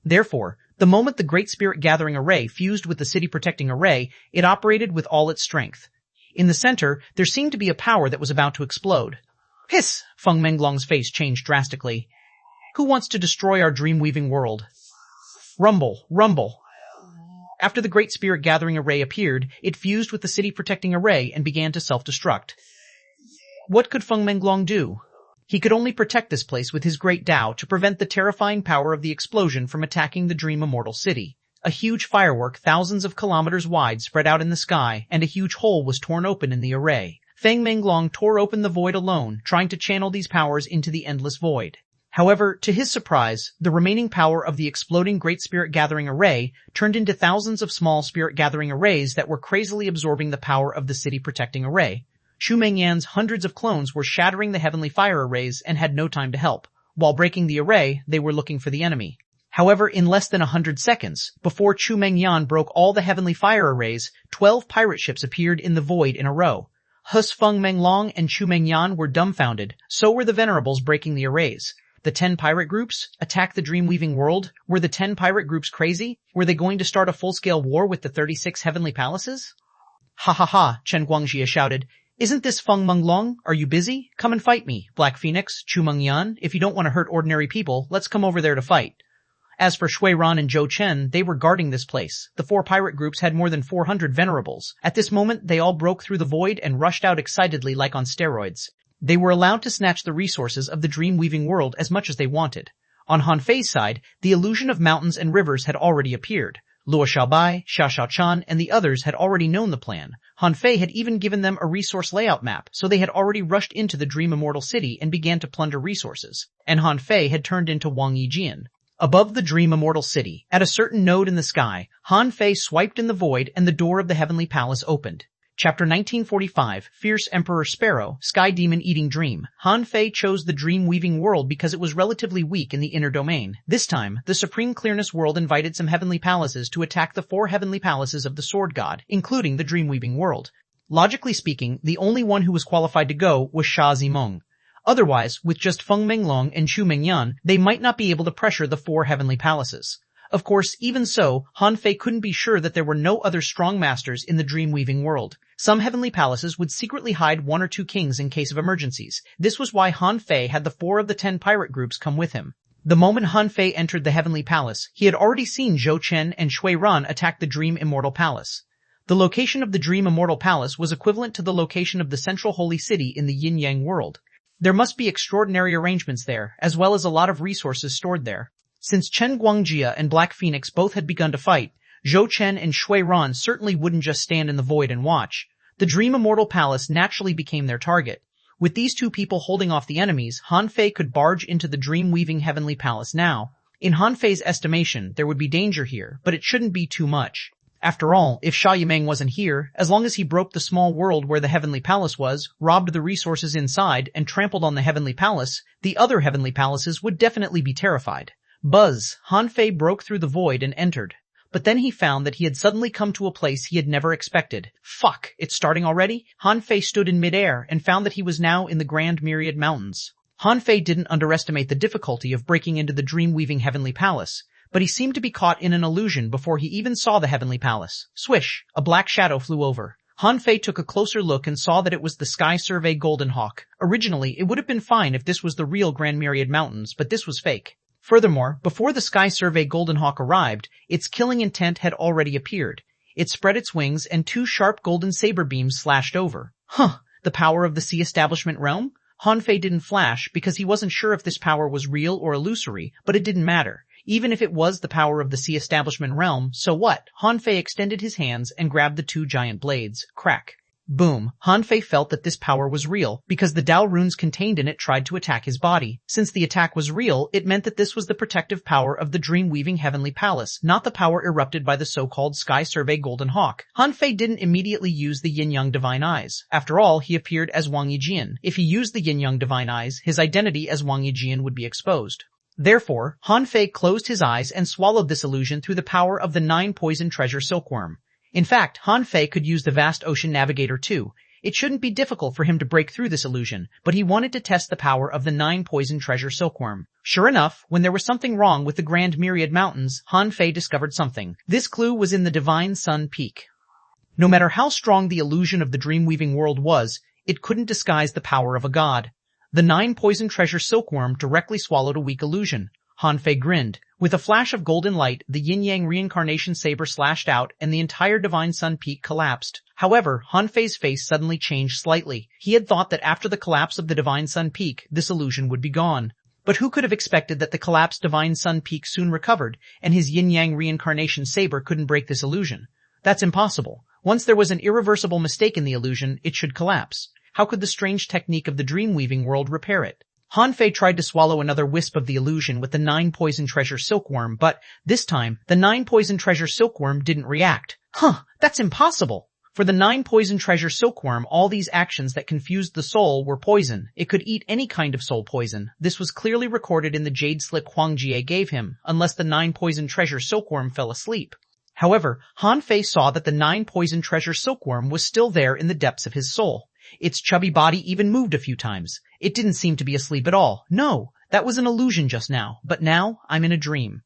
Therefore, the moment the Great Spirit Gathering Array fused with the City Protecting Array, it operated with all its strength. In the center, there seemed to be a power that was about to explode. Hiss! Feng Menglong's face changed drastically. Who wants to destroy our dream-weaving world? Rumble, rumble. After the Great Spirit Gathering Array appeared, it fused with the City Protecting Array and began to self-destruct. What could Feng Menglong do? He could only protect this place with his great Tao to prevent the terrifying power of the explosion from attacking the Dream Immortal City. A huge firework thousands of kilometers wide spread out in the sky, and a huge hole was torn open in the array. Feng Menglong tore open the void alone, trying to channel these powers into the endless void. However, to his surprise, the remaining power of the exploding Great Spirit Gathering Array turned into thousands of small Spirit Gathering Arrays that were crazily absorbing the power of the City Protecting Array. Chu Mengyan's hundreds of clones were shattering the heavenly fire arrays and had no time to help. While breaking the array, they were looking for the enemy. However, in less than 100 seconds, before Chu Mengyan broke all the heavenly fire arrays, 12 pirate ships appeared in the void in a row. Hus Feng Menglong and Chu Mengyan were dumbfounded, so were the venerables breaking the arrays. The 10 pirate groups attacked the dream-weaving world? Were the 10 pirate groups crazy? Were they going to start a full-scale war with the 36 heavenly palaces? Ha ha ha, Chen Guangjia shouted. Isn't this Feng Menglong? Are you busy? Come and fight me, Black Phoenix, Chu Mengyan. If you don't want to hurt ordinary people, let's come over there to fight. As for xuanhuan and Zhou Chen, they were guarding this place. The 4 pirate groups had more than 400 venerables. At this moment, they all broke through the void and rushed out excitedly like on steroids. They were allowed to snatch the resources of the dream-weaving world as much as they wanted. On Han Fei's side, the illusion of mountains and rivers had already appeared. Luo Xiaobai, Xia Xiaochan, and the others had already known the plan. Han Fei had even given them a resource layout map, so they had already rushed into the Dream Immortal City and began to plunder resources. And Han Fei had turned into Wang Yijian. Above the dream immortal city, at a certain node in the sky, Han Fei swiped in the void and the door of the heavenly palace opened. Chapter 1945, Fierce Emperor Sparrow, Sky Demon Eating Dream. Han Fei chose the dream-weaving world because it was relatively weak in the inner domain. This time, the Supreme Clearness world invited some heavenly palaces to attack the 4 heavenly palaces of the Sword God, including the dream-weaving world. Logically speaking, the only one who was qualified to go was Sha Zimeng. Otherwise, with just Feng Menglong and Chu Mengyan, they might not be able to pressure the 4 heavenly palaces. Of course, even so, Han Fei couldn't be sure that there were no other strong masters in the dream-weaving world. Some heavenly palaces would secretly hide 1 or 2 kings in case of emergencies. This was why Han Fei had the 4 of the 10 pirate groups come with him. The moment Han Fei entered the heavenly palace, he had already seen Zhou Chen and Shui Ran attack the Dream Immortal Palace. The location of the Dream Immortal Palace was equivalent to the location of the central holy city in the yin-yang world. There must be extraordinary arrangements there, as well as a lot of resources stored there. Since Chen Guangjia and Black Phoenix both had begun to fight, Zhou Chen and Shui Ran certainly wouldn't just stand in the void and watch. The Dream Immortal Palace naturally became their target. With these 2 people holding off the enemies, Han Fei could barge into the dream-weaving heavenly palace now. In Han Fei's estimation, there would be danger here, but it shouldn't be too much. After all, if Sha Yimeng wasn't here, as long as he broke the small world where the heavenly palace was, robbed the resources inside, and trampled on the heavenly palace, the other heavenly palaces would definitely be terrified. Buzz, Han Fei broke through the void and entered. But then he found that he had suddenly come to a place he had never expected. Fuck, it's starting already? Han Fei stood in midair and found that he was now in the Grand Myriad Mountains. Han Fei didn't underestimate the difficulty of breaking into the dream-weaving heavenly palace, but he seemed to be caught in an illusion before he even saw the heavenly palace. Swish, a black shadow flew over. Han Fei took a closer look and saw that it was the Sky Survey Golden Hawk. Originally, it would have been fine if this was the real Grand Myriad Mountains, but this was fake. Furthermore, before the Sky Survey Golden Hawk arrived, its killing intent had already appeared. It spread its wings and 2 sharp golden saber beams slashed over. The power of the Sea Establishment realm? Han Fei didn't flash because he wasn't sure if this power was real or illusory, but it didn't matter. Even if it was the power of the Sea Establishment realm, so what? Han Fei extended his hands and grabbed the 2 giant blades. Crack. Boom. Han Fei felt that this power was real, because the Dao runes contained in it tried to attack his body. Since the attack was real, it meant that this was the protective power of the dream-weaving heavenly palace, not the power erupted by the so-called Sky Survey Golden Hawk. Han Fei didn't immediately use the yin-yang divine eyes. After all, he appeared as Wang Yijian. If he used the yin-yang divine eyes, his identity as Wang Yijian would be exposed. Therefore, Han Fei closed his eyes and swallowed this illusion through the power of the 9-poison treasure silkworm. In fact, Han Fei could use the vast ocean navigator too. It shouldn't be difficult for him to break through this illusion, but he wanted to test the power of the 9-poison treasure silkworm. Sure enough, when there was something wrong with the Grand Myriad Mountains, Han Fei discovered something. This clue was in the Divine Sun Peak. No matter how strong the illusion of the dream-weaving world was, it couldn't disguise the power of a god. The 9-poison treasure silkworm directly swallowed a weak illusion. Han Fei grinned. With a flash of golden light, the yin-yang reincarnation saber slashed out and the entire Divine Sun Peak collapsed. However, Han Fei's face suddenly changed slightly. He had thought that after the collapse of the Divine Sun Peak, this illusion would be gone. But who could have expected that the collapsed Divine Sun Peak soon recovered, and his yin-yang reincarnation saber couldn't break this illusion? That's impossible. Once there was an irreversible mistake in the illusion, it should collapse. How could the strange technique of the dream-weaving world repair it? Han Fei tried to swallow another wisp of the illusion with the 9-poison treasure silkworm, but this time, the 9-poison treasure silkworm didn't react. That's impossible! For the 9-poison treasure silkworm, all these actions that confused the soul were poison. It could eat any kind of soul poison. This was clearly recorded in the jade slip Huang Jie gave him, unless the 9-poison treasure silkworm fell asleep. However, Han Fei saw that the 9-poison treasure silkworm was still there in the depths of his soul. Its chubby body even moved a few times. It didn't seem to be asleep at all. No, that was an illusion just now, but now I'm in a dream.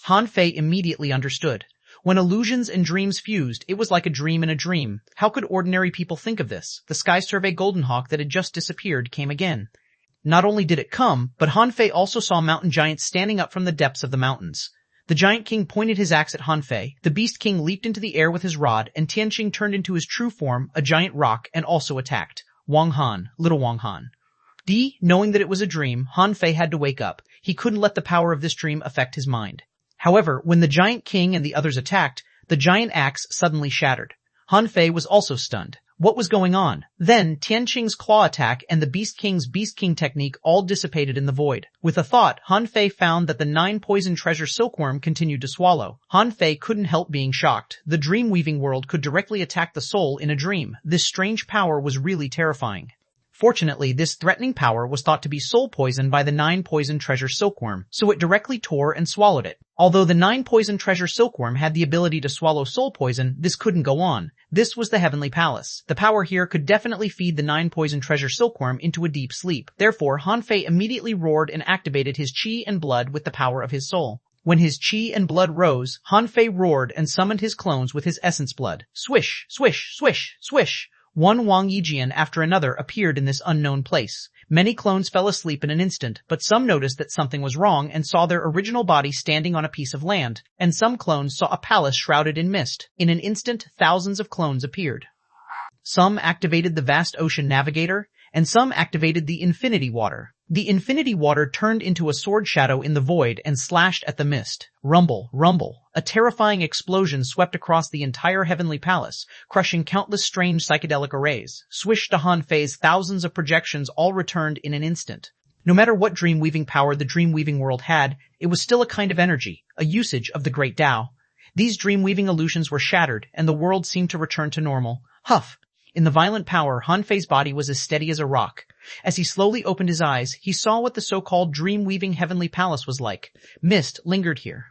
Han Fei immediately understood. When illusions and dreams fused, it was like a dream in a dream. How could ordinary people think of this? The Sky Survey Golden Hawk that had just disappeared came again. Not only did it come, but Han Fei also saw mountain giants standing up from the depths of the mountains. The Giant King pointed his axe at Han Fei, the Beast King leaped into the air with his rod, and Tianqing turned into his true form, a giant rock, and also attacked. Wang Han, little Wang Han. Knowing that it was a dream, Han Fei had to wake up. He couldn't let the power of this dream affect his mind. However, when the Giant King and the others attacked, the giant axe suddenly shattered. Han Fei was also stunned. What was going on? Then, Tianqing's claw attack and the Beast King's Beast King technique all dissipated in the void. With a thought, Han Fei found that the 9-poison treasure silkworm continued to swallow. Han Fei couldn't help being shocked. The dream-weaving world could directly attack the soul in a dream. This strange power was really terrifying. Fortunately, this threatening power was thought to be soul poison by the 9-poison treasure silkworm, so it directly tore and swallowed it. Although the 9-poison treasure silkworm had the ability to swallow soul poison, this couldn't go on. This was the Heavenly Palace. The power here could definitely feed the 9-poison treasure silkworm into a deep sleep. Therefore, Han Fei immediately roared and activated his qi and blood with the power of his soul. When his qi and blood rose, Han Fei roared and summoned his clones with his essence blood. Swish, swish, swish, swish. One Wang Yijian after another appeared in this unknown place. Many clones fell asleep in an instant, but some noticed that something was wrong and saw their original body standing on a piece of land, and some clones saw a palace shrouded in mist. In an instant, thousands of clones appeared. Some activated the vast ocean navigator, and some activated the infinity water. The infinity water turned into a sword shadow in the void and slashed at the mist. Rumble, rumble. A terrifying explosion swept across the entire heavenly palace, crushing countless strange psychedelic arrays. Swish to Han Fei's thousands of projections all returned in an instant. No matter what dream-weaving power the dream-weaving world had, it was still a kind of energy, a usage of the great Tao. These dream-weaving illusions were shattered, and the world seemed to return to normal. Huff! In the violent power, Han Fei's body was as steady as a rock. As he slowly opened his eyes, he saw what the so-called dream-weaving heavenly palace was like. Mist lingered here.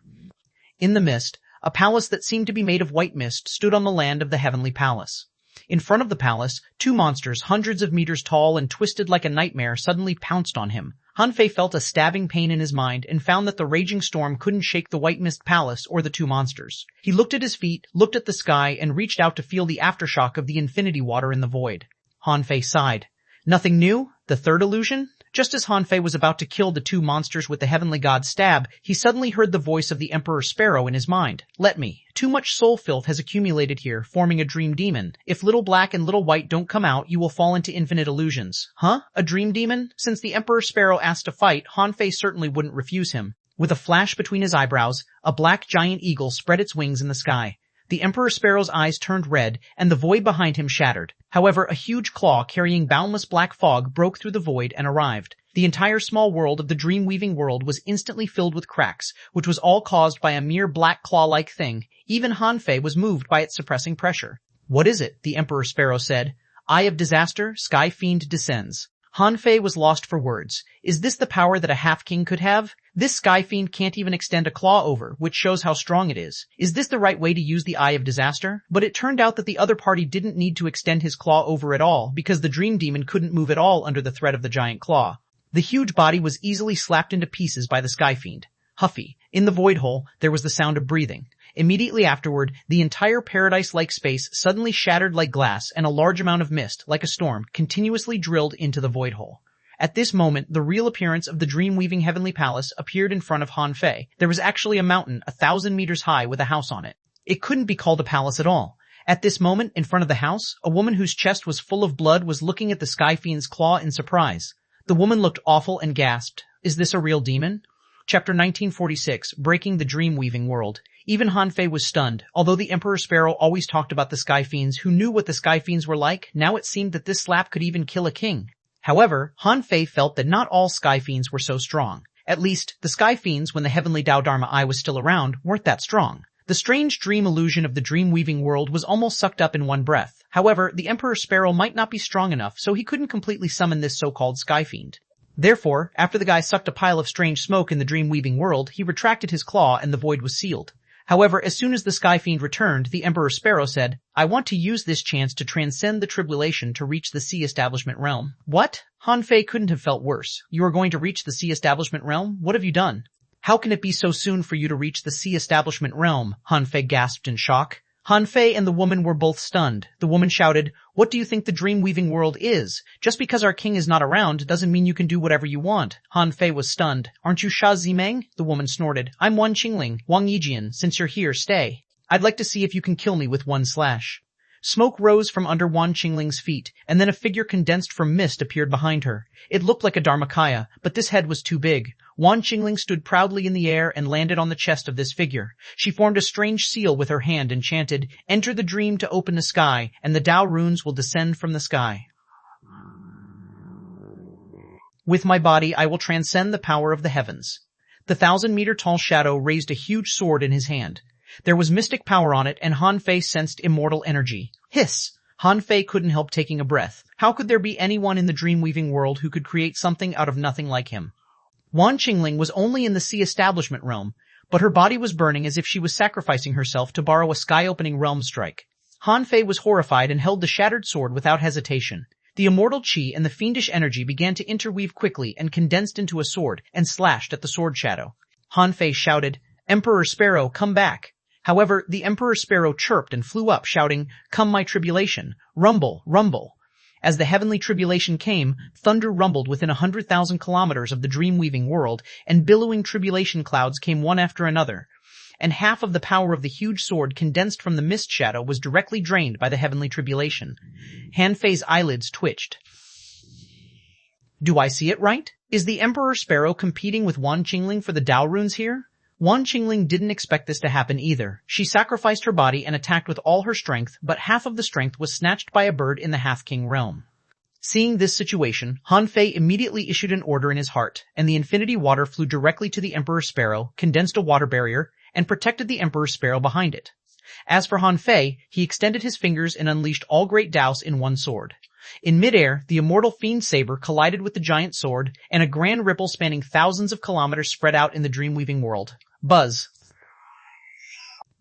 In the mist, a palace that seemed to be made of white mist stood on the land of the heavenly palace. In front of the palace, two monsters hundreds of meters tall and twisted like a nightmare suddenly pounced on him. Han Fei felt a stabbing pain in his mind and found that the raging storm couldn't shake the white mist palace or the two monsters. He looked at his feet, looked at the sky, and reached out to feel the aftershock of the infinity water in the void. Han Fei sighed. Nothing new? The third illusion? Just as Han Fei was about to kill the two monsters with the heavenly god's stab, he suddenly heard the voice of the Emperor Sparrow in his mind. Let me. Too much soul filth has accumulated here, forming a dream demon. If little black and little white don't come out, you will fall into infinite illusions. Huh? A dream demon? Since the Emperor Sparrow asked to fight, Han Fei certainly wouldn't refuse him. With a flash between his eyebrows, a black giant eagle spread its wings in the sky. The Emperor Sparrow's eyes turned red, and the void behind him shattered. However, a huge claw carrying boundless black fog broke through the void and arrived. The entire small world of the dream-weaving world was instantly filled with cracks, which was all caused by a mere black claw-like thing. Even Han Fei was moved by its suppressing pressure. What is it? The Emperor Sparrow said. Eye of disaster, Sky Fiend descends. Han Fei was lost for words. Is this the power that a half-king could have? This Sky Fiend can't even extend a claw over, which shows how strong it is. Is this the right way to use the Eye of Disaster? But it turned out that the other party didn't need to extend his claw over at all, because the Dream Demon couldn't move at all under the threat of the giant claw. The huge body was easily slapped into pieces by the Sky Fiend. Huffy. In the void hole, there was the sound of breathing. Immediately afterward, the entire paradise-like space suddenly shattered like glass, and a large amount of mist, like a storm, continuously drilled into the void hole. At this moment, the real appearance of the dream-weaving heavenly palace appeared in front of Han Fei. There was actually a mountain 1,000 meters high with a house on it. It couldn't be called a palace at all. At this moment, in front of the house, a woman whose chest was full of blood was looking at the Sky Fiend's claw in surprise. The woman looked awful and gasped. Is this a real demon? Chapter 1946, Breaking the Dream-Weaving World. Even Han Fei was stunned. Although the Emperor Sparrow always talked about the Sky Fiends who knew what the Sky Fiends were like, now it seemed that this slap could even kill a king. However, Han Fei felt that not all Sky Fiends were so strong. At least, the Sky Fiends, when the Heavenly Tao Dharma Eye was still around, weren't that strong. The strange dream illusion of the dream-weaving world was almost sucked up in one breath. However, the Emperor Sparrow might not be strong enough, so he couldn't completely summon this so-called Sky Fiend. Therefore, after the guy sucked a pile of strange smoke in the dream-weaving world, he retracted his claw and the void was sealed. However, as soon as the Sky Fiend returned, the Emperor Sparrow said, I want to use this chance to transcend the tribulation to reach the Sea Establishment realm. What? Han Fei couldn't have felt worse. You are going to reach the Sea Establishment realm? What have you done? How can it be so soon for you to reach the Sea Establishment realm? Han Fei gasped in shock. Han Fei and the woman were both stunned. The woman shouted, What do you think the dream-weaving world is? Just because our king is not around doesn't mean you can do whatever you want. Han Fei was stunned. Aren't you Sha Zimeng? The woman snorted. I'm Wan Qingling, Wang Yijian. Since you're here, stay. I'd like to see if you can kill me with one slash. Smoke rose from under Wan Qingling's feet, and then a figure condensed from mist appeared behind her. It looked like a Dharmakaya, but this head was too big. Wan Qingling stood proudly in the air and landed on the chest of this figure. She formed a strange seal with her hand and chanted, "Enter the dream to open the sky, and the Tao runes will descend from the sky. With my body I will transcend the power of the heavens." The 1,000-meter-tall shadow raised a huge sword in his hand. There was mystic power on it, and Han Fei sensed immortal energy. Hiss! Han Fei couldn't help taking a breath. How could there be anyone in the dream-weaving world who could create something out of nothing like him? Wan Qingling was only in the sea establishment realm, but her body was burning as if she was sacrificing herself to borrow a sky-opening realm strike. Han Fei was horrified and held the shattered sword without hesitation. The immortal chi and the fiendish energy began to interweave quickly and condensed into a sword and slashed at the sword shadow. Han Fei shouted, "Emperor Sparrow, come back!" However, the Emperor Sparrow chirped and flew up, shouting, "Come my tribulation! Rumble, rumble!" As the heavenly tribulation came, thunder rumbled within 100,000 kilometers of the dream-weaving world, and billowing tribulation clouds came one after another. And half of the power of the huge sword condensed from the mist shadow was directly drained by the heavenly tribulation. Han Fei's eyelids twitched. Do I see it right? Is the Emperor Sparrow competing with Wan Qingling for the Tao runes here? Wan Qingling didn't expect this to happen either. She sacrificed her body and attacked with all her strength, but half of the strength was snatched by a bird in the Half-King realm. Seeing this situation, Han Fei immediately issued an order in his heart, and the infinity water flew directly to the Emperor Sparrow, condensed a water barrier, and protected the Emperor Sparrow behind it. As for Han Fei, he extended his fingers and unleashed all great Taos in one sword. In midair, the immortal fiend saber collided with the giant sword, and a grand ripple spanning thousands of kilometers spread out in the dream-weaving world. Buzz.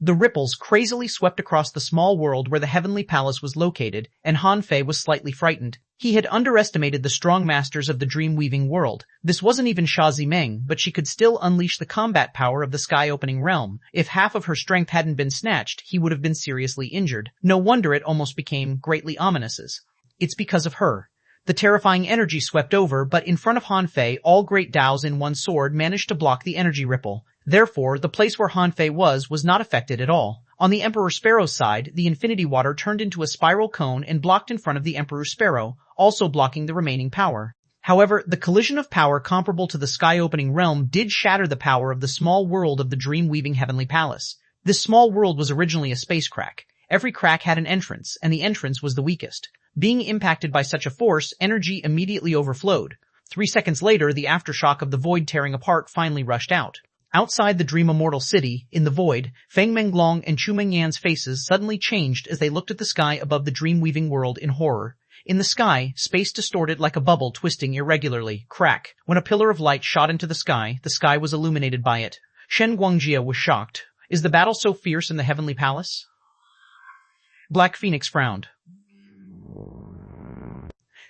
The ripples crazily swept across the small world where the heavenly palace was located, and Han Fei was slightly frightened. He had underestimated the strong masters of the dream-weaving world. This wasn't even Sha Zimeng, but she could still unleash the combat power of the sky-opening realm. If half of her strength hadn't been snatched, he would have been seriously injured. No wonder it almost became greatly ominous. It's because of her. The terrifying energy swept over, but in front of Han Fei, all great Taos in one sword managed to block the energy ripple. Therefore, the place where Han Fei was not affected at all. On the Emperor Sparrow's side, the infinity water turned into a spiral cone and blocked in front of the Emperor Sparrow, also blocking the remaining power. However, the collision of power comparable to the sky-opening realm did shatter the power of the small world of the dream-weaving heavenly palace. This small world was originally a space crack. Every crack had an entrance, and the entrance was the weakest. Being impacted by such a force, energy immediately overflowed. 3 seconds later, the aftershock of the void tearing apart finally rushed out. Outside the Dream Immortal City, in the void, Feng Menglong and Chu Mengyan's faces suddenly changed as they looked at the sky above the dream-weaving world in horror. In the sky, space distorted like a bubble twisting irregularly. Crack. When a pillar of light shot into the sky was illuminated by it. Shen Guangjia was shocked. Is the battle so fierce in the heavenly palace? Black Phoenix frowned.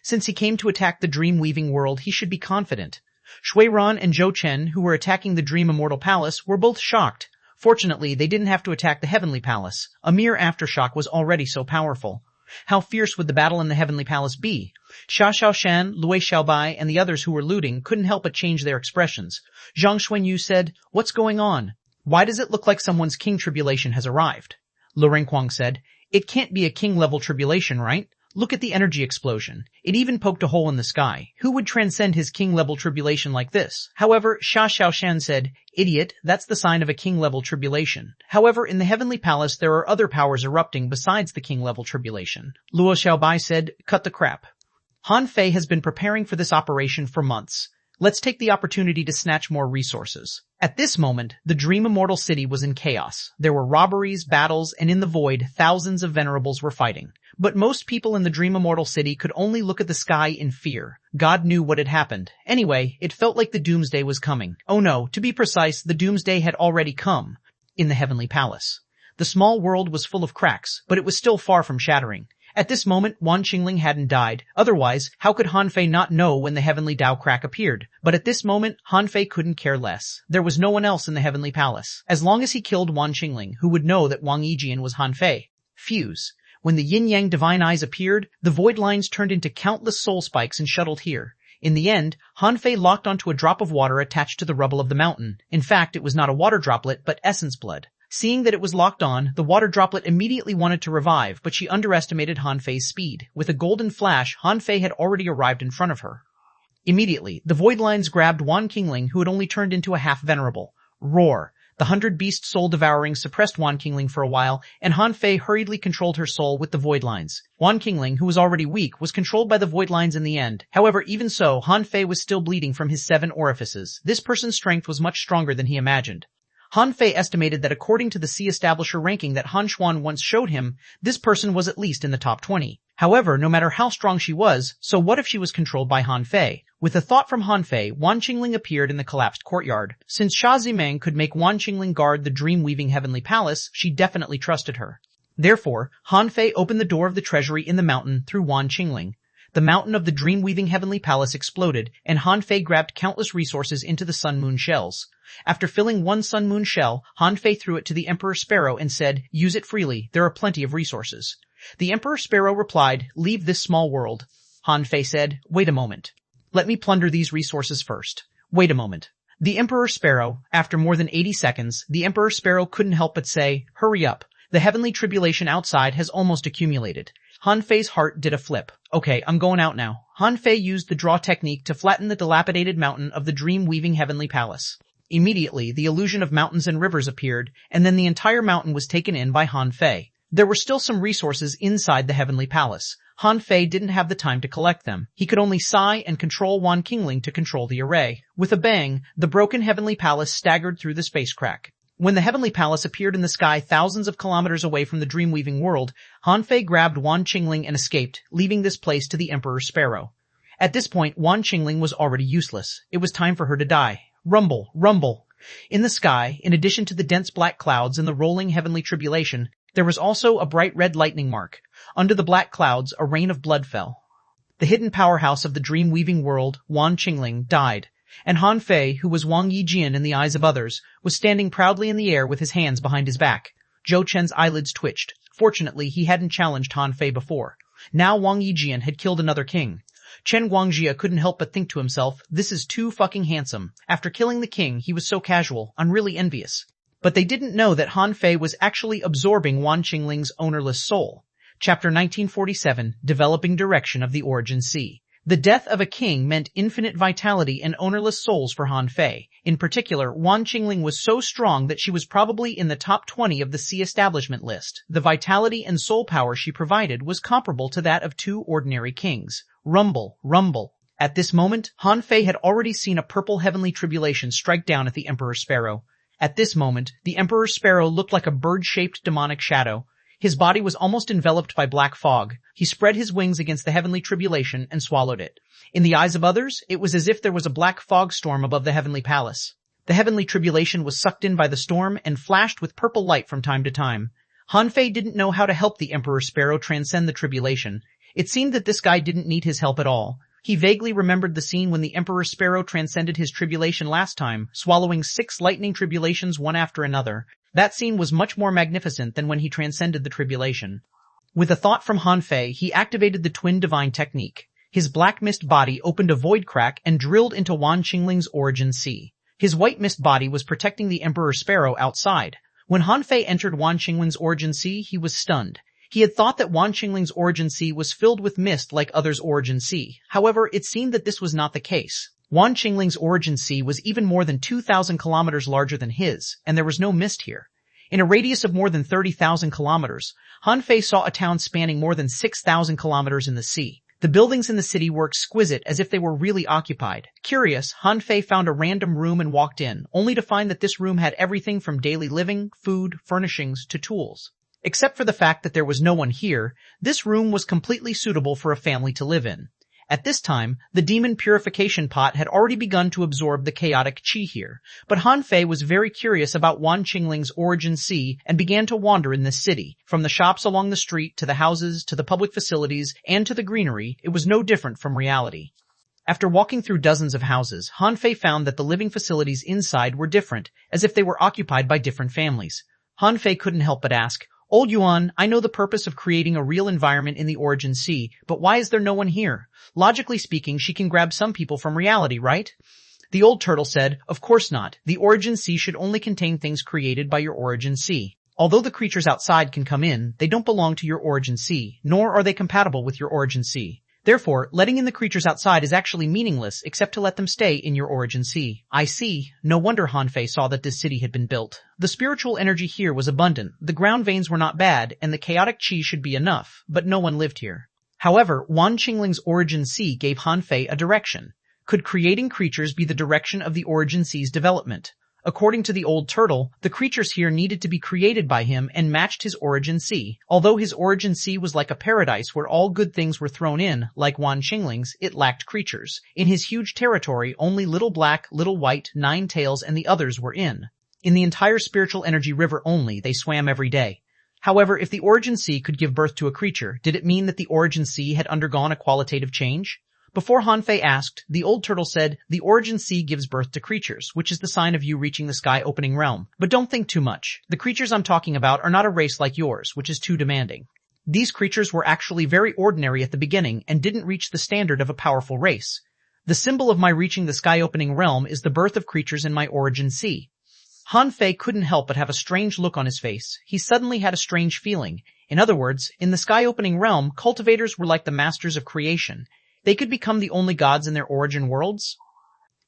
Since he came to attack the dream-weaving world, he should be confident. Shui Ran and Zhou Chen, who were attacking the Dream Immortal Palace, were both shocked. Fortunately, they didn't have to attack the Heavenly Palace. A mere aftershock was already so powerful. How fierce would the battle in the Heavenly Palace be? Xia Xiaoshan, Lui Xiaobai, and the others who were looting couldn't help but change their expressions. Zhang Xuanyu said, "What's going on? Why does it look like someone's king tribulation has arrived?" Lu Renquang said, "It can't be a king-level tribulation, right? Look at the energy explosion. It even poked a hole in the sky. Who would transcend his king-level tribulation like this?" However, Xia Xiaoshan said, "Idiot, that's the sign of a king-level tribulation. However, in the Heavenly Palace there are other powers erupting besides the king-level tribulation." Luo Xiaobai said, "Cut the crap. Han Fei has been preparing for this operation for months. Let's take the opportunity to snatch more resources." At this moment, the Dream Immortal City was in chaos. There were robberies, battles, and in the void, thousands of venerables were fighting. But most people in the Dream Immortal City could only look at the sky in fear. God knew what had happened. Anyway, it felt like the doomsday was coming. Oh no, to be precise, the doomsday had already come. In the Heavenly Palace. The small world was full of cracks, but it was still far from shattering. At this moment, Wan Qingling hadn't died. Otherwise, how could Han Fei not know when the Heavenly Tao crack appeared? But at this moment, Han Fei couldn't care less. There was no one else in the Heavenly Palace. As long as he killed Wan Qingling, who would know that Wang Yijian was Han Fei. Fuse. When the yin-yang divine eyes appeared, the void lines turned into countless soul spikes and shuttled here. In the end, Han Fei locked onto a drop of water attached to the rubble of the mountain. In fact, it was not a water droplet, but essence blood. Seeing that it was locked on, the water droplet immediately wanted to revive, but she underestimated Han Fei's speed. With a golden flash, Han Fei had already arrived in front of her. Immediately, the void lines grabbed Wan Qingling, who had only turned into a half-venerable. Roar! The 100-beast soul devouring suppressed Wan Qingling for a while, and Han Fei hurriedly controlled her soul with the void lines. Wan Qingling, who was already weak, was controlled by the void lines in the end. However, even so, Han Fei was still bleeding from his 7 orifices. This person's strength was much stronger than he imagined. Han Fei estimated that according to the Sea Establisher ranking that Xuanhuan once showed him, this person was at least in the top 20. However, no matter how strong she was, so what if she was controlled by Han Fei? With a thought from Han Fei, Wan Qingling appeared in the collapsed courtyard. Since Sha Zimeng could make Wan Qingling guard the dream-weaving heavenly palace, she definitely trusted her. Therefore, Han Fei opened the door of the treasury in the mountain through Wan Qingling. The mountain of the dream-weaving heavenly palace exploded, and Han Fei grabbed countless resources into the sun-moon shells. After filling one sun-moon shell, Han Fei threw it to the Emperor Sparrow and said, "Use it freely, there are plenty of resources." The Emperor Sparrow replied, "Leave this small world." Han Fei said, "Wait a moment. Let me plunder these resources first. Wait a moment." The Emperor Sparrow, after more than 80 seconds, the Emperor Sparrow couldn't help but say, "Hurry up. The heavenly tribulation outside has almost accumulated." Han Fei's heart did a flip. "Okay, I'm going out now." Han Fei used the draw technique to flatten the dilapidated mountain of the dream-weaving heavenly palace. Immediately, the illusion of mountains and rivers appeared, and then the entire mountain was taken in by Han Fei. There were still some resources inside the heavenly palace. Han Fei didn't have the time to collect them. He could only sigh and control Wan Qingling to control the array. With a bang, the broken heavenly palace staggered through the space crack. When the heavenly palace appeared in the sky thousands of kilometers away from the dream-weaving world, Han Fei grabbed Wan Qingling and escaped, leaving this place to the Emperor Sparrow. At this point, Wan Qingling was already useless. It was time for her to die. Rumble, rumble. In the sky, in addition to the dense black clouds and the rolling heavenly tribulation, there was also a bright red lightning mark. Under the black clouds, a rain of blood fell. The hidden powerhouse of the dream-weaving world, Wan Qingling, died. And Han Fei, who was Wang Yijian in the eyes of others, was standing proudly in the air with his hands behind his back. Zhou Chen's eyelids twitched. Fortunately, he hadn't challenged Han Fei before. Now Wang Yijian had killed another king. Chen Guangjia couldn't help but think to himself, "This is too fucking handsome. After killing the king, he was so casual. I'm really envious." But they didn't know that Han Fei was actually absorbing Wan Qingling's ownerless soul. Chapter 1947, Developing Direction of the Origin Sea. The death of a king meant infinite vitality and ownerless souls for Han Fei. In particular, Wan Qingling was so strong that she was probably in the top 20 of the Sea Establishment list. The vitality and soul power she provided was comparable to that of 2 ordinary kings. Rumble, rumble. At this moment, Han Fei had already seen a purple heavenly tribulation strike down at the Emperor Sparrow. At this moment, the Emperor Sparrow looked like a bird-shaped demonic shadow. His body was almost enveloped by black fog. He spread his wings against the heavenly tribulation and swallowed it. In the eyes of others, it was as if there was a black fog storm above the heavenly palace. The heavenly tribulation was sucked in by the storm and flashed with purple light from time to time. Han Fei didn't know how to help the Emperor Sparrow transcend the tribulation. It seemed that this guy didn't need his help at all. He vaguely remembered the scene when the Emperor Sparrow transcended his tribulation last time, swallowing 6 lightning tribulations one after another. That scene was much more magnificent than when he transcended the tribulation. With a thought from Han Fei, he activated the Twin Divine Technique. His black mist body opened a void crack and drilled into Wan Qingling's origin sea. His white mist body was protecting the Emperor Sparrow outside. When Han Fei entered Wan Qingling's origin sea, he was stunned. He had thought that Wan Qingling's origin sea was filled with mist like others' origin sea. However, it seemed that this was not the case. Wan Qingling's origin sea was even more than 2,000 kilometers larger than his, and there was no mist here. In a radius of more than 30,000 kilometers, Han Fei saw a town spanning more than 6,000 kilometers in the sea. The buildings in the city were exquisite as if they were really occupied. Curious, Han Fei found a random room and walked in, only to find that this room had everything from daily living, food, furnishings, to tools. Except for the fact that there was no one here, this room was completely suitable for a family to live in. At this time, the demon purification pot had already begun to absorb the chaotic qi here, but Han Fei was very curious about Wan Qingling's origin sea and began to wander in this city. From the shops along the street to the houses to the public facilities and to the greenery, it was no different from reality. After walking through dozens of houses, Han Fei found that the living facilities inside were different, as if they were occupied by different families. Han Fei couldn't help but ask, "Old Yuan, I know the purpose of creating a real environment in the origin sea, but why is there no one here? Logically speaking, she can grab some people from reality, right?" The old turtle said, "Of course not. The origin sea should only contain things created by your origin sea. Although the creatures outside can come in, they don't belong to your origin sea, nor are they compatible with your origin sea. Therefore, letting in the creatures outside is actually meaningless except to let them stay in your origin sea." I see. No wonder Hanfei saw that this city had been built. The spiritual energy here was abundant, the ground veins were not bad, and the chaotic chi should be enough, but no one lived here. However, Wan Qingling's origin sea gave Hanfei a direction. Could creating creatures be the direction of the origin sea's development? According to the old turtle, the creatures here needed to be created by him and matched his origin sea. Although his origin sea was like a paradise where all good things were thrown in, like Wan Qingling's, it lacked creatures. In his huge territory, only Little Black, Little White, Nine Tails, and the others were in. In the entire spiritual energy river only, they swam every day. However, if the origin sea could give birth to a creature, did it mean that the origin sea had undergone a qualitative change? Before Hanfei asked, the old turtle said, "The origin sea gives birth to creatures, which is the sign of you reaching the sky-opening realm. But don't think too much. The creatures I'm talking about are not a race like yours, which is too demanding. These creatures were actually very ordinary at the beginning and didn't reach the standard of a powerful race. The symbol of my reaching the sky-opening realm is the birth of creatures in my origin sea." Hanfei couldn't help but have a strange look on his face. He suddenly had a strange feeling. In other words, in the sky-opening realm, cultivators were like the masters of creation. They could become the only gods in their origin worlds?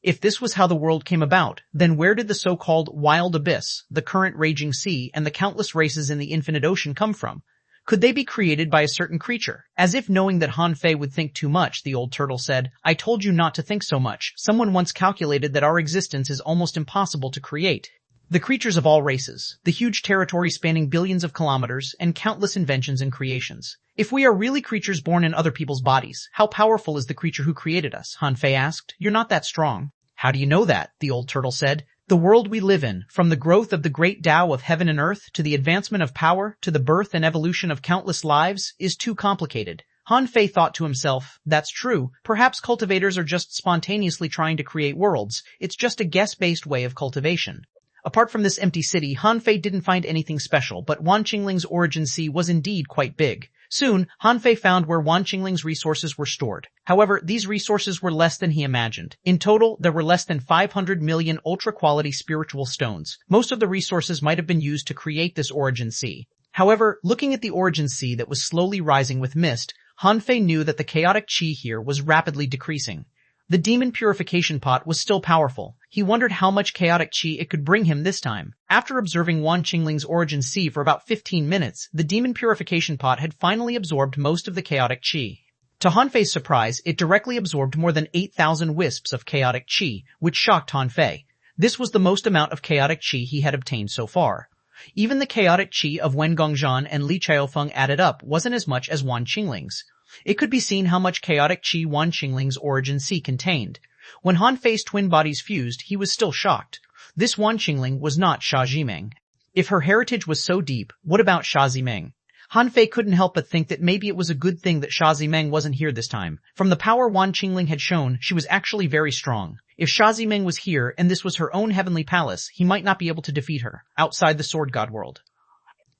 If this was how the world came about, then where did the so-called wild abyss, the current raging sea, and the countless races in the infinite ocean come from? Could they be created by a certain creature? As if knowing that Hanfei would think too much, the old turtle said, "I told you not to think so much. Someone once calculated that our existence is almost impossible to create. The creatures of all races, the huge territory spanning billions of kilometers, and countless inventions and creations. If we are really creatures born in other people's bodies, how powerful is the creature who created us?" Hanfei asked. "You're not that strong." "How do you know that?" the old turtle said. "The world we live in, from the growth of the great Tao of heaven and earth, to the advancement of power, to the birth and evolution of countless lives, is too complicated." Hanfei thought to himself, "That's true. Perhaps cultivators are just spontaneously trying to create worlds. It's just a guess-based way of cultivation." Apart from this empty city, Hanfei didn't find anything special, but Wan Qingling's origin sea was indeed quite big. Soon, Hanfei found where Wan Qingling's resources were stored. However, these resources were less than he imagined. In total, there were less than 500 million ultra-quality spiritual stones. Most of the resources might have been used to create this origin sea. However, looking at the origin sea that was slowly rising with mist, Hanfei knew that the chaotic chi here was rapidly decreasing. The demon purification pot was still powerful. He wondered how much chaotic chi it could bring him this time. After observing Wan Qingling's origin sea for about 15 minutes, the demon purification pot had finally absorbed most of the chaotic chi. To Hanfei's surprise, it directly absorbed more than 8,000 wisps of chaotic chi, which shocked Hanfei. This was the most amount of chaotic chi he had obtained so far. Even the chaotic chi of Wen Gongzhan and Li Chaofeng added up wasn't as much as Wan Qingling's. It could be seen how much chaotic chi Wan Qingling's origin sea contained. When Hanfei's twin bodies fused, he was still shocked. This Wan Qingling was not Xia Zhimeng. If her heritage was so deep, what about Xia Zimeng? Hanfei couldn't help but think that maybe it was a good thing that Xia Zimeng wasn't here this time. From the power Wan Qingling had shown, she was actually very strong. If Xia Zimeng was here and this was her own heavenly palace, he might not be able to defeat her, outside the Sword God world.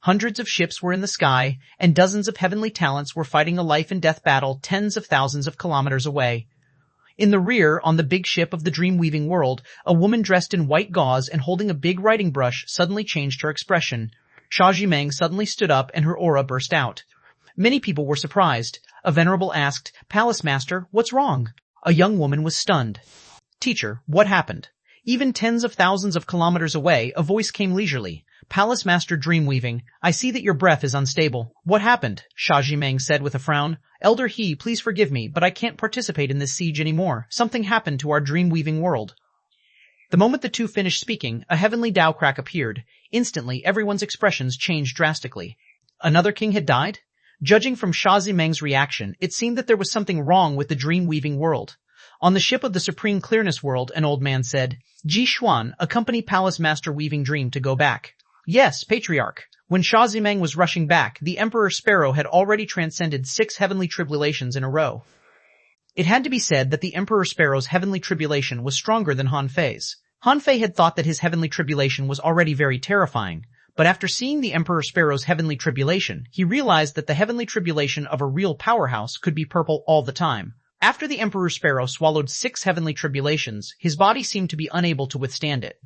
Hundreds of ships were in the sky, and dozens of heavenly talents were fighting a life-and-death battle tens of thousands of kilometers away. In the rear, on the big ship of the dream-weaving world, a woman dressed in white gauze and holding a big writing brush suddenly changed her expression. Xia Zhimeng suddenly stood up and her aura burst out. Many people were surprised. A venerable asked, "Palace Master, what's wrong?" A young woman was stunned. "Teacher, what happened?" Even tens of thousands of kilometers away, a voice came leisurely. "Palace Master Dreamweaving, I see that your breath is unstable." "What happened?" Xia Zhimeng said with a frown. "Elder He, please forgive me, but I can't participate in this siege anymore. Something happened to our dream-weaving world." The moment the two finished speaking, a heavenly Tao crack appeared. Instantly, everyone's expressions changed drastically. Another king had died? Judging from Xia Zhimeng's reaction, it seemed that there was something wrong with the dream-weaving world. On the ship of the Supreme Clearness World, an old man said, "Ji Xuan, accompany Palace Master Weaving Dream to go back." "Yes, Patriarch." When Xia Zimeng was rushing back, the Emperor Sparrow had already transcended 6 heavenly tribulations in a row. It had to be said that the Emperor Sparrow's heavenly tribulation was stronger than Hanfei's. Hanfei had thought that his heavenly tribulation was already very terrifying, but after seeing the Emperor Sparrow's heavenly tribulation, he realized that the heavenly tribulation of a real powerhouse could be purple all the time. After the Emperor Sparrow swallowed 6 heavenly tribulations, his body seemed to be unable to withstand it.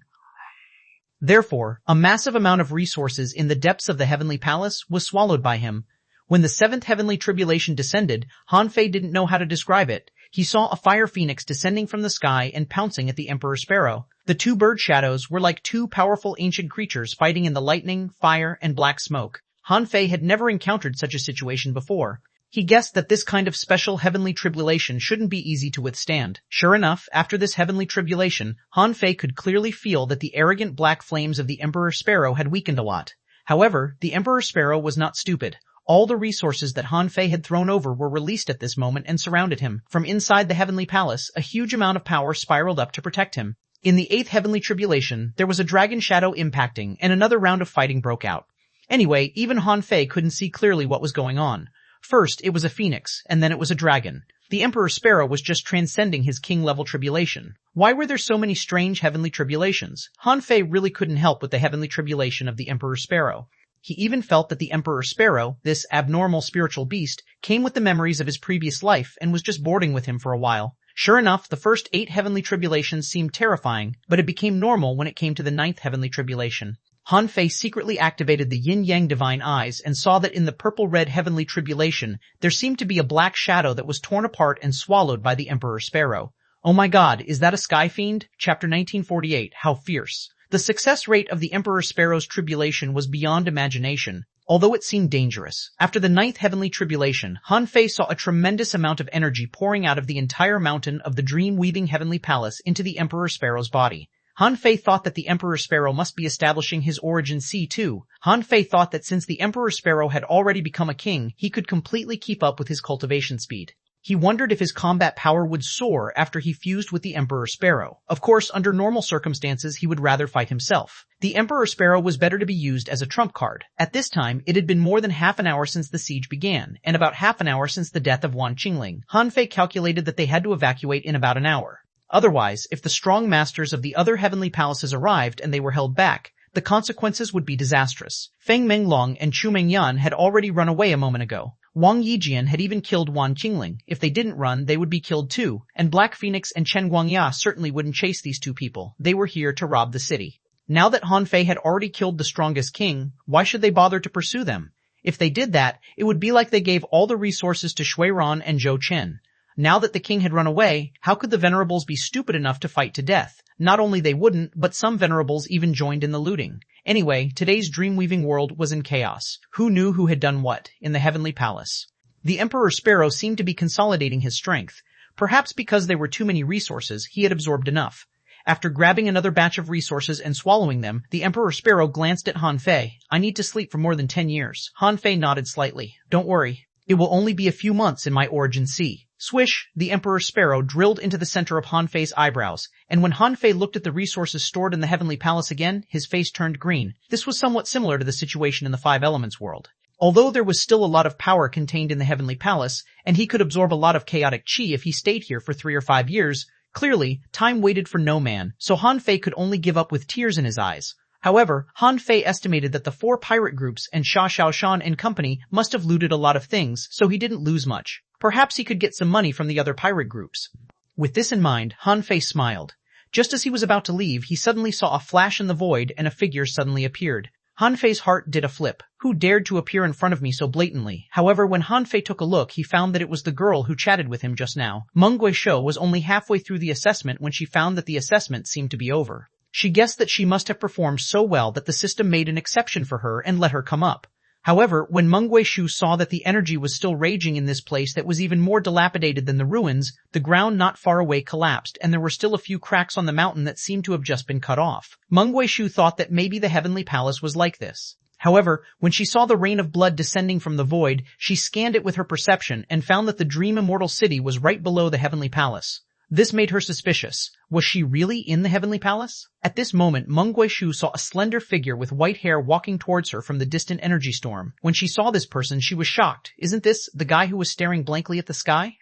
Therefore, a massive amount of resources in the depths of the heavenly palace was swallowed by him. When the 7th heavenly tribulation descended, Han Fei didn't know how to describe it. He saw a fire phoenix descending from the sky and pouncing at the Emperor Sparrow. The 2 bird shadows were like 2 powerful ancient creatures fighting in the lightning, fire, and black smoke. Han Fei had never encountered such a situation before. He guessed that this kind of special heavenly tribulation shouldn't be easy to withstand. Sure enough, after this heavenly tribulation, Han Fei could clearly feel that the arrogant black flames of the Emperor Sparrow had weakened a lot. However, the Emperor Sparrow was not stupid. All the resources that Han Fei had thrown over were released at this moment and surrounded him. From inside the heavenly palace, a huge amount of power spiraled up to protect him. In the 8th heavenly tribulation, there was a dragon shadow impacting, and another round of fighting broke out. Anyway, even Han Fei couldn't see clearly what was going on. First, it was a phoenix, and then it was a dragon. The Emperor Sparrow was just transcending his king-level tribulation. Why were there so many strange heavenly tribulations? Han Fei really couldn't help with the heavenly tribulation of the Emperor Sparrow. He even felt that the Emperor Sparrow, this abnormal spiritual beast, came with the memories of his previous life and was just boarding with him for a while. Sure enough, the first 8 heavenly tribulations seemed terrifying, but it became normal when it came to the 9th heavenly tribulation. Han Fei secretly activated the yin-yang divine eyes and saw that in the purple-red heavenly tribulation, there seemed to be a black shadow that was torn apart and swallowed by the Emperor Sparrow. Oh my god, is that a sky fiend? Chapter 1948, How Fierce. The success rate of the Emperor Sparrow's tribulation was beyond imagination, although it seemed dangerous. After the 9th heavenly tribulation, Han Fei saw a tremendous amount of energy pouring out of the entire mountain of the dream-weaving heavenly palace into the Emperor Sparrow's body. Han Fei thought that the Emperor Sparrow must be establishing his origin C2. Han Fei thought that since the Emperor Sparrow had already become a king, he could completely keep up with his cultivation speed. He wondered if his combat power would soar after he fused with the Emperor Sparrow. Of course, under normal circumstances, he would rather fight himself. The Emperor Sparrow was better to be used as a trump card. At this time, it had been more than half an hour since the siege began, and about half an hour since the death of Wan Qingling. Han Fei calculated that they had to evacuate in about an hour. Otherwise, if the strong masters of the other heavenly palaces arrived and they were held back, the consequences would be disastrous. Feng Menglong and Chu Mengyan had already run away a moment ago. Wang Yijian had even killed Wan Qingling. If they didn't run, they would be killed too, and Black Phoenix and Chen Guangya certainly wouldn't chase these 2 people. They were here to rob the city. Now that Han Fei had already killed the strongest king, why should they bother to pursue them? If they did that, it would be like they gave all the resources to Shui Ran and Zhou Chen. Now that the king had run away, how could the venerables be stupid enough to fight to death? Not only they wouldn't, but some venerables even joined in the looting. Anyway, today's dream-weaving world was in chaos. Who knew who had done what in the heavenly palace? The Emperor Sparrow seemed to be consolidating his strength. Perhaps because there were too many resources, he had absorbed enough. After grabbing another batch of resources and swallowing them, the Emperor Sparrow glanced at Han Fei. I need to sleep for more than 10 years. Han Fei nodded slightly. Don't worry. It will only be a few months in my origin sea. Swish, the Emperor Sparrow drilled into the center of Han Fei's eyebrows, and when Han Fei looked at the resources stored in the Heavenly Palace again, his face turned green. This was somewhat similar to the situation in the 5 Elements world. Although there was still a lot of power contained in the Heavenly Palace, and he could absorb a lot of chaotic chi if he stayed here for 3 or 5 years, clearly, time waited for no man, so Han Fei could only give up with tears in his eyes. However, Han Fei estimated that the 4 pirate groups and Xuanhuan and company must have looted a lot of things, so he didn't lose much. Perhaps he could get some money from the other pirate groups. With this in mind, Han Fei smiled. Just as he was about to leave, he suddenly saw a flash in the void and a figure suddenly appeared. Han Fei's heart did a flip. Who dared to appear in front of me so blatantly? However, when Han Fei took a look, he found that it was the girl who chatted with him just now. Meng Guishuo was only halfway through the assessment when she found that the assessment seemed to be over. She guessed that she must have performed so well that the system made an exception for her and let her come up. However, when Meng Guishuo saw that the energy was still raging in this place that was even more dilapidated than the ruins, the ground not far away collapsed and there were still a few cracks on the mountain that seemed to have just been cut off. Meng Guishuo thought that maybe the Heavenly Palace was like this. However, when she saw the rain of blood descending from the void, she scanned it with her perception and found that the Dream Immortal City was right below the Heavenly Palace. This made her suspicious. Was she really in the Heavenly Palace? At this moment, Meng Guishuo saw a slender figure with white hair walking towards her from the distant energy storm. When she saw this person, she was shocked. Isn't this the guy who was staring blankly at the sky?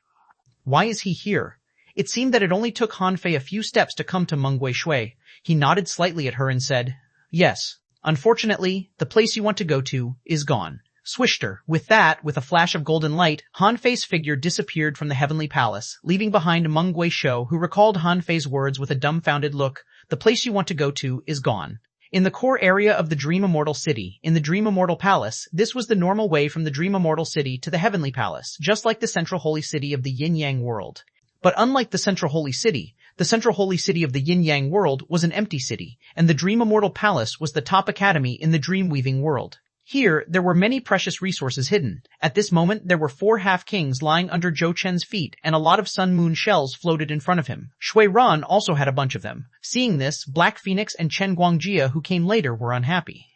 Why is he here? It seemed that it only took Han Fei a few steps to come to Meng Guishuo. He nodded slightly at her and said, Yes. Unfortunately, the place you want to go to is gone. swished her. With that, with a flash of golden light, Han Fei's figure disappeared from the heavenly palace, leaving behind Meng Guizhou, who recalled Han Fei's words with a dumbfounded look. The place you want to go to is gone. In the core area of the Dream Immortal City, in the Dream Immortal Palace, this was the normal way from the Dream Immortal City to the Heavenly Palace, just like the Central Holy City of the Yin-Yang world. But unlike the Central Holy City of the Yin-Yang world was an empty city, and the Dream Immortal Palace was the top academy in the dream-weaving world. Here, there were many precious resources hidden. At this moment, there were 4 half-kings lying under Zhou Chen's feet, and a lot of sun-moon shells floated in front of him. Xuanhuan also had a bunch of them. Seeing this, Black Phoenix and Chen Guangjie, who came later, were unhappy.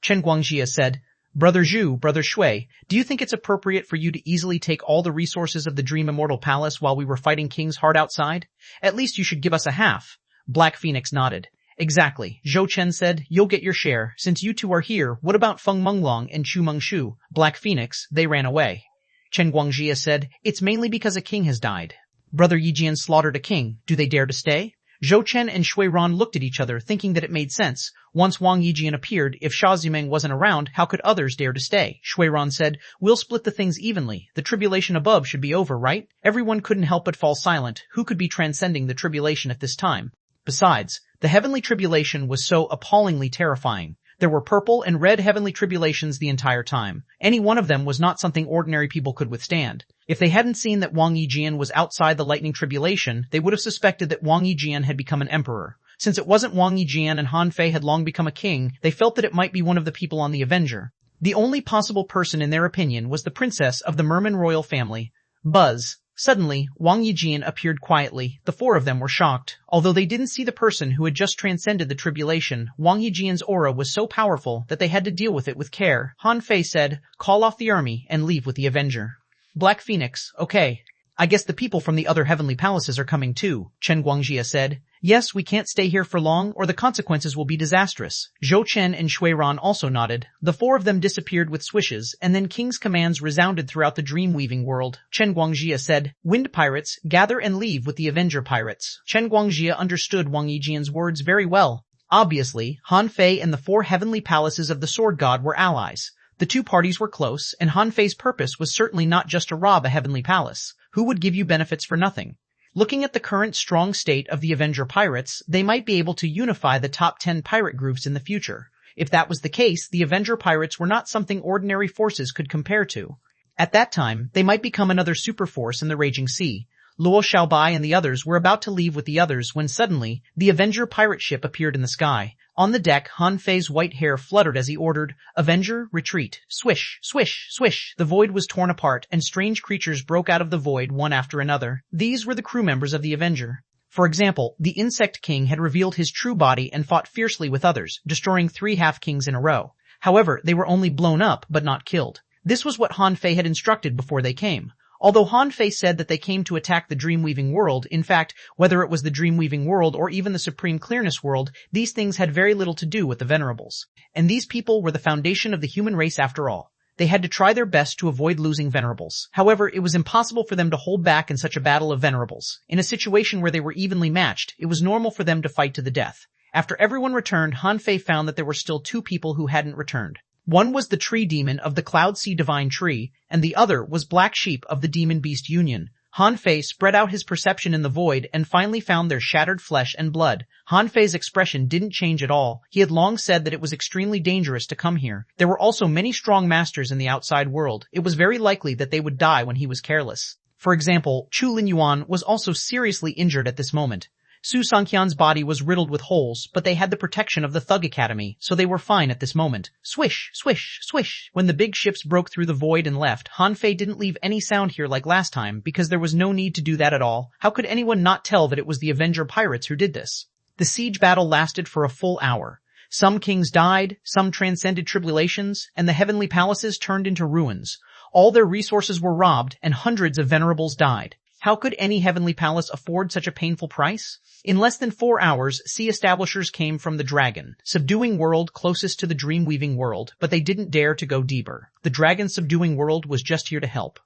Chen Guangjie said, "Brother Zhu, Brother Shui, do you think it's appropriate for you to easily take all the resources of the Dream Immortal Palace while we were fighting kings hard outside? At least you should give us a half." Black Phoenix nodded. "Exactly," Zhou Chen said. "You'll get your share. Since you two are here, what about Feng Menglong and Chu Mengshu?" Black Phoenix, "They ran away." Chen Guangjie said, "It's mainly because a king has died." "Brother Yijian slaughtered a king. Do they dare to stay?" Zhou Chen and Shui Ran looked at each other, thinking that it made sense. Once Wang Yijian appeared, if Xia Zimeng wasn't around, how could others dare to stay? Shui Ran said, "We'll split the things evenly. The tribulation above should be over, right?" Everyone couldn't help but fall silent. Who could be transcending the tribulation at this time? Besides, the heavenly tribulation was so appallingly terrifying. There were purple and red heavenly tribulations the entire time. Any one of them was not something ordinary people could withstand. If they hadn't seen that Wang Yijian was outside the lightning tribulation, they would have suspected that Wang Yijian had become an emperor. Since it wasn't Wang Yijian and Han Fei had long become a king, they felt that it might be one of the people on the Avenger. The only possible person in their opinion was the princess of the Merman royal family, Buzz. Suddenly, Wang Yijian appeared quietly. The 4 of them were shocked. Although they didn't see the person who had just transcended the tribulation, Wang Yijian's aura was so powerful that they had to deal with it with care. Han Fei said, "Call off the army and leave with the Avenger." Black Phoenix, "Okay. I guess the people from the other heavenly palaces are coming too," Chen Guangjie said. "Yes, we can't stay here for long or the consequences will be disastrous." Zhou Chen and Shui Ran also nodded. The 4 of them disappeared with swishes, and then King's commands resounded throughout the dream-weaving world. Chen Guangjie said, "Wind pirates, gather and leave with the Avenger pirates." Chen Guangjie understood Wang Yijian's words very well. Obviously, Han Fei and the 4 heavenly palaces of the Sword God were allies. The 2 parties were close, and Han Fei's purpose was certainly not just to rob a heavenly palace. Who would give you benefits for nothing? Looking at the current strong state of the Avenger pirates, they might be able to unify the top 10 pirate groups in the future. If that was the case, the Avenger pirates were not something ordinary forces could compare to. At that time, they might become another superforce in the raging sea. Luo Xiaobai and the others were about to leave with the others when suddenly, the Avenger pirate ship appeared in the sky. On the deck, Han Fei's white hair fluttered as he ordered, "Avenger, retreat." Swish, swish, swish. The void was torn apart, and strange creatures broke out of the void one after another. These were the crew members of the Avenger. For example, the Insect King had revealed his true body and fought fiercely with others, destroying 3 half-kings in a row. However, they were only blown up, but not killed. This was what Han Fei had instructed before they came. Although Han Fei said that they came to attack the dream-weaving world, in fact, whether it was the dream-weaving world or even the supreme clearness world, these things had very little to do with the Venerables. And these people were the foundation of the human race after all. They had to try their best to avoid losing Venerables. However, it was impossible for them to hold back in such a battle of Venerables. In a situation where they were evenly matched, it was normal for them to fight to the death. After everyone returned, Han Fei found that there were still 2 people who hadn't returned. One was the tree demon of the Cloud Sea Divine Tree, and the other was Black Sheep of the Demon Beast Union. Han Fei spread out his perception in the void and finally found their shattered flesh and blood. Han Fei's expression didn't change at all. He had long said that it was extremely dangerous to come here. There were also many strong masters in the outside world. It was very likely that they would die when he was careless. For example, Chu Linyuan was also seriously injured at this moment. Su Sangqian's body was riddled with holes, but they had the protection of the Thug Academy, so they were fine at this moment. Swish, swish, swish. When the big ships broke through the void and left, Han Fei didn't leave any sound here like last time, because there was no need to do that at all. How could anyone not tell that it was the Avenger pirates who did this? The siege battle lasted for a full hour. Some kings died, some transcended tribulations, and the heavenly palaces turned into ruins. All their resources were robbed, and hundreds of venerables died. How could any heavenly palace afford such a painful price? In less than 4 hours, sea establishers came from the dragon, subduing world closest to the dream-weaving world, but they didn't dare to go deeper. The dragon subduing world was just here to help.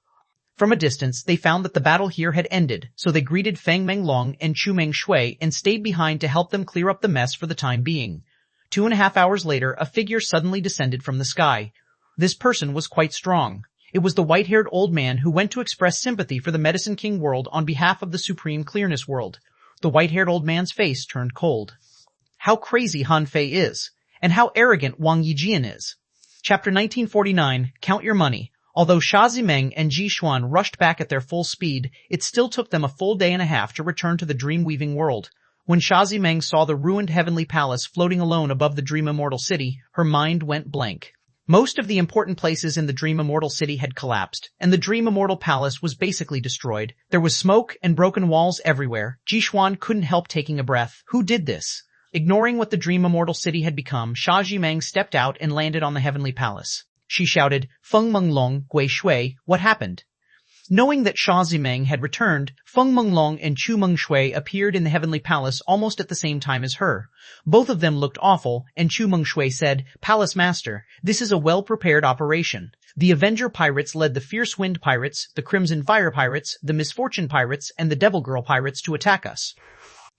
From a distance, they found that the battle here had ended, so they greeted Feng Menglong and Chu Mengshui and stayed behind to help them clear up the mess for the time being. 2.5 hours later, a figure suddenly descended from the sky. This person was quite strong. It was the white-haired old man who went to express sympathy for the Medicine King world on behalf of the Supreme Clearness world. The white-haired old man's face turned cold. How crazy Han Fei is, and how arrogant Wang Yijian is. Chapter 1949, Count Your Money. Although Xia Zimeng and Ji Xuan rushed back at their full speed, it still took them a full day and a half to return to the dream-weaving world. When Xia Zimeng saw the ruined heavenly palace floating alone above the Dream Immortal City, her mind went blank. Most of the important places in the Dream Immortal City had collapsed, and the Dream Immortal Palace was basically destroyed. There was smoke and broken walls everywhere. Ji Xuan couldn't help taking a breath. Who did this? Ignoring what the Dream Immortal City had become, Xia Zimeng stepped out and landed on the heavenly palace. She shouted, "Feng Menglong, Gui Shui, what happened?" Knowing that Xia Zimeng had returned, Feng Menglong and Chu Mengshui appeared in the heavenly palace almost at the same time as her. Both of them looked awful, and Chu Mengshui said, "Palace Master, this is a well-prepared operation. The Avenger Pirates led the Fierce Wind Pirates, the Crimson Fire Pirates, the Misfortune Pirates, and the Devil Girl Pirates to attack us.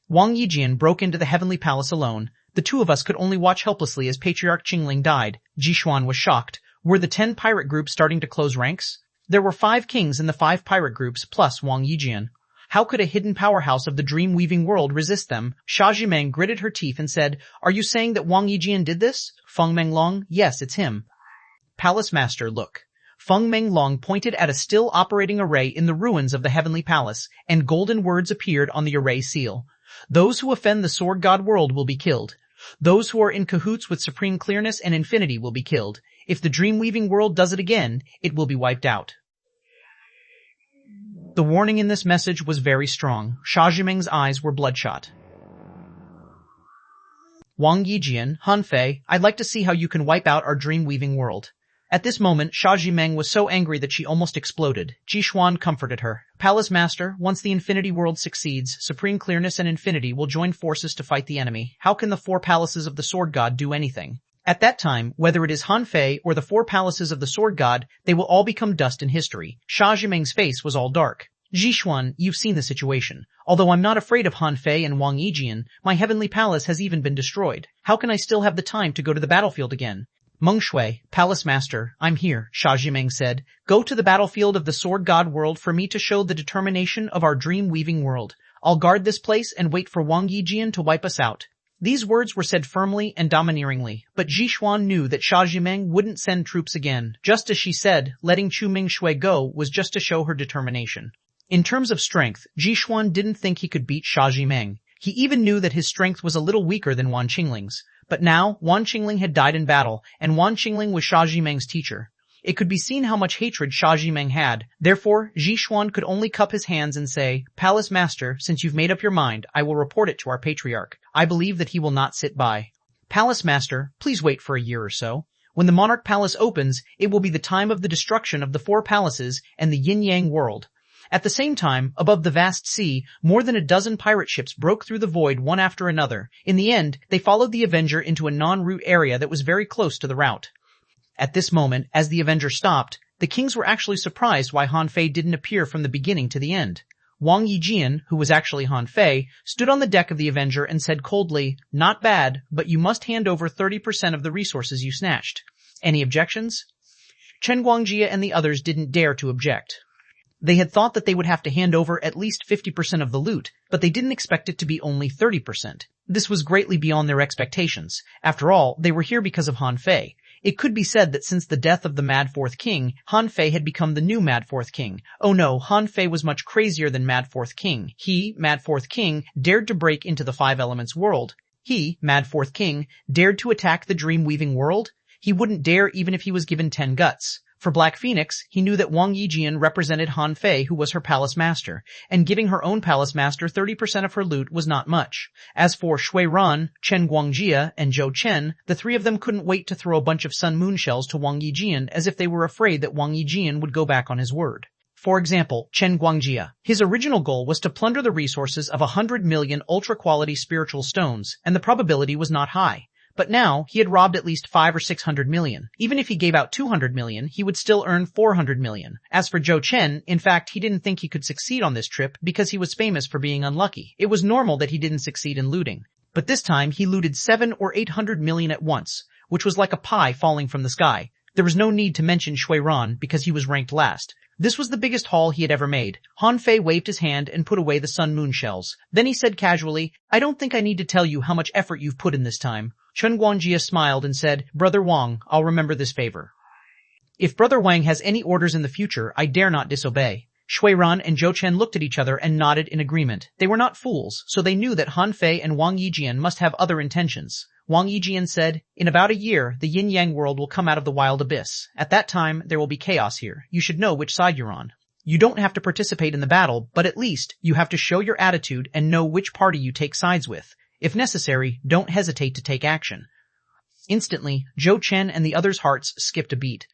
Wang Yijian broke into the heavenly palace alone. The two of us could only watch helplessly as Patriarch Qingling died." Ji Xuan was shocked. Were the 10 pirate groups starting to close ranks? There were 5 kings in the 5 pirate groups plus Wang Yijian. How could a hidden powerhouse of the dream-weaving world resist them? Xia Zimeng gritted her teeth and said, "Are you saying that Wang Yijian did this?" Feng Menglong, "Yes, it's him." "Palace Master, look." Feng Menglong pointed at a still operating array in the ruins of the heavenly palace, and golden words appeared on the array seal. "Those who offend the Sword God world will be killed. Those who are in cahoots with Supreme Clearness and Infinity will be killed. If the dream-weaving world does it again, it will be wiped out." The warning in this message was very strong. Xia Zimeng's eyes were bloodshot. "Wang Yijian, Han Fei, I'd like to see how you can wipe out our dream-weaving world." At this moment, Xia Zimeng was so angry that she almost exploded. Ji Xuan comforted her. "Palace Master, once the Infinity World succeeds, Supreme Clearness and Infinity will join forces to fight the enemy. How can the 4 palaces of the Sword God do anything? At that time, whether it is Han Fei or the 4 palaces of the Sword God, they will all become dust in history." Xia Zimeng's face was all dark. "Ji Xuan, you've seen the situation. Although I'm not afraid of Han Fei and Wang Yijian, my heavenly palace has even been destroyed. How can I still have the time to go to the battlefield again?" "Mengshui, Palace Master, I'm here," Xia Zimeng said. "Go to the battlefield of the Sword God world for me to show the determination of our dream-weaving world. I'll guard this place and wait for Wang Yijian to wipe us out." These words were said firmly and domineeringly, but Ji Xuan knew that Xia Zimeng wouldn't send troops again. Just as she said, letting Chu Mengshui go was just to show her determination. In terms of strength, Ji Xuan didn't think he could beat Xia Zimeng. He even knew that his strength was a little weaker than Wan Qingling's. But now, Wan Qingling had died in battle, and Wan Qingling was Xia Zimeng's teacher. It could be seen how much hatred Xia Zimeng had. Therefore, Ji Xuan could only cup his hands and say, "Palace Master, since you've made up your mind, I will report it to our Patriarch. I believe that he will not sit by." "Palace Master, please wait for a year or so. When the Monarch Palace opens, it will be the time of the destruction of the 4 palaces and the yin-yang world." At the same time, above the vast sea, more than a dozen pirate ships broke through the void one after another. In the end, they followed the Avenger into a non-route area that was very close to the route. At this moment, as the Avenger stopped, the kings were actually surprised why Han Fei didn't appear from the beginning to the end. Wang Yijian, who was actually Han Fei, stood on the deck of the Avenger and said coldly, "Not bad, but you must hand over 30% of the resources you snatched." Any objections? Chen Guangjia and the others didn't dare to object. They had thought that they would have to hand over at least 50% of the loot, but they didn't expect it to be only 30%. This was greatly beyond their expectations. After all, they were here because of Han Fei. It could be said that since the death of the Mad Fourth King, Han Fei had become the new Mad Fourth King. Oh no, Han Fei was much crazier than Mad Fourth King. He, Mad Fourth King, dared to break into the 5 Elements world. He, Mad Fourth King, dared to attack the dream-weaving world. He wouldn't dare even if he was given 10 guts. For Black Phoenix, he knew that Wang Yijian represented Han Fei, who was her palace master, and giving her own palace master 30% of her loot was not much. As for Shui Ran, Chen Guangjia, and Zhou Chen, the 3 of them couldn't wait to throw a bunch of Sun Moon shells to Wang Yijian as if they were afraid that Wang Yijian would go back on his word. For example, Chen Guangjia. His original goal was to plunder the resources of 100 million ultra-quality spiritual stones, and the probability was not high. But now, he had robbed at least 500 or 600 million. Even if he gave out 200 million, he would still earn 400 million. As for Zhou Chen, in fact, he didn't think he could succeed on this trip because he was famous for being unlucky. It was normal that he didn't succeed in looting. But this time, he looted 700 or 800 million at once, which was like a pie falling from the sky. There was no need to mention xuanhuan because he was ranked last. This was the biggest haul he had ever made. Han Fei waved his hand and put away the sun moon shells. Then he said casually, I don't think I need to tell you how much effort you've put in this time. Chen Guangjia smiled and said, Brother Wang, I'll remember this favor. If Brother Wang has any orders in the future, I dare not disobey. Xuanhuan and Zhou Chen looked at each other and nodded in agreement. They were not fools, so they knew that Han Fei and Wang Yijian must have other intentions. Wang Yijian said, In about a year, the yin-yang world will come out of the wild abyss. At that time, there will be chaos here. You should know which side you're on. You don't have to participate in the battle, but at least you have to show your attitude and know which party you take sides with. If necessary, don't hesitate to take action. Instantly, Zhou Chen and the others' hearts skipped a beat.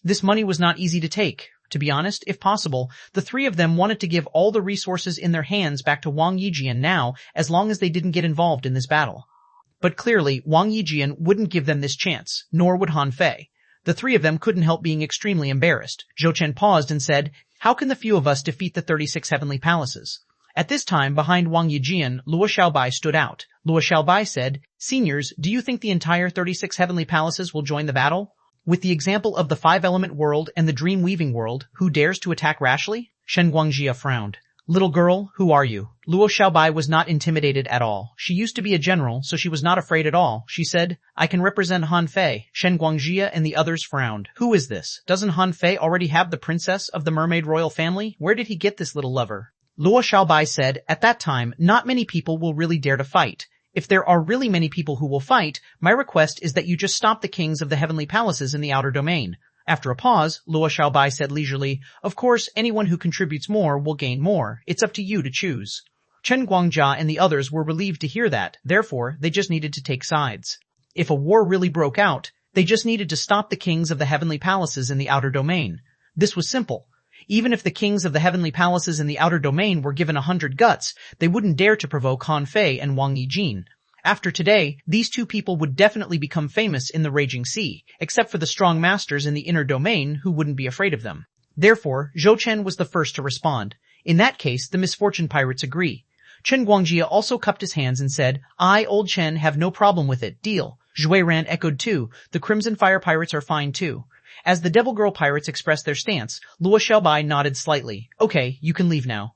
This money was not easy to take. To be honest, if possible, the three of them wanted to give all the resources in their hands back to Wang Yijian now, as long as they didn't get involved in this battle. But clearly, Wang Yijian wouldn't give them this chance, nor would Han Fei. The three of them couldn't help being extremely embarrassed. Zhou Chen paused and said, How can the few of us defeat the 36 heavenly palaces? At this time, behind Wang Yijian, Luo Xiaobai stood out. Luo Xiaobai said, Seniors, do you think the entire 36 heavenly palaces will join the battle? With the example of the five-element world and the dream-weaving world, who dares to attack rashly? Shen Guangjia frowned. Little girl, who are you? Luo Xiaobai was not intimidated at all. She used to be a general, so she was not afraid at all. She said, I can represent Han Fei. Shen Guangjia and the others frowned. Who is this? Doesn't Han Fei already have the princess of the mermaid royal family? Where did he get this little lover? Luo Xiaobai said, At that time, not many people will really dare to fight. If there are really many people who will fight, my request is that you just stop the kings of the heavenly palaces in the outer domain. After a pause, Luo Xiaobai said leisurely, Of course, anyone who contributes more will gain more. It's up to you to choose. Chen Guangjia and the others were relieved to hear that. Therefore, they just needed to take sides. If a war really broke out, they just needed to stop the kings of the heavenly palaces in the outer domain. This was simple. Even if the kings of the heavenly palaces in the outer domain were given 100 guts, they wouldn't dare to provoke Han Fei and Wang Yijin. After today, these two people would definitely become famous in the Raging Sea, except for the strong masters in the inner domain who wouldn't be afraid of them. Therefore, Zhou Chen was the first to respond. In that case, the misfortune pirates agree. Chen Guangjia also cupped his hands and said, I, Old Chen, have no problem with it. Deal. Xuanhuan echoed too. The Crimson Fire pirates are fine too. As the Devil Girl pirates expressed their stance, Luo Xiaobai nodded slightly. Okay, you can leave now.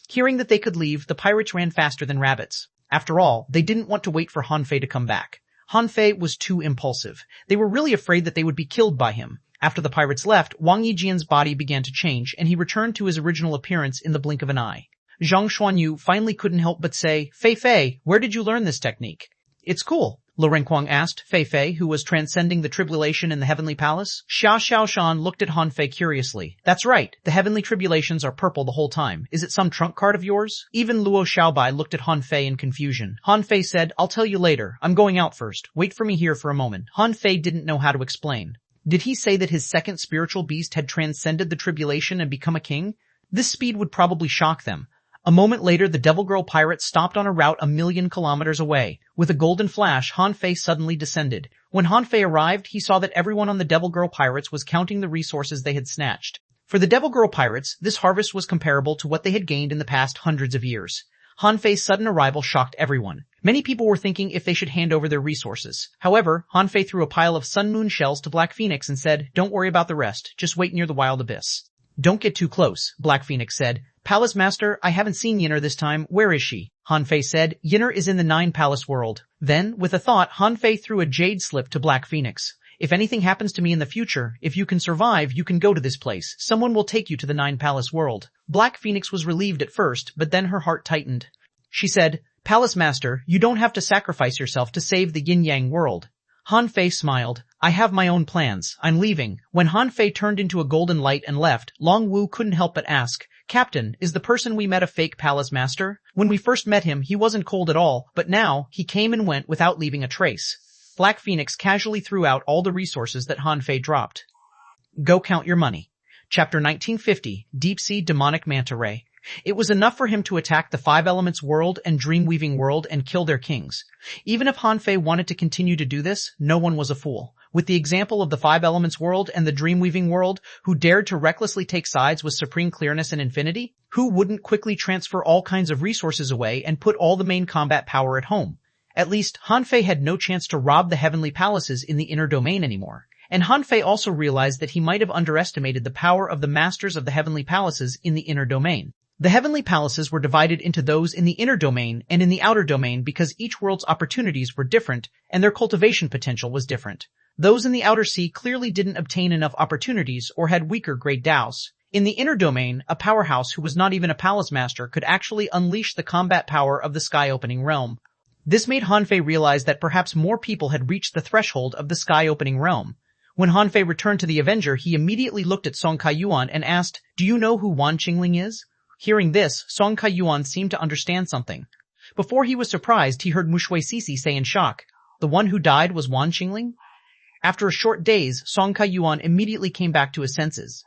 Hearing that they could leave, the pirates ran faster than rabbits. After all, they didn't want to wait for Han Fei to come back. Han Fei was too impulsive. They were really afraid that they would be killed by him. After the pirates left, Wang Yijian's body began to change, and he returned to his original appearance in the blink of an eye. Zhang Xuanyu finally couldn't help but say, Fei, where did you learn this technique? It's cool. Lo Renkuang asked Fei, who was transcending the tribulation in the heavenly palace. Xia Xiaoshan looked at Han Fei curiously. That's right, the heavenly tribulations are purple the whole time. Is it some trump card of yours? Even Luo Xiaobai looked at Han Fei in confusion. Han Fei said, I'll tell you later. I'm going out first. Wait for me here for a moment. Han Fei didn't know how to explain. Did he say that his second spiritual beast had transcended the tribulation and become a king? This speed would probably shock them. A moment later, the Devil Girl pirates stopped on a route 1,000,000 kilometers away. With a golden flash, Han Fei suddenly descended. When Han Fei arrived, he saw that everyone on the Devil Girl pirates was counting the resources they had snatched. For the Devil Girl pirates, this harvest was comparable to what they had gained in the past hundreds of years. Han Fei's sudden arrival shocked everyone. Many people were thinking if they should hand over their resources. However, Han Fei threw a pile of Sun Moon shells to Black Phoenix and said, Don't worry about the rest. Just wait near the wild abyss. Don't get too close, Black Phoenix said. Palace Master, I haven't seen Yinner this time. Where is she? Han Fei said, Yinner is in the 9 Palace world. Then, with a thought, Han Fei threw a jade slip to Black Phoenix. If anything happens to me in the future, if you can survive, you can go to this place. Someone will take you to the 9 Palace world. Black Phoenix was relieved at first, but then her heart tightened. She said, Palace Master, you don't have to sacrifice yourself to save the yin-yang world. Han Fei smiled. I have my own plans. I'm leaving. When Han Fei turned into a golden light and left, Long Wu couldn't help but ask, Captain, is the person we met a fake Palace Master? When we first met him, he wasn't cold at all, but now, he came and went without leaving a trace. Black Phoenix casually threw out all the resources that Han Fei dropped. Go count your money. Chapter 1950, Deep Sea Demonic Manta Ray. It was enough for him to attack the 5 Elements world and Dream-Weaving world and kill their kings. Even if Han Fei wanted to continue to do this, no one was a fool. With the example of the 5 Elements world and the Dream-Weaving world, who dared to recklessly take sides with supreme clearness and infinity, who wouldn't quickly transfer all kinds of resources away and put all the main combat power at home? At least, Han Fei had no chance to rob the heavenly palaces in the inner domain anymore. And Han Fei also realized that he might have underestimated the power of the masters of the heavenly palaces in the inner domain. The heavenly palaces were divided into those in the inner domain and in the outer domain because each world's opportunities were different and their cultivation potential was different. Those in the outer sea clearly didn't obtain enough opportunities or had weaker grade Daos. In the inner domain, a powerhouse who was not even a palace master could actually unleash the combat power of the sky-opening realm. This made Han Fei realize that perhaps more people had reached the threshold of the sky-opening realm. When Han Fei returned to the Avenger, he immediately looked at Song Kaiyuan and asked, "Do you know who Wan Qingling is?" Hearing this, Song Kaiyuan seemed to understand something. Before he was surprised, he heard Mushui Sisi say in shock, "The one who died was Wan Qingling?" After a short daze, Song Kaiyuan immediately came back to his senses.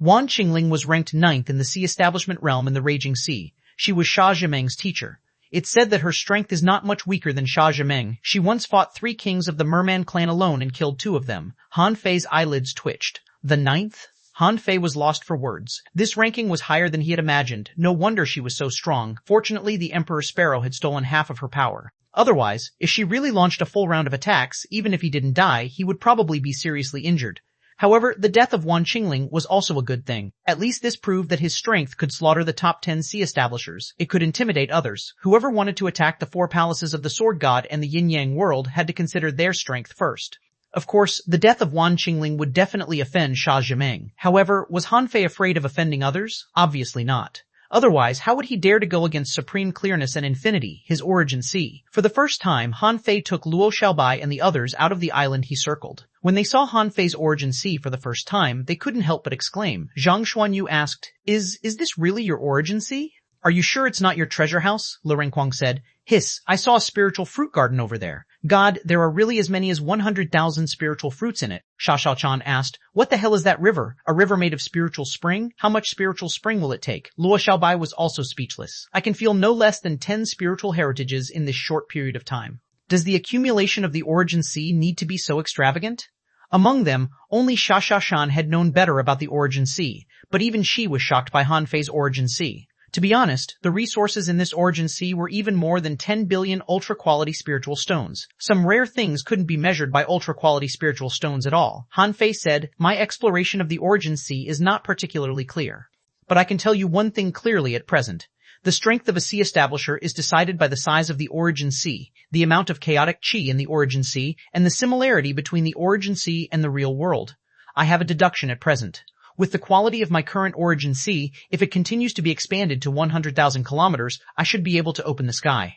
Wan Qingling was ranked 9th in the sea establishment realm in the Raging Sea. She was Xia Zhimeng's teacher. It's said that her strength is not much weaker than Xia Zhimeng. She once fought 3 kings of the Merman clan alone and killed 2 of them. Han Fei's eyelids twitched. The 9th? Han Fei was lost for words. This ranking was higher than he had imagined. No wonder she was so strong. Fortunately, the Emperor Sparrow had stolen half of her power. Otherwise, if she really launched a full round of attacks, even if he didn't die, he would probably be seriously injured. However, the death of Wan Qingling was also a good thing. At least this proved that his strength could slaughter the top 10 sea establishers. It could intimidate others. Whoever wanted to attack the 4 palaces of the Sword God and the Yin-Yang world had to consider their strength first. Of course, the death of Wan Qingling would definitely offend Xia Zhimeng. However, was Han Fei afraid of offending others? Obviously not. Otherwise, how would he dare to go against Supreme Clearness and Infinity, his origin sea? For the first time, Han Fei took Luo Xiaobai and the others out of the island he circled. When they saw Han Fei's origin sea for the first time, they couldn't help but exclaim. Zhang Xuanyu asked, Is this really your origin sea? Are you sure it's not your treasure house? Lu Renkuang said. Hiss, I saw a spiritual fruit garden over there. God, there are really as many as 100,000 spiritual fruits in it. Sha Shaochan asked, What the hell is that river? A river made of spiritual spring? How much spiritual spring will it take? Luo Xiaobai was also speechless. I can feel no less than 10 spiritual heritages in this short period of time. Does the accumulation of the origin sea need to be so extravagant? Among them, only Sha Shaochan had known better about the origin sea, but even she was shocked by Han Fei's origin sea. To be honest, the resources in this origin sea were even more than 10 billion ultra-quality spiritual stones. Some rare things couldn't be measured by ultra-quality spiritual stones at all. Han Fei said, My exploration of the origin sea is not particularly clear. But I can tell you one thing clearly at present. The strength of a sea establisher is decided by the size of the origin sea, the amount of chaotic chi in the origin sea, and the similarity between the origin sea and the real world. I have a deduction at present. With the quality of my current origin sea, if it continues to be expanded to 100,000 kilometers, I should be able to open the sky.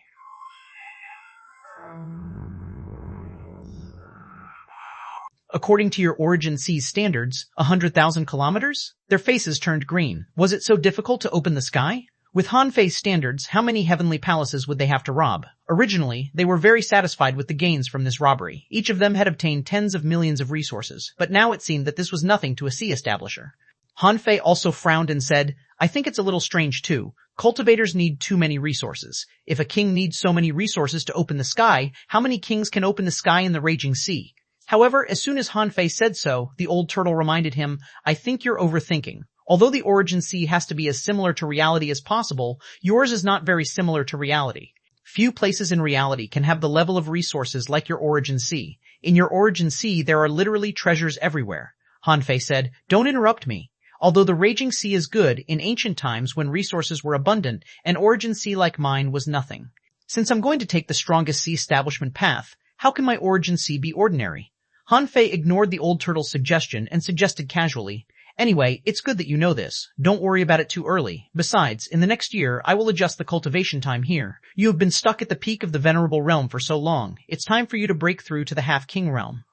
According to your origin sea's standards, 100,000 kilometers? Their faces turned green. Was it so difficult to open the sky? With Han Fei's standards, how many heavenly palaces would they have to rob? Originally, they were very satisfied with the gains from this robbery. Each of them had obtained tens of millions of resources, but now it seemed that this was nothing to a sea establisher. Han Fei also frowned and said, I think it's a little strange too. Cultivators need too many resources. If a king needs so many resources to open the sky, how many kings can open the sky in the Raging Sea? However, as soon as Han Fei said so, the old turtle reminded him, I think you're overthinking. Although the origin sea has to be as similar to reality as possible, yours is not very similar to reality. Few places in reality can have the level of resources like your origin sea. In your origin sea, there are literally treasures everywhere. Han Fei said, Don't interrupt me. Although the Raging Sea is good, in ancient times when resources were abundant, an origin sea like mine was nothing. Since I'm going to take the strongest sea establishment path, how can my origin sea be ordinary? Han Fei ignored the old turtle's suggestion and suggested casually, Anyway, it's good that you know this. Don't worry about it too early. Besides, in the next year, I will adjust the cultivation time here. You have been stuck at the peak of the Venerable Realm for so long. It's time for you to break through to the Half-King Realm.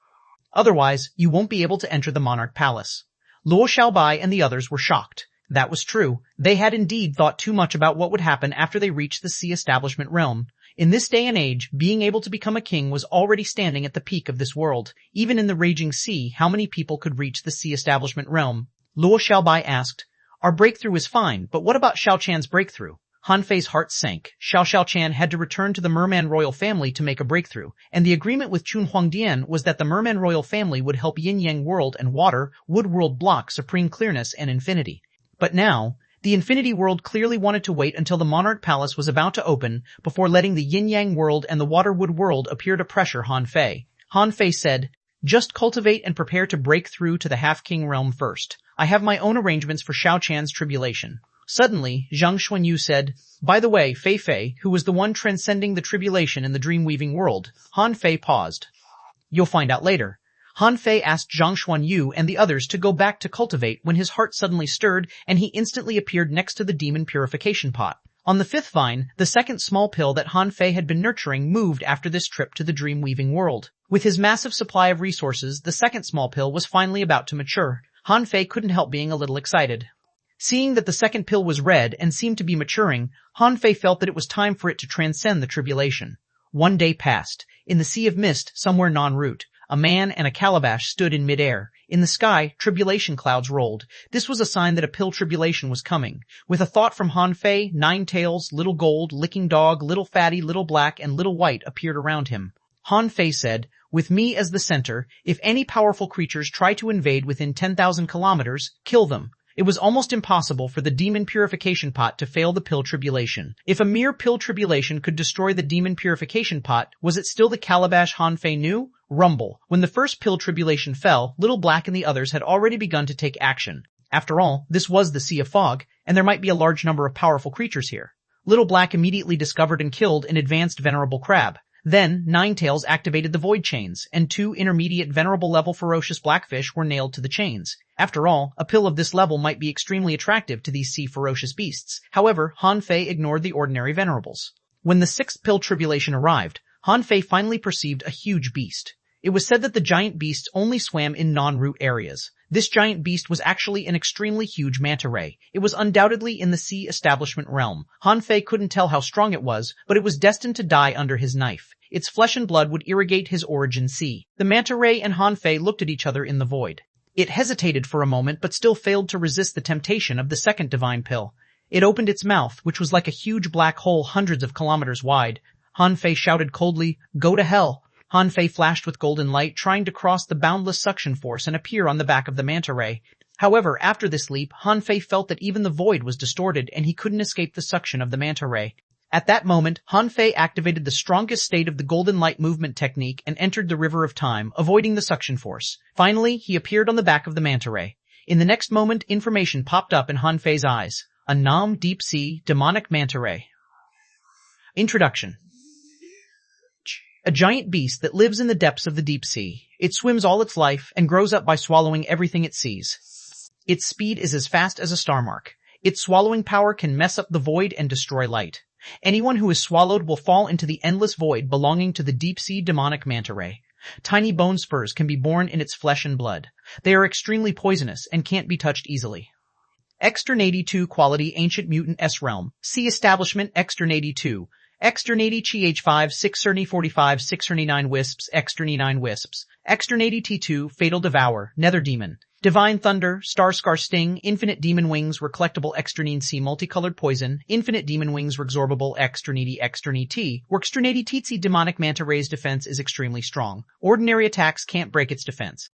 Otherwise, you won't be able to enter the Monarch Palace. Luo Xiaobai and the others were shocked. That was true. They had indeed thought too much about what would happen after they reached the Sea Establishment Realm. In this day and age, being able to become a king was already standing at the peak of this world. Even in the Raging Sea, how many people could reach the Sea Establishment Realm? Luo Xiaobai asked, Our breakthrough is fine, but what about Xiao Chan's breakthrough? Han Fei's heart sank. Xiao Chan had to return to the Merman royal family to make a breakthrough, and the agreement with Chun Huangdian was that the Merman royal family would help Yin-Yang world and water, wood world block supreme clearness and infinity. But now, the Infinity World clearly wanted to wait until the Monarch Palace was about to open before letting the Yin-Yang world and the Water Wood world appear to pressure Han Fei. Han Fei said, Just cultivate and prepare to break through to the half-king realm first. I have my own arrangements for Xiao Chan's tribulation. Suddenly, Zhang Xuanyu said, "By the way, Fei Fei, who was the one transcending the tribulation in the dream-weaving world." Han Fei paused. "You'll find out later." Han Fei asked Zhang Xuanyu and the others to go back to cultivate when his heart suddenly stirred and he instantly appeared next to the demon purification pot. On the fifth vine, the second small pill that Han Fei had been nurturing moved after this trip to the dream-weaving world. With his massive supply of resources, the second small pill was finally about to mature. Han Fei couldn't help being a little excited. Seeing that the second pill was red and seemed to be maturing, Han Fei felt that it was time for it to transcend the tribulation. One day passed. In the sea of mist, somewhere en route, a man and a calabash stood in midair. In the sky, tribulation clouds rolled. This was a sign that a pill tribulation was coming. With a thought from Han Fei, Nine Tails, Little Gold, Licking Dog, Little Fatty, Little Black, and Little White appeared around him. Han Fei said, "With me as the center, if any powerful creatures try to invade within 10,000 kilometers, kill them." It was almost impossible for the demon purification pot to fail the pill tribulation. If a mere pill tribulation could destroy the demon purification pot, was it still the calabash Han Fei knew? Rumble. When the first pill tribulation fell, Little Black and the others had already begun to take action. After all, this was the Sea of Fog, and there might be a large number of powerful creatures here. Little Black immediately discovered and killed an advanced venerable crab. Then, Ninetails activated the void chains, and 2 intermediate venerable-level ferocious blackfish were nailed to the chains. After all, a pill of this level might be extremely attractive to these sea ferocious beasts. However, Han Fei ignored the ordinary venerables. When the 6th pill tribulation arrived, Han Fei finally perceived a huge beast. It was said that the giant beasts only swam in non-root areas. This giant beast was actually an extremely huge manta ray. It was undoubtedly in the sea establishment realm. Han Fei couldn't tell how strong it was, but it was destined to die under his knife. Its flesh and blood would irrigate his origin sea. The manta ray and Han Fei looked at each other in the void. It hesitated for a moment but still failed to resist the temptation of the second divine pill. It opened its mouth, which was like a huge black hole hundreds of kilometers wide. Han Fei shouted coldly, "Go to hell!" Han Fei flashed with golden light, trying to cross the boundless suction force and appear on the back of the manta ray. However, after this leap, Han Fei felt that even the void was distorted and he couldn't escape the suction of the manta ray. At that moment, Han Fei activated the strongest state of the golden light movement technique and entered the river of time, avoiding the suction force. Finally, he appeared on the back of the manta ray. In the next moment, information popped up in Han Fei's eyes. A Nam Deep Sea Demonic Manta Ray. Introduction. A giant beast that lives in the depths of the deep sea. It swims all its life and grows up by swallowing everything it sees. Its speed is as fast as a star mark. Its swallowing power can mess up the void and destroy light. Anyone who is swallowed will fall into the endless void belonging to the deep-sea demonic manta ray. Tiny bone spurs can be born in its flesh and blood. They are extremely poisonous and can't be touched easily. Externady 2 Quality Ancient Mutant S Realm. Sea Establishment Externady 2. Externady Ch5 6 45 6 9 Wisps Externy 9 Wisps. Externady T2 Fatal Devour Nether Demon. Divine Thunder, Star Scar Sting, Infinite Demon Wings Reclectable Externine C Multicolored Poison, Infinite Demon Wings Resorbable Externity T. Worksternady Tsetse Demonic Manta Ray's defense is extremely strong. Ordinary attacks can't break its defense.